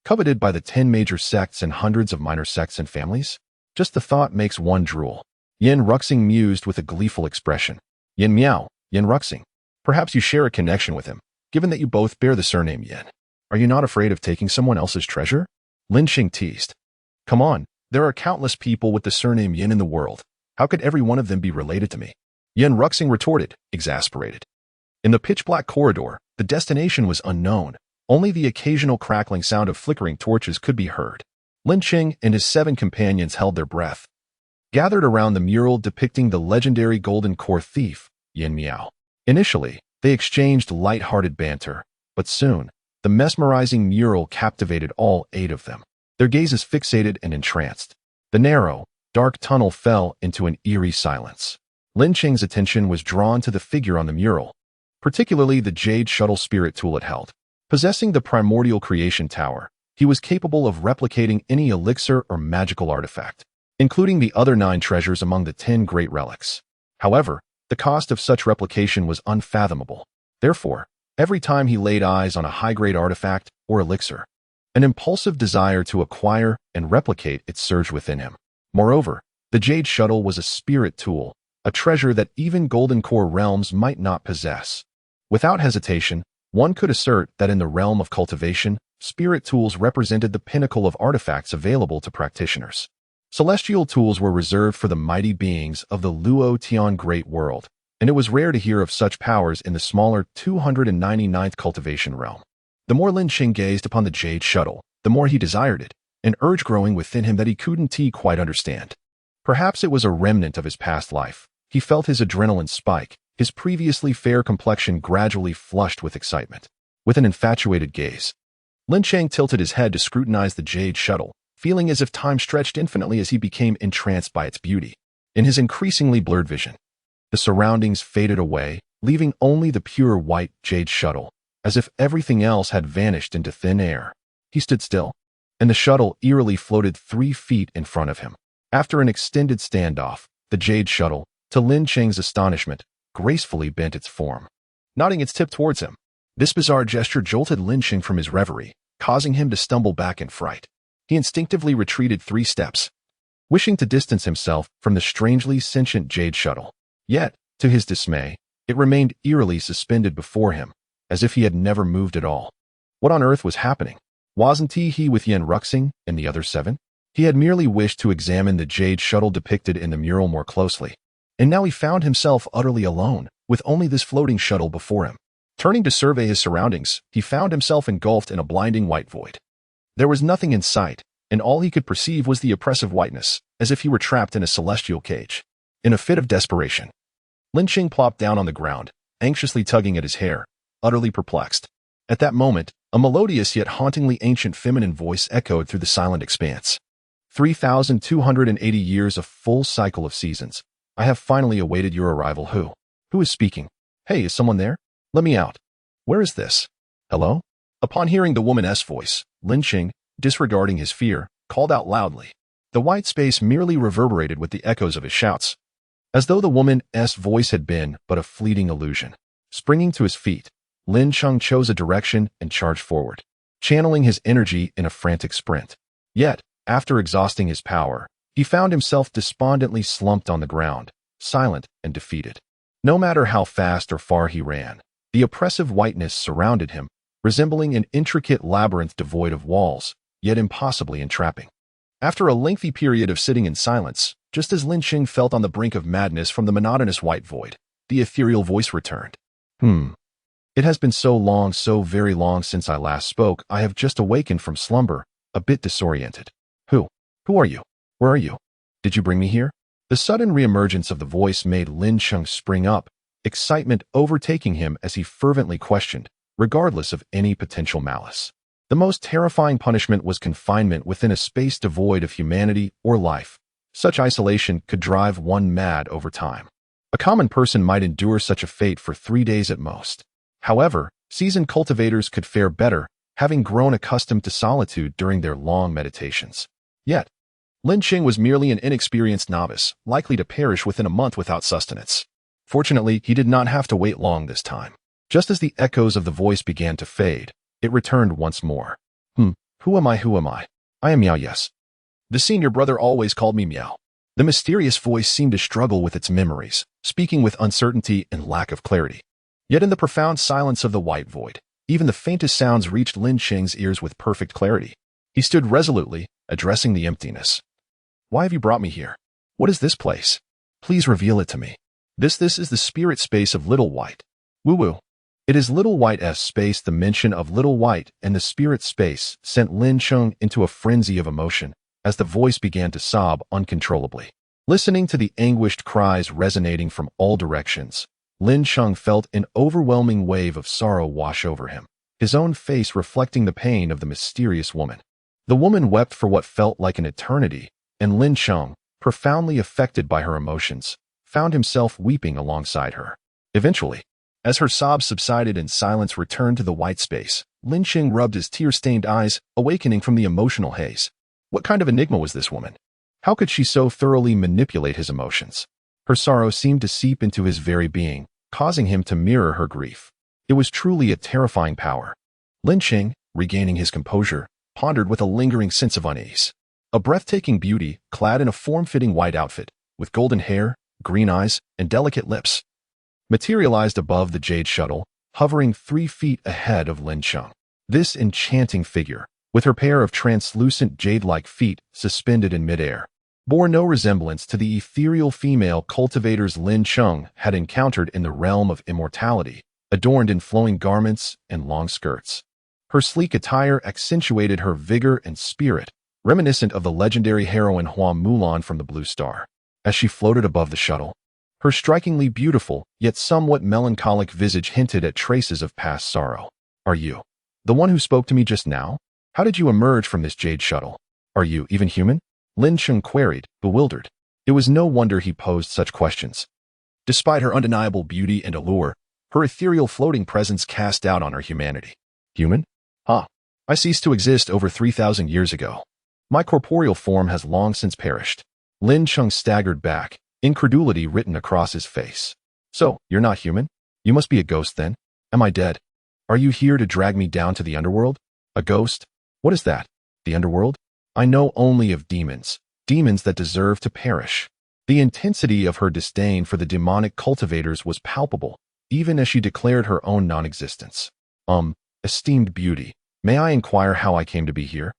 Speaker 1: coveted by the 10 major sects and hundreds of minor sects and families? Just the thought makes one drool." Yin Ruxing mused with a gleeful expression. "Yin Miao, Yin Ruxing. Perhaps you share a connection with him, given that you both bear the surname Yin. Are you not afraid of taking someone else's treasure?" Lin Cheng teased. "Come on, there are countless people with the surname Yin in the world. How could every one of them be related to me?" Yin Ruxing retorted, exasperated. In the pitch-black corridor, the destination was unknown. Only the occasional crackling sound of flickering torches could be heard. Lin Cheng and his 7 companions held their breath, gathered around the mural depicting the legendary golden core thief, Yin Miao. Initially, they exchanged light-hearted banter, but soon, the mesmerizing mural captivated all 8 of them. Their gazes fixated and entranced. The narrow, dark tunnel fell into an eerie silence. Lin Cheng's attention was drawn to the figure on the mural, particularly the jade shuttle spirit tool it held. Possessing the primordial creation tower, he was capable of replicating any elixir or magical artifact, including the other 9 treasures among the 10 great relics. However, the cost of such replication was unfathomable. Therefore, every time he laid eyes on a high-grade artifact or elixir, an impulsive desire to acquire and replicate it surged within him. Moreover, the jade shuttle was a spirit tool, a treasure that even golden core realms might not possess. Without hesitation, one could assert that in the realm of cultivation, spirit tools represented the pinnacle of artifacts available to practitioners. Celestial tools were reserved for the mighty beings of the Luo Tian Great World, and it was rare to hear of such powers in the smaller 299th cultivation realm. The more Lin Cheng gazed upon the jade shuttle, the more he desired it, an urge growing within him that he couldn't quite understand. Perhaps it was a remnant of his past life. He felt his adrenaline spike, his previously fair complexion gradually flushed with excitement. with an infatuated gaze. Lin Cheng tilted his head to scrutinize the jade shuttle, feeling as if time stretched infinitely as he became entranced by its beauty. In his increasingly blurred vision, the surroundings faded away, leaving only the pure white jade shuttle, as if everything else had vanished into thin air. He stood still, and the shuttle eerily floated 3 feet in front of him. After an extended standoff, the jade shuttle, to Lin Cheng's astonishment, gracefully bent its form, nodding its tip towards him. This bizarre gesture jolted Lin Cheng from his reverie, causing him to stumble back in fright. He instinctively retreated 3 steps, wishing to distance himself from the strangely sentient jade shuttle. Yet, to his dismay, it remained eerily suspended before him, as if he had never moved at all. What on earth was happening? Wasn't he with Yan Ruxing and the other 7? He had merely wished to examine the jade shuttle depicted in the mural more closely, and now he found himself utterly alone, with only this floating shuttle before him. Turning to survey his surroundings, he found himself engulfed in a blinding white void. There was nothing in sight, and all he could perceive was the oppressive whiteness, as if he were trapped in a celestial cage. In a fit of desperation, Lin Cheng plopped down on the ground, anxiously tugging at his hair, utterly perplexed. At that moment, a melodious yet hauntingly ancient feminine voice echoed through the silent expanse. 3,280 years, a full cycle of seasons. I have finally awaited your arrival. Who is speaking? Hey, is someone there? Let me out. Where is this? Hello? Upon hearing the woman's voice, Lin Cheng, disregarding his fear, called out loudly. The white space merely reverberated with the echoes of his shouts, as though the woman's voice had been but a fleeting illusion. Springing to his feet, Lin Cheng chose a direction and charged forward, channeling his energy in a frantic sprint. Yet, after exhausting his power, he found himself despondently slumped on the ground, silent and defeated. No matter how fast or far he ran, the oppressive whiteness surrounded him, resembling an intricate labyrinth devoid of walls, yet impossibly entrapping. After a lengthy period of sitting in silence, just as Lin Cheng felt on the brink of madness from the monotonous white void, the ethereal voice returned. It has been so long, so very long since I last spoke. I have just awakened from slumber, a bit disoriented. Who are you? Where are you? Did you bring me here? The sudden reemergence of the voice made Lin Cheng spring up, excitement overtaking him as he fervently questioned, regardless of any potential malice. The most terrifying punishment was confinement within a space devoid of humanity or life. Such isolation could drive one mad over time. A common person might endure such a fate for 3 days at most. However, seasoned cultivators could fare better, having grown accustomed to solitude during their long meditations. Yet, Lin Cheng was merely an inexperienced novice, likely to perish within a month without sustenance. Fortunately, he did not have to wait long this time. Just as the echoes of the voice began to fade, it returned once more. Who am I? I am Miao, yes. The senior brother always called me Miao. The mysterious voice seemed to struggle with its memories, speaking with uncertainty and lack of clarity. Yet in the profound silence of the white void, even the faintest sounds reached Lin Cheng's ears with perfect clarity. He stood resolutely, addressing the emptiness. Why have you brought me here? What is this place? Please reveal it to me. This is the spirit space of Little White. Woo-woo. It is Little White's space. The mention of Little White and the spirit space sent Lin Cheng into a frenzy of emotion as the voice began to sob uncontrollably. Listening to the anguished cries resonating from all directions, Lin Cheng felt an overwhelming wave of sorrow wash over him, his own face reflecting the pain of the mysterious woman. The woman wept for what felt like an eternity, and Lin Cheng, profoundly affected by her emotions, found himself weeping alongside her. Eventually, as her sobs subsided and silence returned to the white space, Lin Cheng rubbed his tear-stained eyes, awakening from the emotional haze. What kind of enigma was this woman? How could she so thoroughly manipulate his emotions? Her sorrow seemed to seep into his very being, causing him to mirror her grief. It was truly a terrifying power. Lin Cheng, regaining his composure, pondered with a lingering sense of unease. A breathtaking beauty, clad in a form-fitting white outfit, with golden hair, green eyes, and delicate lips, materialized above the jade shuttle, hovering 3 feet ahead of Lin Cheng. This enchanting figure, with her pair of translucent jade-like feet suspended in midair, bore no resemblance to the ethereal female cultivators Lin Cheng had encountered in the realm of immortality, adorned in flowing garments and long skirts. Her sleek attire accentuated her vigor and spirit, reminiscent of the legendary heroine Hua Mulan from the Blue Star. As she floated above the shuttle, her strikingly beautiful, yet somewhat melancholic visage hinted at traces of past sorrow. Are you the one who spoke to me just now? How did you emerge from this jade shuttle? Are you even human? Lin Cheng queried, bewildered. It was no wonder he posed such questions. Despite her undeniable beauty and allure, her ethereal floating presence cast doubt on her humanity. Human? Huh. I ceased to exist over 3,000 years ago. My corporeal form has long since perished. Lin Cheng staggered back, incredulity written across his face. So, you're not human? You must be a ghost then. Am I dead? Are you here to drag me down to the underworld? A ghost? What is that? The underworld? I know only of demons, demons that deserve to perish. The intensity of her disdain for the demonic cultivators was palpable, even as she declared her own non-existence. Esteemed beauty, may I inquire how I came to be here?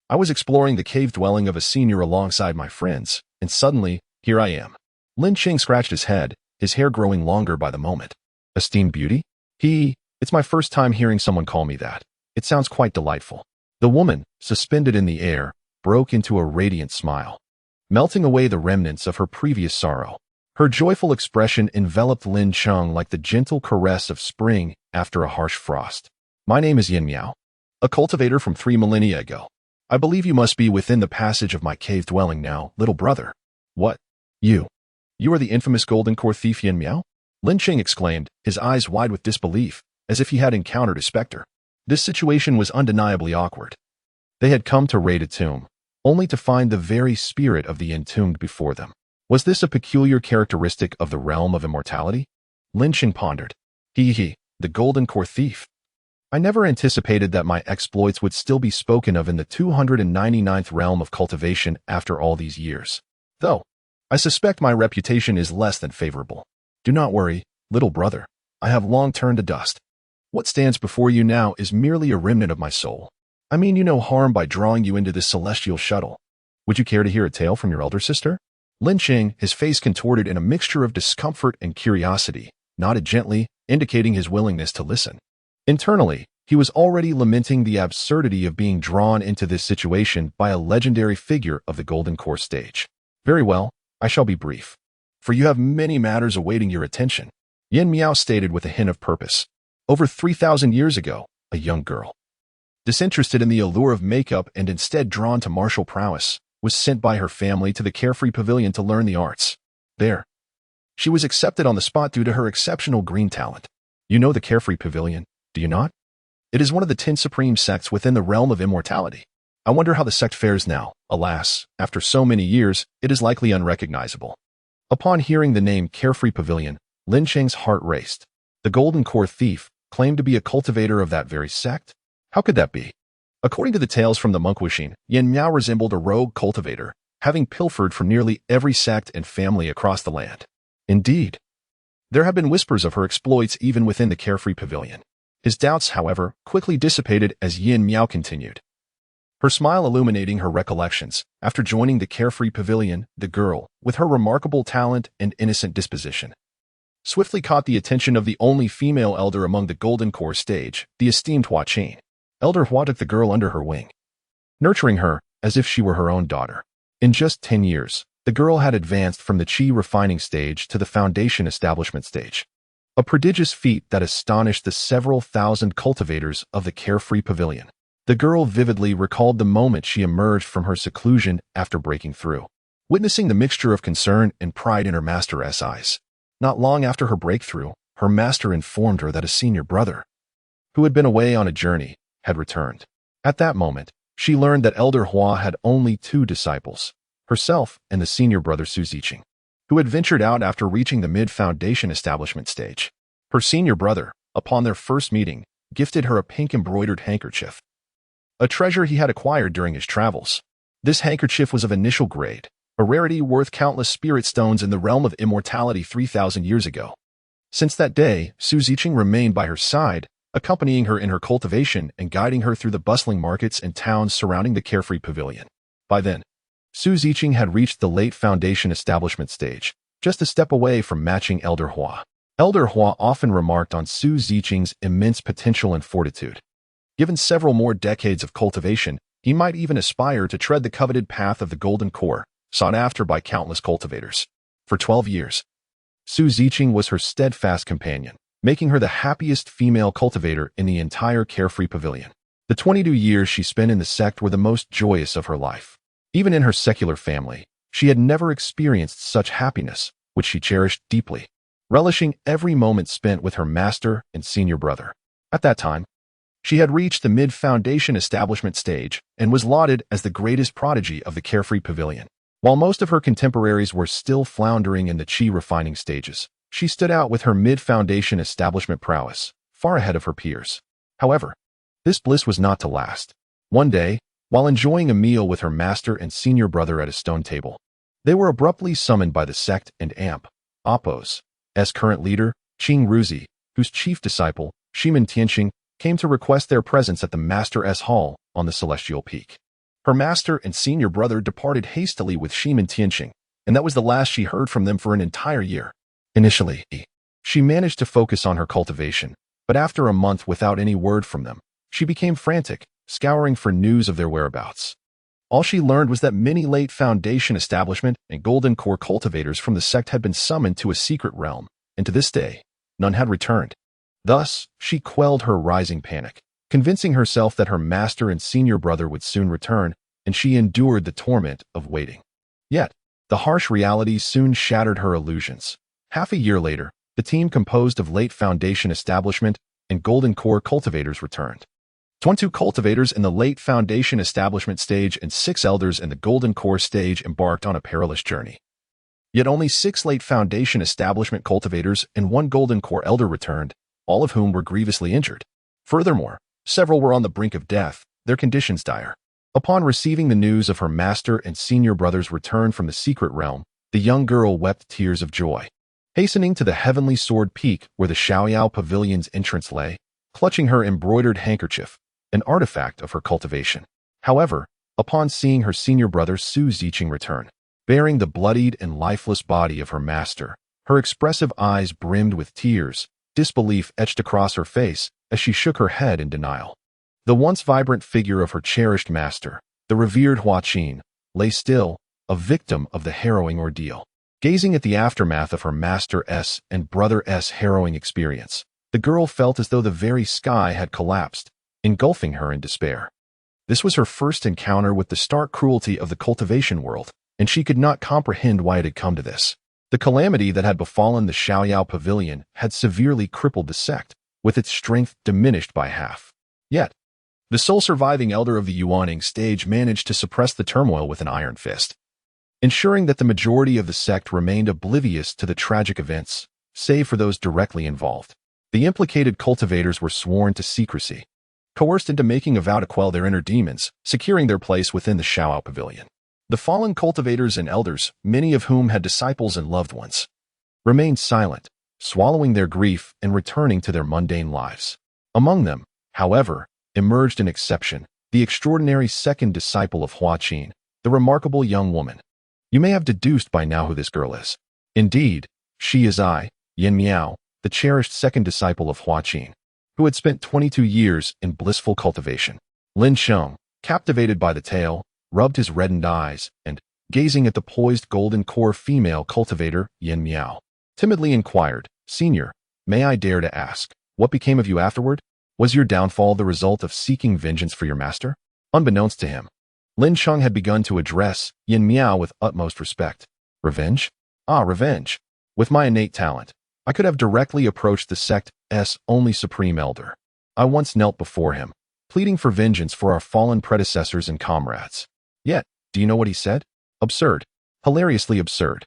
Speaker 1: I was exploring the cave dwelling of a senior alongside my friends, and suddenly, here I am. Lin Cheng scratched his head, his hair growing longer by the moment. Esteemed beauty? It's my first time hearing someone call me that. It sounds quite delightful. The woman, suspended in the air, broke into a radiant smile, melting away the remnants of her previous sorrow. Her joyful expression enveloped Lin Cheng like the gentle caress of spring after a harsh frost. My name is Yin Miao, a cultivator from 3 millennia ago. I believe you must be within the passage of my cave dwelling now, little brother. What? You are the infamous golden core thief Yin Miao? Lin Cheng exclaimed, his eyes wide with disbelief, as if he had encountered a specter. This situation was undeniably awkward. They had come to raid a tomb, only to find the very spirit of the entombed before them. Was this a peculiar characteristic of the realm of immortality? Lin Cheng pondered. The golden core thief. I never anticipated that my exploits would still be spoken of in the 299th realm of cultivation after all these years. Though, I suspect my reputation is less than favorable. Do not worry, little brother. I have long turned to dust. What stands before you now is merely a remnant of my soul. I mean you no harm by drawing you into this celestial shuttle. Would you care to hear a tale from your elder sister? Lin Cheng, his face contorted in a mixture of discomfort and curiosity, nodded gently, indicating his willingness to listen. Internally, he was already lamenting the absurdity of being drawn into this situation by a legendary figure of the Golden Core stage. Very well, I shall be brief. For you have many matters awaiting your attention, Yin Miao stated with a hint of purpose. Over 3,000 years ago, a young girl, disinterested in the allure of makeup and instead drawn to martial prowess, was sent by her family to the Carefree Pavilion to learn the arts. There, she was accepted on the spot due to her exceptional green talent. You know the Carefree Pavilion, do you not? It is one of the 10 supreme sects within the realm of immortality. I wonder how the sect fares now. Alas, after so many years, it is likely unrecognizable. Upon hearing the name Carefree Pavilion, Lin Cheng's heart raced. The Golden Core thief claimed to be a cultivator of that very sect? How could that be? According to the tales from the monk Wuxin, Yin Miao resembled a rogue cultivator, having pilfered from nearly every sect and family across the land. Indeed, there have been whispers of her exploits even within the Carefree Pavilion. His doubts, however, quickly dissipated as Yin Miao continued, her smile illuminating her recollections. After joining the Carefree Pavilion, the girl, with her remarkable talent and innocent disposition, swiftly caught the attention of the only female elder among the Golden Core stage, the esteemed Hua Chen. Elder Hua took the girl under her wing, nurturing her as if she were her own daughter. In just 10 years, the girl had advanced from the Qi refining stage to the foundation establishment stage, a prodigious feat that astonished the several thousand cultivators of the Carefree Pavilion. The girl vividly recalled the moment she emerged from her seclusion after breaking through, witnessing the mixture of concern and pride in her master's eyes. Not long after her breakthrough, her master informed her that a senior brother, who had been away on a journey, had returned. At that moment, she learned that Elder Hua had only 2 disciples, herself and the senior brother Su Ziqing, who had ventured out after reaching the mid-foundation establishment stage. Her senior brother, upon their first meeting, gifted her a pink embroidered handkerchief, a treasure he had acquired during his travels. This handkerchief was of initial grade, a rarity worth countless spirit stones in the realm of immortality 3,000 years ago. Since that day, Su Ziqing remained by her side, accompanying her in her cultivation and guiding her through the bustling markets and towns surrounding the Carefree Pavilion. By then, Su Ziqing had reached the late foundation establishment stage, just a step away from matching Elder Hua. Elder Hua often remarked on Su Ziqing's immense potential and fortitude. Given several more decades of cultivation, he might even aspire to tread the coveted path of the Golden Core, sought after by countless cultivators. For 12 years, Su Ziqing was her steadfast companion, making her the happiest female cultivator in the entire carefree pavilion. The 22 years she spent in the sect were the most joyous of her life. Even in her secular family, she had never experienced such happiness, which she cherished deeply, relishing every moment spent with her master and senior brother. At that time, she had reached the mid-foundation establishment stage and was lauded as the greatest prodigy of the carefree pavilion. While most of her contemporaries were still floundering in the chi refining stages, she stood out with her mid-foundation establishment prowess, far ahead of her peers. However, this bliss was not to last. One day, while enjoying a meal with her master and senior brother at a stone table, they were abruptly summoned by the sect and AMP, Oppo's current leader, Qing Ruzi, whose chief disciple, Shimen Tianqing, came to request their presence at the Master's Hall on the Celestial Peak. Her master and senior brother departed hastily with Shimen Tianqing, and that was the last she heard from them for an entire year. Initially, she managed to focus on her cultivation, but after a month without any word from them, she became frantic, scouring for news of their whereabouts. All she learned was that many late Foundation establishment and Golden Core cultivators from the sect had been summoned to a secret realm, and to this day, none had returned. Thus, she quelled her rising panic, convincing herself that her master and senior brother would soon return, and she endured the torment of waiting. Yet, the harsh reality soon shattered her illusions. Half a year later, the team composed of late Foundation establishment and Golden Core cultivators returned. 22 cultivators in the late Foundation establishment stage and 6 elders in the Golden Core stage embarked on a perilous journey. Yet only 6 late Foundation establishment cultivators and 1 Golden Core elder returned, all of whom were grievously injured. Furthermore, several were on the brink of death, their conditions dire. Upon receiving the news of her master and senior brother's return from the secret realm, the young girl wept tears of joy. Hastening to the heavenly sword peak where the Xiaoyao pavilion's entrance lay, clutching her embroidered handkerchief, an artifact of her cultivation. However, upon seeing her senior brother Su Ziqing return, bearing the bloodied and lifeless body of her master, her expressive eyes brimmed with tears, disbelief etched across her face as she shook her head in denial. The once vibrant figure of her cherished master, the revered Hua Qin, lay still, a victim of the harrowing ordeal. Gazing at the aftermath of her master's and brother's harrowing experience, the girl felt as though the very sky had collapsed, engulfing her in despair. This was her first encounter with the stark cruelty of the cultivation world, and she could not comprehend why it had come to this. The calamity that had befallen the Xiaoyao Pavilion had severely crippled the sect, with its strength diminished by half. Yet, the sole surviving elder of the Yuaning stage managed to suppress the turmoil with an iron fist, ensuring that the majority of the sect remained oblivious to the tragic events, save for those directly involved. The implicated cultivators were sworn to secrecy, coerced into making a vow to quell their inner demons, securing their place within the Xiaoyao Pavilion. The fallen cultivators and elders, many of whom had disciples and loved ones, remained silent, swallowing their grief and returning to their mundane lives. Among them, however, emerged an exception, the extraordinary second disciple of Hua Qin, the remarkable young woman. You may have deduced by now who this girl is. Indeed, she is Yin Miao, the cherished second disciple of Hua Qin, who had spent 22 years in blissful cultivation. Lin Cheng, captivated by the tale, rubbed his reddened eyes and, gazing at the poised golden core female cultivator, Yin Miao, timidly inquired, "Senior, may I dare to ask, what became of you afterward? Was your downfall the result of seeking vengeance for your master?" Unbeknownst to him, Lin Cheng had begun to address Yin Miao with utmost respect. Revenge? Ah, revenge. With my innate talent, I could have directly approached the sect's only supreme elder. I once knelt before him, pleading for vengeance for our fallen predecessors and comrades. Yet, do you know what he said? Absurd. Hilariously absurd.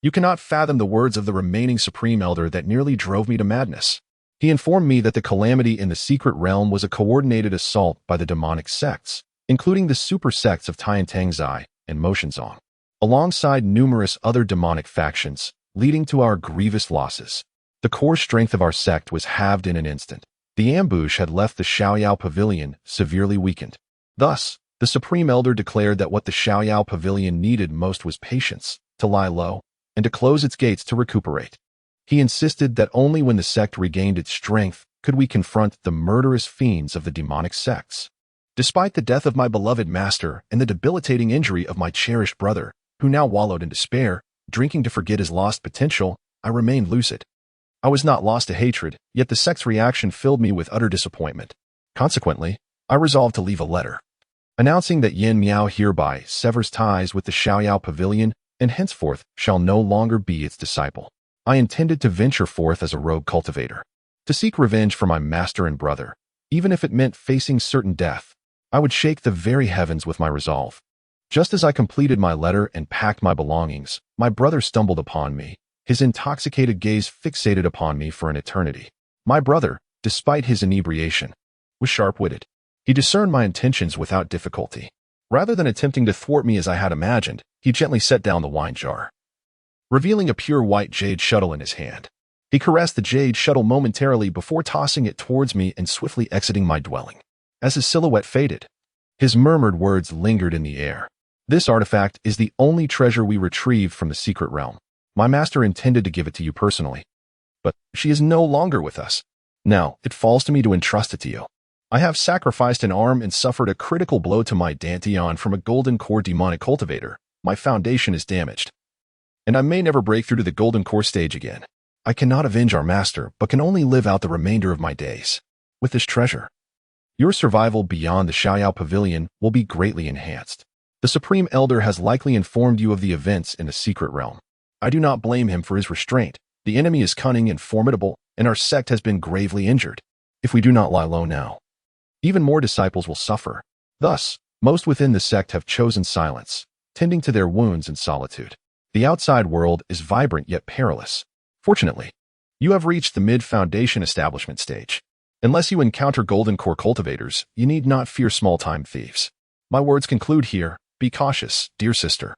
Speaker 1: You cannot fathom the words of the remaining supreme elder that nearly drove me to madness. He informed me that the calamity in the secret realm was a coordinated assault by the demonic sects, including the super sects of Tiantangzai and Moshenzong, alongside numerous other demonic factions, leading to our grievous losses. The core strength of our sect was halved in an instant. The ambush had left the Xiaoyao Pavilion severely weakened. Thus, the Supreme Elder declared that what the Xiaoyao Pavilion needed most was patience, to lie low, and to close its gates to recuperate. He insisted that only when the sect regained its strength could we confront the murderous fiends of the demonic sects. Despite the death of my beloved master and the debilitating injury of my cherished brother, who now wallowed in despair, drinking to forget his lost potential, I remained lucid. I was not lost to hatred, yet the sect's reaction filled me with utter disappointment. Consequently, I resolved to leave a letter, announcing that Yin Miao hereby severs ties with the Xiaoyao Pavilion and henceforth shall no longer be its disciple. I intended to venture forth as a rogue cultivator, to seek revenge for my master and brother, even if it meant facing certain death. I would shake the very heavens with my resolve. Just as I completed my letter and packed my belongings, my brother stumbled upon me, his intoxicated gaze fixated upon me for an eternity. My brother, despite his inebriation, was sharp-witted. He discerned my intentions without difficulty. Rather than attempting to thwart me as I had imagined, he gently set down the wine jar, revealing a pure white jade shuttle in his hand. He caressed the jade shuttle momentarily before tossing it towards me and swiftly exiting my dwelling. As his silhouette faded, his murmured words lingered in the air. This artifact is the only treasure we retrieved from the secret realm. My master intended to give it to you personally, but she is no longer with us. Now, it falls to me to entrust it to you. I have sacrificed an arm and suffered a critical blow to my Dantian from a golden core demonic cultivator. My foundation is damaged, and I may never break through to the golden core stage again. I cannot avenge our master, but can only live out the remainder of my days with this treasure. Your survival beyond the Xiaoyao Pavilion will be greatly enhanced. The Supreme Elder has likely informed you of the events in the secret realm. I do not blame him for his restraint. The enemy is cunning and formidable, and our sect has been gravely injured. If we do not lie low now, even more disciples will suffer. Thus, most within the sect have chosen silence, tending to their wounds in solitude. The outside world is vibrant yet perilous. Fortunately, you have reached the mid-foundation establishment stage. Unless you encounter golden core cultivators, you need not fear small-time thieves. My words conclude here. Be cautious, dear sister,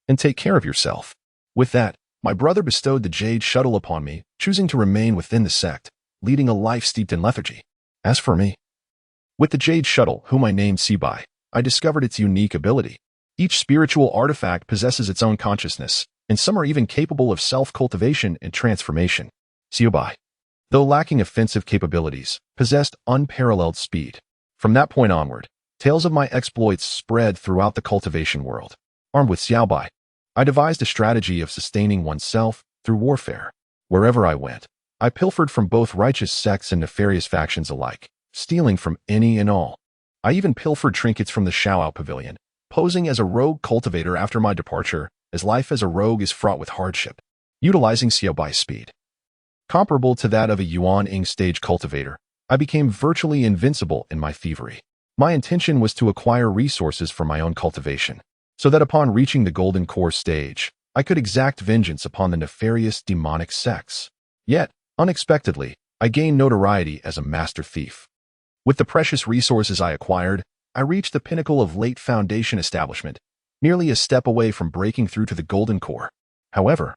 Speaker 1: and take care of yourself. With that, my brother bestowed the jade shuttle upon me, choosing to remain within the sect, leading a life steeped in lethargy. As for me, with the jade shuttle, whom I named Sibai, I discovered its unique ability. Each spiritual artifact possesses its own consciousness, and some are even capable of self-cultivation and transformation. Sibai, though lacking offensive capabilities, possessed unparalleled speed. From that point onward, tales of my exploits spread throughout the cultivation world. Armed with Xiaobai, I devised a strategy of sustaining oneself through warfare. Wherever I went, I pilfered from both righteous sects and nefarious factions alike, stealing from any and all. I even pilfered trinkets from the Xiaoyao Pavilion, posing as a rogue cultivator after my departure, as life as a rogue is fraught with hardship. Utilizing Xiaobai's speed, comparable to that of a yuan stage cultivator, I became virtually invincible in my thievery. My intention was to acquire resources for my own cultivation, so that upon reaching the golden core stage, I could exact vengeance upon the nefarious demonic sects. Yet, unexpectedly, I gained notoriety as a master thief. With the precious resources I acquired, I reached the pinnacle of late foundation establishment, merely a step away from breaking through to the golden core. However,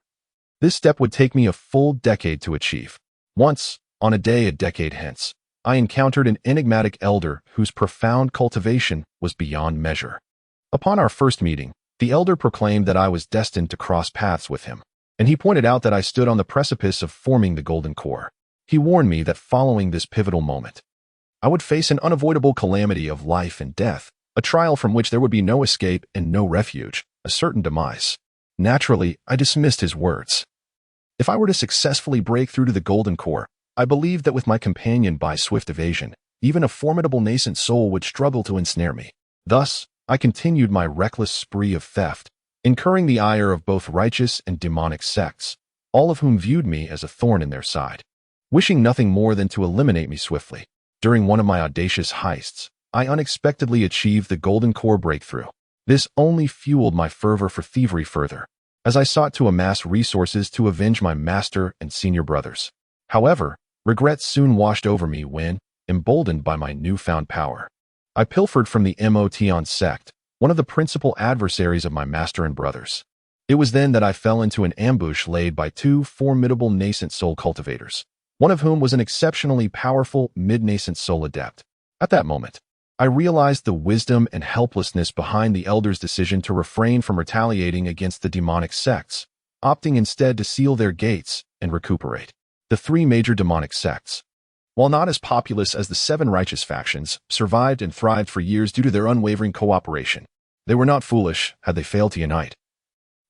Speaker 1: this step would take me a full decade to achieve. Once, on a day a decade hence, I encountered an enigmatic elder whose profound cultivation was beyond measure. Upon our first meeting, the elder proclaimed that I was destined to cross paths with him, and he pointed out that I stood on the precipice of forming the golden core. He warned me that following this pivotal moment, I would face an unavoidable calamity of life and death, a trial from which there would be no escape and no refuge, a certain demise. Naturally, I dismissed his words. If I were to successfully break through to the golden core, I believed that with my companion by swift evasion, even a formidable nascent soul would struggle to ensnare me. Thus, I continued my reckless spree of theft, incurring the ire of both righteous and demonic sects, all of whom viewed me as a thorn in their side, wishing nothing more than to eliminate me swiftly. During one of my audacious heists, I unexpectedly achieved the golden core breakthrough. This only fueled my fervor for thievery further, as I sought to amass resources to avenge my master and senior brothers. However, regret soon washed over me when, emboldened by my newfound power, I pilfered from the Luo Tian sect, one of the principal adversaries of my master and brothers. It was then that I fell into an ambush laid by two formidable nascent soul cultivators, one of whom was an exceptionally powerful mid-nascent soul adept. At that moment, I realized the wisdom and helplessness behind the elder's decision to refrain from retaliating against the demonic sects, opting instead to seal their gates and recuperate. The three major demonic sects, while not as populous as the 7 righteous factions, survived and thrived for years due to their unwavering cooperation. They were not foolish had they failed to unite.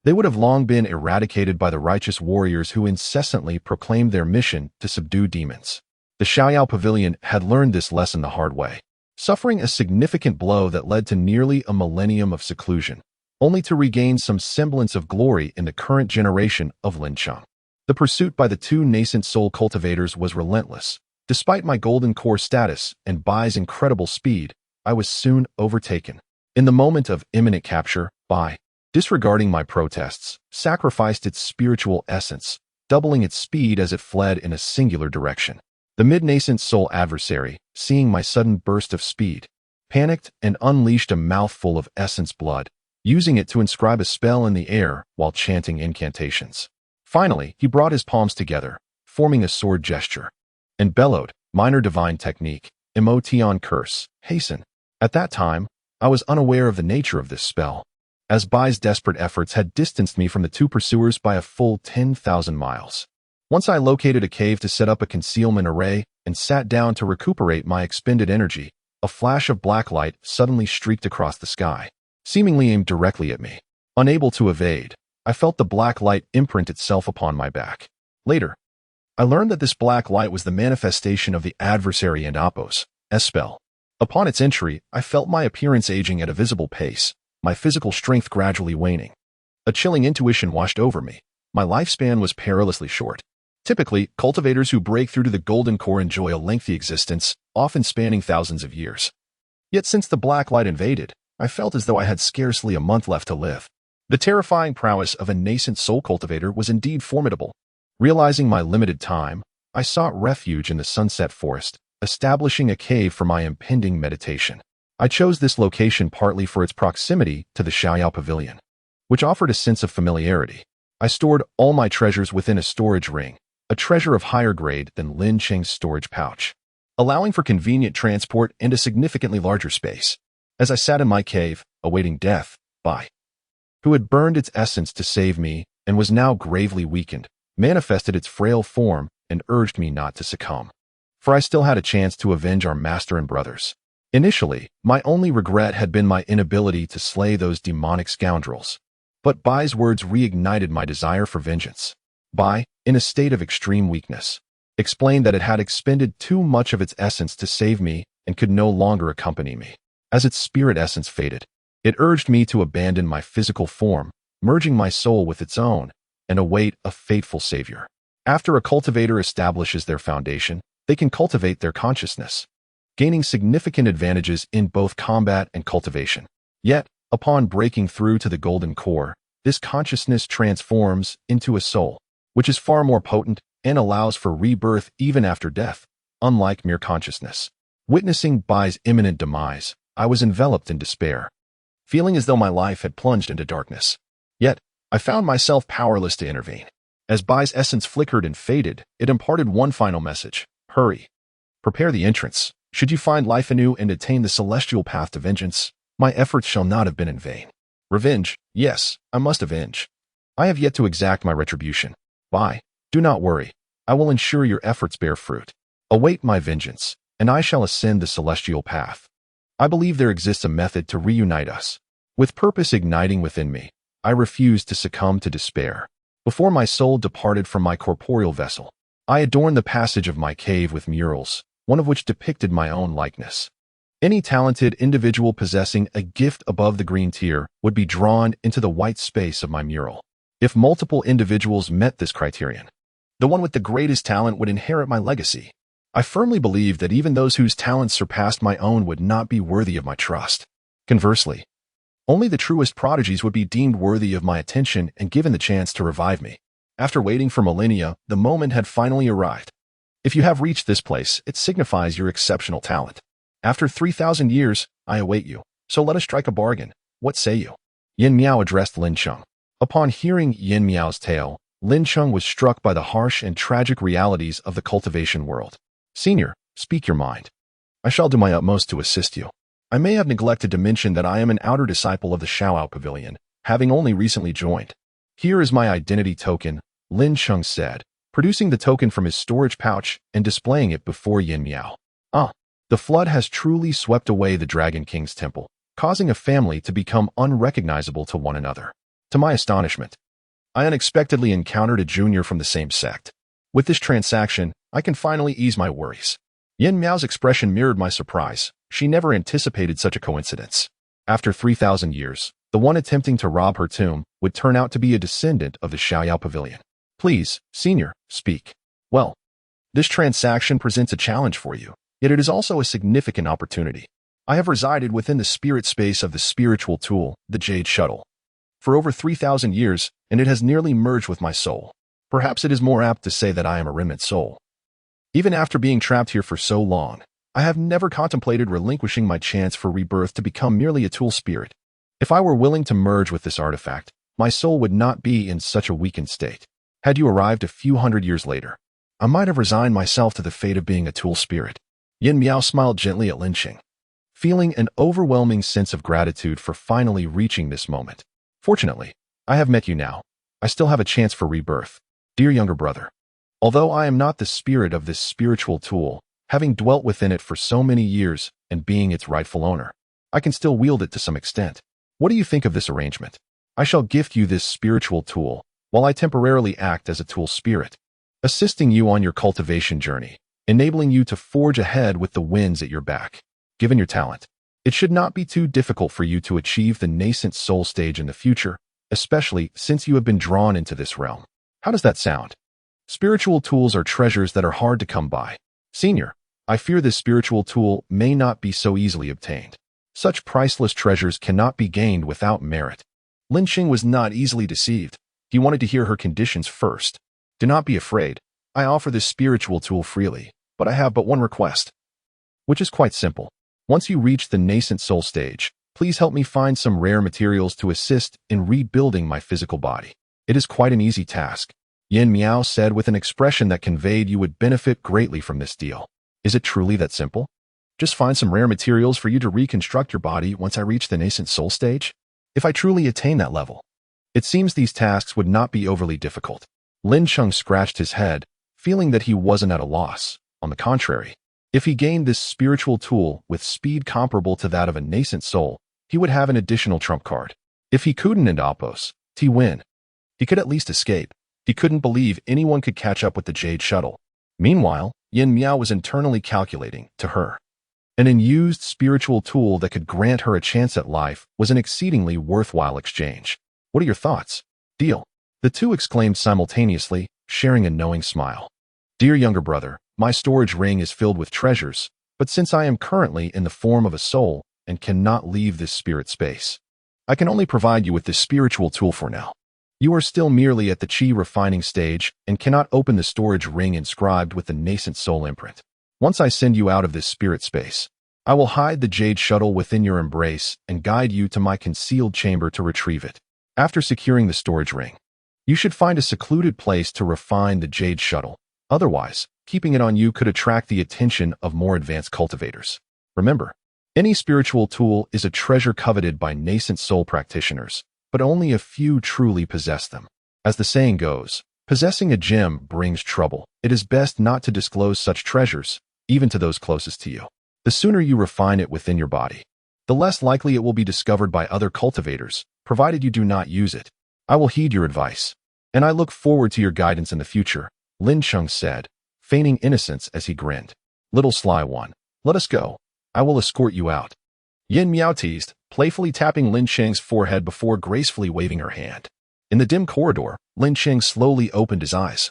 Speaker 1: They would have long been eradicated by the righteous warriors who incessantly proclaimed their mission to subdue demons. The Xiaoyao Pavilion had learned this lesson the hard way, suffering a significant blow that led to nearly a millennium of seclusion, only to regain some semblance of glory in the current generation of Lin Cheng. The pursuit by the two nascent soul cultivators was relentless. Despite my golden core status and Bai's incredible speed, I was soon overtaken. In the moment of imminent capture, Bai, disregarding my protests, sacrificed its spiritual essence, doubling its speed as it fled in a singular direction. The mid-nascent soul adversary, seeing my sudden burst of speed, panicked and unleashed a mouthful of essence blood, using it to inscribe a spell in the air while chanting incantations. Finally, he brought his palms together, forming a sword gesture, and bellowed, minor divine technique, Immortalit curse, hasten. At that time, I was unaware of the nature of this spell, as Bai's desperate efforts had distanced me from the two pursuers by a full 10,000 miles. Once I located a cave to set up a concealment array and sat down to recuperate my expended energy, a flash of black light suddenly streaked across the sky, seemingly aimed directly at me. Unable to evade, I felt the black light imprint itself upon my back. Later, I learned that this black light was the manifestation of the adversary and Apos' spell. Upon its entry, I felt my appearance aging at a visible pace, my physical strength gradually waning. A chilling intuition washed over me. My lifespan was perilously short. Typically, cultivators who break through to the golden core enjoy a lengthy existence, often spanning thousands of years. Yet since the black light invaded, I felt as though I had scarcely a month left to live. The terrifying prowess of a nascent soul cultivator was indeed formidable. Realizing my limited time, I sought refuge in the sunset forest, establishing a cave for my impending meditation. I chose this location partly for its proximity to the Xiaoyao Pavilion, which offered a sense of familiarity. I stored all my treasures within a storage ring, a treasure of higher grade than Lin Cheng's storage pouch, allowing for convenient transport and a significantly larger space. As I sat in my cave, awaiting death, Bai, who had burned its essence to save me and was now gravely weakened, manifested its frail form and urged me not to succumb, for I still had a chance to avenge our master and brothers. Initially, my only regret had been my inability to slay those demonic scoundrels, but Bai's words reignited my desire for vengeance. Bai, in a state of extreme weakness, explained that it had expended too much of its essence to save me and could no longer accompany me. As its spirit essence faded, it urged me to abandon my physical form, merging my soul with its own, and await a fateful savior. After a cultivator establishes their foundation, they can cultivate their consciousness, gaining significant advantages in both combat and cultivation. Yet, upon breaking through to the golden core, this consciousness transforms into a soul, which is far more potent and allows for rebirth even after death, unlike mere consciousness. Witnessing Bai's imminent demise, I was enveloped in despair, feeling as though my life had plunged into darkness. Yet, I found myself powerless to intervene. As Bai's essence flickered and faded, it imparted one final message. Hurry. Prepare the entrance. Should you find life anew and attain the celestial path to vengeance, my efforts shall not have been in vain. Revenge. Yes, I must avenge. I have yet to exact my retribution. Bai, do not worry. I will ensure your efforts bear fruit. Await my vengeance, and I shall ascend the celestial path. I believe there exists a method to reunite us. With purpose igniting within me, I refused to succumb to despair. Before my soul departed from my corporeal vessel, I adorned the passage of my cave with murals, one of which depicted my own likeness. Any talented individual possessing a gift above the green tier would be drawn into the white space of my mural. If multiple individuals met this criterion, the one with the greatest talent would inherit my legacy. I firmly believed that even those whose talents surpassed my own would not be worthy of my trust. Conversely, only the truest prodigies would be deemed worthy of my attention and given the chance to revive me. After waiting for millennia, the moment had finally arrived. If you have reached this place, it signifies your exceptional talent. After 3,000 years, I await you, so let us strike a bargain. What say you? Yin Miao addressed Lin Cheng. Upon hearing Yin Miao's tale, Lin Cheng was struck by the harsh and tragic realities of the cultivation world. Senior, speak your mind. I shall do my utmost to assist you. I may have neglected to mention that I am an outer disciple of the Xiaoyao Pavilion, having only recently joined. Here is my identity token, Lin Cheng said, producing the token from his storage pouch and displaying it before Yin Miao. The flood has truly swept away the Dragon King's temple, causing a family to become unrecognizable to one another. To my astonishment, I unexpectedly encountered a junior from the same sect. With this transaction, I can finally ease my worries. Yin Miao's expression mirrored my surprise. She never anticipated such a coincidence. After 3,000 years, the one attempting to rob her tomb would turn out to be a descendant of the Xiaoyao Pavilion. Please, senior, speak. Well, this transaction presents a challenge for you, yet it is also a significant opportunity. I have resided within the spirit space of the spiritual tool, the Jade Shuttle, for over 3,000 years, and it has nearly merged with my soul. Perhaps it is more apt to say that I am a remnant soul. Even after being trapped here for so long, I have never contemplated relinquishing my chance for rebirth to become merely a tool spirit. If I were willing to merge with this artifact, my soul would not be in such a weakened state. Had you arrived a few hundred years later, I might have resigned myself to the fate of being a tool spirit. Yin Miao smiled gently at Lin Cheng, feeling an overwhelming sense of gratitude for finally reaching this moment. Fortunately, I have met you now. I still have a chance for rebirth. Dear younger brother, although I am not the spirit of this spiritual tool, having dwelt within it for so many years and being its rightful owner, I can still wield it to some extent. What do you think of this arrangement? I shall gift you this spiritual tool, while I temporarily act as a tool spirit, assisting you on your cultivation journey, enabling you to forge ahead with the winds at your back. Given your talent, it should not be too difficult for you to achieve the nascent soul stage in the future, especially since you have been drawn into this realm. How does that sound? Spiritual tools are treasures that are hard to come by. Senior, I fear this spiritual tool may not be so easily obtained. Such priceless treasures cannot be gained without merit. Lin Cheng was not easily deceived. He wanted to hear her conditions first. Do not be afraid. I offer this spiritual tool freely, but I have but one request, which is quite simple. Once you reach the nascent soul stage, please help me find some rare materials to assist in rebuilding my physical body. It is quite an easy task. Yin Miao said with an expression that conveyed you would benefit greatly from this deal. Is it truly that simple? Just find some rare materials for you to reconstruct your body once I reach the nascent soul stage? If I truly attain that level, it seems these tasks would not be overly difficult. Lin Cheng scratched his head, feeling that he wasn't at a loss. On the contrary, if he gained this spiritual tool with speed comparable to that of a nascent soul, he would have an additional trump card. If he couldn't end Oppos, he win. He could at least escape. He couldn't believe anyone could catch up with the Jade Shuttle. Meanwhile, Yin Miao was internally calculating, to her, an unused spiritual tool that could grant her a chance at life was an exceedingly worthwhile exchange. What are your thoughts? Deal. The two exclaimed simultaneously, sharing a knowing smile. Dear younger brother, my storage ring is filled with treasures, but since I am currently in the form of a soul and cannot leave this spirit space, I can only provide you with this spiritual tool for now. You are still merely at the chi refining stage and cannot open the storage ring inscribed with the nascent soul imprint. Once I send you out of this spirit space, I will hide the Jade Shuttle within your embrace and guide you to my concealed chamber to retrieve it. After securing the storage ring, you should find a secluded place to refine the Jade Shuttle. Otherwise, keeping it on you could attract the attention of more advanced cultivators. Remember, any spiritual tool is a treasure coveted by nascent soul practitioners, but only a few truly possess them. As the saying goes, possessing a gem brings trouble. It is best not to disclose such treasures, even to those closest to you. The sooner you refine it within your body, the less likely it will be discovered by other cultivators, provided you do not use it. I will heed your advice, and I look forward to your guidance in the future, Lin Cheng said, feigning innocence as he grinned. Little sly one, let us go. I will escort you out. Yin Miao teased, playfully tapping Lin Cheng's forehead before gracefully waving her hand. In the dim corridor, Lin Cheng slowly opened his eyes,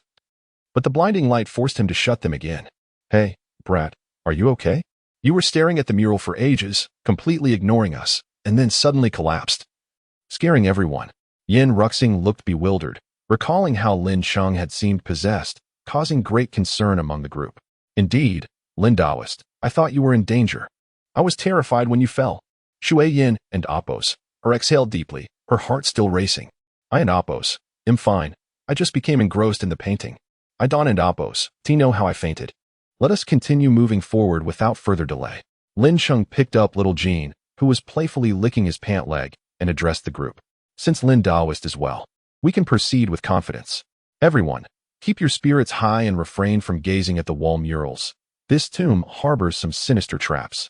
Speaker 1: but the blinding light forced him to shut them again. Hey, brat, are you okay? You were staring at the mural for ages, completely ignoring us, and then suddenly collapsed, scaring everyone. Yin Ruxing looked bewildered, recalling how Lin Cheng had seemed possessed, causing great concern among the group. Indeed, Lin Daoist, I thought you were in danger. I was terrified when you fell. Shui Yin and Oppos, her exhaled deeply, her heart still racing. I and Oppos, am fine. I just became engrossed in the painting. I Don and Oppos, do you know how I fainted? Let us continue moving forward without further delay. Lin Cheng picked up little Jean, who was playfully licking his pant leg, and addressed the group. Since Lin Daoist is well, we can proceed with confidence. Everyone, keep your spirits high and refrain from gazing at the wall murals. This tomb harbors some sinister traps.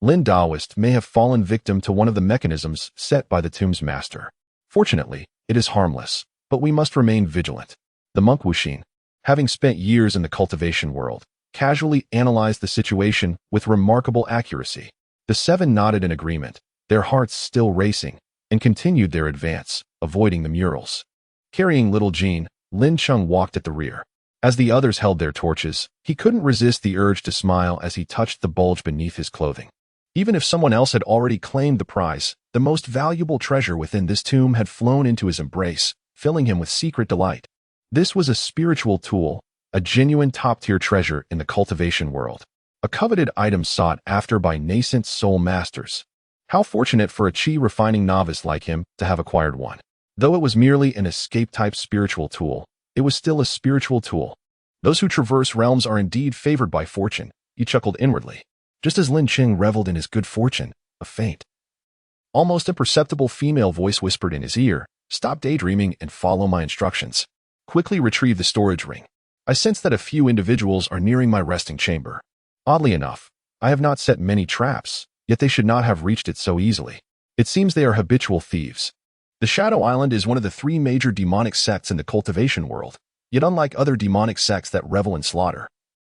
Speaker 1: Lin Daoist may have fallen victim to one of the mechanisms set by the tomb's master. Fortunately, It is harmless, but we must remain vigilant. The monk Wuxin, having spent years in the cultivation world, casually analyzed the situation with remarkable accuracy. The seven nodded in agreement, their hearts still racing, and continued their advance, avoiding the murals. Carrying little Jean, Lin Cheng walked at the rear. As the others held their torches, he couldn't resist the urge to smile as he touched the bulge beneath his clothing. Even if someone else had already claimed the prize, the most valuable treasure within this tomb had flown into his embrace, filling him with secret delight. This was a spiritual tool, a genuine top-tier treasure in the cultivation world, a coveted item sought after by nascent soul masters. How fortunate for a chi-refining novice like him to have acquired one. Though it was merely an escape-type spiritual tool, it was still a spiritual tool. Those who traverse realms are indeed favored by fortune, he chuckled inwardly. Just as Lin Cheng reveled in his good fortune, a faint, almost imperceptible female voice whispered in his ear, "Stop daydreaming and follow my instructions. Quickly retrieve the storage ring. I sense that a few individuals are nearing my resting chamber. Oddly enough, I have not set many traps, yet they should not have reached it so easily. It seems they are habitual thieves." The Shadow Island is one of the three major demonic sects in the cultivation world, yet unlike other demonic sects that revel in slaughter,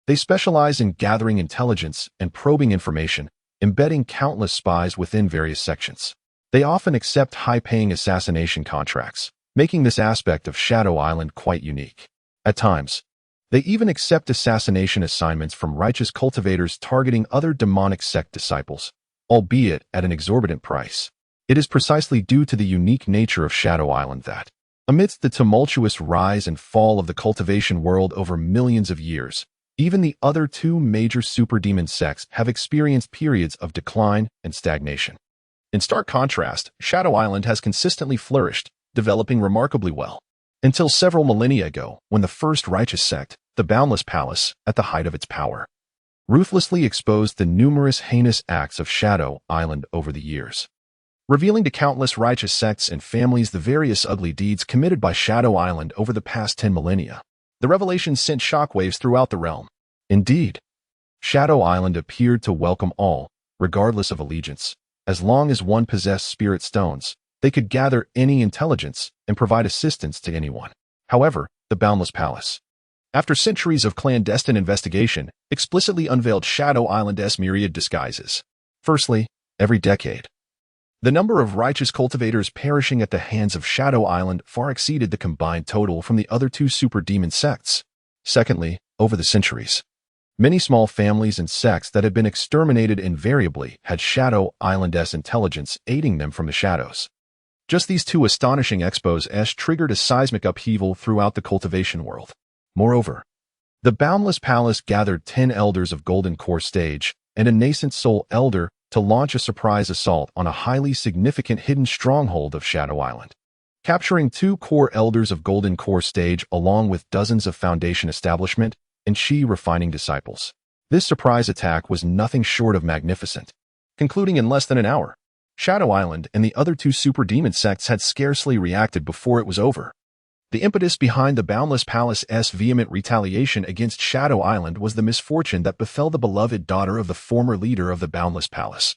Speaker 1: they specialize in gathering intelligence and probing information, embedding countless spies within various sections. They often accept high-paying assassination contracts, making this aspect of Shadow Island quite unique. At times, they even accept assassination assignments from righteous cultivators targeting other demonic sect disciples, albeit at an exorbitant price. It is precisely due to the unique nature of Shadow Island that, amidst the tumultuous rise and fall of the cultivation world over millions of years, even the other two major superdemon sects have experienced periods of decline and stagnation. In stark contrast, Shadow Island has consistently flourished, developing remarkably well, until several millennia ago, when the first righteous sect, the Boundless Palace, at the height of its power, ruthlessly exposed the numerous heinous acts of Shadow Island over the years, revealing to countless righteous sects and families the various ugly deeds committed by Shadow Island over the past 10 millennia. The revelation sent shockwaves throughout the realm. Indeed, Shadow Island appeared to welcome all, regardless of allegiance. As long as one possessed spirit stones, they could gather any intelligence and provide assistance to anyone. However, the Boundless Palace, after centuries of clandestine investigation, explicitly unveiled Shadow Island's myriad disguises. Firstly, every decade, the number of righteous cultivators perishing at the hands of Shadow Island far exceeded the combined total from the other two superdemon sects. Secondly, over the centuries, many small families and sects that had been exterminated invariably had Shadow Island's intelligence aiding them from the shadows. Just these two astonishing expos triggered a seismic upheaval throughout the cultivation world. Moreover, the Boundless Palace gathered 10 elders of Golden Core Stage and a nascent soul elder to launch a surprise assault on a highly significant hidden stronghold of Shadow Island, capturing 2 core elders of Golden Core Stage along with dozens of Foundation establishment and chi-refining disciples. This surprise attack was nothing short of magnificent. Concluding in less than an hour, Shadow Island and the other two superdemon sects had scarcely reacted before it was over. The impetus behind the Boundless Palace's vehement retaliation against Shadow Island was the misfortune that befell the beloved daughter of the former leader of the Boundless Palace,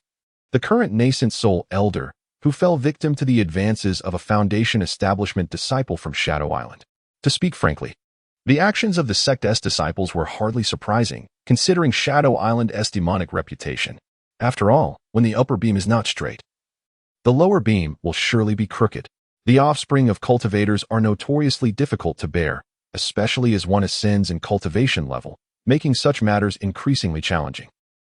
Speaker 1: the current nascent soul elder, who fell victim to the advances of a Foundation establishment disciple from Shadow Island. To speak frankly, the actions of the sect's disciples were hardly surprising, considering Shadow Island's demonic reputation. After all, when the upper beam is not straight, the lower beam will surely be crooked. The offspring of cultivators are notoriously difficult to bear, especially as one ascends in cultivation level, making such matters increasingly challenging.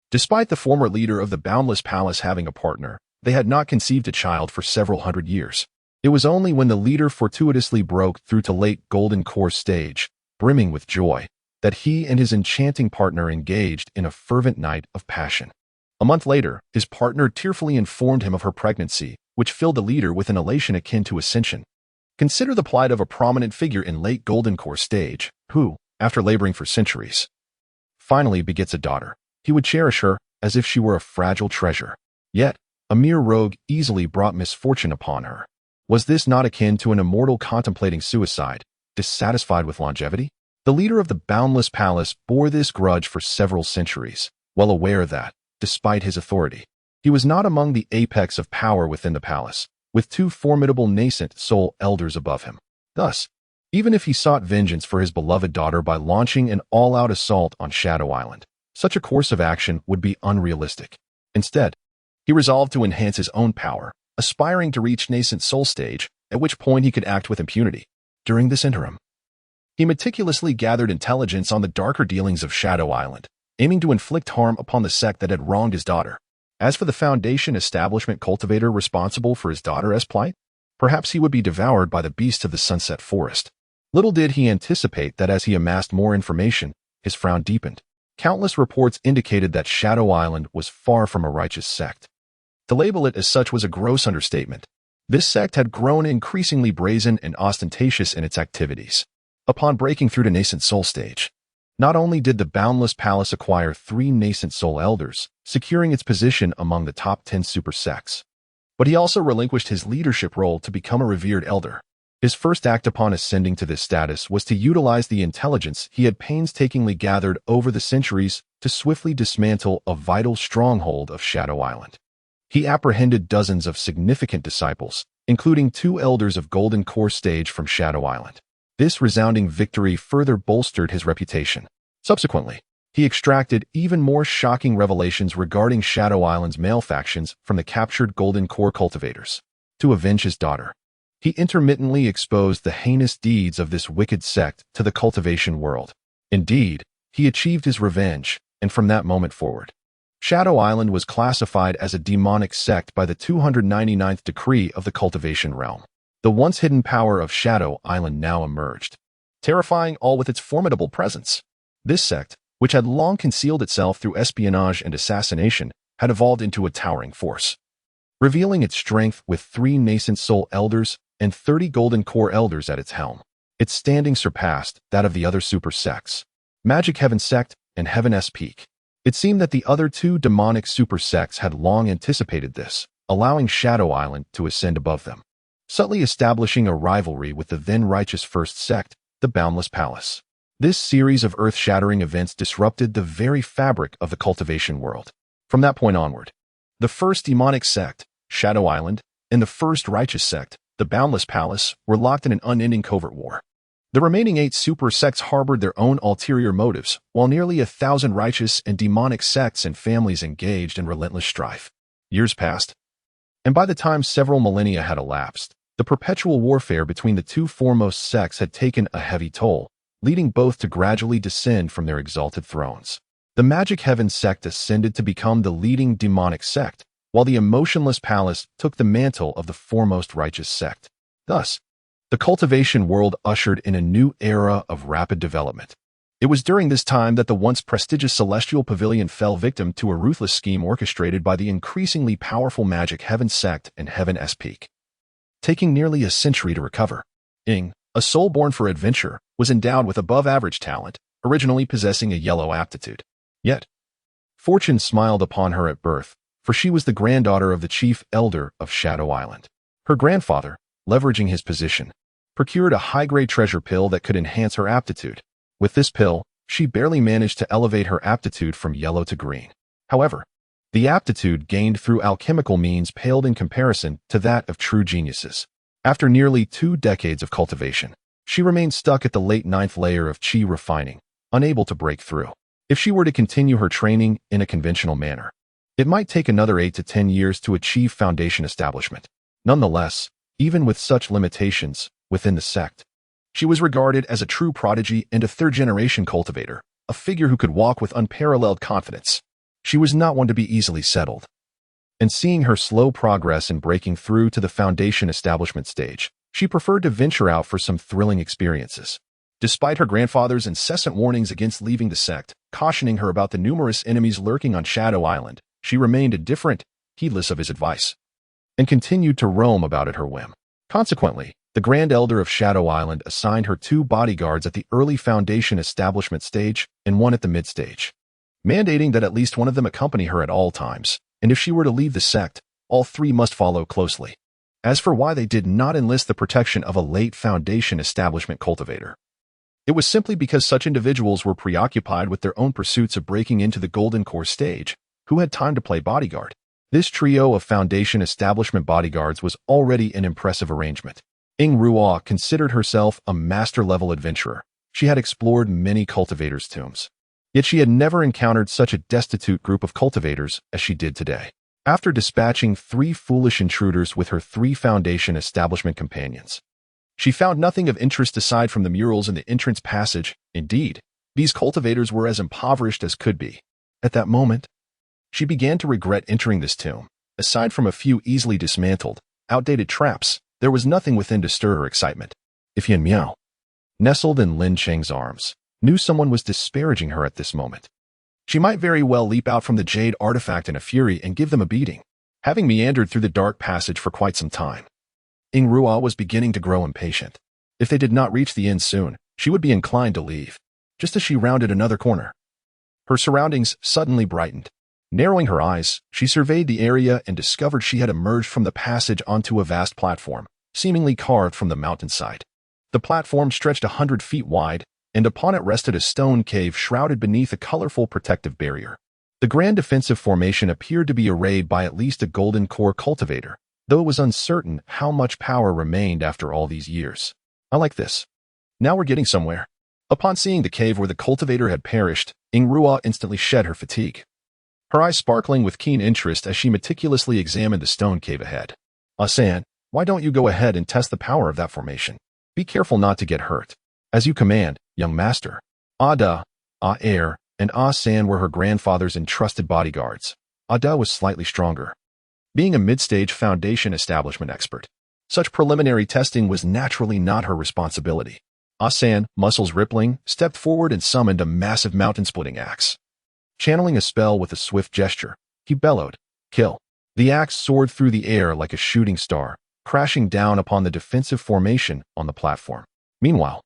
Speaker 1: Despite the former leader of the Boundless Palace having a partner, they had not conceived a child for several hundred years. It was only when the leader fortuitously broke through to late Golden Core Stage, brimming with joy, that he and his enchanting partner engaged in a fervent night of passion. A month later, his partner tearfully informed him of her pregnancy, which filled the leader with an elation akin to ascension. Consider the plight of a prominent figure in late Golden Core Stage, who, after laboring for centuries, finally begets a daughter. He would cherish her as if she were a fragile treasure. Yet, a mere rogue easily brought misfortune upon her. Was this not akin to an immortal contemplating suicide, dissatisfied with longevity? The leader of the Boundless Palace bore this grudge for several centuries, well aware that, despite his authority, he was not among the apex of power within the palace, with two formidable nascent soul elders above him. Thus, even if he sought vengeance for his beloved daughter by launching an all-out assault on Shadow Island, such a course of action would be unrealistic. Instead, he resolved to enhance his own power, aspiring to reach nascent soul stage, at which point he could act with impunity. During this interim, he meticulously gathered intelligence on the darker dealings of Shadow Island, aiming to inflict harm upon the sect that had wronged his daughter. As for the Foundation establishment cultivator responsible for his daughter's plight, perhaps he would be devoured by the beasts of the Sunset Forest. Little did he anticipate that as he amassed more information, his frown deepened. Countless reports indicated that Shadow Island was far from a righteous sect. To label it as such was a gross understatement. This sect had grown increasingly brazen and ostentatious in its activities. Upon breaking through to nascent soul stage, not only did the Boundless Palace acquire 3 nascent soul elders, securing its position among the top 10 super sects, but he also relinquished his leadership role to become a revered elder. His first act upon ascending to this status was to utilize the intelligence he had painstakingly gathered over the centuries to swiftly dismantle a vital stronghold of Shadow Island. He apprehended dozens of significant disciples, including 2 elders of Golden Core stage from Shadow Island. This resounding victory further bolstered his reputation. Subsequently, he extracted even more shocking revelations regarding Shadow Island's male factions from the captured Golden Core cultivators. To avenge his daughter, he intermittently exposed the heinous deeds of this wicked sect to the cultivation world. Indeed, he achieved his revenge, and from that moment forward, Shadow Island was classified as a demonic sect by the 299th decree of the cultivation realm. The once hidden power of Shadow Island now emerged, terrifying all with its formidable presence. This sect, which had long concealed itself through espionage and assassination, had evolved into a towering force. Revealing its strength with 3 nascent soul elders and 30 golden core elders at its helm, its standing surpassed that of the other super sects, Magic Heaven Sect and Heaven-S Peak. It seemed that the other 2 demonic super sects had long anticipated this, allowing Shadow Island to ascend above them, subtly establishing a rivalry with the then righteous first sect, the Boundless Palace. This series of earth-shattering events disrupted the very fabric of the cultivation world. From that point onward, the first demonic sect, Shadow Island, and the first righteous sect, the Boundless Palace, were locked in an unending covert war. The remaining 8 super sects harbored their own ulterior motives, while nearly 1,000 righteous and demonic sects and families engaged in relentless strife. Years passed, and by the time several millennia had elapsed, the perpetual warfare between the 2 foremost sects had taken a heavy toll, leading both to gradually descend from their exalted thrones. The Magic Heaven sect ascended to become the leading demonic sect, while the Emotionless Palace took the mantle of the foremost righteous sect. Thus, the cultivation world ushered in a new era of rapid development. It was during this time that the once prestigious Celestial Pavilion fell victim to a ruthless scheme orchestrated by the increasingly powerful Magic Heaven sect and Heaven-S Peak. Taking nearly a century to recover, Ing, a soul born for adventure, was endowed with above-average talent, originally possessing a yellow aptitude. Yet, fortune smiled upon her at birth, for she was the granddaughter of the chief elder of Shadow Island. Her grandfather, leveraging his position, procured a high-grade treasure pill that could enhance her aptitude. With this pill, she barely managed to elevate her aptitude from yellow to green. However, the aptitude gained through alchemical means paled in comparison to that of true geniuses. After nearly 2 decades of cultivation, she remained stuck at the late 9th layer of chi refining, unable to break through. If she were to continue her training in a conventional manner, it might take another 8 to 10 years to achieve foundation establishment. Nonetheless, even with such limitations within the sect, she was regarded as a true prodigy and a 3rd-generation cultivator, a figure who could walk with unparalleled confidence. She was not one to be easily settled. And seeing her slow progress in breaking through to the foundation establishment stage, she preferred to venture out for some thrilling experiences. Despite her grandfather's incessant warnings against leaving the sect, cautioning her about the numerous enemies lurking on Shadow Island, she remained indifferent, heedless of his advice, and continued to roam about at her whim. Consequently, the Grand Elder of Shadow Island assigned her 2 bodyguards at the early foundation establishment stage and 1 at the mid-stage, mandating that at least one of them accompany her at all times, and if she were to leave the sect, all 3 must follow closely. As for why they did not enlist the protection of a late foundation establishment cultivator, it was simply because such individuals were preoccupied with their own pursuits of breaking into the Golden Core stage, who had time to play bodyguard. This trio of Foundation establishment bodyguards was already an impressive arrangement. Ying Ruo considered herself a master-level adventurer. She had explored many cultivators' tombs. Yet she had never encountered such a destitute group of cultivators as she did today. After dispatching 3 foolish intruders with her 3 Foundation establishment companions, she found nothing of interest aside from the murals in the entrance passage. Indeed, these cultivators were as impoverished as could be. At that moment, she began to regret entering this tomb. Aside from a few easily dismantled, outdated traps, there was nothing within to stir her excitement. If Yin Miao, nestled in Lin Cheng's arms, knew someone was disparaging her at this moment, she might very well leap out from the jade artifact in a fury and give them a beating. Having meandered through the dark passage for quite some time, Ying Ruo was beginning to grow impatient. If they did not reach the inn soon, she would be inclined to leave. Just as she rounded another corner, her surroundings suddenly brightened. Narrowing her eyes, she surveyed the area and discovered she had emerged from the passage onto a vast platform, seemingly carved from the mountainside. The platform stretched 100 feet wide, and upon it rested a stone cave shrouded beneath a colorful protective barrier. The grand defensive formation appeared to be arrayed by at least a golden core cultivator, though it was uncertain how much power remained after all these years. I like this. Now we're getting somewhere. Upon seeing the cave where the cultivator had perished, Ying Ruo instantly shed her fatigue, her eyes sparkling with keen interest as she meticulously examined the stone cave ahead. "Ah-san, why don't you go ahead and test the power of that formation? Be careful not to get hurt. As you command, young master." Ah-da, Ah-er, and Ah-san were her grandfather's entrusted bodyguards. Ah-da was slightly stronger, being a mid-stage Foundation establishment expert. Such preliminary testing was naturally not her responsibility. Ah-san, muscles rippling, stepped forward and summoned a massive mountain-splitting axe. Channeling a spell with a swift gesture, he bellowed, "Kill." The axe soared through the air like a shooting star, crashing down upon the defensive formation on the platform. Meanwhile,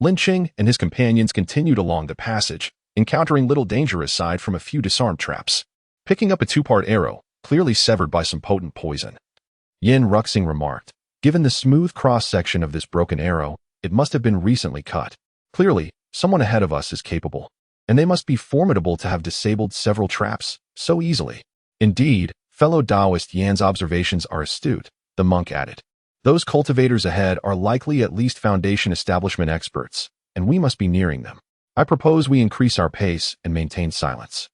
Speaker 1: Lin Cheng and his companions continued along the passage, encountering little danger aside from a few disarmed traps. Picking up a 2-part arrow, clearly severed by some potent poison, Yin Ruxing remarked, "Given the smooth cross-section of this broken arrow, it must have been recently cut. Clearly, someone ahead of us is capable. And they must be formidable to have disabled several traps so easily." "Indeed, fellow Taoist Yan's observations are astute," the monk added. "Those cultivators ahead are likely at least Foundation establishment experts, and we must be nearing them. I propose we increase our pace and maintain silence.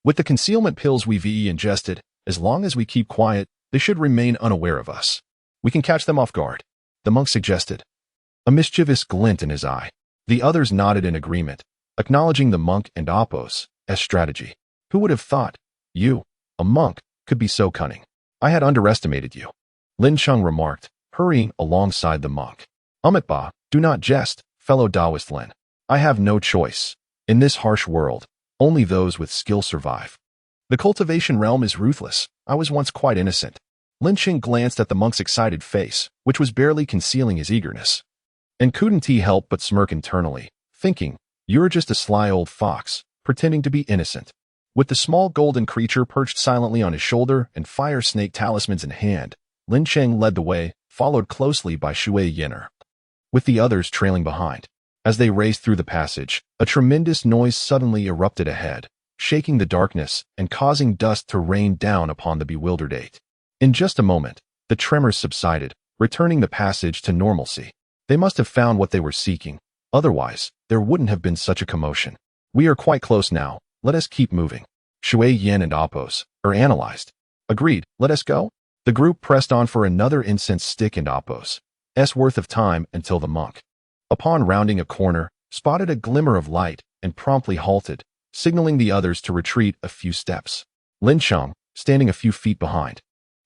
Speaker 1: With the concealment pills we've ingested, as long as we keep quiet, they should remain unaware of us. We can catch them off guard," the monk suggested, a mischievous glint in his eye. The others nodded in agreement, acknowledging the monk and Appos as strategy. "Who would have thought you, a monk, could be so cunning? I had underestimated you," Lin Cheng remarked, hurrying alongside the monk. "Ba, do not jest, fellow Taoist Lin. I have no choice. In this harsh world, only those with skill survive. The cultivation realm is ruthless. I was once quite innocent." Lin Cheng glanced at the monk's excited face, which was barely concealing his eagerness, and couldn't he help but smirk internally, thinking, "You're just a sly old fox, pretending to be innocent." With the small golden creature perched silently on his shoulder and fire snake talismans in hand, Lin Cheng led the way, followed closely by Shui Yin'er, with the others trailing behind. As they raced through the passage, a tremendous noise suddenly erupted ahead, shaking the darkness and causing dust to rain down upon the bewildered 8. In just a moment, the tremors subsided, returning the passage to normalcy. They must have found what they were seeking. Otherwise, there wouldn't have been such a commotion. "We are quite close now. Let us keep moving." Shui Yin and Appos are analyzed. "Agreed, let us go." The group pressed on for another incense stick and Appos' worth of time until the monk, upon rounding a corner, spotted a glimmer of light and promptly halted, signaling the others to retreat a few steps. Lin Cheng, standing a few feet behind,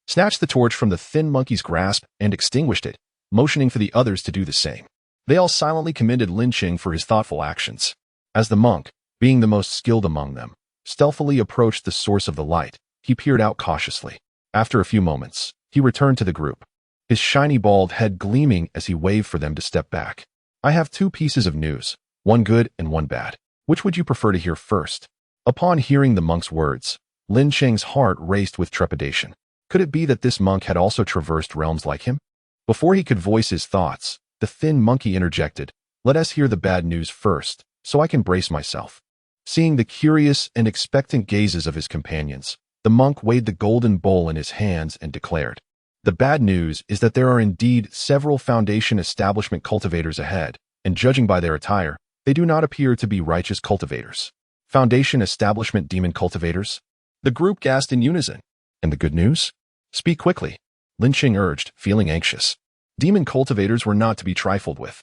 Speaker 1: snatched the torch from the thin monkey's grasp and extinguished it, motioning for the others to do the same. They all silently commended Lin Cheng for his thoughtful actions. As the monk, being the most skilled among them, stealthily approached the source of the light, he peered out cautiously. After a few moments, he returned to the group, his shiny bald head gleaming as he waved for them to step back. "I have 2 pieces of news, one good and one bad. Which would you prefer to hear first?" Upon hearing the monk's words, Lin Cheng's heart raced with trepidation. Could it be that this monk had also traversed realms like him? Before he could voice his thoughts, the thin monkey interjected, "Let us hear the bad news first, so I can brace myself." Seeing the curious and expectant gazes of his companions, The monk weighed the golden bowl in his hands and declared, "The bad news is that there are indeed several Foundation establishment cultivators ahead, and judging by their attire, they do not appear to be righteous cultivators." Foundation establishment demon cultivators? The group gasped in unison. And the good news? Speak quickly, Lin Cheng urged, feeling anxious. Demon cultivators were not to be trifled with.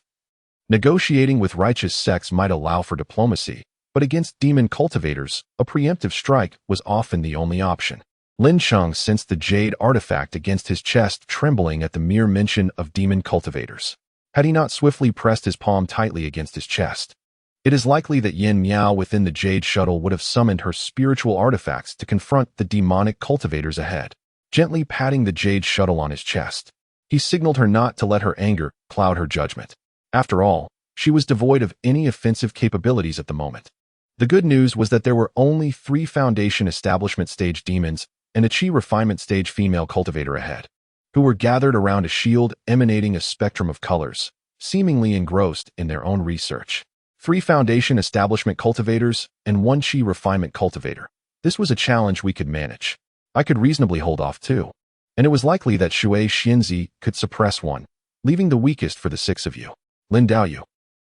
Speaker 1: Negotiating with righteous sects might allow for diplomacy, but against demon cultivators, a preemptive strike was often the only option. Lin Cheng sensed the jade artifact against his chest trembling at the mere mention of demon cultivators. Had he not swiftly pressed his palm tightly against his chest, it is likely that Yin Miao within the jade shuttle would have summoned her spiritual artifacts to confront the demonic cultivators ahead. Gently patting the jade shuttle on his chest, he signaled her not to let her anger cloud her judgment. After all, she was devoid of any offensive capabilities at the moment. The good news was that there were only 3 Foundation establishment stage demons and a Chi refinement stage female cultivator ahead, who were gathered around a shield emanating a spectrum of colors, seemingly engrossed in their own research. 3 Foundation establishment cultivators and 1 Chi refinement cultivator. This was a challenge we could manage. I could reasonably hold off too. And it was likely that Shui Xianzi could suppress one, leaving the weakest for the 6 of you. Lin Daoyu.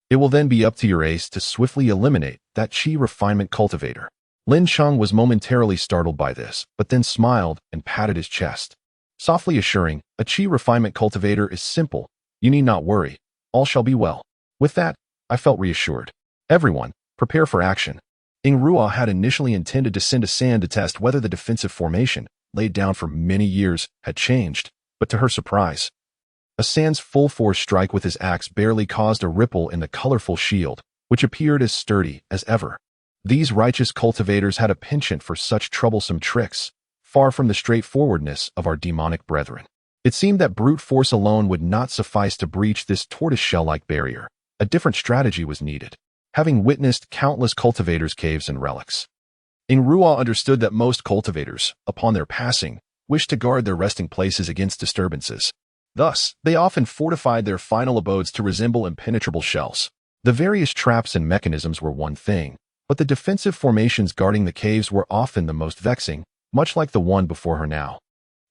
Speaker 1: It will then be up to your ace to swiftly eliminate that Chi refinement cultivator. Lin Cheng was momentarily startled by this, but then smiled and patted his chest, softly assuring, "A Chi refinement cultivator is simple. You need not worry. All shall be well." With that, I felt reassured. Everyone, prepare for action. Ing Ruo had initially intended to send a San to test whether the defensive formation, laid down for many years, had changed, but to her surprise, a San's full-force strike with his axe barely caused a ripple in the colorful shield, which appeared as sturdy as ever. These righteous cultivators had a penchant for such troublesome tricks, far from the straightforwardness of our demonic brethren. It seemed that brute force alone would not suffice to breach this tortoiseshell-like barrier. A different strategy was needed. Having witnessed countless cultivators' caves and relics, Ing Ruo understood that most cultivators, upon their passing, wished to guard their resting places against disturbances. Thus, they often fortified their final abodes to resemble impenetrable shells. The various traps and mechanisms were one thing, but the defensive formations guarding the caves were often the most vexing, much like the one before her now,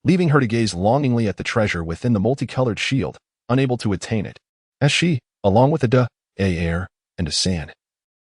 Speaker 1: leaving her to gaze longingly at the treasure within the multicolored shield, unable to attain it, as she, along with a air, and a San,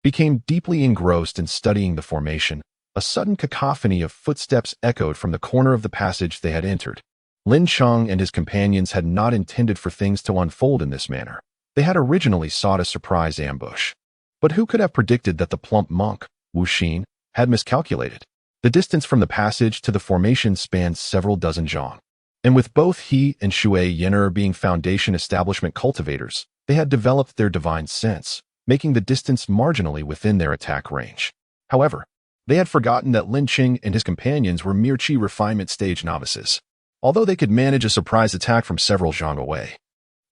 Speaker 1: became deeply engrossed in studying the formation. A sudden cacophony of footsteps echoed from the corner of the passage they had entered. Lin Cheng and his companions had not intended for things to unfold in this manner. They had originally sought a surprise ambush. But who could have predicted that the plump monk, Wu Xin, had miscalculated? The distance from the passage to the formation spanned several dozen zhang. And with both he and Shui Yener being Foundation establishment cultivators, they had developed their divine sense, making the distance marginally within their attack range. However, they had forgotten that Lin Cheng and his companions were mere Chi refinement stage novices. Although they could manage a surprise attack from several zhang away,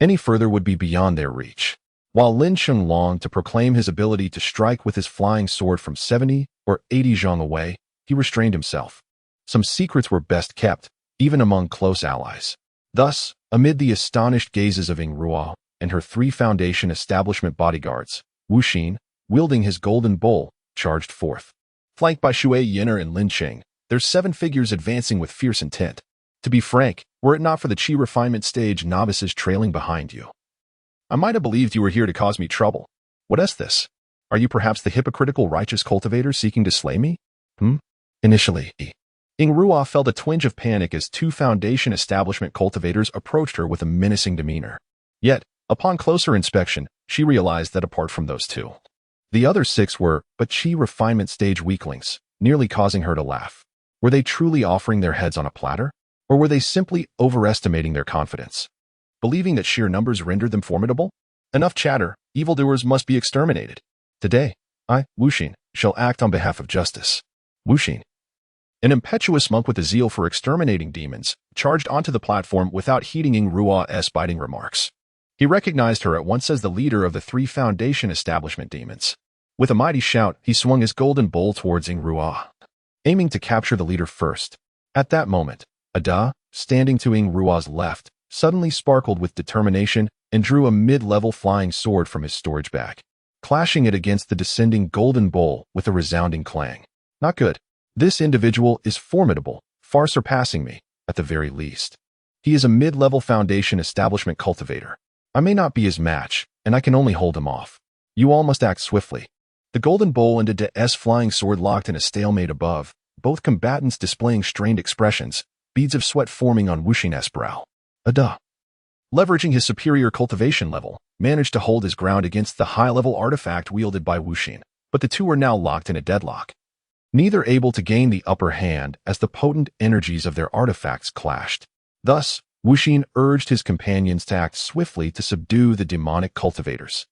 Speaker 1: any further would be beyond their reach. While Lin Cheng longed to proclaim his ability to strike with his flying sword from 70 or 80 zhang away, he restrained himself. Some secrets were best kept, even among close allies. Thus, amid the astonished gazes of Ing Ruo and her 3 Foundation establishment bodyguards, Wu Xin, wielding his golden bowl, charged forth. Flanked by Shui Yener and Lin Cheng, their 7 figures advancing with fierce intent. To be frank, were it not for the Chi refinement stage novices trailing behind you, I might have believed you were here to cause me trouble. What is this? Are you perhaps the hypocritical righteous cultivator seeking to slay me? Initially, Ing Ruo felt a twinge of panic as 2 Foundation establishment cultivators approached her with a menacing demeanor. Yet, upon closer inspection, she realized that apart from those 2, the other 6 were but Chi refinement stage weaklings, nearly causing her to laugh. Were they truly offering their heads on a platter? Or were they simply overestimating their confidence, believing that sheer numbers rendered them formidable? Enough chatter, evildoers must be exterminated. Today, I, Wu Xin, shall act on behalf of justice. Wu Xin, an impetuous monk with a zeal for exterminating demons, charged onto the platform without heeding Ing Ruo's biting remarks. He recognized her at once as the leader of the 3 Foundation establishment demons. With a mighty shout, he swung his golden bowl towards Ing Ruo, aiming to capture the leader first. At that moment, Ada, standing to Ing Ruo's left, suddenly sparkled with determination and drew a mid-level flying sword from his storage bag, clashing it against the descending golden bowl with a resounding clang. Not good. This individual is formidable, far surpassing me, at the very least. He is a mid-level foundation establishment cultivator. I may not be his match, and I can only hold him off. You all must act swiftly. The golden bowl and De's flying sword locked in a stalemate above, both combatants displaying strained expressions, beads of sweat forming on Wuxin's brow. Ada, leveraging his superior cultivation level, managed to hold his ground against the high-level artifact wielded by Wuxin, but the two were now locked in a deadlock. Neither able to gain the upper hand as the potent energies of their artifacts clashed. Thus, Wuxin urged his companions to act swiftly to subdue the demonic cultivators,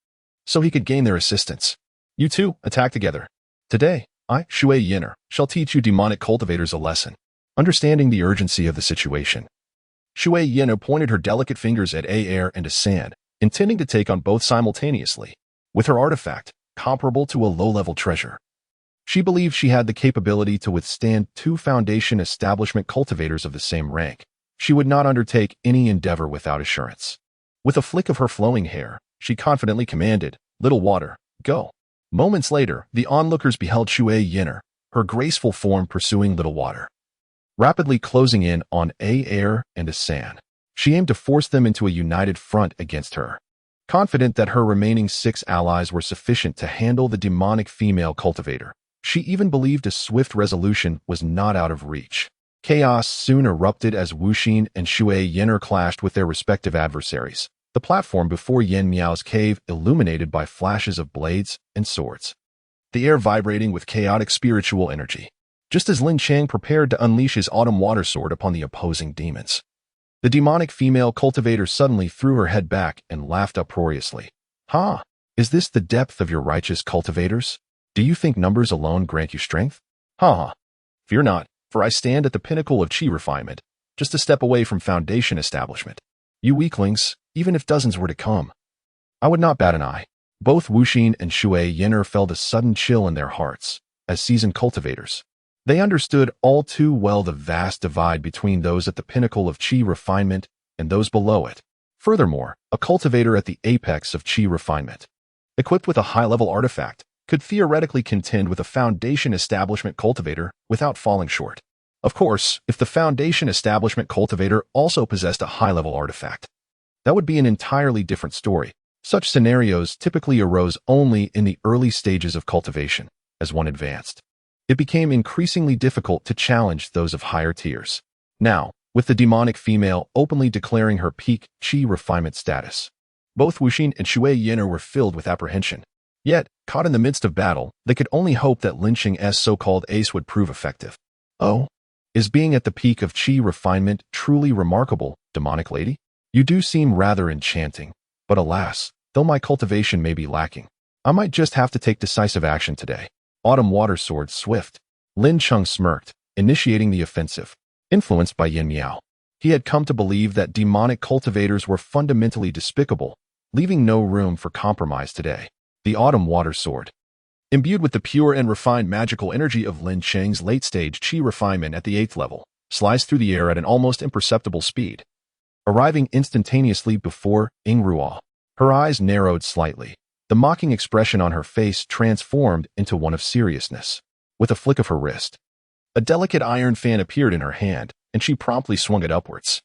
Speaker 1: so he could gain their assistance. You two, attack together. Today, I, Shui Yin'er, shall teach you demonic cultivators a lesson. Understanding the urgency of the situation, Shui Yin'er pointed her delicate fingers at air and sand, intending to take on both simultaneously. With her artifact, comparable to a low-level treasure, she believed she had the capability to withstand two foundation establishment cultivators of the same rank. She would not undertake any endeavor without assurance. With a flick of her flowing hair, she confidently commanded, "Little water, go." Moments later, the onlookers beheld Shui Yin'er, her graceful form pursuing Little Water, rapidly closing in on air and sand. She aimed to force them into a united front against her. Confident that her remaining 6 allies were sufficient to handle the demonic female cultivator, she even believed a swift resolution was not out of reach. Chaos soon erupted as Wuxin and Shui Yin'er clashed with their respective adversaries, the platform before Yen Miao's cave illuminated by flashes of blades and swords, the air vibrating with chaotic spiritual energy, just as Lin Cheng prepared to unleash his autumn water sword upon the opposing demons. The demonic female cultivator suddenly threw her head back and laughed uproariously. "Ha! Is this the depth of your righteous cultivators? Do you think numbers alone grant you strength? Ha ha! Fear not, for I stand at the pinnacle of chi refinement, just a step away from foundation establishment. You weaklings, even if dozens were to come, I would not bat an eye." Both Wuxin and Shui Yin'er felt a sudden chill in their hearts. As seasoned cultivators, they understood all too well the vast divide between those at the pinnacle of chi refinement and those below it. Furthermore, a cultivator at the apex of chi refinement, equipped with a high-level artifact, could theoretically contend with a foundation establishment cultivator without falling short. Of course, if the foundation establishment cultivator also possessed a high-level artifact, that would be an entirely different story. Such scenarios typically arose only in the early stages of cultivation. As one advanced, it became increasingly difficult to challenge those of higher tiers. Now, with the demonic female openly declaring her peak chi refinement status, both Wuxin and Shui Yin'er were filled with apprehension. Yet, caught in the midst of battle, they could only hope that Lin Cheng's so-called ace would prove effective. "Oh, is being at the peak of chi refinement truly remarkable, demonic lady? You do seem rather enchanting, but alas, though my cultivation may be lacking, I might just have to take decisive action today." Autumn water sword swift. Lin Cheng smirked, initiating the offensive. Influenced by Yin Miao, he had come to believe that demonic cultivators were fundamentally despicable, leaving no room for compromise today. The autumn water sword, imbued with the pure and refined magical energy of Lin Cheng's late-stage chi refinement at the 8th level, sliced through the air at an almost imperceptible speed, arriving instantaneously before Ingruo. Her eyes narrowed slightly. The mocking expression on her face transformed into one of seriousness. With a flick of her wrist, a delicate iron fan appeared in her hand, and she promptly swung it upwards.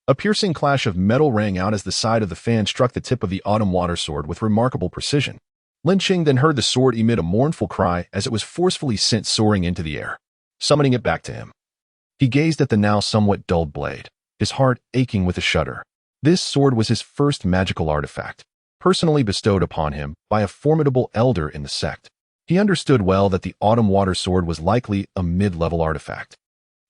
Speaker 1: A piercing clash of metal rang out as the side of the fan struck the tip of the autumn water sword with remarkable precision. Lin Cheng then heard the sword emit a mournful cry as it was forcefully sent soaring into the air, summoning it back to him. He gazed at the now somewhat dulled blade, his heart aching with a shudder. This sword was his first magical artifact, personally bestowed upon him by a formidable elder in the sect. He understood well that the autumn water sword was likely a mid-level artifact,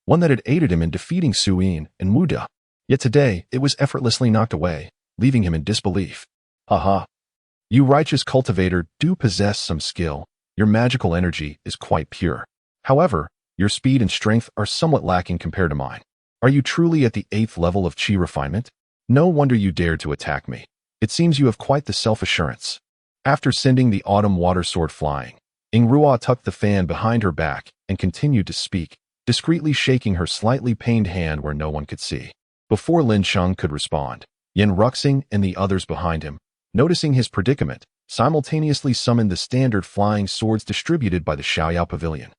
Speaker 1: one that had aided him in defeating Su Yin and Wu De. Yet today, it was effortlessly knocked away, leaving him in disbelief. "Ha! You righteous cultivator do possess some skill. Your magical energy is quite pure. However, your speed and strength are somewhat lacking compared to mine. Are you truly at the 8th level of chi refinement? No wonder you dared to attack me. It seems you have quite the self-assurance." After sending the autumn water sword flying, Ingruo tucked the fan behind her back and continued to speak, discreetly shaking her slightly pained hand where no one could see. Before Lin Cheng could respond, Yin Ruxing and the others behind him, noticing his predicament, simultaneously summoned the standard flying swords distributed by the Xiaoyao Pavilion.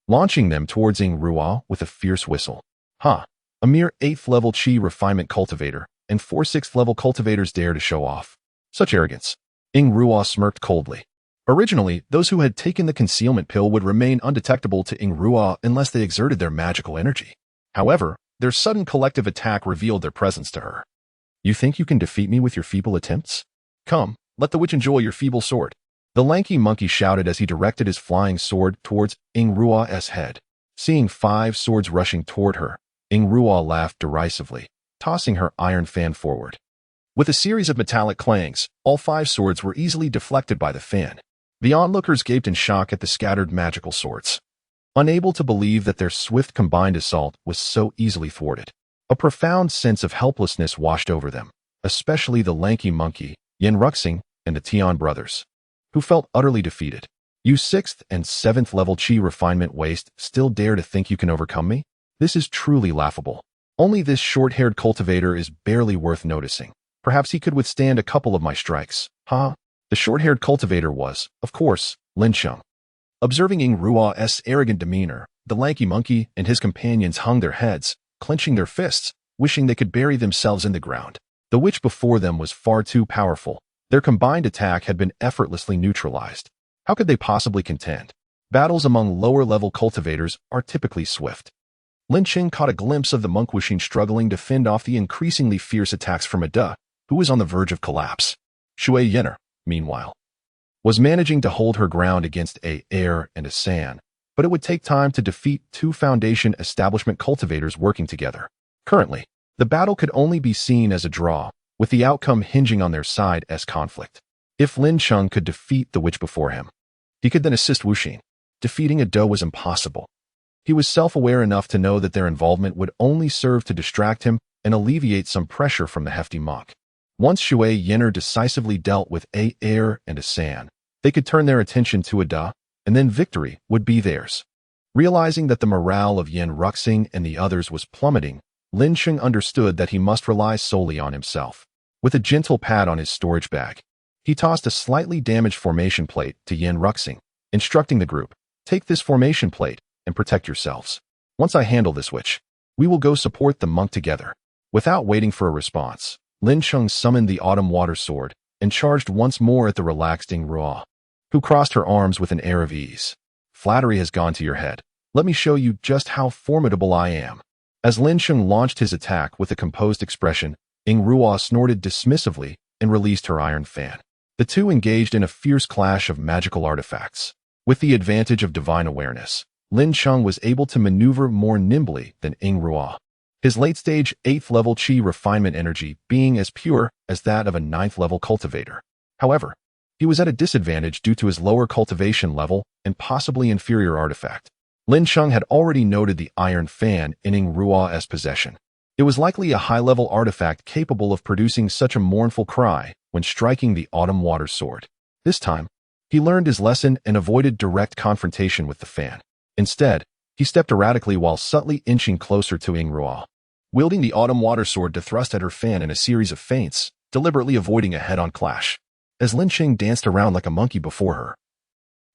Speaker 1: launching them towards Ing Ruo with a fierce whistle. Ha! A mere 8th level Qi refinement cultivator, and 4 6th level cultivators dare to show off. Such arrogance. Ing Ruo smirked coldly. Originally, those who had taken the concealment pill would remain undetectable to Ing Ruo unless they exerted their magical energy. However, their sudden collective attack revealed their presence to her. You think you can defeat me with your feeble attempts? Come, let the witch enjoy your feeble sword. The lanky monkey shouted as he directed his flying sword towards Ing Ruo's head. Seeing 5 swords rushing toward her, Ing Ruo laughed derisively, tossing her iron fan forward. With a series of metallic clangs, all 5 swords were easily deflected by the fan. The onlookers gaped in shock at the scattered magical swords, unable to believe that their swift combined assault was so easily thwarted. A profound sense of helplessness washed over them, especially the lanky monkey, Yin Ruxing, and the Tian brothers, who felt utterly defeated. You 6th and 7th level Qi refinement waste still dare to think you can overcome me? This is truly laughable. Only this short-haired cultivator is barely worth noticing. Perhaps he could withstand a couple of my strikes. Huh? The short-haired cultivator was, of course, Lin Cheng. Observing Ing Ruo's arrogant demeanor, the lanky monkey and his companions hung their heads, clenching their fists, wishing they could bury themselves in the ground. The witch before them was far too powerful. Their combined attack had been effortlessly neutralized. How could they possibly contend? Battles among lower-level cultivators are typically swift. Lin Cheng caught a glimpse of the monk Wuxing struggling to fend off the increasingly fierce attacks from Ada, who was on the verge of collapse. Shui Yenner, meanwhile, was managing to hold her ground against a air and a san, but it would take time to defeat 2 Foundation establishment cultivators working together. Currently, the battle could only be seen as a draw, with the outcome hinging on their side as conflict. If Lin Cheng could defeat the witch before him, he could then assist Wuxing. Defeating Ada was impossible. He was self-aware enough to know that their involvement would only serve to distract him and alleviate some pressure from the hefty monk. Once Shui Yenner decisively dealt with a air and a san, they could turn their attention to Ada, and then victory would be theirs. Realizing that the morale of Yin Ruxing and the others was plummeting, Lin Cheng understood that he must rely solely on himself. With a gentle pat on his storage bag, he tossed a slightly damaged formation plate to Yin Ruxing, instructing the group, "Take this formation plate and protect yourselves. Once I handle this witch, we will go support the monk together." Without waiting for a response, Lin Cheng summoned the autumn water sword and charged once more at the relaxed Ing Ruo, who crossed her arms with an air of ease. Flattery has gone to your head. Let me show you just how formidable I am. As Lin Cheng launched his attack with a composed expression, Ing Ruo snorted dismissively and released her iron fan. The two engaged in a fierce clash of magical artifacts. With the advantage of divine awareness, Lin Cheng was able to maneuver more nimbly than Ing Ruo, his late-stage 8th level Qi refinement energy being as pure as that of a 9th level cultivator. However, he was at a disadvantage due to his lower cultivation level and possibly inferior artifact. Lin Cheng had already noted the iron fan in Ing Ruo's possession. It was likely a high-level artifact capable of producing such a mournful cry when striking the autumn water sword. This time, he learned his lesson and avoided direct confrontation with the fan. Instead, he stepped erratically while subtly inching closer to Ing Ruo, wielding the autumn water sword to thrust at her fan in a series of feints, deliberately avoiding a head-on clash. As Lin Cheng danced around like a monkey before her,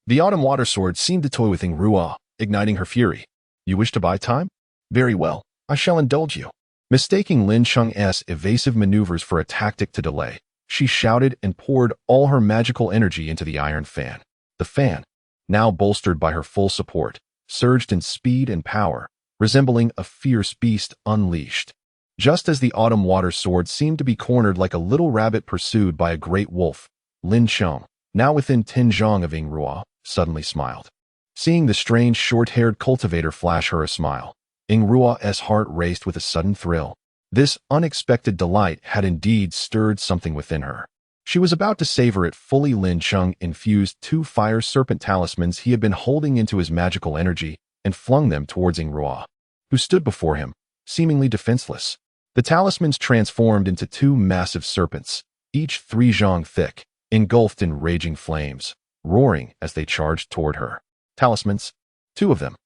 Speaker 1: the autumn water sword seemed to toy with Ing Ruo, igniting her fury. "You wish to buy time? Very well, I shall indulge you." Mistaking Lin Cheng's evasive maneuvers for a tactic to delay, she shouted and poured all her magical energy into the iron fan. The fan, now bolstered by her full support, surged in speed and power, resembling a fierce beast unleashed. Just as the autumn water sword seemed to be cornered like a little rabbit pursued by a great wolf, Lin Cheng, now within 10 zhang of Ing Ruo, suddenly smiled. Seeing the strange short-haired cultivator flash her a smile, Ing Ruo's heart raced with a sudden thrill. This unexpected delight had indeed stirred something within her. She was about to savor it fully. Lin Cheng infused 2 fire serpent talismans he had been holding into his magical energy and flung them towards Ing Ruo, who stood before him, seemingly defenseless. The talismans transformed into 2 massive serpents, each 3 zhang thick, engulfed in raging flames, roaring as they charged toward her. Talismans? 2 of them.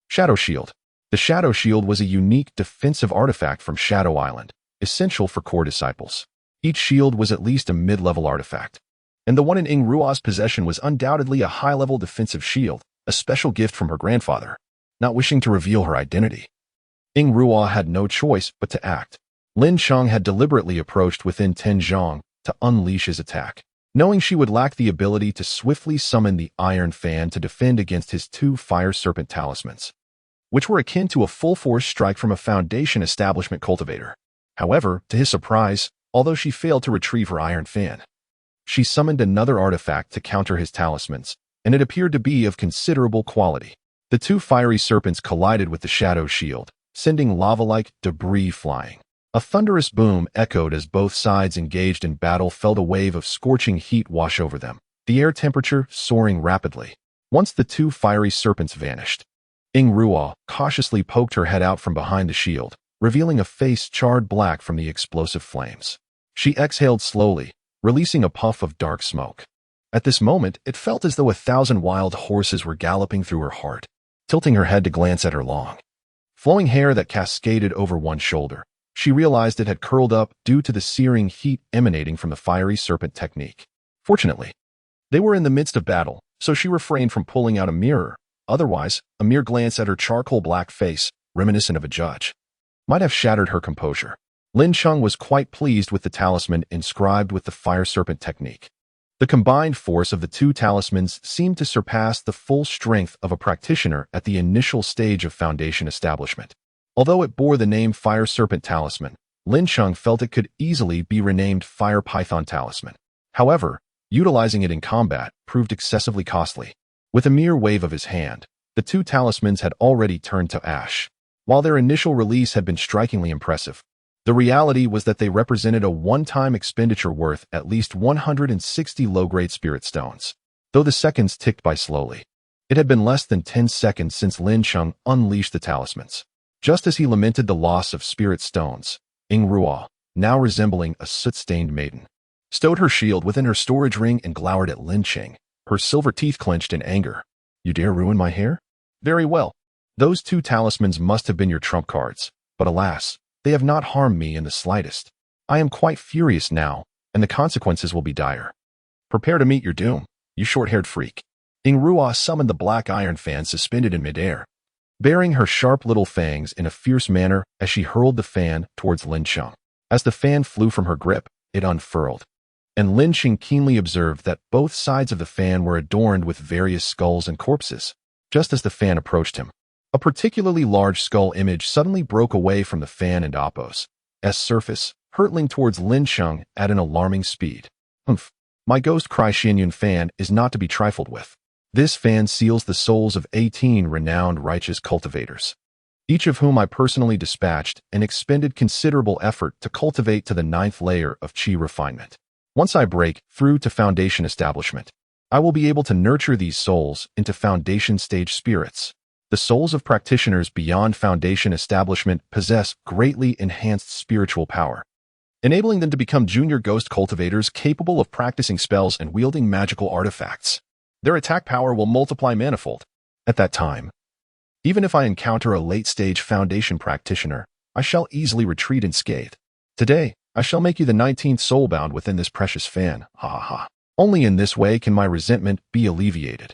Speaker 1: Shadow Shield. The Shadow Shield was a unique defensive artifact from Shadow Island, essential for core disciples. Each shield was at least a mid-level artifact, and the one in Ing Ruo's possession was undoubtedly a high-level defensive shield, a special gift from her grandfather, not wishing to reveal her identity. Ying Ruo had no choice but to act. Lin Cheng had deliberately approached within 10 zhang to unleash his attack, knowing she would lack the ability to swiftly summon the Iron Fan to defend against his 2 Fire Serpent talismans, which were akin to a full-force strike from a Foundation Establishment cultivator. However, to his surprise, although she failed to retrieve her Iron Fan, she summoned another artifact to counter his talismans, and it appeared to be of considerable quality. The 2 fiery serpents collided with the shadow shield, sending lava-like debris flying. A thunderous boom echoed as both sides engaged in battle, felt a wave of scorching heat wash over them, the air temperature soaring rapidly. Once the 2 fiery serpents vanished, Ying Ruo cautiously poked her head out from behind the shield, revealing a face charred black from the explosive flames. She exhaled slowly, releasing a puff of dark smoke. At this moment, it felt as though 1,000 wild horses were galloping through her heart. Tilting her head to glance at her long, flowing hair that cascaded over one shoulder, she realized it had curled up due to the searing heat emanating from the fiery serpent technique. Fortunately, they were in the midst of battle, so she refrained from pulling out a mirror. Otherwise, a mere glance at her charcoal black face, reminiscent of a judge, might have shattered her composure. Lin Cheng was quite pleased with the talisman inscribed with the fire serpent technique. The combined force of the 2 talismans seemed to surpass the full strength of a practitioner at the initial stage of Foundation Establishment. Although it bore the name Fire Serpent Talisman, Lin Cheng felt it could easily be renamed Fire Python Talisman. However, utilizing it in combat proved excessively costly. With a mere wave of his hand, the 2 talismans had already turned to ash. While their initial release had been strikingly impressive, the reality was that they represented a one-time expenditure worth at least 160 low-grade spirit stones. Though the seconds ticked by slowly, it had been less than 10 seconds since Lin Cheng unleashed the talismans. Just as he lamented the loss of spirit stones, Ying Ruo, now resembling a soot-stained maiden, stowed her shield within her storage ring and glowered at Lin Cheng, her silver teeth clenched in anger. "You dare ruin my hair? Very well. Those 2 talismans must have been your trump cards, but alas, they have not harmed me in the slightest. I am quite furious now, and the consequences will be dire. Prepare to meet your doom, you short-haired freak." Ying Ruo summoned the black iron fan suspended in midair, baring her sharp little fangs in a fierce manner as she hurled the fan towards Lin Cheng. As the fan flew from her grip, it unfurled, and Lin Cheng keenly observed that both sides of the fan were adorned with various skulls and corpses. Just as the fan approached him, a particularly large skull image suddenly broke away from the fan and Oppo's surface, hurtling towards Lin Cheng at an alarming speed. "Humph, my Ghost Cry Xianyun fan is not to be trifled with. This fan seals the souls of 18 renowned righteous cultivators, each of whom I personally dispatched and expended considerable effort to cultivate to the 9th layer of Qi refinement. Once I break through to Foundation Establishment, I will be able to nurture these souls into Foundation stage spirits. The souls of practitioners beyond Foundation Establishment possess greatly enhanced spiritual power, enabling them to become junior ghost cultivators capable of practicing spells and wielding magical artifacts. Their attack power will multiply manifold. At that time, even if I encounter a late-stage Foundation practitioner, I shall easily retreat unscathed. Today, I shall make you the 19th soul bound within this precious fan. Ha ha ha. Only in this way can my resentment be alleviated."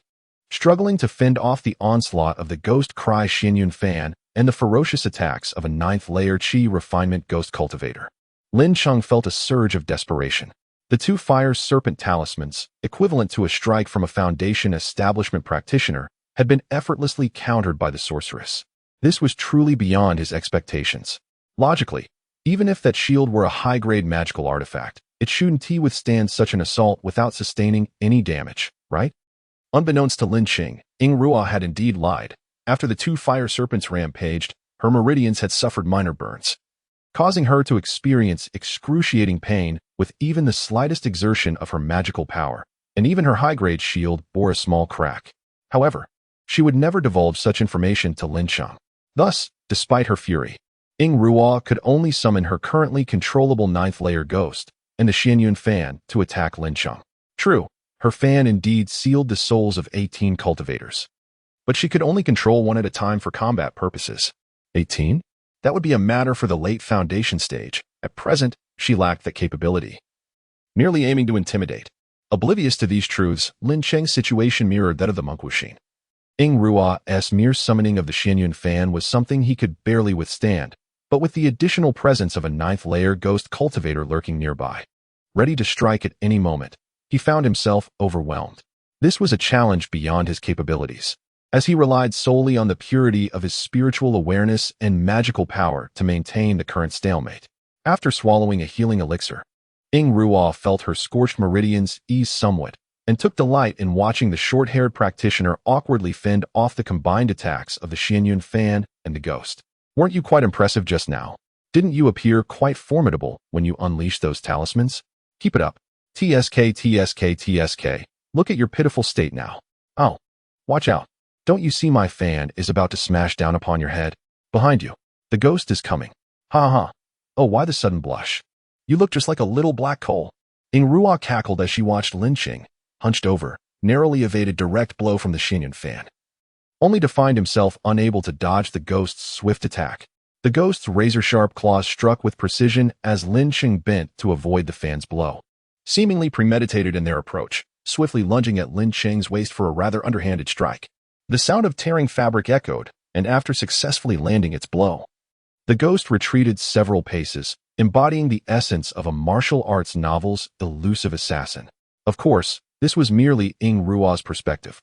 Speaker 1: Struggling to fend off the onslaught of the Ghost Cry Xianyun fan and the ferocious attacks of a 9th layer Qi refinement ghost cultivator, Lin Cheng felt a surge of desperation. The 2 fire serpent talismans, equivalent to a strike from a Foundation Establishment practitioner, had been effortlessly countered by the sorceress. This was truly beyond his expectations. Logically, even if that shield were a high-grade magical artifact, it shouldn't withstand such an assault without sustaining any damage, right? Unbeknownst to Lin Cheng, Ying Ruo had indeed lied. After the 2 fire serpents rampaged, her meridians had suffered minor burns, causing her to experience excruciating pain with even the slightest exertion of her magical power, and even her high-grade shield bore a small crack. However, she would never divulge such information to Lin Cheng. Thus, despite her fury, Ying Ruo could only summon her currently controllable 9th layer ghost and the Xianyun fan to attack Lin Cheng. True, her fan indeed sealed the souls of 18 cultivators, but she could only control one at a time for combat purposes. 18? That would be a matter for the late Foundation stage. At present, she lacked that capability. Merely aiming to intimidate. Oblivious to these truths, Lin Cheng's situation mirrored that of the monk Wuxin. Ying Ruo's mere summoning of the Xianyuan fan was something he could barely withstand, but with the additional presence of a ninth-layer ghost cultivator lurking nearby, ready to strike at any moment, he found himself overwhelmed. This was a challenge beyond his capabilities, as he relied solely on the purity of his spiritual awareness and magical power to maintain the current stalemate. After swallowing a healing elixir, Ying Ruo felt her scorched meridians ease somewhat, and took delight in watching the short-haired practitioner awkwardly fend off the combined attacks of the Xianyuan fan and the ghost. Weren't you quite impressive just now? Didn't you appear quite formidable when you unleashed those talismans? Keep it up. TSK, TSK, TSK. Look at your pitiful state now. Oh, watch out. Don't you see my fan is about to smash down upon your head? Behind you. The ghost is coming. Ha ha. Oh, why the sudden blush? You look just like a little black coal. Ying Ruo cackled as she watched Lin Cheng, hunched over, narrowly evaded direct blow from the Xianyuan fan, only to find himself unable to dodge the ghost's swift attack. The ghost's razor-sharp claws struck with precision as Lin Cheng bent to avoid the fan's blow, seemingly premeditated in their approach, swiftly lunging at Lin Cheng's waist for a rather underhanded strike. The sound of tearing fabric echoed, and after successfully landing its blow, the ghost retreated several paces, embodying the essence of a martial arts novel's elusive assassin. Of course, this was merely Ying Ruo's perspective.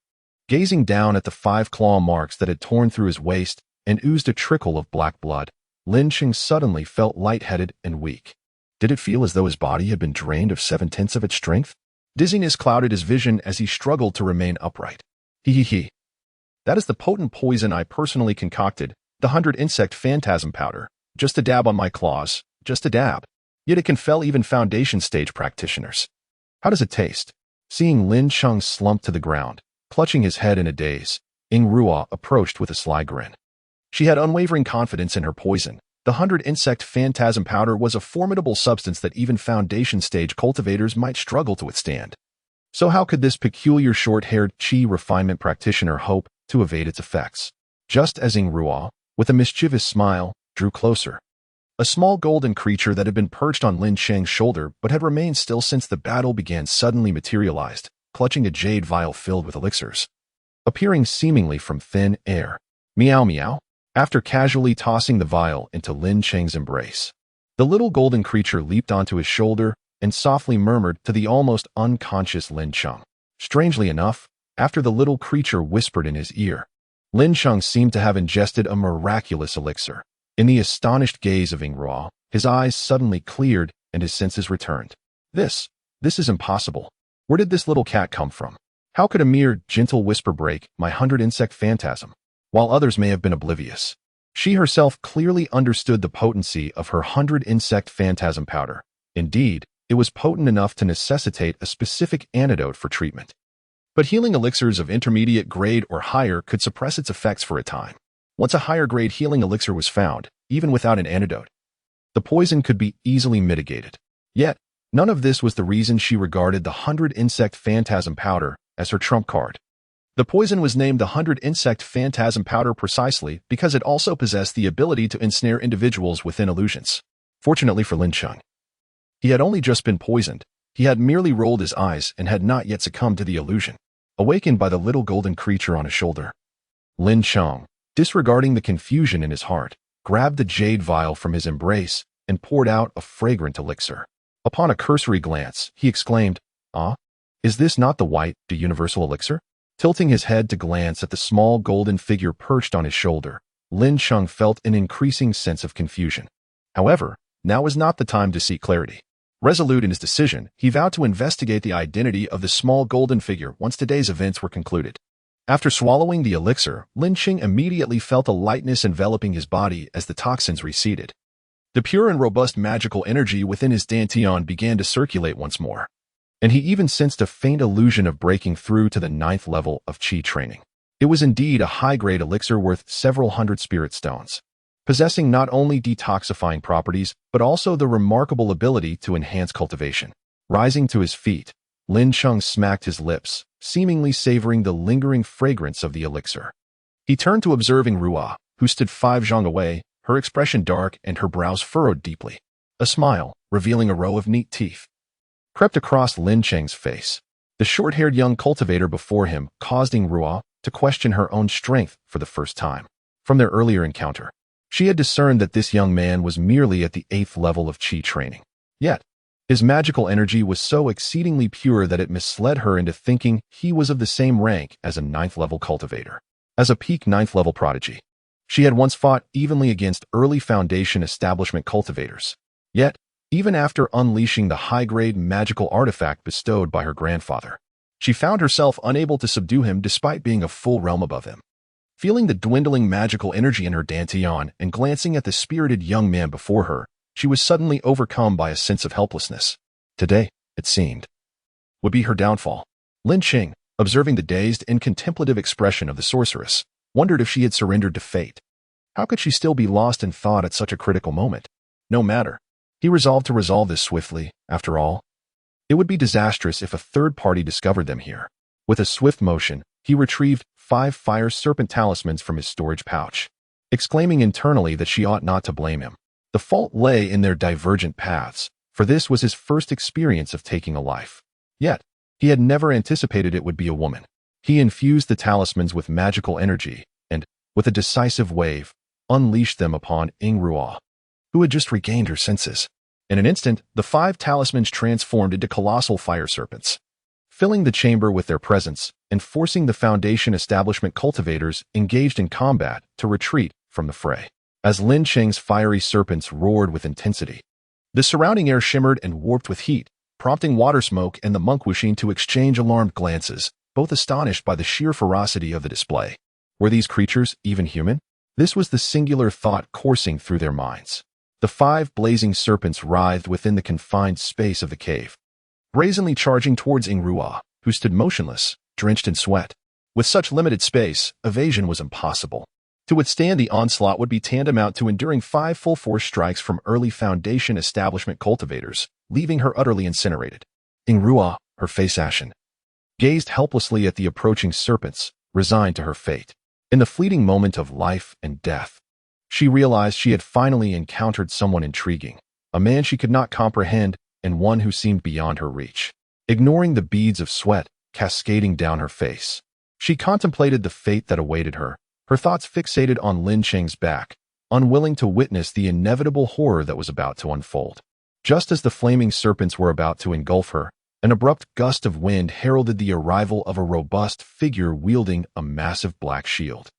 Speaker 1: Gazing down at the 5 claw marks that had torn through his waist and oozed a trickle of black blood, Lin Cheng suddenly felt lightheaded and weak. Did it feel as though his body had been drained of 7/10 of its strength? Dizziness clouded his vision as he struggled to remain upright. He. That is the potent poison I personally concocted, the 100 insect phantasm powder. Just a dab on my claws, just a dab. Yet it can fell even foundation stage practitioners. How does it taste? Seeing Lin Cheng slump to the ground, clutching his head in a daze, Ying Ruo approached with a sly grin. She had unwavering confidence in her poison. The 100 insect phantasm powder was a formidable substance that even foundation stage cultivators might struggle to withstand. So how could this peculiar short-haired chi refinement practitioner hope to evade its effects? Just as Ying Ruo, with a mischievous smile, drew closer, a small golden creature that had been perched on Lin Cheng's shoulder but had remained still since the battle began suddenly materialized, clutching a jade vial filled with elixirs, appearing seemingly from thin air. Meow meow. After casually tossing the vial into Lin Cheng's embrace, the little golden creature leaped onto his shoulder and softly murmured to the almost unconscious Lin Cheng. Strangely enough, after the little creature whispered in his ear, Lin Cheng seemed to have ingested a miraculous elixir. In the astonished gaze of Ying Ruo, his eyes suddenly cleared and his senses returned. This is impossible. Where did this little cat come from? How could a mere gentle whisper break my 100 insect phantasm? While others may have been oblivious, she herself clearly understood the potency of her 100 insect phantasm powder. Indeed, it was potent enough to necessitate a specific antidote for treatment. But healing elixirs of intermediate grade or higher could suppress its effects for a time. Once a higher grade healing elixir was found, even without an antidote, the poison could be easily mitigated. Yet, none of this was the reason she regarded the 100 insect phantasm powder as her trump card. The poison was named the 100 insect phantasm powder precisely because it also possessed the ability to ensnare individuals within illusions. Fortunately for Lin Cheng, he had only just been poisoned. He had merely rolled his eyes and had not yet succumbed to the illusion. Awakened by the little golden creature on his shoulder, Lin Cheng, disregarding the confusion in his heart, grabbed the jade vial from his embrace and poured out a fragrant elixir. Upon a cursory glance, he exclaimed, "Ah, is this not the universal elixir?" Tilting his head to glance at the small golden figure perched on his shoulder, Lin Cheng felt an increasing sense of confusion. However, now was not the time to seek clarity. Resolute in his decision, he vowed to investigate the identity of the small golden figure once today's events were concluded. After swallowing the elixir, Lin Cheng immediately felt a lightness enveloping his body as the toxins receded. The pure and robust magical energy within his dantian began to circulate once more, and he even sensed a faint illusion of breaking through to the 9th level of chi training. It was indeed a high-grade elixir worth several hundred spirit stones, possessing not only detoxifying properties, but also the remarkable ability to enhance cultivation. Rising to his feet, Lin Cheng smacked his lips, seemingly savoring the lingering fragrance of the elixir. He turned to observing Ruo, who stood 5 zhang away, her expression dark and her brows furrowed deeply. A smile, revealing a row of neat teeth, crept across Lin Cheng's face. The short-haired young cultivator before him caused Ying Ruo, to question her own strength for the first time. From their earlier encounter, she had discerned that this young man was merely at the 8th level of Qi training. Yet, his magical energy was so exceedingly pure that it misled her into thinking he was of the same rank as a 9th-level cultivator. As a peak 9th-level prodigy, she had once fought evenly against early Foundation establishment cultivators. Yet, even after unleashing the high-grade magical artifact bestowed by her grandfather, she found herself unable to subdue him despite being a full realm above him. Feeling the dwindling magical energy in her dantian and glancing at the spirited young man before her, she was suddenly overcome by a sense of helplessness. Today, it seemed, would be her downfall. Lin Cheng, observing the dazed and contemplative expression of the sorceress, wondered if she had surrendered to fate. How could she still be lost in thought at such a critical moment? No matter. He resolved to resolve this swiftly. After all, it would be disastrous if a third party discovered them here. With a swift motion, he retrieved 5 fire serpent talismans from his storage pouch, exclaiming internally that she ought not to blame him. The fault lay in their divergent paths, for this was his first experience of taking a life. Yet, he had never anticipated it would be a woman. He infused the talismans with magical energy and, with a decisive wave, unleashed them upon Ruo, who had just regained her senses. In an instant, the 5 talismans transformed into colossal fire serpents, filling the chamber with their presence and forcing the Foundation establishment cultivators engaged in combat to retreat from the fray. As Lin Cheng's fiery serpents roared with intensity, the surrounding air shimmered and warped with heat, prompting Water Smoke and the monk Wuxin to exchange alarmed glances, both astonished by the sheer ferocity of the display. Were these creatures even human? This was the singular thought coursing through their minds. The 5 blazing serpents writhed within the confined space of the cave, brazenly charging towards Ruo, who stood motionless, drenched in sweat. With such limited space, evasion was impossible. To withstand the onslaught would be tantamount to enduring 5 full-force strikes from early Foundation establishment cultivators, leaving her utterly incinerated. Ruo, her face ashen, gazed helplessly at the approaching serpents, resigned to her fate. In the fleeting moment of life and death, she realized she had finally encountered someone intriguing, a man she could not comprehend and one who seemed beyond her reach. Ignoring the beads of sweat cascading down her face, she contemplated the fate that awaited her, her thoughts fixated on Lin Cheng's back, unwilling to witness the inevitable horror that was about to unfold. Just as the flaming serpents were about to engulf her, an abrupt gust of wind heralded the arrival of a robust figure wielding a massive black shield,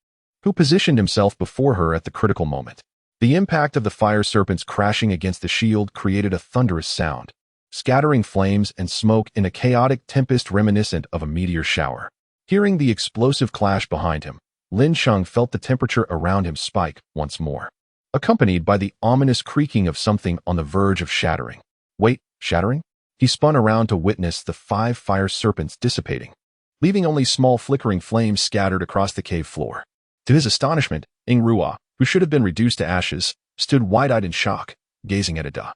Speaker 1: who positioned himself before her at the critical moment. The impact of the fire serpents crashing against the shield created a thunderous sound, scattering flames and smoke in a chaotic tempest reminiscent of a meteor shower. Hearing the explosive clash behind him, Lin Cheng felt the temperature around him spike once more, accompanied by the ominous creaking of something on the verge of shattering. Wait, shattering? He spun around to witness the 5 fire serpents dissipating, leaving only small flickering flames scattered across the cave floor. To his astonishment, Ruo, who should have been reduced to ashes, stood wide-eyed in shock, gazing at Ada,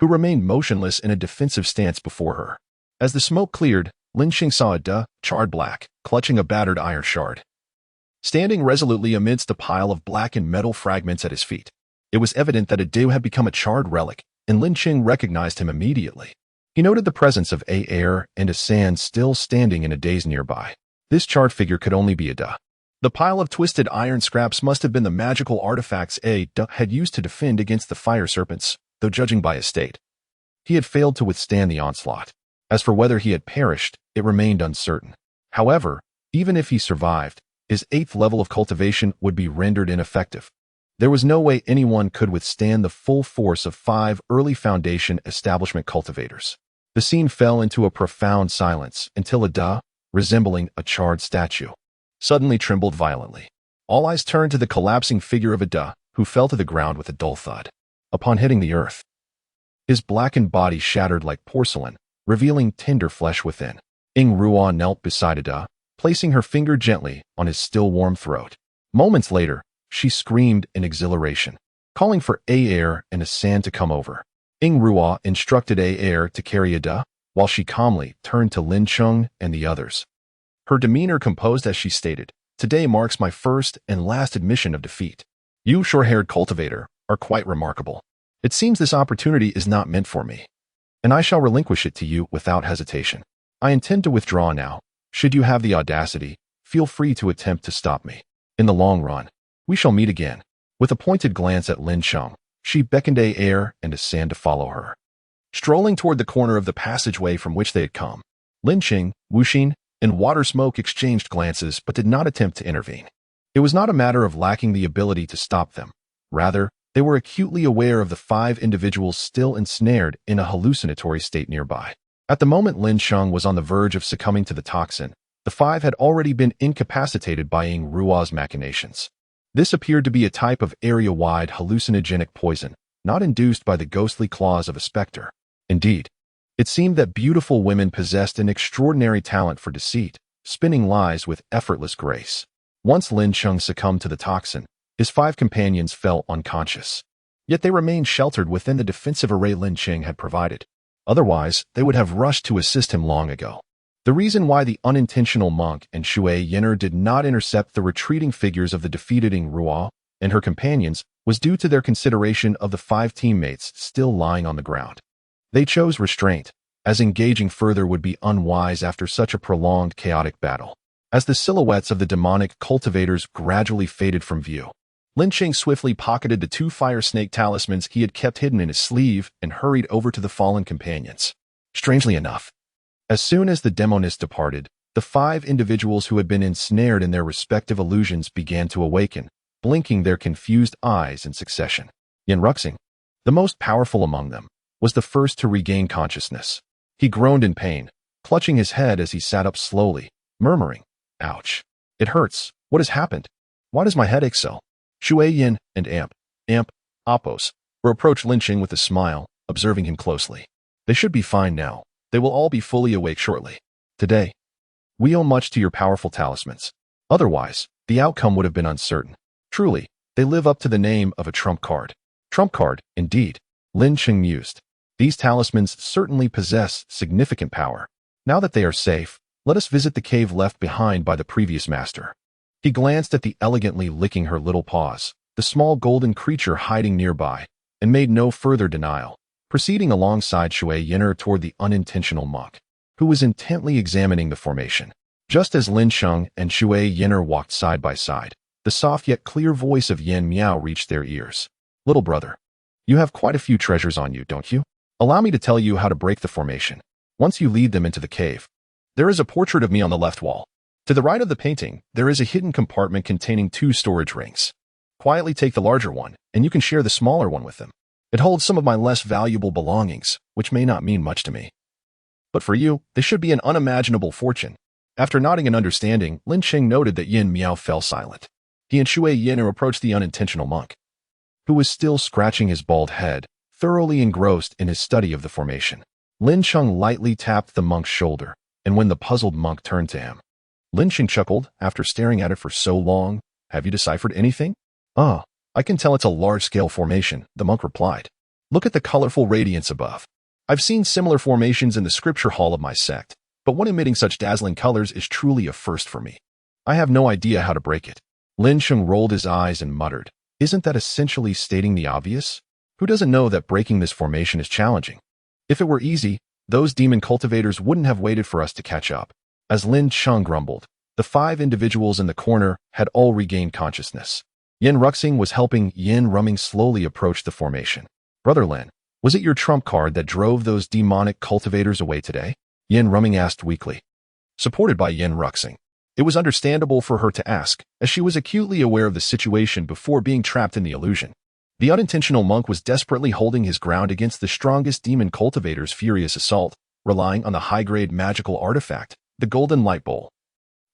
Speaker 1: who remained motionless in a defensive stance before her. As the smoke cleared, Lin Cheng saw Ada, charred black, clutching a battered iron shard, standing resolutely amidst a pile of blackened metal fragments at his feet. It was evident that Ada had become a charred relic, and Lin Cheng recognized him immediately. He noted the presence of Air and a San still standing in a daze nearby. This charred figure could only be Ada. The pile of twisted iron scraps must have been the magical artifacts Ada had used to defend against the fire serpents, though judging by his state, he had failed to withstand the onslaught. As for whether he had perished, it remained uncertain. However, even if he survived, his 8th level of cultivation would be rendered ineffective. There was no way anyone could withstand the full force of 5 early Foundation establishment cultivators. The scene fell into a profound silence until Ada, resembling a charred statue, suddenly trembled violently. All eyes turned to the collapsing figure of Ada, who fell to the ground with a dull thud. Upon hitting the earth, his blackened body shattered like porcelain, revealing tender flesh within. Ruo knelt beside Ada, placing her finger gently on his still warm throat. Moments later, she screamed in exhilaration, calling for Air and a San to come over. Ruo instructed Air to carry Ada, while she calmly turned to Lin Cheng and the others. Her demeanor composed as she stated, "Today marks my first and last admission of defeat. You, short-haired cultivator, are quite remarkable. It seems this opportunity is not meant for me, and I shall relinquish it to you without hesitation. I intend to withdraw now, should you have the audacity, feel free to attempt to stop me. In the long run, we shall meet again. With a pointed glance at Lin Cheng, she beckoned air and Sand to follow her. Strolling toward the corner of the passageway from which they had come, Lin Cheng, Wuxin, and Water Smoke exchanged glances but did not attempt to intervene. It was not a matter of lacking the ability to stop them. Rather, they were acutely aware of the 5 individuals still ensnared in a hallucinatory state nearby. At the moment Lin Cheng was on the verge of succumbing to the toxin, the 5 had already been incapacitated by Ying Ruo's machinations. This appeared to be a type of area-wide hallucinogenic poison, not induced by the ghostly claws of a specter. Indeed, it seemed that beautiful women possessed an extraordinary talent for deceit, spinning lies with effortless grace. Once Lin Cheng succumbed to the toxin, his 5 companions fell unconscious. Yet they remained sheltered within the defensive array Lin Cheng had provided. Otherwise, they would have rushed to assist him long ago. The reason why the unintentional monk and Shui Yin'er did not intercept the retreating figures of the defeated Ying Ruo and her companions was due to their consideration of the 5 teammates still lying on the ground. They chose restraint, as engaging further would be unwise after such a prolonged chaotic battle. As the silhouettes of the demonic cultivators gradually faded from view, Lin Cheng swiftly pocketed the 2 fire snake talismans he had kept hidden in his sleeve and hurried over to the fallen companions. Strangely enough, as soon as the demonist departed, the 5 individuals who had been ensnared in their respective illusions began to awaken, blinking their confused eyes in succession. Yin Ruxing, the most powerful among them, was the first to regain consciousness. He groaned in pain, clutching his head as he sat up slowly, murmuring, "Ouch. It hurts. What has happened? Why does my head ache so?" Shui Yin and Appos approached Lin Cheng with a smile, observing him closely. "They should be fine now. They will all be fully awake shortly. Today, we owe much to your powerful talismans. Otherwise, the outcome would have been uncertain. Truly, they live up to the name of a trump card." "Trump card, indeed," Lin Cheng mused. "These talismans certainly possess significant power. Now that they are safe, let us visit the cave left behind by the previous master." He glanced at the elegantly licking her little paws, the small golden creature hiding nearby, and made no further denial, proceeding alongside Shui Yin'er toward the unintentional monk, who was intently examining the formation. Just as Lin Cheng and Shui Yin'er walked side by side, the soft yet clear voice of Yin Miao reached their ears. "Little brother, you have quite a few treasures on you, don't you? Allow me to tell you how to break the formation. Once you lead them into the cave, there is a portrait of me on the left wall. To the right of the painting, there is a hidden compartment containing 2 storage rings. Quietly take the larger one, and you can share the smaller one with them. It holds some of my less valuable belongings, which may not mean much to me. But for you, they should be an unimaginable fortune." After nodding in understanding, Lin Cheng noted that Yin Miao fell silent. He and Shui Yin'er approached the unintentional monk, who was still scratching his bald head, thoroughly engrossed in his study of the formation. Lin Cheng lightly tapped the monk's shoulder, and when the puzzled monk turned to him, Lin Cheng chuckled after staring at it for so long. "Have you deciphered anything?" "Ah, I can tell it's a large-scale formation," the monk replied. "Look at the colorful radiance above. I've seen similar formations in the scripture hall of my sect, but one emitting such dazzling colors is truly a first for me. I have no idea how to break it." Lin Cheng rolled his eyes and muttered, "Isn't that essentially stating the obvious? Who doesn't know that breaking this formation is challenging? If it were easy, those demon cultivators wouldn't have waited for us to catch up." As Lin Cheng grumbled, the 5 individuals in the corner had all regained consciousness. Yin Ruxing was helping Yin Rumming slowly approach the formation. "Brother Lin, was it your trump card that drove those demonic cultivators away today?" Yin Rumming asked weakly. Supported by Yin Ruxing, it was understandable for her to ask, as she was acutely aware of the situation before being trapped in the illusion. The unintentional monk was desperately holding his ground against the strongest demon cultivator's furious assault, relying on the high-grade magical artifact, the Golden Light Bowl,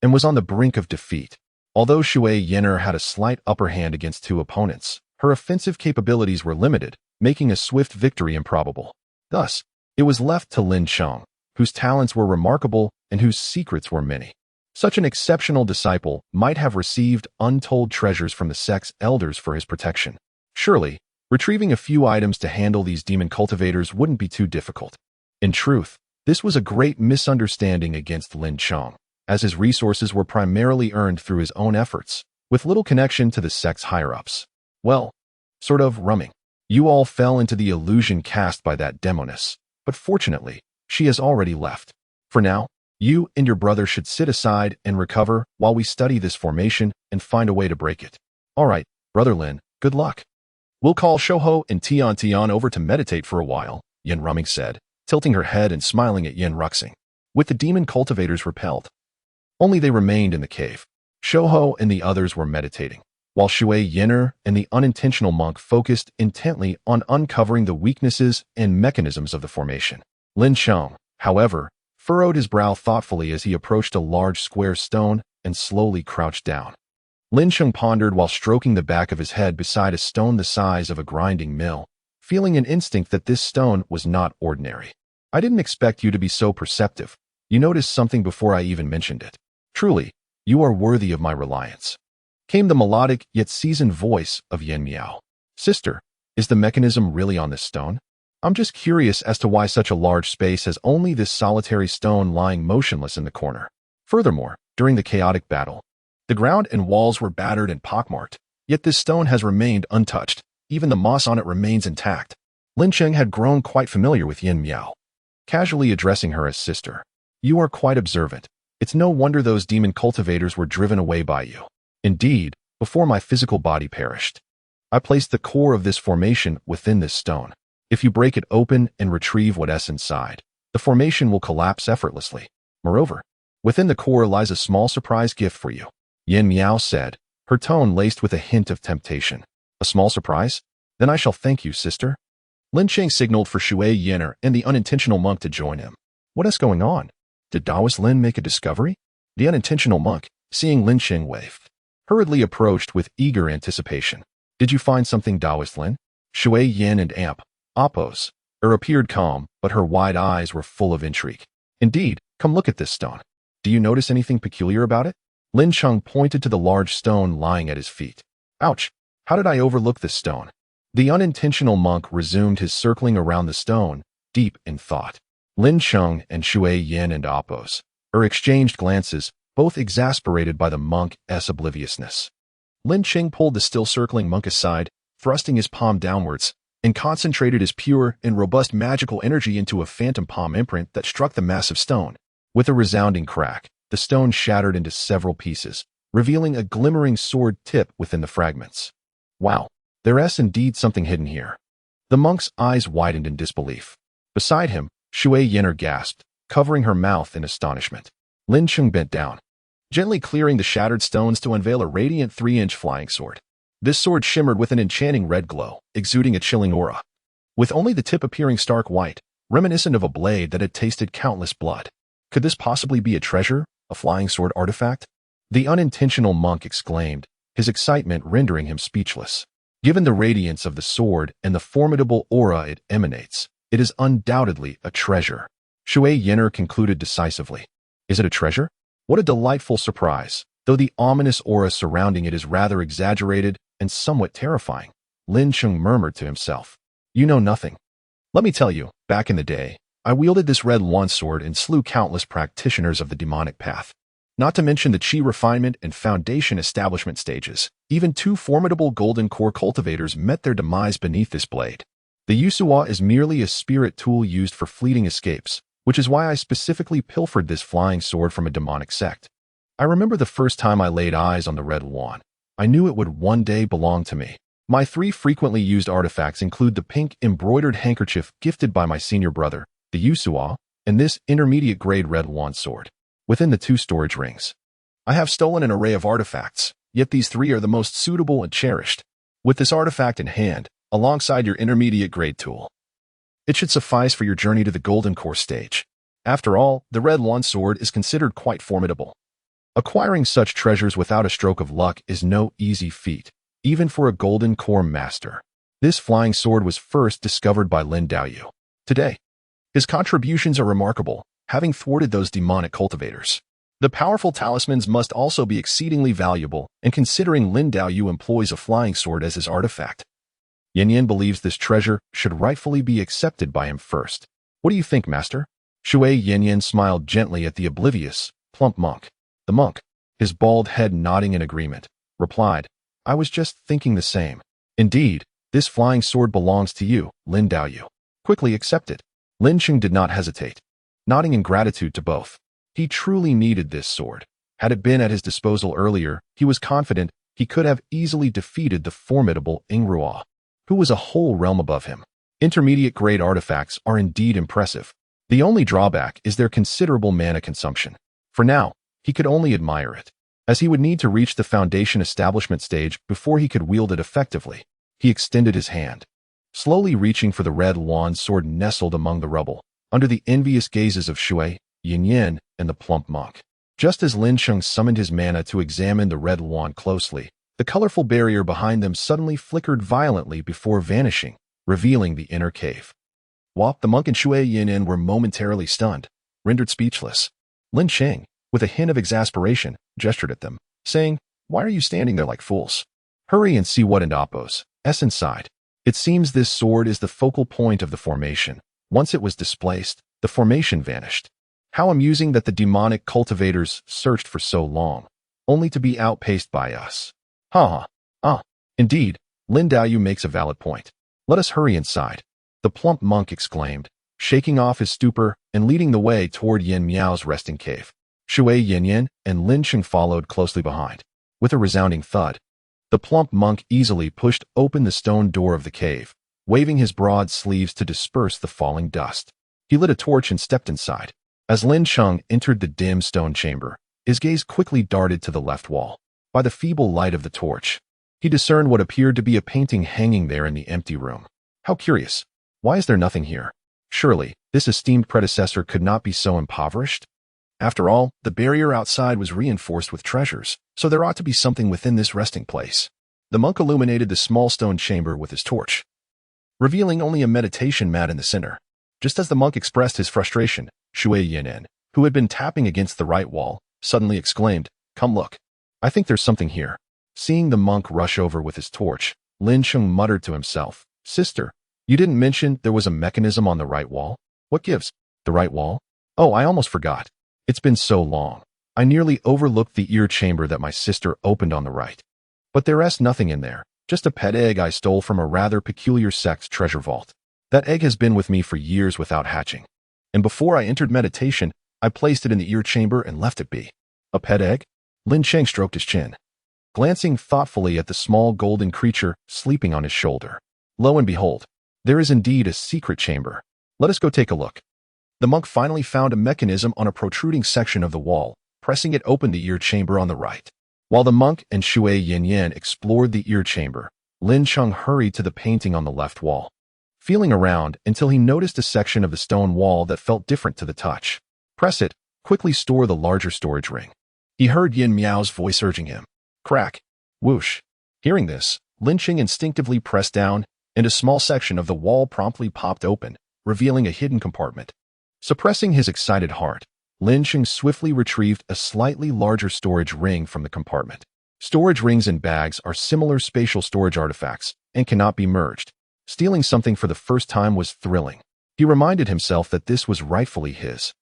Speaker 1: and was on the brink of defeat. Although Shui Yin'er had a slight upper hand against 2 opponents, her offensive capabilities were limited, making a swift victory improbable. Thus, it was left to Lin Cheng, whose talents were remarkable and whose secrets were many. Such an exceptional disciple might have received untold treasures from the sect's elders for his protection. Surely, retrieving a few items to handle these demon cultivators wouldn't be too difficult. In truth, this was a great misunderstanding against Lin Cheng, as his resources were primarily earned through his own efforts, with little connection to the sect's higher-ups. "Well, sort of rumming. You all fell into the illusion cast by that demoness, but fortunately, she has already left. For now, You and your brother should sit aside and recover while we study this formation and find a way to break it. All right, Brother Lin, good luck. We'll call Shouho and Tian Tian over to meditate for a while, Yin Rumming said, tilting her head and smiling at Yin Ruxing. With the demon cultivators repelled, only they remained in the cave. Shouho and the others were meditating, while Shui Yinner and the unintentional monk focused intently on uncovering the weaknesses and mechanisms of the formation. Lin Cheng, however, furrowed his brow thoughtfully as he approached a large square stone and slowly crouched down. Lin Cheng pondered while stroking the back of his head beside a stone the size of a grinding mill, feeling an instinct that this stone was not ordinary. I didn't expect you to be so perceptive. You noticed something before I even mentioned it. Truly, you are worthy of my reliance. Came the melodic yet seasoned voice of Yin Miao. Sister, is the mechanism really on this stone? I'm just curious as to why such a large space has only this solitary stone lying motionless in the corner. Furthermore, during the chaotic battle, the ground and walls were battered and pockmarked, yet this stone has remained untouched. Even the moss on it remains intact. Lin Cheng had grown quite familiar with Yin Miao, casually addressing her as sister. You are quite observant. It's no wonder those demon cultivators were driven away by you. Indeed, before my physical body perished, I placed the core of this formation within this stone. If you break it open and retrieve what's inside, the formation will collapse effortlessly. Moreover, within the core lies a small surprise gift for you, Yin Miao said, her tone laced with a hint of temptation. A small surprise? Then I shall thank you, sister. Lin Cheng signaled for Shui Yinner and the unintentional monk to join him. What is going on? Did Taoist Lin make a discovery? The unintentional monk, seeing Lin Cheng wave, hurriedly approached with eager anticipation. Did you find something, Taoist Lin? Shui Yin and Oppose, appeared calm, but her wide eyes were full of intrigue. Indeed, come look at this stone. Do you notice anything peculiar about it? Lin Cheng pointed to the large stone lying at his feet. Ouch! How did I overlook this stone? The unintentional monk resumed his circling around the stone, deep in thought. Lin Cheng and Shui Yin and Oppose exchanged glances, both exasperated by the monk's obliviousness. Lin Cheng pulled the still circling monk aside, thrusting his palm downwards, and concentrated his pure and robust magical energy into a phantom palm imprint that struck the massive stone. With a resounding crack, the stone shattered into several pieces, revealing a glimmering sword tip within the fragments. Wow, there's indeed something hidden here. The monk's eyes widened in disbelief. Beside him, Shui Yinner gasped, covering her mouth in astonishment. Lin Cheng bent down, gently clearing the shattered stones to unveil a radiant 3-inch flying sword. This sword shimmered with an enchanting red glow, exuding a chilling aura, with only the tip appearing stark white, reminiscent of a blade that had tasted countless blood. Could this possibly be a treasure, a flying sword artifact? The unintentional monk exclaimed, his excitement rendering him speechless. Given the radiance of the sword and the formidable aura it emanates, it is undoubtedly a treasure. Shui Yinner concluded decisively. Is it a treasure? What a delightful surprise. Though the ominous aura surrounding it is rather exaggerated and somewhat terrifying, Lin Cheng murmured to himself. You know nothing. Let me tell you, back in the day, I wielded this red yuan sword and slew countless practitioners of the demonic path. Not to mention the chi refinement and foundation establishment stages. Even 2 formidable golden core cultivators met their demise beneath this blade. The Yusua is merely a spirit tool used for fleeting escapes, which is why I specifically pilfered this flying sword from a demonic sect. I remember the first time I laid eyes on the red yuan. I knew it would one day belong to me. My 3 frequently used artifacts include the pink embroidered handkerchief gifted by my senior brother, the Yusua, and this intermediate grade red yuan sword. Within the 2 storage rings, I have stolen an array of artifacts, yet these 3 are the most suitable and cherished. With this artifact in hand, alongside your intermediate grade tool, it should suffice for your journey to the golden core stage. After all, the red yuan sword is considered quite formidable. Acquiring such treasures without a stroke of luck is no easy feat, even for a golden core master. This flying sword was first discovered by Lin Daoyu. Today, his contributions are remarkable, having thwarted those demonic cultivators. The powerful talismans must also be exceedingly valuable, and considering Lin Daoyu employs a flying sword as his artifact, Yin Yin believes this treasure should rightfully be accepted by him first. What do you think, master? Shui Yin Yin smiled gently at the oblivious, plump monk. The monk, his bald head nodding in agreement, replied, I was just thinking the same. Indeed, this flying sword belongs to you, Lin Daoyu. Quickly accept it. Lin Cheng did not hesitate, nodding in gratitude to both. He truly needed this sword. Had it been at his disposal earlier, he was confident he could have easily defeated the formidable Ingruo, who was a whole realm above him. Intermediate-grade artifacts are indeed impressive. The only drawback is their considerable mana consumption. For now, he could only admire it, as he would need to reach the foundation establishment stage before he could wield it effectively. He extended his hand, slowly reaching for the red yuan sword nestled among the rubble, under the envious gazes of Shui, Yin, and the plump monk. Just as Lin Cheng summoned his mana to examine the red yuan closely, the colorful barrier behind them suddenly flickered violently before vanishing, revealing the inner cave. The monk and Shui Yin were momentarily stunned, rendered speechless. Lin Cheng, with a hint of exasperation, gestured at them, saying, "Why are you standing there like fools? Hurry and see what Indapos is inside." It seems this sword is the focal point of the formation. Once it was displaced, the formation vanished. How amusing that the demonic cultivators searched for so long, only to be outpaced by us. Indeed, Lin Daoyu makes a valid point. Let us hurry inside, the plump monk exclaimed, shaking off his stupor and leading the way toward Yin Miao's resting cave. Shui Yin and Lin Cheng followed closely behind. With a resounding thud, the plump monk easily pushed open the stone door of the cave, waving his broad sleeves to disperse the falling dust. He lit a torch and stepped inside. As Lin Cheng entered the dim stone chamber, his gaze quickly darted to the left wall. By the feeble light of the torch, he discerned what appeared to be a painting hanging there in the empty room. How curious. Why is there nothing here? Surely, this esteemed predecessor could not be so impoverished? After all, the barrier outside was reinforced with treasures, so there ought to be something within this resting place. The monk illuminated the small stone chamber with his torch, revealing only a meditation mat in the center. Just as the monk expressed his frustration, Shui Yin, who had been tapping against the right wall, suddenly exclaimed, "Come look. I think there's something here." Seeing the monk rush over with his torch, Lin Cheng muttered to himself, "Sister, you didn't mention there was a mechanism on the right wall? What gives? The right wall? Oh, I almost forgot. It's been so long. I nearly overlooked the ear chamber that my sister opened on the right. But there's nothing in there, just a pet egg I stole from a rather peculiar sect's treasure vault. That egg has been with me for years without hatching. And before I entered meditation, I placed it in the ear chamber and left it be." "A pet egg?" Lin Cheng stroked his chin, glancing thoughtfully at the small golden creature sleeping on his shoulder. Lo and behold, there is indeed a secret chamber. Let us go take a look. The monk finally found a mechanism on a protruding section of the wall. Pressing it opened the ear chamber on the right. While the monk and Shui Yin explored the ear chamber, Lin Cheng hurried to the painting on the left wall, feeling around until he noticed a section of the stone wall that felt different to the touch. "Press it, quickly store the larger storage ring." He heard Yin Miao's voice urging him. Crack. Whoosh. Hearing this, Lin Cheng instinctively pressed down, and a small section of the wall promptly popped open, revealing a hidden compartment. Suppressing his excited heart, Lin Cheng swiftly retrieved a slightly larger storage ring from the compartment. Storage rings and bags are similar spatial storage artifacts and cannot be merged. Stealing something for the first time was thrilling. He reminded himself that this was rightfully his.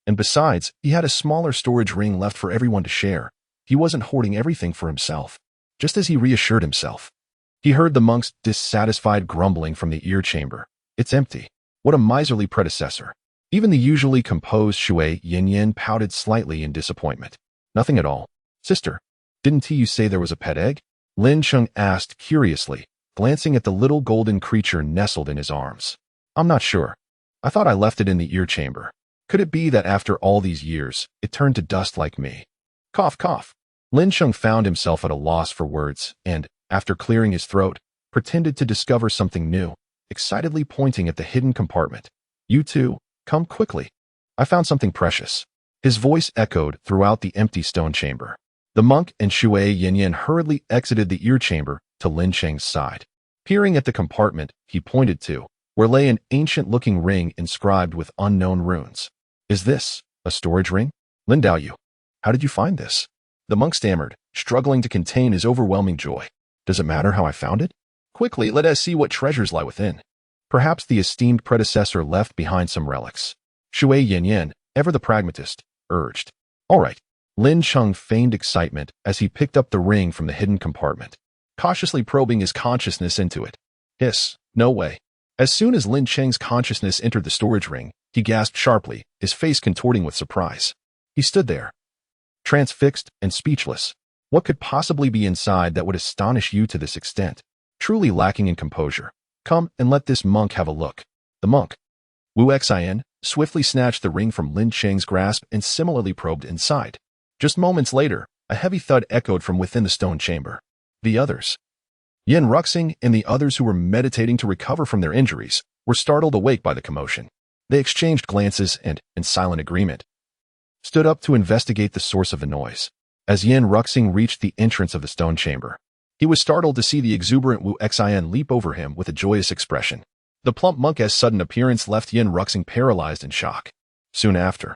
Speaker 1: And besides, he had a smaller storage ring left for everyone to share. He wasn't hoarding everything for himself. Just as he reassured himself, he heard the monk's dissatisfied grumbling from the ear chamber. "It's empty. What a miserly predecessor." Even the usually composed Shui Yin pouted slightly in disappointment. "Nothing at all. Sister, didn't you say there was a pet egg?" Lin Cheng asked curiously, glancing at the little golden creature nestled in his arms. "I'm not sure. I thought I left it in the ear chamber. Could it be that after all these years, it turned to dust like me?" Cough, cough. Lin Cheng found himself at a loss for words and, after clearing his throat, pretended to discover something new, excitedly pointing at the hidden compartment. "You too, come quickly. I found something precious." His voice echoed throughout the empty stone chamber. The monk and Shui Yin hurriedly exited the ear chamber to Lin Cheng's side. Peering at the compartment he pointed to, where lay an ancient-looking ring inscribed with unknown runes. "Is this a storage ring? Lin Daoyu, how did you find this?" The monk stammered, struggling to contain his overwhelming joy. "Does it matter how I found it? Quickly, let us see what treasures lie within. Perhaps the esteemed predecessor left behind some relics." Shui Yin, ever the pragmatist, urged. "All right." Lin Cheng feigned excitement as he picked up the ring from the hidden compartment, cautiously probing his consciousness into it. Hiss, no way. As soon as Lin Cheng's consciousness entered the storage ring, he gasped sharply, his face contorting with surprise. He stood there, transfixed and speechless. What could possibly be inside that would astonish you to this extent? Truly lacking in composure. Come and let this monk have a look. The monk, Wu Xian, swiftly snatched the ring from Lin Cheng's grasp and similarly probed inside. Just moments later, a heavy thud echoed from within the stone chamber. The others, Yin Ruxing and the others who were meditating to recover from their injuries, were startled awake by the commotion. They exchanged glances and, in silent agreement, stood up to investigate the source of the noise. As Yin Ruxing reached the entrance of the stone chamber, he was startled to see the exuberant Wu Xian leap over him with a joyous expression. The plump monk's sudden appearance left Yin Ruxing paralyzed in shock. Soon after,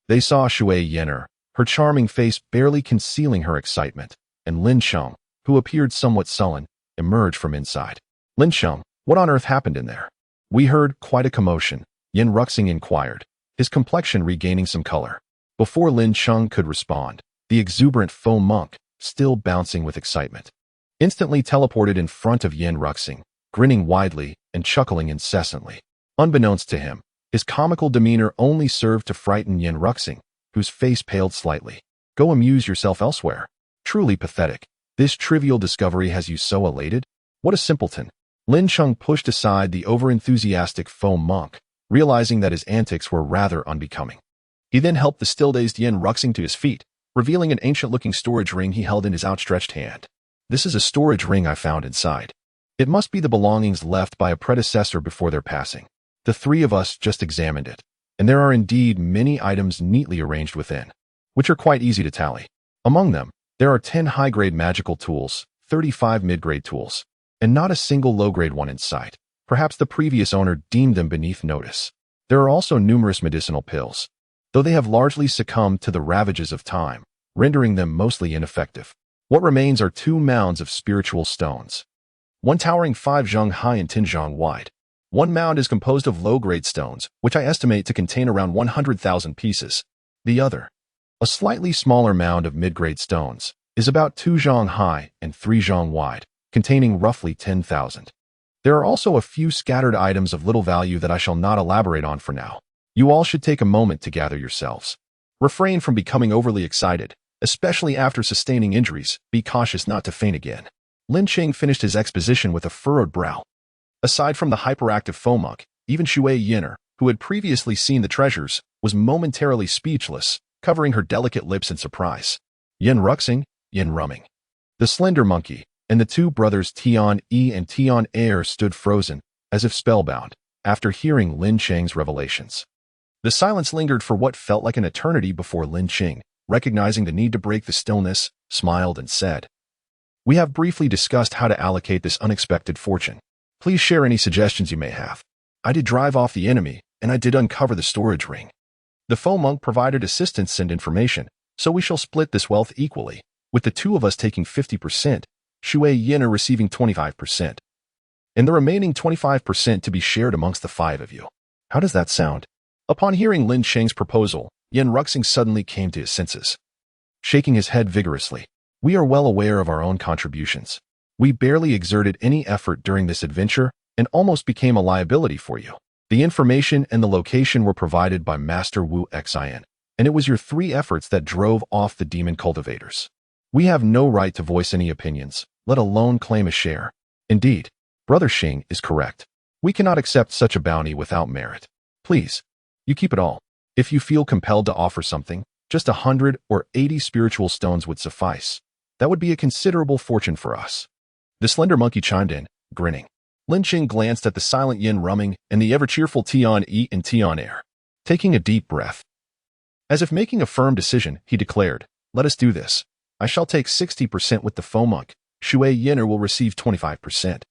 Speaker 1: they saw Shui Yen'er, her charming face barely concealing her excitement, and Lin Cheng, who appeared somewhat sullen, emerge from inside. Lin Cheng, what on earth happened in there? We heard quite a commotion, Yin Ruxing inquired, his complexion regaining some color. Before Lin Cheng could respond, the exuberant faux monk, still bouncing with excitement, instantly teleported in front of Yin Ruxing, grinning widely and chuckling incessantly. Unbeknownst to him, his comical demeanor only served to frighten Yin Ruxing, whose face paled slightly. Go amuse yourself elsewhere. Truly pathetic. This trivial discovery has you so elated? What a simpleton. Lin Cheng pushed aside the overenthusiastic faux monk, realizing that his antics were rather unbecoming. He then helped the still-dazed Yin Ruxing to his feet, revealing an ancient-looking storage ring he held in his outstretched hand. This is a storage ring I found inside. It must be the belongings left by a predecessor before their passing. The three of us just examined it, and there are indeed many items neatly arranged within, which are quite easy to tally. Among them, there are 10 high-grade magical tools, 35 mid-grade tools, and not a single low-grade one in sight. Perhaps the previous owner deemed them beneath notice. There are also numerous medicinal pills, though they have largely succumbed to the ravages of time, rendering them mostly ineffective. What remains are 2 mounds of spiritual stones, one towering 5 zhang high and 10 zhang wide. One mound is composed of low-grade stones, which I estimate to contain around 100,000 pieces. The other, a slightly smaller mound of mid-grade stones, is about 2 zhang high and 3 zhang wide, containing roughly 10,000. There are also a few scattered items of little value that I shall not elaborate on for now. You all should take a moment to gather yourselves. Refrain from becoming overly excited, especially after sustaining injuries. Be cautious not to faint again. Lin Cheng finished his exposition with a furrowed brow. Aside from the hyperactive faux monk, even Shui Yen'er, who had previously seen the treasures, was momentarily speechless, covering her delicate lips in surprise. Yin Ruxing, Yin Rumming, the slender monkey, and the 2 brothers Tian E and Tian Air stood frozen, as if spellbound, after hearing Lin Cheng's revelations. The silence lingered for what felt like an eternity before Lin Cheng, recognizing the need to break the stillness, smiled and said, "We have briefly discussed how to allocate this unexpected fortune. Please share any suggestions you may have. I did drive off the enemy, and I did uncover the storage ring. The faux monk provided assistance and information, so we shall split this wealth equally, with the 2 of us taking 50%, Shui Yen'er receiving 25%, and the remaining 25% to be shared amongst the 5 of you. How does that sound?" Upon hearing Lin Cheng's proposal, Yin Ruxing suddenly came to his senses, shaking his head vigorously. "We are well aware of our own contributions. We barely exerted any effort during this adventure and almost became a liability for you. The information and the location were provided by Master Wu Xian, and it was your 3 efforts that drove off the demon cultivators. We have no right to voice any opinions, let alone claim a share. Indeed, Brother Xing is correct. We cannot accept such a bounty without merit. Please, you keep it all. If you feel compelled to offer something, just 100 or 80 spiritual stones would suffice. That would be a considerable fortune for us." The slender monkey chimed in, grinning. Lin Cheng glanced at the silent Yin Rumming and the ever-cheerful Tian E and Tian Air. Taking a deep breath, as if making a firm decision, he declared, "Let us do this. I shall take 60% with the faux monk. Shui Yen'er will receive 25%.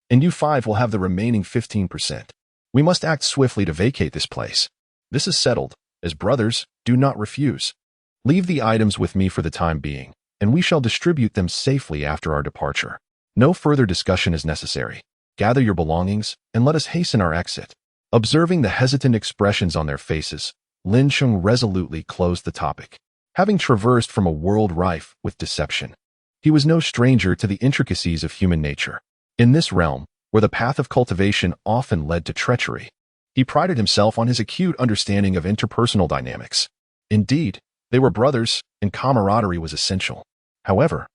Speaker 1: And you 5 will have the remaining 15%. We must act swiftly to vacate this place. This is settled. As brothers, do not refuse. Leave the items with me for the time being, and we shall distribute them safely after our departure. No further discussion is necessary. Gather your belongings, and let us hasten our exit." Observing the hesitant expressions on their faces, Lin Cheng resolutely closed the topic. Having traversed from a world rife with deception, he was no stranger to the intricacies of human nature. In this realm, where the path of cultivation often led to treachery, he prided himself on his acute understanding of interpersonal dynamics. Indeed, they were brothers, and camaraderie was essential. However,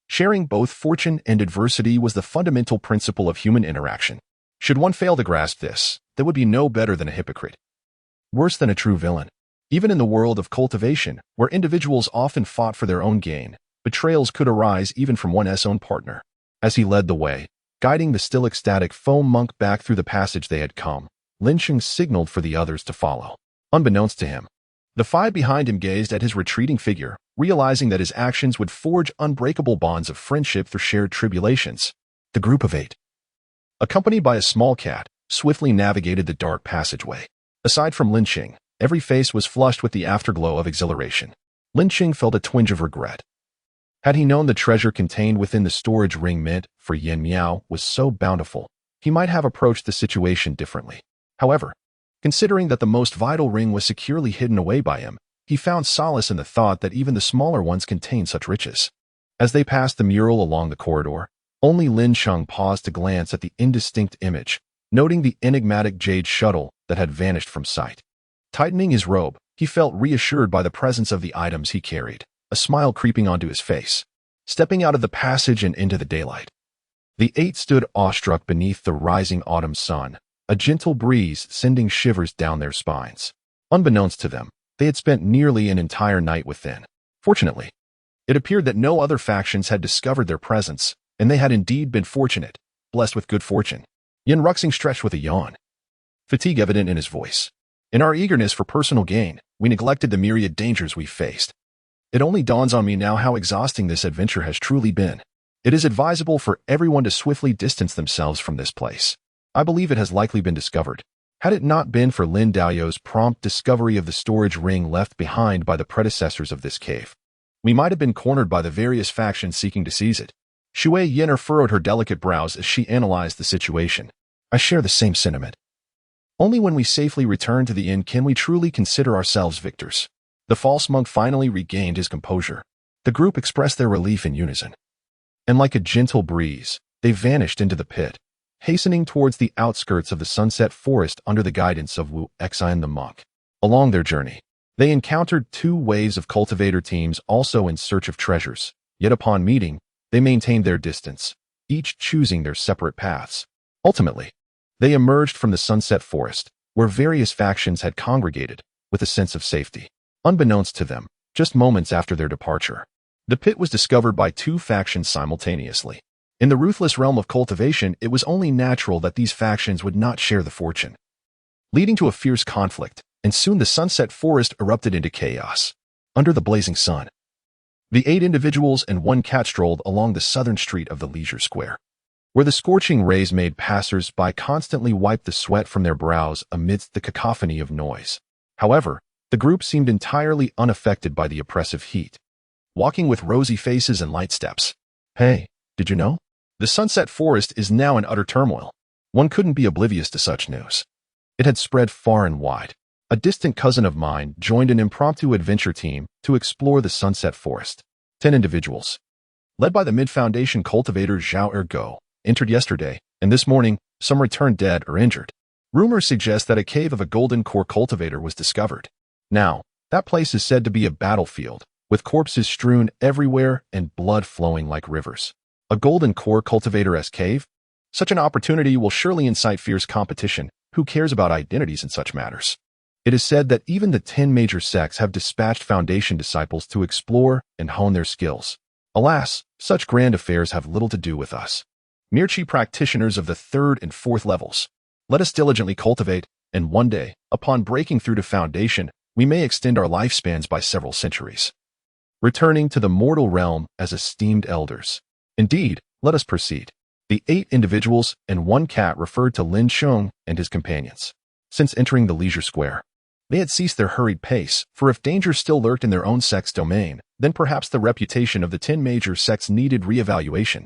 Speaker 1: sharing both fortune and adversity was the fundamental principle of human interaction. Should one fail to grasp this, they would be no better than a hypocrite. Worse than a true villain. Even in the world of cultivation, where individuals often fought for their own gain, betrayals could arise even from one's own partner. As he led the way, guiding the still ecstatic foam monk back through the passage they had come, Lin Cheng signaled for the others to follow. Unbeknownst to him, the five behind him gazed at his retreating figure, realizing that his actions would forge unbreakable bonds of friendship through shared tribulations. The group of 8, accompanied by a small cat, swiftly navigated the dark passageway. Aside from Lin Cheng, every face was flushed with the afterglow of exhilaration. Lin Cheng felt a twinge of regret. Had he known the treasure contained within the storage ring meant for Yin Miao was so bountiful, he might have approached the situation differently. However, considering that the most vital ring was securely hidden away by him, he found solace in the thought that even the smaller ones contained such riches. As they passed the mural along the corridor, only Lin Cheng paused to glance at the indistinct image, noting the enigmatic jade shuttle that had vanished from sight. Tightening his robe, he felt reassured by the presence of the items he carried, a smile creeping onto his face. Stepping out of the passage and into the daylight, the 8 stood awestruck beneath the rising autumn sun, a gentle breeze sending shivers down their spines. Unbeknownst to them, they had spent nearly an entire night within. Fortunately, it appeared that no other factions had discovered their presence, and they had indeed been fortunate, blessed with good fortune. Yin Ruxing stretched with a yawn, fatigue evident in his voice. In our eagerness for personal gain, we neglected the myriad dangers we faced. It only dawns on me now how exhausting this adventure has truly been. It is advisable for everyone to swiftly distance themselves from this place. I believe it has likely been discovered. Had it not been for Lin Dao's prompt discovery of the storage ring left behind by the predecessors of this cave, we might have been cornered by the various factions seeking to seize it. Shui Yin furrowed her delicate brows as she analyzed the situation. I share the same sentiment. Only when we safely return to the inn can we truly consider ourselves victors. The false monk finally regained his composure. The group expressed their relief in unison. And like a gentle breeze, they vanished into the pit, hastening towards the outskirts of the sunset forest under the guidance of Wu Xian the monk. Along their journey, they encountered 2 waves of cultivator teams also in search of treasures, yet upon meeting, they maintained their distance, each choosing their separate paths. Ultimately, they emerged from the sunset forest, where various factions had congregated, with a sense of safety. Unbeknownst to them, just moments after their departure, the pit was discovered by 2 factions simultaneously. In the ruthless realm of cultivation, it was only natural that these factions would not share the fortune, leading to a fierce conflict, and soon the sunset forest erupted into chaos. Under the blazing sun, the 8 individuals and 1 cat strolled along the southern street of the leisure square, where the scorching rays made passers-by constantly wipe the sweat from their brows amidst the cacophony of noise. However, the group seemed entirely unaffected by the oppressive heat, walking with rosy faces and light steps. Hey, did you know? The sunset forest is now in utter turmoil. One couldn't be oblivious to such news. It had spread far and wide. A distant cousin of mine joined an impromptu adventure team to explore the sunset forest. 10 individuals, led by the mid-foundation cultivator Zhao Ergo, entered yesterday, and this morning, some returned dead or injured. Rumors suggest that a cave of a golden core cultivator was discovered. Now, that place is said to be a battlefield, with corpses strewn everywhere and blood flowing like rivers. A golden core cultivator-esque cave? Such an opportunity will surely incite fierce competition. Who cares about identities in such matters? It is said that even the 10 major sects have dispatched foundation disciples to explore and hone their skills. Alas, such grand affairs have little to do with us, mere chi practitioners of the 3rd and 4th levels. Let us diligently cultivate, and one day, upon breaking through to foundation, we may extend our lifespans by several centuries, returning to the mortal realm as esteemed elders. Indeed, let us proceed. The 8 individuals and 1 cat referred to Lin Cheng and his companions. Since entering the leisure square, they had ceased their hurried pace, for if danger still lurked in their own sect's domain, then perhaps the reputation of the 10 major sects needed re-evaluation.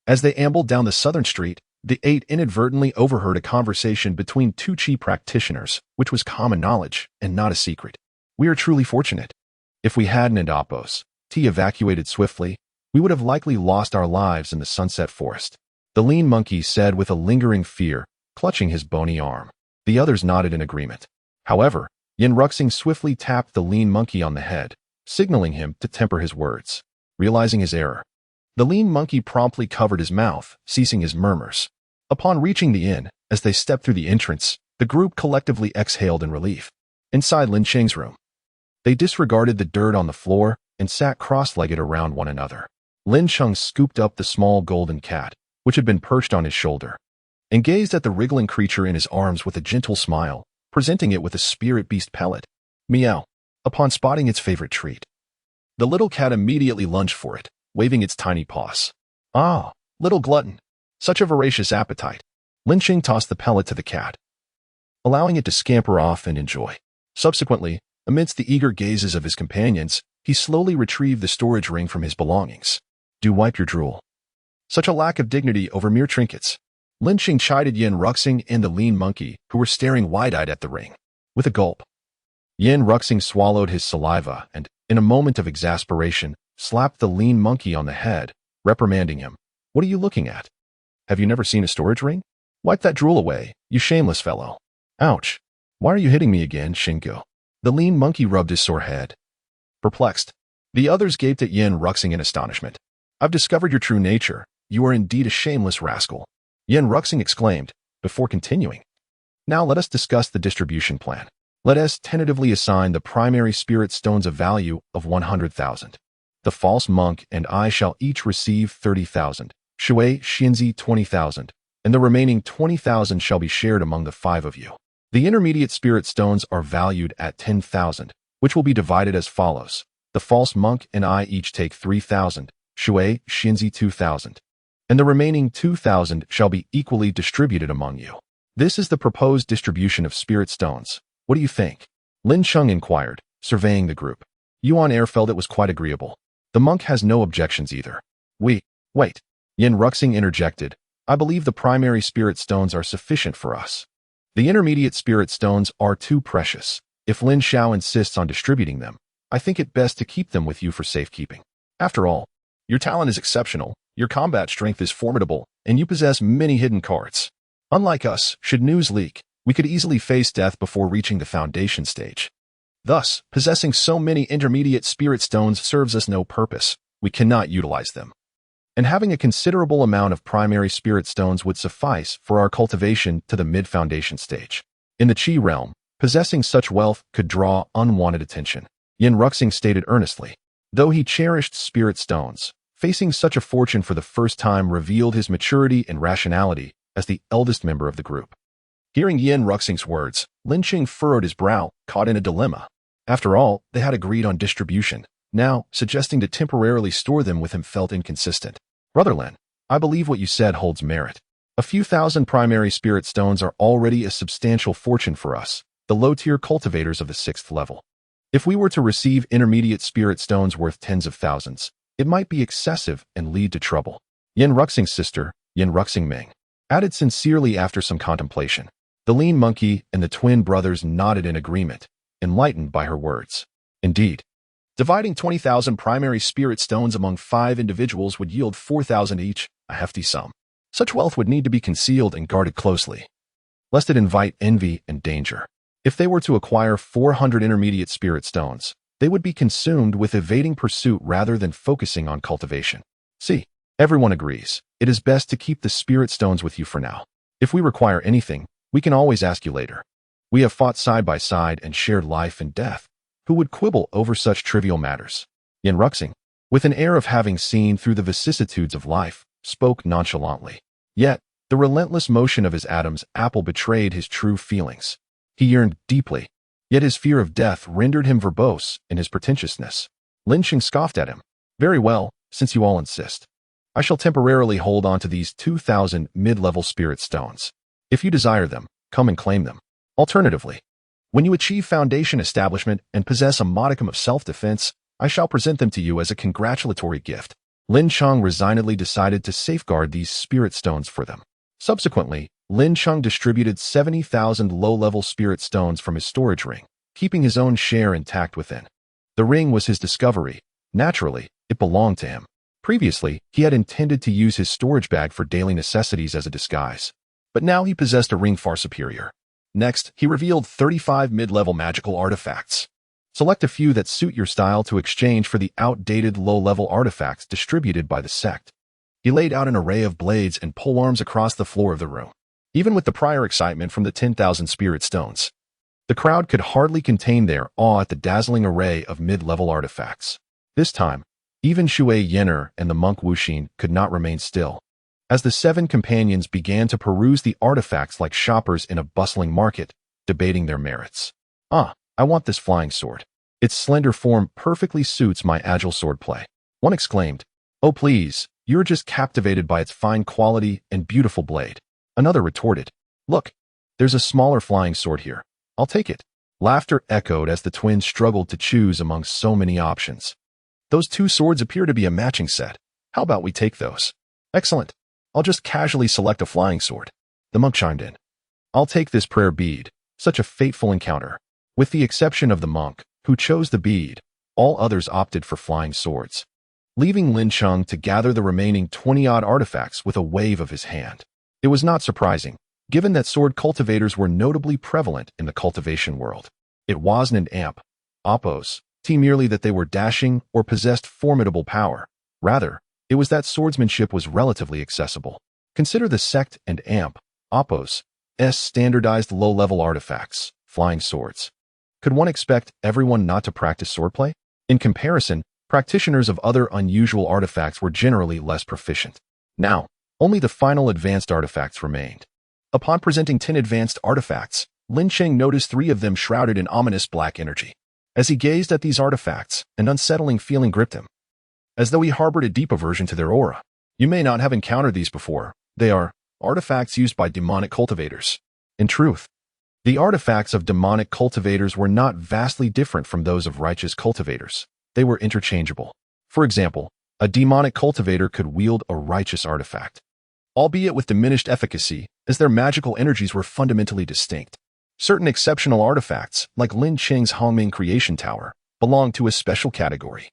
Speaker 1: As they ambled down the southern street, the 8 inadvertently overheard a conversation between 2 chi practitioners, which was common knowledge and not a secret. We are truly fortunate. If we hadn't and Appos T evacuated swiftly, we would have likely lost our lives in the sunset forest. The lean monkey said with a lingering fear, clutching his bony arm. The others nodded in agreement. However, Yin Ruxing swiftly tapped the lean monkey on the head, signaling him to temper his words. Realizing his error, the lean monkey promptly covered his mouth, ceasing his murmurs. Upon reaching the inn, as they stepped through the entrance, the group collectively exhaled in relief. Inside Lin Cheng's room, they disregarded the dirt on the floor and sat cross-legged around one another. Lin Cheng scooped up the small golden cat, which had been perched on his shoulder, and gazed at the wriggling creature in his arms with a gentle smile, presenting it with a spirit beast pellet. Meow. Upon spotting its favorite treat, the little cat immediately lunged for it, waving its tiny paws. Ah, little glutton. Such a voracious appetite. Lin Cheng tossed the pellet to the cat, allowing it to scamper off and enjoy. Subsequently, amidst the eager gazes of his companions, he slowly retrieved the storage ring from his belongings. Do wipe your drool. Such a lack of dignity over mere trinkets. Lin Cheng chided Yin Ruxing and the lean monkey, who were staring wide-eyed at the ring. With a gulp, Yin Ruxing swallowed his saliva and, in a moment of exasperation, slapped the lean monkey on the head, reprimanding him. What are you looking at? Have you never seen a storage ring? Wipe that drool away, you shameless fellow. Ouch. Why are you hitting me again, Shinku? The lean monkey rubbed his sore head. Perplexed, the others gaped at Yin Ruxing in astonishment. I've discovered your true nature. You are indeed a shameless rascal. Yin Ruxing exclaimed, before continuing. Now let us discuss the distribution plan. Let us tentatively assign the primary spirit stones a value of 100,000. The false monk and I shall each receive 30,000, Shui Xinzi 20,000, and the remaining 20,000 shall be shared among the 5 of you. The intermediate spirit stones are valued at 10,000, which will be divided as follows. The false monk and I each take 3,000, Shui Xinzi 2,000, and the remaining 2,000 shall be equally distributed among you. This is the proposed distribution of spirit stones. What do you think? Lin Cheng inquired, surveying the group. Yuan Air felt it was quite agreeable. The monk has no objections either. Wait. Yin Ruxing interjected. I believe the primary spirit stones are sufficient for us. The intermediate spirit stones are too precious. If Lin Xiao insists on distributing them, I think it best to keep them with you for safekeeping. After all, your talent is exceptional, your combat strength is formidable, and you possess many hidden cards. Unlike us, should news leak, we could easily face death before reaching the foundation stage. Thus, possessing so many intermediate spirit stones serves us no purpose. We cannot utilize them. And having a considerable amount of primary spirit stones would suffice for our cultivation to the mid-foundation stage. In the Qi realm, possessing such wealth could draw unwanted attention. Yin Ruxing stated earnestly. Though he cherished spirit stones, facing such a fortune for the first time revealed his maturity and rationality as the eldest member of the group. Hearing Yin Ruxing's words, Lin Cheng furrowed his brow, caught in a dilemma. After all, they had agreed on distribution. Now, suggesting to temporarily store them with him felt inconsistent. Brother Lin, I believe what you said holds merit. A few thousand primary spirit stones are already a substantial fortune for us, the low-tier cultivators of the 6th level. If we were to receive intermediate spirit stones worth tens of thousands, it might be excessive and lead to trouble. Yin Ruxing's sister, Yin Ruxing Ming, added sincerely after some contemplation. The lean monkey and the twin brothers nodded in agreement, enlightened by her words. Indeed, dividing 20,000 primary spirit stones among 5 individuals would yield 4,000 each, a hefty sum. Such wealth would need to be concealed and guarded closely, lest it invite envy and danger. If they were to acquire 400 intermediate spirit stones, they would be consumed with evading pursuit rather than focusing on cultivation. See, everyone agrees. It is best to keep the spirit stones with you for now. If we require anything, we can always ask you later. We have fought side by side and shared life and death. Who would quibble over such trivial matters? Yin Ruxing, with an air of having seen through the vicissitudes of life, spoke nonchalantly. Yet, the relentless motion of his Adam's apple betrayed his true feelings. He yearned deeply, yet his fear of death rendered him verbose in his pretentiousness. Lin Cheng scoffed at him. Very well, since you all insist. I shall temporarily hold on to these 2,000 mid-level spirit stones. If you desire them, come and claim them. Alternatively, when you achieve foundation establishment and possess a modicum of self-defense, I shall present them to you as a congratulatory gift. Lin Cheng resignedly decided to safeguard these spirit stones for them. Subsequently, Lin Cheng distributed 70,000 low-level spirit stones from his storage ring, keeping his own share intact within. The ring was his discovery. Naturally, it belonged to him. Previously, he had intended to use his storage bag for daily necessities as a disguise. But now he possessed a ring far superior. Next, he revealed 35 mid-level magical artifacts. Select a few that suit your style to exchange for the outdated low-level artifacts distributed by the sect. He laid out an array of blades and polearms across the floor of the room. Even with the prior excitement from the 10,000 spirit stones, the crowd could hardly contain their awe at the dazzling array of mid-level artifacts. This time, even Shui Yen'er and the monk Wuxin could not remain still. As the 7 companions began to peruse the artifacts like shoppers in a bustling market, debating their merits. I want this flying sword. Its slender form perfectly suits my agile swordplay. One exclaimed, "Oh please, you're just captivated by its fine quality and beautiful blade." Another retorted, "Look, there's a smaller flying sword here. I'll take it." Laughter echoed as the twins struggled to choose among so many options. "Those 2 swords appear to be a matching set. How about we take those?" "Excellent. I'll just casually select a flying sword." The monk chimed in, "I'll take this prayer bead. Such a fateful encounter." With the exception of the monk, who chose the bead, all others opted for flying swords, leaving Lin Cheng to gather the remaining 20-odd artifacts with a wave of his hand. It was not surprising, given that sword cultivators were notably prevalent in the cultivation world. It wasn't an oppose, merely that they were dashing or possessed formidable power. Rather, it was that swordsmanship was relatively accessible. Consider the sect and oppose standardized low-level artifacts, flying swords. Could one expect everyone not to practice swordplay? In comparison, practitioners of other unusual artifacts were generally less proficient. Now, only the final advanced artifacts remained. Upon presenting 10 advanced artifacts, Lin Cheng noticed 3 of them shrouded in ominous black energy. As he gazed at these artifacts, an unsettling feeling gripped him, as though he harbored a deep aversion to their aura. You may not have encountered these before. They are artifacts used by demonic cultivators. In truth, the artifacts of demonic cultivators were not vastly different from those of righteous cultivators. They were interchangeable. For example, a demonic cultivator could wield a righteous artifact, albeit with diminished efficacy, as their magical energies were fundamentally distinct. Certain exceptional artifacts, like Lin Cheng's Hongming Creation Tower, belonged to a special category.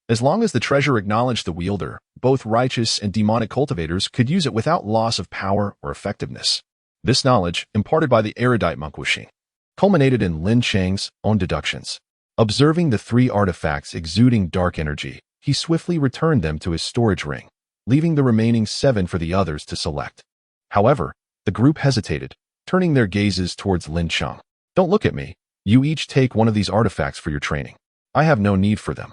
Speaker 1: As long as the treasure acknowledged the wielder, both righteous and demonic cultivators could use it without loss of power or effectiveness. This knowledge, imparted by the erudite monk Wuxin, culminated in Lin Cheng's own deductions. Observing the 3 artifacts exuding dark energy, he swiftly returned them to his storage ring, leaving the remaining 7 for the others to select. However, the group hesitated, turning their gazes towards Lin Cheng. "Don't look at me. You each take one of these artifacts for your training. I have no need for them.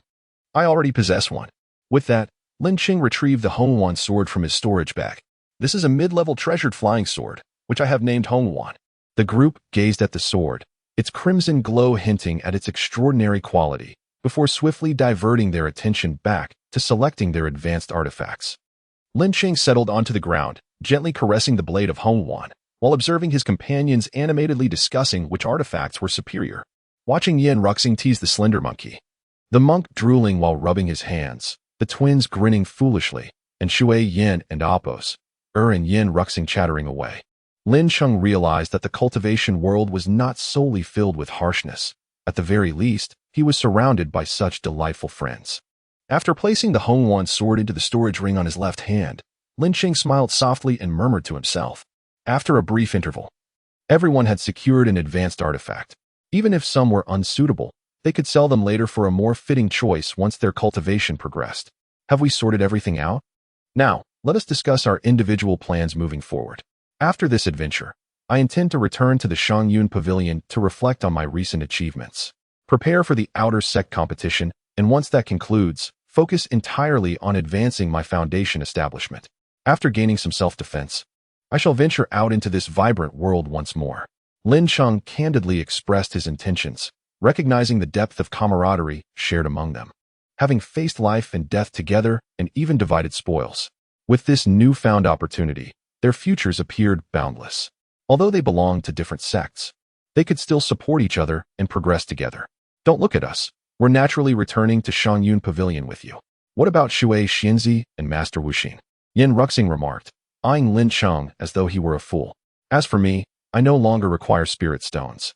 Speaker 1: I already possess one." With that, Lin Cheng retrieved the Hongwan sword from his storage bag. "This is a mid-level treasured flying sword, which I have named Hongwan." The group gazed at the sword, its crimson glow hinting at its extraordinary quality, before swiftly diverting their attention back to selecting their advanced artifacts. Lin Cheng settled onto the ground, gently caressing the blade of Hongwan, while observing his companions animatedly discussing which artifacts were superior. Watching Yin Ruxing tease the slender monkey, the monk drooling while rubbing his hands, the twins grinning foolishly, and Shui Yin and Oppos, and Yin Ruxing chattering away, Lin Cheng realized that the cultivation world was not solely filled with harshness. At the very least, he was surrounded by such delightful friends. After placing the Hongwan sword into the storage ring on his left hand, Lin Cheng smiled softly and murmured to himself. After a brief interval, everyone had secured an advanced artifact. Even if some were unsuitable, they could sell them later for a more fitting choice once their cultivation progressed. Have we sorted everything out? Now, let us discuss our individual plans moving forward. After this adventure, I intend to return to the Shangyun Pavilion to reflect on my recent achievements, prepare for the outer sect competition, and once that concludes, focus entirely on advancing my foundation establishment. After gaining some self-defense, I shall venture out into this vibrant world once more. Lin Cheng candidly expressed his intentions, recognizing the depth of camaraderie shared among them, having faced life and death together and even divided spoils. With this newfound opportunity, their futures appeared boundless. Although they belonged to different sects, they could still support each other and progress together. Don't look at us. We're naturally returning to Shangyun Pavilion with you. What about Shui Xianzi and Master Wuxin? Yin Ruxing remarked, eyeing Lin Cheng as though he were a fool. As for me, I no longer require spirit stones.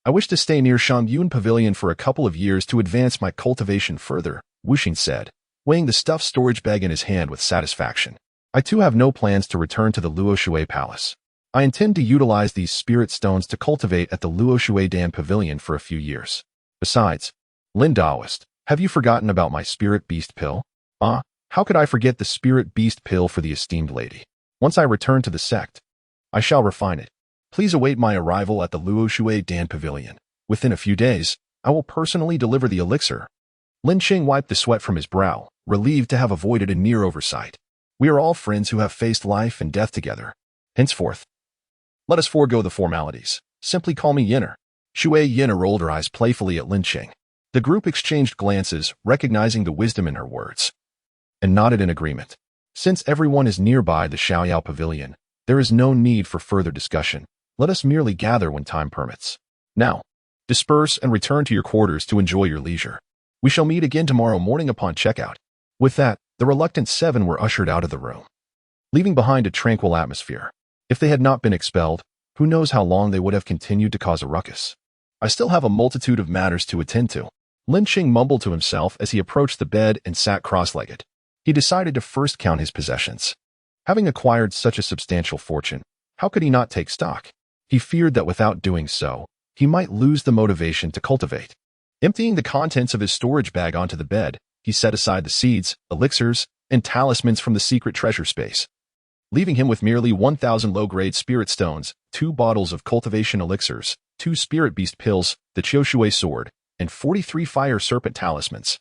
Speaker 1: I wish to stay near Shangyun Pavilion for a couple of years to advance my cultivation further, Wuxin said, weighing the stuffed storage bag in his hand with satisfaction. I too have no plans to return to the Luo Shui Palace. I intend to utilize these spirit stones to cultivate at the Luo Dan Pavilion for a few years. Besides, Lin Daoist, have you forgotten about my spirit beast pill? How could I forget the spirit beast pill for the esteemed lady? Once I return to the sect, I shall refine it. Please await my arrival at the Luo Dan Pavilion. Within a few days, I will personally deliver the elixir. Lin Cheng wiped the sweat from his brow, relieved to have avoided a near oversight. We are all friends who have faced life and death together. Henceforth, let us forego the formalities. Simply call me Yinner. Shui Yinner rolled her eyes playfully at Lin Cheng. The group exchanged glances, recognizing the wisdom in her words, and nodded in agreement. Since everyone is nearby the Xiaoyao Pavilion, there is no need for further discussion. Let us merely gather when time permits. Now, disperse and return to your quarters to enjoy your leisure. We shall meet again tomorrow morning upon checkout. With that, the reluctant 7 were ushered out of the room, leaving behind a tranquil atmosphere. If they had not been expelled, who knows how long they would have continued to cause a ruckus. I still have a multitude of matters to attend to. Lin Cheng mumbled to himself as he approached the bed and sat cross-legged. He decided to first count his possessions. Having acquired such a substantial fortune, how could he not take stock? He feared that without doing so, he might lose the motivation to cultivate. Emptying the contents of his storage bag onto the bed, he set aside the seeds, elixirs, and talismans from the secret treasure space, leaving him with merely 1,000 low-grade spirit stones, 2 bottles of cultivation elixirs, 2 spirit beast pills, the Qiushui sword, and 43 fire serpent talismans.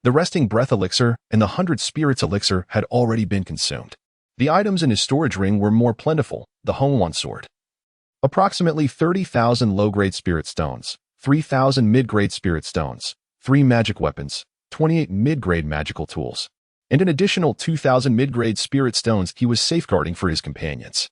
Speaker 1: The resting breath elixir and the 100 spirits elixir had already been consumed. The items in his storage ring were more plentiful, the Hongwan sword, approximately 30,000 low-grade spirit stones, 3,000 mid-grade spirit stones, 3 magic weapons, 28 mid-grade magical tools, and an additional 2,000 mid-grade spirit stones he was safeguarding for his companions.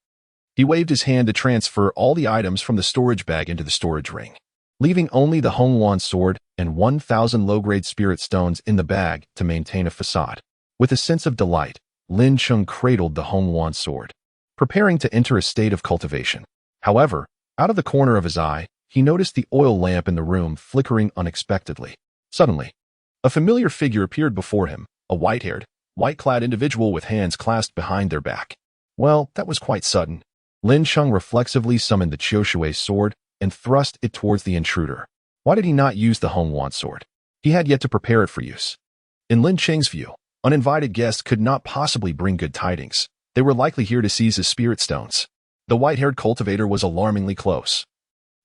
Speaker 1: He waved his hand to transfer all the items from the storage bag into the storage ring, leaving only the Hongwan sword and 1,000 low-grade spirit stones in the bag to maintain a facade. With a sense of delight, Lin Cheng cradled the Hongwan sword, preparing to enter a state of cultivation. However, out of the corner of his eye, he noticed the oil lamp in the room flickering unexpectedly. Suddenly, a familiar figure appeared before him, a white-haired, white-clad individual with hands clasped behind their back. Well, that was quite sudden. Lin Cheng reflexively summoned the Qiushui sword and thrust it towards the intruder. Why did he not use the Hongwan sword? He had yet to prepare it for use. In Lin Cheng's view, uninvited guests could not possibly bring good tidings. They were likely here to seize his spirit stones. The white-haired cultivator was alarmingly close.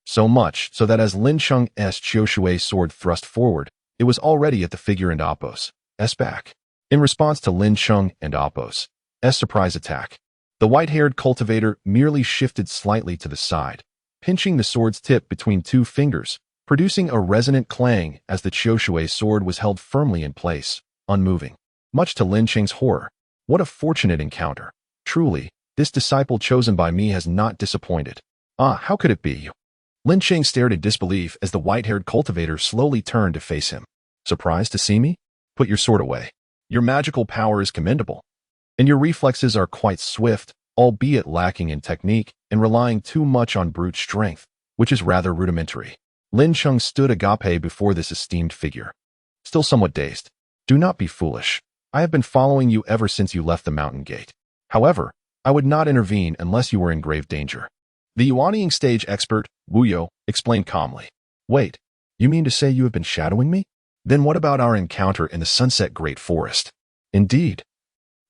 Speaker 1: So much so that as Lin Cheng's Qiushui sword thrust forward, it was already at the figure and Appo's back. In response to Lin Cheng and Appo's surprise attack, the white-haired cultivator merely shifted slightly to the side, pinching the sword's tip between 2 fingers, producing a resonant clang as the Qiushui sword was held firmly in place, unmoving. Much to Lin Cheng's horror, what a fortunate encounter. Truly, this disciple chosen by me has not disappointed. How could it be? Lin Cheng stared in disbelief as the white-haired cultivator slowly turned to face him. Surprised to see me? Put your sword away. Your magical power is commendable, and your reflexes are quite swift, albeit lacking in technique and relying too much on brute strength, which is rather rudimentary. Lin Cheng stood agape before this esteemed figure, still somewhat dazed. Do not be foolish. I have been following you ever since you left the mountain gate. However, I would not intervene unless you were in grave danger. The Yuaniing stage expert, Wu explained calmly. Wait, you mean to say you have been shadowing me? Then what about our encounter in the Sunset Great Forest? Indeed.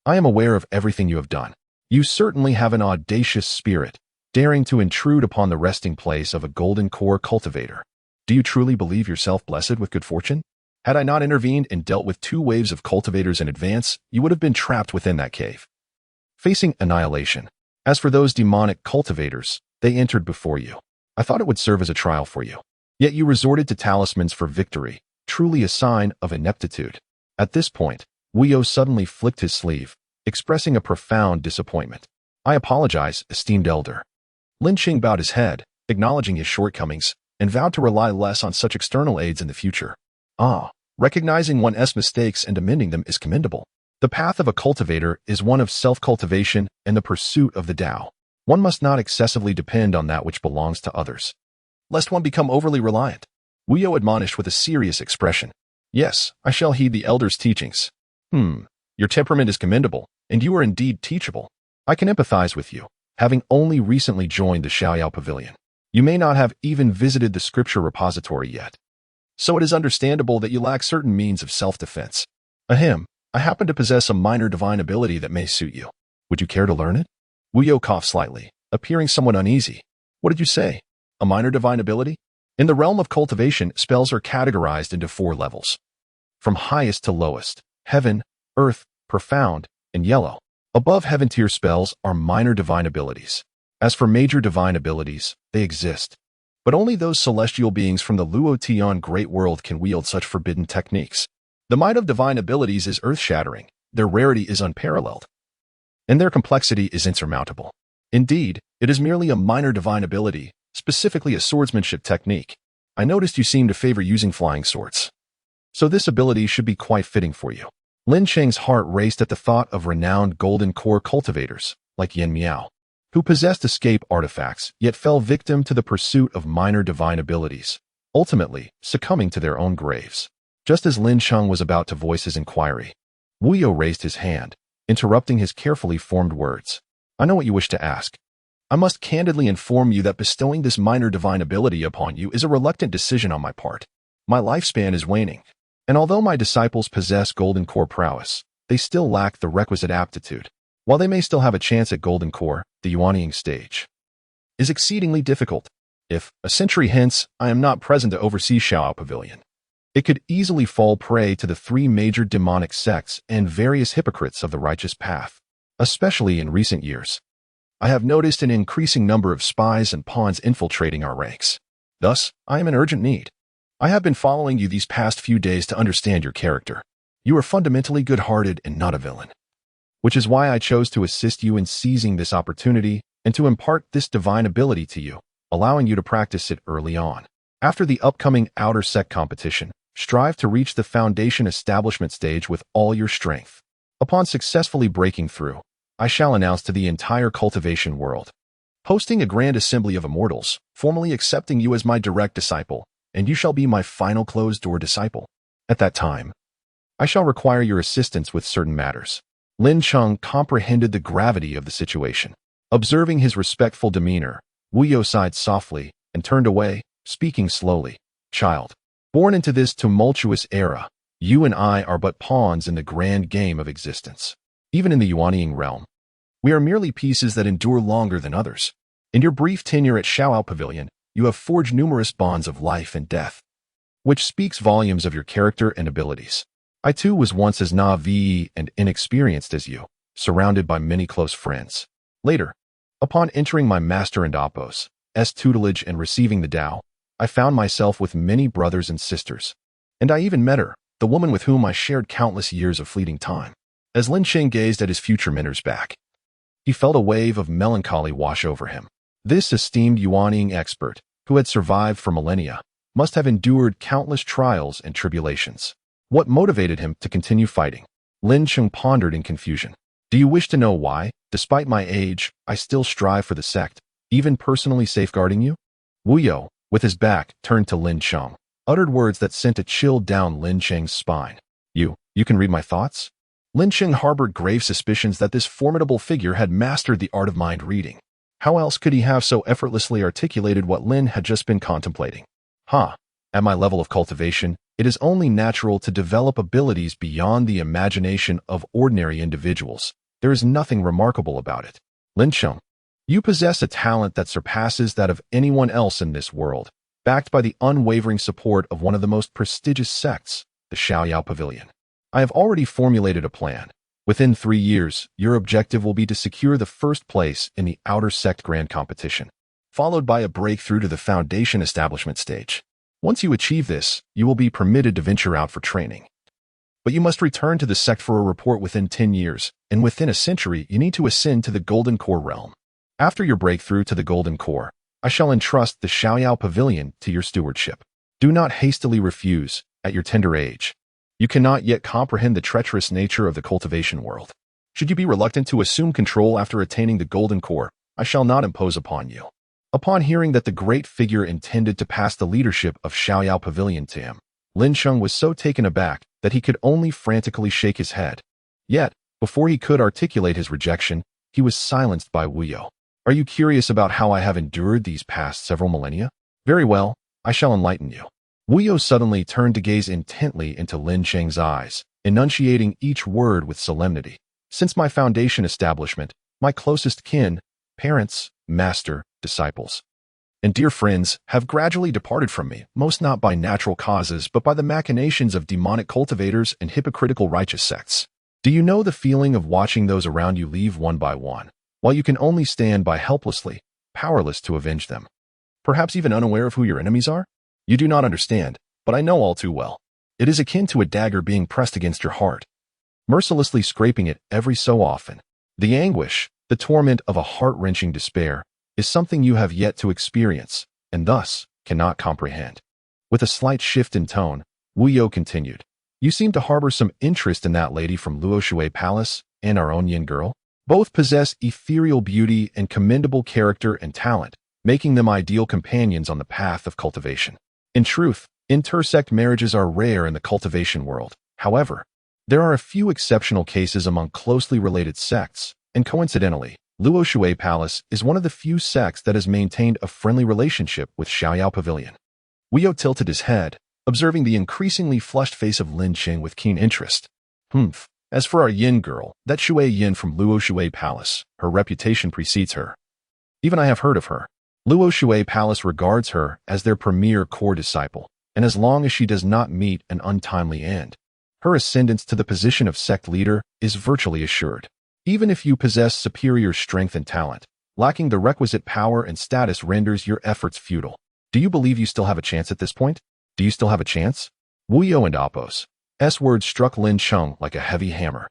Speaker 1: I am aware of everything you have done. You certainly have an audacious spirit, daring to intrude upon the resting place of a golden core cultivator. Do you truly believe yourself blessed with good fortune? Had I not intervened and dealt with 2 waves of cultivators in advance, you would have been trapped within that cave, facing annihilation. As for those demonic cultivators, they entered before you. I thought it would serve as a trial for you. Yet you resorted to talismans for victory, truly a sign of ineptitude. At this point, Wu suddenly flicked his sleeve, expressing a profound disappointment. I apologize, esteemed elder. Lin Cheng bowed his head, acknowledging his shortcomings, and vowed to rely less on such external aids in the future. Recognizing one's mistakes and amending them is commendable. The path of a cultivator is one of self-cultivation and the pursuit of the Tao. One must not excessively depend on that which belongs to others, lest one become overly reliant. Wu admonished with a serious expression. Yes, I shall heed the elder's teachings. Your temperament is commendable, and you are indeed teachable. I can empathize with you. having only recently joined the Xiaoyao Pavilion. You may not have even visited the scripture repository yet. So it is understandable that you lack certain means of self-defense. Ahem, I happen to possess a minor divine ability that may suit you. Would you care to learn it? Wuyo coughed slightly, appearing somewhat uneasy. What did you say? A minor divine ability? In the realm of cultivation, spells are categorized into 4 levels. From highest to lowest: heaven, earth, profound, and yellow. Above heaven tier spells are minor divine abilities. As for major divine abilities, they exist. But only those celestial beings from the Luo Tian Great World can wield such forbidden techniques. The might of divine abilities is earth-shattering, their rarity is unparalleled, and their complexity is insurmountable. Indeed, it is merely a minor divine ability, specifically a swordsmanship technique. I noticed you seem to favor using flying swords, so this ability should be quite fitting for you. Lin Cheng's heart raced at the thought of renowned golden core cultivators, like Yin Miao, who possessed escape artifacts yet fell victim to the pursuit of minor divine abilities, ultimately succumbing to their own graves. Just as Lin Cheng was about to voice his inquiry, Wuyo raised his hand, interrupting his carefully formed words. I know what you wish to ask. I must candidly inform you that bestowing this minor divine ability upon you is a reluctant decision on my part. My lifespan is waning, and although my disciples possess golden core prowess, they still lack the requisite aptitude. While they may still have a chance at golden core, the yuaning stage is exceedingly difficult. If, a century hence, I am not present to oversee Xiaoyao Pavilion, it could easily fall prey to the 3 major demonic sects and various hypocrites of the righteous path. Especially in recent years, I have noticed an increasing number of spies and pawns infiltrating our ranks. Thus, I am in urgent need. I have been following you these past few days to understand your character. You are fundamentally good-hearted and not a villain, which is why I chose to assist you in seizing this opportunity and to impart this divine ability to you, allowing you to practice it early on. After the upcoming outer sect competition, strive to reach the foundation establishment stage with all your strength. Upon successfully breaking through, I shall announce to the entire cultivation world, hosting a grand assembly of immortals, formally accepting you as my direct disciple, and you shall be my final closed-door disciple. At that time, I shall require your assistance with certain matters. Lin Cheng comprehended the gravity of the situation. Observing his respectful demeanor, Wuyo sighed softly and turned away, speaking slowly. Child, born into this tumultuous era, you and I are but pawns in the grand game of existence. Even in the yuaning realm, we are merely pieces that endure longer than others. In your brief tenure at Xiaoyao Pavilion, you have forged numerous bonds of life and death, which speaks volumes of your character and abilities. I too was once as naive and inexperienced as you, surrounded by many close friends. Later, upon entering my master and Appo's tutelage and receiving the Tao, I found myself with many brothers and sisters, and I even met her, the woman with whom I shared countless years of fleeting time. As Lin Cheng gazed at his future mentor's back, he felt a wave of melancholy wash over him. This esteemed yuaning expert, who had survived for millennia, must have endured countless trials and tribulations. What motivated him to continue fighting? Lin Cheng pondered in confusion. Do you wish to know why, despite my age, I still strive for the sect, even personally safeguarding you? Wuyo, with his back turned to Lin Cheng, uttered words that sent a chill down Lin Cheng's spine. You can read my thoughts? Lin Cheng harbored grave suspicions that this formidable figure had mastered the art of mind reading. How else could he have so effortlessly articulated what Lin had just been contemplating? At my level of cultivation, it is only natural to develop abilities beyond the imagination of ordinary individuals. There is nothing remarkable about it. Lin Cheng, you possess a talent that surpasses that of anyone else in this world, backed by the unwavering support of one of the most prestigious sects, the Xiaoyao Pavilion. I have already formulated a plan. Within 3 years, your objective will be to secure the first place in the outer sect grand competition, followed by a breakthrough to the foundation establishment stage. Once you achieve this, you will be permitted to venture out for training. But you must return to the sect for a report within 10 years, and within a century you need to ascend to the Golden Core realm. After your breakthrough to the Golden Core, I shall entrust the Xiaoyao Pavilion to your stewardship. Do not hastily refuse, at your tender age. You cannot yet comprehend the treacherous nature of the cultivation world. Should you be reluctant to assume control after attaining the Golden Core, I shall not impose upon you. Upon hearing that the great figure intended to pass the leadership of Xiaoyao Pavilion to him, Lin Cheng was so taken aback that he could only frantically shake his head. Yet, before he could articulate his rejection, he was silenced by Wuyo. Are you curious about how I have endured these past several millennia? Very well, I shall enlighten you. Wu Yo suddenly turned to gaze intently into Lin Cheng's eyes, enunciating each word with solemnity. Since my foundation establishment, my closest kin, parents, master, disciples, and dear friends have gradually departed from me, most not by natural causes but by the machinations of demonic cultivators and hypocritical righteous sects. Do you know the feeling of watching those around you leave one by one, while you can only stand by helplessly, powerless to avenge them? Perhaps even unaware of who your enemies are? You do not understand, but I know all too well. It is akin to a dagger being pressed against your heart, mercilessly scraping it every so often. The anguish, the torment of a heart-wrenching despair, is something you have yet to experience, and thus cannot comprehend. With a slight shift in tone, Wu Yo continued, You seem to harbor some interest in that lady from Luo Shui Palace and our own Yin girl. Both possess ethereal beauty and commendable character and talent, making them ideal companions on the path of cultivation. In truth, intersect marriages are rare in the cultivation world. However, there are a few exceptional cases among closely related sects, and coincidentally, Luo Shui Palace is one of the few sects that has maintained a friendly relationship with Xiaoyao Pavilion. Wu Yo tilted his head, observing the increasingly flushed face of Lin Cheng with keen interest. As for our Yin girl, that Shui Yin from Luo Shui Palace, her reputation precedes her. Even I have heard of her. Luo Shui Palace regards her as their premier core disciple, and as long as she does not meet an untimely end, her ascendance to the position of sect leader is virtually assured. Even if you possess superior strength and talent, lacking the requisite power and status renders your efforts futile. Do you believe you still have a chance at this point? Do you still have a chance? Wu Yo and Apos' words struck Lin Cheng like a heavy hammer,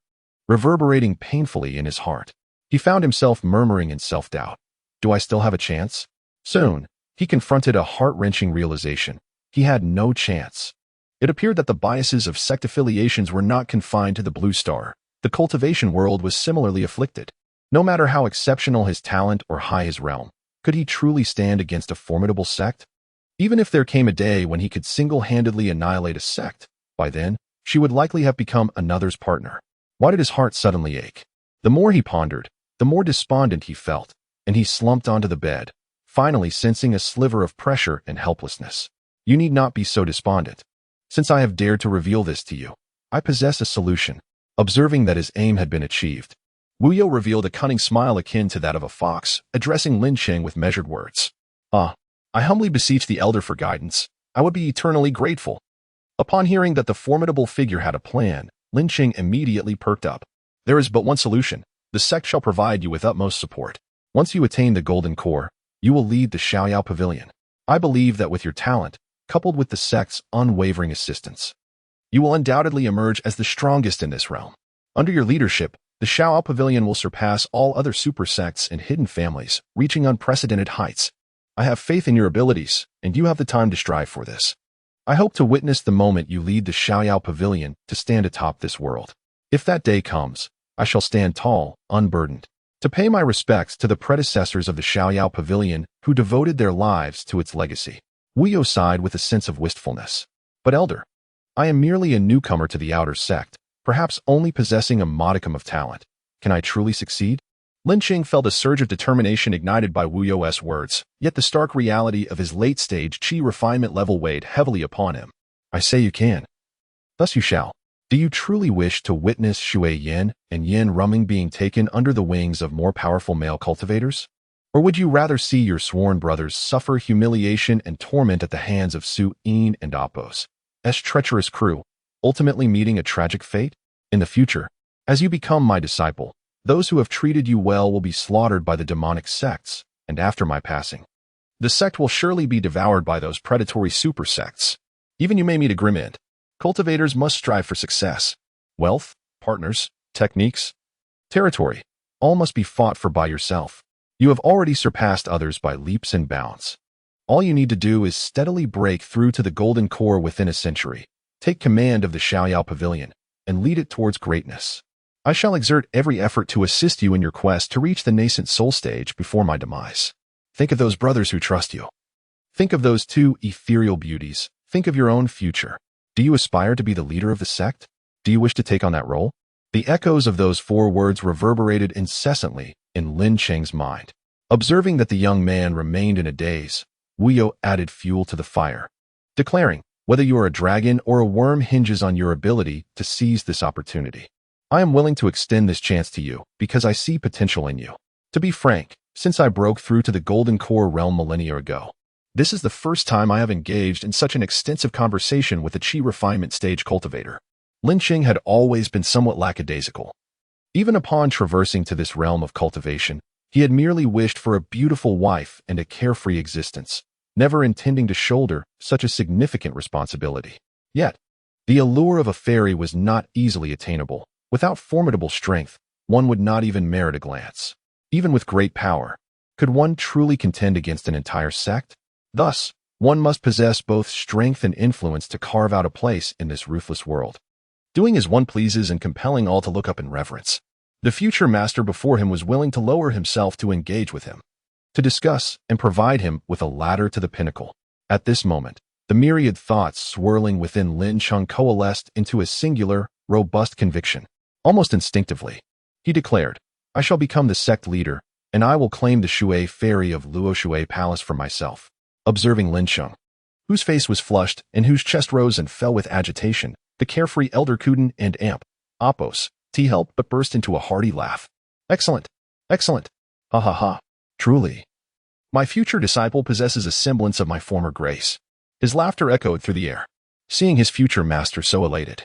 Speaker 1: reverberating painfully in his heart. He found himself murmuring in self-doubt. Do I still have a chance? Soon, he confronted a heart-wrenching realization. He had no chance. It appeared that the biases of sect affiliations were not confined to the Blue Star. The cultivation world was similarly afflicted. No matter how exceptional his talent or high his realm, could he truly stand against a formidable sect? Even if there came a day when he could single-handedly annihilate a sect, by then, she would likely have become another's partner. Why did his heart suddenly ache? The more he pondered, the more despondent he felt, and he slumped onto the bed, finally sensing a sliver of pressure and helplessness. You need not be so despondent. Since I have dared to reveal this to you, I possess a solution. Observing that his aim had been achieved, Wu Yo revealed a cunning smile akin to that of a fox, addressing Lin Cheng with measured words. I humbly beseech the elder for guidance. I would be eternally grateful. Upon hearing that the formidable figure had a plan, Lin Cheng immediately perked up. There is but one solution. The sect shall provide you with utmost support. Once you attain the golden core, you will lead the Xiaoyao Pavilion. I believe that with your talent, coupled with the sect's unwavering assistance, you will undoubtedly emerge as the strongest in this realm. Under your leadership, the Xiaoyao Pavilion will surpass all other super sects and hidden families, reaching unprecedented heights. I have faith in your abilities, and you have the time to strive for this. I hope to witness the moment you lead the Xiaoyao Pavilion to stand atop this world. If that day comes, I shall stand tall, unburdened, to pay my respects to the predecessors of the Xiaoyao Pavilion who devoted their lives to its legacy. Wu Yo sighed with a sense of wistfulness. But elder, I am merely a newcomer to the outer sect, perhaps only possessing a modicum of talent. Can I truly succeed? Lin Cheng felt a surge of determination ignited by Wu Yo's words, yet the stark reality of his late-stage qi refinement level weighed heavily upon him. I say you can. Thus you shall. Do you truly wish to witness Shui Yin and Yin Rumming being taken under the wings of more powerful male cultivators? Or would you rather see your sworn brothers suffer humiliation and torment at the hands of Su Yin and Apos' treacherous crew, ultimately meeting a tragic fate? In the future, as you become my disciple, those who have treated you well will be slaughtered by the demonic sects, and after my passing, the sect will surely be devoured by those predatory super sects. Even you may meet a grim end. Cultivators must strive for success. Wealth, partners, techniques, territory, all must be fought for by yourself. You have already surpassed others by leaps and bounds. All you need to do is steadily break through to the golden core within a century, take command of the Xiaoyao Pavilion, and lead it towards greatness. I shall exert every effort to assist you in your quest to reach the nascent soul stage before my demise. Think of those brothers who trust you. Think of those two ethereal beauties. Think of your own future. Do you aspire to be the leader of the sect? Do you wish to take on that role? The echoes of those 4 words reverberated incessantly in Lin Cheng's mind. Observing that the young man remained in a daze, Wuyo added fuel to the fire, declaring, "Whether you are a dragon or a worm hinges on your ability to seize this opportunity. I am willing to extend this chance to you because I see potential in you. To be frank, since I broke through to the Golden Core realm millennia ago, this is the first time I have engaged in such an extensive conversation with a Qi refinement stage cultivator." Lin Cheng had always been somewhat lackadaisical. Even upon traversing to this realm of cultivation, he had merely wished for a beautiful wife and a carefree existence, never intending to shoulder such a significant responsibility. Yet, the allure of a fairy was not easily attainable. Without formidable strength, one would not even merit a glance. Even with great power, could one truly contend against an entire sect? Thus, one must possess both strength and influence to carve out a place in this ruthless world, doing as one pleases and compelling all to look up in reverence. The future master before him was willing to lower himself to engage with him, to discuss and provide him with a ladder to the pinnacle. At this moment, the myriad thoughts swirling within Lin Cheng coalesced into a singular, robust conviction. Almost instinctively, he declared, "I shall become the sect leader, and I will claim the Shui fairy of Luo Shui Palace for myself." Observing Lin Cheng, whose face was flushed and whose chest rose and fell with agitation, the carefree elder Kuden and Amp, Apos, T helped but burst into a hearty laugh. "Excellent! Excellent! Ha ha ha! Truly, my future disciple possesses a semblance of my former grace." His laughter echoed through the air. Seeing his future master so elated,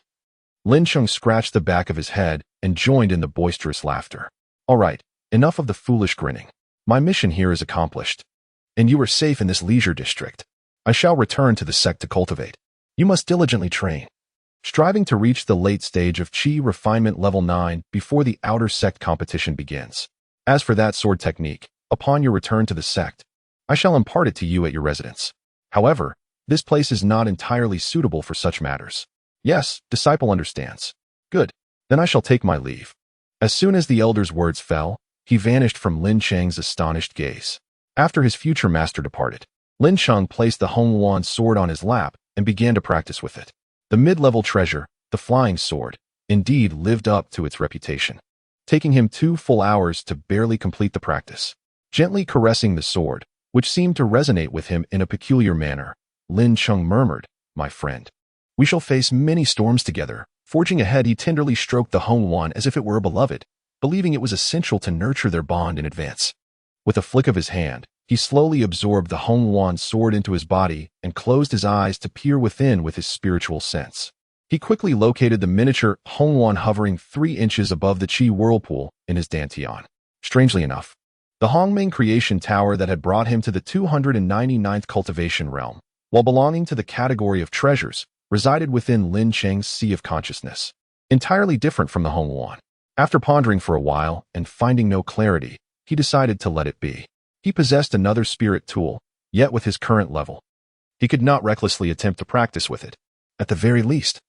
Speaker 1: Lin Cheng scratched the back of his head and joined in the boisterous laughter. "All right, enough of the foolish grinning. My mission here is accomplished, and you are safe in this leisure district. I shall return to the sect to cultivate. You must diligently train, striving to reach the late stage of Qi refinement level 9 before the outer sect competition begins. As for that sword technique, upon your return to the sect, I shall impart it to you at your residence. However, this place is not entirely suitable for such matters." "Yes, disciple understands." "Good. Then I shall take my leave." As soon as the elder's words fell, he vanished from Lin Cheng's astonished gaze. After his future master departed, Lin Cheng placed the Hong Yuan sword on his lap and began to practice with it. The mid-level treasure, the flying sword, indeed lived up to its reputation, taking him 2 full hours to barely complete the practice. Gently caressing the sword, which seemed to resonate with him in a peculiar manner, Lin Cheng murmured, "My friend, we shall face many storms together." Forging ahead, he tenderly stroked the Hong Yuan as if it were a beloved, believing it was essential to nurture their bond in advance. With a flick of his hand, he slowly absorbed the Hong Yuan sword into his body and closed his eyes to peer within with his spiritual sense. He quickly located the miniature Hong Yuan hovering 3 inches above the Qi whirlpool in his dantian. Strangely enough, the Hongming creation tower that had brought him to the 299th cultivation realm, while belonging to the category of treasures, resided within Lin Cheng's sea of consciousness, entirely different from the Hong Yuan. After pondering for a while and finding no clarity, he decided to let it be. He possessed another spirit tool, yet with his current level, he could not recklessly attempt to practice with it. At the very least,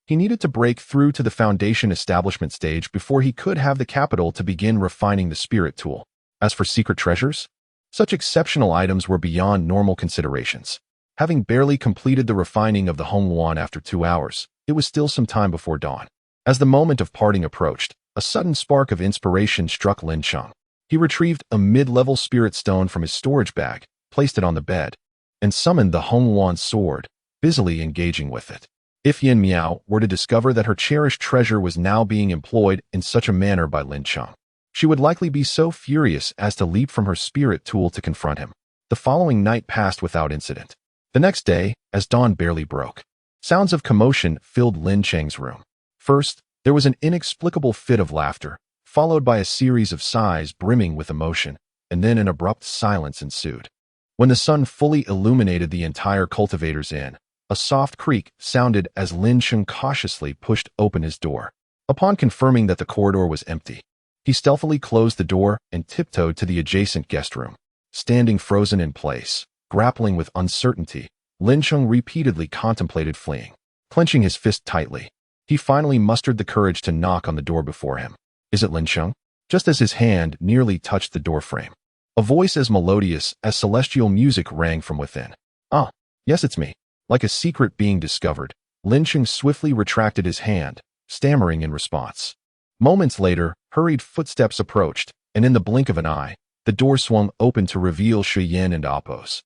Speaker 1: he needed to break through to the foundation establishment stage before he could have the capital to begin refining the spirit tool. As for secret treasures, such exceptional items were beyond normal considerations. Having barely completed the refining of the Hong Yuan after 2 hours, it was still some time before dawn. As the moment of parting approached, a sudden spark of inspiration struck Lin Cheng. He retrieved a mid-level spirit stone from his storage bag, placed it on the bed, and summoned the Hong Yuan sword, busily engaging with it. If Yin Miao were to discover that her cherished treasure was now being employed in such a manner by Lin Cheng, she would likely be so furious as to leap from her spirit tool to confront him. The following night passed without incident. The next day, as dawn barely broke, sounds of commotion filled Lin Cheng's room. First, there was an inexplicable fit of laughter, followed by a series of sighs brimming with emotion, and then an abrupt silence ensued. When the sun fully illuminated the entire cultivator's inn, a soft creak sounded as Lin Cheng cautiously pushed open his door. Upon confirming that the corridor was empty, he stealthily closed the door and tiptoed to the adjacent guest room. Standing frozen in place, grappling with uncertainty, Lin Cheng repeatedly contemplated fleeing. Clenching his fist tightly, he finally mustered the courage to knock on the door before him. "Is it Lin Cheng?" Just as his hand nearly touched the doorframe, a voice as melodious as celestial music rang from within. "Ah, yes, it's me." Like a secret being discovered, Lin Cheng swiftly retracted his hand, stammering in response. Moments later, hurried footsteps approached, and in the blink of an eye, The door swung open to reveal Shui Yin and Apos,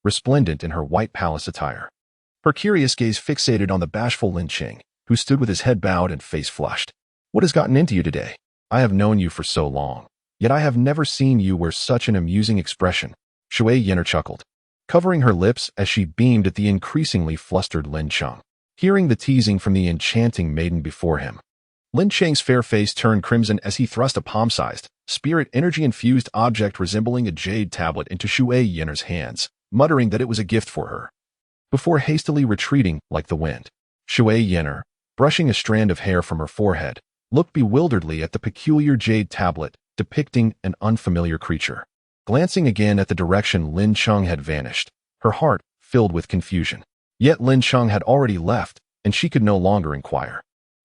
Speaker 1: resplendent in her white palace attire. Her curious gaze fixated on the bashful Lin Cheng, who stood with his head bowed and face flushed. "What has gotten into you today? I have known you for so long, yet I have never seen you wear such an amusing expression." Shui Yin chuckled, covering her lips as she beamed at the increasingly flustered Lin Cheng. Hearing the teasing from the enchanting maiden before him, Lin Cheng's fair face turned crimson as he thrust a palm-sized, spirit energy-infused object resembling a jade tablet into Shui Yin's hands, muttering that it was a gift for her. Before hastily retreating like the wind, Shui Yin, brushing a strand of hair from her forehead, looked bewilderedly at the peculiar jade tablet depicting an unfamiliar creature. Glancing again at the direction Lin Cheng had vanished, her heart filled with confusion. Yet Lin Cheng had already left, and she could no longer inquire.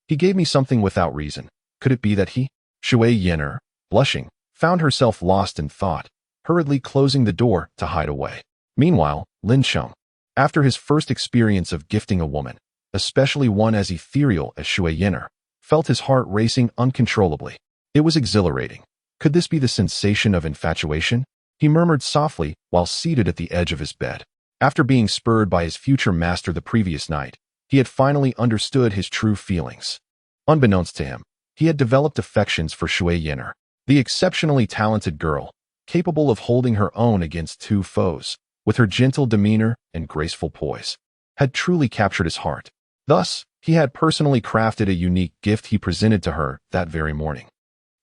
Speaker 1: "He gave me something without reason. Could it be that he?" Shui Yin, blushing, found herself lost in thought, hurriedly closing the door to hide away. Meanwhile, Lin Cheng, after his first experience of gifting a woman, especially one as ethereal as Shui Yin, felt his heart racing uncontrollably. It was exhilarating. Could this be the sensation of infatuation? He murmured softly while seated at the edge of his bed. After being spurred by his future master the previous night, he had finally understood his true feelings. Unbeknownst to him, he had developed affections for Shui Yin, the exceptionally talented girl, capable of holding her own against two foes, with her gentle demeanor and graceful poise, had truly captured his heart. Thus, he had personally crafted a unique gift he presented to her that very morning,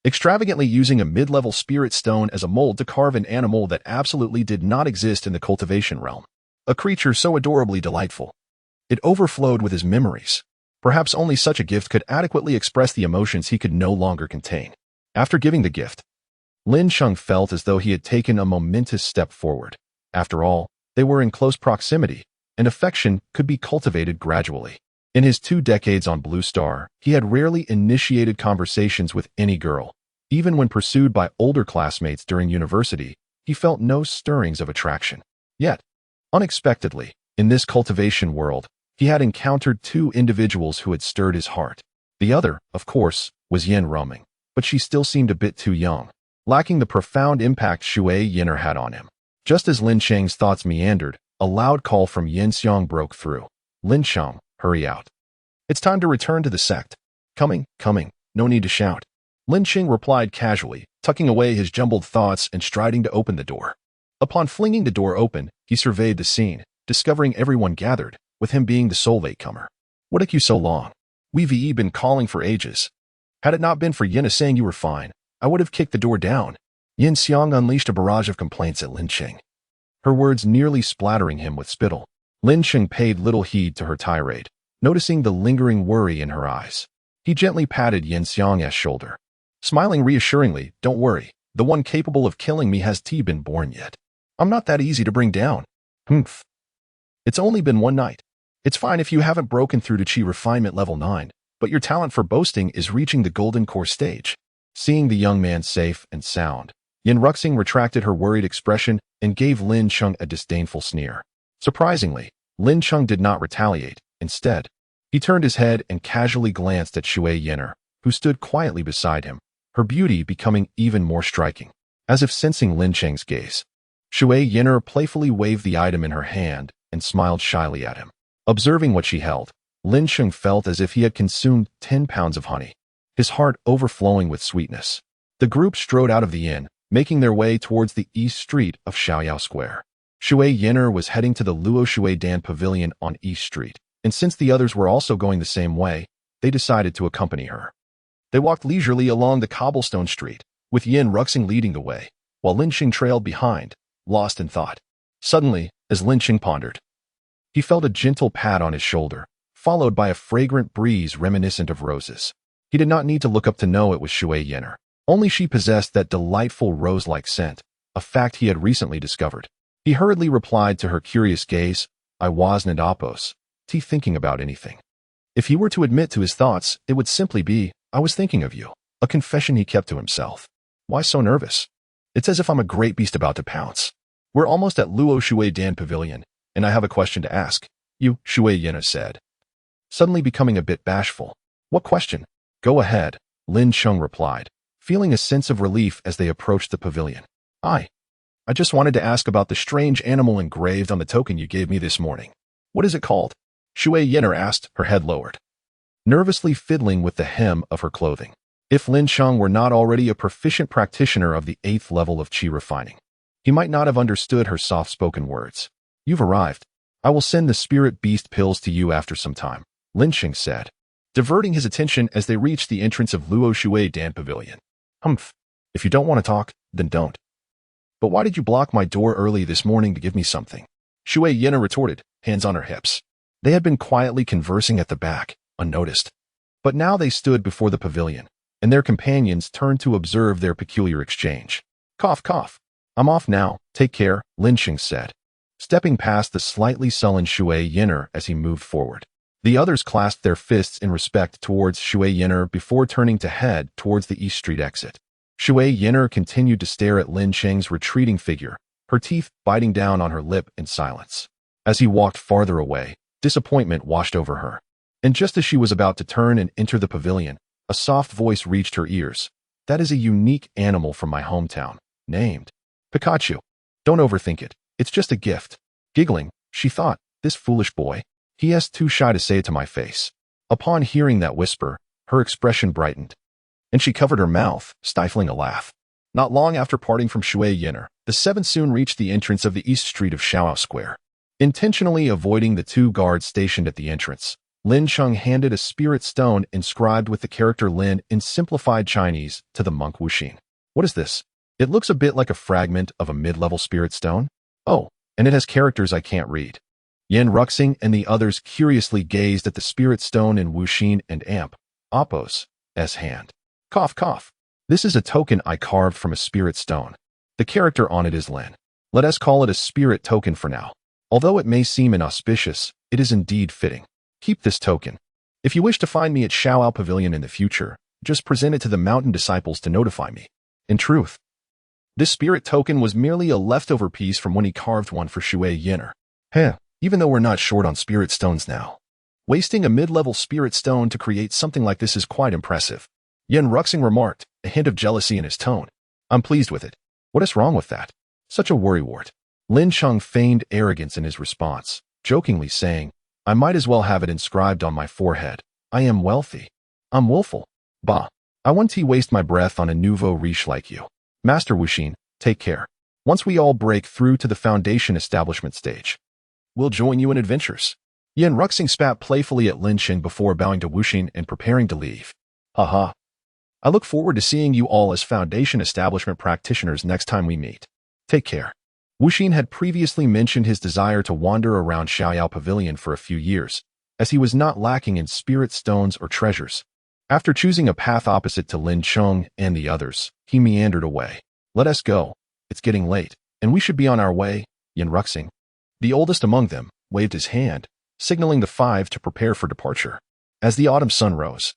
Speaker 1: extravagantly using a mid-level spirit stone as a mold to carve an animal that absolutely did not exist in the cultivation realm. A creature so adorably delightful. It overflowed with his memories. Perhaps only such a gift could adequately express the emotions he could no longer contain. After giving the gift, Lin Cheng felt as though he had taken a momentous step forward. After all, they were in close proximity, and affection could be cultivated gradually. In his 2 decades on Blue Star, he had rarely initiated conversations with any girl. Even when pursued by older classmates during university, he felt no stirrings of attraction. Yet, unexpectedly, in this cultivation world, he had encountered 2 individuals who had stirred his heart. The other, of course, was Yin Roaming, but she still seemed a bit too young, lacking the profound impact Shui Yin had on him. Just as Lin Cheng's thoughts meandered, a loud call from Yin Xiang broke through. "Lin Cheng, hurry out. It's time to return to the sect." Coming, no need to shout." Lin Cheng replied casually, tucking away his jumbled thoughts and striding to open the door. Upon flinging the door open, he surveyed the scene, discovering everyone gathered, with him being the sole latecomer. "What took you so long? We've been calling for ages. Had it not been for Yin saying you were fine, I would have kicked the door down." Yin Xiang unleashed a barrage of complaints at Lin Cheng, her words nearly splattering him with spittle. Lin Cheng paid little heed to her tirade, noticing the lingering worry in her eyes. He gently patted Yin Xiang's shoulder, smiling reassuringly. "Don't worry, the one capable of killing me has been born yet. I'm not that easy to bring down." "Humph. It's only been one night. It's fine if you haven't broken through to Qi Refinement Level 9, but your talent for boasting is reaching the Golden Core stage." Seeing the young man safe and sound, Yin Ruxing retracted her worried expression and gave Lin Cheng a disdainful sneer. Surprisingly, Lin Cheng did not retaliate. Instead, he turned his head and casually glanced at Shui Yin, who stood quietly beside him, her beauty becoming even more striking. As if sensing Lin Cheng's gaze, Shui Yin playfully waved the item in her hand and smiled shyly at him. Observing what she held, Lin Cheng felt as if he had consumed 10 pounds of honey, his heart overflowing with sweetness. The group strode out of the inn, making their way towards the east street of Xiaoyao Square. Shui Yin was heading to the Luo Shui Dan Pavilion on East Street, and since the others were also going the same way, they decided to accompany her. They walked leisurely along the cobblestone street, with Yin Ruxing leading the way, while Lin Cheng trailed behind, lost in thought. Suddenly, as Lin Cheng pondered, he felt a gentle pat on his shoulder, followed by a fragrant breeze reminiscent of roses. He did not need to look up to know it was Shui Yin. Only she possessed that delightful rose-like scent, a fact he had recently discovered. He hurriedly replied to her curious gaze, "I wasn't Apos. Thinking about anything." If he were to admit to his thoughts, it would simply be, "I was thinking of you," a confession he kept to himself. Why so nervous? It's as if I'm a great beast about to pounce. We're almost at Luo Shui Dan Pavilion, and I have a question to ask you, Shui Yin said, suddenly becoming a bit bashful. "What question?" "Go ahead," Lin Cheng replied, feeling a sense of relief as they approached the pavilion. I just wanted to ask about the strange animal engraved on the token you gave me this morning. What is it called? Shui Yin'er asked, her head lowered, nervously fiddling with the hem of her clothing. If Lin Cheng were not already a proficient practitioner of the 8th level of qi refining, he might not have understood her soft-spoken words. You've arrived. I will send the spirit beast pills to you after some time, Lin Cheng said, diverting his attention as they reached the entrance of Luo Shui Dan Pavilion. Humph. If you don't want to talk, then don't. But why did you block my door early this morning to give me something? Shui Yin'er retorted, hands on her hips. They had been quietly conversing at the back, unnoticed. But now they stood before the pavilion, and their companions turned to observe their peculiar exchange. Cough, cough. I'm off now. Take care, Lin Cheng said, stepping past the slightly sullen Shui Yin'er as he moved forward. The others clasped their fists in respect towards Shui Yin'er before turning to head towards the East Street exit. Shui Yin'er continued to stare at Lin Cheng's retreating figure, her teeth biting down on her lip in silence. As he walked farther away, disappointment washed over her. And just as she was about to turn and enter the pavilion, a soft voice reached her ears. That is a unique animal from my hometown, named Pikachu. Don't overthink it. It's just a gift. Giggling, she thought, this foolish boy. He is too shy to say it to my face. Upon hearing that whisper, her expression brightened, and she covered her mouth, stifling a laugh. Not long after parting from Shui Yin'er, the seven soon reached the entrance of the East Street of Xiao Square. Intentionally avoiding the two guards stationed at the entrance, Lin Cheng handed a spirit stone inscribed with the character Lin in simplified Chinese to the monk Wuxin. What is this? It looks a bit like a fragment of a mid-level spirit stone. Oh, and it has characters I can't read. Yen Ruxing and the others curiously gazed at the spirit stone in Wuxin and Amp, Appo's hand. Cough, cough. This is a token I carved from a spirit stone. The character on it is Lin. Let us call it a spirit token for now. Although it may seem inauspicious, it is indeed fitting. Keep this token. If you wish to find me at Xiao Pavilion in the future, just present it to the mountain disciples to notify me. In truth, this spirit token was merely a leftover piece from when he carved one for Shui Yin'er. Even though we're not short on spirit stones now. Wasting a mid-level spirit stone to create something like this is quite impressive. Yen Ruxing remarked, a hint of jealousy in his tone. I'm pleased with it. What is wrong with that? Such a worrywart. Lin Cheng feigned arrogance in his response, jokingly saying, I might as well have it inscribed on my forehead. I am wealthy. I'm willful. Bah. I won't waste my breath on a nouveau riche like you. Master Wuxin, take care. Once we all break through to the foundation establishment stage, we'll join you in adventures. Yen Ruxing spat playfully at Lin Cheng before bowing to Wuxin and preparing to leave. Haha. I look forward to seeing you all as foundation establishment practitioners next time we meet. Take care. Wuxin had previously mentioned his desire to wander around Xiaoyao Pavilion for a few years, as he was not lacking in spirit stones or treasures. After choosing a path opposite to Lin Cheng and the others, he meandered away. Let us go. It's getting late, and we should be on our way, Yen Ruxing. The oldest among them waved his hand, signaling the five to prepare for departure. As the autumn sun rose,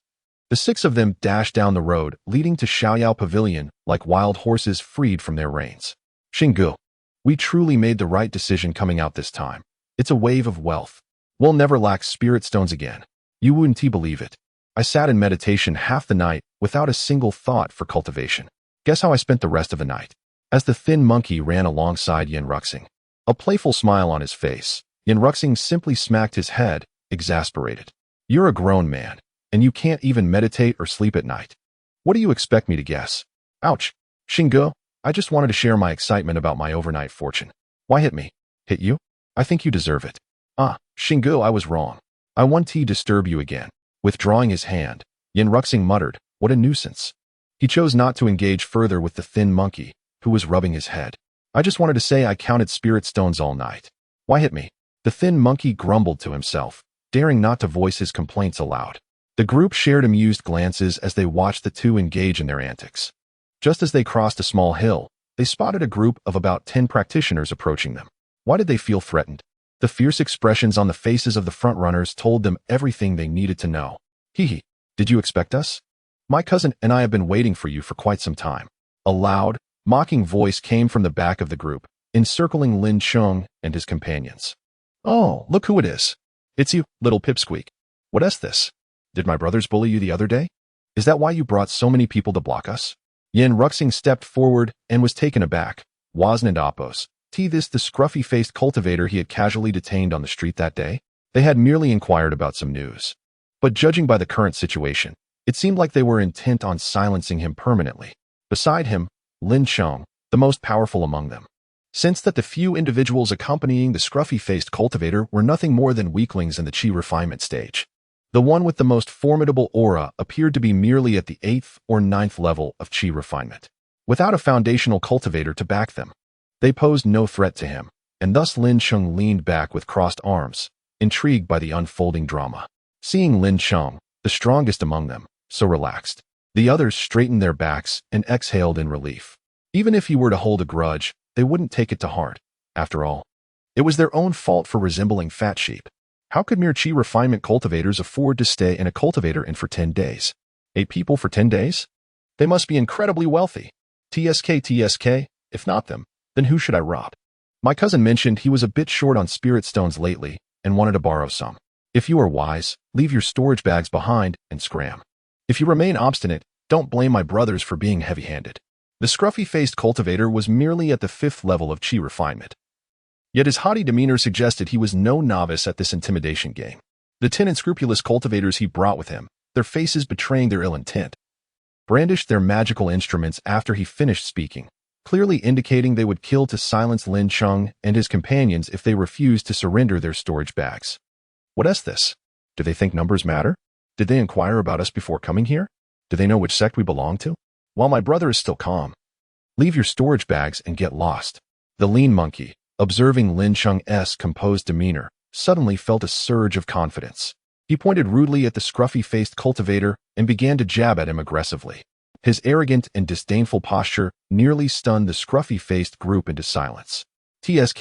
Speaker 1: the six of them dashed down the road leading to Xiaoyao Pavilion like wild horses freed from their reins. Xinggu, we truly made the right decision coming out this time. It's a wave of wealth. We'll never lack spirit stones again. You wouldn't believe it. I sat in meditation half the night without a single thought for cultivation. Guess how I spent the rest of the night? As the thin monkey ran alongside Yen Ruxing, a playful smile on his face, Yen Ruxing simply smacked his head, exasperated. You're a grown man, and you can't even meditate or sleep at night. What do you expect me to guess? Ouch. Xinggu, I just wanted to share my excitement about my overnight fortune. Why hit me? Hit you? I think you deserve it. Xinggu, I was wrong. I won't disturb you again. Withdrawing his hand, Yen Ruxing muttered, what a nuisance. He chose not to engage further with the thin monkey, who was rubbing his head. I just wanted to say I counted spirit stones all night. Why hit me? The thin monkey grumbled to himself, daring not to voice his complaints aloud. The group shared amused glances as they watched the two engage in their antics. Just as they crossed a small hill, they spotted a group of about 10 practitioners approaching them. Why did they feel threatened? The fierce expressions on the faces of the frontrunners told them everything they needed to know. Hee, did you expect us? My cousin and I have been waiting for you for quite some time. A loud, mocking voice came from the back of the group, encircling Lin Cheng and his companions. Oh, look who it is. It's you, little pipsqueak. What is this? Did my brothers bully you the other day? Is that why you brought so many people to block us? Yin Ruxing stepped forward and was taken aback. Wasn't Appos this the scruffy-faced cultivator he had casually detained on the street that day? They had merely inquired about some news. But judging by the current situation, it seemed like they were intent on silencing him permanently. Beside him, Lin Cheng, the most powerful among them, sensed that the few individuals accompanying the scruffy-faced cultivator were nothing more than weaklings in the chi refinement stage. The one with the most formidable aura appeared to be merely at the 8th or 9th level of chi refinement, without a foundational cultivator to back them. They posed no threat to him, and thus Lin Cheng leaned back with crossed arms, intrigued by the unfolding drama. Seeing Lin Cheng, the strongest among them, so relaxed, the others straightened their backs and exhaled in relief. Even if he were to hold a grudge, they wouldn't take it to heart. After all, it was their own fault for resembling fat sheep. How could mere chi refinement cultivators afford to stay in a cultivator inn for 10 days? 8 people for 10 days? They must be incredibly wealthy. TSK, if not them, then who should I rob? My cousin mentioned he was a bit short on spirit stones lately and wanted to borrow some. If you are wise, leave your storage bags behind and scram. If you remain obstinate, don't blame my brothers for being heavy-handed. The scruffy-faced cultivator was merely at the 5th level of chi refinement. Yet his haughty demeanor suggested he was no novice at this intimidation game. The 10 unscrupulous cultivators he brought with him, their faces betraying their ill intent, brandished their magical instruments after he finished speaking, clearly indicating they would kill to silence Lin Cheng and his companions if they refused to surrender their storage bags. What is this? Do they think numbers matter? Did they inquire about us before coming here? Do they know which sect we belong to? While my brother is still calm. Leave your storage bags and get lost. The lean monkey, observing Lin Cheng's composed demeanor, suddenly felt a surge of confidence. He pointed rudely at the scruffy-faced cultivator and began to jab at him aggressively. His arrogant and disdainful posture nearly stunned the scruffy-faced group into silence. TSK.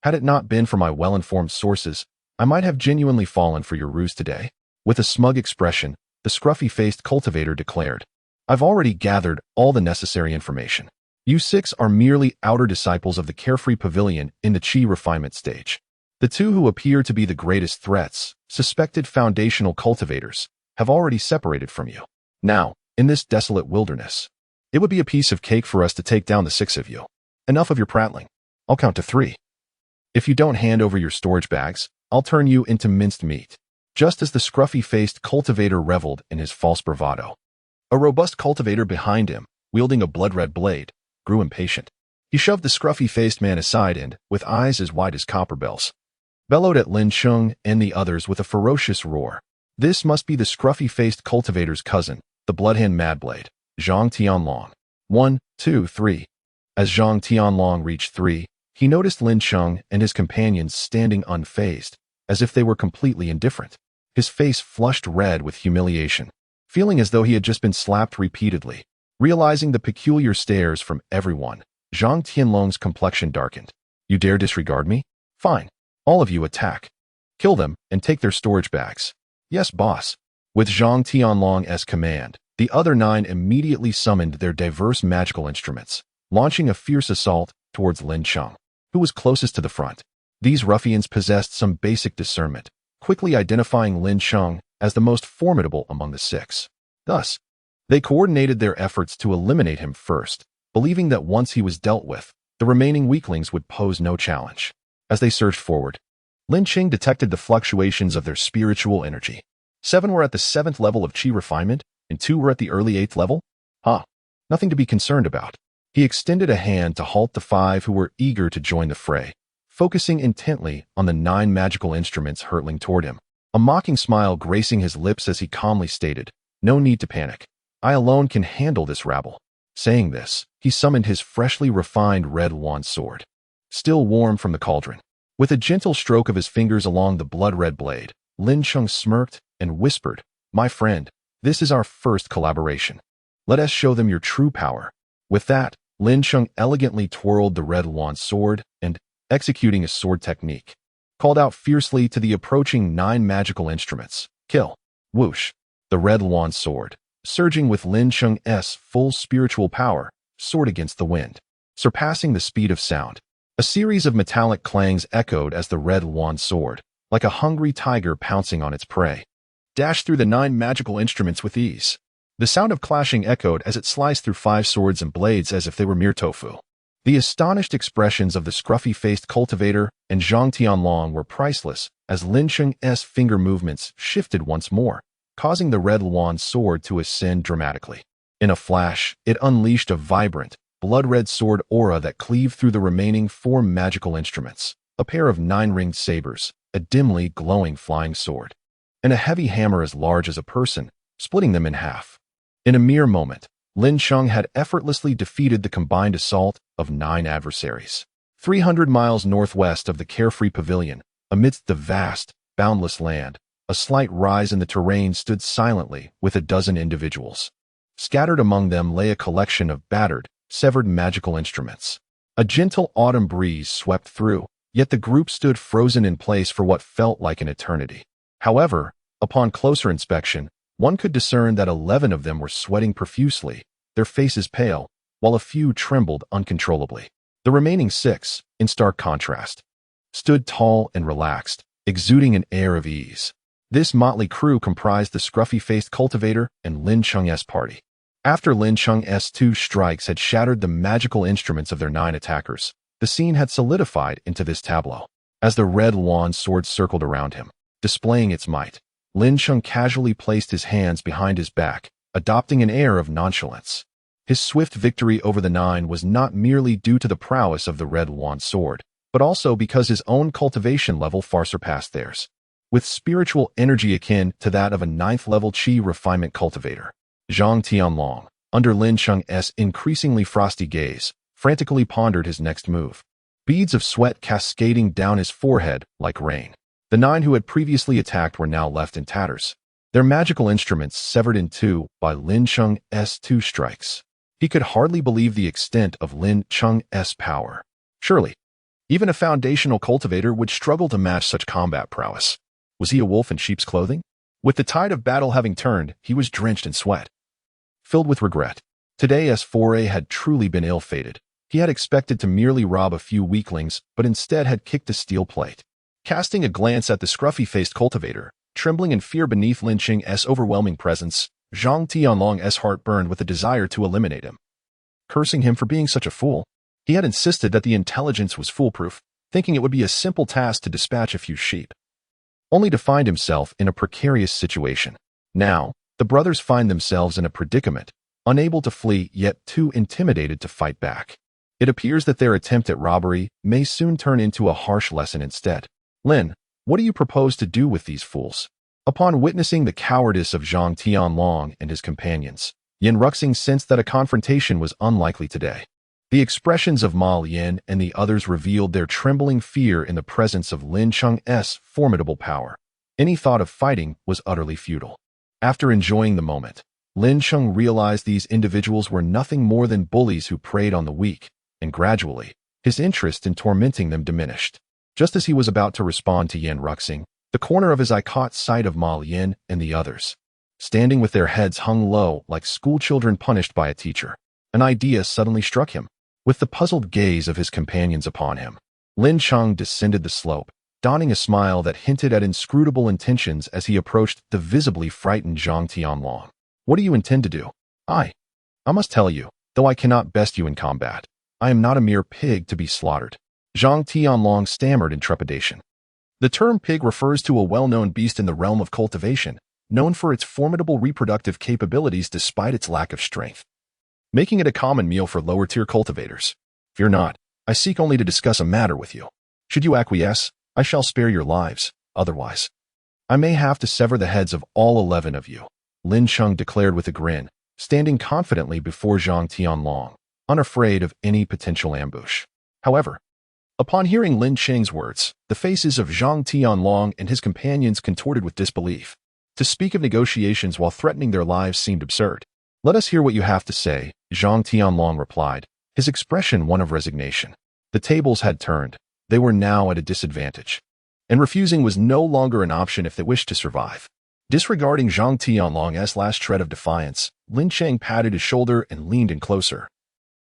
Speaker 1: Had it not been for my well-informed sources, I might have genuinely fallen for your ruse today. With a smug expression, the scruffy-faced cultivator declared, I've already gathered all the necessary information. You 6 are merely outer disciples of the carefree pavilion in the chi refinement stage. The 2 who appear to be the greatest threats, suspected foundational cultivators, have already separated from you. Now, in this desolate wilderness, it would be a piece of cake for us to take down the 6 of you. Enough of your prattling. I'll count to 3. If you don't hand over your storage bags, I'll turn you into minced meat. Just as the scruffy-faced cultivator reveled in his false bravado, a robust cultivator behind him, wielding a blood-red blade, grew impatient. He shoved the scruffy-faced man aside and, with eyes as wide as copper bells, bellowed at Lin Cheng and the others with a ferocious roar. This must be the scruffy-faced cultivator's cousin, the bloodhand Madblade, Zhang Tianlong. 1, 2, 3. As Zhang Tianlong reached 3, he noticed Lin Cheng and his companions standing unfazed, as if they were completely indifferent. His face flushed red with humiliation, feeling as though he had just been slapped repeatedly. Realizing the peculiar stares from everyone, Zhang Tianlong's complexion darkened. You dare disregard me? Fine. All of you attack. Kill them and take their storage bags. Yes, boss. With Zhang Tianlong's command, the other 9 immediately summoned their diverse magical instruments, launching a fierce assault towards Lin Cheng, who was closest to the front. These ruffians possessed some basic discernment, quickly identifying Lin Cheng as the most formidable among the 6. Thus, they coordinated their efforts to eliminate him first, believing that once he was dealt with, the remaining weaklings would pose no challenge. As they surged forward, Lin Cheng detected the fluctuations of their spiritual energy. 7 were at the 7th level of chi refinement, and 2 were at the early 8th level? Nothing to be concerned about. He extended a hand to halt the 5 who were eager to join the fray, focusing intently on the 9 magical instruments hurtling toward him. A mocking smile gracing his lips as he calmly stated, No need to panic. I alone can handle this rabble. Saying this, he summoned his freshly refined red yuan sword, still warm from the cauldron. With a gentle stroke of his fingers along the blood-red blade, Lin Cheng smirked and whispered, My friend, this is our first collaboration. Let us show them your true power. With that, Lin Cheng elegantly twirled the red yuan sword and, executing a sword technique, called out fiercely to the approaching 9 magical instruments, Kill. Whoosh. The red yuan sword, surging with Lin Cheng's full spiritual power, soared against the wind, surpassing the speed of sound. A series of metallic clangs echoed as the red yuan sword, like a hungry tiger pouncing on its prey, dashed through the 9 magical instruments with ease. The sound of clashing echoed as it sliced through 5 swords and blades as if they were mere tofu. The astonished expressions of the scruffy-faced cultivator and Zhang Tianlong were priceless as Lin Cheng's finger movements shifted once more, causing the red Luan sword to ascend dramatically. In a flash, it unleashed a vibrant, blood-red sword aura that cleaved through the remaining 4 magical instruments, a pair of 9-ringed sabers, a dimly glowing flying sword, and a heavy hammer as large as a person, splitting them in half. In a mere moment, Lin Cheng had effortlessly defeated the combined assault of 9 adversaries. 300 miles northwest of the carefree pavilion, amidst the vast, boundless land, a slight rise in the terrain stood silently with a dozen individuals. Scattered among them lay a collection of battered, severed magical instruments. A gentle autumn breeze swept through, yet the group stood frozen in place for what felt like an eternity. However, upon closer inspection, one could discern that 11 of them were sweating profusely, their faces pale, while a few trembled uncontrollably. The remaining 6, in stark contrast, stood tall and relaxed, exuding an air of ease. This motley crew comprised the scruffy-faced cultivator and Lin Cheng's party. After Lin Cheng's 2 strikes had shattered the magical instruments of their 9 attackers, the scene had solidified into this tableau. As the red Luan sword circled around him, displaying its might, Lin Cheng casually placed his hands behind his back, adopting an air of nonchalance. His swift victory over the 9 was not merely due to the prowess of the red Luan sword, but also because his own cultivation level far surpassed theirs. With spiritual energy akin to that of a 9th-level Qi refinement cultivator, Zhang Tianlong, under Lin Cheng's increasingly frosty gaze, frantically pondered his next move. Beads of sweat cascading down his forehead like rain. The 9 who had previously attacked were now left in tatters, their magical instruments severed in 2 by Lin Cheng's 2 strikes. He could hardly believe the extent of Lin Cheng's power. Surely, even a foundational cultivator would struggle to match such combat prowess. Was he a wolf in sheep's clothing? With the tide of battle having turned, he was drenched in sweat. Filled with regret, today's foray had truly been ill-fated. He had expected to merely rob a few weaklings, but instead had kicked a steel plate. Casting a glance at the scruffy-faced cultivator, trembling in fear beneath Lin Cheng's overwhelming presence, Zhang Tianlong's heart burned with a desire to eliminate him. Cursing him for being such a fool, he had insisted that the intelligence was foolproof, thinking it would be a simple task to dispatch a few sheep, only to find himself in a precarious situation. Now, the brothers find themselves in a predicament, unable to flee yet too intimidated to fight back. It appears that their attempt at robbery may soon turn into a harsh lesson instead. Lin, what do you propose to do with these fools? Upon witnessing the cowardice of Zhang Tianlong and his companions, Yin Ruxing sensed that a confrontation was unlikely today. The expressions of Ma Lian and the others revealed their trembling fear in the presence of Lin Cheng's formidable power. Any thought of fighting was utterly futile. After enjoying the moment, Lin Cheng realized these individuals were nothing more than bullies who preyed on the weak, and gradually, his interest in tormenting them diminished. Just as he was about to respond to Yin Ruxing, the corner of his eye caught sight of Ma Lian and the others, standing with their heads hung low like schoolchildren punished by a teacher. An idea suddenly struck him. With the puzzled gaze of his companions upon him, Lin Cheng descended the slope, donning a smile that hinted at inscrutable intentions as he approached the visibly frightened Zhang Tianlong. What do you intend to do? I must tell you, though I cannot best you in combat, I am not a mere pig to be slaughtered. Zhang Tianlong stammered in trepidation. The term pig refers to a well-known beast in the realm of cultivation, known for its formidable reproductive capabilities despite its lack of strength, making it a common meal for lower-tier cultivators. Fear not, I seek only to discuss a matter with you. Should you acquiesce, I shall spare your lives, otherwise, I may have to sever the heads of all 11 of you, Lin Cheng declared with a grin, standing confidently before Zhang Tianlong, unafraid of any potential ambush. However, upon hearing Lin Cheng's words, the faces of Zhang Tianlong and his companions contorted with disbelief. To speak of negotiations while threatening their lives seemed absurd. Let us hear what you have to say, Zhang Tianlong replied, his expression one of resignation. The tables had turned. They were now at a disadvantage, and refusing was no longer an option if they wished to survive. Disregarding Zhang Tianlong's last shred of defiance, Lin Cheng patted his shoulder and leaned in closer,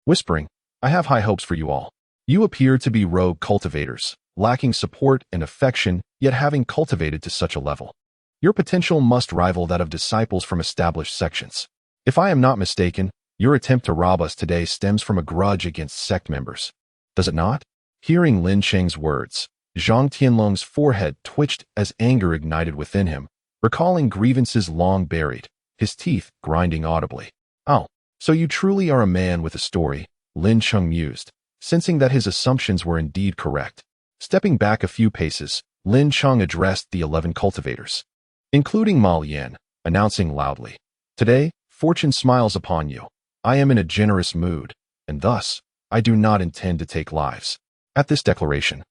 Speaker 1: whispering, I have high hopes for you all. You appear to be rogue cultivators, lacking support and affection, yet having cultivated to such a level. Your potential must rival that of disciples from established sections. If I am not mistaken, your attempt to rob us today stems from a grudge against sect members. Does it not? Hearing Lin Cheng's words, Zhang Tianlong's forehead twitched as anger ignited within him, recalling grievances long buried, his teeth grinding audibly. Oh, so you truly are a man with a story, Lin Cheng mused, sensing that his assumptions were indeed correct. Stepping back a few paces, Lin Cheng addressed the 11 cultivators, including Ma Lian, announcing loudly, "Today, fortune smiles upon you. I am in a generous mood, and thus, I do not intend to take lives." At this declaration,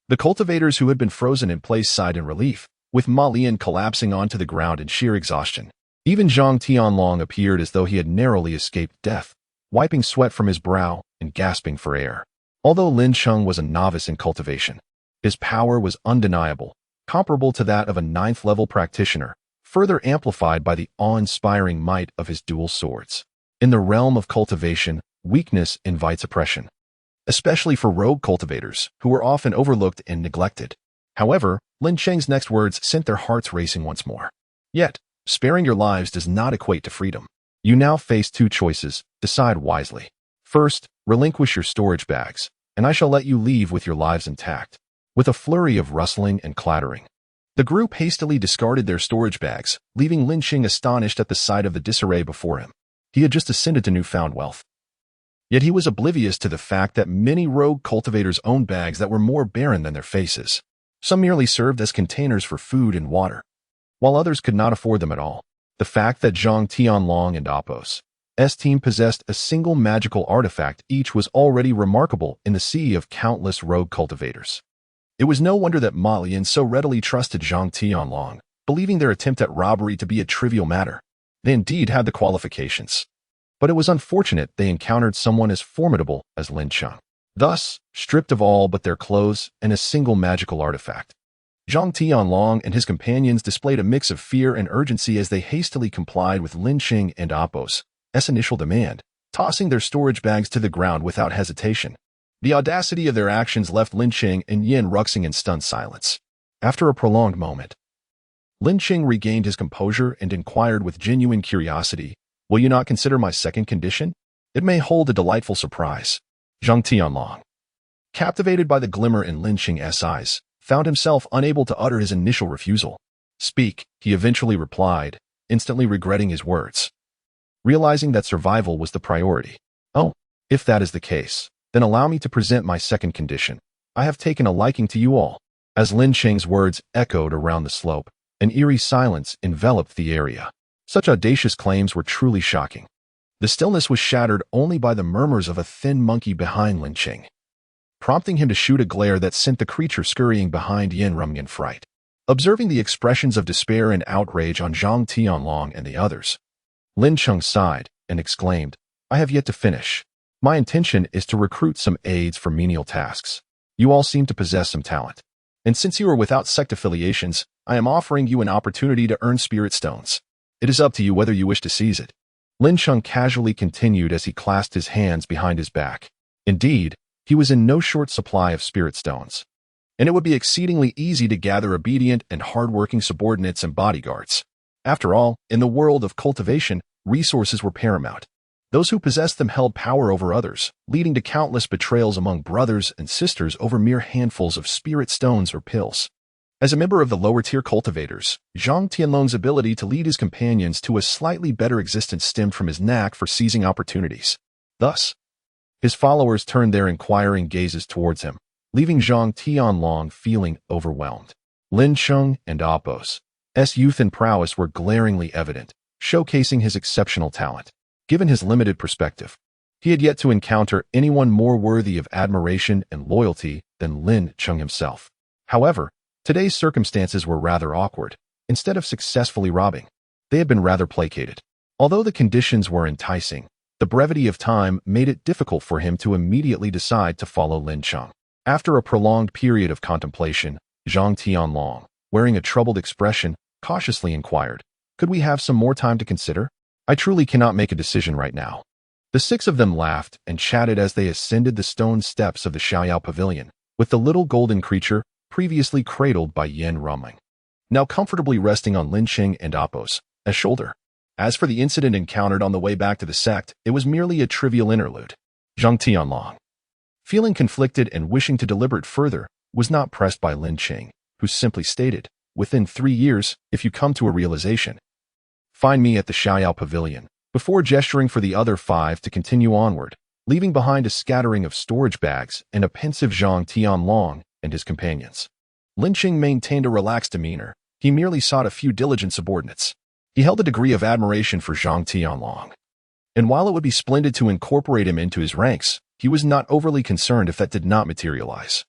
Speaker 1: the cultivators who had been frozen in place sighed in relief, with Ma Lian collapsing onto the ground in sheer exhaustion. Even Zhang Tianlong appeared as though he had narrowly escaped death, wiping sweat from his brow and gasping for air. Although Lin Cheng was a novice in cultivation, his power was undeniable, comparable to that of a 9th-level practitioner, further amplified by the awe-inspiring might of his dual swords. In the realm of cultivation, weakness invites oppression, especially for rogue cultivators, who were often overlooked and neglected. However, Lin Cheng's next words sent their hearts racing once more. Yet, sparing your lives does not equate to freedom. You now face 2 choices. Decide wisely. First, relinquish your storage bags, and I shall let you leave with your lives intact. With a flurry of rustling and clattering, the group hastily discarded their storage bags, leaving Lin Cheng astonished at the sight of the disarray before him. He had just ascended to newfound wealth. Yet he was oblivious to the fact that many rogue cultivators owned bags that were more barren than their faces. Some merely served as containers for food and water, while others could not afford them at all. The fact that Zhang Tianlong and Apos' team possessed a single magical artifact each was already remarkable in the sea of countless rogue cultivators. It was no wonder that Ma Lian so readily trusted Zhang Tianlong, believing their attempt at robbery to be a trivial matter. They indeed had the qualifications. But it was unfortunate they encountered someone as formidable as Lin Cheng. Thus, stripped of all but their clothes and a single magical artifact, Zhang Tianlong and his companions displayed a mix of fear and urgency as they hastily complied with Lin Cheng and Apos' initial demand, tossing their storage bags to the ground without hesitation. The audacity of their actions left Lin Cheng and Yin ruxing in stunned silence. After a prolonged moment, Lin Cheng regained his composure and inquired with genuine curiosity, "Will you not consider my second condition? It may hold a delightful surprise." Zhang Tianlong, captivated by the glimmer in Lin Cheng's eyes, found himself unable to utter his initial refusal. "Speak," he eventually replied, instantly regretting his words, realizing that survival was the priority. "Oh, if that is the case, then allow me to present my second condition. I have taken a liking to you all." As Lin Cheng's words echoed around the slope, an eerie silence enveloped the area. Such audacious claims were truly shocking. The stillness was shattered only by the murmurs of a thin monkey behind Lin Cheng, prompting him to shoot a glare that sent the creature scurrying behind Yin running in fright. Observing the expressions of despair and outrage on Zhang Tianlong and the others, Lin Cheng sighed and exclaimed, "I have yet to finish. My intention is to recruit some aides for menial tasks. You all seem to possess some talent. And since you are without sect affiliations, I am offering you an opportunity to earn spirit stones. It is up to you whether you wish to seize it." Lin Cheng casually continued as he clasped his hands behind his back. Indeed, he was in no short supply of spirit stones, and it would be exceedingly easy to gather obedient and hard-working subordinates and bodyguards. After all, in the world of cultivation, resources were paramount. Those who possessed them held power over others, leading to countless betrayals among brothers and sisters over mere handfuls of spirit stones or pills. As a member of the lower-tier cultivators, Zhang Tianlong's ability to lead his companions to a slightly better existence stemmed from his knack for seizing opportunities. Thus, his followers turned their inquiring gazes towards him, leaving Zhang Tianlong feeling overwhelmed. Lin Cheng and Apos' youth and prowess were glaringly evident, showcasing his exceptional talent. Given his limited perspective, he had yet to encounter anyone more worthy of admiration and loyalty than Lin Cheng himself. However, today's circumstances were rather awkward. Instead of successfully robbing, they had been rather placated. Although the conditions were enticing, the brevity of time made it difficult for him to immediately decide to follow Lin Cheng. After a prolonged period of contemplation, Zhang Tianlong, wearing a troubled expression, cautiously inquired, "Could we have some more time to consider? I truly cannot make a decision right now." The 6 of them laughed and chatted as they ascended the stone steps of the Xiaoyao Pavilion, with the little golden creature previously cradled by Yin Rumling, now comfortably resting on Lin Cheng and Apos' shoulder. As for the incident encountered on the way back to the sect, it was merely a trivial interlude. Zhang Tianlong, feeling conflicted and wishing to deliberate further, was not pressed by Lin Cheng, who simply stated, "Within 3 years, if you come to a realization, find me at the Xiaoyao Pavilion," before gesturing for the other 5 to continue onward, leaving behind a scattering of storage bags and a pensive Zhang Tianlong and his companions. Lin Cheng maintained a relaxed demeanor. He merely sought a few diligent subordinates. He held a degree of admiration for Zhang Tianlong. And while it would be splendid to incorporate him into his ranks, he was not overly concerned if that did not materialize.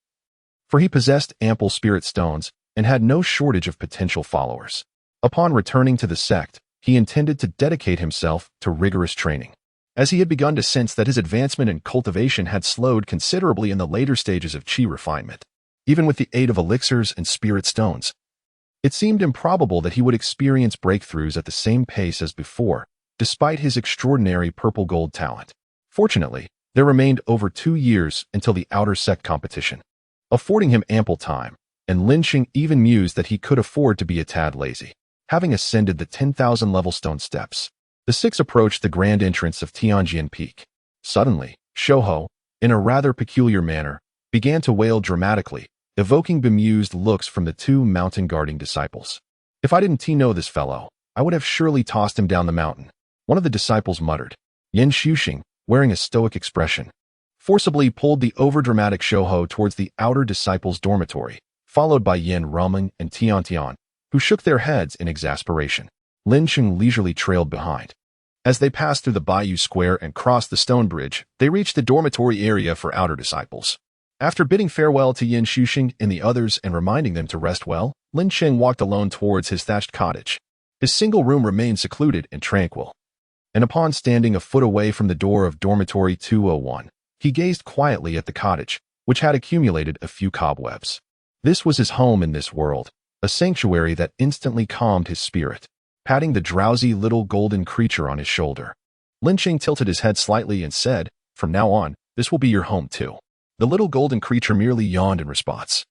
Speaker 1: For he possessed ample spirit stones and had no shortage of potential followers. Upon returning to the sect, he intended to dedicate himself to rigorous training, as he had begun to sense that his advancement in cultivation had slowed considerably in the later stages of qi refinement. Even with the aid of elixirs and spirit stones, it seemed improbable that he would experience breakthroughs at the same pace as before, despite his extraordinary purple gold talent. Fortunately, there remained over 2 years until the outer sect competition, affording him ample time, and Lin Cheng even mused that he could afford to be a tad lazy. Having ascended the 10,000 level stone steps, the 6 approached the grand entrance of Tianjian Peak. Suddenly, Shouho, in a rather peculiar manner, began to wail dramatically, evoking bemused looks from the 2 mountain-guarding disciples. "If I didn't know this fellow, I would have surely tossed him down the mountain," one of the disciples muttered. Yin Xuxing, wearing a stoic expression, forcibly pulled the overdramatic Shouho towards the outer disciples' dormitory, followed by Yin Rumeng and Tian Tian, who shook their heads in exasperation. Lin Cheng leisurely trailed behind. As they passed through the Bayou Square and crossed the stone bridge, they reached the dormitory area for outer disciples. After bidding farewell to Yin Xuxing and the others and reminding them to rest well, Lin Cheng walked alone towards his thatched cottage. His single room remained secluded and tranquil, and upon standing a foot away from the door of dormitory 201, he gazed quietly at the cottage, which had accumulated a few cobwebs. This was his home in this world, a sanctuary that instantly calmed his spirit. Patting the drowsy little golden creature on his shoulder, Lin Cheng tilted his head slightly and said, "From now on, this will be your home too." The little golden creature merely yawned in response.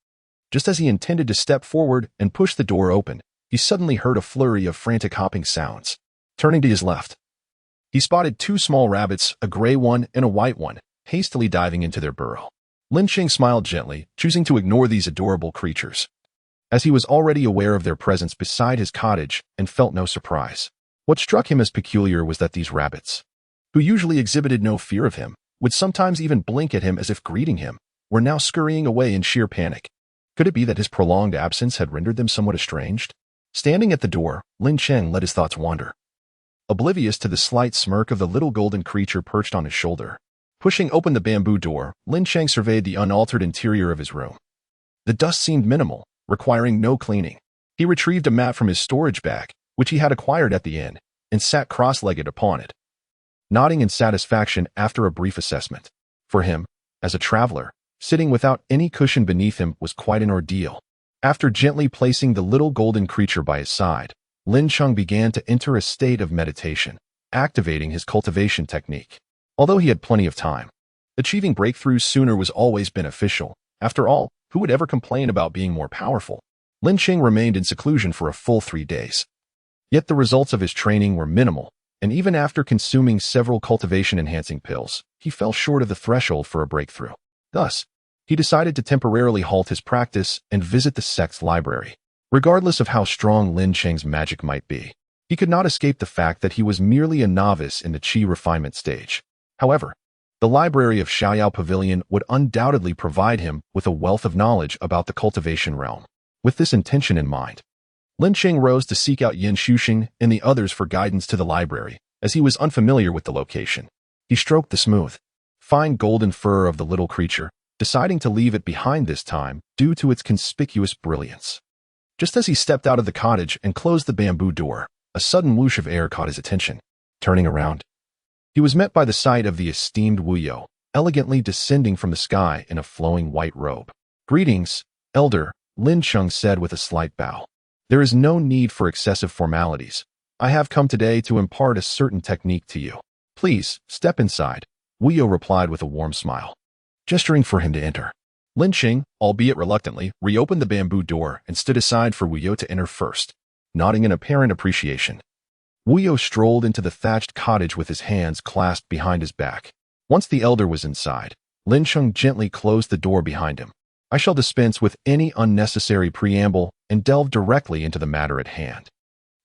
Speaker 1: Just as he intended to step forward and push the door open, he suddenly heard a flurry of frantic hopping sounds. Turning to his left, he spotted 2 small rabbits, a gray one and a white one, hastily diving into their burrow. Lin Cheng smiled gently, choosing to ignore these adorable creatures, as he was already aware of their presence beside his cottage and felt no surprise. What struck him as peculiar was that these rabbits, who usually exhibited no fear of him, would sometimes even blink at him as if greeting him, were now scurrying away in sheer panic. Could it be that his prolonged absence had rendered them somewhat estranged? Standing at the door, Lin Cheng let his thoughts wander, oblivious to the slight smirk of the little golden creature perched on his shoulder. Pushing open the bamboo door, Lin Cheng surveyed the unaltered interior of his room. The dust seemed minimal, requiring no cleaning. He retrieved a mat from his storage bag, which he had acquired at the inn, and sat cross-legged upon it, nodding in satisfaction after a brief assessment. For him, as a traveler, sitting without any cushion beneath him was quite an ordeal. After gently placing the little golden creature by his side, Lin Cheng began to enter a state of meditation, activating his cultivation technique. Although he had plenty of time, achieving breakthroughs sooner was always beneficial. After all, who would ever complain about being more powerful? Lin Cheng remained in seclusion for a full 3 days. Yet the results of his training were minimal, and even after consuming several cultivation-enhancing pills, he fell short of the threshold for a breakthrough. Thus, he decided to temporarily halt his practice and visit the sect's library. Regardless of how strong Lin Cheng's magic might be, he could not escape the fact that he was merely a novice in the qi refinement stage. However, the library of Xiaoyao Pavilion would undoubtedly provide him with a wealth of knowledge about the cultivation realm. With this intention in mind, Lin Cheng rose to seek out Yin Xuxing and the others for guidance to the library, as he was unfamiliar with the location. He stroked the smooth, fine golden fur of the little creature, deciding to leave it behind this time due to its conspicuous brilliance. Just as he stepped out of the cottage and closed the bamboo door, a sudden whoosh of air caught his attention. Turning around, he was met by the sight of the esteemed Wu Yo, elegantly descending from the sky in a flowing white robe. "Greetings, Elder," Lin Cheng said with a slight bow. "There is no need for excessive formalities. I have come today to impart a certain technique to you. Please, step inside," Wu Yo replied with a warm smile, gesturing for him to enter. Lin Cheng, albeit reluctantly, reopened the bamboo door and stood aside for Wu Yo to enter first, nodding in apparent appreciation. Wuyo strolled into the thatched cottage with his hands clasped behind his back. Once the elder was inside, Lin Cheng gently closed the door behind him. I shall dispense with any unnecessary preamble and delve directly into the matter at hand.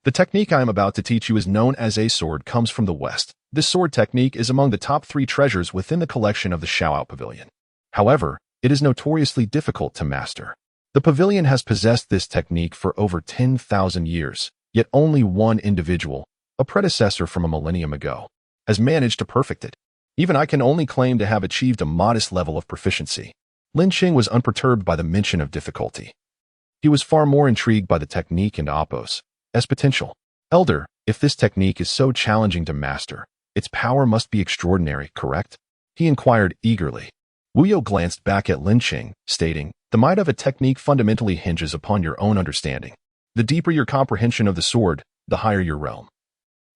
Speaker 1: The technique I am about to teach you is known as a sword, comes from the West. This sword technique is among the top 3 treasures within the collection of the Shaoao Pavilion. However, it is notoriously difficult to master. The pavilion has possessed this technique for over 10,000 years, yet only one individual, a predecessor from a millennium ago, has managed to perfect it. Even I can only claim to have achieved a modest level of proficiency. Lin Cheng was unperturbed by the mention of difficulty. He was far more intrigued by the technique and Apos as potential. Elder, if this technique is so challenging to master, its power must be extraordinary, correct? He inquired eagerly. Wuyo glanced back at Lin Cheng, stating, the might of a technique fundamentally hinges upon your own understanding. The deeper your comprehension of the sword, the higher your realm.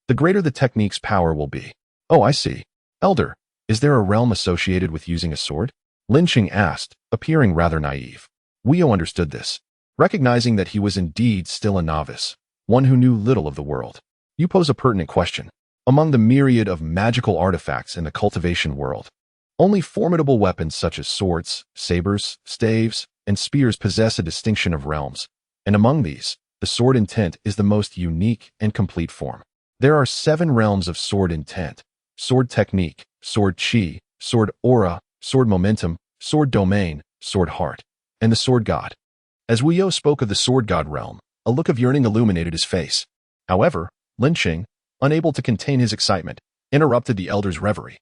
Speaker 1: The greater the technique's power will be. Oh, I see. Elder, is there a realm associated with using a sword? Lin Cheng asked, appearing rather naive. Wuyo understood this, recognizing that he was indeed still a novice, one who knew little of the world. You pose a pertinent question. Among the myriad of magical artifacts in the cultivation world, only formidable weapons such as swords, sabers, staves, and spears possess a distinction of realms, and among these, the sword intent is the most unique and complete form. There are 7 realms of sword intent: sword technique, sword chi, sword aura, sword momentum, sword domain, sword heart, and the sword god. As Wuyo spoke of the sword god realm, a look of yearning illuminated his face. However, Lin Cheng, unable to contain his excitement, interrupted the elder's reverie.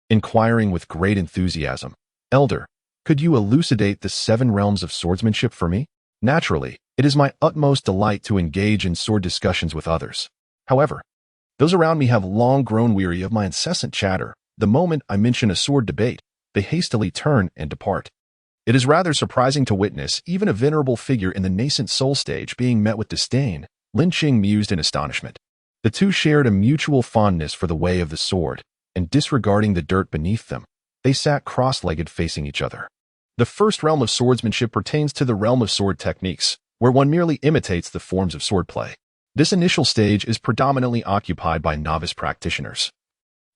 Speaker 1: Inquiring with great enthusiasm, Elder, could you elucidate the 7 realms of swordsmanship for me? Naturally, it is my utmost delight to engage in sword discussions with others. However, those around me have long grown weary of my incessant chatter. The moment I mention a sword debate, they hastily turn and depart. It is rather surprising to witness even a venerable figure in the nascent soul stage being met with disdain. Lin Cheng mused in astonishment. The two shared a mutual fondness for the way of the sword, and disregarding the dirt beneath them, they sat cross-legged facing each other. The first realm of swordsmanship pertains to the realm of sword techniques, where one merely imitates the forms of swordplay. This initial stage is predominantly occupied by novice practitioners,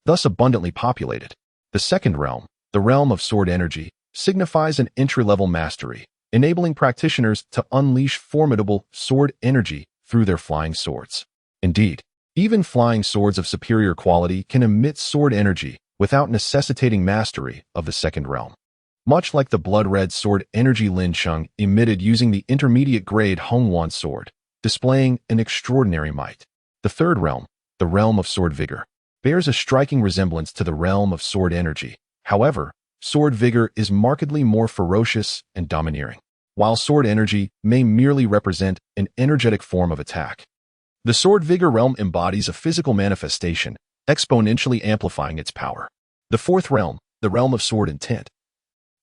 Speaker 1: thus abundantly populated. The second realm, the realm of sword energy, signifies an entry-level mastery, enabling practitioners to unleash formidable sword energy through their flying swords. Indeed, even flying swords of superior quality can emit sword energy without necessitating mastery of the second realm. Much like the blood-red sword energy Lin Cheng emitted using the intermediate grade Hongyuan sword, displaying an extraordinary might. The third realm, the realm of sword vigor, bears a striking resemblance to the realm of sword energy. However, sword vigor is markedly more ferocious and domineering, while sword energy may merely represent an energetic form of attack. The sword vigor realm embodies a physical manifestation, exponentially amplifying its power. The fourth realm, the realm of sword intent,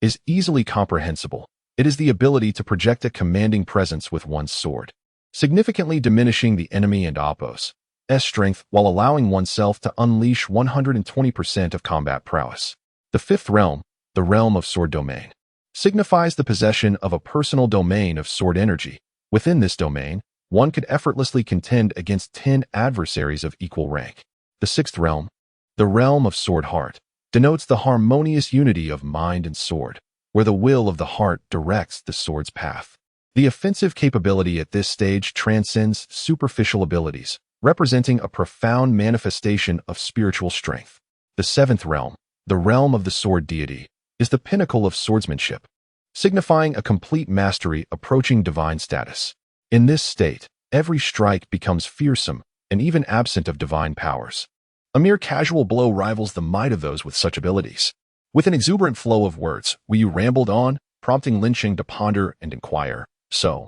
Speaker 1: is easily comprehensible. It is the ability to project a commanding presence with one's sword, significantly diminishing the enemy and oppo's strength while allowing oneself to unleash 120% of combat prowess. The fifth realm, the realm of sword domain, signifies the possession of a personal domain of sword energy. Within this domain, one could effortlessly contend against 10 adversaries of equal rank. The sixth realm, the realm of sword heart, denotes the harmonious unity of mind and sword, where the will of the heart directs the sword's path. The offensive capability at this stage transcends superficial abilities, representing a profound manifestation of spiritual strength. The seventh realm, the realm of the sword deity, is the pinnacle of swordsmanship, signifying a complete mastery approaching divine status. In this state, every strike becomes fearsome and even absent of divine powers. A mere casual blow rivals the might of those with such abilities. With an exuberant flow of words, Wuyu rambled on, prompting Lin Cheng to ponder and inquire. So,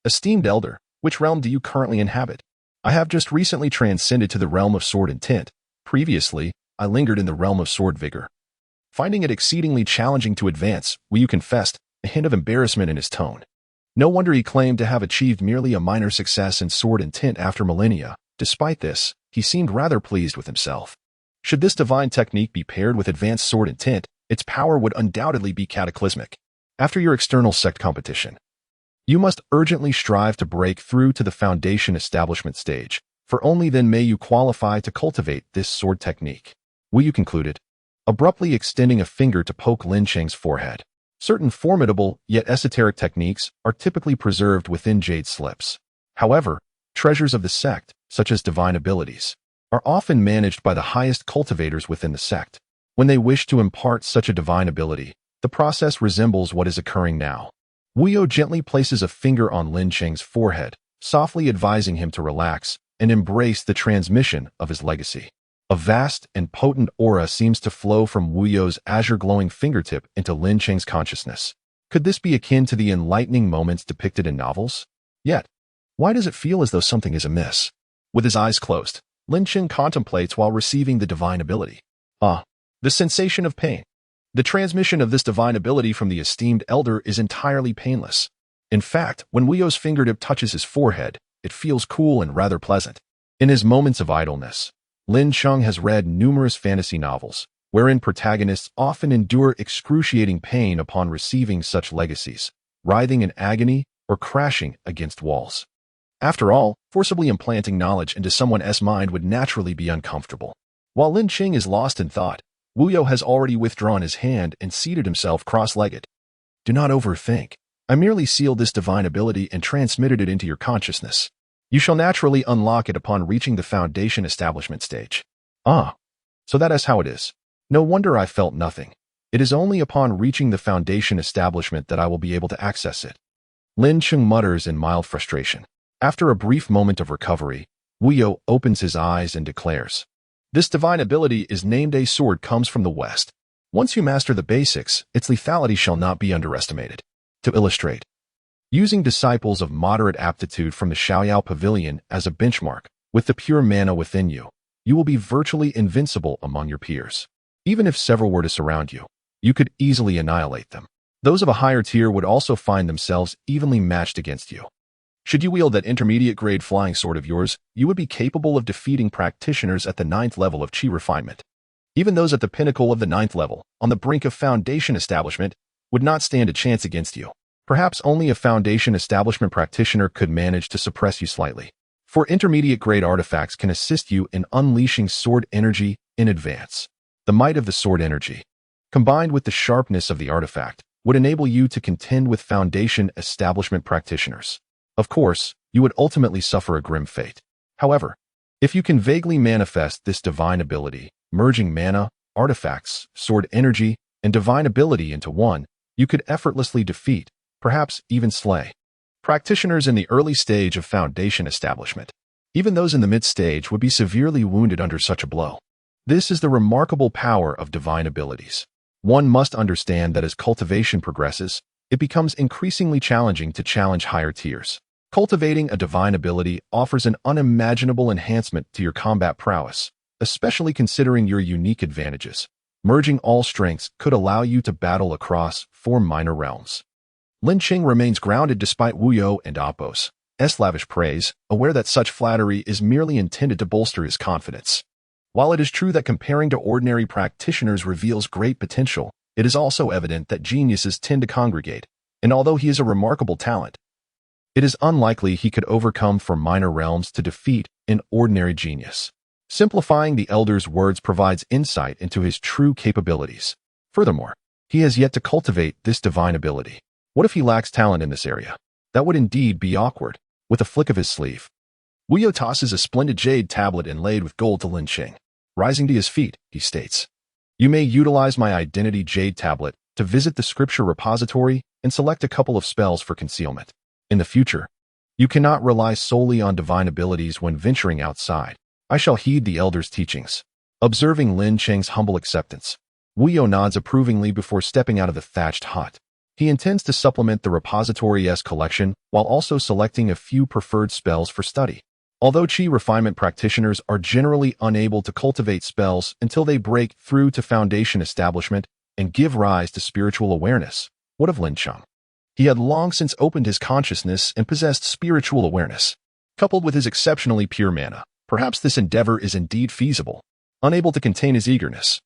Speaker 1: esteemed elder, which realm do you currently inhabit? I have just recently transcended to the realm of sword intent. Previously, I lingered in the realm of sword vigor. Finding it exceedingly challenging to advance, Wuyu confessed, a hint of embarrassment in his tone. No wonder he claimed to have achieved merely a minor success in sword intent after millennia. Despite this, he seemed rather pleased with himself. Should this divine technique be paired with advanced sword intent, its power would undoubtedly be cataclysmic. After your external sect competition, you must urgently strive to break through to the foundation establishment stage. for only then may you qualify to cultivate this sword technique. Wu concluded, abruptly extending a finger to poke Lin Cheng's forehead. Certain formidable yet esoteric techniques are typically preserved within jade slips. However, treasures of the sect, such as divine abilities, are often managed by the highest cultivators within the sect. When they wish to impart such a divine ability, the process resembles what is occurring now. Wu gently places a finger on Lin Cheng's forehead, softly advising him to relax and embrace the transmission of his legacy. A vast and potent aura seems to flow from Wu's azure-glowing fingertip into Lin Cheng's consciousness. Could this be akin to the enlightening moments depicted in novels? Yet, why does it feel as though something is amiss? With his eyes closed, Lin Cheng contemplates while receiving the divine ability. The sensation of pain. The transmission of this divine ability from the esteemed elder is entirely painless. In fact, when Wu's fingertip touches his forehead, it feels cool and rather pleasant. In his moments of idleness, Lin Cheng has read numerous fantasy novels, wherein protagonists often endure excruciating pain upon receiving such legacies, writhing in agony or crashing against walls. After all, forcibly implanting knowledge into someone's mind would naturally be uncomfortable. While Lin Cheng is lost in thought, Wu has already withdrawn his hand and seated himself cross-legged. Do not overthink. I merely sealed this divine ability and transmitted it into your consciousness. You shall naturally unlock it upon reaching the foundation establishment stage. So that is how it is. No wonder I felt nothing. It is only upon reaching the foundation establishment that I will be able to access it. Lin Cheng mutters in mild frustration. After a brief moment of recovery, Wu opens his eyes and declares, this divine ability is named A Sword Comes from the West. Once you master the basics, its lethality shall not be underestimated. To illustrate, using disciples of moderate aptitude from the Xiaoyao Pavilion as a benchmark, with the pure mana within you, you will be virtually invincible among your peers. Even if several were to surround you, you could easily annihilate them. Those of a higher tier would also find themselves evenly matched against you. Should you wield that intermediate-grade flying sword of yours, you would be capable of defeating practitioners at the 9th level of Qi refinement. Even those at the pinnacle of the 9th level, on the brink of foundation establishment, would not stand a chance against you. Perhaps only a foundation establishment practitioner could manage to suppress you slightly. For intermediate-grade artifacts can assist you in unleashing sword energy in advance. The might of the sword energy, combined with the sharpness of the artifact, would enable you to contend with foundation establishment practitioners. Of course, you would ultimately suffer a grim fate. However, if you can vaguely manifest this divine ability, merging mana, artifacts, sword energy, and divine ability into one, you could effortlessly defeat, perhaps even slay, practitioners in the early stage of foundation establishment. Even those in the mid-stage would be severely wounded under such a blow. This is the remarkable power of divine abilities. One must understand that as cultivation progresses, it becomes increasingly challenging to challenge higher tiers. Cultivating a divine ability offers an unimaginable enhancement to your combat prowess, especially considering your unique advantages. Merging all strengths could allow you to battle across 4 minor realms. Lin Cheng remains grounded despite Wu and Appo's lavish praise, aware that such flattery is merely intended to bolster his confidence. While it is true that comparing to ordinary practitioners reveals great potential, it is also evident that geniuses tend to congregate, and although he is a remarkable talent, it is unlikely he could overcome 4 minor realms to defeat an ordinary genius. Simplifying the elder's words provides insight into his true capabilities. Furthermore, he has yet to cultivate this divine ability. What if he lacks talent in this area? That would indeed be awkward. With a flick of his sleeve, Wu tosses a splendid jade tablet inlaid with gold to Lin Cheng. Rising to his feet, he states, you may utilize my identity jade tablet to visit the scripture repository and select a couple of spells for concealment. In the future, you cannot rely solely on divine abilities when venturing outside. I shall heed the elder's teachings. Observing Lin Cheng's humble acceptance, Wu nods approvingly before stepping out of the thatched hut. He intends to supplement the repository's collection while also selecting a few preferred spells for study. Although Qi refinement practitioners are generally unable to cultivate spells until they break through to foundation establishment and give rise to spiritual awareness, what of Lin Cheng? He had long since opened his consciousness and possessed spiritual awareness. Coupled with his exceptionally pure mana, perhaps this endeavor is indeed feasible. Unable to contain his eagerness,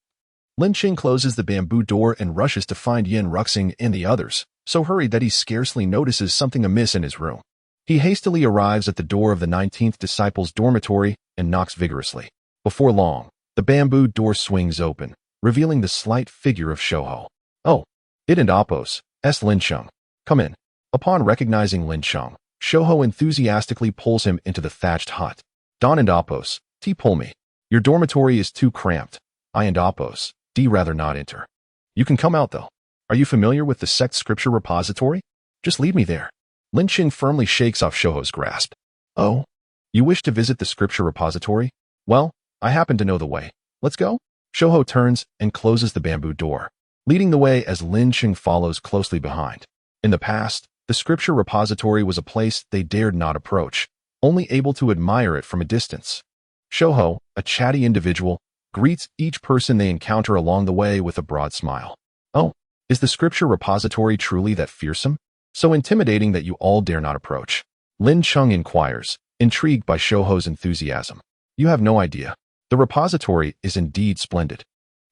Speaker 1: Lin Cheng closes the bamboo door and rushes to find Yin Ruxing and the others, so hurried that he scarcely notices something amiss in his room. He hastily arrives at the door of the 19th disciple's dormitory and knocks vigorously. Before long, the bamboo door swings open, revealing the slight figure of Shouhou. "Oh, it and Appos, Lin Cheng. Come in." Upon recognizing Lin Cheng, Shouhou enthusiastically pulls him into the thatched hut. "Don and Appos, pull me. Your dormitory is too cramped. I and Appos, rather not enter. You can come out though. Are you familiar with the sect scripture repository? Just lead me there." Lin Cheng firmly shakes off Shouhou's grasp. "Oh, you wish to visit the scripture repository? Well, I happen to know the way. Let's go." Shouhou turns and closes the bamboo door, leading the way as Lin Cheng follows closely behind. In the past, the scripture repository was a place they dared not approach, only able to admire it from a distance. Shouhou, a chatty individual, greets each person they encounter along the way with a broad smile. "Oh, is the scripture repository truly that fearsome? So intimidating that you all dare not approach?" Lin Cheng inquires, intrigued by Shouhou's enthusiasm. "You have no idea. The repository is indeed splendid,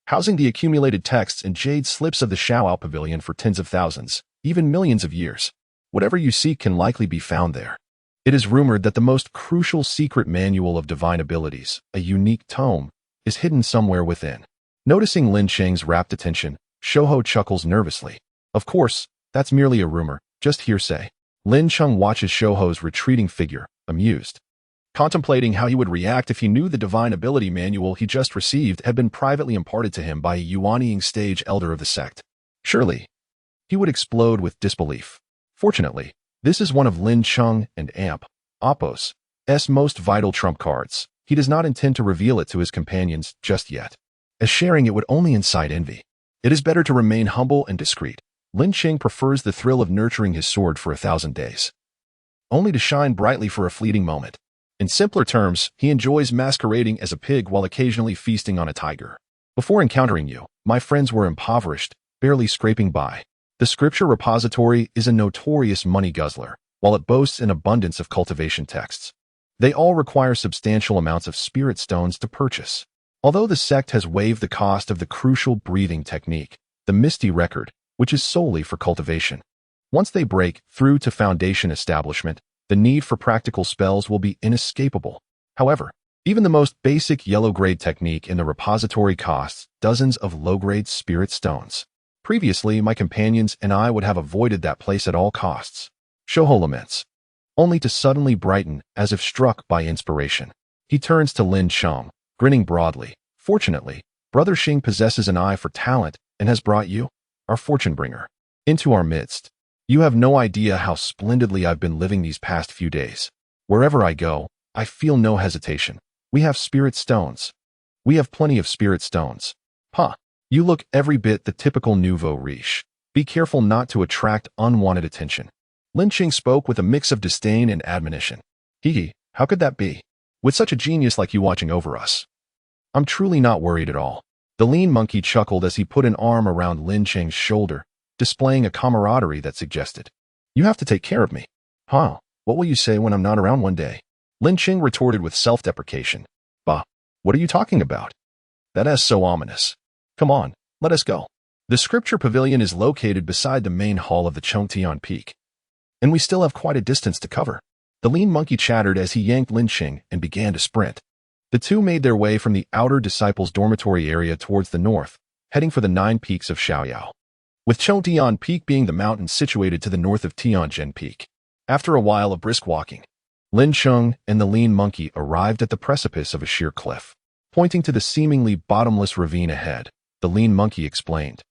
Speaker 1: housing the accumulated texts and jade slips of the Shaoao Pavilion for tens of thousands, even millions of years. Whatever you seek can likely be found there. It is rumored that the most crucial secret manual of divine abilities, a unique tome, is hidden somewhere within." Noticing Lin Cheng's rapt attention, Shouhou chuckles nervously. "Of course, that's merely a rumor, just hearsay." Lin Cheng watches Shouhou's retreating figure, amused, contemplating how he would react if he knew the divine ability manual he just received had been privately imparted to him by a yuan stage elder of the sect. Surely, he would explode with disbelief. Fortunately, this is one of Lin Cheng and Appos' most vital trump cards. He does not intend to reveal it to his companions just yet, as sharing it would only incite envy. It is better to remain humble and discreet. Lin Cheng prefers the thrill of nurturing his sword for 1,000 days, only to shine brightly for a fleeting moment. In simpler terms, he enjoys masquerading as a pig while occasionally feasting on a tiger. "Before encountering you, my friends were impoverished, barely scraping by. The scripture repository is a notorious money guzzler, while it boasts an abundance of cultivation texts. They all require substantial amounts of spirit stones to purchase. Although the sect has waived the cost of the crucial breathing technique, the Misty Record, which is solely for cultivation. Once they break through to foundation establishment, the need for practical spells will be inescapable. However, even the most basic yellow-grade technique in the repository costs dozens of low-grade spirit stones. Previously, my companions and I would have avoided that place at all costs." Shouhou laments, only to suddenly brighten as if struck by inspiration. He turns to Lin Cheng, grinning broadly. "Fortunately, Brother Xing possesses an eye for talent and has brought you, our fortune bringer, into our midst. You have no idea how splendidly I've been living these past few days. Wherever I go, I feel no hesitation. We have spirit stones. We have plenty of spirit stones. Huh. You look every bit the typical nouveau riche. Be careful not to attract unwanted attention." Lin Cheng spoke with a mix of disdain and admonition. How could that be? With such a genius like you watching over us. I'm truly not worried at all." The lean monkey chuckled as he put an arm around Lin Cheng's shoulder, displaying a camaraderie that suggested, "You have to take care of me." "Huh, what will you say when I'm not around one day?" Lin Cheng retorted with self-deprecation. "Bah, what are you talking about? That is so ominous. Come on, let us go." The scripture pavilion is located beside the main hall of the Chongtian Peak, and we still have quite a distance to cover. The lean monkey chattered as he yanked Lin Cheng and began to sprint. The two made their way from the outer disciples' dormitory area towards the north, heading for the 9 peaks of Shaoyao, with Chongtian Peak being the mountain situated to the north of Tianjin Peak. After a while of brisk walking, Lin Cheng and the lean monkey arrived at the precipice of a sheer cliff. Pointing to the seemingly bottomless ravine ahead, the lean monkey explained,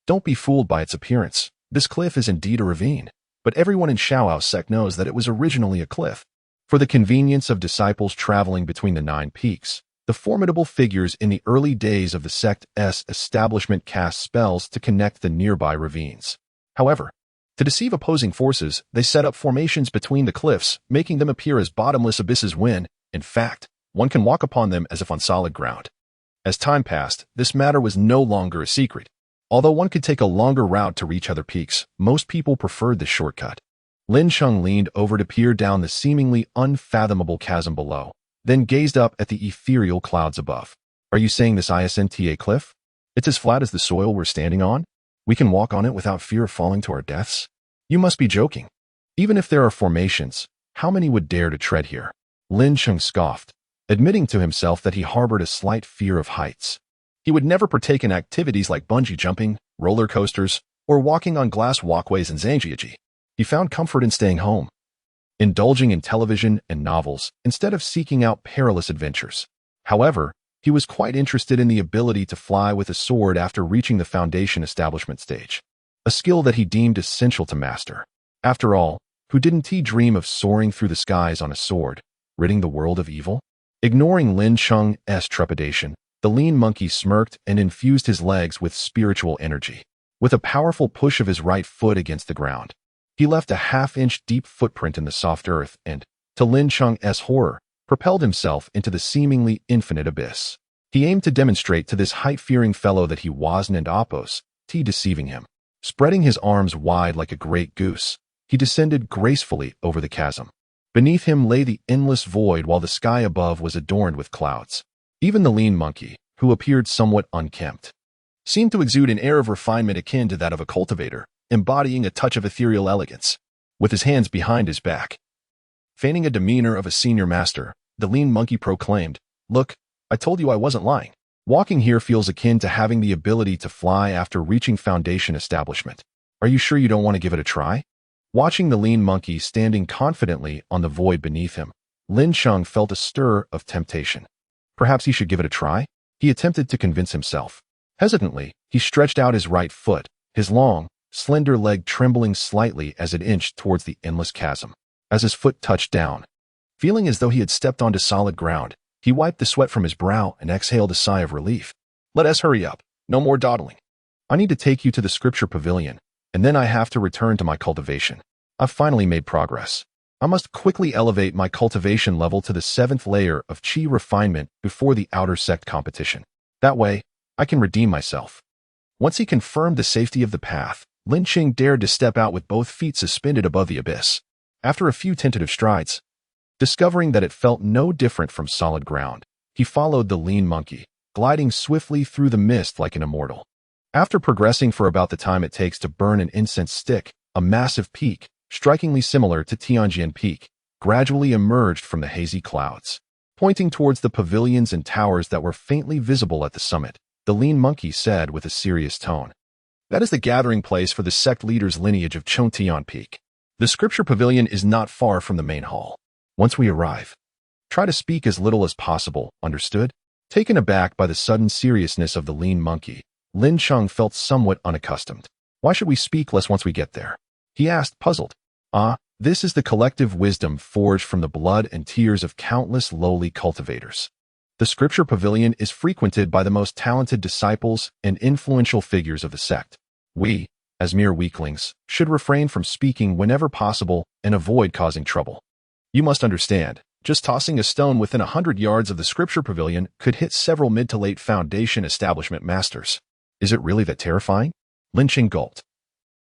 Speaker 1: "Don't be fooled by its appearance. This cliff is indeed a ravine, but everyone in Shaoao sect knows that it was originally a cliff. For the convenience of disciples traveling between the 9 peaks, the formidable figures in the early days of the sect's establishment cast spells to connect the nearby ravines. However, to deceive opposing forces, they set up formations between the cliffs, making them appear as bottomless abysses when, in fact, one can walk upon them as if on solid ground. As time passed, this matter was no longer a secret. Although one could take a longer route to reach other peaks, most people preferred this shortcut." Lin Cheng leaned over to peer down the seemingly unfathomable chasm below, then gazed up at the ethereal clouds above. "Are you saying this isn't cliff? It's as flat as the soil we're standing on? We can walk on it without fear of falling to our deaths? You must be joking. Even if there are formations, How many would dare to tread here? Lin Cheng scoffed, admitting to himself that he harbored a slight fear of heights. He would never partake in activities like bungee jumping, roller coasters, or walking on glass walkways in Zhangjiajie. He found comfort in staying home, indulging in television and novels instead of seeking out perilous adventures. However, he was quite interested in the ability to fly with a sword after reaching the foundation establishment stage, a skill that he deemed essential to master. After all, who didn't he dream of soaring through the skies on a sword, ridding the world of evil? Ignoring Lin Cheng's trepidation, the lean monkey smirked and infused his legs with spiritual energy. With a powerful push of his right foot against the ground, he left a half-inch deep footprint in the soft earth and, to Lin Cheng's horror, propelled himself into the seemingly infinite abyss. He aimed to demonstrate to this height-fearing fellow that he wasn't deceiving him. Spreading his arms wide like a great goose, he descended gracefully over the chasm. Beneath him lay the endless void while the sky above was adorned with clouds. Even the lean monkey, who appeared somewhat unkempt, seemed to exude an air of refinement akin to that of a cultivator, embodying a touch of ethereal elegance. With his hands behind his back, feigning a demeanor of a senior master, the lean monkey proclaimed, "Look, I told you I wasn't lying. Walking here feels akin to having the ability to fly after reaching foundation establishment. Are you sure you don't want to give it a try?" Watching the lean monkey standing confidently on the void beneath him, Lin Cheng felt a stir of temptation. Perhaps he should give it a try? He attempted to convince himself. Hesitantly, he stretched out his right foot, his long, slender leg trembling slightly as it inched towards the endless chasm. As his foot touched down, feeling as though he had stepped onto solid ground, he wiped the sweat from his brow and exhaled a sigh of relief. "Let us hurry up. No more dawdling. I need to take you to the scripture pavilion, and then I have to return to my cultivation. I've finally made progress. I must quickly elevate my cultivation level to the 7th layer of qi refinement before the outer sect competition. That way, I can redeem myself." Once he confirmed the safety of the path, Lin Cheng dared to step out with both feet suspended above the abyss. After a few tentative strides, discovering that it felt no different from solid ground, he followed the lean monkey, gliding swiftly through the mist like an immortal. After progressing for about the time it takes to burn an incense stick, a massive peak, strikingly similar to Tianjian Peak, gradually emerged from the hazy clouds. Pointing towards the pavilions and towers that were faintly visible at the summit, the lean monkey said with a serious tone, "That is the gathering place for the sect leader's lineage of Tian Peak. The scripture pavilion is not far from the main hall. Once we arrive, try to speak as little as possible, understood?" Taken aback by the sudden seriousness of the lean monkey, Lin Cheng felt somewhat unaccustomed. "Why should we speak less once we get there?" he asked, puzzled. This is the collective wisdom forged from the blood and tears of countless lowly cultivators. The scripture pavilion is frequented by the most talented disciples and influential figures of the sect. We, as mere weaklings, should refrain from speaking whenever possible and avoid causing trouble. You must understand, just tossing a stone within 100 yards of the scripture pavilion could hit several mid to late foundation establishment masters. Is it really that terrifying? Lin Cheng gulped,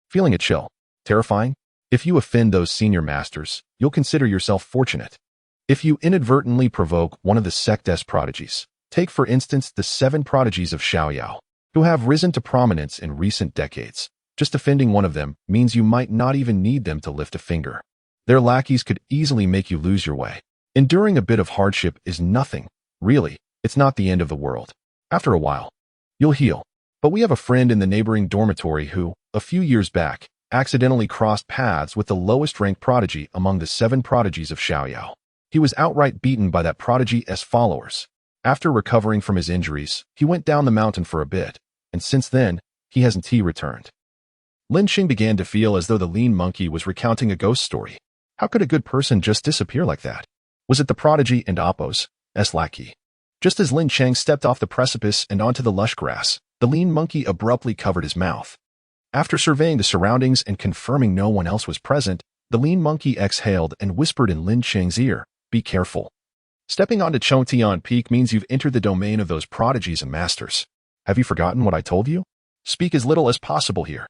Speaker 1: feeling a chill. Terrifying? If you offend those senior masters, you'll consider yourself fortunate. If you inadvertently provoke one of the sect's prodigies, take for instance the 7 prodigies of Xiaoyao, who have risen to prominence in recent decades. Just offending one of them means you might not even need them to lift a finger. Their lackeys could easily make you lose your way. Enduring a bit of hardship is nothing. Really, it's not the end of the world. After a while, you'll heal. But we have a friend in the neighboring dormitory who, a few years back, accidentally crossed paths with the lowest-ranked prodigy among the 7 prodigies of Xiaoyao. He was outright beaten by that prodigy's followers. After recovering from his injuries, he went down the mountain for a bit, and since then, he hasn't returned. Lin Cheng began to feel as though the lean monkey was recounting a ghost story. How could a good person just disappear like that? Was it the prodigy and Appo's lackey? Just as Lin Cheng stepped off the precipice and onto the lush grass, the lean monkey abruptly covered his mouth. After surveying the surroundings and confirming no one else was present, the lean monkey exhaled and whispered in Lin Cheng's ear, "Be careful. Stepping onto Tian Peak means you've entered the domain of those prodigies and masters. Have you forgotten what I told you? Speak as little as possible here.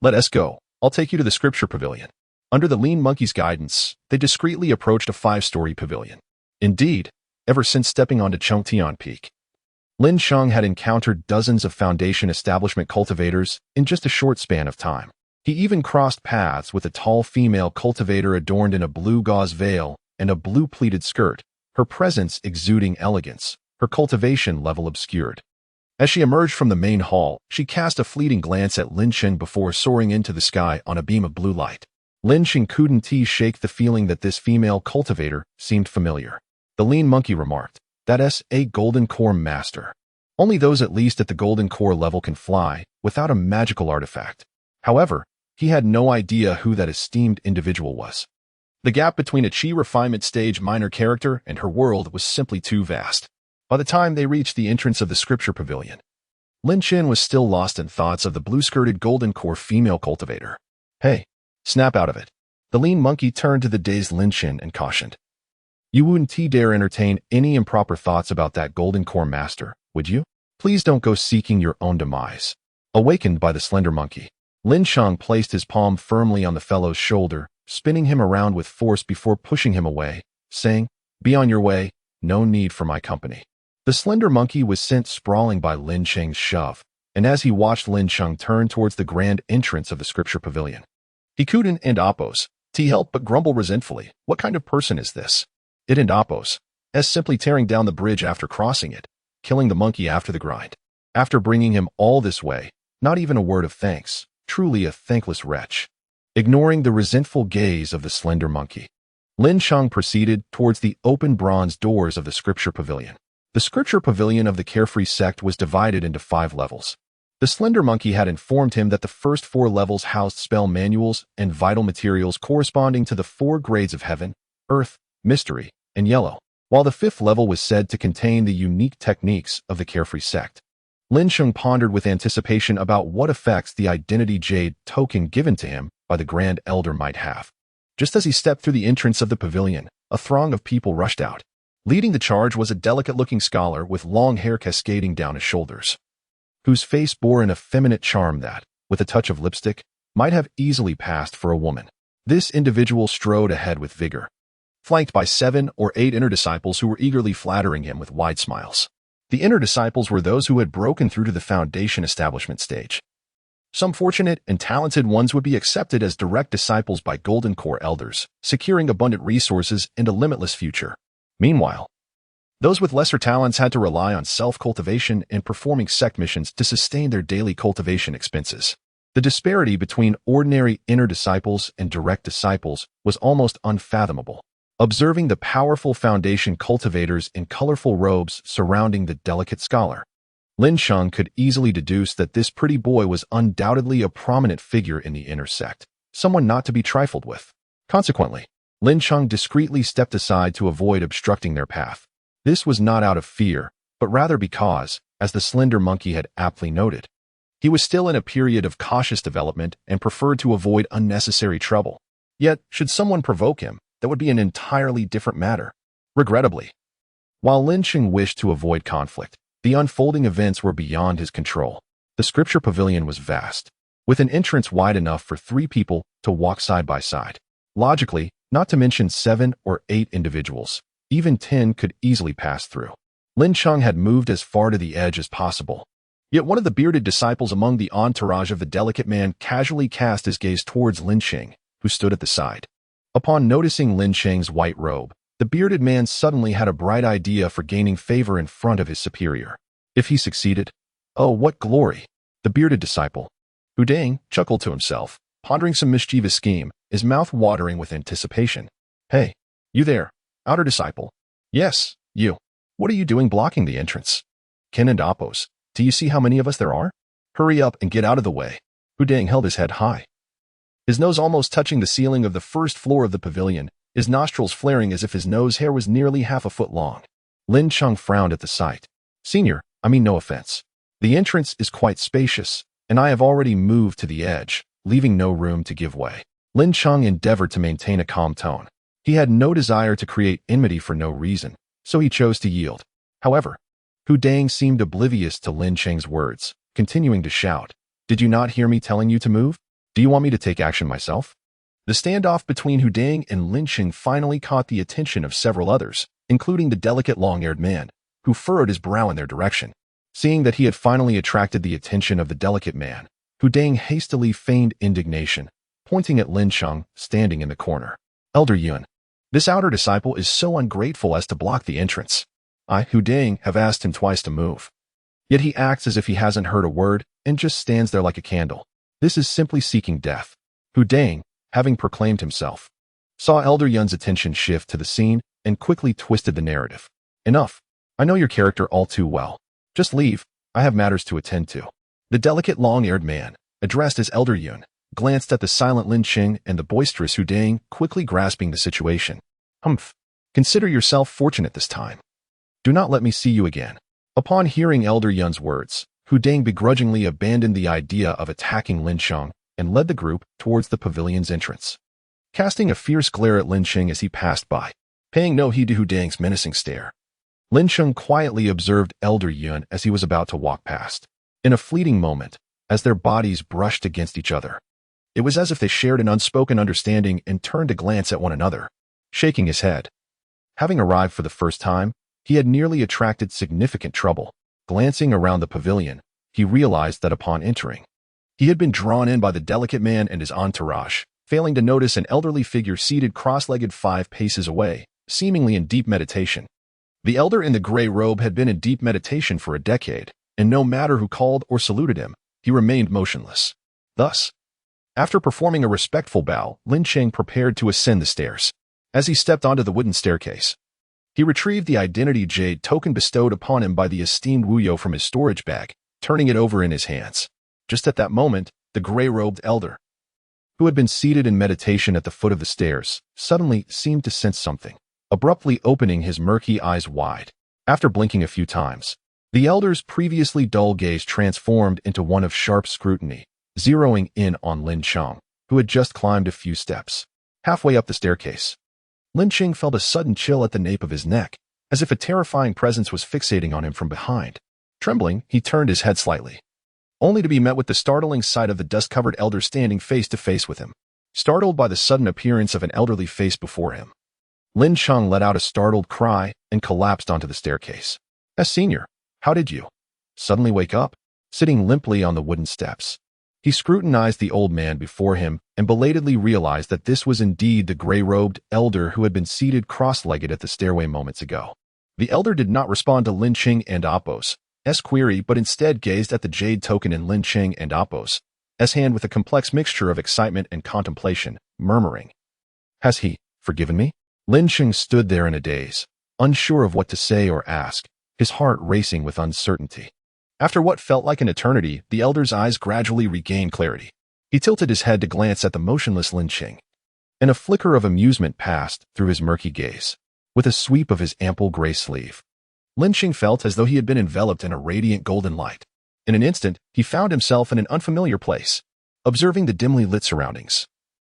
Speaker 1: Let us go. I'll take you to the scripture pavilion." Under the lean monkey's guidance, they discreetly approached a 5-story pavilion. Indeed, ever since stepping onto Tian Peak, Lin Cheng had encountered dozens of foundation establishment cultivators in just a short span of time. He even crossed paths with a tall female cultivator adorned in a blue gauze veil and a blue pleated skirt, her presence exuding elegance, her cultivation level obscured. As she emerged from the main hall, she cast a fleeting glance at Lin Cheng before soaring into the sky on a beam of blue light. Lin Cheng couldn't shake the feeling that this female cultivator seemed familiar. The lean monkey remarked, "That's a golden core master. Only those at least at the golden core level can fly, without a magical artifact." However, he had no idea who that esteemed individual was. The gap between a chi refinement stage minor character and her world was simply too vast. By the time they reached the entrance of the scripture pavilion, Lin Cheng was still lost in thoughts of the blue-skirted golden core female cultivator. "Hey, snap out of it." The lean monkey turned to the dazed Lin Cheng and cautioned. "You wouldn't dare entertain any improper thoughts about that golden core master, would you? Please don't go seeking your own demise." Awakened by the slender monkey, Lin Cheng placed his palm firmly on the fellow's shoulder, spinning him around with force before pushing him away, saying, "Be on your way, no need for my company." The slender monkey was sent sprawling by Lin Cheng's shove, and as he watched Lin Cheng turn towards the grand entrance of the scripture pavilion, he couldn't help but grumble resentfully, "What kind of person is this? It and Appos, as simply tearing down the bridge after crossing it, killing the monkey after the grind. After bringing him all this way, not even a word of thanks, truly a thankless wretch." Ignoring the resentful gaze of the slender monkey, Lin Cheng proceeded towards the open bronze doors of the scripture pavilion. The scripture pavilion of the Carefree sect was divided into 5 levels. The slender monkey had informed him that the first 4 levels housed spell manuals and vital materials corresponding to the 4 grades of heaven, earth, mystery, and yellow, while the 5th level was said to contain the unique techniques of the Carefree sect. Lin Cheng pondered with anticipation about what effects the identity jade token given to him by the Grand Elder might have. Just as he stepped through the entrance of the pavilion, a throng of people rushed out. Leading the charge was a delicate-looking scholar with long hair cascading down his shoulders, whose face bore an effeminate charm that, with a touch of lipstick, might have easily passed for a woman. This individual strode ahead with vigor, flanked by 7 or 8 inner disciples who were eagerly flattering him with wide smiles. The inner disciples were those who had broken through to the foundation establishment stage. Some fortunate and talented ones would be accepted as direct disciples by Golden Core elders, securing abundant resources and a limitless future. Meanwhile, those with lesser talents had to rely on self-cultivation and performing sect missions to sustain their daily cultivation expenses. The disparity between ordinary inner disciples and direct disciples was almost unfathomable. Observing the powerful foundation cultivators in colorful robes surrounding the delicate scholar, Lin Cheng could easily deduce that this pretty boy was undoubtedly a prominent figure in the inner sect, someone not to be trifled with. Consequently, Lin Cheng discreetly stepped aside to avoid obstructing their path. This was not out of fear, but rather because, as the slender monkey had aptly noted, he was still in a period of cautious development and preferred to avoid unnecessary trouble. Yet, should someone provoke him, that would be an entirely different matter. Regrettably, while Lin Cheng wished to avoid conflict, the unfolding events were beyond his control. The scripture pavilion was vast, with an entrance wide enough for 3 people to walk side by side. Logically, not to mention 7 or 8 individuals, even 10 could easily pass through. Lin Cheng had moved as far to the edge as possible. Yet one of the bearded disciples among the entourage of the delicate man casually cast his gaze towards Lin Cheng, who stood at the side. Upon noticing Lin Cheng's white robe, the bearded man suddenly had a bright idea for gaining favor in front of his superior. If he succeeded, oh, what glory! The bearded disciple, Hu Dang, chuckled to himself, pondering some mischievous scheme, his mouth watering with anticipation. "Hey, you there, outer disciple." "Yes, you. What are you doing blocking the entrance?" "Ken and Appos, do you see how many of us there are? Hurry up and get out of the way." Hu Dang held his head high, his nose almost touching the ceiling of the first floor of the pavilion, his nostrils flaring as if his nose hair was nearly half a foot long. Lin Cheng frowned at the sight. "Senior, I mean no offense. The entrance is quite spacious, and I have already moved to the edge, leaving no room to give way." Lin Cheng endeavored to maintain a calm tone. He had no desire to create enmity for no reason, so he chose to yield. However, Hu Dang seemed oblivious to Lin Cheng's words, continuing to shout, "Did you not hear me telling you to move? Do you want me to take action myself?" The standoff between Hu Dang and Lin Cheng finally caught the attention of several others, including the delicate long-haired man, who furrowed his brow in their direction. Seeing that he had finally attracted the attention of the delicate man, Hu Deng hastily feigned indignation, pointing at Lin Cheng standing in the corner. Elder Yuan, this outer disciple is so ungrateful as to block the entrance. I, Hu Deng, have asked him twice to move. Yet he acts as if he hasn't heard a word and just stands there like a candle. This is simply seeking death. Hu Deng, having proclaimed himself, saw Elder Yun's attention shift to the scene and quickly twisted the narrative. Enough. I know your character all too well. Just leave. I have matters to attend to. The delicate long-haired man, addressed as Elder Yun, glanced at the silent Lin Cheng and the boisterous Hu Deng, quickly grasping the situation. Humph. Consider yourself fortunate this time. Do not let me see you again. Upon hearing Elder Yun's words, Hu Deng begrudgingly abandoned the idea of attacking Lin Cheng and led the group towards the pavilion's entrance. Casting a fierce glare at Lin Cheng as he passed by, paying no heed to Hu Deng's menacing stare, Lin Cheng quietly observed Elder Yun as he was about to walk past. In a fleeting moment, as their bodies brushed against each other, it was as if they shared an unspoken understanding and turned to glance at one another, shaking his head. Having arrived for the first time, he had nearly attracted significant trouble. Glancing around the pavilion, he realized that upon entering, he had been drawn in by the delicate man and his entourage, failing to notice an elderly figure seated cross-legged 5 paces away, seemingly in deep meditation. The elder in the gray robe had been in deep meditation for a decade, and no matter who called or saluted him, he remained motionless. Thus, after performing a respectful bow, Lin Cheng prepared to ascend the stairs. As he stepped onto the wooden staircase, he retrieved the identity jade token bestowed upon him by the esteemed Wu Yo from his storage bag, turning it over in his hands. Just at that moment, the gray-robed elder, who had been seated in meditation at the foot of the stairs, suddenly seemed to sense something, abruptly opening his murky eyes wide. After blinking a few times, the elder's previously dull gaze transformed into one of sharp scrutiny, zeroing in on Lin Cheng, who had just climbed a few steps. Halfway up the staircase, Lin Cheng felt a sudden chill at the nape of his neck, as if a terrifying presence was fixating on him from behind. Trembling, he turned his head slightly, only to be met with the startling sight of the dust-covered elder standing face-to-face with him. Startled by the sudden appearance of an elderly face before him, Lin Cheng let out a startled cry and collapsed onto the staircase. As senior, how did you suddenly wake up? Sitting limply on the wooden steps, he scrutinized the old man before him and belatedly realized that this was indeed the gray-robed elder who had been seated cross-legged at the stairway moments ago. The elder did not respond to Lin Cheng and Appo's query, but instead gazed at the jade token in Lin Cheng and Appo's hand with a complex mixture of excitement and contemplation, murmuring, "Has he forgiven me?" Lin Cheng stood there in a daze, unsure of what to say or ask, his heart racing with uncertainty. After what felt like an eternity, the elder's eyes gradually regained clarity. He tilted his head to glance at the motionless Lin Cheng, and a flicker of amusement passed through his murky gaze. With a sweep of his ample gray sleeve, Lin Cheng felt as though he had been enveloped in a radiant golden light. In an instant, he found himself in an unfamiliar place, observing the dimly lit surroundings.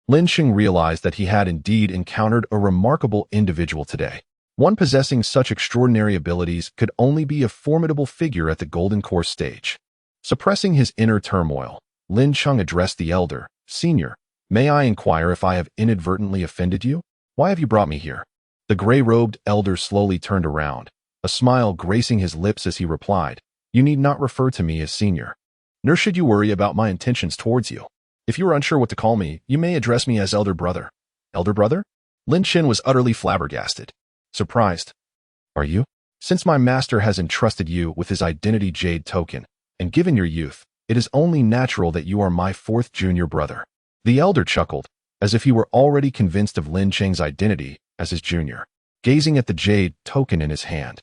Speaker 1: Lin Cheng realized that he had indeed encountered a remarkable individual today. One possessing such extraordinary abilities could only be a formidable figure at the Golden Course stage. Suppressing his inner turmoil, Lin Cheng addressed the elder. "Senior, may I inquire if I have inadvertently offended you? Why have you brought me here?" The gray-robed elder slowly turned around, a smile gracing his lips as he replied, "You need not refer to me as senior, nor should you worry about my intentions towards you. If you are unsure what to call me, you may address me as elder brother." "Elder brother?" Lin Cheng was utterly flabbergasted. Surprised. "Are you? Since my master has entrusted you with his identity jade token, and given your youth, it is only natural that you are my 4th junior brother." The elder chuckled, as if he were already convinced of Lin Cheng's identity as his junior. Gazing at the jade token in his hand,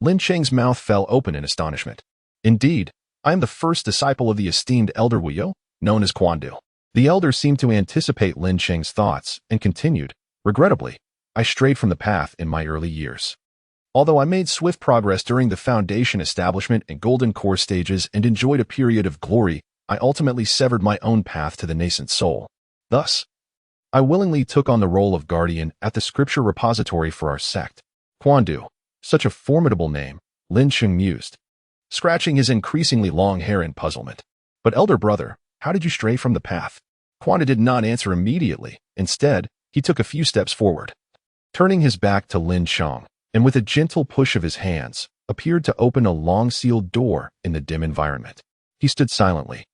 Speaker 1: Lin Cheng's mouth fell open in astonishment. "Indeed, I am the first disciple of the esteemed elder Wu Yo, known as Quandu." The elder seemed to anticipate Lin Cheng's thoughts and continued, "Regrettably, I strayed from the path in my early years. Although I made swift progress during the foundation establishment and golden core stages and enjoyed a period of glory, I ultimately severed my own path to the nascent soul. Thus, I willingly took on the role of guardian at the scripture repository for our sect." Quandu, such a formidable name, Lin Cheng mused, scratching his increasingly long hair in puzzlement. "But elder brother, how did you stray from the path?" Quandu did not answer immediately. Instead, he took a few steps forward, turning his back to Lin Cheng, and with a gentle push of his hands, appeared to open a long-sealed door in the dim environment. He stood silently,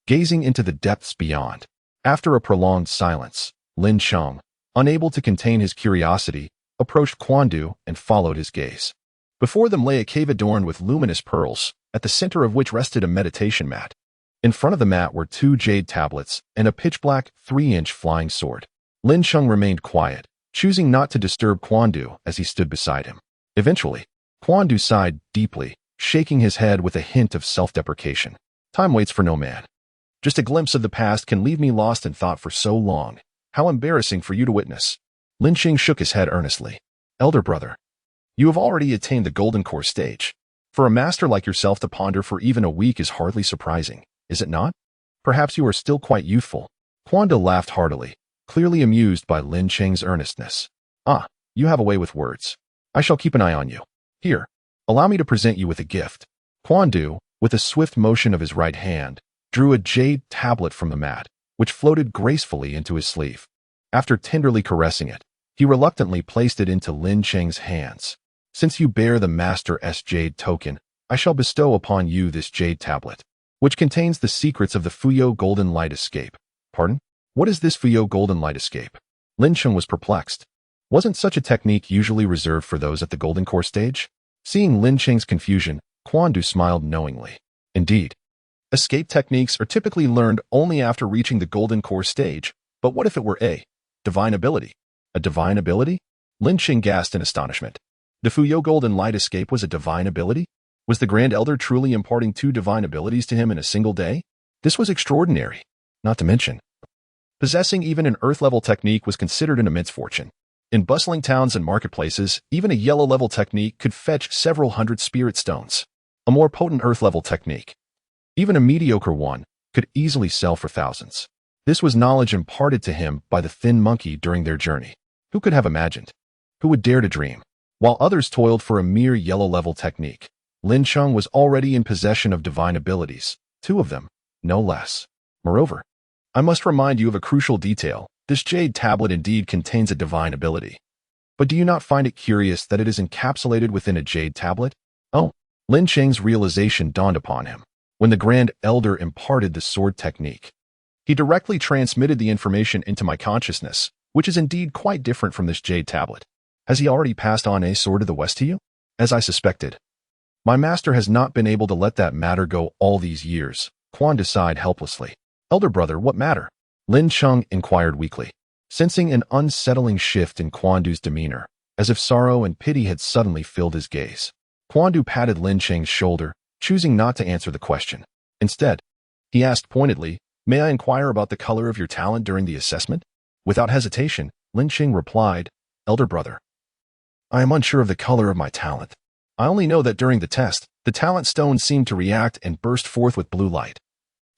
Speaker 1: gazing into the depths beyond. After a prolonged silence, Lin Cheng, unable to contain his curiosity, approached Quan Du and followed his gaze. Before them lay a cave adorned with luminous pearls, at the center of which rested a meditation mat. In front of the mat were 2 jade tablets and a pitch-black 3-inch flying sword. Lin Cheng remained quiet, choosing not to disturb Quan Du as he stood beside him. Eventually, Quan Du sighed deeply, shaking his head with a hint of self-deprecation. Time waits for no man. Just a glimpse of the past can leave me lost in thought for so long. How embarrassing for you to witness. Lin Cheng shook his head earnestly. Elder brother, you have already attained the golden core stage. For a master like yourself to ponder for even a week is hardly surprising, is it not? Perhaps you are still quite youthful. Quan Du laughed heartily, clearly amused by Lin Cheng's earnestness. Ah, you have a way with words. I shall keep an eye on you. Here, allow me to present you with a gift. Quan Du, with a swift motion of his right hand, drew a jade tablet from the mat, which floated gracefully into his sleeve. After tenderly caressing it, he reluctantly placed it into Lin Cheng's hands. Since you bear the Master's jade token, I shall bestow upon you this jade tablet, which contains the secrets of the Fuyo Golden Light Escape. Pardon? What is this Fuyo Golden Light Escape? Lin Cheng was perplexed. Wasn't such a technique usually reserved for those at the Golden Core stage? Seeing Lin Cheng's confusion, Quan Du smiled knowingly. Indeed. Escape techniques are typically learned only after reaching the Golden Core stage, but what if it were a divine ability? A divine ability? Lin Cheng gasped in astonishment. The Fuyo Golden Light Escape was a divine ability? Was the Grand Elder truly imparting 2 divine abilities to him in a single day? This was extraordinary. Not to mention, possessing even an Earth-level technique was considered an immense fortune. In bustling towns and marketplaces, even a yellow-level technique could fetch several hundred spirit stones. A more potent Earth-level technique, even a mediocre one, could easily sell for thousands. This was knowledge imparted to him by the thin monkey during their journey. Who could have imagined? Who would dare to dream? While others toiled for a mere yellow-level technique, Lin Cheng was already in possession of divine abilities, 2 of them, no less. Moreover, I must remind you of a crucial detail. This jade tablet indeed contains a divine ability. But do you not find it curious that it is encapsulated within a jade tablet? Oh, Lin Cheng's realization dawned upon him. When the Grand Elder imparted the sword technique, he directly transmitted the information into my consciousness, which is indeed quite different from this jade tablet. Has he already passed on a sword of the West to you? As I suspected. My master has not been able to let that matter go all these years. Quan Du sighed helplessly. Elder brother, what matter? Lin Cheng inquired weakly, sensing an unsettling shift in Quan Du's demeanor, as if sorrow and pity had suddenly filled his gaze. Quan Du patted Lin Cheng's shoulder, choosing not to answer the question. Instead, he asked pointedly, may I inquire about the color of your talent during the assessment? Without hesitation, Lin Cheng replied, Elder brother, I am unsure of the color of my talent. I only know that during the test, the talent stone seemed to react and burst forth with blue light,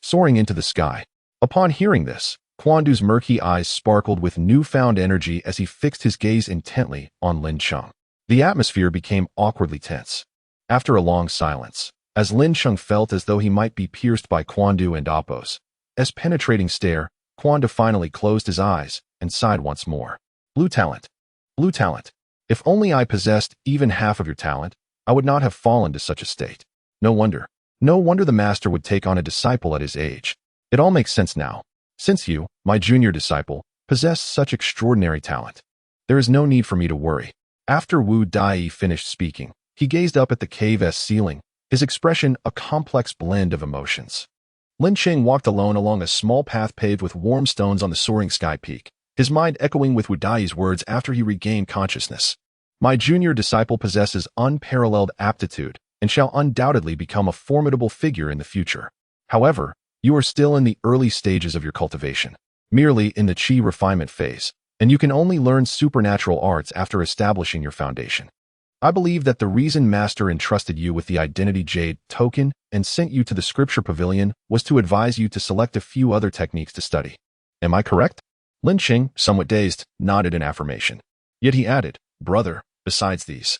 Speaker 1: soaring into the sky. Upon hearing this, Quan Du's murky eyes sparkled with newfound energy as he fixed his gaze intently on Lin Cheng. The atmosphere became awkwardly tense. After a long silence, as Lin Cheng felt as though he might be pierced by Quan Du and Appo's penetrating stare, Quan Du finally closed his eyes and sighed once more. Blue talent. Blue talent. If only I possessed even half of your talent, I would not have fallen to such a state. No wonder the master would take on a disciple at his age. It all makes sense now. Since you, my junior disciple, possess such extraordinary talent, there is no need for me to worry. After Wu Dai finished speaking, he gazed up at the cave's ceiling, his expression a complex blend of emotions. Lin Cheng walked alone along a small path paved with warm stones on the soaring sky peak, his mind echoing with Wu Dai's words after he regained consciousness. My junior disciple possesses unparalleled aptitude and shall undoubtedly become a formidable figure in the future. However, you are still in the early stages of your cultivation, merely in the Qi refinement phase, and you can only learn supernatural arts after establishing your foundation. I believe that the reason Master entrusted you with the Identity Jade token and sent you to the Scripture Pavilion was to advise you to select a few other techniques to study. Am I correct? Lin Cheng, somewhat dazed, nodded in affirmation. Yet he added, Brother, besides these,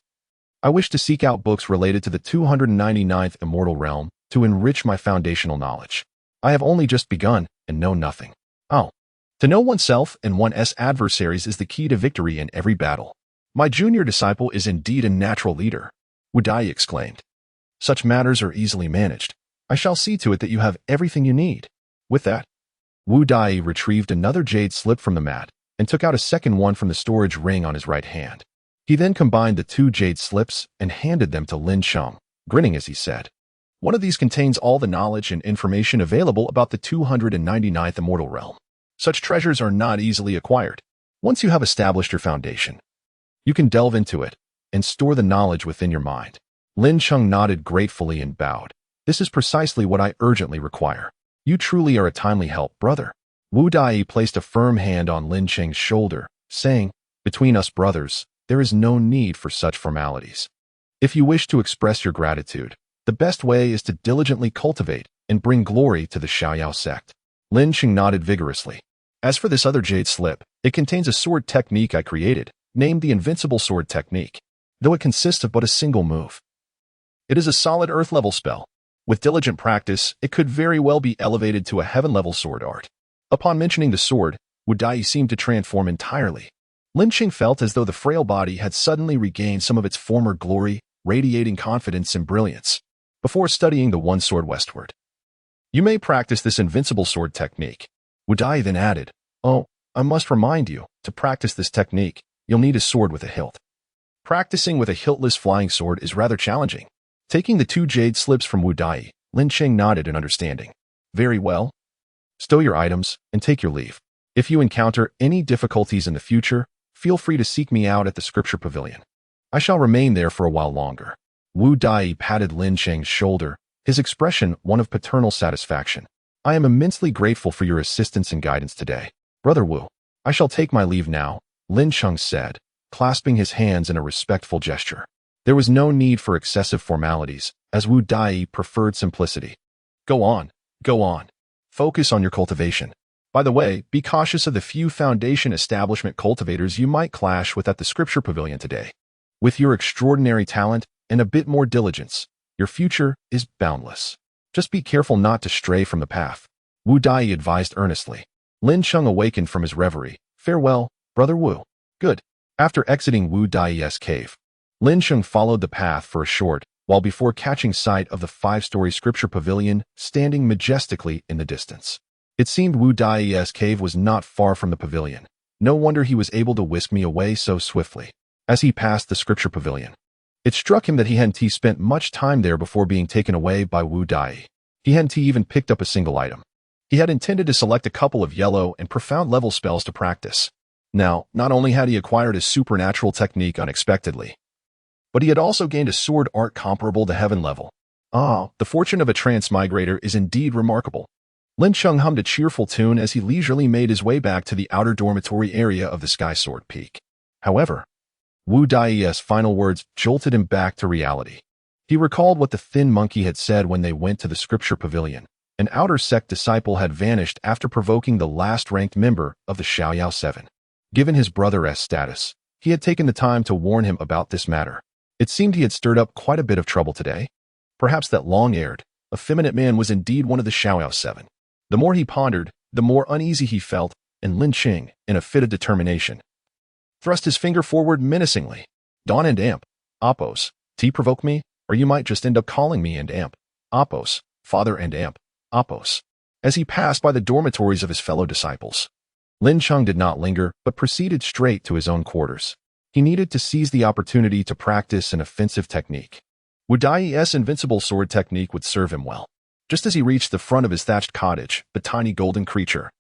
Speaker 1: I wish to seek out books related to the 299th Immortal Realm to enrich my foundational knowledge. I have only just begun and know nothing. Oh, to know oneself and one's adversaries is the key to victory in every battle. My junior disciple is indeed a natural leader, Wu Dai exclaimed. Such matters are easily managed. I shall see to it that you have everything you need. With that, Wu Dai retrieved another jade slip from the mat and took out a second one from the storage ring on his right hand. He then combined the two jade slips and handed them to Lin Cheng, grinning as he said, "One of these contains all the knowledge and information available about the 299th immortal realm. Such treasures are not easily acquired. Once you have established your foundation, you can delve into it and store the knowledge within your mind." Lin Cheng nodded gratefully and bowed. "This is precisely what I urgently require. You truly are a timely help, brother." Wu Dai placed a firm hand on Lin Cheng's shoulder, saying, "Between us brothers, there is no need for such formalities. If you wish to express your gratitude, the best way is to diligently cultivate and bring glory to the Xiaoyao sect." Lin Cheng nodded vigorously. "As for this other jade slip, it contains a sword technique I created, named the Invincible Sword Technique, though it consists of but a single move. It is a solid earth-level spell. With diligent practice, it could very well be elevated to a heaven-level sword art." Upon mentioning the sword, Wu Dai seemed to transform entirely. Lin Cheng felt as though the frail body had suddenly regained some of its former glory, radiating confidence and brilliance. Before studying the one sword westward, "You may practice this invincible sword technique." Wu Dai then added, "Oh, I must remind you, to practice this technique, you'll need a sword with a hilt. Practicing with a hiltless flying sword is rather challenging." Taking the two jade slips from Wu Dai, Lin Cheng nodded in understanding. "Very well. Stow your items and take your leave. If you encounter any difficulties in the future, feel free to seek me out at the scripture pavilion. I shall remain there for a while longer." Wu Dai patted Lin Cheng's shoulder, his expression one of paternal satisfaction. "I am immensely grateful for your assistance and guidance today, Brother Wu. I shall take my leave now," Lin Cheng said, clasping his hands in a respectful gesture. There was no need for excessive formalities, as Wu Dai preferred simplicity. Go on. Focus on your cultivation. By the way, be cautious of the few foundation establishment cultivators you might clash with at the scripture pavilion today. With your extraordinary talent and a bit more diligence, your future is boundless. Just be careful not to stray from the path," Wu Dai advised earnestly. Lin Cheng awakened from his reverie. "Farewell, Brother Wu." Good. After exiting Wu Dai's cave, Lin Cheng followed the path for a short while before catching sight of the 5-story scripture pavilion standing majestically in the distance. It seemed Wu Dai's cave was not far from the pavilion. No wonder he was able to whisk me away so swiftly. As he passed the scripture pavilion, it struck him that he hadn't spent much time there before being taken away by Wu Dai. He hadn't even picked up a single item. He had intended to select a couple of yellow and profound level spells to practice. Now, not only had he acquired a supernatural technique unexpectedly, but he had also gained a sword art comparable to heaven level. Ah, the fortune of a transmigrator is indeed remarkable. Lin Cheng hummed a cheerful tune as he leisurely made his way back to the outer dormitory area of the Sky Sword Peak. However, Wu Dai's final words jolted him back to reality. He recalled what the thin monkey had said when they went to the scripture pavilion. An outer sect disciple had vanished after provoking the last-ranked member of the Xiaoyao 7. Given his brother's status, he had taken the time to warn him about this matter. It seemed he had stirred up quite a bit of trouble today. Perhaps that long-haired, effeminate man was indeed one of the Xiaoyao 7. The more he pondered, the more uneasy he felt, and Lin Cheng, in a fit of determination, thrust his finger forward menacingly. "Dawn and Amp, Oppos, provoke me, or you might just end up calling me and Amp, Oppos, Father and Amp, Oppos." As he passed by the dormitories of his fellow disciples, Lin Cheng did not linger, but proceeded straight to his own quarters. He needed to seize the opportunity to practice an offensive technique. Wu Dai's invincible sword technique would serve him well. Just as he reached the front of his thatched cottage, the tiny golden creature,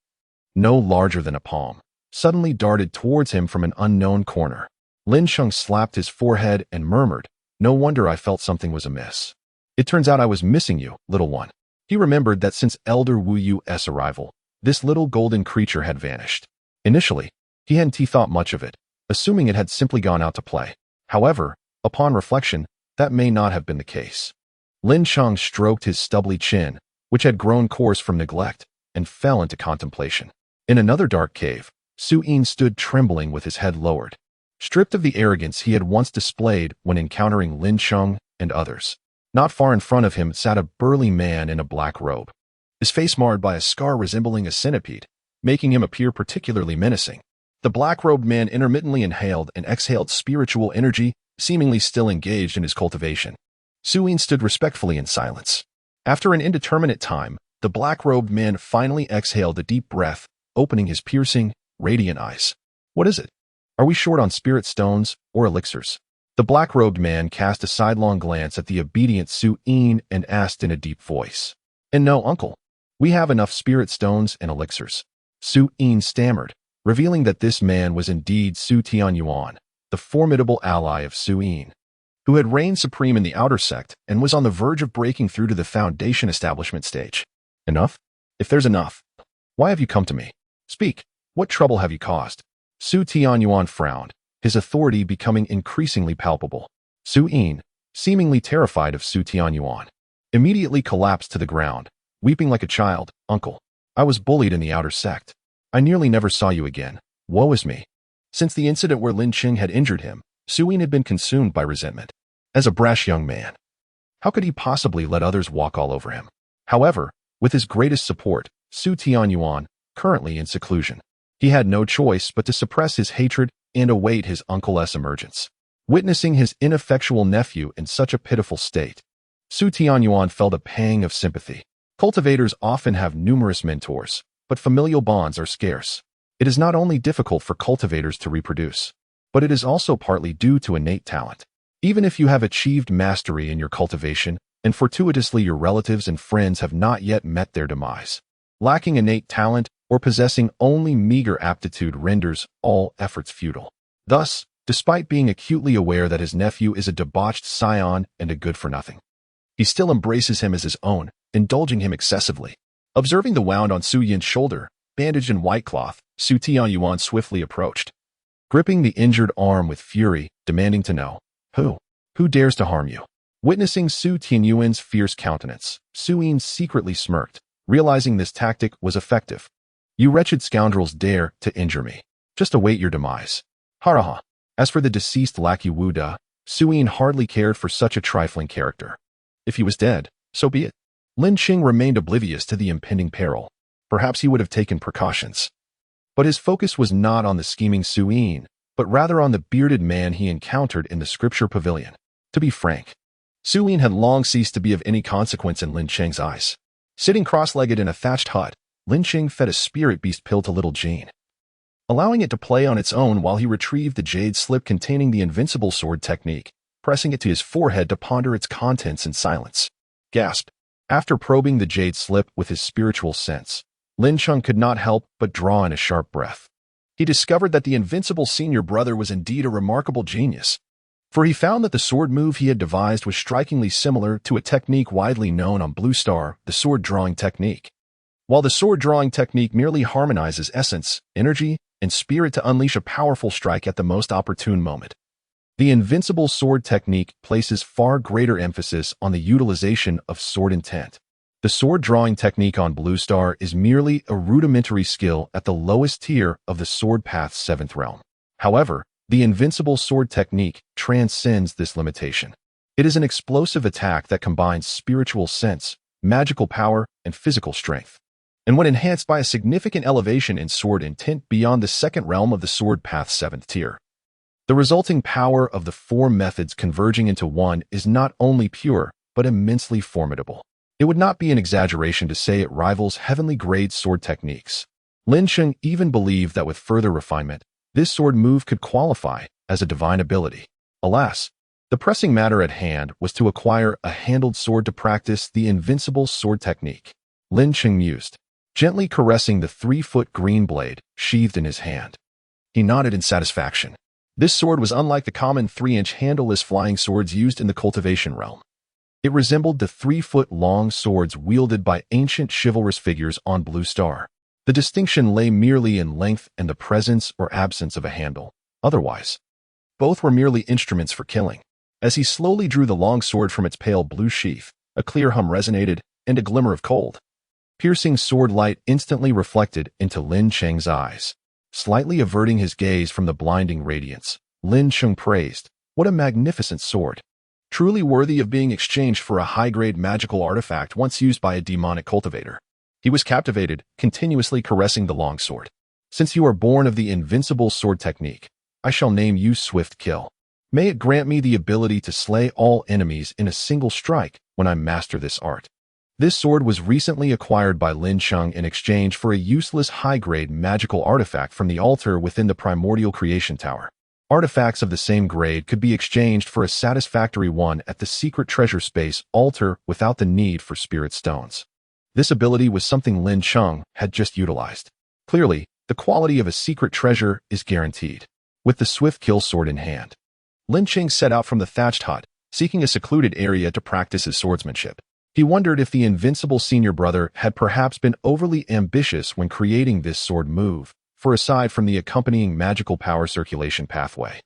Speaker 1: no larger than a palm, suddenly darted towards him from an unknown corner. Lin Cheng slapped his forehead and murmured, "No wonder I felt something was amiss. It turns out I was missing you, little one." He remembered that since Elder Wu Yu's arrival, this little golden creature had vanished. Initially, he hadn't thought much of it, assuming it had simply gone out to play. However, upon reflection, that may not have been the case. Lin Cheng stroked his stubbly chin, which had grown coarse from neglect, and fell into contemplation. In another dark cave, Su Yin stood trembling with his head lowered, stripped of the arrogance he had once displayed when encountering Lin Cheng and others. Not far in front of him sat a burly man in a black robe, his face marred by a scar resembling a centipede, making him appear particularly menacing. The black-robed man intermittently inhaled and exhaled spiritual energy, seemingly still engaged in his cultivation. Su Yin stood respectfully in silence. After an indeterminate time, the The black-robed man finally exhaled a deep breath, opening his piercing, radiant eyes. What is it? Are we short on spirit stones or elixirs? The black-robed man cast a sidelong glance at the obedient Su-Yin and asked in a deep voice. And no, uncle. We have enough spirit stones and elixirs. Su-Yin stammered, revealing that this man was indeed Su Tianyuan, the formidable ally of Su-Yin, who had reigned supreme in the outer sect and was on the verge of breaking through to the foundation establishment stage. Enough? If there's enough, why have you come to me? Speak. What trouble have you caused? Su Tianyuan frowned, his authority becoming increasingly palpable. Su-Yin, seemingly terrified of Su Tianyuan, immediately collapsed to the ground, weeping like a child. Uncle, I was bullied in the outer sect. I nearly never saw you again. Woe is me. Since the incident where Lin Cheng had injured him, Su-Yin had been consumed by resentment. As a brash young man, how could he possibly let others walk all over him? However, with his greatest support, Su Tianyuan, currently in seclusion, he had no choice but to suppress his hatred and await his uncle's emergence. Witnessing his ineffectual nephew in such a pitiful state, Su Tianyuan felt a pang of sympathy. Cultivators often have numerous mentors, but familial bonds are scarce. It is not only difficult for cultivators to reproduce, but it is also partly due to innate talent. Even if you have achieved mastery in your cultivation, and fortuitously your relatives and friends have not yet met their demise, lacking innate talent or possessing only meager aptitude renders all efforts futile. Thus, despite being acutely aware that his nephew is a debauched scion and a good-for-nothing, he still embraces him as his own, indulging him excessively. Observing the wound on Su-Yin's shoulder, bandaged in white cloth, Su Tianyuan swiftly approached, gripping the injured arm with fury, demanding to know, Who dares to harm you? Witnessing Su Tianyuan's fierce countenance, Su-Yin secretly smirked, realizing this tactic was effective. You wretched scoundrels dare to injure me. Just await your demise. Haraha. As for the deceased lackey Wu Da, Su-Yin hardly cared for such a trifling character. If he was dead, so be it. Lin Cheng remained oblivious to the impending peril. Perhaps he would have taken precautions. But his focus was not on the scheming Su-Yin, but rather on the bearded man he encountered in the scripture pavilion. To be frank, Su-Yin had long ceased to be of any consequence in Lin Cheng's eyes. Sitting cross-legged in a thatched hut, Lin Cheng fed a spirit beast pill to little Jean, allowing it to play on its own while he retrieved the jade slip containing the invincible sword technique, pressing it to his forehead to ponder its contents in silence. Gasped. After probing the jade slip with his spiritual sense, Lin Cheng could not help but draw in a sharp breath. He discovered that the invincible senior brother was indeed a remarkable genius, for he found that the sword move he had devised was strikingly similar to a technique widely known on Blue Star, the sword drawing technique. While the sword drawing technique merely harmonizes essence, energy, and spirit to unleash a powerful strike at the most opportune moment, the invincible sword technique places far greater emphasis on the utilization of sword intent. The sword drawing technique on Blue Star is merely a rudimentary skill at the lowest tier of the sword path's 7th realm. However, the invincible sword technique transcends this limitation. It is an explosive attack that combines spiritual sense, magical power, and physical strength. And when enhanced by a significant elevation in sword intent beyond the 2nd realm of the sword path's 7th tier, the resulting power of the 4 methods converging into one is not only pure, but immensely formidable. It would not be an exaggeration to say it rivals heavenly-grade sword techniques. Lin Cheng even believed that with further refinement, this sword move could qualify as a divine ability. Alas, the pressing matter at hand was to acquire a handled sword to practice the invincible sword technique. Lin Cheng mused, gently caressing the 3-foot green blade sheathed in his hand. He nodded in satisfaction. This sword was unlike the common 3-inch handleless flying swords used in the cultivation realm. It resembled the 3-foot-long swords wielded by ancient chivalrous figures on Blue Star. The distinction lay merely in length and the presence or absence of a handle. Otherwise, both were merely instruments for killing. As he slowly drew the long sword from its pale blue sheath, a clear hum resonated, and a glimmer of cold, piercing sword light instantly reflected into Lin Cheng's eyes. Slightly averting his gaze from the blinding radiance, Lin Cheng praised, "What a magnificent sword! Truly worthy of being exchanged for a high-grade magical artifact once used by a demonic cultivator." He was captivated, continuously caressing the long sword. "Since you are born of the invincible sword technique, I shall name you Swift Kill. May it grant me the ability to slay all enemies in a single strike when I master this art." This sword was recently acquired by Lin Cheng in exchange for a useless high-grade magical artifact from the altar within the Primordial Creation Tower. Artifacts of the same grade could be exchanged for a satisfactory one at the secret treasure space altar without the need for spirit stones. This ability was something Lin Cheng had just utilized. Clearly, the quality of a secret treasure is guaranteed. With the swift kill sword in hand, Lin Cheng set out from the thatched hut, seeking a secluded area to practice his swordsmanship. He wondered if the invincible senior brother had perhaps been overly ambitious when creating this sword move, for aside from the accompanying magical power circulation pathway,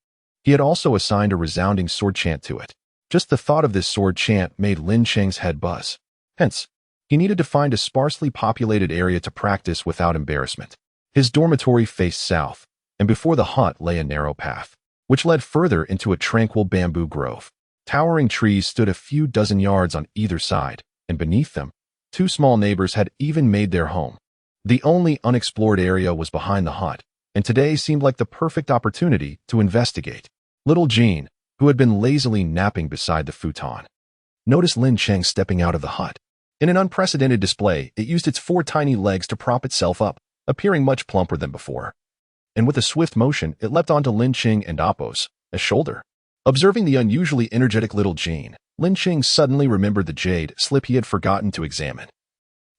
Speaker 1: he had also assigned a resounding sword chant to it. Just the thought of this sword chant made Lin Cheng's head buzz. Hence, he needed to find a sparsely populated area to practice without embarrassment. His dormitory faced south, and before the hut lay a narrow path, which led further into a tranquil bamboo grove. Towering trees stood a few dozen yards on either side, and beneath them, two small neighbors had even made their home. The only unexplored area was behind the hut, and today seemed like the perfect opportunity to investigate. Little Jean, who had been lazily napping beside the futon, noticed Lin Cheng stepping out of the hut. In an unprecedented display, it used its 4 tiny legs to prop itself up, appearing much plumper than before. And with a swift motion, it leapt onto Lin Cheng and Appo's shoulder. Observing the unusually energetic little Jean, Lin Cheng suddenly remembered the jade slip he had forgotten to examine.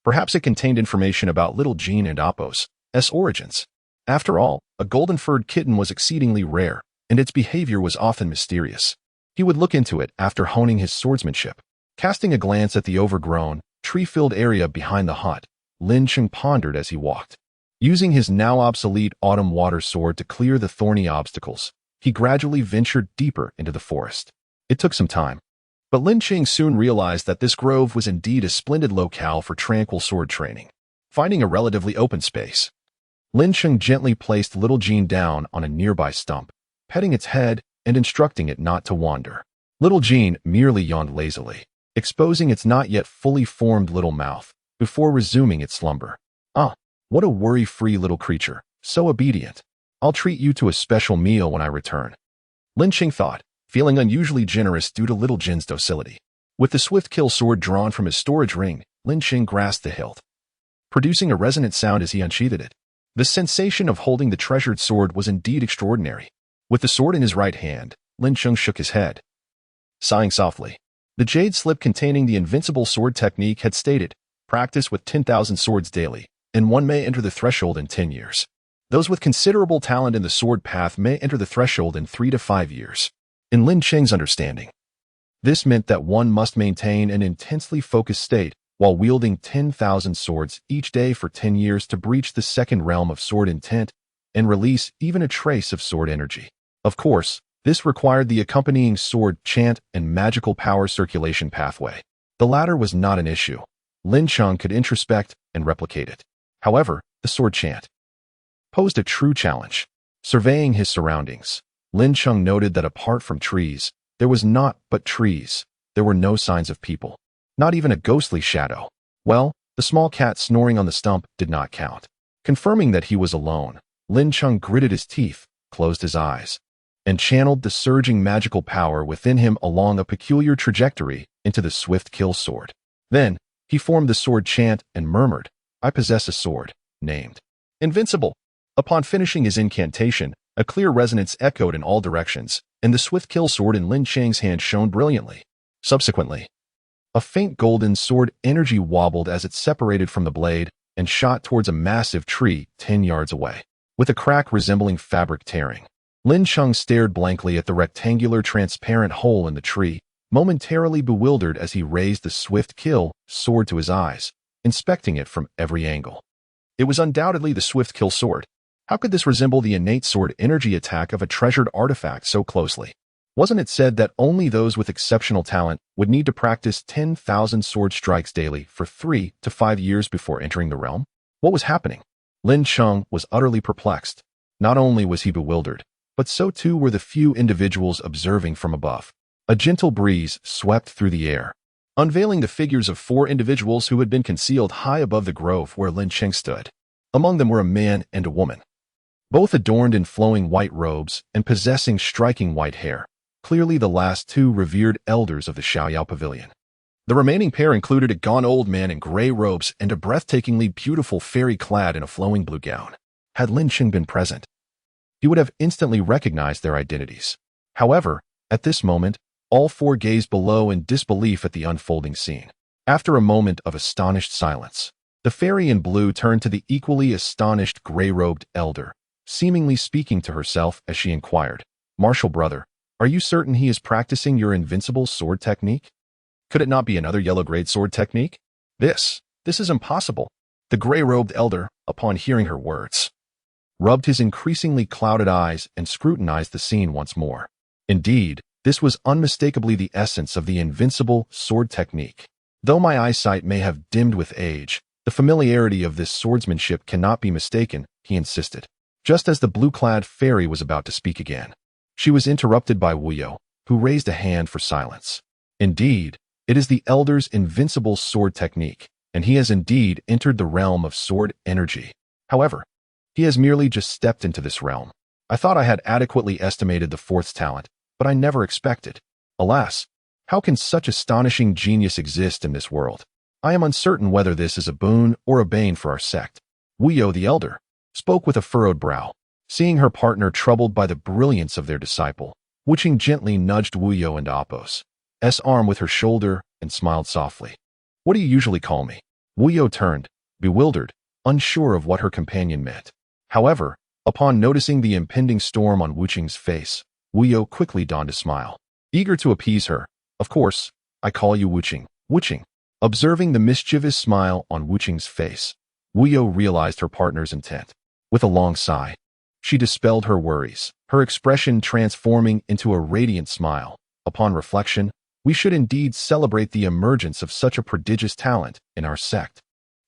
Speaker 1: Perhaps it contained information about little Jean and Appo's origins. After all, a golden-furred kitten was exceedingly rare, and its behavior was often mysterious. He would look into it after honing his swordsmanship. Casting a glance at the overgrown, tree-filled area behind the hut, Lin Cheng pondered as he walked. Using his now obsolete autumn water sword to clear the thorny obstacles, he gradually ventured deeper into the forest. It took some time, but Lin Cheng soon realized that this grove was indeed a splendid locale for tranquil sword training. Finding a relatively open space, Lin Cheng gently placed little Jean down on a nearby stump, petting its head and instructing it not to wander. Little Jean merely yawned lazily, exposing its not yet fully formed little mouth, before resuming its slumber. Ah, what a worry-free little creature, so obedient. I'll treat you to a special meal when I return, Lin Cheng thought, feeling unusually generous due to little Jin's docility. With the swift kill sword drawn from his storage ring, Lin Cheng grasped the hilt, producing a resonant sound as he unsheathed it. The sensation of holding the treasured sword was indeed extraordinary. With the sword in his right hand, Lin Cheng shook his head, sighing softly. The jade slip containing the invincible sword technique had stated, practice with 10,000 swords daily, and one may enter the threshold in 10 years. Those with considerable talent in the sword path may enter the threshold in 3 to 5 years. In Lin Cheng's understanding, this meant that one must maintain an intensely focused state while wielding 10,000 swords each day for 10 years to breach the second realm of sword intent and release even a trace of sword energy. Of course, this required the accompanying sword chant and magical power circulation pathway. The latter was not an issue. Lin Cheng could introspect and replicate it. However, the sword chant posed a true challenge. Surveying his surroundings, Lin Cheng noted that apart from trees, there was naught but trees. There were no signs of people, not even a ghostly shadow. Well, the small cat snoring on the stump did not count. Confirming that he was alone, Lin Cheng gritted his teeth, closed his eyes, and channeled the surging magical power within him along a peculiar trajectory into the swift kill sword. Then, he formed the sword chant and murmured, I possess a sword, named Invincible. Upon finishing his incantation, a clear resonance echoed in all directions, and the swift kill sword in Lin Cheng's hand shone brilliantly. Subsequently, a faint golden sword energy wobbled as it separated from the blade and shot towards a massive tree 10 yards away. With a crack resembling fabric tearing, Lin Cheng stared blankly at the rectangular transparent hole in the tree, momentarily bewildered as he raised the swift kill sword to his eyes, inspecting it from every angle. It was undoubtedly the swift kill sword. How could this resemble the innate sword energy attack of a treasured artifact so closely? Wasn't it said that only those with exceptional talent would need to practice 10,000 sword strikes daily for 3 to 5 years before entering the realm? What was happening? Lin Cheng was utterly perplexed. Not only was he bewildered, but so too were the few individuals observing from above. A gentle breeze swept through the air, unveiling the figures of 4 individuals who had been concealed high above the grove where Lin Cheng stood. Among them were a man and a woman, both adorned in flowing white robes and possessing striking white hair, clearly the last 2 revered elders of the Xiaoyao Pavilion. The remaining pair included a gaunt old man in gray robes and a breathtakingly beautiful fairy clad in a flowing blue gown. Had Lin Cheng been present, he would have instantly recognized their identities. However, at this moment, all four gazed below in disbelief at the unfolding scene. After a moment of astonished silence, the fairy in blue turned to the equally astonished gray-robed elder, seemingly speaking to herself as she inquired, "Martial brother, are you certain he is practicing your invincible sword technique? Could it not be another yellow-grade sword technique? This is impossible." The gray-robed elder, upon hearing her words, rubbed his increasingly clouded eyes and scrutinized the scene once more. Indeed, this was unmistakably the essence of the invincible sword technique. Though my eyesight may have dimmed with age, the familiarity of this swordsmanship cannot be mistaken, he insisted. Just as the blue-clad fairy was about to speak again, she was interrupted by Wuyo, who raised a hand for silence. Indeed, it is the elder's invincible sword technique, and he has indeed entered the realm of sword energy. However, he has merely just stepped into this realm. I thought I had adequately estimated the fourth's talent, but I never expected. Alas, how can such astonishing genius exist in this world? I am uncertain whether this is a boon or a bane for our sect. Wuyo the elder spoke with a furrowed brow. Seeing her partner troubled by the brilliance of their disciple, Wu Qing gently nudged Wuyo into Appo's arm with her shoulder and smiled softly. "What do you usually call me?" Wuyo turned, bewildered, unsure of what her companion meant. However, upon noticing the impending storm on Wu Qing's face, Wuyo quickly donned a smile. Eager to appease her, "Of course, I call you Wu Qing." Wu Qing. Observing the mischievous smile on Wu Qing's face, Wuyo realized her partner's intent. With a long sigh, she dispelled her worries, her expression transforming into a radiant smile. "Upon reflection, we should indeed celebrate the emergence of such a prodigious talent in our sect.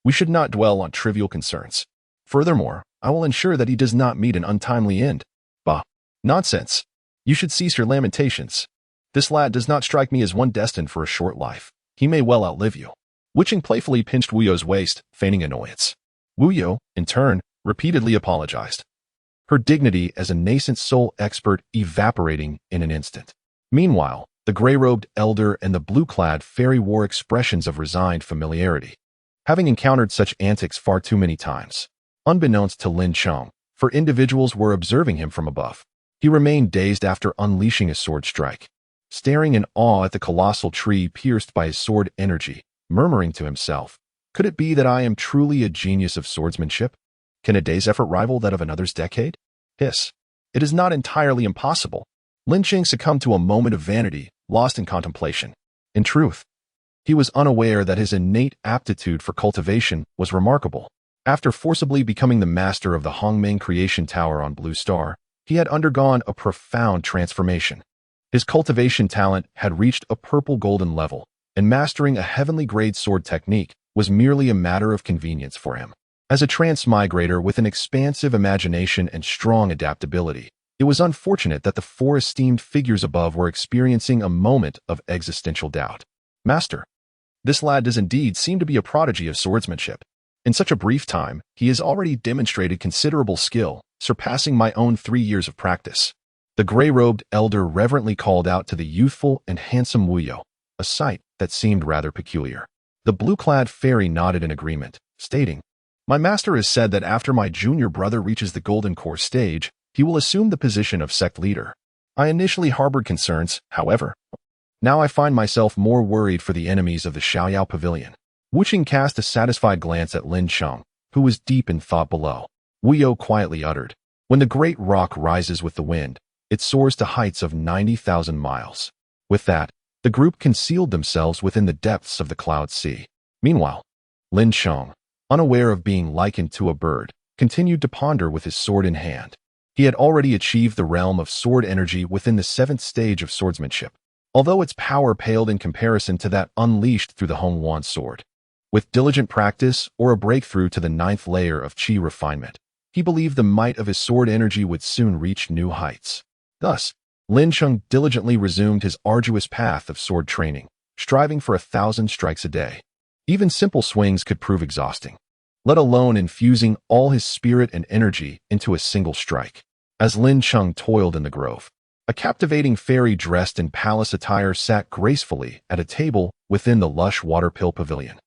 Speaker 1: We should not dwell on trivial concerns. Furthermore, I will ensure that he does not meet an untimely end." "Bah! Nonsense! You should cease your lamentations. This lad does not strike me as one destined for a short life. He may well outlive you." Wu Qing playfully pinched Wuyo's waist, feigning annoyance. Wuyo, in turn, repeatedly apologized, her dignity as a nascent soul expert evaporating in an instant. Meanwhile, the gray-robed elder and the blue-clad fairy wore expressions of resigned familiarity, having encountered such antics far too many times. Unbeknownst to Lin Cheng, for individuals were observing him from above, he remained dazed after unleashing a sword strike, staring in awe at the colossal tree pierced by his sword energy, murmuring to himself, "Could it be that I am truly a genius of swordsmanship? Can a day's effort rival that of another's decade? Hiss. It is not entirely impossible." Lin Cheng succumbed to a moment of vanity, lost in contemplation. In truth, he was unaware that his innate aptitude for cultivation was remarkable. After forcibly becoming the master of the Hongmeng Creation Tower on Blue Star, he had undergone a profound transformation. His cultivation talent had reached a purple-golden level, and mastering a heavenly-grade sword technique was merely a matter of convenience for him. As a transmigrator with an expansive imagination and strong adaptability, it was unfortunate that the four esteemed figures above were experiencing a moment of existential doubt. "Master, this lad does indeed seem to be a prodigy of swordsmanship. In such a brief time, he has already demonstrated considerable skill, surpassing my own 3 years of practice." The gray-robed elder reverently called out to the youthful and handsome Wuyo, a sight that seemed rather peculiar. The blue-clad fairy nodded in agreement, stating, "My master has said that after my junior brother reaches the Golden Core stage, he will assume the position of sect leader. I initially harbored concerns, however. Now I find myself more worried for the enemies of the Xiaoyao Pavilion." Wu Qing cast a satisfied glance at Lin Cheng, who was deep in thought below. Wuyo quietly uttered, "When the great rock rises with the wind, it soars to heights of 90,000 miles. With that, the group concealed themselves within the depths of the cloud sea. Meanwhile, Lin Cheng, unaware of being likened to a bird, continued to ponder with his sword in hand. He had already achieved the realm of sword energy within the 7th stage of swordsmanship, although its power paled in comparison to that unleashed through the Hongwan sword. With diligent practice or a breakthrough to the 9th layer of qi refinement, he believed the might of his sword energy would soon reach new heights. Thus, Lin Cheng diligently resumed his arduous path of sword training, striving for 1,000 strikes a day. Even simple swings could prove exhausting, let alone infusing all his spirit and energy into a single strike. As Lin Cheng toiled in the grove, a captivating fairy dressed in palace attire sat gracefully at a table within the lush water-pill pavilion,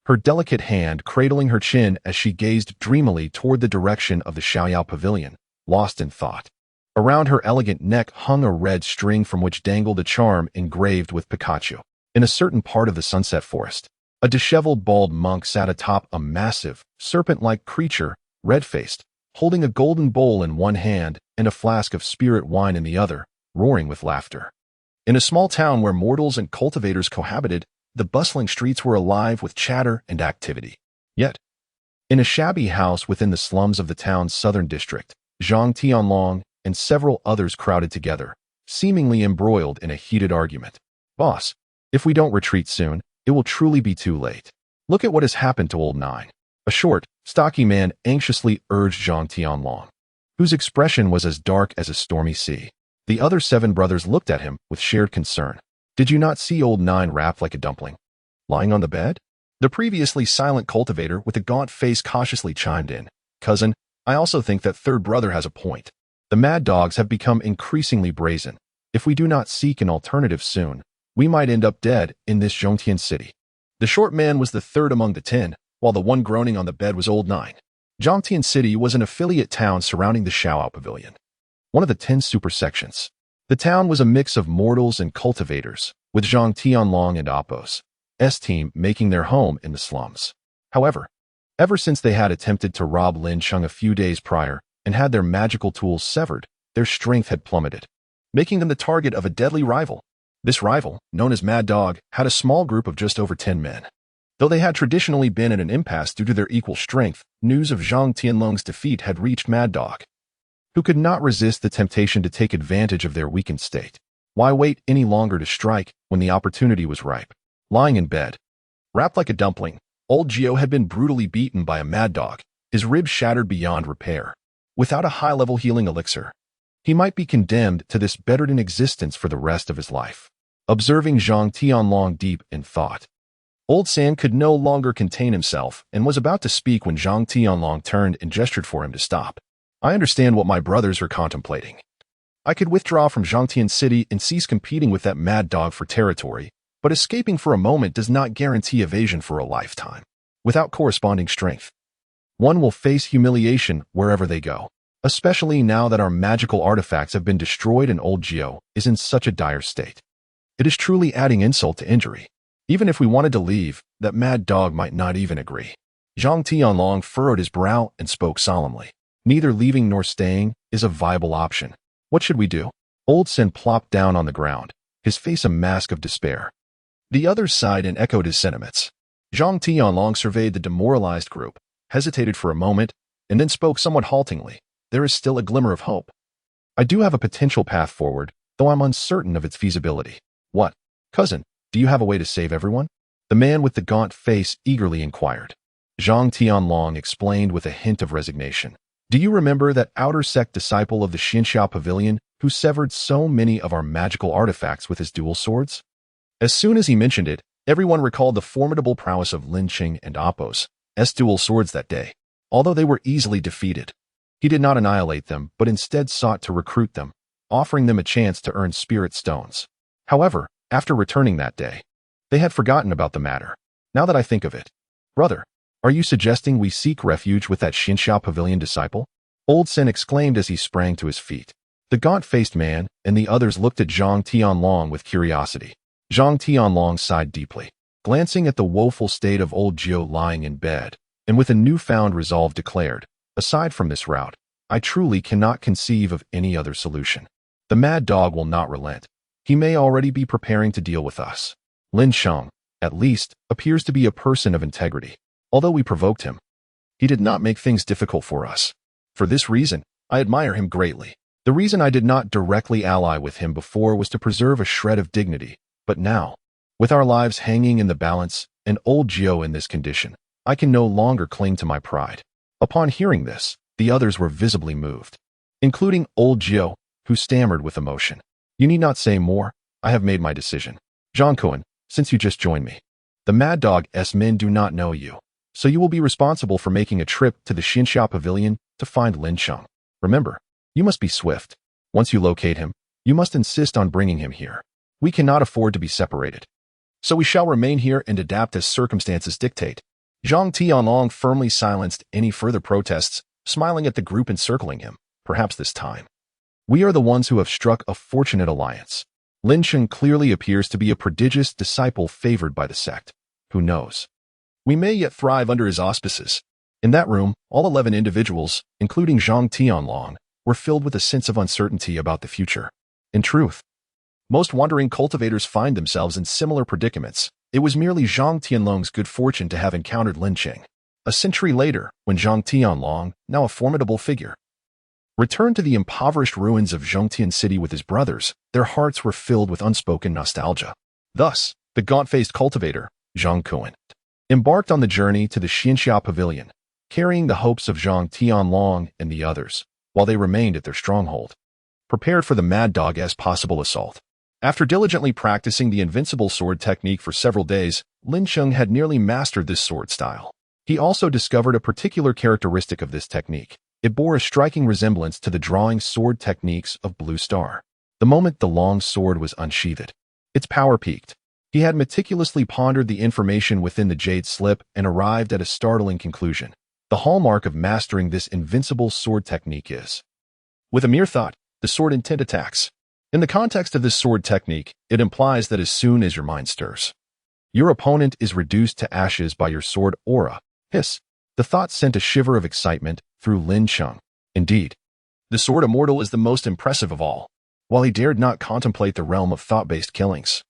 Speaker 1: her delicate hand cradling her chin as she gazed dreamily toward the direction of the Xiaoyao pavilion, lost in thought. Around her elegant neck hung a red string from which dangled a charm engraved with Pikachu. In a certain part of the sunset forest, a disheveled bald monk sat atop a massive, serpent-like creature, red-faced, holding a golden bowl in one hand and a flask of spirit wine in the other, roaring with laughter. In a small town where mortals and cultivators cohabited, the bustling streets were alive with chatter and activity. Yet, in a shabby house within the slums of the town's southern district, Zhang Tianlong and several others crowded together, seemingly embroiled in a heated argument. "Boss, if we don't retreat soon, it will truly be too late. Look at what has happened to old Nine." A short, stocky man anxiously urged Zhang Tianlong, whose expression was as dark as a stormy sea. The other 7 brothers looked at him with shared concern. "Did you not see old Nine wrapped like a dumpling, lying on the bed?" The previously silent cultivator with a gaunt face cautiously chimed in. "Cousin, I also think that third brother has a point. The mad dogs have become increasingly brazen. If we do not seek an alternative soon, we might end up dead in this Zhongtian city." The short man was the third among the 10, while the one groaning on the bed was old Nine. Zhongtian City was an affiliate town surrounding the Xiaoyao Pavilion, one of the 10 supersections. The town was a mix of mortals and cultivators, with Zhang Tianlong and Appo's team making their home in the slums. However, ever since they had attempted to rob Lin Cheng a few days prior and had their magical tools severed, their strength had plummeted, making them the target of a deadly rival. This rival, known as Mad Dog, had a small group of just over 10 men. Though they had traditionally been at an impasse due to their equal strength, news of Zhang Tianlong's defeat had reached Mad Dog, who could not resist the temptation to take advantage of their weakened state. Why wait any longer to strike when the opportunity was ripe? Lying in bed, wrapped like a dumpling, old Gio had been brutally beaten by a Mad Dog, his ribs shattered beyond repair. Without a high-level healing elixir, he might be condemned to this bedridden existence for the rest of his life. Observing Zhang Tianlong deep in thought, old San could no longer contain himself and was about to speak when Zhang Tianlong turned and gestured for him to stop. "I understand what my brothers are contemplating. I could withdraw from Zhongtian City and cease competing with that Mad Dog for territory, but escaping for a moment does not guarantee evasion for a lifetime. Without corresponding strength, one will face humiliation wherever they go, especially now that our magical artifacts have been destroyed and old Gio is in such a dire state. It is truly adding insult to injury. Even if we wanted to leave, that Mad Dog might not even agree." Zhang Tianlong furrowed his brow and spoke solemnly. "Neither leaving nor staying is a viable option. What should we do?" Old Sin plopped down on the ground, his face a mask of despair. The others sighed and echoed his sentiments. Zhang Tianlong surveyed the demoralized group, hesitated for a moment, and then spoke somewhat haltingly. "There is still a glimmer of hope. I do have a potential path forward, though I'm uncertain of its feasibility." "What? Cousin, do you have a way to save everyone?" The man with the gaunt face eagerly inquired. Zhang Tianlong explained with a hint of resignation. "Do you remember that outer sect disciple of the Xinxiao Pavilion who severed so many of our magical artifacts with his dual swords?" As soon as he mentioned it, everyone recalled the formidable prowess of Lin Cheng and Appo's dual swords that day. Although they were easily defeated, he did not annihilate them, but instead sought to recruit them, offering them a chance to earn spirit stones. However, after returning that day, they had forgotten about the matter. Now that I think of it, brother, are you suggesting we seek refuge with that Xinxiao Pavilion disciple?" Old Sen exclaimed as he sprang to his feet. The gaunt-faced man and the others looked at Zhang Tianlong with curiosity. Zhang Tianlong sighed deeply, glancing at the woeful state of old Gio lying in bed, and with a newfound resolve declared, "Aside from this route, I truly cannot conceive of any other solution. The Mad Dog will not relent. He may already be preparing to deal with us. Lin Cheng, at least, appears to be a person of integrity. Although we provoked him, he did not make things difficult for us. For this reason, I admire him greatly. The reason I did not directly ally with him before was to preserve a shred of dignity, but now, with our lives hanging in the balance and old Gio in this condition, I can no longer cling to my pride." Upon hearing this, the others were visibly moved, including old Gio, who stammered with emotion. "You need not say more. I have made my decision. Zhang Kuan, since you just joined me, the Mad Dog's men do not know you, so you will be responsible for making a trip to the Xinxiao Pavilion to find Lin Cheng. Remember, you must be swift. Once you locate him, you must insist on bringing him here. We cannot afford to be separated." so we shall remain here and adapt as circumstances dictate. Zhang Tianlong firmly silenced any further protests, smiling at the group encircling him. Perhaps this time, we are the ones who have struck a fortunate alliance. Lin Cheng clearly appears to be a prodigious disciple favored by the sect. Who knows? We may yet thrive under his auspices. In that room, all 11 individuals, including Zhang Tianlong, were filled with a sense of uncertainty about the future. In truth, most wandering cultivators find themselves in similar predicaments. It was merely Zhang Tianlong's good fortune to have encountered Lin Cheng. A century later, when Zhang Tianlong, now a formidable figure, returned to the impoverished ruins of Zhongtian City with his brothers, their hearts were filled with unspoken nostalgia. Thus, the gaunt-faced cultivator, Zhang Kuan, embarked on the journey to the Xianxia Pavilion, carrying the hopes of Zhang Tianlong and the others, while they remained at their stronghold, prepared for the mad dog-esque possible assault. After diligently practicing the invincible sword technique for several days, Lin Cheng had nearly mastered this sword style. He also discovered a particular characteristic of this technique. It bore a striking resemblance to the drawing sword techniques of Blue Star. The moment the long sword was unsheathed, its power peaked. He had meticulously pondered the information within the jade slip and arrived at a startling conclusion. The hallmark of mastering this invincible sword technique is, with a mere thought, the sword intent attacks. In the context of this sword technique, it implies that as soon as your mind stirs, your opponent is reduced to ashes by your sword aura. Hiss. The thought sent a shiver of excitement through Lin Cheng. Indeed, the sword immortal is the most impressive of all. While he dared not contemplate the realm of thought-based killings,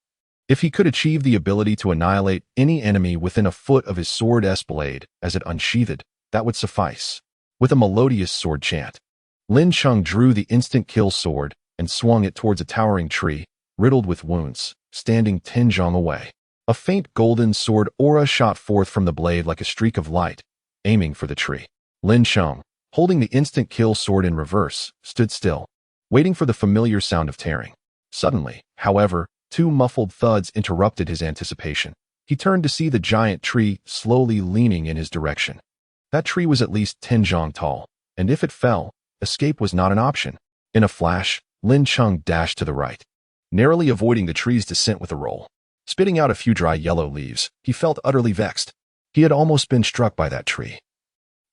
Speaker 1: if he could achieve the ability to annihilate any enemy within a foot of his sword's blade as it unsheathed, that would suffice. With a melodious sword chant, Lin Cheng drew the instant kill sword and swung it towards a towering tree, riddled with wounds, standing 10 zhang away. A faint golden sword aura shot forth from the blade like a streak of light, aiming for the tree. Lin Cheng, holding the instant kill sword in reverse, stood still, waiting for the familiar sound of tearing. Suddenly, however, 2 muffled thuds interrupted his anticipation. He turned to see the giant tree slowly leaning in his direction. That tree was at least 10 zhang tall, and if it fell, escape was not an option. In a flash, Lin Cheng dashed to the right, narrowly avoiding the tree's descent with a roll. Spitting out a few dry yellow leaves, he felt utterly vexed. He had almost been struck by that tree.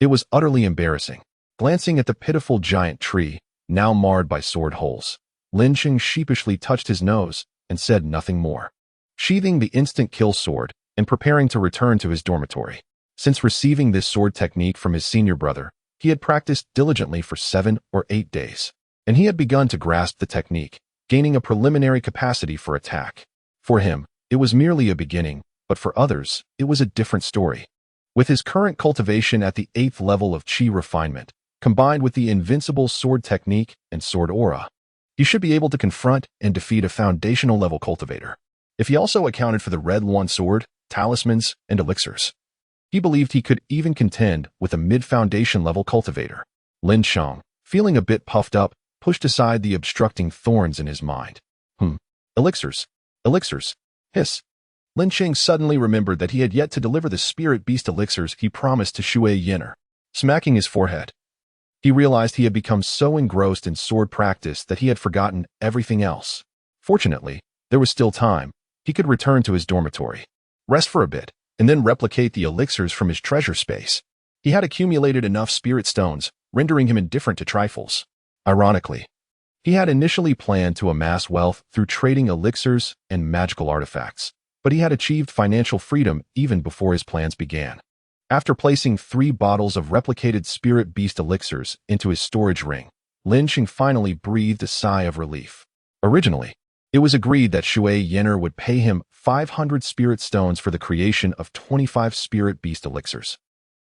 Speaker 1: It was utterly embarrassing. Glancing at the pitiful giant tree, now marred by sword holes, Lin Cheng sheepishly touched his nose and said nothing more. Sheathing the instant kill sword and preparing to return to his dormitory. Since receiving this sword technique from his senior brother, he had practiced diligently for 7 or 8 days, and he had begun to grasp the technique, gaining a preliminary capacity for attack. For him, it was merely a beginning, but for others, it was a different story. With his current cultivation at the 8th level of Qi refinement, combined with the invincible sword technique and sword aura, he should be able to confront and defeat a foundational level cultivator. If he also accounted for the red Luan sword, talismans, and elixirs, he believed he could even contend with a mid-foundation level cultivator. Lin Cheng, feeling a bit puffed up, pushed aside the obstructing thorns in his mind. Elixirs. Elixirs. Hiss. Lin Cheng suddenly remembered that he had yet to deliver the spirit beast elixirs he promised to Shui Yenner. Smacking his forehead, he realized he had become so engrossed in sword practice that he had forgotten everything else. Fortunately, there was still time. He could return to his dormitory, rest for a bit, and then replicate the elixirs from his treasure space. He had accumulated enough spirit stones, rendering him indifferent to trifles. Ironically, he had initially planned to amass wealth through trading elixirs and magical artifacts, but he had achieved financial freedom even before his plans began. After placing 3 bottles of replicated spirit beast elixirs into his storage ring, Lin Cheng finally breathed a sigh of relief. Originally, it was agreed that Shui Yenner would pay him 500 spirit stones for the creation of 25 spirit beast elixirs.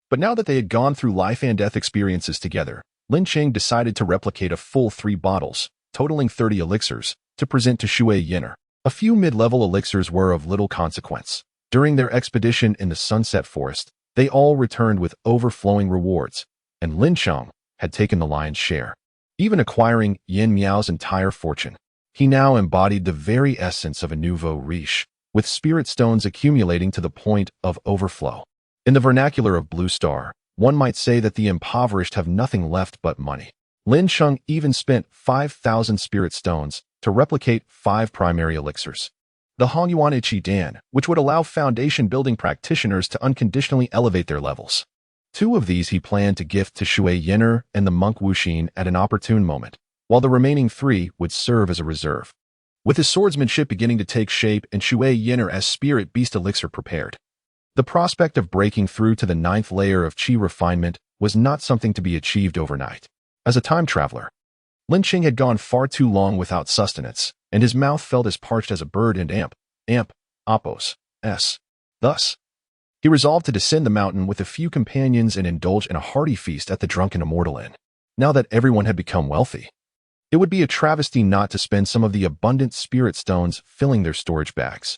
Speaker 1: But now that they had gone through life and death experiences together, Lin Cheng decided to replicate a full 3 bottles, totaling 30 elixirs, to present to Shui Yenner. A few mid-level elixirs were of little consequence. During their expedition in the Sunset Forest, they all returned with overflowing rewards, and Lin Cheng had taken the lion's share. Even acquiring Yin Miao's entire fortune, he now embodied the very essence of a nouveau riche, with spirit stones accumulating to the point of overflow. In the vernacular of Blue Star, one might say that the impoverished have nothing left but money. Lin Cheng even spent 5,000 spirit stones to replicate 5 primary elixirs. the Hongyuan Dan, which would allow foundation-building practitioners to unconditionally elevate their levels. 2 of these he planned to gift to Shui Yin'er and the monk Wuxin at an opportune moment, while the remaining 3 would serve as a reserve. With his swordsmanship beginning to take shape and Shui Yin'er as spirit beast elixir prepared, the prospect of breaking through to the 9th layer of qi refinement was not something to be achieved overnight. As a time traveler, Lin Cheng had gone far too long without sustenance, and his mouth felt as parched as a bird and Appos. Thus, he resolved to descend the mountain with a few companions and indulge in a hearty feast at the drunken Immortal Inn. Now that everyone had become wealthy, it would be a travesty not to spend some of the abundant spirit stones filling their storage bags.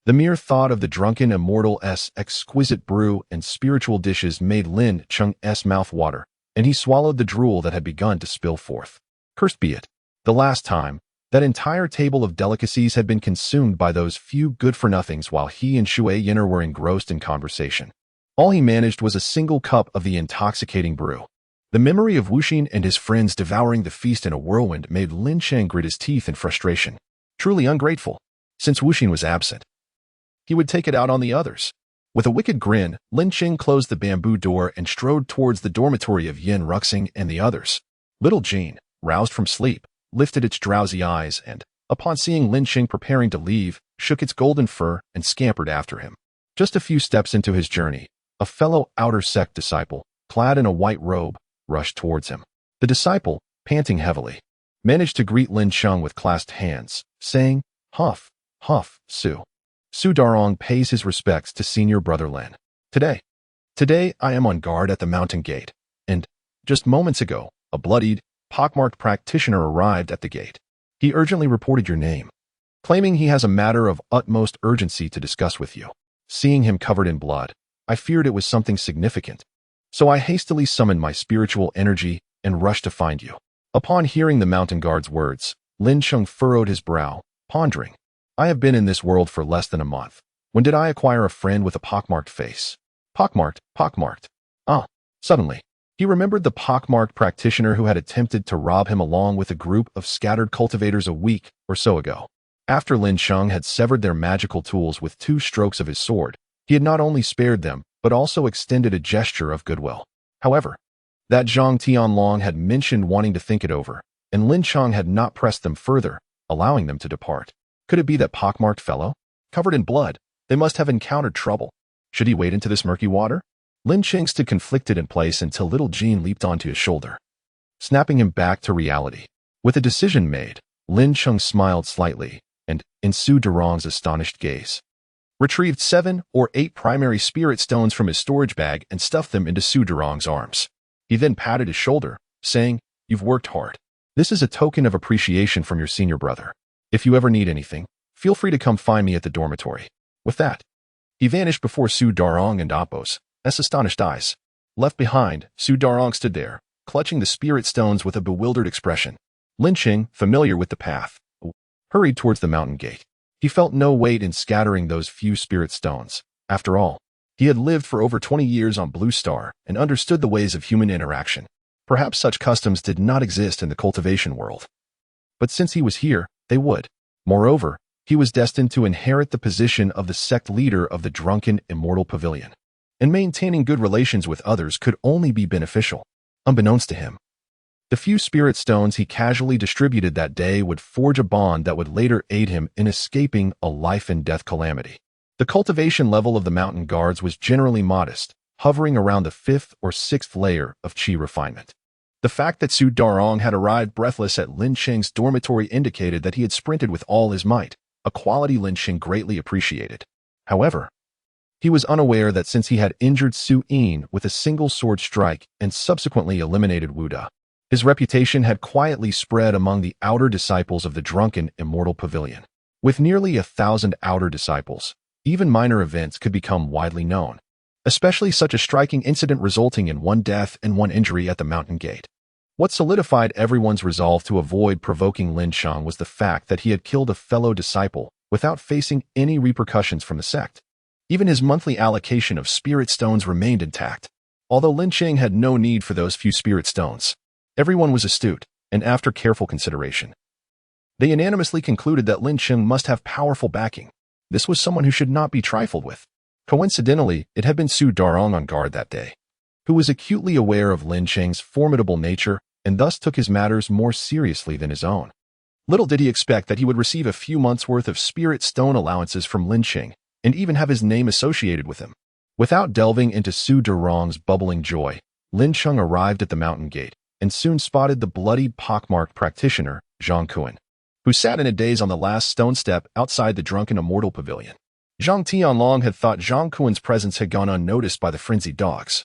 Speaker 1: The mere thought of the drunken Immortal's exquisite brew and spiritual dishes made Lin Cheng's mouth water, and he swallowed the drool that had begun to spill forth. Cursed be it, the last time, that entire table of delicacies had been consumed by those few good-for-nothings while he and Shui Yin'er were engrossed in conversation. All he managed was a single cup of the intoxicating brew. The memory of Wuxin and his friends devouring the feast in a whirlwind made Lin Cheng grit his teeth in frustration. Truly ungrateful. Since Wuxin was absent, he would take it out on the others. With a wicked grin, Lin Cheng closed the bamboo door and strode towards the dormitory of Yin Ruxing and the others. Little Jean, roused from sleep, lifted its drowsy eyes and, upon seeing Lin Cheng preparing to leave, shook its golden fur and scampered after him. Just a few steps into his journey, a fellow outer sect disciple, clad in a white robe, rushed towards him. The disciple, panting heavily, managed to greet Lin Cheng with clasped hands, saying, "Huff, huff, Su. Su Darong pays his respects to senior brother Lin. Today I am on guard at the mountain gate, and, just moments ago, a bloodied, pockmarked practitioner arrived at the gate. He urgently reported your name, claiming he has a matter of utmost urgency to discuss with you. Seeing him covered in blood, I feared it was something significant, so I hastily summoned my spiritual energy and rushed to find you." Upon hearing the mountain guard's words, Lin Cheng furrowed his brow, pondering. I have been in this world for less than a month. When did I acquire a friend with a pockmarked face? Pockmarked. Suddenly, he remembered the pockmarked practitioner who had attempted to rob him along with a group of scattered cultivators a week or so ago. After Lin Cheng had severed their magical tools with 2 strokes of his sword, he had not only spared them, but also extended a gesture of goodwill. However, that Zhang Tianlong had mentioned wanting to think it over, and Lin Cheng had not pressed them further, allowing them to depart. Could it be that pockmarked fellow? Covered in blood, they must have encountered trouble. Should he wade into this murky water? Lin Cheng stood conflicted in place until little Jean leaped onto his shoulder, snapping him back to reality. With a decision made, Lin Cheng smiled slightly, and, in Su Darong's astonished gaze, retrieved 7 or 8 primary spirit stones from his storage bag and stuffed them into Su Darong's arms. He then patted his shoulder, saying, "You've worked hard. This is a token of appreciation from your senior brother. If you ever need anything, feel free to come find me at the dormitory." With that, he vanished before Su Darong and Appos' astonished eyes. Left behind, Su Darong stood there, clutching the spirit stones with a bewildered expression. Lin Cheng, familiar with the path, hurried towards the mountain gate. He felt no weight in scattering those few spirit stones. After all, he had lived for over 20 years on Blue Star and understood the ways of human interaction. Perhaps such customs did not exist in the cultivation world. But since he was here, they would. Moreover, he was destined to inherit the position of the sect leader of the drunken Immortal Pavilion, and maintaining good relations with others could only be beneficial. Unbeknownst to him, the few spirit stones he casually distributed that day would forge a bond that would later aid him in escaping a life-and-death calamity. The cultivation level of the mountain guards was generally modest, hovering around the 5th or 6th layer of qi refinement. The fact that Su Darong had arrived breathless at Lin Cheng's dormitory indicated that he had sprinted with all his might, a quality Lin Cheng greatly appreciated. However, he was unaware that since he had injured Su Yin with a single sword strike and subsequently eliminated Wu Da, his reputation had quietly spread among the outer disciples of the drunken Immortal Pavilion. With nearly 1,000 outer disciples, even minor events could become widely known, especially such a striking incident resulting in 1 death and 1 injury at the mountain gate. What solidified everyone's resolve to avoid provoking Lin Cheng was the fact that he had killed a fellow disciple without facing any repercussions from the sect. Even his monthly allocation of spirit stones remained intact. Although Lin Cheng had no need for those few spirit stones, everyone was astute, and after careful consideration, they unanimously concluded that Lin Cheng must have powerful backing. This was someone who should not be trifled with. Coincidentally, it had been Su Darong on guard that day, who was acutely aware of Lin Cheng's formidable nature and thus took his matters more seriously than his own. Little did he expect that he would receive a few months' worth of spirit stone allowances from Lin Cheng and even have his name associated with him. Without delving into Su Darong's bubbling joy, Lin Cheng arrived at the mountain gate and soon spotted the bloodied, pockmarked practitioner, Zhang Kuan, who sat in a daze on the last stone step outside the drunken immortal pavilion. Zhang Tianlong had thought Zhang Kuan's presence had gone unnoticed by the frenzied dogs.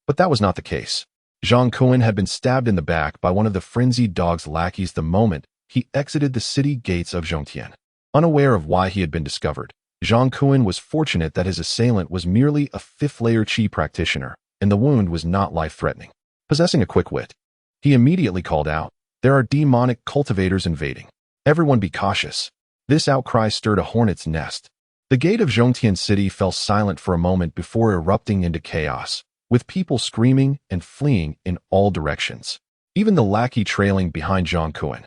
Speaker 1: But that was not the case. Zhang Kuan had been stabbed in the back by one of the frenzied dog's lackeys the moment he exited the city gates of Zhongtian. Unaware of why he had been discovered, Zhang Kuan was fortunate that his assailant was merely a fifth-layer Qi practitioner, and the wound was not life-threatening. Possessing a quick wit, he immediately called out, "There are demonic cultivators invading. Everyone be cautious." This outcry stirred a hornet's nest. The gate of Zhongtian City fell silent for a moment before erupting into chaos, with people screaming and fleeing in all directions. Even the lackey trailing behind Zhang Kuan,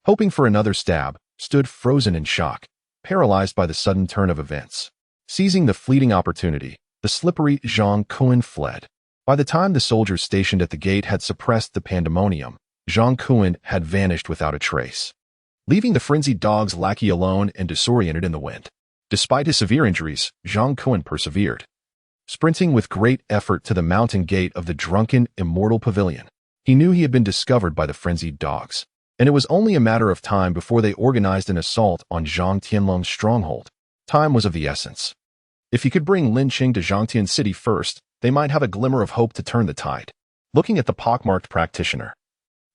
Speaker 1: hoping for another stab, stood frozen in shock, paralyzed by the sudden turn of events. Seizing the fleeting opportunity, the slippery Zhang Kuan fled. By the time the soldiers stationed at the gate had suppressed the pandemonium, Zhang Kuan had vanished without a trace, leaving the frenzied dog's lackey alone and disoriented in the wind. Despite his severe injuries, Zhang Kuan persevered, sprinting with great effort to the mountain gate of the drunken immortal pavilion. He knew he had been discovered by the frenzied dogs, and it was only a matter of time before they organized an assault on Zhang Tianlong's stronghold. Time was of the essence. If he could bring Lin Cheng to Zhongtian City first, they might have a glimmer of hope to turn the tide. Looking at the pockmarked practitioner,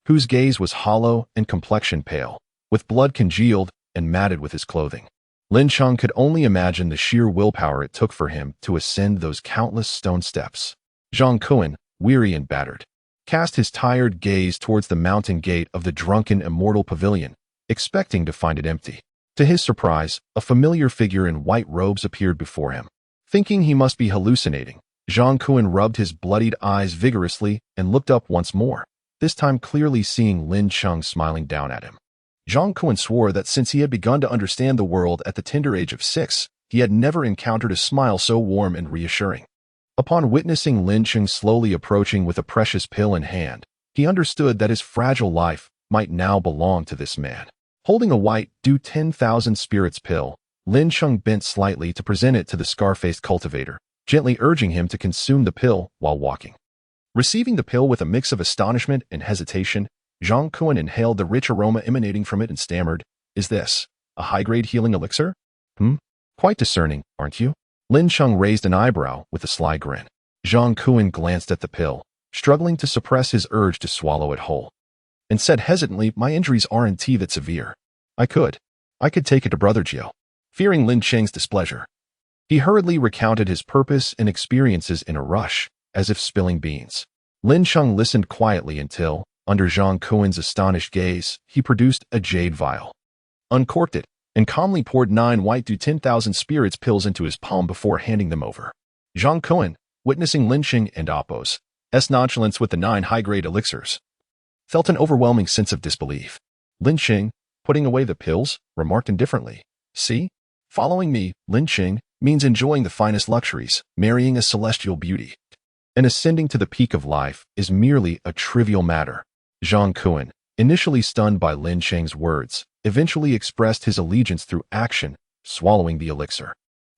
Speaker 1: whose gaze was hollow and complexion pale, with blood congealed and matted with his clothing, Lin Cheng could only imagine the sheer willpower it took for him to ascend those countless stone steps. Zhang Kuan, weary and battered, cast his tired gaze towards the mountain gate of the drunken immortal pavilion, expecting to find it empty. To his surprise, a familiar figure in white robes appeared before him. Thinking he must be hallucinating, Zhang Kuan rubbed his bloodied eyes vigorously and looked up once more, this time clearly seeing Lin Cheng smiling down at him. Zhang Kuan swore that since he had begun to understand the world at the tender age of 6, he had never encountered a smile so warm and reassuring. Upon witnessing Lin Cheng slowly approaching with a precious pill in hand, he understood that his fragile life might now belong to this man. Holding a white, do 10,000 spirits pill, Lin Cheng bent slightly to present it to the scar-faced cultivator, gently urging him to consume the pill while walking. Receiving the pill with a mix of astonishment and hesitation, Zhang Kuan inhaled the rich aroma emanating from it and stammered, "Is this a high-grade healing elixir? Quite discerning, aren't you?" Lin Cheng raised an eyebrow with a sly grin. Zhang Kuan glanced at the pill, struggling to suppress his urge to swallow it whole, and said hesitantly, "My injuries aren't that severe. I could take it to Brother Jiao." Fearing Lin Cheng's displeasure, he hurriedly recounted his purpose and experiences in a rush, as if spilling beans. Lin Cheng listened quietly until, under Zhang Kuan's astonished gaze, he produced a jade vial, uncorked it, and calmly poured 9 white do 10,000 spirits pills into his palm before handing them over. Zhang Kuan, witnessing Lin Cheng and Appo's nonchalance with the 9 high-grade elixirs, felt an overwhelming sense of disbelief. Lin Cheng, putting away the pills, remarked indifferently, "See? Following me, Lin Cheng, means enjoying the finest luxuries, marrying a celestial beauty. And ascending to the peak of life is merely a trivial matter." Zhang Kuan, initially stunned by Lin Cheng's words, eventually expressed his allegiance through action, swallowing the elixir.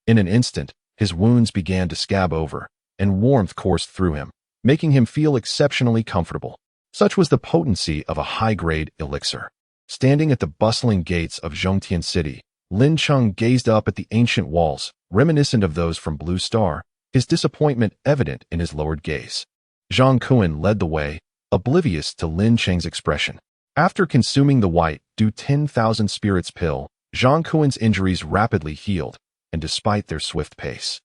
Speaker 1: In an instant, his wounds began to scab over, and warmth coursed through him, making him feel exceptionally comfortable. Such was the potency of a high-grade elixir. Standing at the bustling gates of Zhongtian City, Lin Cheng gazed up at the ancient walls, reminiscent of those from Blue Star, his disappointment evident in his lowered gaze. Zhang Kuan led the way, oblivious to Lin Cheng's expression. After consuming the white, do 10,000 spirits pill, Zhang Kuan's injuries rapidly healed, and despite their swift pace,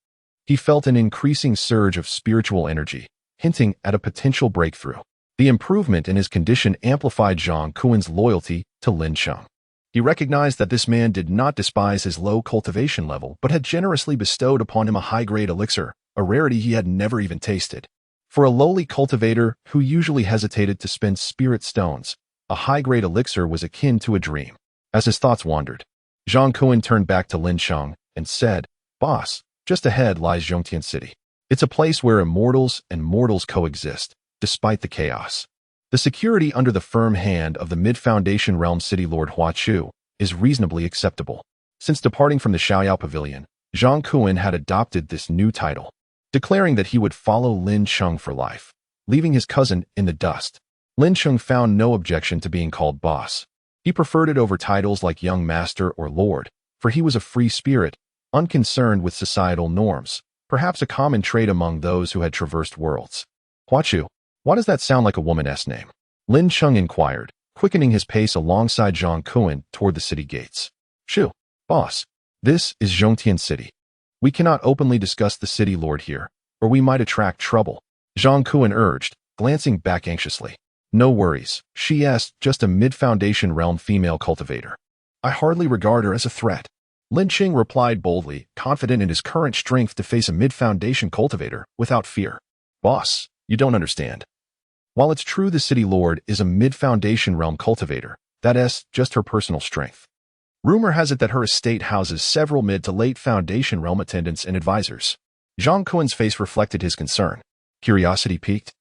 Speaker 1: he felt an increasing surge of spiritual energy, hinting at a potential breakthrough. The improvement in his condition amplified Zhang Kuan's loyalty to Lin Cheng. He recognized that this man did not despise his low cultivation level, but had generously bestowed upon him a high-grade elixir, a rarity he had never even tasted. For a lowly cultivator who usually hesitated to spend spirit stones, a high-grade elixir was akin to a dream. As his thoughts wandered, Zhang Kuan turned back to Lin Cheng, and said, "Boss, just ahead lies Zhongtian City. It's a place where immortals and mortals coexist, despite the chaos. The security under the firm hand of the mid-foundation realm city lord Hua Chu is reasonably acceptable." Since departing from the Xiaoyao Pavilion, Zhang Kuan had adopted this new title, declaring that he would follow Lin Cheng for life, leaving his cousin in the dust. Lin Cheng found no objection to being called boss. He preferred it over titles like young master or lord, for he was a free spirit, unconcerned with societal norms, perhaps a common trait among those who had traversed worlds. "Hua Chu, why does that sound like a woman's name?" Lin Cheng inquired, quickening his pace alongside Zhang Kuan toward the city gates. "Shu, boss, this is Zhongtian City. We cannot openly discuss the city lord here, or we might attract trouble," Zhang Kuan urged, glancing back anxiously. "No worries, she is just a mid-foundation realm female cultivator. I hardly regard her as a threat." Lin Cheng replied boldly, confident in his current strength to face a mid-foundation cultivator without fear. "Boss, you don't understand. While it's true the city lord is a mid-foundation realm cultivator, that is just her personal strength. Rumor has it that her estate houses several mid to late foundation realm attendants and advisors." Zhang Kuan's face reflected his concern. Curiosity piqued.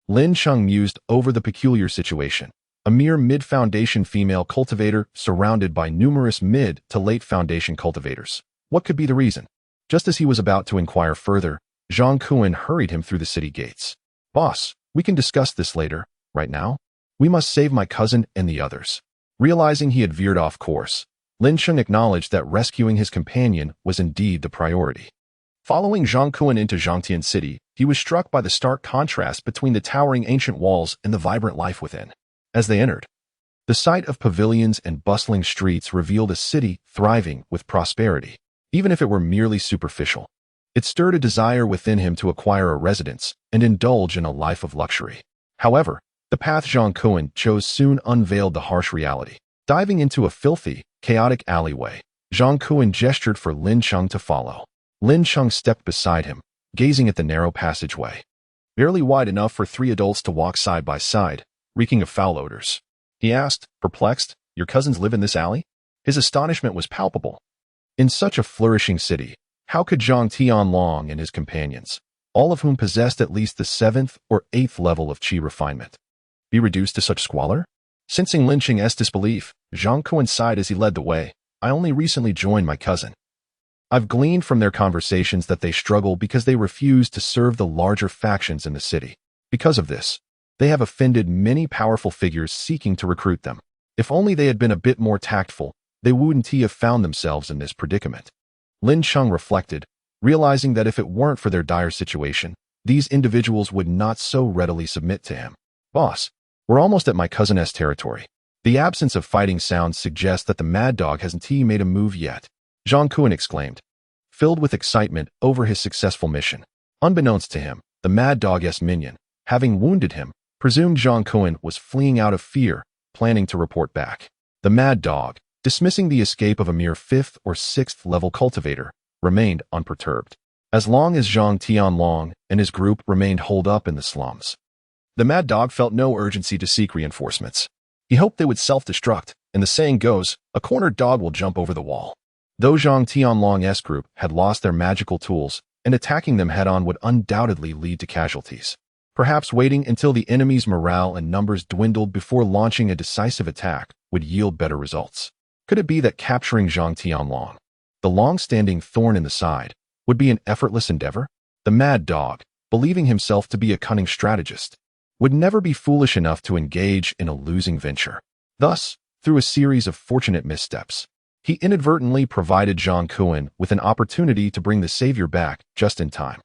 Speaker 1: Lin Cheng mused over the peculiar situation. A mere mid-foundation female cultivator surrounded by numerous mid to late foundation cultivators. What could be the reason? Just as he was about to inquire further, Zhang Kuan hurried him through the city gates. "Boss, we can discuss this later. Right now, we must save my cousin and the others." Realizing he had veered off course, Lin Cheng acknowledged that rescuing his companion was indeed the priority. Following Zhang Kuan into Zhongtian City, he was struck by the stark contrast between the towering ancient walls and the vibrant life within. As they entered, the sight of pavilions and bustling streets revealed a city thriving with prosperity, even if it were merely superficial. It stirred a desire within him to acquire a residence and indulge in a life of luxury. However, the path Zhang Kuan chose soon unveiled the harsh reality. Diving into a filthy, chaotic alleyway, Zhang Kuan gestured for Lin Cheng to follow. Lin Cheng stepped beside him, gazing at the narrow passageway, barely wide enough for 3 adults to walk side by side, reeking of foul odors. He asked, perplexed, "Your cousins live in this alley?" His astonishment was palpable. In such a flourishing city, how could Zhang Tianlong and his companions, all of whom possessed at least the 7th or 8th level of qi refinement, be reduced to such squalor? Sensing Lin Cheng's disbelief, Zhang Kuan sighed as he led the way. "I only recently joined my cousin. I've gleaned from their conversations that they struggle because they refuse to serve the larger factions in the city. Because of this, they have offended many powerful figures seeking to recruit them. If only they had been a bit more tactful, they wouldn't have found themselves in this predicament." Lin Cheng reflected, realizing that if it weren't for their dire situation, these individuals would not so readily submit to him. "Boss, we're almost at my cousin's territory. The absence of fighting sounds suggests that the mad dog hasn't made a move yet," Zhang Kuan exclaimed, filled with excitement over his successful mission. Unbeknownst to him, the mad dog's minion, having wounded him, presumed Zhang Kuan was fleeing out of fear, planning to report back. The mad dog, dismissing the escape of a mere 5th or 6th level cultivator, remained unperturbed. As long as Zhang Tianlong and his group remained holed up in the slums, the mad dog felt no urgency to seek reinforcements. He hoped they would self-destruct, and the saying goes, a cornered dog will jump over the wall. Though Zhang Tianlong's group had lost their magical tools, and attacking them head-on would undoubtedly lead to casualties. Perhaps waiting until the enemy's morale and numbers dwindled before launching a decisive attack would yield better results. Could it be that capturing Zhang Tianlong, the long-standing thorn in the side, would be an effortless endeavor? The mad dog, believing himself to be a cunning strategist, would never be foolish enough to engage in a losing venture. Thus, through a series of fortunate missteps, he inadvertently provided Zhang Kuan with an opportunity to bring the savior back just in time.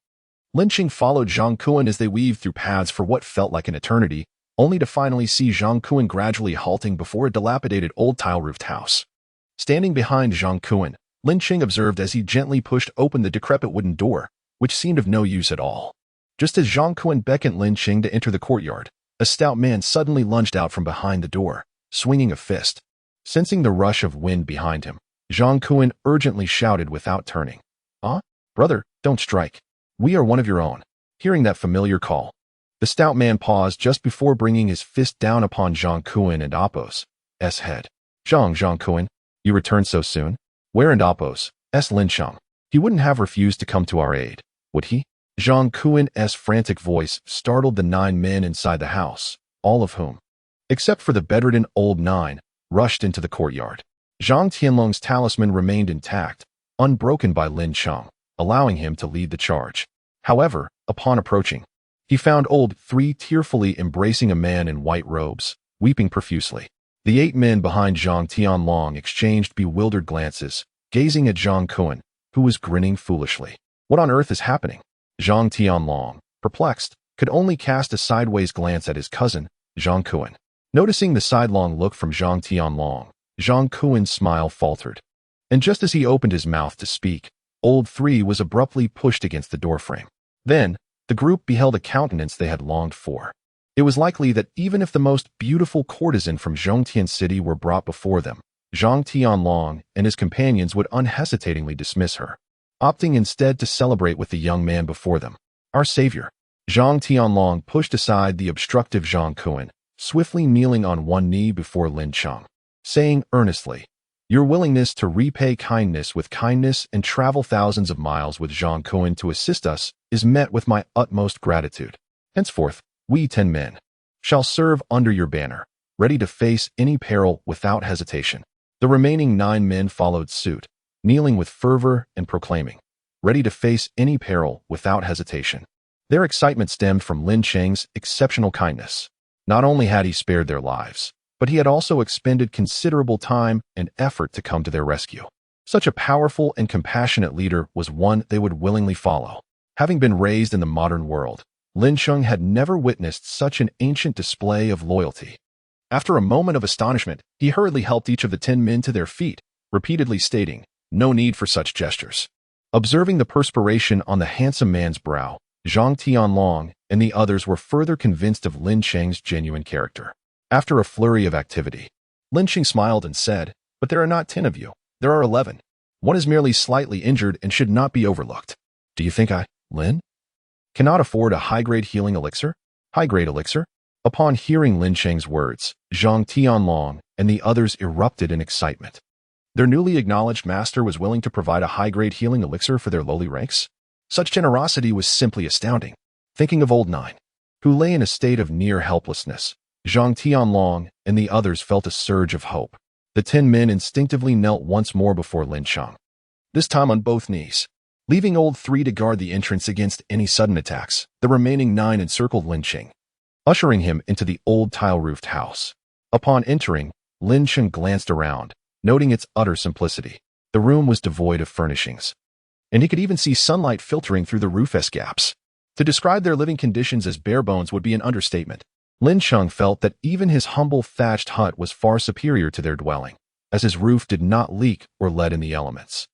Speaker 1: Lin Cheng followed Zhang Kuan as they weaved through paths for what felt like an eternity, only to finally see Zhang Kuan gradually halting before a dilapidated old tile-roofed house. Standing behind Zhang Kuan, Lin Cheng observed as he gently pushed open the decrepit wooden door, which seemed of no use at all. Just as Zhang Kuan beckoned Lin Cheng to enter the courtyard, a stout man suddenly lunged out from behind the door, swinging a fist. Sensing the rush of wind behind him, Zhang Kuan urgently shouted without turning, Brother, don't strike. We are one of your own." Hearing that familiar call, the stout man paused just before bringing his fist down upon Zhang Kuan and Apos' head. Zhang Kuan, you returned so soon? Where and Apos' Lin Cheng. He wouldn't have refused to come to our aid, would he? Zhang Kuan's frantic voice startled the 9 men inside the house, all of whom, except for the bedridden old 9, rushed into the courtyard. Zhang Tianlong's talisman remained intact, unbroken by Lin Cheng, allowing him to lead the charge. However, upon approaching, he found old 3 tearfully embracing a man in white robes, weeping profusely. The 8 men behind Zhang Tianlong exchanged bewildered glances, gazing at Zhang Kuan, who was grinning foolishly. What on earth is happening? Zhang Tianlong, perplexed, could only cast a sideways glance at his cousin, Zhang Kuan. Noticing the sidelong look from Zhang Tianlong, Zhang Kuan's smile faltered. And just as he opened his mouth to speak, old 3 was abruptly pushed against the doorframe. Then, the group beheld a countenance they had longed for. It was likely that even if the most beautiful courtesan from Zhongtian City were brought before them, Zhang Tianlong and his companions would unhesitatingly dismiss her, opting instead to celebrate with the young man before them. Our savior. Zhang Tianlong pushed aside the obstructive Zhang Kuan, swiftly kneeling on one knee before Lin Cheng, saying earnestly, "Your willingness to repay kindness with kindness and travel thousands of miles with Zhang Kuan to assist us is met with my utmost gratitude. Henceforth, we 10 men shall serve under your banner, ready to face any peril without hesitation." The remaining 9 men followed suit, kneeling with fervor and proclaiming, "Ready to face any peril without hesitation." Their excitement stemmed from Lin Cheng's exceptional kindness. Not only had he spared their lives, but he had also expended considerable time and effort to come to their rescue. Such a powerful and compassionate leader was one they would willingly follow. Having been raised in the modern world, Lin Cheng had never witnessed such an ancient display of loyalty. After a moment of astonishment, he hurriedly helped each of the 10 men to their feet, repeatedly stating, "No need for such gestures." Observing the perspiration on the handsome man's brow, Zhang Tianlong and the others were further convinced of Lin Cheng's genuine character. After a flurry of activity, Lin Cheng smiled and said, "But there are not 10 of you. There are 11. One is merely slightly injured and should not be overlooked. Do you think Lin, cannot afford a high-grade healing elixir? High-grade elixir?" Upon hearing Lin Cheng's words, Zhang Tianlong and the others erupted in excitement. Their newly acknowledged master was willing to provide a high-grade healing elixir for their lowly ranks? Such generosity was simply astounding. Thinking of old 9, who lay in a state of near helplessness, Zhang Tianlong and the others felt a surge of hope. The 10 men instinctively knelt once more before Lin Cheng, this time on both knees. Leaving old 3 to guard the entrance against any sudden attacks, the remaining 9 encircled Lin Cheng, ushering him into the old tile-roofed house. Upon entering, Lin Cheng glanced around, noting its utter simplicity. The room was devoid of furnishings, and he could even see sunlight filtering through the roof's gaps. To describe their living conditions as bare bones would be an understatement. Lin Cheng felt that even his humble thatched hut was far superior to their dwelling, as his roof did not leak or let in the elements.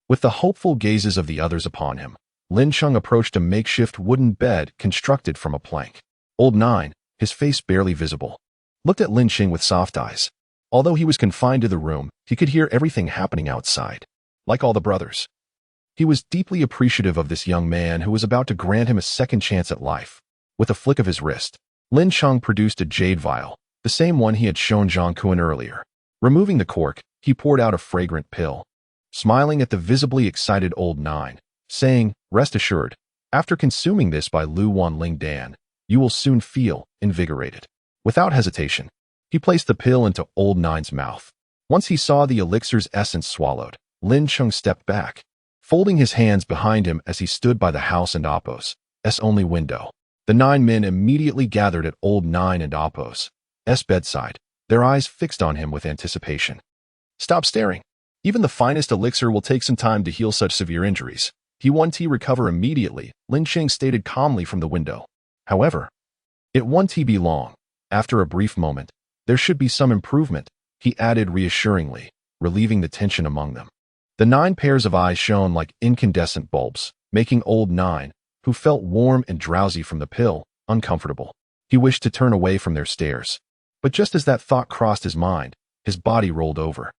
Speaker 1: With the hopeful gazes of the others upon him, Lin Cheng approached a makeshift wooden bed constructed from a plank. Old 9, his face barely visible, looked at Lin Cheng with soft eyes. Although he was confined to the room, he could hear everything happening outside. Like all the brothers, he was deeply appreciative of this young man who was about to grant him a second chance at life. With a flick of his wrist, Lin Cheng produced a jade vial, the same one he had shown Zhang Kuan earlier. Removing the cork, he poured out a fragrant pill, smiling at the visibly excited old 9, saying, "Rest assured, after consuming this by Luo Ling Dan, you will soon feel invigorated." Without hesitation, he placed the pill into old 9's mouth. Once he saw the elixir's essence swallowed, Lin Cheng stepped back, folding his hands behind him as he stood by the house and Appo's only window. The 9 men immediately gathered at old 9 and Appo's bedside, their eyes fixed on him with anticipation. "Stop staring. Even the finest elixir will take some time to heal such severe injuries. He won't recover immediately," Lin Cheng stated calmly from the window. However, it won't be long. After a brief moment, there should be some improvement, he added reassuringly, relieving the tension among them. The 9 pairs of eyes shone like incandescent bulbs, making old 9, who felt warm and drowsy from the pill, uncomfortable. He wished to turn away from their stares. But just as that thought crossed his mind, his body rolled over.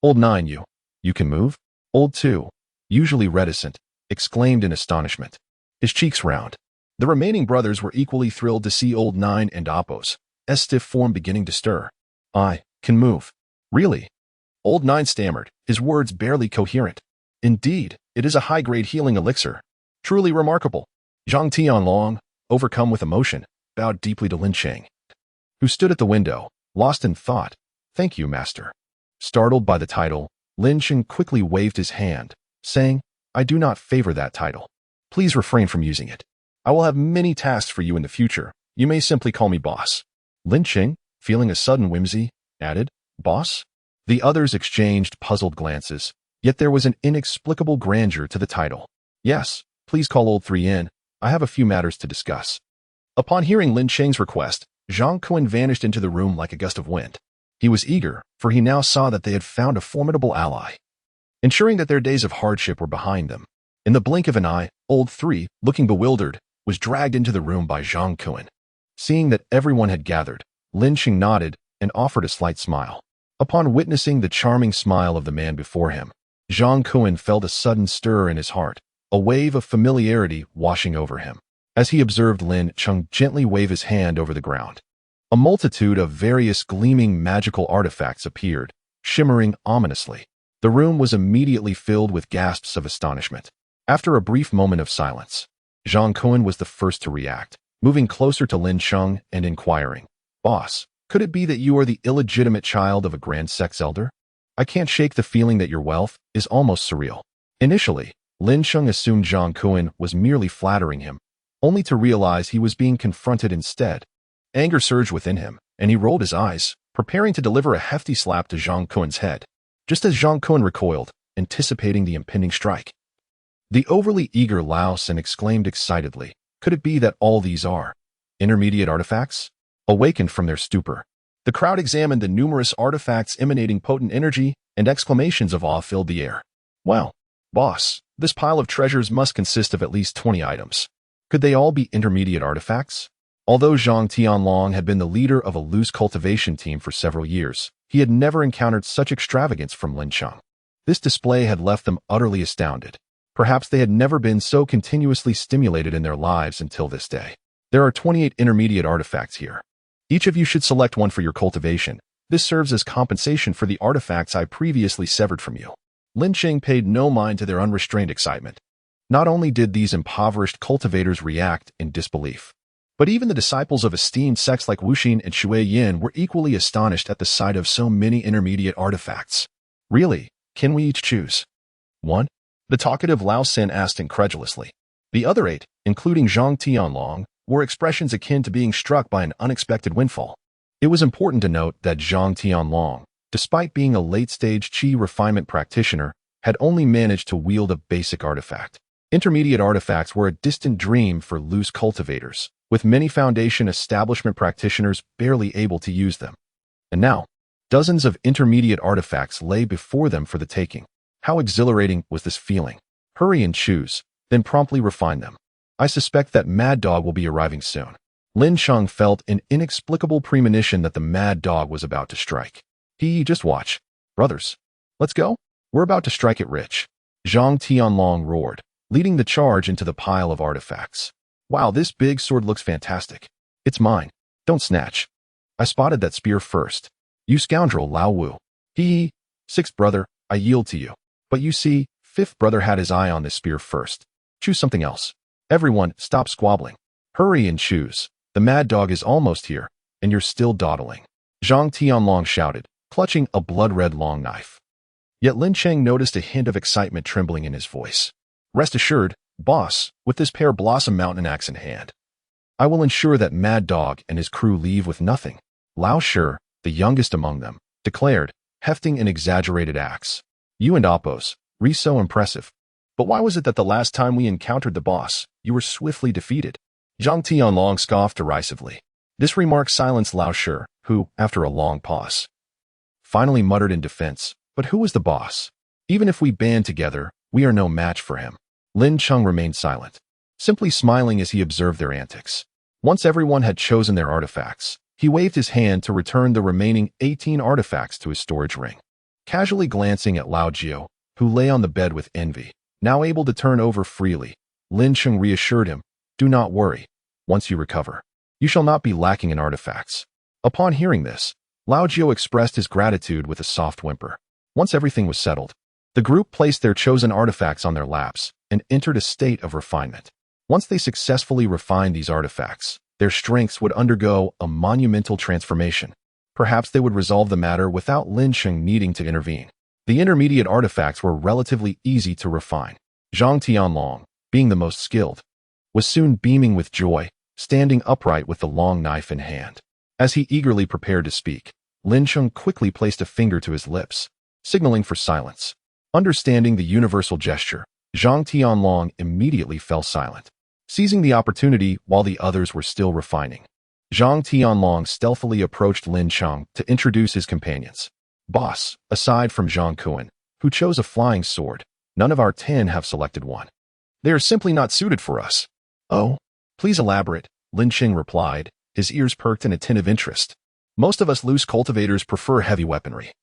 Speaker 1: Old 9, you can move?" Old 2, usually reticent, exclaimed in astonishment, his cheeks round. The remaining brothers were equally thrilled to see old 9 and Appo's stiff form beginning to stir. "I can move." "Really?" Old 9 stammered, his words barely coherent. Indeed, it is a high-grade healing elixir. Truly remarkable. Zhang Tianlong, overcome with emotion, bowed deeply to Lin Cheng, who stood at the window, lost in thought. Thank you, master. Startled by the title, Lin Cheng quickly waved his hand, saying, I do not favor that title. Please refrain from using it. I will have many tasks for you in the future. You may simply call me boss. Lin Cheng, feeling a sudden whimsy, added, Boss? The others exchanged puzzled glances, yet there was an inexplicable grandeur to the title. Yes, please call Old Three in. I have a few matters to discuss. Upon hearing Lin Cheng's request, Zhang Kuan vanished into the room like a gust of wind. He was eager, for he now saw that they had found a formidable ally, ensuring that their days of hardship were behind them. In the blink of an eye, Old Three, looking bewildered, was dragged into the room by Zhang Kuan. Seeing that everyone had gathered, Lin Cheng nodded and offered a slight smile. Upon witnessing the charming smile of the man before him, Zhang Kuan felt a sudden stir in his heart, a wave of familiarity washing over him. As he observed Lin Cheng gently wave his hand over the ground, a multitude of various gleaming magical artifacts appeared, shimmering ominously. The room was immediately filled with gasps of astonishment. After a brief moment of silence, Zhang Kuan was the first to react, moving closer to Lin Cheng and inquiring, Boss, could it be that you are the illegitimate child of a grand sex elder? I can't shake the feeling that your wealth is almost surreal. Initially, Lin Cheng assumed Zhang Kuan was merely flattering him, only to realize he was being confronted instead. Anger surged within him, and he rolled his eyes, preparing to deliver a hefty slap to Zhang Kuan's head, just as Zhang Kuan recoiled, anticipating the impending strike. The overly eager Lao Sin exclaimed excitedly, could it be that all these are intermediate artifacts? Awakened from their stupor, the crowd examined the numerous artifacts emanating potent energy, and exclamations of awe filled the air. Well, boss, this pile of treasures must consist of at least 20 items. Could they all be intermediate artifacts? Although Zhang Tianlong had been the leader of a loose cultivation team for several years, he had never encountered such extravagance from Lin Cheng. This display had left them utterly astounded. Perhaps they had never been so continuously stimulated in their lives until this day. There are 28 intermediate artifacts here. Each of you should select one for your cultivation. This serves as compensation for the artifacts I previously severed from you. Lin Cheng paid no mind to their unrestrained excitement. Not only did these impoverished cultivators react in disbelief, but even the disciples of esteemed sects like Wuxin and Shui Yin were equally astonished at the sight of so many intermediate artifacts. Really, can we each choose one? The talkative Lao Sin asked incredulously. The other 8, including Zhang Tianlong, were expressions akin to being struck by an unexpected windfall. It was important to note that Zhang Tianlong, despite being a late-stage qi refinement practitioner, had only managed to wield a basic artifact. Intermediate artifacts were a distant dream for loose cultivators, with many foundation establishment practitioners barely able to use them. And now, dozens of intermediate artifacts lay before them for the taking. How exhilarating was this feeling? Hurry and choose, then promptly refine them. I suspect that Mad Dog will be arriving soon. Lin Cheng felt an inexplicable premonition that the Mad Dog was about to strike. Just watch. Brothers, let's go. We're about to strike it rich. Zhang Tianlong roared, leading the charge into the pile of artifacts. Wow, this big sword looks fantastic. It's mine. Don't snatch. I spotted that spear first. You scoundrel, Lao Wu. Sixth brother, I yield to you. But you see, fifth brother had his eye on this spear first. Choose something else. Everyone, stop squabbling. Hurry and choose. The Mad Dog is almost here, and you're still dawdling. Zhang Tianlong shouted, clutching a blood-red long knife. Yet Lin Cheng noticed a hint of excitement trembling in his voice. Rest assured, boss, with this Pear Blossom Mountain axe in hand, I will ensure that Mad Dog and his crew leave with nothing. Lao Shi, the youngest among them, declared, hefting an exaggerated axe. You and Appos, so impressive. But why was it that the last time we encountered the boss, you were swiftly defeated? Zhang Tianlong scoffed derisively. This remark silenced Lao Shi, who, after a long pause, finally muttered in defense, but who was the boss? Even if we band together, we are no match for him. Lin Cheng remained silent, simply smiling as he observed their antics. Once everyone had chosen their artifacts, he waved his hand to return the remaining 18 artifacts to his storage ring. Casually glancing at Lao Jiao, who lay on the bed with envy, now able to turn over freely, Lin Cheng reassured him, do not worry. Once you recover, you shall not be lacking in artifacts. Upon hearing this, Lao Jiao expressed his gratitude with a soft whimper. Once everything was settled, The group placed their chosen artifacts on their laps and entered a state of refinement. Once they successfully refined these artifacts, their strengths would undergo a monumental transformation. Perhaps they would resolve the matter without Lin Cheng needing to intervene. The intermediate artifacts were relatively easy to refine. Zhang Tianlong, being the most skilled, was soon beaming with joy, standing upright with the long knife in hand. As he eagerly prepared to speak, Lin Cheng quickly placed a finger to his lips, signaling for silence. Understanding the universal gesture, Zhang Tianlong immediately fell silent, seizing the opportunity while the others were still refining. Zhang Tianlong stealthily approached Lin Cheng to introduce his companions. Boss, aside from Zhang Kuan, who chose a flying sword, none of our 10 have selected one. They are simply not suited for us. Oh, please elaborate, Lin Cheng replied, his ears perked in attentive interest. Most of us loose cultivators prefer heavy weaponry.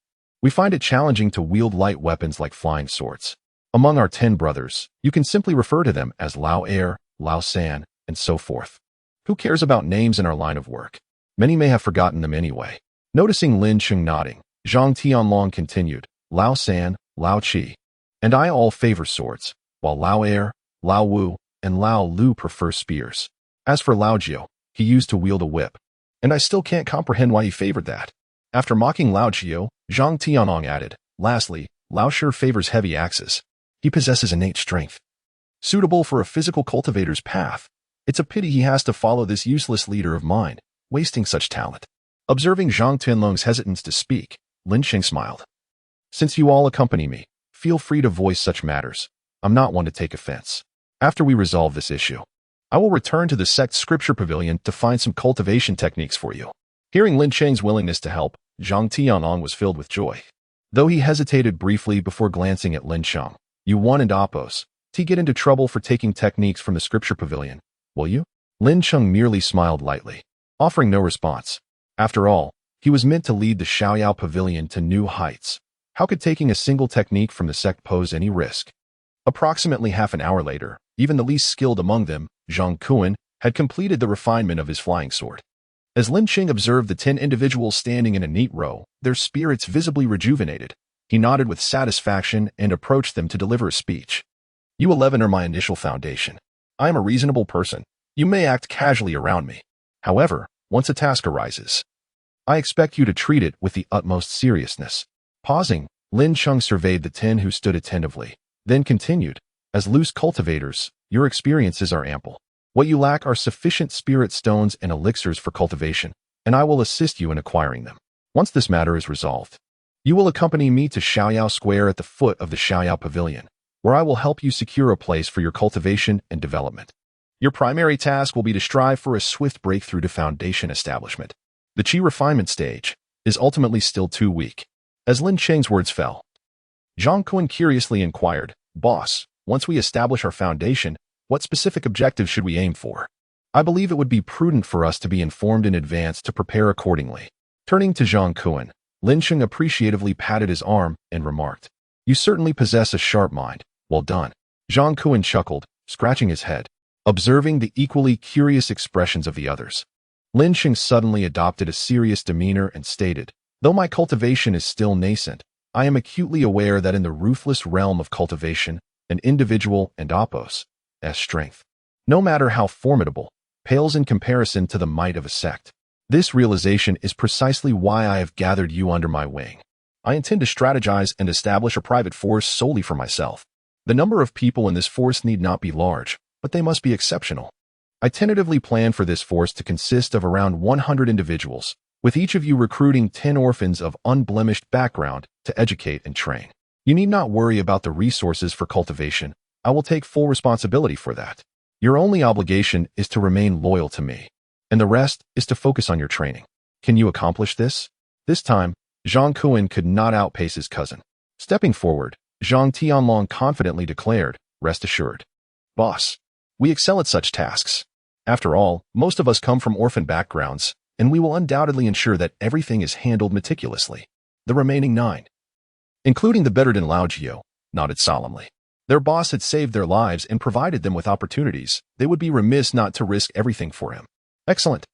Speaker 1: We find it challenging to wield light weapons like flying swords. Among our 10 brothers, you can simply refer to them as Lao Air, Lao San, and so forth. Who cares about names in our line of work? Many may have forgotten them anyway. Noticing Lin Cheng nodding, Zhang Tianlong continued, Lao San, Lao Qi, and I all favor swords, while Lao Air, Lao Wu, and Lao Lu prefer spears. As for Lao Jiu, he used to wield a whip, and I still can't comprehend why he favored that. After mocking Lao Jiu, Zhang Tianlong added, lastly, Lao Shi favors heavy axes. He possesses innate strength, suitable for a physical cultivator's path. It's a pity he has to follow this useless leader of mine, wasting such talent. Observing Zhang Tianlong's hesitance to speak, Lin Cheng smiled. Since you all accompany me, feel free to voice such matters. I'm not one to take offense. After we resolve this issue, I will return to the sect scripture pavilion to find some cultivation techniques for you. Hearing Lin Cheng's willingness to help, Zhang Tianlong was filled with joy. Though he hesitated briefly before glancing at Lin Cheng, Yuan and Appos, to get into trouble for taking techniques from the scripture pavilion, will you? Lin Cheng merely smiled lightly, offering no response. After all, he was meant to lead the Xiaoyao pavilion to new heights. How could taking a single technique from the sect pose any risk? Approximately half an hour later, even the least skilled among them, Zhang Kuan, had completed the refinement of his flying sword. As Lin Cheng observed the 10 individuals standing in a neat row, their spirits visibly rejuvenated, he nodded with satisfaction and approached them to deliver a speech. You 11 are my initial foundation. I am a reasonable person. You may act casually around me. However, once a task arises, I expect you to treat it with the utmost seriousness. Pausing, Lin Cheng surveyed the 10 who stood attentively, then continued, as loose cultivators, your experiences are ample. What you lack are sufficient spirit stones and elixirs for cultivation, and I will assist you in acquiring them. Once this matter is resolved, you will accompany me to Xiaoyao Square at the foot of the Xiaoyao Pavilion, where I will help you secure a place for your cultivation and development. Your primary task will be to strive for a swift breakthrough to foundation establishment. The Qi refinement stage is ultimately still too weak. As Lin Cheng's words fell, Zhang Kuan curiously inquired, Boss, once we establish our foundation, what specific objectives should we aim for? I believe it would be prudent for us to be informed in advance to prepare accordingly. Turning to Zhang Kuan, Lin Cheng appreciatively patted his arm and remarked, You certainly possess a sharp mind. Well done. Zhang Kuan chuckled, scratching his head, observing the equally curious expressions of the others. Lin Cheng suddenly adopted a serious demeanor and stated, Though my cultivation is still nascent, I am acutely aware that in the ruthless realm of cultivation, an individual and Appos' strength, no matter how formidable, pales in comparison to the might of a sect. This realization is precisely why I have gathered you under my wing. I intend to strategize and establish a private force solely for myself. The number of people in this force need not be large, but they must be exceptional. I tentatively plan for this force to consist of around 100 individuals, with each of you recruiting 10 orphans of unblemished background to educate and train. You need not worry about the resources for cultivation. I will take full responsibility for that. Your only obligation is to remain loyal to me, and the rest is to focus on your training. Can you accomplish this? This time, Zhang Kuan could not outpace his cousin. Stepping forward, Zhang Tianlong confidently declared, Rest assured. Boss, we excel at such tasks. After all, most of us come from orphan backgrounds, and we will undoubtedly ensure that everything is handled meticulously. The remaining 9, including the better than Lao Jiu, nodded solemnly. Their boss had saved their lives and provided them with opportunities. They would be remiss not to risk everything for him. Excellent.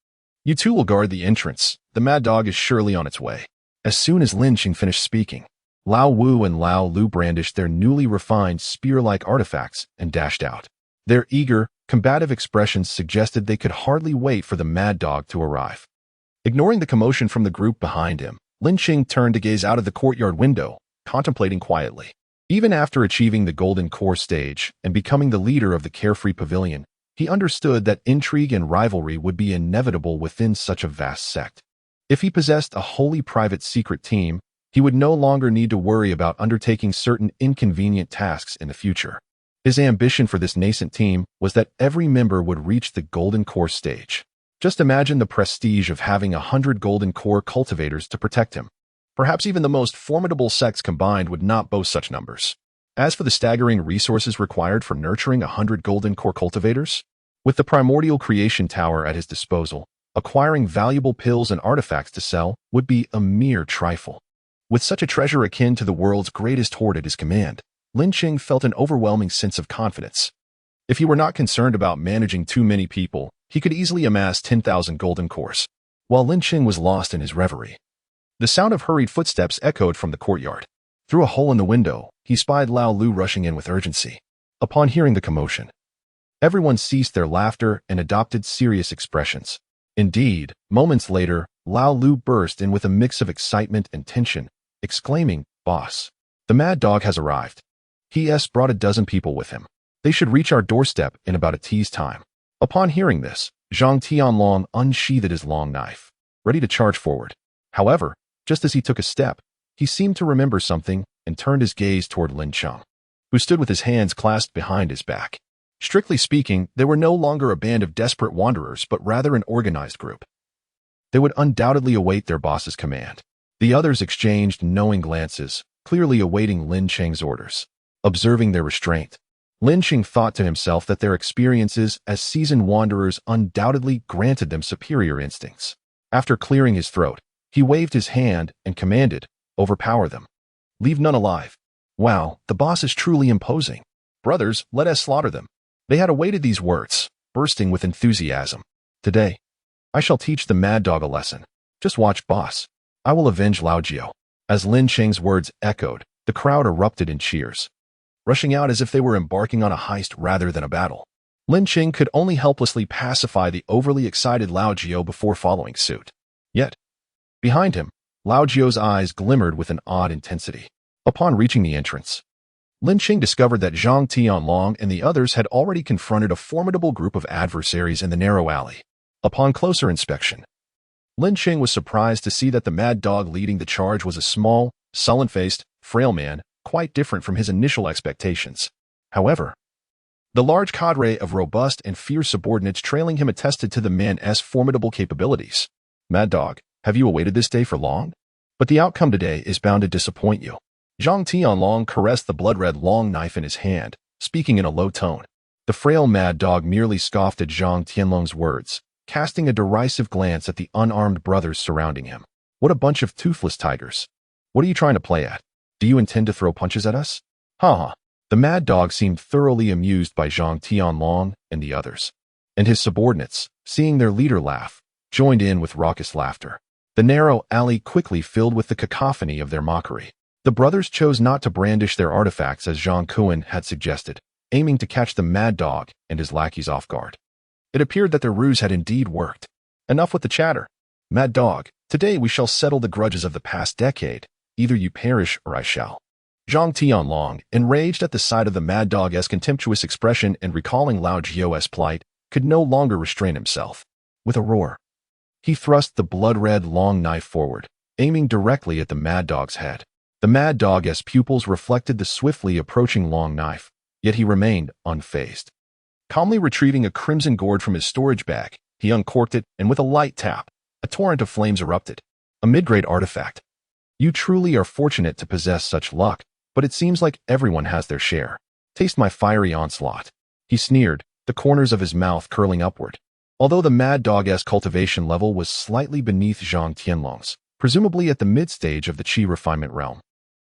Speaker 1: You two will guard the entrance. The mad dog is surely on its way. As soon as Lin Cheng finished speaking, Lao Wu and Lao Lu brandished their newly refined spear-like artifacts and dashed out. Their eager, combative expressions suggested they could hardly wait for the mad dog to arrive. Ignoring the commotion from the group behind him, Lin Cheng turned to gaze out of the courtyard window, contemplating quietly. Even after achieving the Golden Core stage and becoming the leader of the Carefree Pavilion, he understood that intrigue and rivalry would be inevitable within such a vast sect. If he possessed a wholly private secret team, he would no longer need to worry about undertaking certain inconvenient tasks in the future. His ambition for this nascent team was that every member would reach the Golden Core stage. Just imagine the prestige of having 100 Golden Core cultivators to protect him. Perhaps even the most formidable sects combined would not boast such numbers. As for the staggering resources required for nurturing 100 Golden Core cultivators, with the Primordial Creation Tower at his disposal, acquiring valuable pills and artifacts to sell would be a mere trifle. With such a treasure akin to the world's greatest hoard at his command, Lin Cheng felt an overwhelming sense of confidence. If he were not concerned about managing too many people, he could easily amass 10,000 golden cores. While Lin Cheng was lost in his reverie, the sound of hurried footsteps echoed from the courtyard. Through a hole in the window, he spied Lao Lu rushing in with urgency. Upon hearing the commotion, everyone ceased their laughter and adopted serious expressions. Indeed, moments later, Lao Lu burst in with a mix of excitement and tension, exclaiming, "Boss, the mad dog has arrived. He brought a dozen people with him. They should reach our doorstep in about a tea's time." Upon hearing this, Zhang Tianlong unsheathed his long knife, ready to charge forward. However, just as he took a step, he seemed to remember something and turned his gaze toward Lin Cheng, who stood with his hands clasped behind his back. Strictly speaking, they were no longer a band of desperate wanderers, but rather an organized group. They would undoubtedly await their boss's command. The others exchanged knowing glances, clearly awaiting Lin Cheng's orders. Observing their restraint, Lin Cheng thought to himself that their experiences as seasoned wanderers undoubtedly granted them superior instincts. After clearing his throat, he waved his hand and commanded, "Overpower them. Leave none alive." Wow, the boss is truly imposing. Brothers, let us slaughter them. They had awaited these words, bursting with enthusiasm. Today, I shall teach the mad dog a lesson. Just watch, boss. I will avenge Lao Jiao. As Lin Cheng's words echoed, the crowd erupted in cheers, rushing out as if they were embarking on a heist rather than a battle. Lin Cheng could only helplessly pacify the overly excited Lao Jiao before following suit. Yet, behind him, Lao Jiao's eyes glimmered with an odd intensity. Upon reaching the entrance, Lin Cheng discovered that Zhang Tianlong and the others had already confronted a formidable group of adversaries in the narrow alley. Upon closer inspection, Lin Cheng was surprised to see that the mad dog leading the charge was a small, sullen-faced, frail man, quite different from his initial expectations. However, the large cadre of robust and fierce subordinates trailing him attested to the man's formidable capabilities. "Mad dog, have you awaited this day for long? But the outcome today is bound to disappoint you." Zhang Tianlong caressed the blood-red long knife in his hand, speaking in a low tone. The frail mad dog merely scoffed at Zhang Tianlong's words, casting a derisive glance at the unarmed brothers surrounding him. "What a bunch of toothless tigers. What are you trying to play at? Do you intend to throw punches at us?" Ha! The mad dog seemed thoroughly amused by Zhang Tianlong and the others, and his subordinates, seeing their leader laugh, joined in with raucous laughter. The narrow alley quickly filled with the cacophony of their mockery. The brothers chose not to brandish their artifacts as Zhang Kuan had suggested, aiming to catch the mad dog and his lackeys off guard. It appeared that their ruse had indeed worked. Enough with the chatter. "Mad dog, today we shall settle the grudges of the past decade. Either you perish or I shall." Zhang Tianlong, enraged at the sight of the mad dog's contemptuous expression and recalling Lao Jiao's plight, could no longer restrain himself. With a roar, he thrust the blood-red long knife forward, aiming directly at the mad dog's head. The mad dog's pupils reflected the swiftly approaching long knife, yet he remained unfazed. Calmly retrieving a crimson gourd from his storage bag, he uncorked it, and with a light tap, a torrent of flames erupted. "A mid-grade artifact. You truly are fortunate to possess such luck, but it seems like everyone has their share. Taste my fiery onslaught." He sneered, the corners of his mouth curling upward. Although the mad dog's cultivation level was slightly beneath Zhang Tianlong's, presumably at the mid-stage of the Qi refinement realm,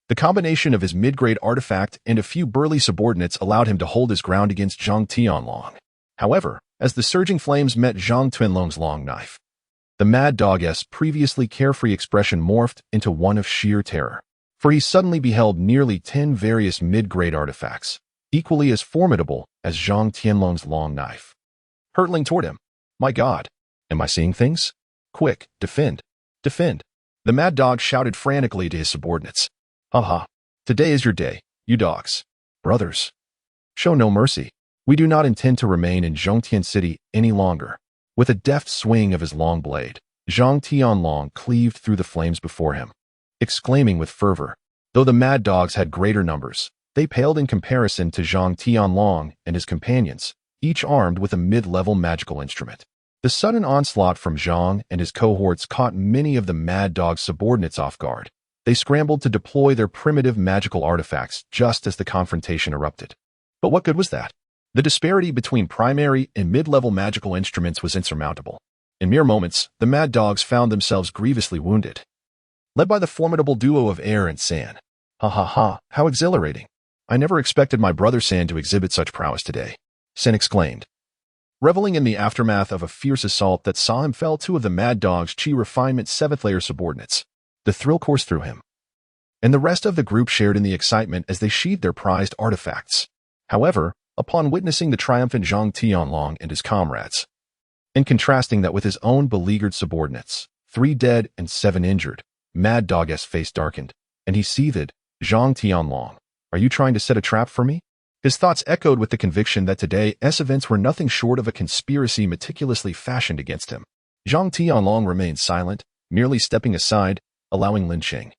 Speaker 1: the combination of his mid-grade artifact and a few burly subordinates allowed him to hold his ground against Zhang Tianlong. However, as the surging flames met Zhang Tianlong's long knife, the mad dog's previously carefree expression morphed into one of sheer terror. for he suddenly beheld nearly 10 various mid-grade artifacts, equally as formidable as Zhang Tianlong's long knife, hurtling toward him. My God, am I seeing things? Quick, defend, defend. The mad dog shouted frantically to his subordinates. Ha ha, today is your day, you dogs. Brothers, show no mercy. We do not intend to remain in Zhongtian City any longer. With a deft swing of his long blade, Zhang Tianlong cleaved through the flames before him, exclaiming with fervor. Though the mad dogs had greater numbers, they paled in comparison to Zhang Tianlong and his companions, each armed with a mid-level magical instrument. The sudden onslaught from Zhang and his cohorts caught many of the mad dog's subordinates off guard. They scrambled to deploy their primitive magical artifacts just as the confrontation erupted. But what good was that? The disparity between primary and mid-level magical instruments was insurmountable. In mere moments, the mad dogs found themselves grievously wounded. Led by the formidable duo of air and sand. Ha ha ha, how exhilarating. I never expected my brother San to exhibit such prowess today, Sen exclaimed, reveling in the aftermath of a fierce assault that saw him fell two of the mad dog's Qi Refinement 7th-layer subordinates. The thrill coursed through him, and the rest of the group shared in the excitement as they sheathed their prized artifacts. However, upon witnessing the triumphant Zhang Tianlong and his comrades, and contrasting that with his own beleaguered subordinates, 3 dead and 7 injured, Mad Dog's face darkened, and he seethed. Zhang Tianlong, are you trying to set a trap for me? His thoughts echoed with the conviction that today's events were nothing short of a conspiracy meticulously fashioned against him. Zhang Tianlong remained silent, merely stepping aside, allowing Lin Cheng,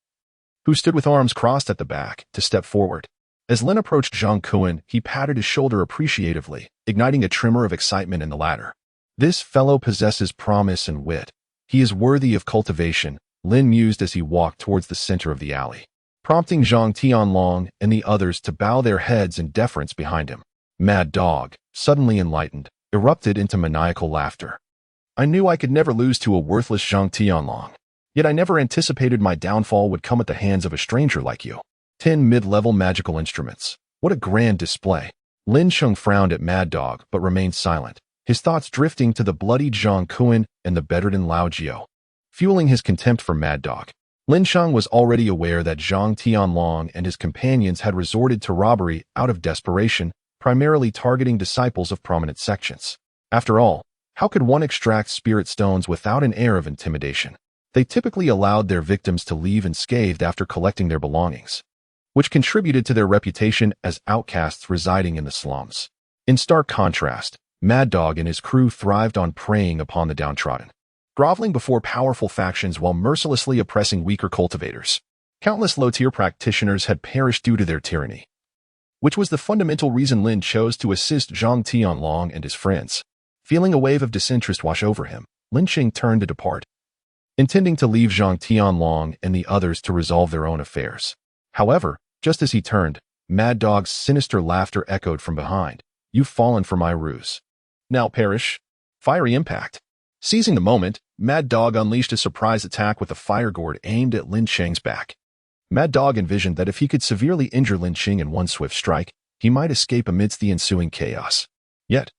Speaker 1: who stood with arms crossed at the back, to step forward. As Lin approached Zhang Kuan, he patted his shoulder appreciatively, igniting a tremor of excitement in the latter. This fellow possesses promise and wit. He is worthy of cultivation, Lin mused as he walked towards the center of the alley, prompting Zhang Tianlong and the others to bow their heads in deference behind him. Mad Dog, suddenly enlightened, erupted into maniacal laughter. I knew I could never lose to a worthless Zhang Tianlong. Yet I never anticipated my downfall would come at the hands of a stranger like you. 10 mid-level magical instruments. What a grand display. Lin Cheng frowned at Mad Dog but remained silent, his thoughts drifting to the bloodied Zhang Kuan and the bedridden Lao Jiao, fueling his contempt for Mad Dog. Lin Cheng was already aware that Zhang Tianlong and his companions had resorted to robbery out of desperation, primarily targeting disciples of prominent sections. After all, how could one extract spirit stones without an air of intimidation? They typically allowed their victims to leave unscathed after collecting their belongings, which contributed to their reputation as outcasts residing in the slums. In stark contrast, Mad Dog and his crew thrived on preying upon the downtrodden, groveling before powerful factions while mercilessly oppressing weaker cultivators. Countless low-tier practitioners had perished due to their tyranny, which was the fundamental reason Lin chose to assist Zhang Tianlong and his friends. Feeling a wave of disinterest wash over him, Lin Cheng turned to depart, intending to leave Zhang Tianlong and the others to resolve their own affairs. However, just as he turned, Mad Dog's sinister laughter echoed from behind. You've fallen for my ruse. Now perish. Fiery impact. Seizing the moment, Mad Dog unleashed a surprise attack with a fire gourd aimed at Lin Cheng's back. Mad Dog envisioned that if he could severely injure Lin Cheng in one swift strike, he might escape amidst the ensuing chaos. Yet,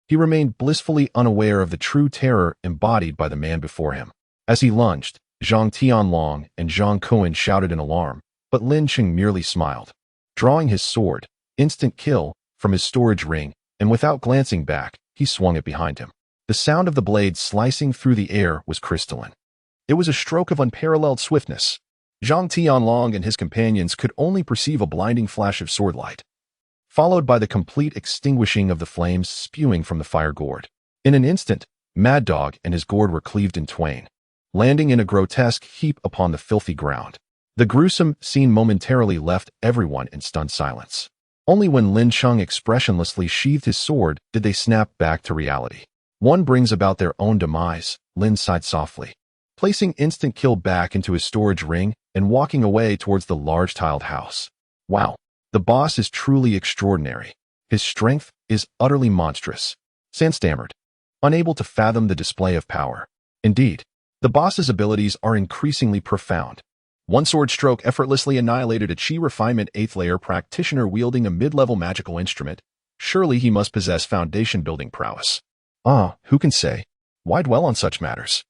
Speaker 1: he remained blissfully unaware of the true terror embodied by the man before him. As he lunged, Zhang Tianlong and Zhang Kuan shouted in alarm, but Lin Cheng merely smiled. Drawing his sword, instant kill, from his storage ring, and without glancing back, he swung it behind him. The sound of the blade slicing through the air was crystalline. It was a stroke of unparalleled swiftness. Zhang Tianlong and his companions could only perceive a blinding flash of sword light, followed by the complete extinguishing of the flames spewing from the fire gourd. In an instant, Mad Dog and his gourd were cleaved in twain, landing in a grotesque heap upon the filthy ground. The gruesome scene momentarily left everyone in stunned silence. Only when Lin Cheng expressionlessly sheathed his sword did they snap back to reality. One brings about their own demise, Lin sighed softly, placing instant kill back into his storage ring and walking away towards the large tiled house. Wow, the boss is truly extraordinary. His strength is utterly monstrous, San stammered, unable to fathom the display of power. Indeed, the boss's abilities are increasingly profound. One sword stroke effortlessly annihilated a Qi Refinement 8th-layer practitioner wielding a mid-level magical instrument. Surely he must possess foundation-building prowess. Who can say? Why dwell on such matters?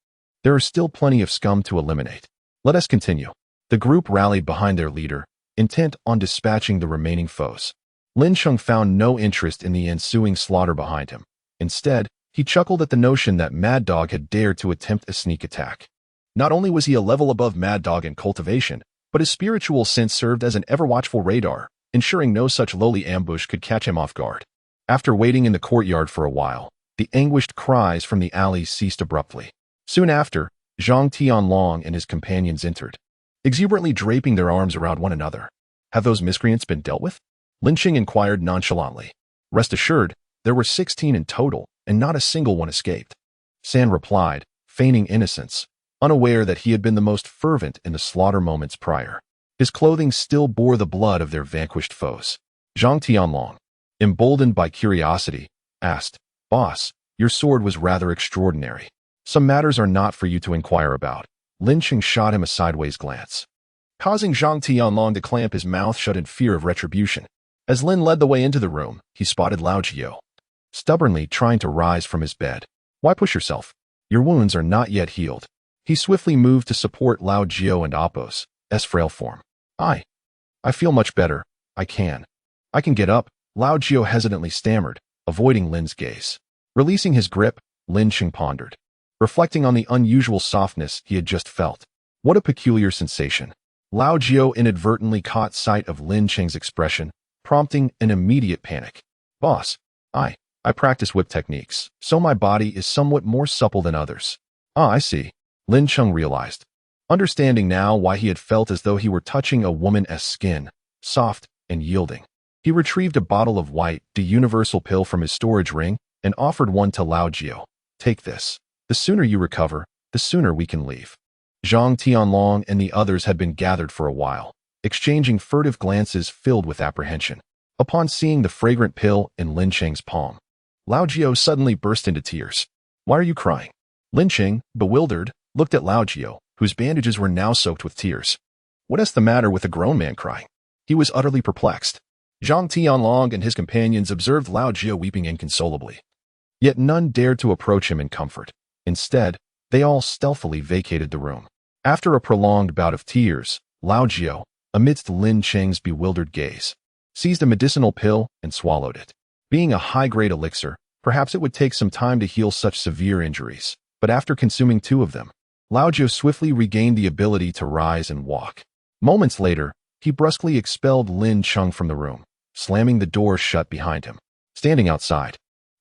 Speaker 1: There are still plenty of scum to eliminate. Let us continue. The group rallied behind their leader, intent on dispatching the remaining foes. Lin Cheng found no interest in the ensuing slaughter behind him. Instead, he chuckled at the notion that Mad Dog had dared to attempt a sneak attack. Not only was he a level above Mad Dog in cultivation, but his spiritual sense served as an ever-watchful radar, ensuring no such lowly ambush could catch him off guard. After waiting in the courtyard for a while, the anguished cries from the alley ceased abruptly. Soon after, Zhang Tianlong and his companions entered, exuberantly draping their arms around one another. Have those miscreants been dealt with? Lin Cheng inquired nonchalantly. Rest assured, there were 16 in total, and not a single one escaped. San replied, feigning innocence, unaware that he had been the most fervent in the slaughter moments prior. His clothing still bore the blood of their vanquished foes. Zhang Tianlong, emboldened by curiosity, asked, Boss, your sword was rather extraordinary. Some matters are not for you to inquire about. Lin Cheng shot him a sideways glance, causing Zhang Tianlong to clamp his mouth shut in fear of retribution. As Lin led the way into the room, he spotted Lao Jiao, stubbornly trying to rise from his bed. Why push yourself? Your wounds are not yet healed. He swiftly moved to support Lao Jiao and Apos' frail form. I feel much better. I can get up, Lao Jiao hesitantly stammered, avoiding Lin's gaze. Releasing his grip, Lin Cheng pondered, reflecting on the unusual softness he had just felt. What a peculiar sensation. Lao Jiao inadvertently caught sight of Lin Cheng's expression, prompting an immediate panic. Boss, I practice whip techniques, so my body is somewhat more supple than others. Ah, I see. Lin Cheng realized, understanding now why he had felt as though he were touching a woman's skin, soft and yielding. He retrieved a bottle of white, the universal pill from his storage ring and offered one to Lao Jiao. Take this. The sooner you recover, the sooner we can leave. Zhang Tianlong and the others had been gathered for a while, exchanging furtive glances filled with apprehension. Upon seeing the fragrant pill in Lin Cheng's palm, Lao Jiao suddenly burst into tears. Why are you crying? Lin Cheng, bewildered, looked at Lao Jiao, whose bandages were now soaked with tears. What is the matter with a grown man crying? He was utterly perplexed. Zhang Tianlong and his companions observed Lao Jiao weeping inconsolably. Yet none dared to approach him in comfort. Instead, they all stealthily vacated the room. After a prolonged bout of tears, Lao Jiao, amidst Lin Cheng's bewildered gaze, seized a medicinal pill and swallowed it. Being a high-grade elixir, perhaps it would take some time to heal such severe injuries, but after consuming 2 of them, Lao Jiao swiftly regained the ability to rise and walk. Moments later, he brusquely expelled Lin Cheng from the room, slamming the door shut behind him. Standing outside,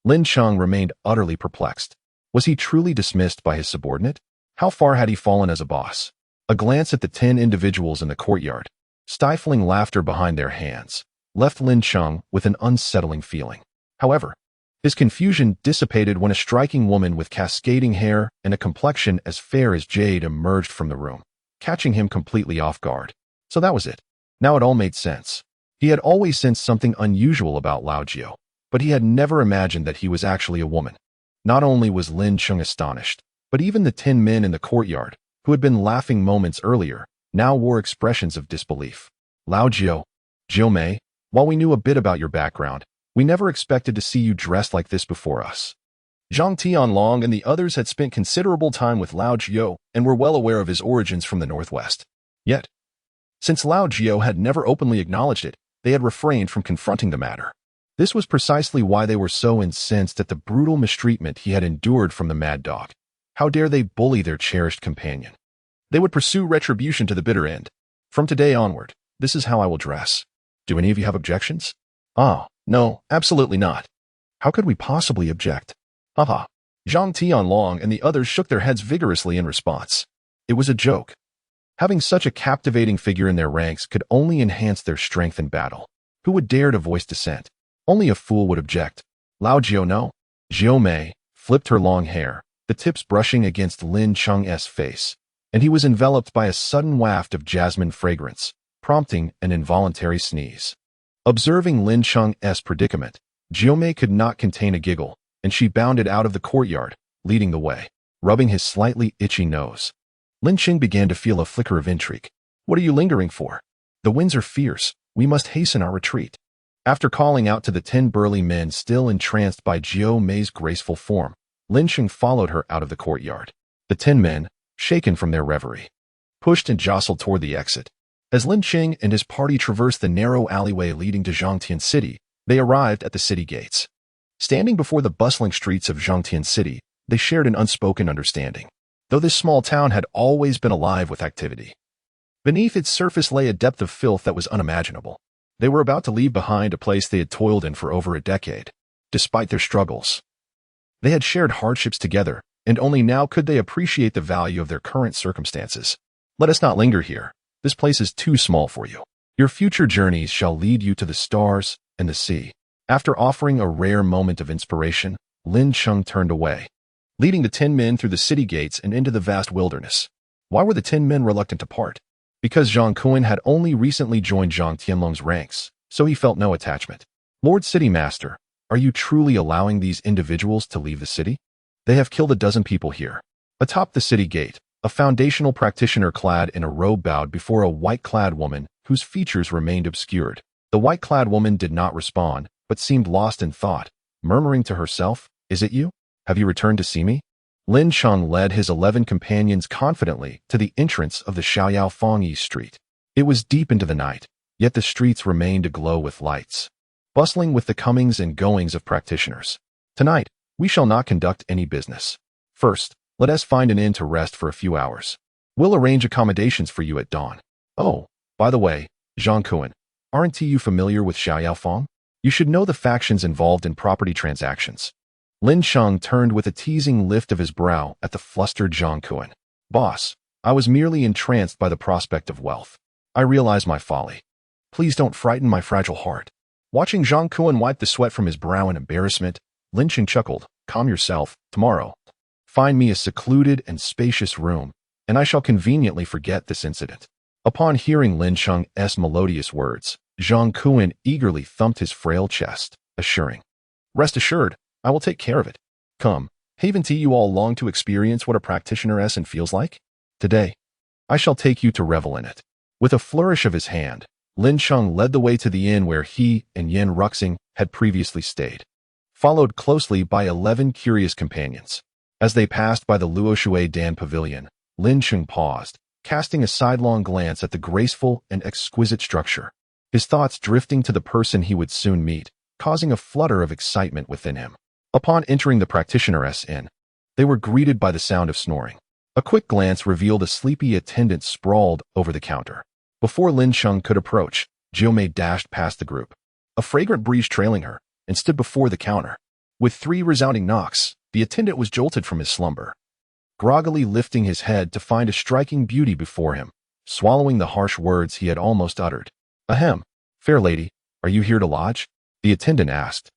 Speaker 1: Lin Cheng remained utterly perplexed. Was he truly dismissed by his subordinate? How far had he fallen as a boss? A glance at the 10 individuals in the courtyard, stifling laughter behind their hands, left Lin Cheng with an unsettling feeling. However, his confusion dissipated when a striking woman with cascading hair and a complexion as fair as jade emerged from the room, catching him completely off guard. So that was it. Now it all made sense. He had always sensed something unusual about Lao Jiao, but he had never imagined that he was actually a woman. Not only was Lin Cheng astonished, but even the 10 men in the courtyard, who had been laughing moments earlier, now wore expressions of disbelief. Lao Jiao, Jiao Mei, while we knew a bit about your background, we never expected to see you dressed like this before us. Zhang Tianlong and the others had spent considerable time with Lao Jiao and were well aware of his origins from the northwest. Yet, since Lao Jiao had never openly acknowledged it, they had refrained from confronting the matter. This was precisely why they were so incensed at the brutal mistreatment he had endured from the Mad Dog. How dare they bully their cherished companion? They would pursue retribution to the bitter end. From today onward, this is how I will dress. Do any of you have objections? Ah, no, absolutely not. How could we possibly object? Haha. Zhang Tianlong and the others shook their heads vigorously in response. It was a joke. Having such a captivating figure in their ranks could only enhance their strength in battle. Who would dare to voice dissent? Only a fool would object. Lao Jiao no. Jiao Mei flipped her long hair, the tips brushing against Lin Cheng's face, and he was enveloped by a sudden waft of jasmine fragrance, prompting an involuntary sneeze. Observing Lin Cheng's predicament, Jiao Mei could not contain a giggle, and she bounded out of the courtyard, leading the way, rubbing his slightly itchy nose. Lin Cheng began to feel a flicker of intrigue. What are you lingering for? The winds are fierce. We must hasten our retreat. After calling out to the 10 burly men still entranced by Jiao Mei's graceful form, Lin Cheng followed her out of the courtyard. The 10 men, shaken from their reverie, pushed and jostled toward the exit. As Lin Cheng and his party traversed the narrow alleyway leading to Zhangtian City, they arrived at the city gates. Standing before the bustling streets of Zhangtian City, they shared an unspoken understanding, though this small town had always been alive with activity. Beneath its surface lay a depth of filth that was unimaginable. They were about to leave behind a place they had toiled in for over a decade. Despite their struggles, they had shared hardships together, and only now could they appreciate the value of their current circumstances. Let us not linger here. This place is too small for you. Your future journeys shall lead you to the stars and the sea. After offering a rare moment of inspiration, Lin Cheng turned away, leading the 10 men through the city gates and into the vast wilderness. Why were the 10 men reluctant to part? Because Zhang Kuan had only recently joined Zhang Tianlong's ranks, so he felt no attachment. Lord City Master, are you truly allowing these individuals to leave the city? They have killed a dozen people here. Atop the city gate, a foundational practitioner clad in a robe bowed before a white-clad woman whose features remained obscured. The white-clad woman did not respond, but seemed lost in thought, murmuring to herself, "Is it you? Have you returned to see me?" Lin Cheng led his 11 companions confidently to the entrance of the Xiaoyao Fangyi Street. It was deep into the night, yet the streets remained aglow with lights, bustling with the comings and goings of practitioners. Tonight, we shall not conduct any business. First, let us find an inn to rest for a few hours. We'll arrange accommodations for you at dawn. Oh, by the way, Zhang Kuan, aren't you familiar with Xiaoyao Fang? You should know the factions involved in property transactions. Lin Cheng turned with a teasing lift of his brow at the flustered Zhang Kuan. Boss, I was merely entranced by the prospect of wealth. I realize my folly. Please don't frighten my fragile heart. Watching Zhang Kuan wipe the sweat from his brow in embarrassment, Lin Cheng chuckled. Calm yourself. Tomorrow, find me a secluded and spacious room, and I shall conveniently forget this incident. Upon hearing Lin Cheng's melodious words, Zhang Kuan eagerly thumped his frail chest, assuring, "Rest assured, I will take care of it. Come, haven't you all longed to experience what a practitioner-s and feels like? Today, I shall take you to revel in it." With a flourish of his hand, Lin Cheng led the way to the inn where he and Yin Ruxing had previously stayed, followed closely by 11 curious companions. As they passed by the Luo Shui Dan Pavilion, Lin Cheng paused, casting a sidelong glance at the graceful and exquisite structure, his thoughts drifting to the person he would soon meet, causing a flutter of excitement within him. Upon entering the practitioner-s inn, they were greeted by the sound of snoring. A quick glance revealed a sleepy attendant sprawled over the counter. Before Lin Cheng could approach, Jiumei dashed past the group, a fragrant breeze trailing her, and stood before the counter. With 3 resounding knocks, the attendant was jolted from his slumber, groggily lifting his head to find a striking beauty before him, swallowing the harsh words he had almost uttered. "Ahem, fair lady, are you here to lodge?" the attendant asked,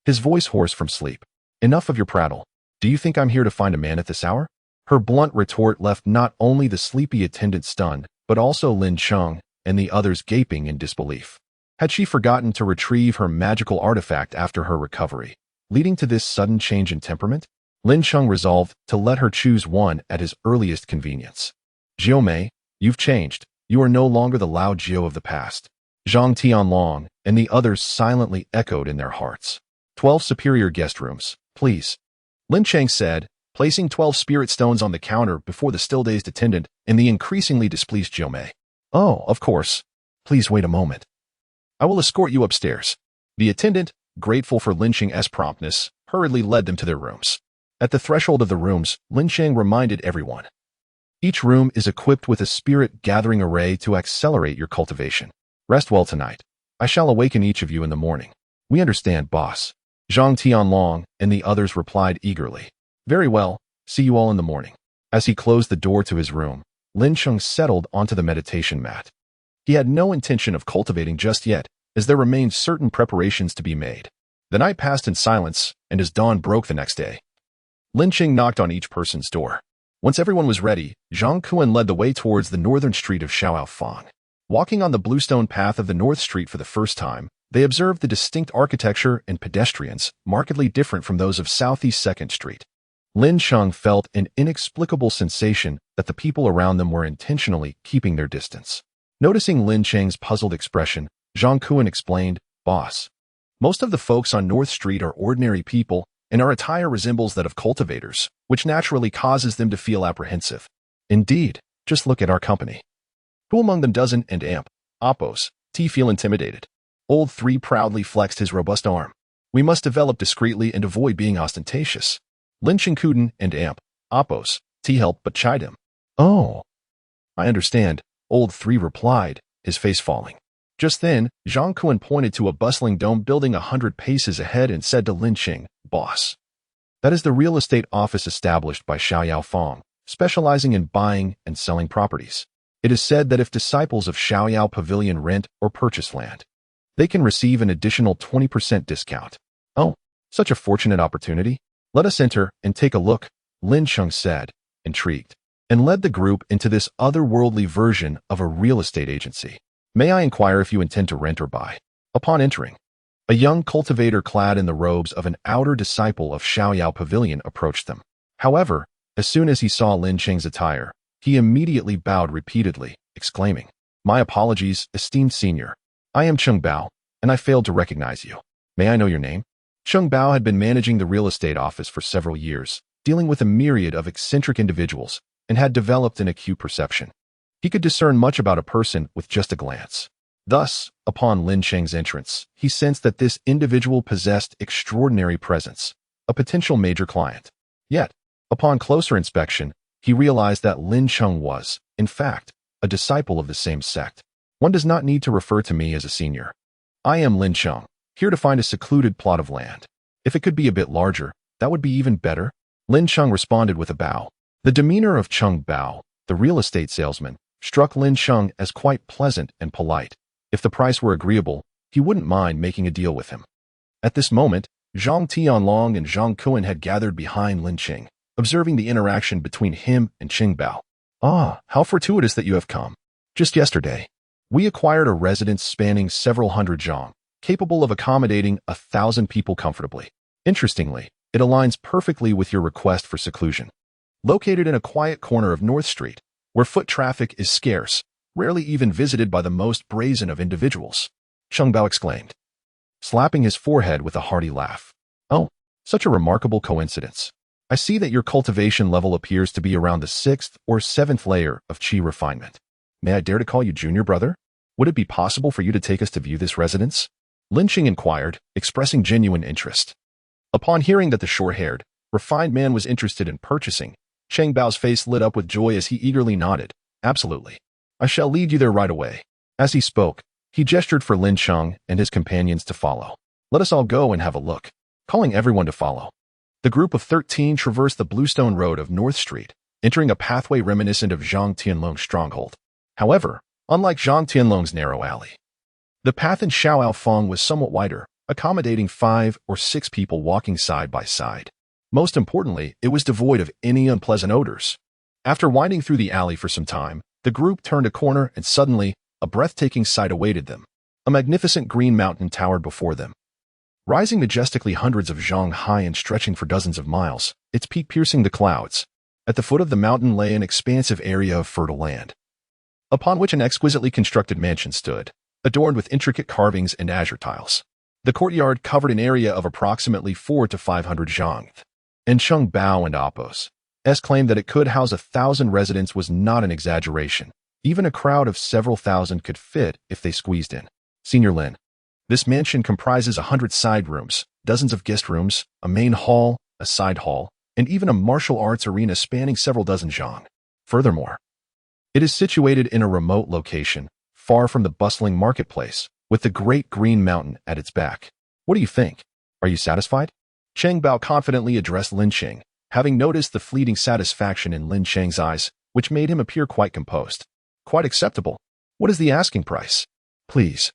Speaker 1: his voice hoarse from sleep. "Enough of your prattle. Do you think I'm here to find a man at this hour?" Her blunt retort left not only the sleepy attendant stunned, but also Lin Cheng and the others gaping in disbelief. Had she forgotten to retrieve her magical artifact after her recovery, leading to this sudden change in temperament? Lin Cheng resolved to let her choose one at his earliest convenience. "Jiumei, you've changed. You are no longer the Lao Jiu of the past." Zhang Tianlong and the others silently echoed in their hearts. 12 superior guest rooms, please," Lin Cheng said, placing 12 spirit stones on the counter before the still-dazed attendant and the increasingly displeased Jiumei. "Oh, of course. Please wait a moment. I will escort you upstairs." The attendant, grateful for Lin Cheng's promptness, hurriedly led them to their rooms. At the threshold of the rooms, Lin Cheng reminded everyone, "Each room is equipped with a spirit-gathering array to accelerate your cultivation. Rest well tonight. I shall awaken each of you in the morning." "We understand, boss." Zhang Tianlong and the others replied eagerly. "Very well, see you all in the morning." As he closed the door to his room, Lin Cheng settled onto the meditation mat. He had no intention of cultivating just yet, as there remained certain preparations to be made. The night passed in silence, and as dawn broke the next day, Lin Cheng knocked on each person's door. Once everyone was ready, Zhang Kuan led the way towards the northern street of Xiaoyao Fang. Walking on the bluestone path of the North Street for the first time, they observed the distinct architecture and pedestrians, markedly different from those of Southeast 2nd Street. Lin Cheng felt an inexplicable sensation that the people around them were intentionally keeping their distance. Noticing Lin Cheng's puzzled expression, Zhang Kuan explained, "Boss, most of the folks on North Street are ordinary people, and our attire resembles that of cultivators, which naturally causes them to feel apprehensive." "Indeed," Just look at our company. Who among them doesn't and amp, oppos, T feel intimidated? Old 3 proudly flexed his robust arm. We must develop discreetly and avoid being ostentatious. Lin Cheng and amp, oppos, T helped but chide him. Oh, I understand, Old 3 replied, his face falling. Just then, Zhang Kuan pointed to a bustling dome building 100 paces ahead and said to Lin Cheng, "Boss, that is the real estate office established by Xiao Fong, specializing in buying and selling properties. It is said that if disciples of Xiao Pavilion rent or purchase land, they can receive an additional 20% discount. Oh, such a fortunate opportunity. Let us enter and take a look," Lin Cheng said, intrigued, and led the group into this otherworldly version of a real estate agency. "May I inquire if you intend to rent or buy?" Upon entering, a young cultivator clad in the robes of an outer disciple of Xiao Pavilion approached them. However, as soon as he saw Lin Cheng's attire, he immediately bowed repeatedly, exclaiming, "My apologies, esteemed senior. I am Cheng Bao, and I failed to recognize you. May I know your name?" Cheng Bao had been managing the real estate office for several years, dealing with a myriad of eccentric individuals, and had developed an acute perception. He could discern much about a person with just a glance. Thus, upon Lin Cheng's entrance, he sensed that this individual possessed extraordinary presence, a potential major client. Yet, upon closer inspection, he realized that Lin Cheng was, in fact, a disciple of the same sect. "One does not need to refer to me as a senior. I am Lin Cheng, here to find a secluded plot of land. If it could be a bit larger, that would be even better," Lin Cheng responded with a bow. The demeanor of Cheng Bao, the real estate salesman, struck Lin Cheng as quite pleasant and polite. If the price were agreeable, he wouldn't mind making a deal with him. At this moment, Zhang Tianlong and Zhang Kuan had gathered behind Lin Cheng, observing the interaction between him and Cheng Bao. "Ah, how fortuitous that you have come. Just yesterday, we acquired a residence spanning several hundred zhang, capable of accommodating 1,000 people comfortably. Interestingly, it aligns perfectly with your request for seclusion. Located in a quiet corner of North Street, where foot traffic is scarce, rarely even visited by the most brazen of individuals," Cheng Bao exclaimed, slapping his forehead with a hearty laugh. "Oh, such a remarkable coincidence. I see that your cultivation level appears to be around the 6th or 7th layer of qi refinement. May I dare to call you junior brother? Would it be possible for you to take us to view this residence?" Lin Cheng inquired, expressing genuine interest. Upon hearing that the short-haired, refined man was interested in purchasing, Cheng Bao's face lit up with joy as he eagerly nodded. "Absolutely. I shall lead you there right away." As he spoke, he gestured for Lin Cheng and his companions to follow. "Let us all go and have a look," calling everyone to follow. The group of 13 traversed the bluestone road of North Street, entering a pathway reminiscent of Zhang Tianlong's stronghold. However, unlike Zhang Tianlong's narrow alley, the path in Xiao Fong was somewhat wider, accommodating 5 or 6 people walking side by side. Most importantly, it was devoid of any unpleasant odors. After winding through the alley for some time, the group turned a corner and suddenly, a breathtaking sight awaited them. A magnificent green mountain towered before them. Rising majestically hundreds of zhang high and stretching for dozens of miles, its peak piercing the clouds. At the foot of the mountain lay an expansive area of fertile land, upon which an exquisitely constructed mansion stood, adorned with intricate carvings and azure tiles. The courtyard covered an area of approximately 400 to 500 zhang, and Cheng Bao and Oppos claimed that it could house 1,000 residents was not an exaggeration. Even a crowd of several thousand could fit if they squeezed in. "Senior Lin, this mansion comprises 100 side rooms, dozens of guest rooms, a main hall, a side hall, and even a martial arts arena spanning several dozen zhang. Furthermore, it is situated in a remote location, far from the bustling marketplace, with the great green mountain at its back. What do you think? Are you satisfied?" Cheng Bao confidently addressed Lin Cheng, having noticed the fleeting satisfaction in Lin Cheng's eyes, which made him appear quite composed. "Quite acceptable. What is the asking price?" "Please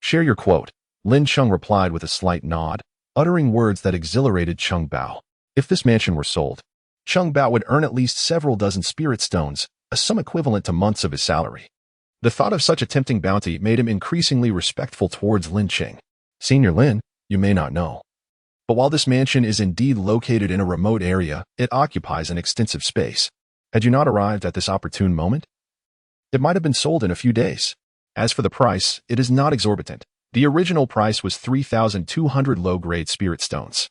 Speaker 1: share your quote," Lin Cheng replied with a slight nod, uttering words that exhilarated Cheng Bao. If this mansion were sold, Cheng Bao would earn at least several dozen spirit stones, a sum equivalent to months of his salary. The thought of such a tempting bounty made him increasingly respectful towards Lin Cheng. "Senior Lin, you may not know, but while this mansion is indeed located in a remote area, it occupies an extensive space. Had you not arrived at this opportune moment, it might have been sold in a few days. As for the price, it is not exorbitant. The original price was 3,200 low-grade spirit stones.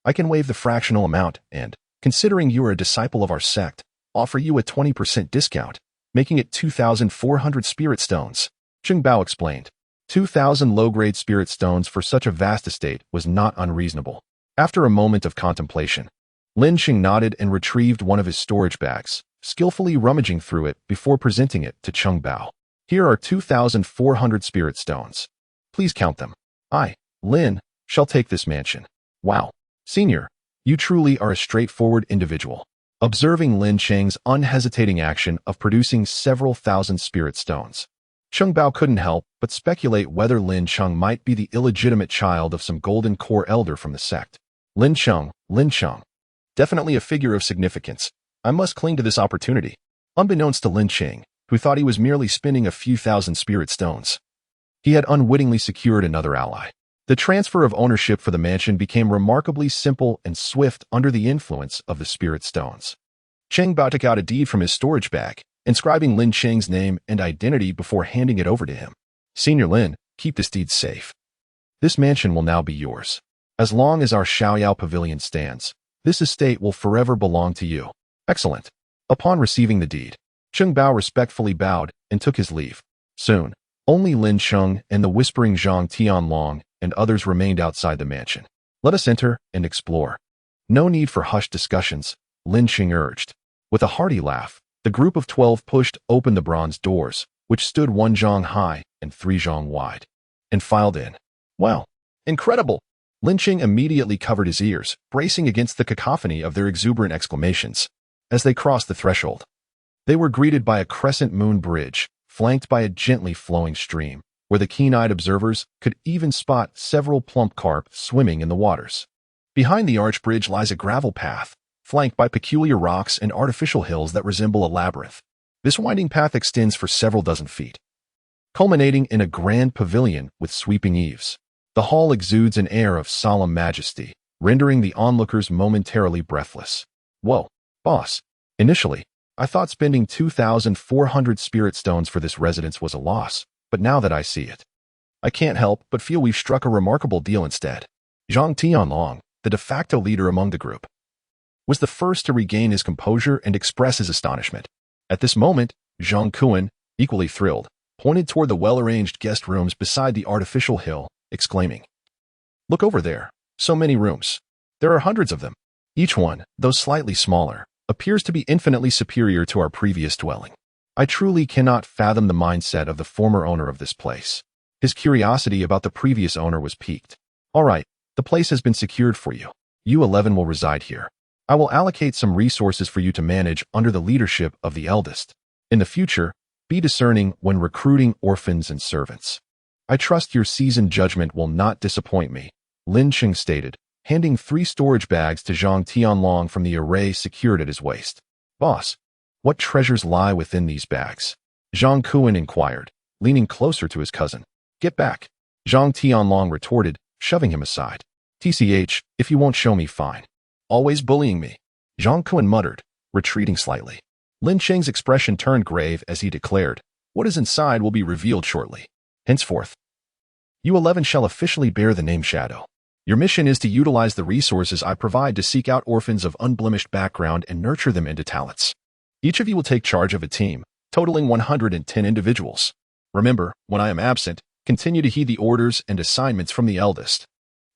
Speaker 1: I can waive the fractional amount and, considering you are a disciple of our sect, offer you a 20% discount," making it 2,400 spirit stones. Cheng Bao explained. 2,000 low-grade spirit stones for such a vast estate was not unreasonable. After a moment of contemplation, Lin Cheng nodded and retrieved one of his storage bags, skillfully rummaging through it before presenting it to Cheng Bao. Here are 2,400 spirit stones. Please count them. I, Lin, shall take this mansion. Wow. Senior, you truly are a straightforward individual. Observing Lin Cheng's unhesitating action of producing several thousand spirit stones, Cheng Bao couldn't help but speculate whether Lin Cheng might be the illegitimate child of some golden core elder from the sect. Lin Cheng. Definitely a figure of significance. I must cling to this opportunity. Unbeknownst to Lin Cheng, who thought he was merely spending a few thousand spirit stones, he had unwittingly secured another ally. The transfer of ownership for the mansion became remarkably simple and swift under the influence of the spirit stones. Cheng Bao took out a deed from his storage bag, inscribing Lin Cheng's name and identity before handing it over to him. Senior Lin, keep this deed safe. This mansion will now be yours. As long as our Xiaoyao pavilion stands, this estate will forever belong to you. Excellent. Upon receiving the deed, Cheng Bao respectfully bowed and took his leave. Soon, only Lin Cheng and the whispering Zhang Tianlong and others remained outside the mansion. Let us enter and explore. No need for hushed discussions, Lin Cheng urged. With a hearty laugh, the group of 12 pushed open the bronze doors, which stood 1 zhang high and 3 zhang wide, and filed in. Wow! Incredible! Lin Cheng immediately covered his ears, bracing against the cacophony of their exuberant exclamations. As they crossed the threshold, they were greeted by a crescent moon bridge, flanked by a gently flowing stream, where the keen-eyed observers could even spot several plump carp swimming in the waters. Behind the arch bridge lies a gravel path, flanked by peculiar rocks and artificial hills that resemble a labyrinth. This winding path extends for several dozen feet, culminating in a grand pavilion with sweeping eaves. The hall exudes an air of solemn majesty, rendering the onlookers momentarily breathless. Whoa, boss. Initially, I thought spending 2,400 spirit stones for this residence was a loss, but now that I see it, I can't help but feel we've struck a remarkable deal instead. Zhang Tianlong, the de facto leader among the group, was the first to regain his composure and express his astonishment. At this moment, Zhang Kuan, equally thrilled, pointed toward the well-arranged guest rooms beside the artificial hill, exclaiming, "Look over there, so many rooms. There are hundreds of them. Each one, though slightly smaller, appears to be infinitely superior to our previous dwelling. I truly cannot fathom the mindset of the former owner of this place." His curiosity about the previous owner was piqued. "All right, the place has been secured for you. You 11 will reside here. I will allocate some resources for you to manage under the leadership of the eldest. In the future, be discerning when recruiting orphans and servants. I trust your seasoned judgment will not disappoint me," Lin Cheng stated, handing 3 storage bags to Zhang Tianlong from the array secured at his waist. "Boss, what treasures lie within these bags?" Zhang Kuan inquired, leaning closer to his cousin. "Get back," Zhang Tianlong retorted, shoving him aside. "TCH, if you won't show me, fine. Always bullying me," Zhang Kuan muttered, retreating slightly. Lin Cheng's expression turned grave as he declared, "What is inside will be revealed shortly. Henceforth, you 11 shall officially bear the name Shadow. Your mission is to utilize the resources I provide to seek out orphans of unblemished background and nurture them into talents. Each of you will take charge of a team, totaling 110 individuals. Remember, when I am absent, continue to heed the orders and assignments from the eldest.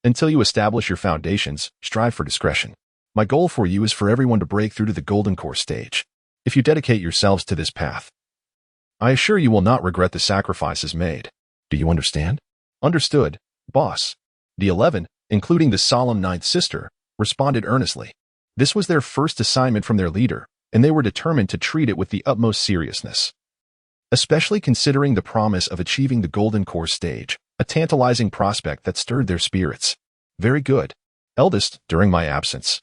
Speaker 1: Until you establish your foundations, strive for discretion. My goal for you is for everyone to break through to the Golden Core stage. If you dedicate yourselves to this path, I assure you will not regret the sacrifices made. Do you understand?" "Understood, boss." The 11, including the solemn ninth sister, responded earnestly. This was their first assignment from their leader, and they were determined to treat it with the utmost seriousness. Especially considering the promise of achieving the Golden Core stage, a tantalizing prospect that stirred their spirits. "Very good. Eldest, during my absence,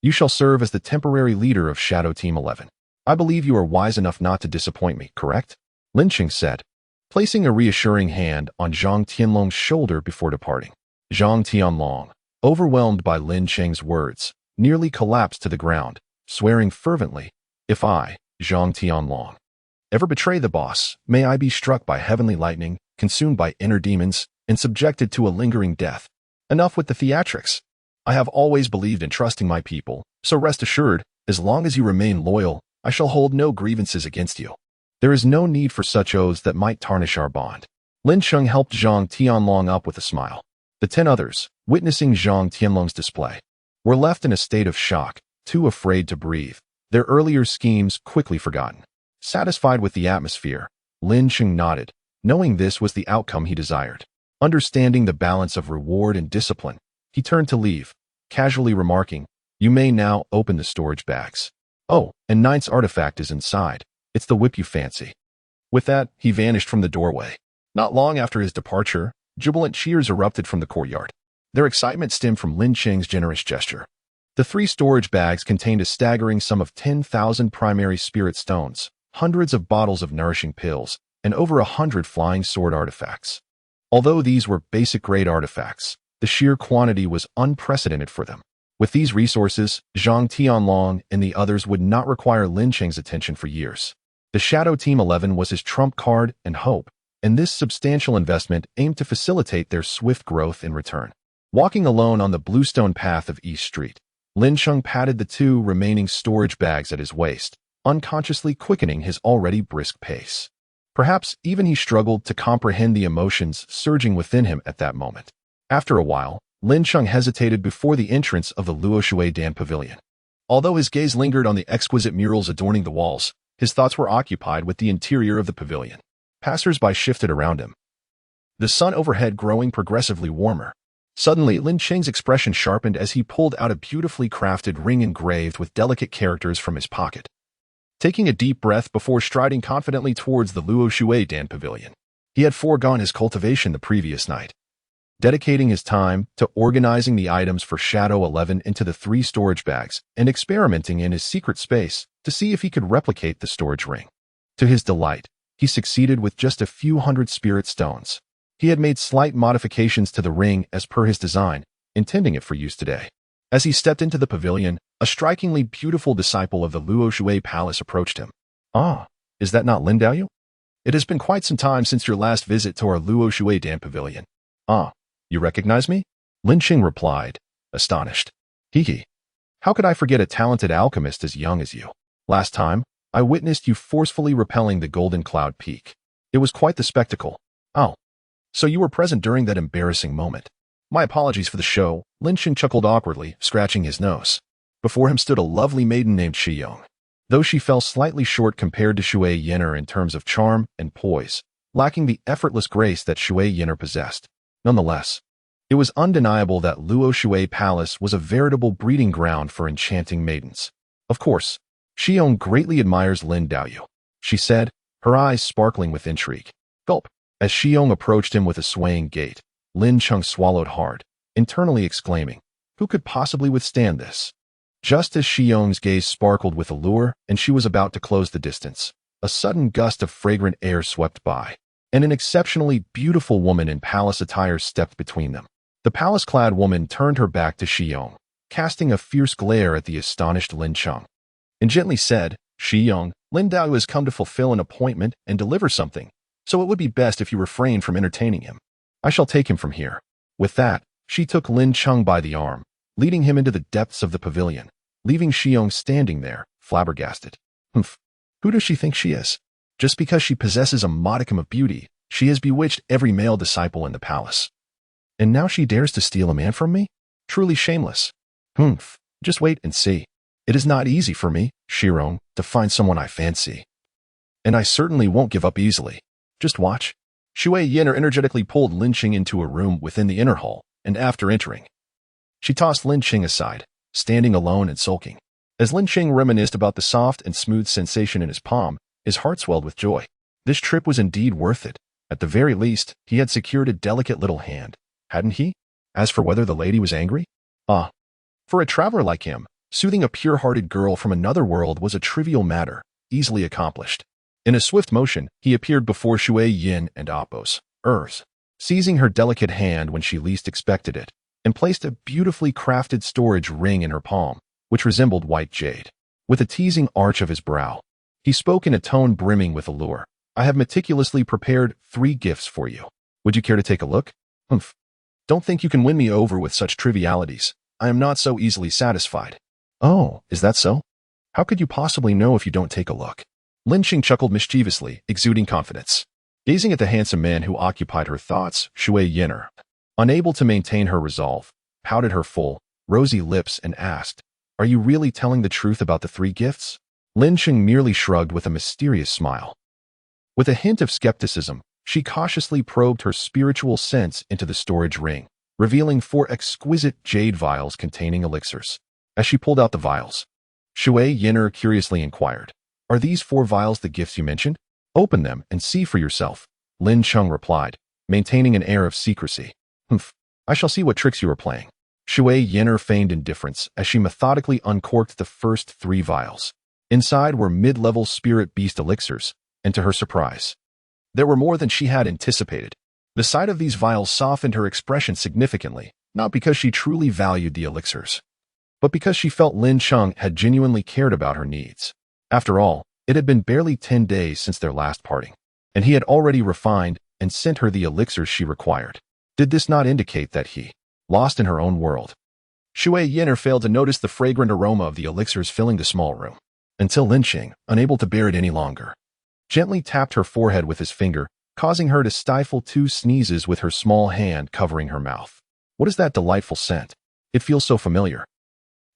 Speaker 1: you shall serve as the temporary leader of Shadow Team 11. I believe you are wise enough not to disappoint me, correct?" Lin Cheng said, placing a reassuring hand on Zhang Tianlong's shoulder before departing. Zhang Tianlong, overwhelmed by Lin Cheng's words, nearly collapsed to the ground, swearing fervently, "If I, Zhang Tianlong, ever betray the boss, may I be struck by heavenly lightning, consumed by inner demons, and subjected to a lingering death. Enough with the theatrics. I have always believed in trusting my people, so rest assured, as long as you remain loyal, I shall hold no grievances against you." There is no need for such oaths that might tarnish our bond. Lin Cheng helped Zhang Tianlong up with a smile. The 10 others, witnessing Zhang Tianlong's display, were left in a state of shock, too afraid to breathe, their earlier schemes quickly forgotten. Satisfied with the atmosphere, Lin Cheng nodded, knowing this was the outcome he desired. Understanding the balance of reward and discipline, he turned to leave, casually remarking, "You may now open the storage bags. Oh, and Ninth's artifact is inside. It's the whip you fancy." With that, he vanished from the doorway. Not long after his departure, jubilant cheers erupted from the courtyard. Their excitement stemmed from Lin Cheng's generous gesture. The 3 storage bags contained a staggering sum of 10,000 primary spirit stones, hundreds of bottles of nourishing pills, and over 100 flying sword artifacts. Although these were basic-grade artifacts, the sheer quantity was unprecedented for them. With these resources, Zhang Tianlong and the others would not require Lin Cheng's attention for years. The Shadow Team 11 was his trump card and hope, and this substantial investment aimed to facilitate their swift growth in return. Walking alone on the bluestone path of East Street, Lin Cheng patted the 2 remaining storage bags at his waist, unconsciously quickening his already brisk pace. Perhaps even he struggled to comprehend the emotions surging within him at that moment. After a while, Lin Cheng hesitated before the entrance of the Luo Tian Pavilion. Although his gaze lingered on the exquisite murals adorning the walls, his thoughts were occupied with the interior of the pavilion. Passers-by shifted around him, the sun overhead growing progressively warmer. Suddenly, Lin Cheng's expression sharpened as he pulled out a beautifully crafted ring engraved with delicate characters from his pocket. Taking a deep breath before striding confidently towards the Luo Tian Pavilion, he had foregone his cultivation the previous night, dedicating his time to organizing the items for Shadow 11 into the 3 storage bags and experimenting in his secret space to see if he could replicate the storage ring. To his delight, he succeeded with just a few hundred spirit stones. He had made slight modifications to the ring as per his design, intending it for use today. As he stepped into the pavilion, a strikingly beautiful disciple of the Luo Palace approached him. "Ah, is that not Lin Daoyu? It has been quite some time since your last visit to our Luo Tian Pavilion." "Ah, you recognize me?" Lin Cheng replied, astonished. "Hee. How could I forget a talented alchemist as young as you? Last time, I witnessed you forcefully repelling the Golden Cloud Peak. It was quite the spectacle." "Oh, so you were present during that embarrassing moment. My apologies for the show." Lin Cheng chuckled awkwardly, scratching his nose. Before him stood a lovely maiden named Shiyong. Though she fell slightly short compared to Shui Yen'er in terms of charm and poise, lacking the effortless grace that Shui Yen'er possessed. Nonetheless, it was undeniable that Luo Palace was a veritable breeding ground for enchanting maidens. "Of course, Shiyong greatly admires Lin Daoyu," she said, her eyes sparkling with intrigue. Gulp. As Shiyong approached him with a swaying gait, Lin Cheng swallowed hard, internally exclaiming, "Who could possibly withstand this?" Just as Shiyong's gaze sparkled with allure and she was about to close the distance, a sudden gust of fragrant air swept by, and an exceptionally beautiful woman in palace attire stepped between them. The palace-clad woman turned her back to Shiyong, casting a fierce glare at the astonished Lin Cheng, and gently said, "Shiyong, Lin Dao has come to fulfill an appointment and deliver something, so it would be best if you refrain from entertaining him. I shall take him from here." With that, she took Lin Cheng by the arm, leading him into the depths of the pavilion, leaving Shiyong standing there, flabbergasted. Humph. Who does she think she is? Just because she possesses a modicum of beauty, she has bewitched every male disciple in the palace. And now she dares to steal a man from me? Truly shameless. Humph. Just wait and see. It is not easy for me, Shirong, to find someone I fancy. And I certainly won't give up easily. Just watch. Shui Yen'er energetically pulled Lin Cheng into a room within the inner hall, and after entering, she tossed Lin Cheng aside, standing alone and sulking. As Lin Cheng reminisced about the soft and smooth sensation in his palm, his heart swelled with joy. This trip was indeed worth it. At the very least, he had secured a delicate little hand, hadn't he? As for whether the lady was angry? Ah, for a traveler like him, soothing a pure-hearted girl from another world was a trivial matter, easily accomplished. In a swift motion, he appeared before Shui Yin and Appos, Earth, seizing her delicate hand when she least expected it, and placed a beautifully crafted storage ring in her palm, which resembled white jade. With a teasing arch of his brow, he spoke in a tone brimming with allure. "I have meticulously prepared 3 gifts for you. Would you care to take a look?" Humph. Don't think you can win me over with such trivialities. I am not so easily satisfied. Oh, is that so? How could you possibly know if you don't take a look? Lin Cheng chuckled mischievously, exuding confidence. Gazing at the handsome man who occupied her thoughts, Shui Yin'er, unable to maintain her resolve, pouted her full, rosy lips and asked, "Are you really telling the truth about the 3 gifts?" Lin Cheng merely shrugged with a mysterious smile. With a hint of skepticism, she cautiously probed her spiritual sense into the storage ring, revealing 4 exquisite jade vials containing elixirs. As she pulled out the vials, Shui Yin'er curiously inquired, "Are these 4 vials the gifts you mentioned? Open them and see for yourself," Lin Cheng replied, maintaining an air of secrecy. "Humph, I shall see what tricks you are playing." Shui Yin'er feigned indifference as she methodically uncorked the first 3 vials. Inside were mid-level spirit beast elixirs, and to her surprise, there were more than she had anticipated. The sight of these vials softened her expression significantly, not because she truly valued the elixirs, but because she felt Lin Cheng had genuinely cared about her needs. After all, it had been barely 10 days since their last parting, and he had already refined and sent her the elixirs she required. Did this not indicate that he, lost in her own world? Shui Yin'er failed to notice the fragrant aroma of the elixirs filling the small room, until Lin Cheng, unable to bear it any longer, gently tapped her forehead with his finger, causing her to stifle 2 sneezes with her small hand covering her mouth. What is that delightful scent? It feels so familiar.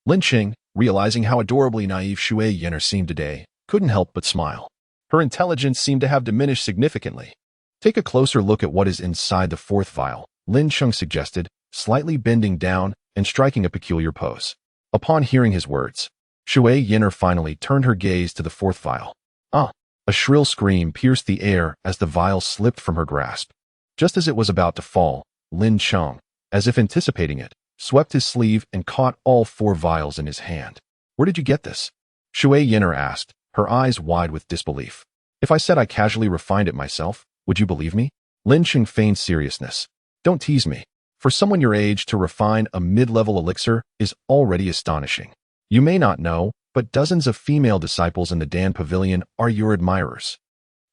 Speaker 1: Lin Cheng, realizing how adorably naive Shui Yin'er seemed today, couldn't help but smile. Her intelligence seemed to have diminished significantly. "Take a closer look at what is inside the 4th vial," Lin Cheng suggested, slightly bending down and striking a peculiar pose. Upon hearing his words, Shui Yin'er finally turned her gaze to the 4th vial. "Ah!" A shrill scream pierced the air as the vial slipped from her grasp. Just as it was about to fall, Lin Cheng, as if anticipating it, swept his sleeve and caught all 4 vials in his hand. "Where did you get this?" Shui Yin'er asked, her eyes wide with disbelief. "If I said I casually refined it myself, would you believe me?" Lin Cheng feigned seriousness. "Don't tease me. For someone your age to refine a mid-level elixir is already astonishing. You may not know, but dozens of female disciples in the Dan Pavilion are your admirers."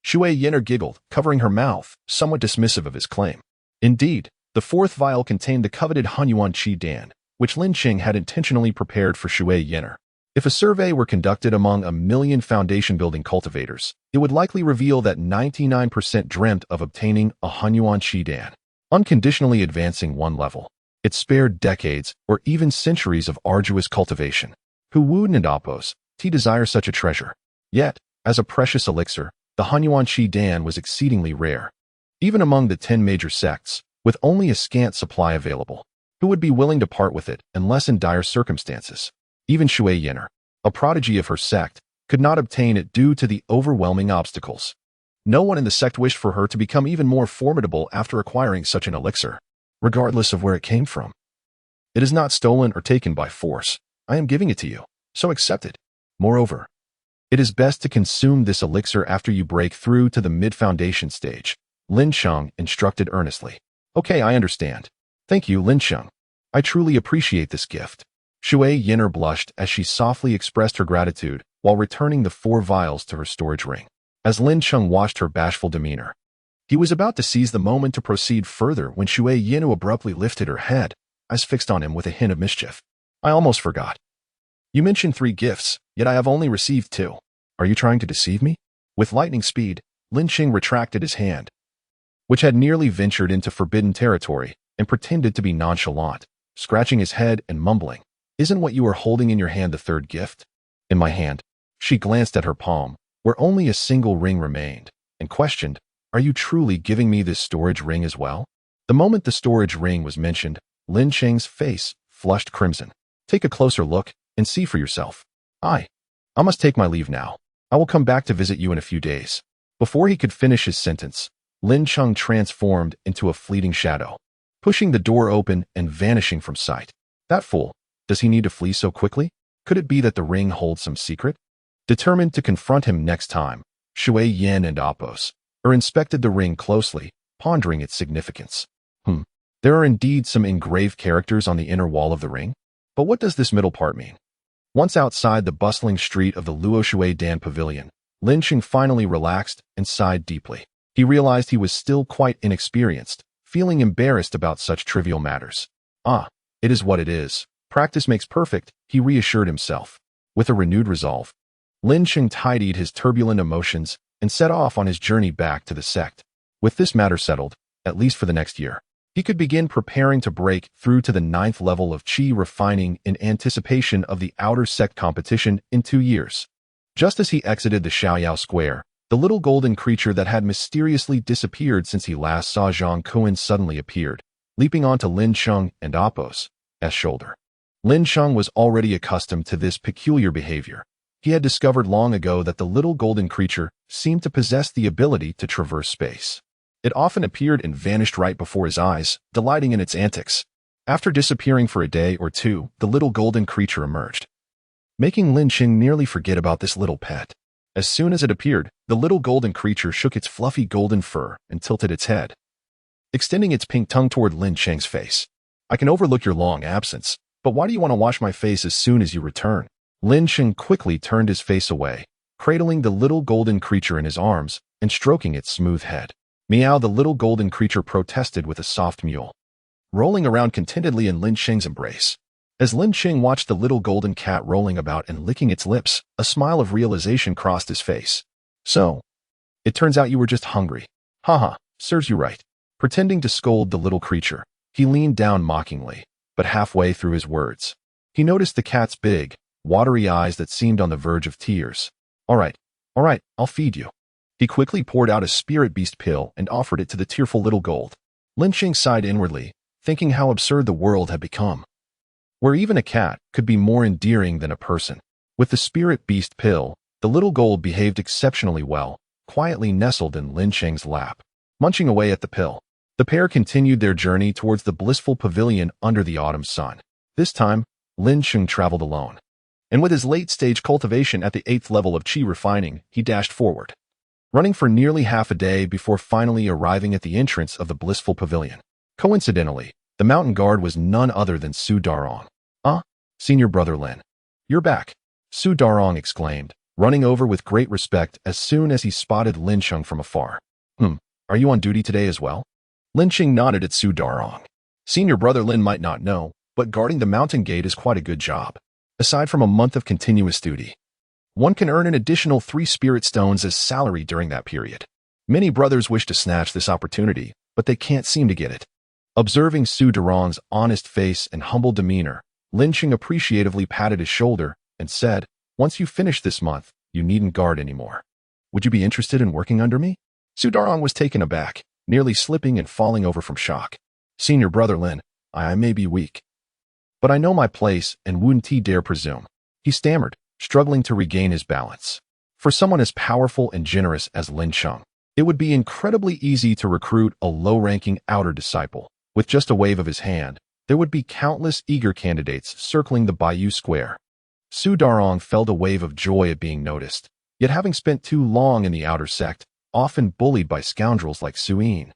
Speaker 1: Shui Yin'er giggled, covering her mouth, somewhat dismissive of his claim. Indeed, the 4th vial contained the coveted Hunyuan Qi Dan, which Lin Cheng had intentionally prepared for Shui Yin'er. If a survey were conducted among 1,000,000 foundation-building cultivators, it would likely reveal that 99% dreamt of obtaining a Hunyuan Qi Dan, unconditionally advancing 1 level. It spared decades or even centuries of arduous cultivation. Who wouldn't oppose to desire such a treasure? Yet, as a precious elixir, the Hunyuan Qi Dan was exceedingly rare. Even among the 10 major sects, with only a scant supply available, who would be willing to part with it unless in dire circumstances? Even Shui Yin'er, a prodigy of her sect, could not obtain it due to the overwhelming obstacles. No one in the sect wished for her to become even more formidable after acquiring such an elixir, regardless of where it came from. "It is not stolen or taken by force. I am giving it to you, so accept it. Moreover, it is best to consume this elixir after you break through to the mid-foundation stage," Lin Cheng instructed earnestly. "Okay, I understand. Thank you, Lin Cheng. I truly appreciate this gift." Shui Yin'er blushed as she softly expressed her gratitude while returning the 4 vials to her storage ring. As Lin Cheng watched her bashful demeanor, he was about to seize the moment to proceed further when Shui Yin'er abruptly lifted her head, eyes fixed on him with a hint of mischief. "I almost forgot. You mentioned 3 gifts, yet I have only received 2. Are you trying to deceive me?" With lightning speed, Lin Cheng retracted his hand, which had nearly ventured into forbidden territory, and pretended to be nonchalant, scratching his head and mumbling, "Isn't what you are holding in your hand the 3rd gift?" "In my hand." She glanced at her palm, where only a single ring remained, and questioned, "Are you truly giving me this storage ring as well?" The moment the storage ring was mentioned, Lin Cheng's face flushed crimson. "Take a closer look and see for yourself. I must take my leave now. I will come back to visit you in a few days." Before he could finish his sentence, Lin Cheng transformed into a fleeting shadow, pushing the door open and vanishing from sight. That fool. Does he need to flee so quickly? Could it be that the ring holds some secret? Determined to confront him next time, Shui Yin and Appos inspected the ring closely, pondering its significance. There are indeed some engraved characters on the inner wall of the ring. But what does this middle part mean? Once outside the bustling street of the Luo Shui Dan Pavilion, Lin Cheng finally relaxed and sighed deeply. He realized he was still quite inexperienced, feeling embarrassed about such trivial matters. It is what it is. Practice makes perfect, he reassured himself. With a renewed resolve, Lin Cheng tidied his turbulent emotions and set off on his journey back to the sect. With this matter settled, at least for the next year, he could begin preparing to break through to the 9th level of Qi refining in anticipation of the outer sect competition in 2 years. Just as he exited the Xiaoyao Square, the little golden creature that had mysteriously disappeared since he last saw Zhang Kuan suddenly appeared, leaping onto Lin Cheng and Appo's shoulder. Lin Cheng was already accustomed to this peculiar behavior. He had discovered long ago that the little golden creature seemed to possess the ability to traverse space. It often appeared and vanished right before his eyes, delighting in its antics. After disappearing for a day or two, the little golden creature emerged, making Lin Cheng nearly forget about this little pet. As soon as it appeared, the little golden creature shook its fluffy golden fur and tilted its head, extending its pink tongue toward Lin Cheng's face. "I can overlook your long absence, but why do you want to wash my face as soon as you return?" Lin Cheng quickly turned his face away, cradling the little golden creature in his arms and stroking its smooth head. "Meow," the little golden creature protested with a soft mew, rolling around contentedly in Lin Cheng's embrace. As Lin Cheng watched the little golden cat rolling about and licking its lips, a smile of realization crossed his face. "So, it turns out you were just hungry. Haha, serves you right." Pretending to scold the little creature, he leaned down mockingly, but halfway through his words, he noticed the cat's big, watery eyes that seemed on the verge of tears. All right, I'll feed you." He quickly poured out a spirit beast pill and offered it to the tearful little gold. Lin Cheng sighed inwardly, thinking how absurd the world had become, where even a cat could be more endearing than a person. With the spirit beast pill, the little gold behaved exceptionally well, quietly nestled in Lin Cheng's lap, munching away at the pill. The pair continued their journey towards the blissful pavilion under the autumn sun. This time, Lin Cheng traveled alone, and with his late-stage cultivation at the 8th level of Qi refining, he dashed forward, running for nearly half a day before finally arriving at the entrance of the blissful pavilion. Coincidentally, the mountain guard was none other than Su Darong. "Ah, senior brother Lin, you're back," Su Darong exclaimed, running over with great respect as soon as he spotted Lin Cheng from afar. Are you on duty today as well?" Lin Cheng nodded at Su Darong. Senior brother Lin might not know, but guarding the mountain gate is quite a good job. Aside from a month of continuous duty, one can earn an additional 3 spirit stones as salary during that period. Many brothers wish to snatch this opportunity, but they can't seem to get it. Observing Su Darong's honest face and humble demeanor, Lin Cheng appreciatively patted his shoulder and said, "Once you finish this month, you needn't guard anymore. Would you be interested in working under me?" Su Darong was taken aback, nearly slipping and falling over from shock. "Senior brother Lin, I may be weak, but I know my place and wouldn't dare presume," he stammered, struggling to regain his balance. For someone as powerful and generous as Lin Cheng, it would be incredibly easy to recruit a low-ranking outer disciple. With just a wave of his hand, there would be countless eager candidates circling the Bayou Square. Su Darong felt a wave of joy at being noticed, yet having spent too long in the outer sect, often bullied by scoundrels like Su Yin,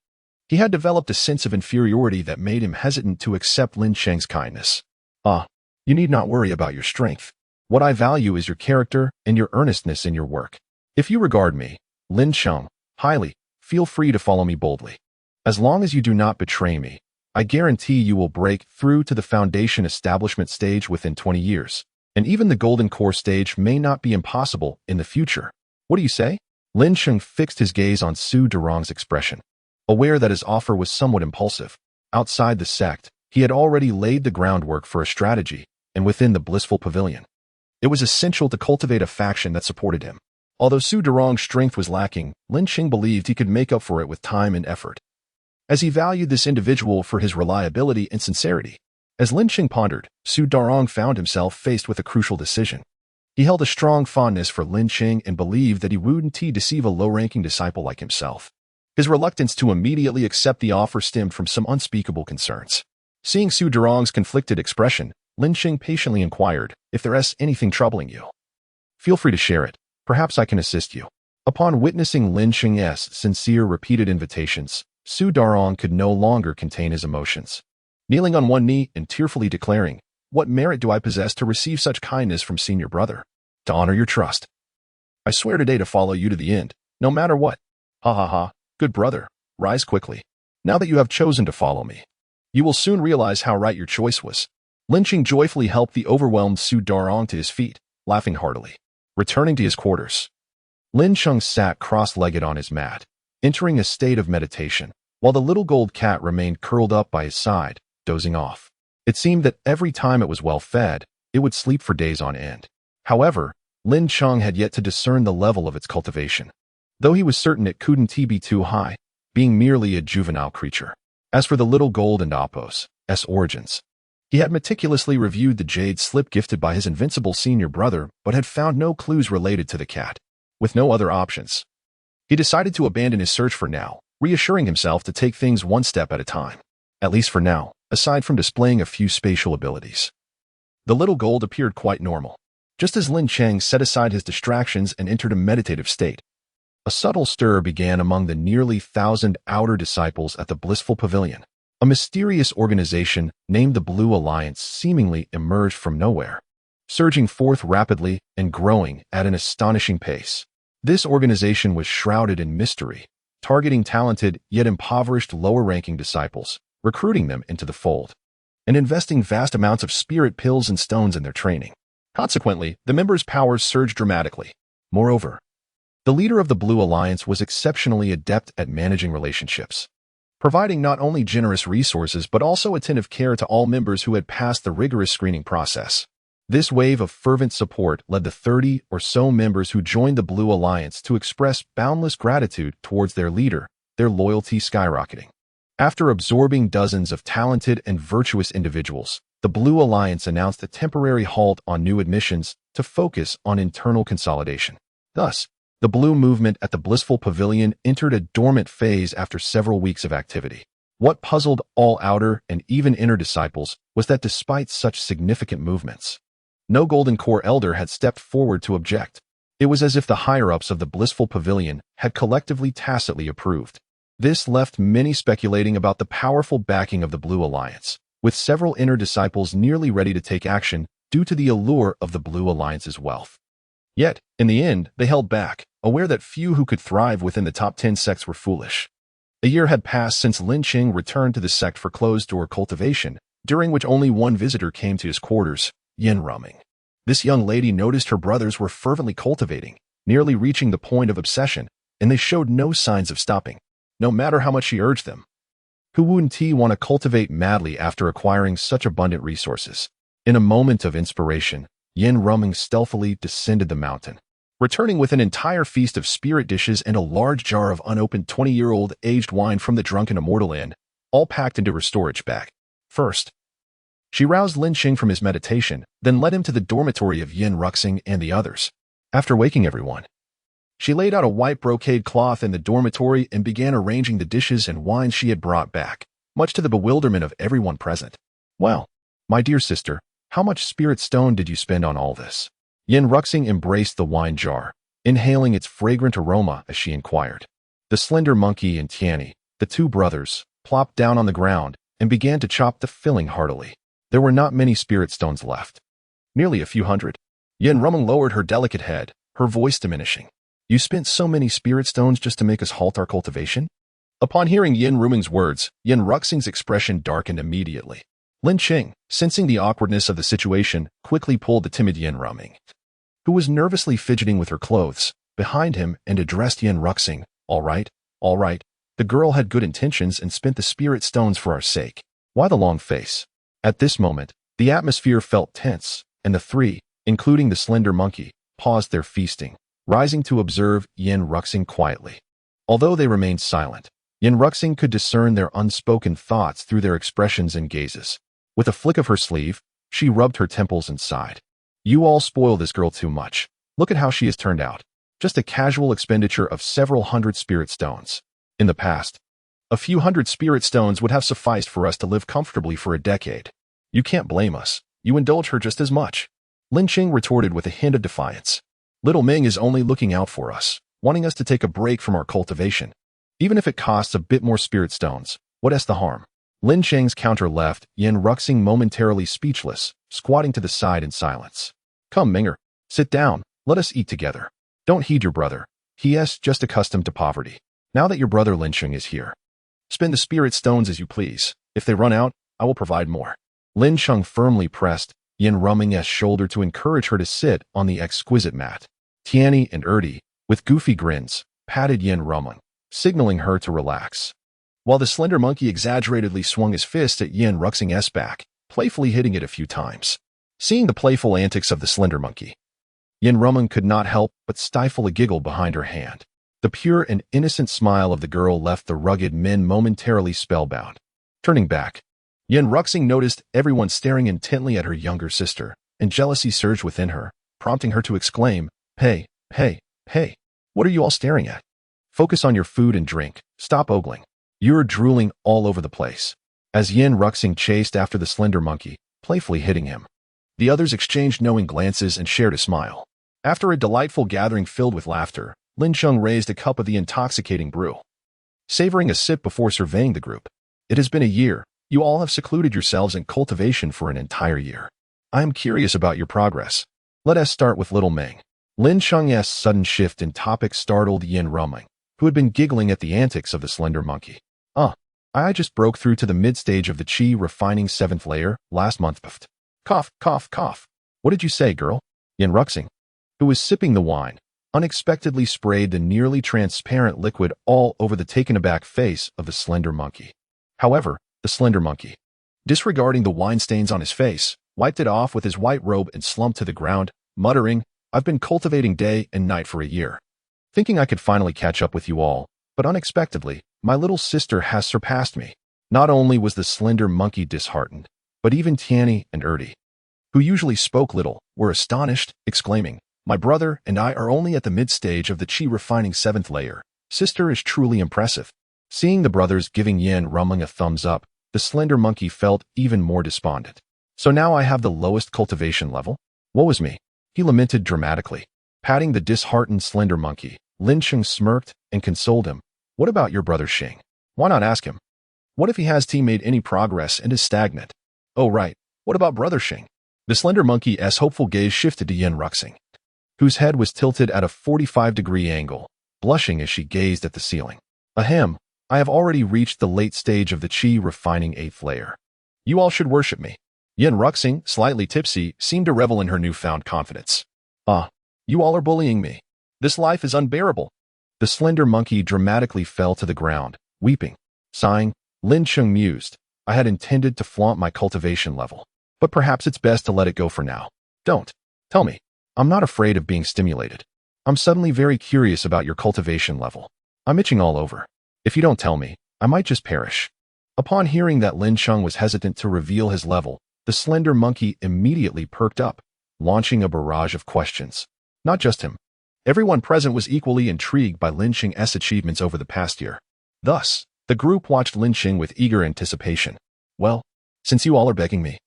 Speaker 1: he had developed a sense of inferiority that made him hesitant to accept Lin Cheng's kindness. "Ah, you need not worry about your strength. What I value is your character and your earnestness in your work. If you regard me, Lin Cheng, highly, feel free to follow me boldly. As long as you do not betray me, I guarantee you will break through to the foundation establishment stage within 20 years, and even the golden core stage may not be impossible in the future. What do you say?" Lin Cheng fixed his gaze on Su Darong's expression, aware that his offer was somewhat impulsive. Outside the sect, he had already laid the groundwork for a strategy, and within the blissful pavilion, it was essential to cultivate a faction that supported him. Although Su Darong's strength was lacking, Lin Cheng believed he could make up for it with time and effort, as he valued this individual for his reliability and sincerity. As Lin Cheng pondered, Su Darong found himself faced with a crucial decision. He held a strong fondness for Lin Cheng and believed that he wouldn't deceive a low-ranking disciple like himself. His reluctance to immediately accept the offer stemmed from some unspeakable concerns. Seeing Su Darong's conflicted expression, Lin Cheng patiently inquired, "If there is anything troubling you, feel free to share it. Perhaps I can assist you." Upon witnessing Lin Cheng's sincere repeated invitations, Su Darong could no longer contain his emotions. Kneeling on one knee and tearfully declaring, "What merit do I possess to receive such kindness from senior brother? To honor your trust, I swear today to follow you to the end, no matter what. Ha ha ha, good brother, rise quickly. Now that you have chosen to follow me, you will soon realize how right your choice was." Lin Cheng joyfully helped the overwhelmed Su Darong to his feet, laughing heartily. Returning to his quarters, Lin Cheng sat cross-legged on his mat, entering a state of meditation, while the little gold cat remained curled up by his side, dozing off. It seemed that every time it was well fed, it would sleep for days on end. However, Lin Cheng had yet to discern the level of its cultivation, though he was certain it couldn't be too high, being merely a juvenile creature. As for the little gold and Apos' origins, he had meticulously reviewed the jade slip gifted by his invincible senior brother, but had found no clues related to the cat. With no other options, he decided to abandon his search for now, reassuring himself to take things one step at a time. At least for now, aside from displaying a few spatial abilities. The little gold appeared quite normal. Just as Lin Cheng set aside his distractions and entered a meditative state, a subtle stir began among the nearly 1,000 outer disciples at the blissful pavilion. A mysterious organization named the Blue Alliance seemingly emerged from nowhere, surging forth rapidly and growing at an astonishing pace. This organization was shrouded in mystery, targeting talented yet impoverished lower-ranking disciples, recruiting them into the fold, and investing vast amounts of spirit pills and stones in their training. Consequently, the members' powers surged dramatically. Moreover, the leader of the Blue Alliance was exceptionally adept at managing relationships, providing not only generous resources but also attentive care to all members who had passed the rigorous screening process. This wave of fervent support led the 30 or so members who joined the Blue Alliance to express boundless gratitude towards their leader, their loyalty skyrocketing. After absorbing dozens of talented and virtuous individuals, the Blue Alliance announced a temporary halt on new admissions to focus on internal consolidation. Thus, the Blue movement at the blissful pavilion entered a dormant phase after several weeks of activity. What puzzled all outer and even inner disciples was that despite such significant movements, no Golden Core Elder had stepped forward to object. It was as if the higher-ups of the blissful pavilion had collectively tacitly approved. This left many speculating about the powerful backing of the Blue Alliance, with several inner disciples nearly ready to take action due to the allure of the Blue Alliance's wealth. Yet, in the end, they held back, aware that few who could thrive within the top 10 sects were foolish. A year had passed since Lin Cheng returned to the sect for closed-door cultivation, during which only one visitor came to his quarters, Yin Rumming. This young lady noticed her brothers were fervently cultivating, nearly reaching the point of obsession, and they showed no signs of stopping, no matter how much she urged them. Who wouldn't want to cultivate madly after acquiring such abundant resources? In a moment of inspiration, Yin Rumming stealthily descended the mountain, returning with an entire feast of spirit dishes and a large jar of unopened 20-year-old aged wine from the drunken Immortalit, all packed into her storage bag. First, she roused Lin Cheng from his meditation, then led him to the dormitory of Yin Ruxing and the others. After waking everyone, she laid out a white brocade cloth in the dormitory and began arranging the dishes and wine she had brought back, much to the bewilderment of everyone present. "Well, my dear sister, how much spirit stone did you spend on all this?" Yin Ruxing embraced the wine jar, inhaling its fragrant aroma as she inquired. The slender monkey and Tianny, the two brothers, plopped down on the ground and began to chop the filling heartily. There were not many spirit stones left. Nearly a few hundred. Yin Rumming lowered her delicate head, her voice diminishing. "You spent so many spirit stones just to make us halt our cultivation?" Upon hearing Yin Rumming's words, Yin Ruxing's expression darkened immediately. Lin Cheng, sensing the awkwardness of the situation, quickly pulled the timid Yin Rumming, who was nervously fidgeting with her clothes, behind him and addressed Yin Ruxing. All right. The girl had good intentions and spent the spirit stones for our sake. Why the long face?" At this moment, the atmosphere felt tense, and the three, including the slender monkey, paused their feasting, rising to observe Yin Ruxing quietly. Although they remained silent, Yin Ruxing could discern their unspoken thoughts through their expressions and gazes. With a flick of her sleeve, she rubbed her temples and sighed. "You all spoil this girl too much. Look at how she has turned out. Just a casual expenditure of several hundred spirit stones. In the past, a few hundred spirit stones would have sufficed for us to live comfortably for a decade. You can't blame us. You indulge her just as much." Lin Cheng retorted with a hint of defiance. "Little Ming is only looking out for us, wanting us to take a break from our cultivation. Even if it costs a bit more spirit stones, what's the harm?" Lin Cheng's counter left Yin Ruxing momentarily speechless, squatting to the side in silence. "Come, Minger, sit down, let us eat together. Don't heed your brother. He is just accustomed to poverty. Now that your brother Lin Cheng is here, spend the spirit stones as you please. If they run out, I will provide more." Lin Cheng firmly pressed Yin Rumming's shoulder to encourage her to sit on the exquisite mat. Tianni and Erdi, with goofy grins, patted Yin Rumling, signaling her to relax, while the slender monkey exaggeratedly swung his fist at Yin Ruxing's back, playfully hitting it a few times. Seeing the playful antics of the slender monkey, Yin Rumling could not help but stifle a giggle behind her hand. The pure and innocent smile of the girl left the rugged men momentarily spellbound. Turning back, Yin Ruxing noticed everyone staring intently at her younger sister, and jealousy surged within her, prompting her to exclaim, "Hey, hey, hey, what are you all staring at? Focus on your food and drink, stop ogling. You're drooling all over the place." As Yin Ruxing chased after the slender monkey, playfully hitting him, the others exchanged knowing glances and shared a smile. After a delightful gathering filled with laughter, Lin Cheng raised a cup of the intoxicating brew, savoring a sip before surveying the group. "It has been a year. You all have secluded yourselves in cultivation for an entire year. I am curious about your progress. Let us start with little Meng." Lin Cheng's sudden shift in topic startled Yin Rumling, who had been giggling at the antics of the slender monkey. I just broke through to the mid-stage of the Qi refining 7th layer last month. Puffed. Cough, cough, cough. What did you say, girl? Yin Ruxing, who was sipping the wine, unexpectedly sprayed the nearly transparent liquid all over the taken-aback face of the slender monkey. However, the slender monkey, disregarding the wine stains on his face, wiped it off with his white robe and slumped to the ground, muttering, "I've been cultivating day and night for a year, thinking I could finally catch up with you all, but unexpectedly, my little sister has surpassed me." Not only was the slender monkey disheartened, but even Tianni and Erdi, who usually spoke little, were astonished, exclaiming, "My brother and I are only at the mid-stage of the Qi refining 7th layer. Sister is truly impressive." Seeing the brothers giving Yin Rumling a thumbs up, the slender monkey felt even more despondent. "So now I have the lowest cultivation level? Woe is me," he lamented dramatically. Patting the disheartened slender monkey, Lin Cheng smirked and consoled him. "What about your brother Xing? Why not ask him? What if he has made any progress and is stagnant? Oh right, what about brother Xing?" The slender monkey's hopeful gaze shifted to Yin Ruxing, whose head was tilted at a 45-degree angle, blushing as she gazed at the ceiling. "Ahem, I have already reached the late stage of the Qi refining 8th layer. You all should worship me." Yin Ruxing, slightly tipsy, seemed to revel in her newfound confidence. You all are bullying me. This life is unbearable." The slender monkey dramatically fell to the ground, weeping. Sighing, Lin Cheng mused, "I had intended to flaunt my cultivation level, but perhaps it's best to let it go for now." "Don't. Tell me. I'm not afraid of being stimulated. I'm suddenly very curious about your cultivation level. I'm itching all over. If you don't tell me, I might just perish." Upon hearing that Lin Cheng was hesitant to reveal his level, the slender monkey immediately perked up, launching a barrage of questions. Not just him. Everyone present was equally intrigued by Lin Cheng's achievements over the past year. Thus, the group watched Lin Cheng with eager anticipation. "Well, since you all are begging me,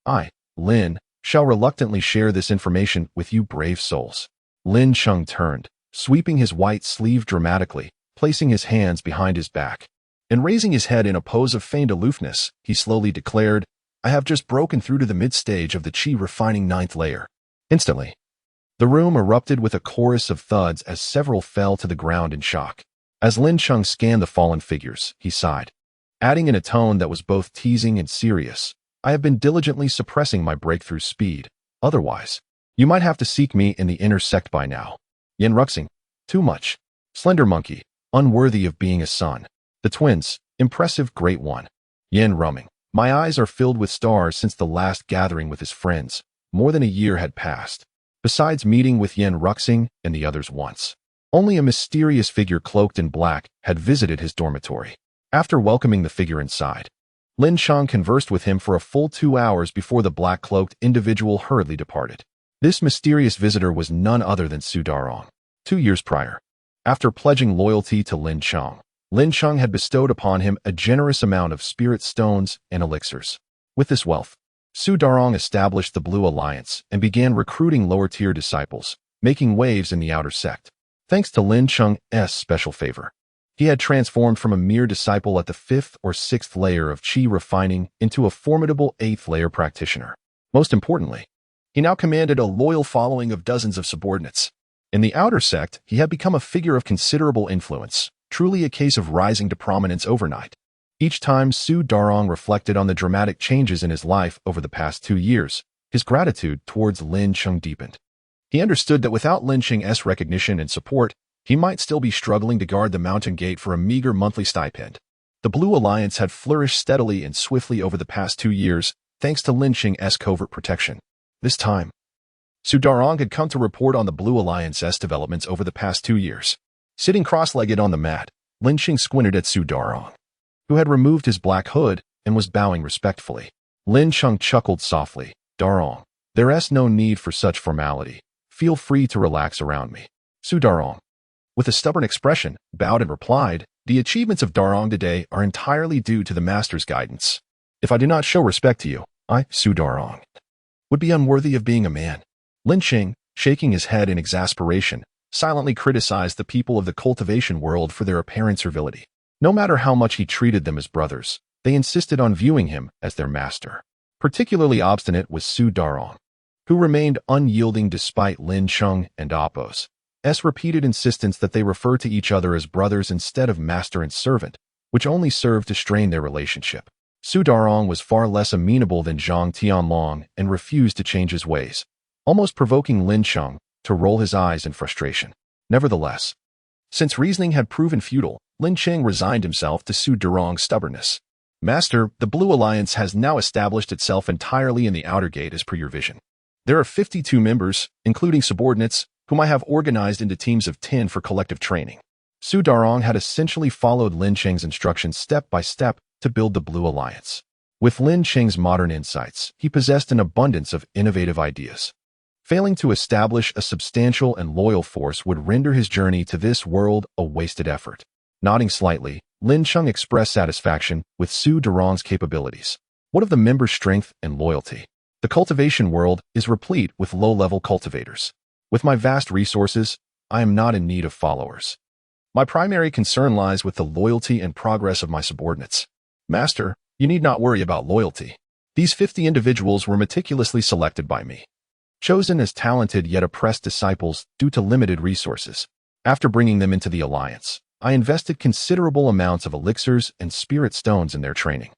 Speaker 1: I, Lin, shall reluctantly share this information with you brave souls." Lin Cheng turned, sweeping his white sleeve dramatically, placing his hands behind his back, and raising his head in a pose of feigned aloofness, he slowly declared, "I have just broken through to the mid-stage of the Qi refining 9th layer." Instantly, the room erupted with a chorus of thuds as several fell to the ground in shock. As Lin Cheng scanned the fallen figures, he sighed, adding in a tone that was both teasing and serious, "I have been diligently suppressing my breakthrough speed. Otherwise, you might have to seek me in the inner sect by now." Yin Ruxing, "Too much. Slender monkey, unworthy of being a son." The twins, "Impressive great one." Yin Rumling, "My eyes are filled with stars since the last gathering with his friends. More than a year had passed. Besides meeting with Yin Ruxing and the others once, only a mysterious figure cloaked in black had visited his dormitory. After welcoming the figure inside, Lin Cheng conversed with him for a full 2 hours before the black-cloaked individual hurriedly departed. This mysterious visitor was none other than Su Darong. 2 years prior, after pledging loyalty to Lin Cheng had bestowed upon him a generous amount of spirit stones and elixirs. With this wealth, Su Darong established the Blue Alliance and began recruiting lower-tier disciples, making waves in the outer sect. Thanks to Lin Cheng's special favor, he had transformed from a mere disciple at the 5th or 6th layer of Qi refining into a formidable 8th layer practitioner. Most importantly, he now commanded a loyal following of dozens of subordinates. In the outer sect, he had become a figure of considerable influence, truly a case of rising to prominence overnight. Each time Su Darong reflected on the dramatic changes in his life over the past 2 years, his gratitude towards Lin Cheng deepened. He understood that without Lin Cheng's recognition and support, he might still be struggling to guard the mountain gate for a meager monthly stipend. The Blue Alliance had flourished steadily and swiftly over the past 2 years, thanks to Lin Cheng's covert protection. This time, Su Darong had come to report on the Blue Alliance's developments over the past 2 years. Sitting cross-legged on the mat, Lin Cheng squinted at Su Darong, who had removed his black hood and was bowing respectfully. Lin Cheng chuckled softly. Darong, there's no need for such formality. Feel free to relax around me. Su Darong, with a stubborn expression, bowed and replied, the achievements of Darong today are entirely due to the Master's guidance. If I do not show respect to you, I, Su Darong, would be unworthy of being a man. Lin Cheng, shaking his head in exasperation, silently criticized the people of the cultivation world for their apparent servility. No matter how much he treated them as brothers, they insisted on viewing him as their master. Particularly obstinate was Su Darong, who remained unyielding despite Lin Cheng and Appo's repeated insistence that they refer to each other as brothers instead of master and servant, which only served to strain their relationship. Su Darong was far less amenable than Zhang Tianlong and refused to change his ways, almost provoking Lin Cheng to roll his eyes in frustration. Nevertheless, since reasoning had proven futile, Lin Cheng resigned himself to Su Darong's stubbornness. Master, the Blue Alliance has now established itself entirely in the outer gate as per your vision. There are 52 members, including subordinates, whom I have organized into teams of 10 for collective training. Su Darong had essentially followed Lin Cheng's instructions step by step to build the Blue Alliance. With Lin Cheng's modern insights, he possessed an abundance of innovative ideas. Failing to establish a substantial and loyal force would render his journey to this world a wasted effort. Nodding slightly, Lin Cheng expressed satisfaction with Su Darong's capabilities. What of the members' strength and loyalty? The cultivation world is replete with low-level cultivators. With my vast resources, I am not in need of followers. My primary concern lies with the loyalty and progress of my subordinates. Master, you need not worry about loyalty. These 50 individuals were meticulously selected by me, chosen as talented yet oppressed disciples due to limited resources. After bringing them into the alliance, I invested considerable amounts of elixirs and spirit stones in their training.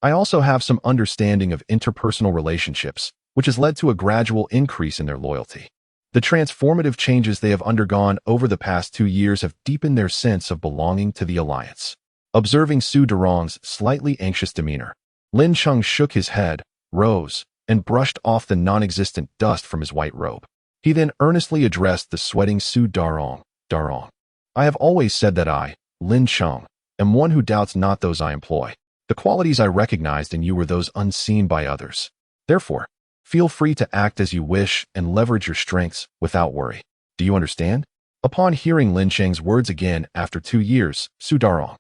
Speaker 1: I also have some understanding of interpersonal relationships, which has led to a gradual increase in their loyalty. The transformative changes they have undergone over the past 2 years have deepened their sense of belonging to the alliance. Observing Su Darong's slightly anxious demeanor, Lin Cheng shook his head, rose, and brushed off the non-existent dust from his white robe. He then earnestly addressed the sweating Su Darong. Darong, I have always said that I, Lin Cheng, am one who doubts not those I employ. The qualities I recognized in you were those unseen by others. Therefore, feel free to act as you wish and leverage your strengths without worry. Do you understand? Upon hearing Lin Cheng's words again after 2 years, Su Darong,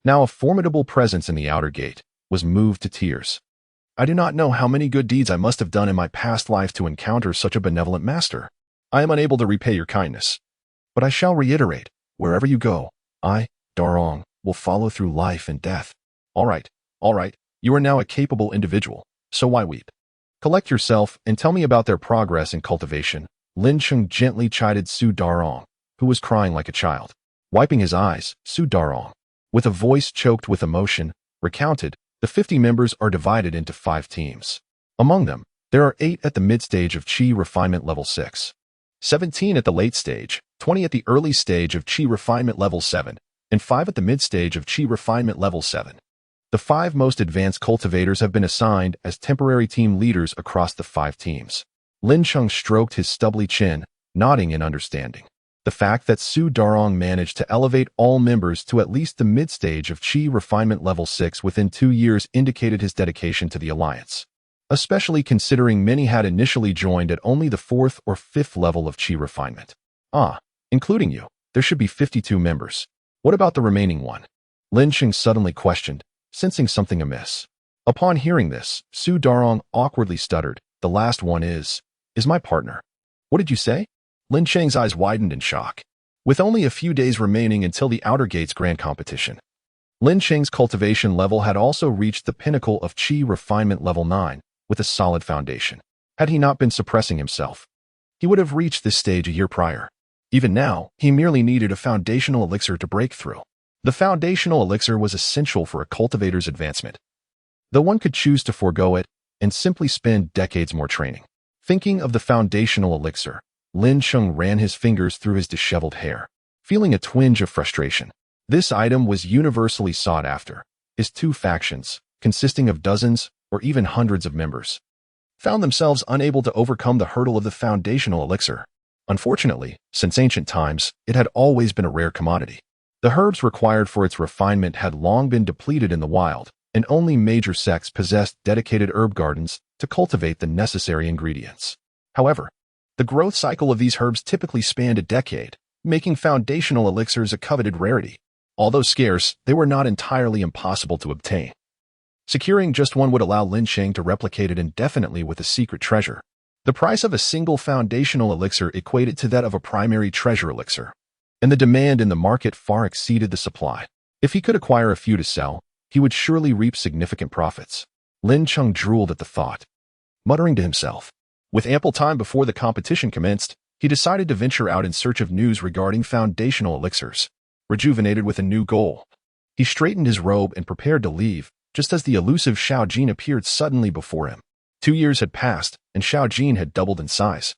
Speaker 1: now a formidable presence in the outer gate, was moved to tears. I do not know how many good deeds I must have done in my past life to encounter such a benevolent master. I am unable to repay your kindness. But I shall reiterate, wherever you go, I, Darong, will follow through life and death. All right, you are now a capable individual, so why weep? Collect yourself and tell me about their progress in cultivation. Lin Cheng gently chided Su Darong, who was crying like a child. Wiping his eyes, Su Darong, with a voice choked with emotion, recounted, the 50 members are divided into 5 teams. Among them, there are 8 at the mid-stage of Qi Refinement Level 6, 17 at the late stage, 20 at the early stage of Qi Refinement Level 7, and 5 at the mid-stage of Qi Refinement Level 7. The 5 most advanced cultivators have been assigned as temporary team leaders across the 5 teams. Lin Cheng stroked his stubbly chin, nodding in understanding. The fact that Su Darong managed to elevate all members to at least the mid-stage of Qi Refinement Level 6 within 2 years indicated his dedication to the alliance, especially considering many had initially joined at only the 4th or 5th level of Qi Refinement. Including you, there should be 52 members. What about the remaining one? Lin Cheng suddenly questioned, sensing something amiss. Upon hearing this, Su Darong awkwardly stuttered, the last one is my partner. What did you say? Lin Cheng's eyes widened in shock. With only a few days remaining until the Outer Gates Grand Competition, Lin Cheng's cultivation level had also reached the pinnacle of Qi Refinement Level 9, with a solid foundation. Had he not been suppressing himself, he would have reached this stage a year prior. Even now, he merely needed a foundational elixir to break through. The foundational elixir was essential for a cultivator's advancement, though one could choose to forego it and simply spend decades more training. Thinking of the foundational elixir, Lin Cheng ran his fingers through his disheveled hair, feeling a twinge of frustration. This item was universally sought after. His two factions, consisting of dozens or even hundreds of members, found themselves unable to overcome the hurdle of the foundational elixir. Unfortunately, since ancient times, it had always been a rare commodity. The herbs required for its refinement had long been depleted in the wild, and only major sects possessed dedicated herb gardens to cultivate the necessary ingredients. However, the growth cycle of these herbs typically spanned a decade, making foundational elixirs a coveted rarity. Although scarce, they were not entirely impossible to obtain. Securing just one would allow Lin Cheng to replicate it indefinitely with a secret treasure. The price of a single foundational elixir equated to that of a primary treasure elixir, and the demand in the market far exceeded the supply. If he could acquire a few to sell, he would surely reap significant profits. Lin Cheng drooled at the thought, muttering to himself. With ample time before the competition commenced, he decided to venture out in search of news regarding foundational elixirs. Rejuvenated with a new goal, he straightened his robe and prepared to leave, just as the elusive Xiao Jin appeared suddenly before him. 2 years had passed, and Xiao Jin had doubled in size,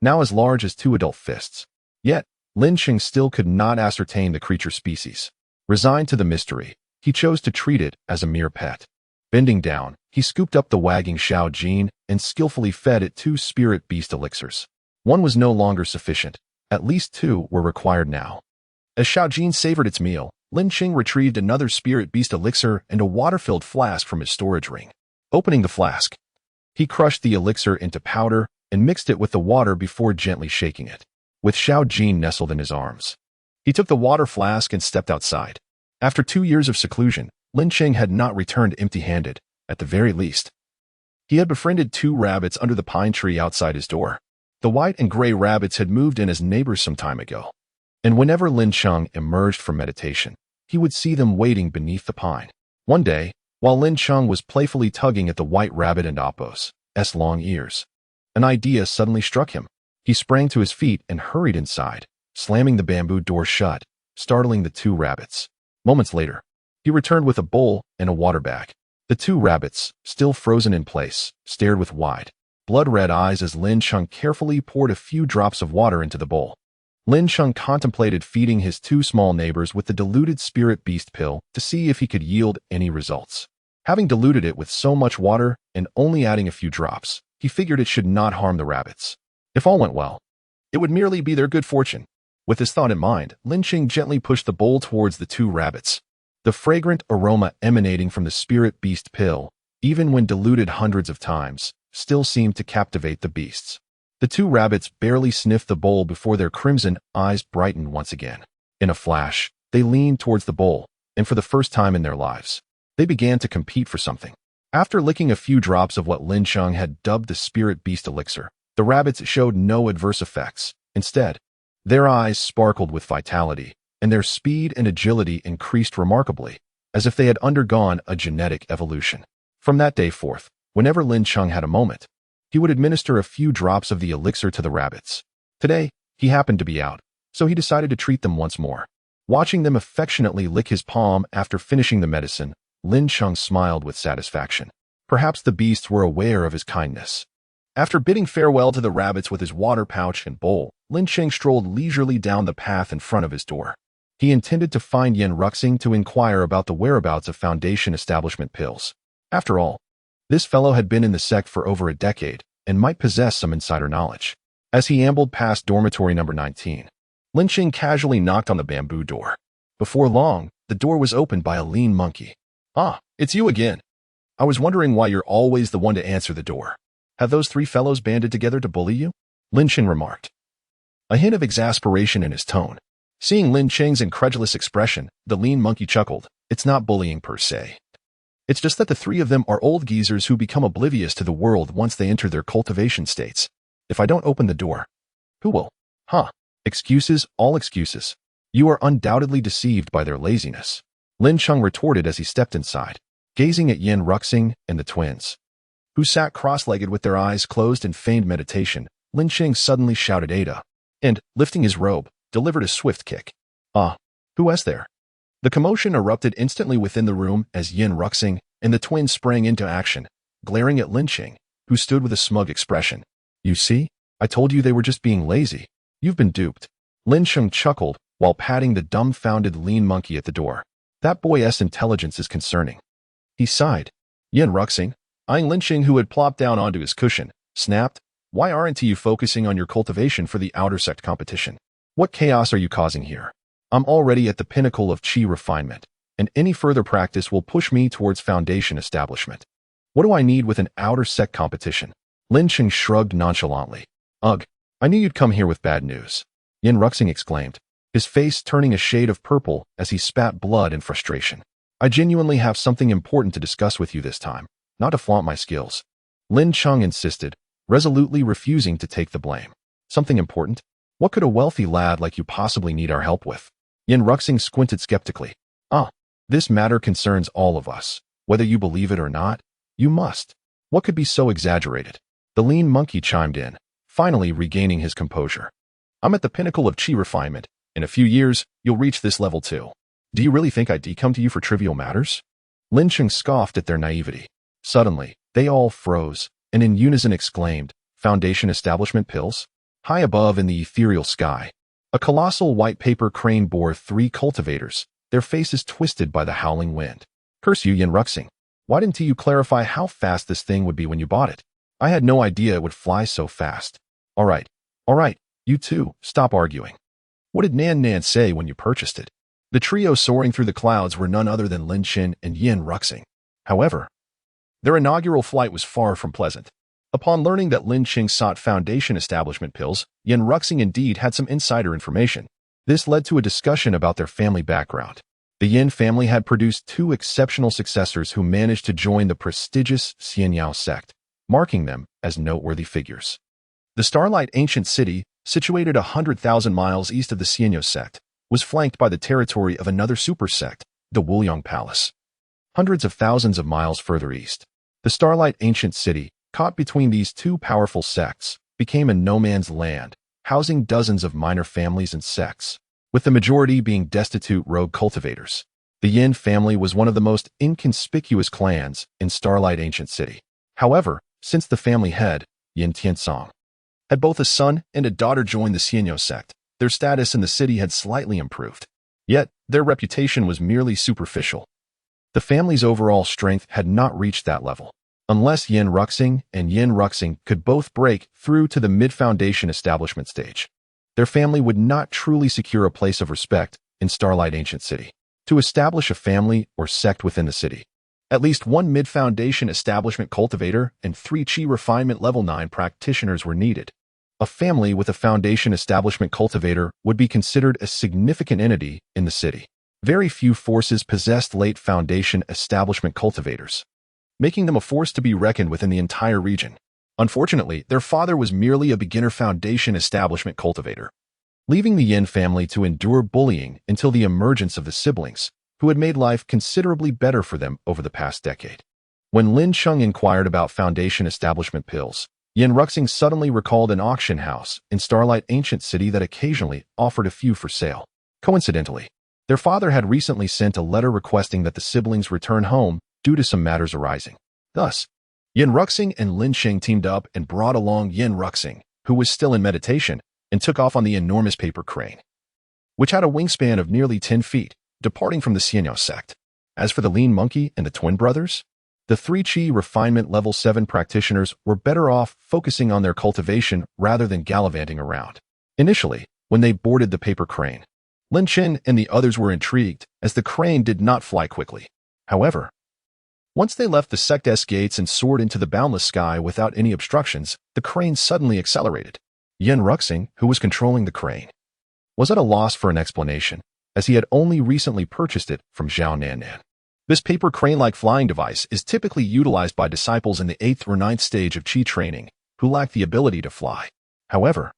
Speaker 1: now as large as 2 adult fists. Yet, Lin Cheng still could not ascertain the creature species. Resigned to the mystery, he chose to treat it as a mere pet. Bending down, he scooped up the wagging Xiao Jin and skillfully fed it 2 spirit beast elixirs. One was no longer sufficient. At least 2 were required now. As Xiao Jin savored its meal, Lin Cheng retrieved another spirit beast elixir and a water-filled flask from his storage ring. Opening the flask, he crushed the elixir into powder and mixed it with the water before gently shaking it. With Xiao Jin nestled in his arms, he took the water flask and stepped outside. After 2 years of seclusion, Lin Cheng had not returned empty-handed. At the very least, he had befriended 2 rabbits under the pine tree outside his door. The white and gray rabbits had moved in as neighbors some time ago, and whenever Lin Cheng emerged from meditation, he would see them waiting beneath the pine. One day, while Lin Cheng was playfully tugging at the white rabbit and Appo's long ears, an idea suddenly struck him. He sprang to his feet and hurried inside, slamming the bamboo door shut, startling the 2 rabbits. Moments later, he returned with a bowl and a water bag. The 2 rabbits, still frozen in place, stared with wide, blood-red eyes as Lin Cheng carefully poured a few drops of water into the bowl. Lin Cheng contemplated feeding his 2 small neighbors with the diluted spirit beast pill to see if he could yield any results. Having diluted it with so much water and only adding a few drops, he figured it should not harm the rabbits. If all went well, it would merely be their good fortune. With this thought in mind, Lin Cheng gently pushed the bowl towards the 2 rabbits. The fragrant aroma emanating from the spirit beast pill, even when diluted hundreds of times, still seemed to captivate the beasts. The 2 rabbits barely sniffed the bowl before their crimson eyes brightened once again. In a flash, they leaned towards the bowl, and for the first time in their lives, they began to compete for something. After licking a few drops of what Lin Cheng had dubbed the spirit beast elixir, the rabbits showed no adverse effects. Instead, their eyes sparkled with vitality, and their speed and agility increased remarkably, as if they had undergone a genetic evolution. From that day forth, whenever Lin Cheng had a moment, he would administer a few drops of the elixir to the rabbits. Today, he happened to be out, so he decided to treat them once more. Watching them affectionately lick his palm after finishing the medicine, Lin Cheng smiled with satisfaction. Perhaps the beasts were aware of his kindness. After bidding farewell to the rabbits with his water pouch and bowl, Lin Cheng strolled leisurely down the path in front of his door. He intended to find Yen Ruxing to inquire about the whereabouts of Foundation establishment pills. After all, this fellow had been in the sect for over a decade and might possess some insider knowledge. As he ambled past dormitory number 19, Lin Cheng casually knocked on the bamboo door. Before long, the door was opened by a lean monkey. "Ah, it's you again. I was wondering why you're always the one to answer the door. Have those 3 fellows banded together to bully you?" Lin Cheng remarked, a hint of exasperation in his tone. Seeing Lin Cheng's incredulous expression, the lean monkey chuckled. "It's not bullying per se. It's just that the 3 of them are old geezers who become oblivious to the world once they enter their cultivation states. If I don't open the door, who will? Huh. Excuses, all excuses. You are undoubtedly deceived by their laziness," Lin Cheng retorted as he stepped inside, gazing at Yen Ruxing and the twins, who sat cross-legged with their eyes closed in feigned meditation. Lin Cheng suddenly shouted Ada, and, lifting his robe, delivered a swift kick. "Ah, who is there?" The commotion erupted instantly within the room as Yen Ruxing and the twins sprang into action, glaring at Lin Cheng, who stood with a smug expression. "You see? I told you they were just being lazy. You've been duped. Lin Cheng chuckled while patting the dumbfounded lean monkey at the door. That boy's intelligence is concerning. He sighed. Yin Ruxing, eyeing Lin Cheng, who had plopped down onto his cushion, snapped, "Why aren't you focusing on your cultivation for the outer sect competition? What chaos are you causing here? I'm already at the pinnacle of chi refinement, and any further practice will push me towards foundation establishment. What do I need with an outer sect competition?" Lin Cheng shrugged nonchalantly. "Ugh, I knew you'd come here with bad news," Yin Ruxing exclaimed, his face turning a shade of purple as he spat blood in frustration. "I genuinely have something important to discuss with you this time, not to flaunt my skills," Lin Cheng insisted, resolutely refusing to take the blame. "Something important? What could a wealthy lad like you possibly need our help with?" Yin Ruxing squinted skeptically. This matter concerns all of us. Whether you believe it or not, you must. What could be so exaggerated?" The lean monkey chimed in, finally regaining his composure. "I'm at the pinnacle of chi refinement. In a few years, you'll reach this level too. Do you really think I'd come to you for trivial matters?" Lin Cheng scoffed at their naivety. Suddenly, they all froze, and in unison exclaimed, "Foundation establishment pills?" High above in the ethereal sky, a colossal white paper crane bore 3 cultivators, their faces twisted by the howling wind. "Curse you, Yin Ruxing. Why didn't you clarify how fast this thing would be when you bought it? I had no idea it would fly so fast." All right, you two, stop arguing. What did Nan say when you purchased it?" The trio soaring through the clouds were none other than Lin Cheng and Yin Ruxing. However, their inaugural flight was far from pleasant. Upon learning that Lin Cheng sought foundation establishment pills, Yin Ruxing indeed had some insider information. This led to a discussion about their family background. The Yin family had produced 2 exceptional successors who managed to join the prestigious Xianyao sect, marking them as noteworthy figures. The Starlight Ancient City, situated 100,000 miles east of the Xianyao sect, was flanked by the territory of another super sect, the Wuliang Palace. Hundreds of thousands of miles further east, the Starlight Ancient City, caught between these 2 powerful sects, became a no-man's land, housing dozens of minor families and sects, with the majority being destitute rogue cultivators. The Yin family was one of the most inconspicuous clans in Starlight Ancient City. However, since the family head, Yin Tiansong, had both a son and a daughter join the Xianyao sect, their status in the city had slightly improved. Yet, their reputation was merely superficial. The family's overall strength had not reached that level. Unless Yin Ruxing and Yin Ruxing could both break through to the mid-foundation establishment stage, their family would not truly secure a place of respect in Starlight Ancient City. To establish a family or sect within the city, at least 1 mid-foundation establishment cultivator and 3 chi refinement level 9 practitioners were needed. A family with a foundation establishment cultivator would be considered a significant entity in the city. Very few forces possessed late foundation establishment cultivators, making them a force to be reckoned with in the entire region. Unfortunately, their father was merely a beginner foundation establishment cultivator, leaving the Yin family to endure bullying until the emergence of the siblings, who had made life considerably better for them over the past decade. When Lin Cheng inquired about foundation establishment pills, Yin Ruxing suddenly recalled an auction house in Starlight Ancient City that occasionally offered a few for sale. Coincidentally, their father had recently sent a letter requesting that the siblings return home due to some matters arising. Thus, Yin Ruxing and Lin Cheng teamed up and brought along Yin Ruxing, who was still in meditation, and took off on the enormous paper crane, which had a wingspan of nearly 10 feet, departing from the Xianyao sect. As for the lean monkey and the twin brothers, the 3 chi refinement level 7 practitioners were better off focusing on their cultivation rather than gallivanting around. Initially, when they boarded the paper crane, Lin Cheng and the others were intrigued, as the crane did not fly quickly. However, once they left the sect's gates and soared into the boundless sky without any obstructions, the crane suddenly accelerated. Yin Ruxing, who was controlling the crane, was at a loss for an explanation, as he had only recently purchased it from Zhao Nannan. This paper crane-like flying device is typically utilized by disciples in the 8th or 9th stage of Qi training who lack the ability to fly. However,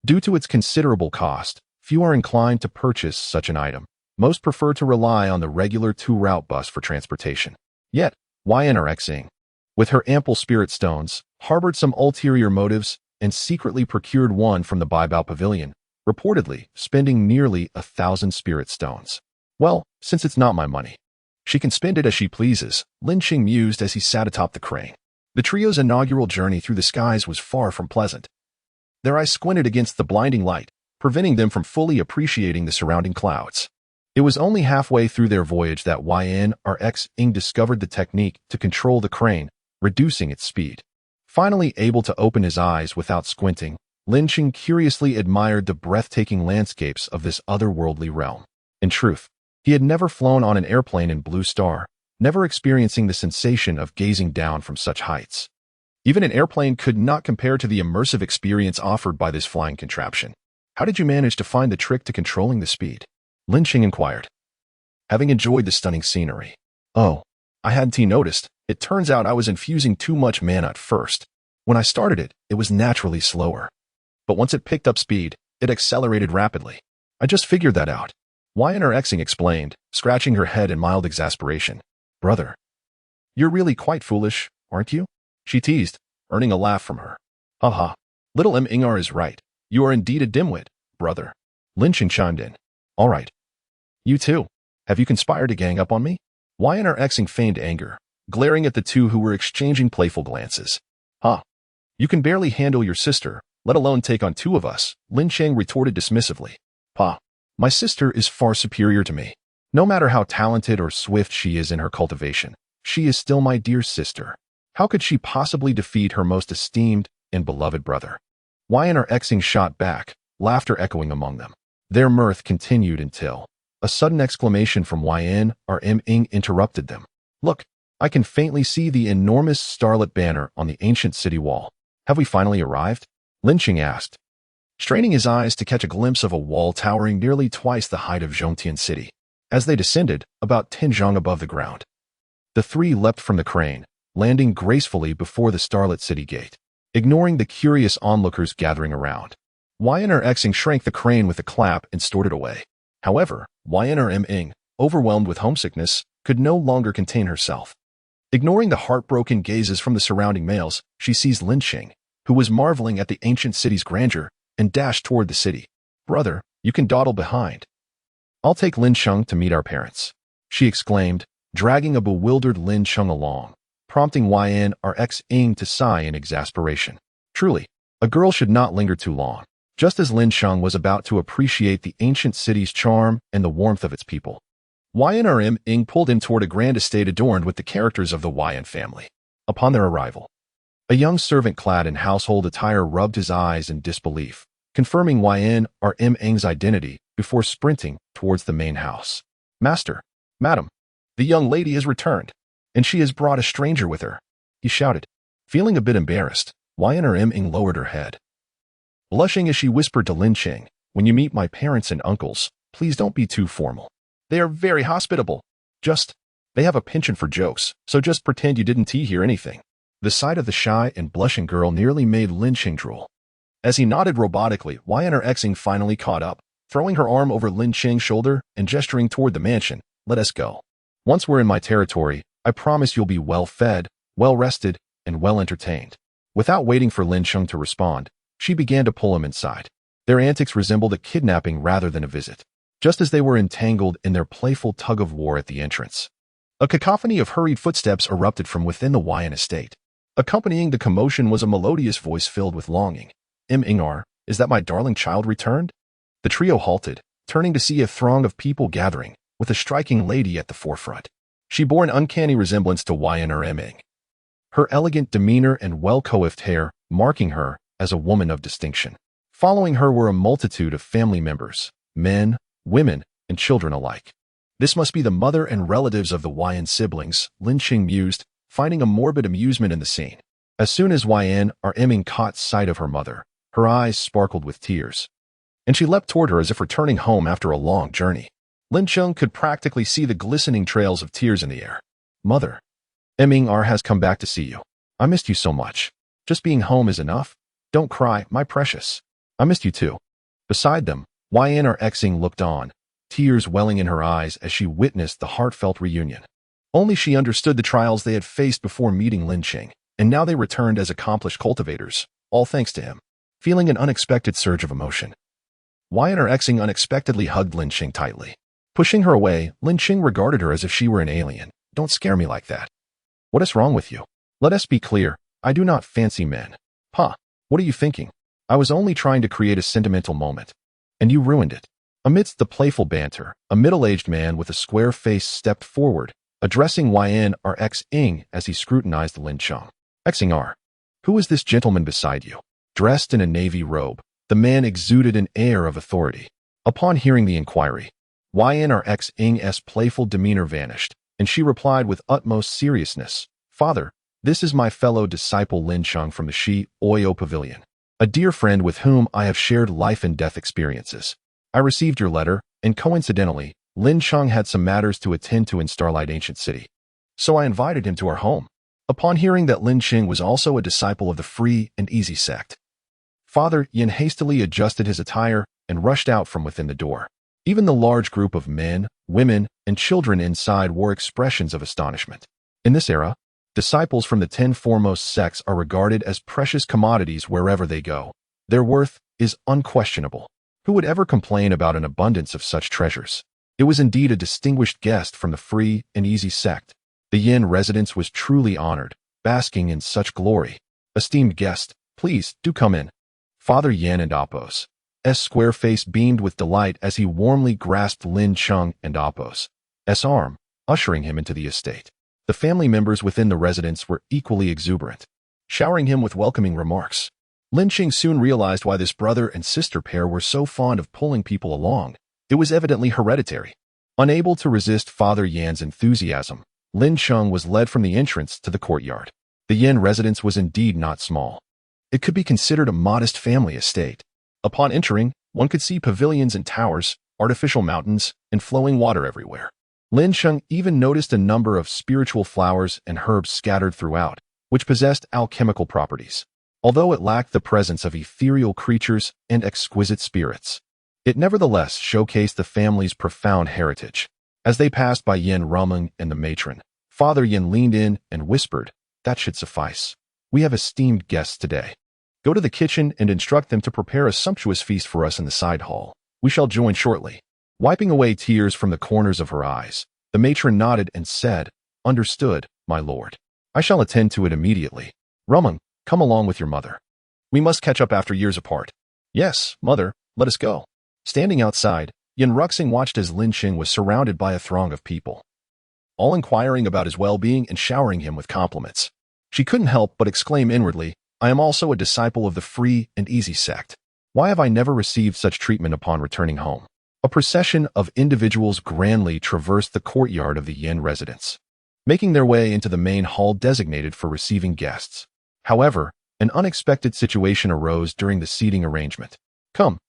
Speaker 1: due to its considerable cost, few are inclined to purchase such an item. Most prefer to rely on the regular 2-route bus for transportation. Yet, Yin Ruxing, with her ample spirit stones, harbored some ulterior motives and secretly procured one from the Baibao Pavilion, reportedly spending nearly 1,000 spirit stones. Well, since it's not my money, she can spend it as she pleases, Lin Cheng mused as he sat atop the crane. The trio's inaugural journey through the skies was far from pleasant. Their eyes squinted against the blinding light, preventing them from fully appreciating the surrounding clouds. It was only halfway through their voyage that Yuan Ing discovered the technique to control the crane, reducing its speed. Finally able to open his eyes without squinting, Lin Cheng curiously admired the breathtaking landscapes of this otherworldly realm. In truth, he had never flown on an airplane in Blue Star, never experiencing the sensation of gazing down from such heights. Even an airplane could not compare to the immersive experience offered by this flying contraption. How did you manage to find the trick to controlling the speed? Lin Cheng inquired, having enjoyed the stunning scenery. Oh, I hadn't noticed. It turns out I was infusing too much mana at first. When I started it, it was naturally slower. But once it picked up speed, it accelerated rapidly. I just figured that out. Yuan explained, scratching her head in mild exasperation. Brother, you're really quite foolish, aren't you? She teased, earning a laugh from her. Haha, little Ingr is right. You are indeed a dimwit, brother. Lin Cheng chimed in. All right. You too. Have you conspired to gang up on me? Yuan feigned anger, glaring at the two who were exchanging playful glances. Huh. You can barely handle your sister, let alone take on two of us, Lin Cheng retorted dismissively. Pa, my sister is far superior to me. No matter how talented or swift she is in her cultivation, she is still my dear sister. How could she possibly defeat her most esteemed and beloved brother? Yuan shot back, laughter echoing among them. Their mirth continued until a sudden exclamation from Yuan interrupted them. Look, I can faintly see the enormous starlit banner on the ancient city wall. Have we finally arrived? Lin Cheng asked, straining his eyes to catch a glimpse of a wall towering nearly twice the height of Zhongtian City. As they descended, about 10 zhang above the ground, the three leapt from the crane, landing gracefully before the starlit city gate, ignoring the curious onlookers gathering around. Yuan shrank the crane with a clap and stored it away. However, Yuan overwhelmed with homesickness, could no longer contain herself. Ignoring the heartbroken gazes from the surrounding males, she seized Lin Cheng, who was marveling at the ancient city's grandeur, and dashed toward the city. Brother, you can dawdle behind. I'll take Lin Cheng to meet our parents, she exclaimed, dragging a bewildered Lin Cheng along, prompting Yuan to sigh in exasperation. Truly, a girl should not linger too long. Just as Lin Cheng was about to appreciate the ancient city's charm and the warmth of its people, Yuan pulled him toward a grand estate adorned with the characters of the Yuan family. Upon their arrival, a young servant clad in household attire rubbed his eyes in disbelief, confirming Yuan's identity before sprinting towards the main house. Master, madam, the young lady has returned, and she has brought a stranger with her, he shouted. Feeling a bit embarrassed, Yuan lowered her head, blushing as she whispered to Lin Cheng, when you meet my parents and uncles, please don't be too formal. They are very hospitable. They have a penchant for jokes, so just pretend you didn't hear anything. The sight of the shy and blushing girl nearly made Lin Cheng drool. As he nodded robotically, Yuan finally caught up, throwing her arm over Lin Cheng's shoulder and gesturing toward the mansion. Let us go. Once we're in my territory, I promise you'll be well fed, well rested, and well entertained. Without waiting for Lin Cheng to respond, she began to pull him inside. Their antics resembled a kidnapping rather than a visit. Just as they were entangled in their playful tug-of-war at the entrance, a cacophony of hurried footsteps erupted from within the Yuan estate. Accompanying the commotion was a melodious voice filled with longing. Ingr, is that my darling child returned? The trio halted, turning to see a throng of people gathering, with a striking lady at the forefront. She bore an uncanny resemblance to Yuan. Her elegant demeanor and well-coiffed hair marking her as a woman of distinction. Following her were a multitude of family members, men, women, and children alike. This must be the mother and relatives of the Yuan siblings, Lin Cheng mused, finding a morbid amusement in the scene. As soon as Yuan caught sight of her mother, her eyes sparkled with tears, and she leapt toward her as if returning home after a long journey. Lin Cheng could practically see the glistening trails of tears in the air. Mother, Ingr has come back to see you. I missed you so much. Just being home is enough. Don't cry, my precious. I missed you too. Beside them, Yuan looked on, tears welling in her eyes as she witnessed the heartfelt reunion. Only she understood the trials they had faced before meeting Lin Cheng, and now they returned as accomplished cultivators, all thanks to him. Feeling an unexpected surge of emotion, Yuan unexpectedly hugged Lin Cheng tightly. Pushing her away, Lin Cheng regarded her as if she were an alien. Don't scare me like that. What is wrong with you? Let us be clear, I do not fancy men. Pa, what are you thinking? I was only trying to create a sentimental moment. And you ruined it. Amidst the playful banter, a middle-aged man with a square face stepped forward, addressing Yuan Rxing as he scrutinized Lin Cheng. Xing, who is this gentleman beside you? Dressed in a navy robe, the man exuded an air of authority. Upon hearing the inquiry, Yuan Rxing's playful demeanor vanished, and she replied with utmost seriousness, Father, this is my fellow disciple Lin Cheng from the Shi Oyo Pavilion, a dear friend with whom I have shared life and death experiences. I received your letter, and coincidentally, Lin Cheng had some matters to attend to in Starlight Ancient City. So I invited him to our home. Upon hearing that Lin Cheng was also a disciple of the Free and Easy sect, Father Yin hastily adjusted his attire and rushed out from within the door. Even the large group of men, women, and children inside wore expressions of astonishment. In this era, disciples from the 10 foremost sects are regarded as precious commodities wherever they go. Their worth is unquestionable. Who would ever complain about an abundance of such treasures? It was indeed a distinguished guest from the Free and Easy sect. The Yin residence was truly honored, basking in such glory. Esteemed guest, please do come in. Father Yin and Apos' square face beamed with delight as he warmly grasped Lin Cheng and Apos' arm, ushering him into the estate. The family members within the residence were equally exuberant, showering him with welcoming remarks. Lin Cheng soon realized why this brother and sister pair were so fond of pulling people along. It was evidently hereditary. Unable to resist Father Yan's enthusiasm, Lin Cheng was led from the entrance to the courtyard. The Yin residence was indeed not small. It could be considered a modest family estate. Upon entering, one could see pavilions and towers, artificial mountains, and flowing water everywhere. Lin Cheng even noticed a number of spiritual flowers and herbs scattered throughout, which possessed alchemical properties. Although it lacked the presence of ethereal creatures and exquisite spirits, it nevertheless showcased the family's profound heritage. As they passed by Yin Rumeng and the matron, Father Yin leaned in and whispered, "That should suffice. We have esteemed guests today. Go to the kitchen and instruct them to prepare a sumptuous feast for us in the side hall. We shall join shortly." Wiping away tears from the corners of her eyes, the matron nodded and said, "Understood, my lord. I shall attend to it immediately. Rumeng, come along with your mother. We must catch up after years apart." "Yes, mother, let us go." Standing outside, Yin Ruxing watched as Lin Cheng was surrounded by a throng of people, all inquiring about his well-being and showering him with compliments. She couldn't help but exclaim inwardly, "I am also a disciple of the Free and Easy sect. Why have I never received such treatment upon returning home?" A procession of individuals grandly traversed the courtyard of the Yin residence, making their way into the main hall designated for receiving guests. However, an unexpected situation arose during the seating arrangement. Come,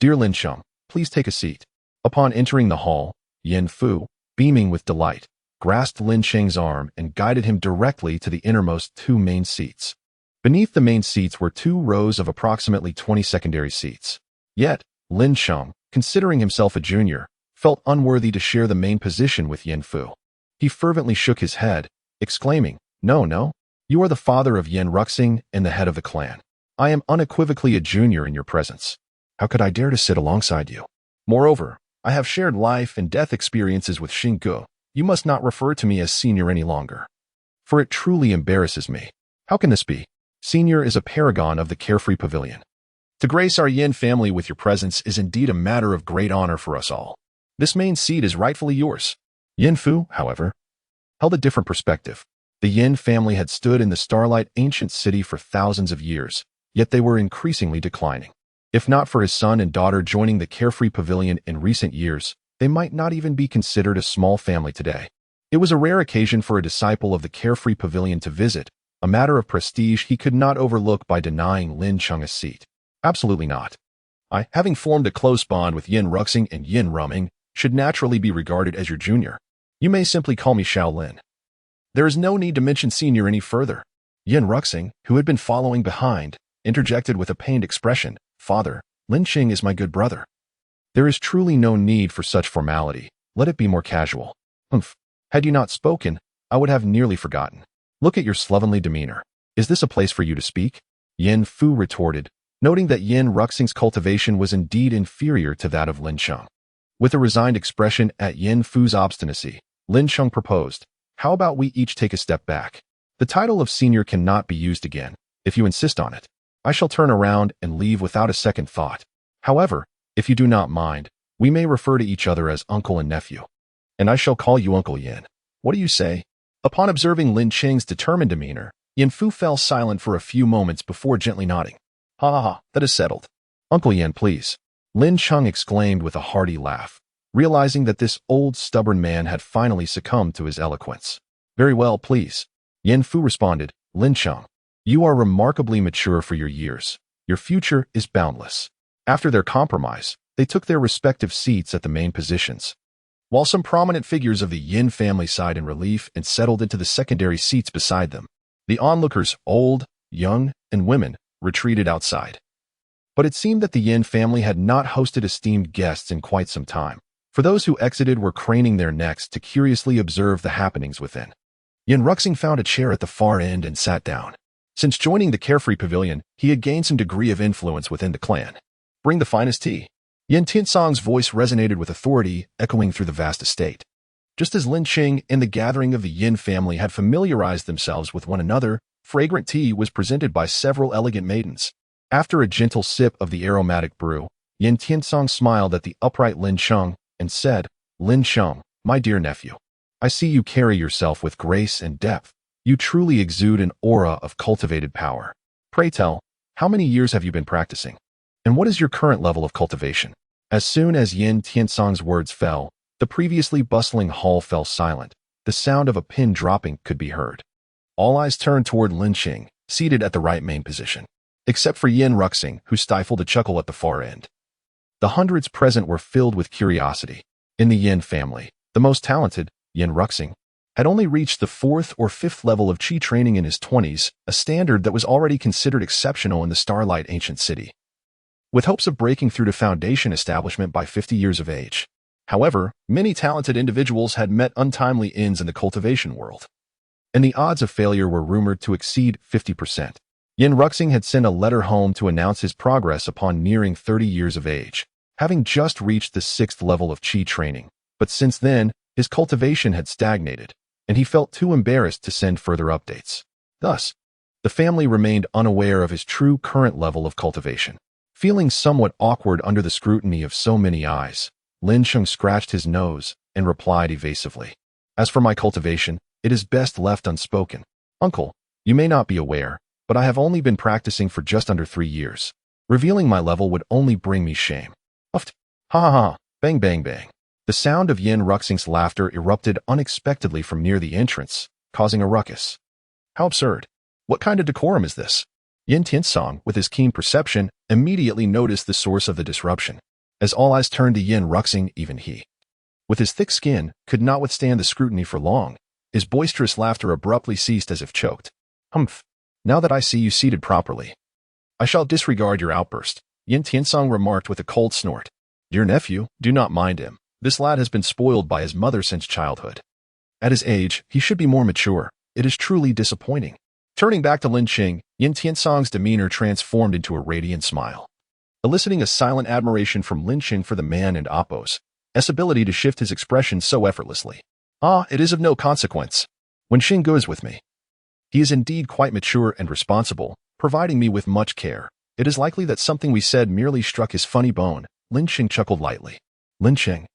Speaker 1: dear Lin Cheng, please take a seat." Upon entering the hall, Yin Fu, beaming with delight, grasped Lin Cheng's arm and guided him directly to the innermost 2 main seats. Beneath the main seats were 2 rows of approximately 20 secondary seats. Yet, Lin Cheng, considering himself a junior, felt unworthy to share the main position with Yin Fu. He fervently shook his head, exclaiming, No, you are the father of Yin Ruxing and the head of the clan. I am unequivocally a junior in your presence. How could I dare to sit alongside you? Moreover, I have shared life and death experiences with Xingge. You must not refer to me as senior any longer, for it truly embarrasses me. How can this be? Senior is a paragon of the Carefree Pavilion. To grace our Yin family with your presence is indeed a matter of great honor for us all. This main seat is rightfully yours." Yin Fu, however, held a different perspective. The Yin family had stood in the Starlight Ancient City for thousands of years, yet they were increasingly declining. If not for his son and daughter joining the Carefree Pavilion in recent years, they might not even be considered a small family today. It was a rare occasion for a disciple of the Carefree Pavilion to visit, a matter of prestige he could not overlook by denying Lin Cheng a seat. Absolutely not. I, having formed a close bond with Yin Ruxing and Yin Rumeng, should naturally be regarded as your junior. You may simply call me Xiao Lin. There is no need to mention senior any further. Yin Ruxing, who had been following behind, interjected with a pained expression, "Father, Lin Cheng is my good brother. There is truly no need for such formality. Let it be more casual." "Humph. Had you not spoken, I would have nearly forgotten. Look at your slovenly demeanor. Is this a place for you to speak?" Yin Fu retorted, noting that Yin Ruxing's cultivation was indeed inferior to that of Lin Cheng. With a resigned expression at Yin Fu's obstinacy, Lin Cheng proposed, "How about we each take a step back? The title of senior cannot be used again, if you insist on it." I shall turn around and leave without a second thought. However, if you do not mind, we may refer to each other as uncle and nephew. And I shall call you Uncle Yin. What do you say? Upon observing Lin Cheng's determined demeanor, Yin Fu fell silent for a few moments before gently nodding. Ha ha ha, that is settled. Uncle Yin, please. Lin Cheng exclaimed with a hearty laugh, realizing that this old stubborn man had finally succumbed to his eloquence. Very well, please. Yin Fu responded, Lin Cheng, you are remarkably mature for your years. Your future is boundless. After their compromise, they took their respective seats at the main positions, while some prominent figures of the Yin family sighed in relief and settled into the secondary seats beside them. The onlookers, old, young, and women, retreated outside. But it seemed that the Yin family had not hosted esteemed guests in quite some time, for those who exited were craning their necks to curiously observe the happenings within. Yin Ruxing found a chair at the far end and sat down. Since joining the carefree pavilion, he had gained some degree of influence within the clan. Bring the finest tea. Yin Tiansong's voice resonated with authority, echoing through the vast estate. Just as Lin Cheng and the gathering of the Yin family had familiarized themselves with one another, fragrant tea was presented by several elegant maidens. After a gentle sip of the aromatic brew, Yin Tiansong smiled at the upright Lin Cheng and said, Lin Cheng, my dear nephew, I see you carry yourself with grace and depth. You truly exude an aura of cultivated power. Pray tell, how many years have you been practicing? And what is your current level of cultivation? As soon as Yin Tiansong's words fell, the previously bustling hall fell silent. The sound of a pin dropping could be heard. All eyes turned toward Lin Cheng, seated at the right main position, except for Yin Ruxing, who stifled a chuckle at the far end. The hundreds present were filled with curiosity. In the Yin family, the most talented, Yin Ruxing, had only reached the 4th or 5th level of Qi training in his 20s, a standard that was already considered exceptional in the Starlight ancient city, with hopes of breaking through to foundation establishment by 50 years of age. However, many talented individuals had met untimely ends in the cultivation world, and the odds of failure were rumored to exceed 50%. Yin Ruxing had sent a letter home to announce his progress upon nearing 30 years of age, having just reached the 6th level of Qi training. But since then, his cultivation had stagnated, and he felt too embarrassed to send further updates. Thus, the family remained unaware of his true current level of cultivation. Feeling somewhat awkward under the scrutiny of so many eyes, Lin Cheng scratched his nose and replied evasively, As for my cultivation, it is best left unspoken. Uncle, you may not be aware, but I have only been practicing for just under 3 years. Revealing my level would only bring me shame. Uft. Ha ha ha, bang bang bang. The sound of Yin Ruxing's laughter erupted unexpectedly from near the entrance, causing a ruckus. How absurd. What kind of decorum is this? Yin Tiansong, with his keen perception, immediately noticed the source of the disruption. As all eyes turned to Yin Ruxing, even he, with his thick skin, could not withstand the scrutiny for long. His boisterous laughter abruptly ceased as if choked. Humph. Now that I see you seated properly, I shall disregard your outburst, Yin Tiansong remarked with a cold snort. Dear nephew, do not mind him. This lad has been spoiled by his mother since childhood. At his age, he should be more mature. It is truly disappointing. Turning back to Lin Cheng, Yin Tiansong's demeanor transformed into a radiant smile, eliciting a silent admiration from Lin Cheng for the man and Appo's ability to shift his expression so effortlessly. Ah, it is of no consequence. When Xing goes with me, he is indeed quite mature and responsible, providing me with much care. It is likely that something we said merely struck his funny bone. Lin Cheng chuckled lightly. Lin Cheng,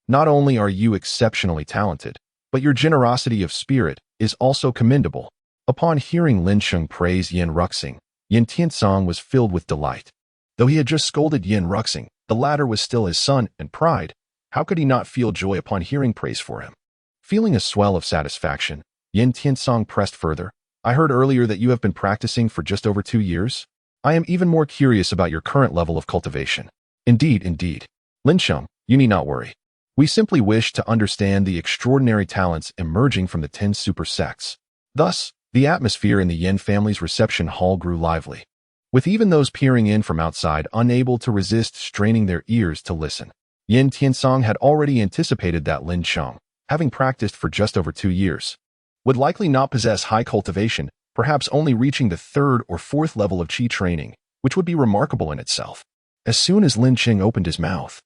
Speaker 1: not only are you exceptionally talented, but your generosity of spirit is also commendable. Upon hearing Lin Cheng praise Yin Ruxing, Yin Tiansong was filled with delight. Though he had just scolded Yin Ruxing, the latter was still his son and pride. How could he not feel joy upon hearing praise for him? Feeling a swell of satisfaction, Yin Tiansong pressed further. I heard earlier that you have been practicing for just over 2 years. I am even more curious about your current level of cultivation. Indeed. Lin Cheng, you need not worry. We simply wish to understand the extraordinary talents emerging from the 10 super sects. Thus, the atmosphere in the Yin family's reception hall grew lively, with even those peering in from outside unable to resist straining their ears to listen. Yin Tiansong had already anticipated that Lin Cheng, having practiced for just over 2 years, would likely not possess high cultivation, perhaps only reaching the 3rd or 4th level of Qi training, which would be remarkable in itself. As soon as Lin Cheng opened his mouth,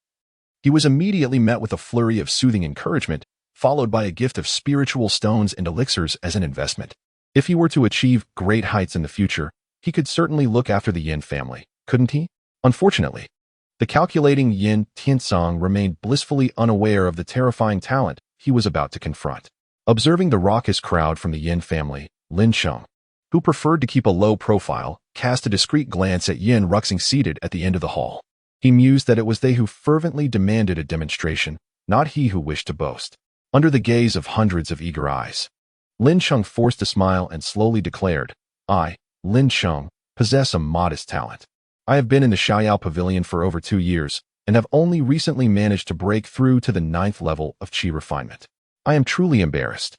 Speaker 1: he was immediately met with a flurry of soothing encouragement, followed by a gift of spiritual stones and elixirs as an investment. If he were to achieve great heights in the future, He could certainly look after the Yin family, couldn't he? Unfortunately, the calculating Yin Tiansong remained blissfully unaware of the terrifying talent he was about to confront. Observing the raucous crowd from the Yin family, Lin Cheng, who preferred to keep a low profile, cast a discreet glance at Yin Ruxing seated at the end of the hall. He mused that it was they who fervently demanded a demonstration, not he who wished to boast. Under the gaze of hundreds of eager eyes, Lin Cheng forced a smile and slowly declared, I, Lin Cheng, possess a modest talent. I have been in the Xiaoyao Pavilion for over 2 years and have only recently managed to break through to the 9th level of qi refinement. I am truly embarrassed.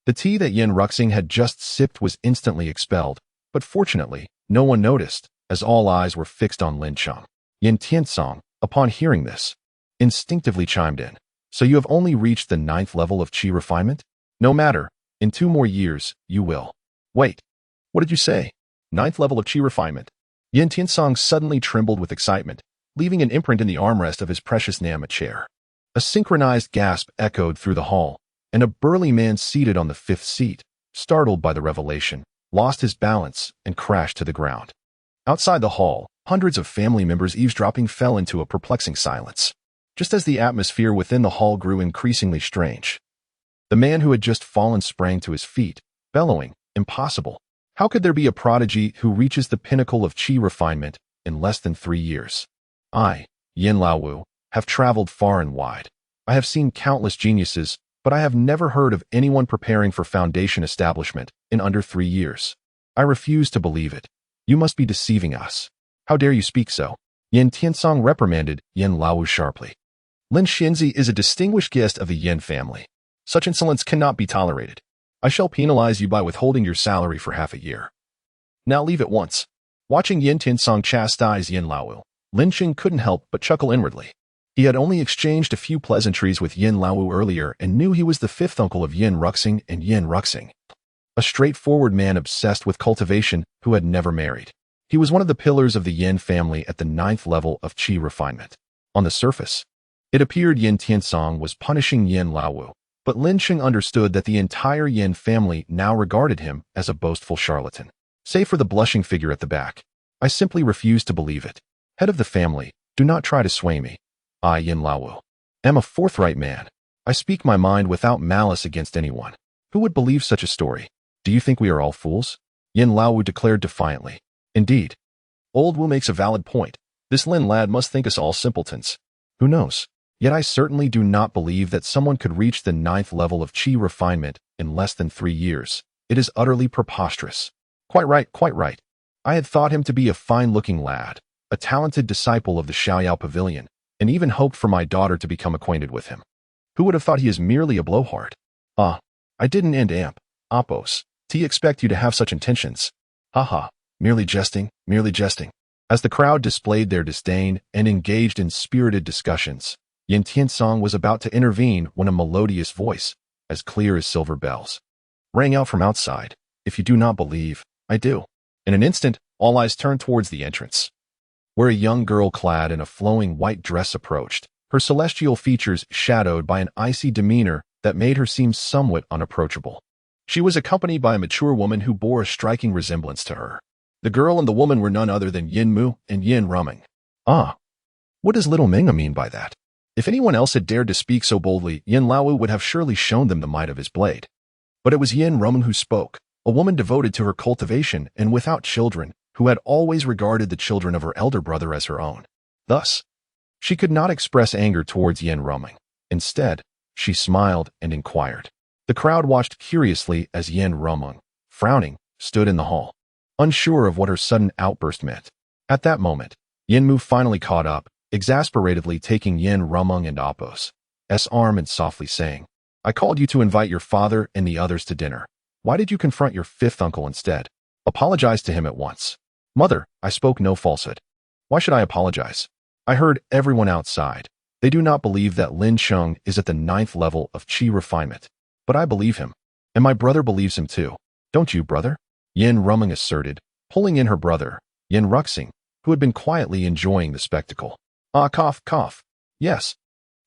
Speaker 1: The tea that Yin Ruxing had just sipped was instantly expelled, but fortunately, no one noticed, as all eyes were fixed on Lin Cheng. Yin Tiansong, upon hearing this, instinctively chimed in. So you have only reached the 9th level of qi refinement? No matter, in 2 more years, you will. Wait, what did you say? 9th level of qi refinement? Yin Tiansong suddenly trembled with excitement, leaving an imprint in the armrest of his precious Nama chair. A synchronized gasp echoed through the hall, and a burly man seated on the 5th seat, startled by the revelation, lost his balance and crashed to the ground. Outside the hall, hundreds of family members eavesdropping fell into a perplexing silence. Just as the atmosphere within the hall grew increasingly strange, the man who had just fallen sprang to his feet, bellowing, impossible. How could there be a prodigy who reaches the pinnacle of qi refinement in less than 3 years? I, Yin Laowu, have traveled far and wide. I have seen countless geniuses, but I have never heard of anyone preparing for foundation establishment in under 3 years. I refuse to believe it. You must be deceiving us. How dare you speak so? Yin Tiansong reprimanded Yin Laowu sharply. Lin Xinzi is a distinguished guest of the Yin family. Such insolence cannot be tolerated. I shall penalize you by withholding your salary for half a year. Now leave at once. Watching Yin Tiansong chastise Yin Laowu, Lin Cheng couldn't help but chuckle inwardly. He had only exchanged a few pleasantries with Yin Laowu earlier and knew he was the 5th uncle of Yin Ruxing and Yin Ruxing, a straightforward man obsessed with cultivation who had never married. He was one of the pillars of the Yin family at the 9th level of qi refinement. On the surface, it appeared Yin Tiansong was punishing Yin Laowu, but Lin Cheng understood that the entire Yin family now regarded him as a boastful charlatan. Save for the blushing figure at the back, I simply refuse to believe it. Head of the family, do not try to sway me. I, Yin Laowu, am a forthright man. I speak my mind without malice against anyone. Who would believe such a story? Do you think we are all fools? Yin Laowu declared defiantly. Indeed. Old Wu makes a valid point. This Lin lad must think us all simpletons. Who knows? Yet I certainly do not believe that someone could reach the 9th level of qi refinement in less than 3 years. It is utterly preposterous. Quite right, quite right. I had thought him to be a fine-looking lad, a talented disciple of the Xiaoyao Pavilion, and even hoped for my daughter to become acquainted with him. Who would have thought he is merely a blowhard? I didn't and amp. Oppos. T expect you to have such intentions. Haha, merely jesting, merely jesting. As the crowd displayed their disdain and engaged in spirited discussions, Yin Tiansong was about to intervene when a melodious voice, as clear as silver bells, rang out from outside. If you do not believe, I do. In an instant, all eyes turned towards the entrance, where a young girl clad in a flowing white dress approached, her celestial features shadowed by an icy demeanor that made her seem somewhat unapproachable. She was accompanied by a mature woman who bore a striking resemblance to her. The girl and the woman were none other than Yin Mu and Yin Rumming. What does little Menga mean by that? If anyone else had dared to speak so boldly, Yin Laowu would have surely shown them the might of his blade. But it was Yin Rumming who spoke, a woman devoted to her cultivation and without children, who had always regarded the children of her elder brother as her own. Thus, she could not express anger towards Yin Rumming. Instead, she smiled and inquired. The crowd watched curiously as Yin Rumming, frowning, stood in the hall, unsure of what her sudden outburst meant. At that moment, Yin Mu finally caught up, exasperatedly taking Yin Rumming and Oppos' arm and softly saying, I called you to invite your father and the others to dinner. Why did you confront your 5th uncle instead? Apologize to him at once. Mother, I spoke no falsehood. Why should I apologize? I heard everyone outside. They do not believe that Lin Cheng is at the 9th level of qi refinement. But I believe him. And my brother believes him too. Don't you, brother? Yin Rumming asserted, pulling in her brother, Yin Ruxing, who had been quietly enjoying the spectacle. Cough, cough. Yes.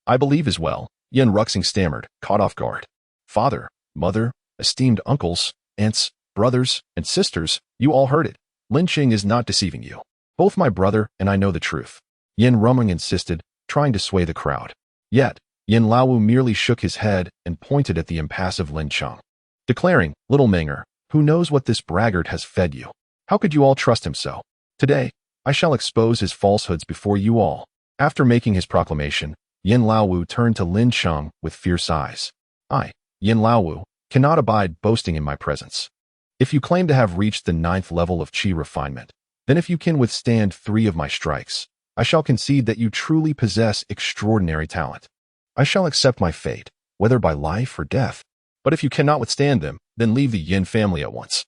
Speaker 1: I believe as well, Yin Ruxing stammered, caught off guard. Father, mother, esteemed uncles, aunts, brothers, and sisters, you all heard it. Lin Cheng is not deceiving you. Both my brother and I know the truth. Yin Ruming insisted, trying to sway the crowd. Yet, Yin Laowu merely shook his head and pointed at the impassive Lin Cheng, declaring, "Little Menger, who knows what this braggart has fed you? How could you all trust him so? Today, I shall expose his falsehoods before you all." After making his proclamation, Yin Laowu turned to Lin Cheng with fierce eyes. "I, Yin Laowu, cannot abide boasting in my presence. If you claim to have reached the 9th level of qi refinement, then if you can withstand 3 of my strikes, I shall concede that you truly possess extraordinary talent. I shall accept my fate, whether by life or death. But if you cannot withstand them, then leave the Yin family at once.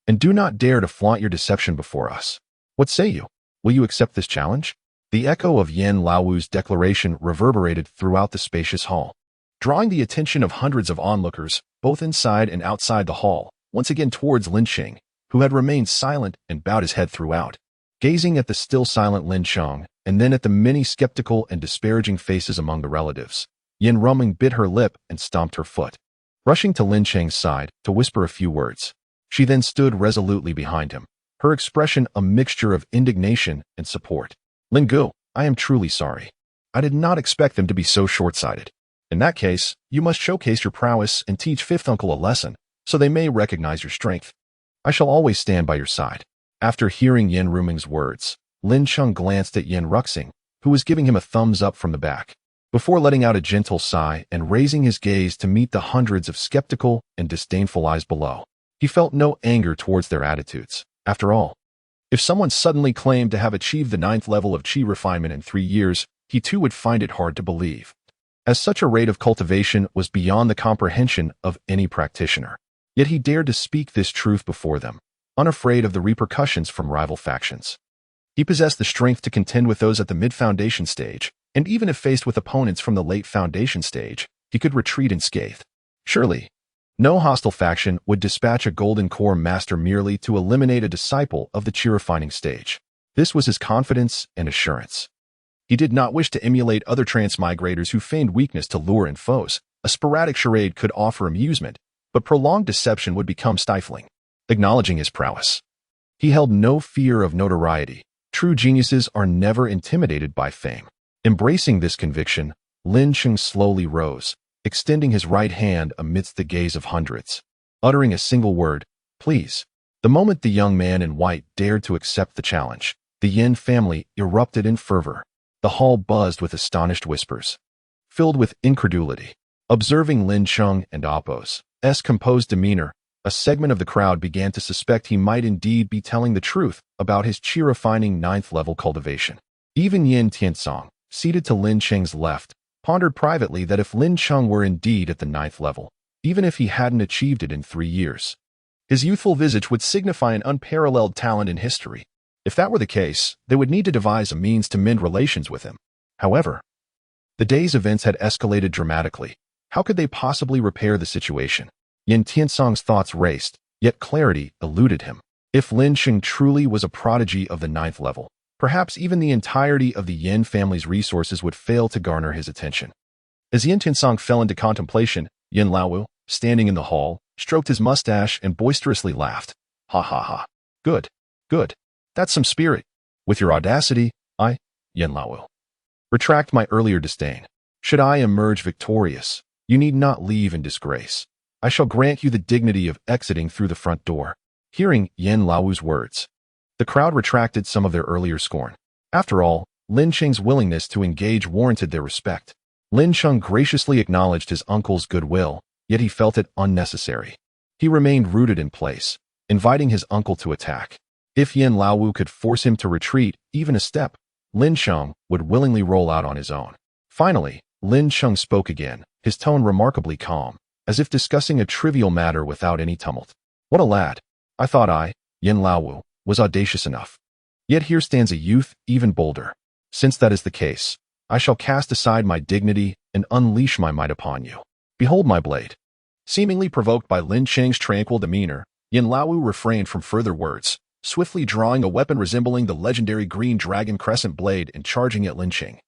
Speaker 1: And do not dare to flaunt your deception before us. What say you? Will you accept this challenge?" The echo of Yin Laowu's declaration reverberated throughout the spacious hall, drawing the attention of hundreds of onlookers, both inside and outside the hall, once again towards Lin Cheng, who had remained silent and bowed his head throughout. Gazing at the still silent Lin Cheng, and then at the many skeptical and disparaging faces among the relatives, Yin Ruming bit her lip and stomped her foot. Rushing to Lin Cheng's side to whisper a few words, she then stood resolutely behind him, her expression a mixture of indignation and support. "Lin Gu, I am truly sorry. I did not expect them to be so short-sighted. In that case, you must showcase your prowess and teach fifth uncle a lesson, so they may recognize your strength. I shall always stand by your side." After hearing Yin Ruming's words, Lin Cheng glanced at Yin Ruxing, who was giving him a thumbs up from the back, before letting out a gentle sigh and raising his gaze to meet the hundreds of skeptical and disdainful eyes below. He felt no anger towards their attitudes. After all, if someone suddenly claimed to have achieved the 9th level of qi refinement in 3 years, he too would find it hard to believe, as such a rate of cultivation was beyond the comprehension of any practitioner. Yet he dared to speak this truth before them, unafraid of the repercussions from rival factions. He possessed the strength to contend with those at the mid-foundation stage, and even if faced with opponents from the late foundation stage, he could retreat unscathed. Surely, no hostile faction would dispatch a golden core master merely to eliminate a disciple of the qi refining stage. This was his confidence and assurance. He did not wish to emulate other transmigrators who feigned weakness to lure in foes. A sporadic charade could offer amusement, but prolonged deception would become stifling. Acknowledging his prowess, he held no fear of notoriety. True geniuses are never intimidated by fame. Embracing this conviction, Lin Cheng slowly rose, extending his right hand amidst the gaze of hundreds. Uttering a single word, "Please." The moment the young man in white dared to accept the challenge, the Yin family erupted in fervor. The hall buzzed with astonished whispers, filled with incredulity. Observing Lin Cheng and Appo's composed demeanor, a segment of the crowd began to suspect he might indeed be telling the truth about his qi refining 9th level cultivation. Even Yin Tiansong, seated to Lin Cheng's left, pondered privately that if Lin Cheng were indeed at the 9th level, even if he hadn't achieved it in 3 years, his youthful visage would signify an unparalleled talent in history. If that were the case, they would need to devise a means to mend relations with him. However, the day's events had escalated dramatically. How could they possibly repair the situation? Yin Tiansong's thoughts raced, yet clarity eluded him. If Lin Cheng truly was a prodigy of the 9th level, perhaps even the entirety of the Yin family's resources would fail to garner his attention. As Yin Tiansong fell into contemplation, Yin Laowu, standing in the hall, stroked his mustache and boisterously laughed. "Ha ha ha. Good, good. That's some spirit. With your audacity, I, Yin Laowu, retract my earlier disdain. Should I emerge victorious, you need not leave in disgrace. I shall grant you the dignity of exiting through the front door." Hearing Yin Laowu's words, the crowd retracted some of their earlier scorn. After all, Lin Cheng's willingness to engage warranted their respect. Lin Cheng graciously acknowledged his uncle's goodwill, yet he felt it unnecessary. He remained rooted in place, inviting his uncle to attack. If Yin Laowu could force him to retreat even a step, Lin Cheng would willingly roll out on his own. Finally, Lin Cheng spoke again, his tone remarkably calm, as if discussing a trivial matter without any tumult. "What a lad! I thought I, Yin Laowu, was audacious enough. Yet here stands a youth even bolder. Since that is the case, I shall cast aside my dignity and unleash my might upon you. Behold my blade." Seemingly provoked by Lin Cheng's tranquil demeanor, Yin Laowu refrained from further words, swiftly drawing a weapon resembling the legendary green dragon crescent blade and charging at Lin Cheng.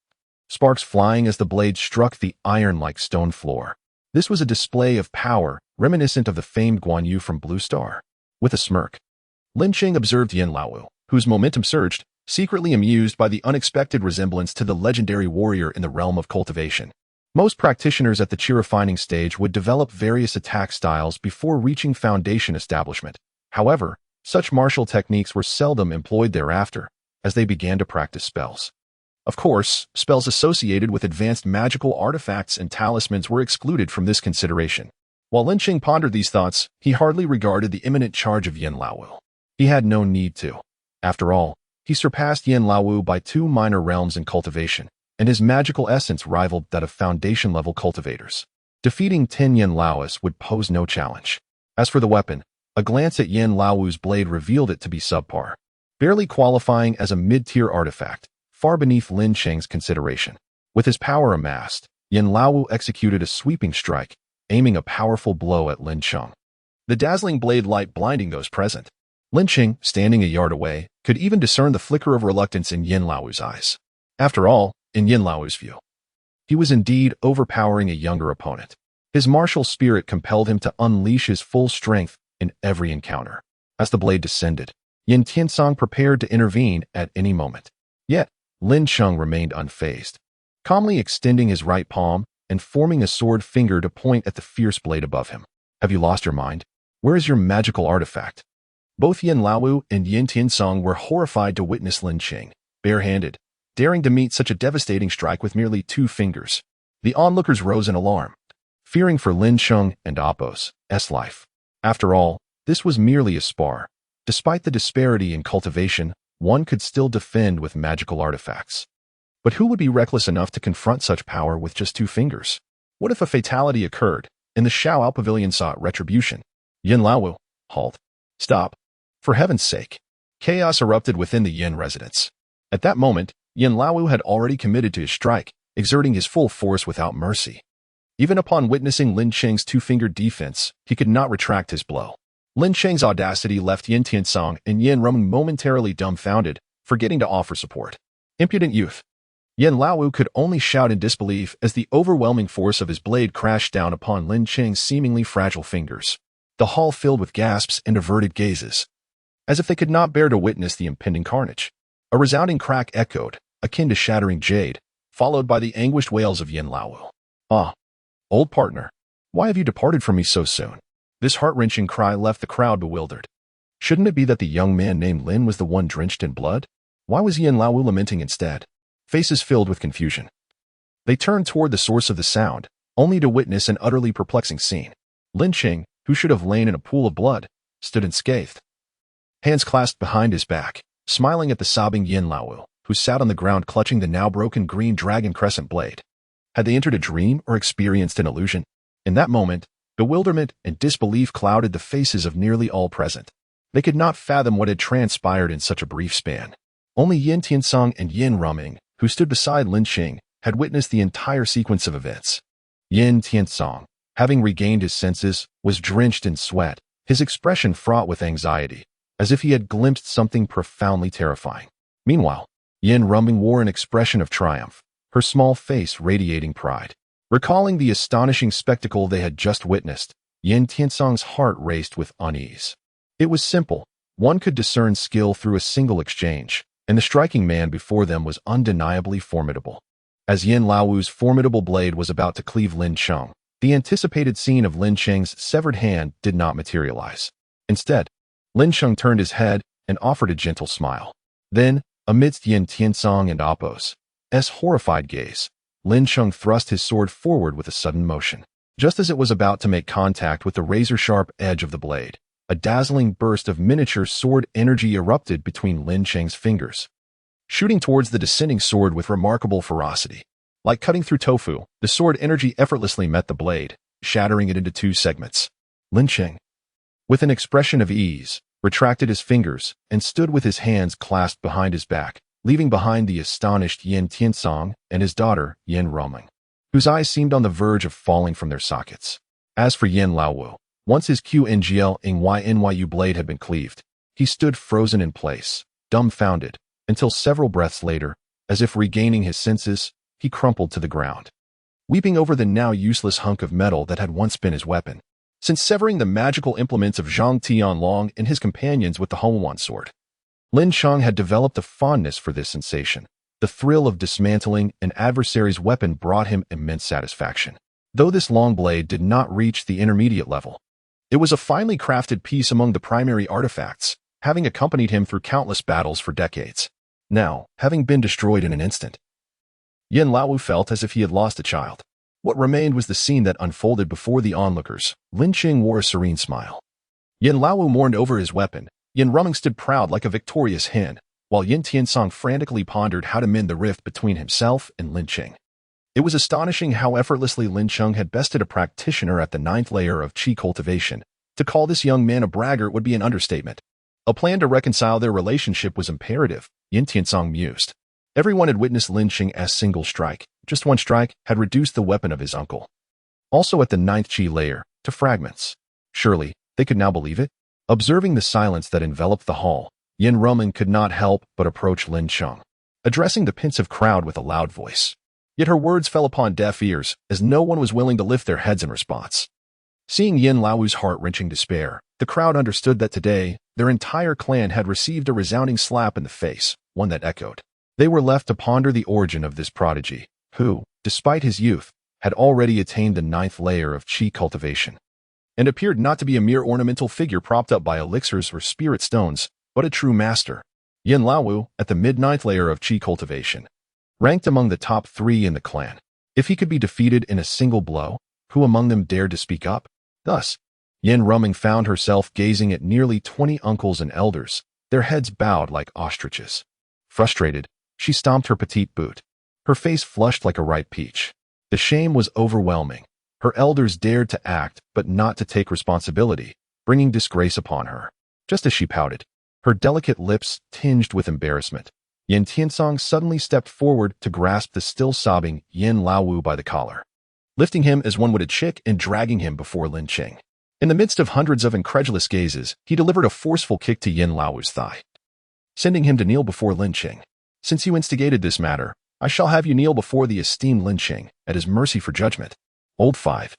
Speaker 1: Sparks flying as the blade struck the iron-like stone floor. This was a display of power reminiscent of the famed Guan Yu from Blue Star. With a smirk, Lin Cheng observed Yin Laowu, whose momentum surged, secretly amused by the unexpected resemblance to the legendary warrior in the realm of cultivation. Most practitioners at the qi refining stage would develop various attack styles before reaching foundation establishment. However, such martial techniques were seldom employed thereafter, as they began to practice spells. Of course, spells associated with advanced magical artifacts and talismans were excluded from this consideration. While Lin Cheng pondered these thoughts, he hardly regarded the imminent charge of Yin Laowu. He had no need to. After all, he surpassed Yin Laowu by 2 minor realms in cultivation, and his magical essence rivaled that of foundation-level cultivators. Defeating 10 Yin Laowas would pose no challenge. As for the weapon, a glance at Yin Laowu's blade revealed it to be subpar, barely qualifying as a mid-tier artifact, far beneath Lin Cheng's consideration. With his power amassed, Yin Laowu executed a sweeping strike, aiming a powerful blow at Lin Cheng. The dazzling blade light blinding those present. Lin Cheng, standing a yard away, could even discern the flicker of reluctance in Yin Laowu's eyes. After all, in Yin Laowu's view, he was indeed overpowering a younger opponent. His martial spirit compelled him to unleash his full strength in every encounter. As the blade descended, Yin Tiansong prepared to intervene at any moment. Yet, Lin Cheng remained unfazed, calmly extending his right palm and forming a sword finger to point at the fierce blade above him. Have you lost your mind? Where is your magical artifact? Both Yin Laowu and Yin Tiansong were horrified to witness Lin Cheng, barehanded, daring to meet such a devastating strike with merely 2 fingers. The onlookers rose in alarm, fearing for Lin Cheng and Appo's life. After all, this was merely a spar. Despite the disparity in cultivation, one could still defend with magical artifacts. But who would be reckless enough to confront such power with just 2 fingers? What if a fatality occurred, and the Shaoao Pavilion sought retribution? Yin Laowu, halt. Stop. For heaven's sake. Chaos erupted within the Yin residence. At that moment, Yin Laowu had already committed to his strike, exerting his full force without mercy. Even upon witnessing Lin Cheng's 2-fingered defense, he could not retract his blow. Lin Cheng's audacity left Yin Tiansong and Yin Ruming momentarily dumbfounded, forgetting to offer support. Impudent youth. Yin Laowu could only shout in disbelief as the overwhelming force of his blade crashed down upon Lin Cheng's seemingly fragile fingers. The hall filled with gasps and averted gazes, as if they could not bear to witness the impending carnage. A resounding crack echoed, akin to shattering jade, followed by the anguished wails of Yin Laowu. Ah, old partner, why have you departed from me so soon? This heart-wrenching cry left the crowd bewildered. Shouldn't it be that the young man named Lin was the one drenched in blood? Why was Yin Laowu lamenting instead? Faces filled with confusion. They turned toward the source of the sound, only to witness an utterly perplexing scene. Lin Cheng, who should have lain in a pool of blood, stood unscathed, hands clasped behind his back, smiling at the sobbing Yin Laowu, who sat on the ground clutching the now broken green dragon crescent blade. Had they entered a dream or experienced an illusion? In that moment, bewilderment and disbelief clouded the faces of nearly all present. They could not fathom what had transpired in such a brief span. Only Yin Tiansong and Yin Ruming, who stood beside Lin Cheng, had witnessed the entire sequence of events. Yin Tiansong, having regained his senses, was drenched in sweat, his expression fraught with anxiety, as if he had glimpsed something profoundly terrifying. Meanwhile, Yin Ruming wore an expression of triumph, her small face radiating pride. Recalling the astonishing spectacle they had just witnessed, Yin Tiansong's heart raced with unease. It was simple. One could discern skill through a single exchange, and the striking man before them was undeniably formidable. As Yin Laowu's formidable blade was about to cleave Lin Cheng, the anticipated scene of Lin Cheng's severed hand did not materialize. Instead, Lin Cheng turned his head and offered a gentle smile. Then, amidst Yin Tiansong and Appo's horrified gaze, Lin Cheng thrust his sword forward with a sudden motion. Just as it was about to make contact with the razor-sharp edge of the blade, a dazzling burst of miniature sword energy erupted between Lin Cheng's fingers, shooting towards the descending sword with remarkable ferocity. Like cutting through tofu, the sword energy effortlessly met the blade, shattering it into 2 segments. Lin Cheng, with an expression of ease, retracted his fingers and stood with his hands clasped behind his back, leaving behind the astonished Yin Tiansong and his daughter, Yin Ruming, whose eyes seemed on the verge of falling from their sockets. As for Yin Laowu, once his QNGL-NYNYU blade had been cleaved, he stood frozen in place, dumbfounded, until several breaths later, as if regaining his senses, he crumpled to the ground, weeping over the now useless hunk of metal that had once been his weapon. since severing the magical implements of Zhang Tianlong and his companions with the Huan sword. Lin Cheng had developed a fondness for this sensation. The thrill of dismantling an adversary's weapon brought him immense satisfaction. Though this long blade did not reach the intermediate level, it was a finely crafted piece among the primary artifacts, having accompanied him through countless battles for decades. Now, having been destroyed in an instant, Yin Laowu felt as if he had lost a child. What remained was the scene that unfolded before the onlookers. Lin Cheng wore a serene smile. Yin Laowu mourned over his weapon. Yin Ruming stood proud like a victorious hen, while Yin Tiansong frantically pondered how to mend the rift between himself and Lin Cheng. It was astonishing how effortlessly Lin Cheng had bested a practitioner at the 9th layer of Qi cultivation. To call this young man a braggart would be an understatement. A plan to reconcile their relationship was imperative, Yin Tiansong mused. Everyone had witnessed Lin Cheng's single strike. Just one strike had reduced the weapon of his uncle, also at the 9th Qi layer, to fragments. Surely, they could now believe it? Observing the silence that enveloped the hall, Yin Ruming could not help but approach Lin Cheng, addressing the pensive crowd with a loud voice. Yet her words fell upon deaf ears, as no one was willing to lift their heads in response. Seeing Yin Laowu's heart-wrenching despair, the crowd understood that today, their entire clan had received a resounding slap in the face, one that echoed. They were left to ponder the origin of this prodigy, who, despite his youth, had already attained the 9th layer of Qi cultivation, and appeared not to be a mere ornamental figure propped up by elixirs or spirit stones, but a true master. Yin Laowu, at the mid-9th layer of Qi cultivation, ranked among the top 3 in the clan. If he could be defeated in a single blow, who among them dared to speak up? Thus, Yin Ruming found herself gazing at nearly 20 uncles and elders, their heads bowed like ostriches. Frustrated, she stomped her petite boot. Her face flushed like a ripe peach. The shame was overwhelming. Her elders dared to act, but not to take responsibility, bringing disgrace upon her. Just as she pouted, her delicate lips tinged with embarrassment, Yin Tiansong suddenly stepped forward to grasp the still sobbing Yin Laowu by the collar, lifting him as one would a chick and dragging him before Lin Cheng. In the midst of hundreds of incredulous gazes, he delivered a forceful kick to Yin Laowu's thigh, sending him to kneel before Lin Cheng. Since you instigated this matter, I shall have you kneel before the esteemed Lin Cheng, at his mercy for judgment. Old 5.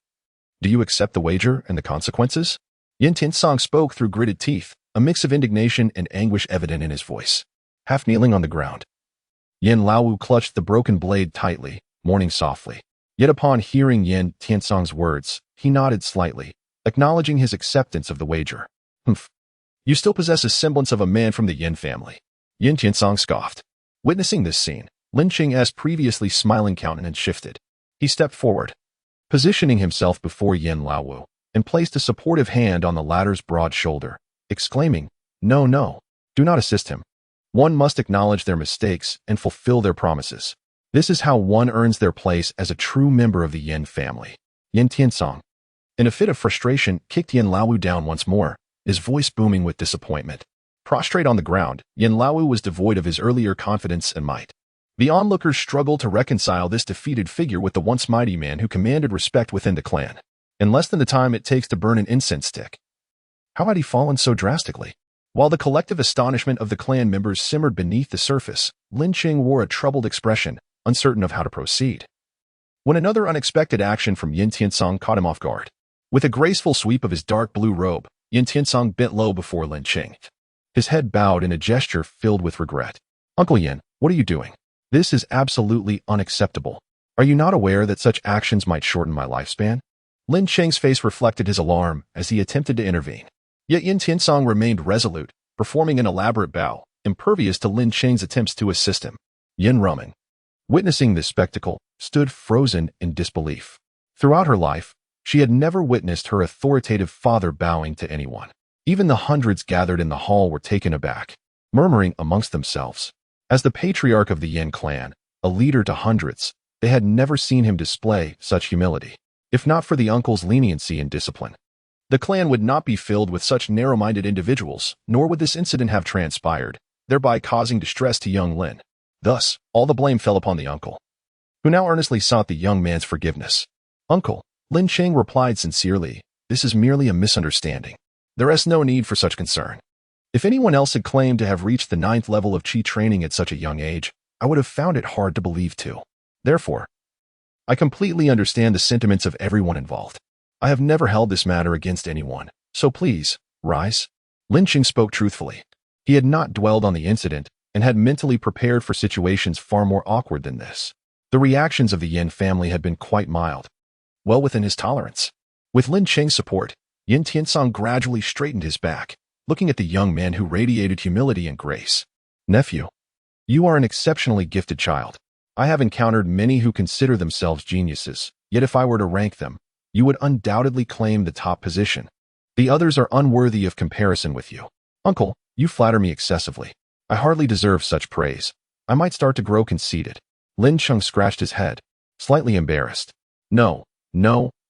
Speaker 1: Do you accept the wager and the consequences? Yin Tiansong spoke through gritted teeth, a mix of indignation and anguish evident in his voice. Half kneeling on the ground, Yin Laowu clutched the broken blade tightly, mourning softly. Yet upon hearing Yin Tiansong's words, he nodded slightly, acknowledging his acceptance of the wager. Humph. You still possess a semblance of a man from the Yin family. Yin Tiansong scoffed. Witnessing this scene, Lin Cheng's previously smiling countenance shifted. He stepped forward, positioning himself before Yin Laowu, and placed a supportive hand on the latter's broad shoulder, exclaiming, No, no, do not assist him. One must acknowledge their mistakes and fulfill their promises. This is how one earns their place as a true member of the Yin family. Yin Tiansong, in a fit of frustration, kicked Yin Laowu down once more, his voice booming with disappointment. Prostrate on the ground, Yin Laowu was devoid of his earlier confidence and might. The onlookers struggled to reconcile this defeated figure with the once mighty man who commanded respect within the clan, in less than the time it takes to burn an incense stick. How had he fallen so drastically? While the collective astonishment of the clan members simmered beneath the surface, Lin Cheng wore a troubled expression, uncertain of how to proceed. When another unexpected action from Yin Tiansong caught him off guard. With a graceful sweep of his dark blue robe, Yin Tiansong bent low before Lin Cheng. His head bowed in a gesture filled with regret. Uncle Yin, what are you doing? This is absolutely unacceptable. Are you not aware that such actions might shorten my lifespan? Lin Cheng's face reflected his alarm as he attempted to intervene. Yet Yin Tiansong remained resolute, performing an elaborate bow, impervious to Lin Cheng's attempts to assist him. Yin Ruming, witnessing this spectacle, stood frozen in disbelief. Throughout her life, she had never witnessed her authoritative father bowing to anyone. Even the hundreds gathered in the hall were taken aback, murmuring amongst themselves. As the patriarch of the Yin clan, a leader to hundreds, they had never seen him display such humility. If not for the uncle's leniency and discipline, the clan would not be filled with such narrow-minded individuals, nor would this incident have transpired, thereby causing distress to young Lin. Thus, all the blame fell upon the uncle, who now earnestly sought the young man's forgiveness. Uncle, Lin Cheng replied sincerely, this is merely a misunderstanding. There is no need for such concern. If anyone else had claimed to have reached the 9th level of Qi training at such a young age, I would have found it hard to believe too. Therefore, I completely understand the sentiments of everyone involved. I have never held this matter against anyone, so please, rise. Lin Cheng spoke truthfully. He had not dwelled on the incident and had mentally prepared for situations far more awkward than this. The reactions of the Yin family had been quite mild, well within his tolerance. With Lin Cheng's support, Yin Tiansong gradually straightened his back, looking at the young man who radiated humility and grace. Nephew, you are an exceptionally gifted child. I have encountered many who consider themselves geniuses, yet if I were to rank them, you would undoubtedly claim the top position. The others are unworthy of comparison with you. Uncle, you flatter me excessively. I hardly deserve such praise. I might start to grow conceited. Lin Cheng scratched his head, slightly embarrassed. No,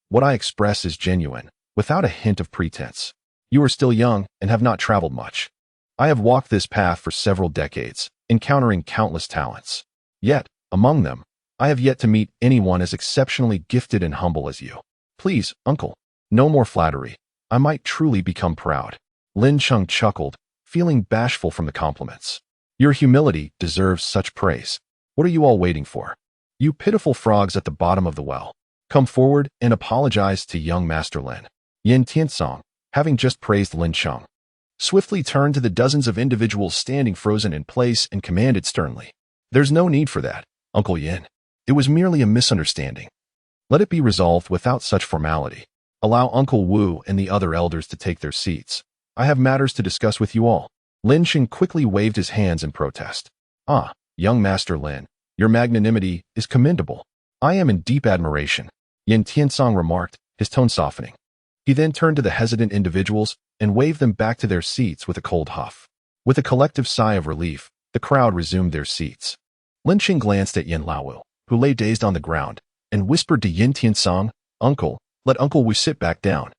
Speaker 1: what I express is genuine, without a hint of pretense. You are still young and have not traveled much. I have walked this path for several decades, encountering countless talents. Yet, among them, I have yet to meet anyone as exceptionally gifted and humble as you. Please, uncle, no more flattery. I might truly become proud. Lin Cheng chuckled, feeling bashful from the compliments. Your humility deserves such praise. What are you all waiting for? You pitiful frogs at the bottom of the well. Come forward and apologize to young Master Lin. Yin Tiansong, having just praised Lin Cheng, swiftly turned to the dozens of individuals standing frozen in place and commanded sternly. There's no need for that, Uncle Yin. It was merely a misunderstanding. Let it be resolved without such formality. Allow Uncle Wu and the other elders to take their seats. I have matters to discuss with you all. Lin Cheng quickly waved his hands in protest. Ah, young Master Lin, your magnanimity is commendable. I am in deep admiration, Yin Tiansong remarked, his tone softening. He then turned to the hesitant individuals and waved them back to their seats with a cold huff. With a collective sigh of relief, the crowd resumed their seats. Lin Cheng glanced at Yin Laowu, who lay dazed on the ground, and whispered to Yin Tiansong, Uncle, let Uncle Wu sit back down.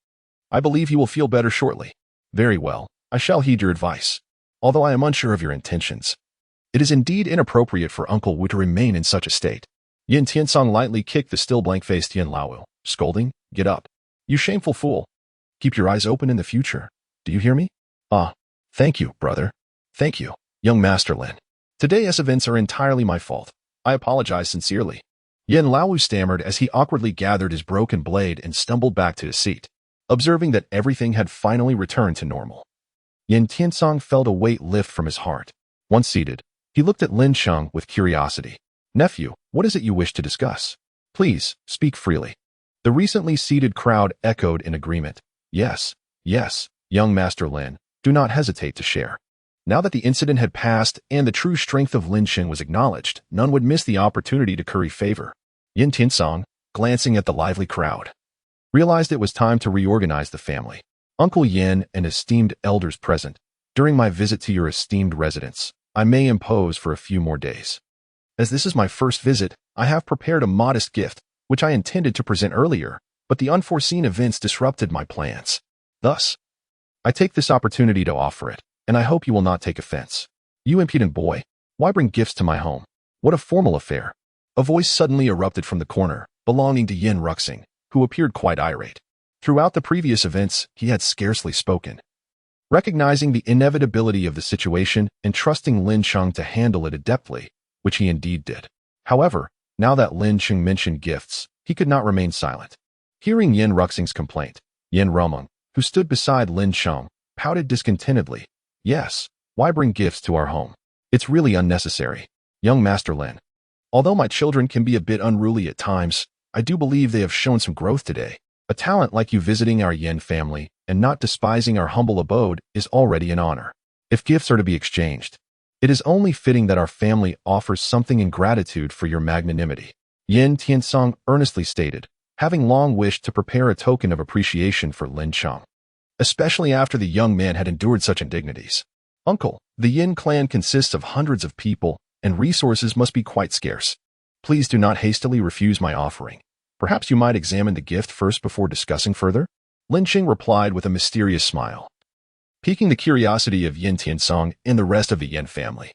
Speaker 1: I believe he will feel better shortly. Very well, I shall heed your advice, although I am unsure of your intentions. It is indeed inappropriate for Uncle Wu to remain in such a state. Yin Tiansong lightly kicked the still blank-faced Yin Laowu, scolding, Get up. You shameful fool. Keep your eyes open in the future. Do you hear me? Ah, thank you, brother. Thank you, young Master Lin. Today's events are entirely my fault. I apologize sincerely. Yin Laowu stammered as he awkwardly gathered his broken blade and stumbled back to his seat, observing that everything had finally returned to normal. Yin Tiansong felt a weight lift from his heart. Once seated, he looked at Lin Cheng with curiosity. Nephew, what is it you wish to discuss? Please, speak freely. The recently seated crowd echoed in agreement. Yes, young Master Lin, do not hesitate to share. Now that the incident had passed and the true strength of Lin Cheng was acknowledged, none would miss the opportunity to curry favor. Yin Tiansong, glancing at the lively crowd, realized it was time to reorganize the family. Uncle Yin and esteemed elders present, during my visit to your esteemed residence, I may impose for a few more days. As this is my first visit, I have prepared a modest gift, which I intended to present earlier, but the unforeseen events disrupted my plans. Thus, I take this opportunity to offer it, and I hope you will not take offense. You impudent boy, why bring gifts to my home? What a formal affair. A voice suddenly erupted from the corner, belonging to Yin Ruxing, who appeared quite irate. Throughout the previous events, he had scarcely spoken. Recognizing the inevitability of the situation and trusting Lin Cheng to handle it adeptly, which he indeed did. However, now that Lin Cheng mentioned gifts, he could not remain silent. Hearing Yin Ruxing's complaint, Yin Rumeng, who stood beside Lin Cheng, pouted discontentedly. Yes, why bring gifts to our home? It's really unnecessary. Young Master Lin, although my children can be a bit unruly at times, I do believe they have shown some growth today. A talent like you visiting our Yin family and not despising our humble abode is already an honor. If gifts are to be exchanged, it is only fitting that our family offers something in gratitude for your magnanimity. Yin Tiansong earnestly stated, having long wished to prepare a token of appreciation for Lin Cheng, especially after the young man had endured such indignities. Uncle, the Yin clan consists of hundreds of people, and resources must be quite scarce. Please do not hastily refuse my offering. Perhaps you might examine the gift first before discussing further? Lin Cheng replied with a mysterious smile, piquing the curiosity of Yin Tiansong and the rest of the Yin family.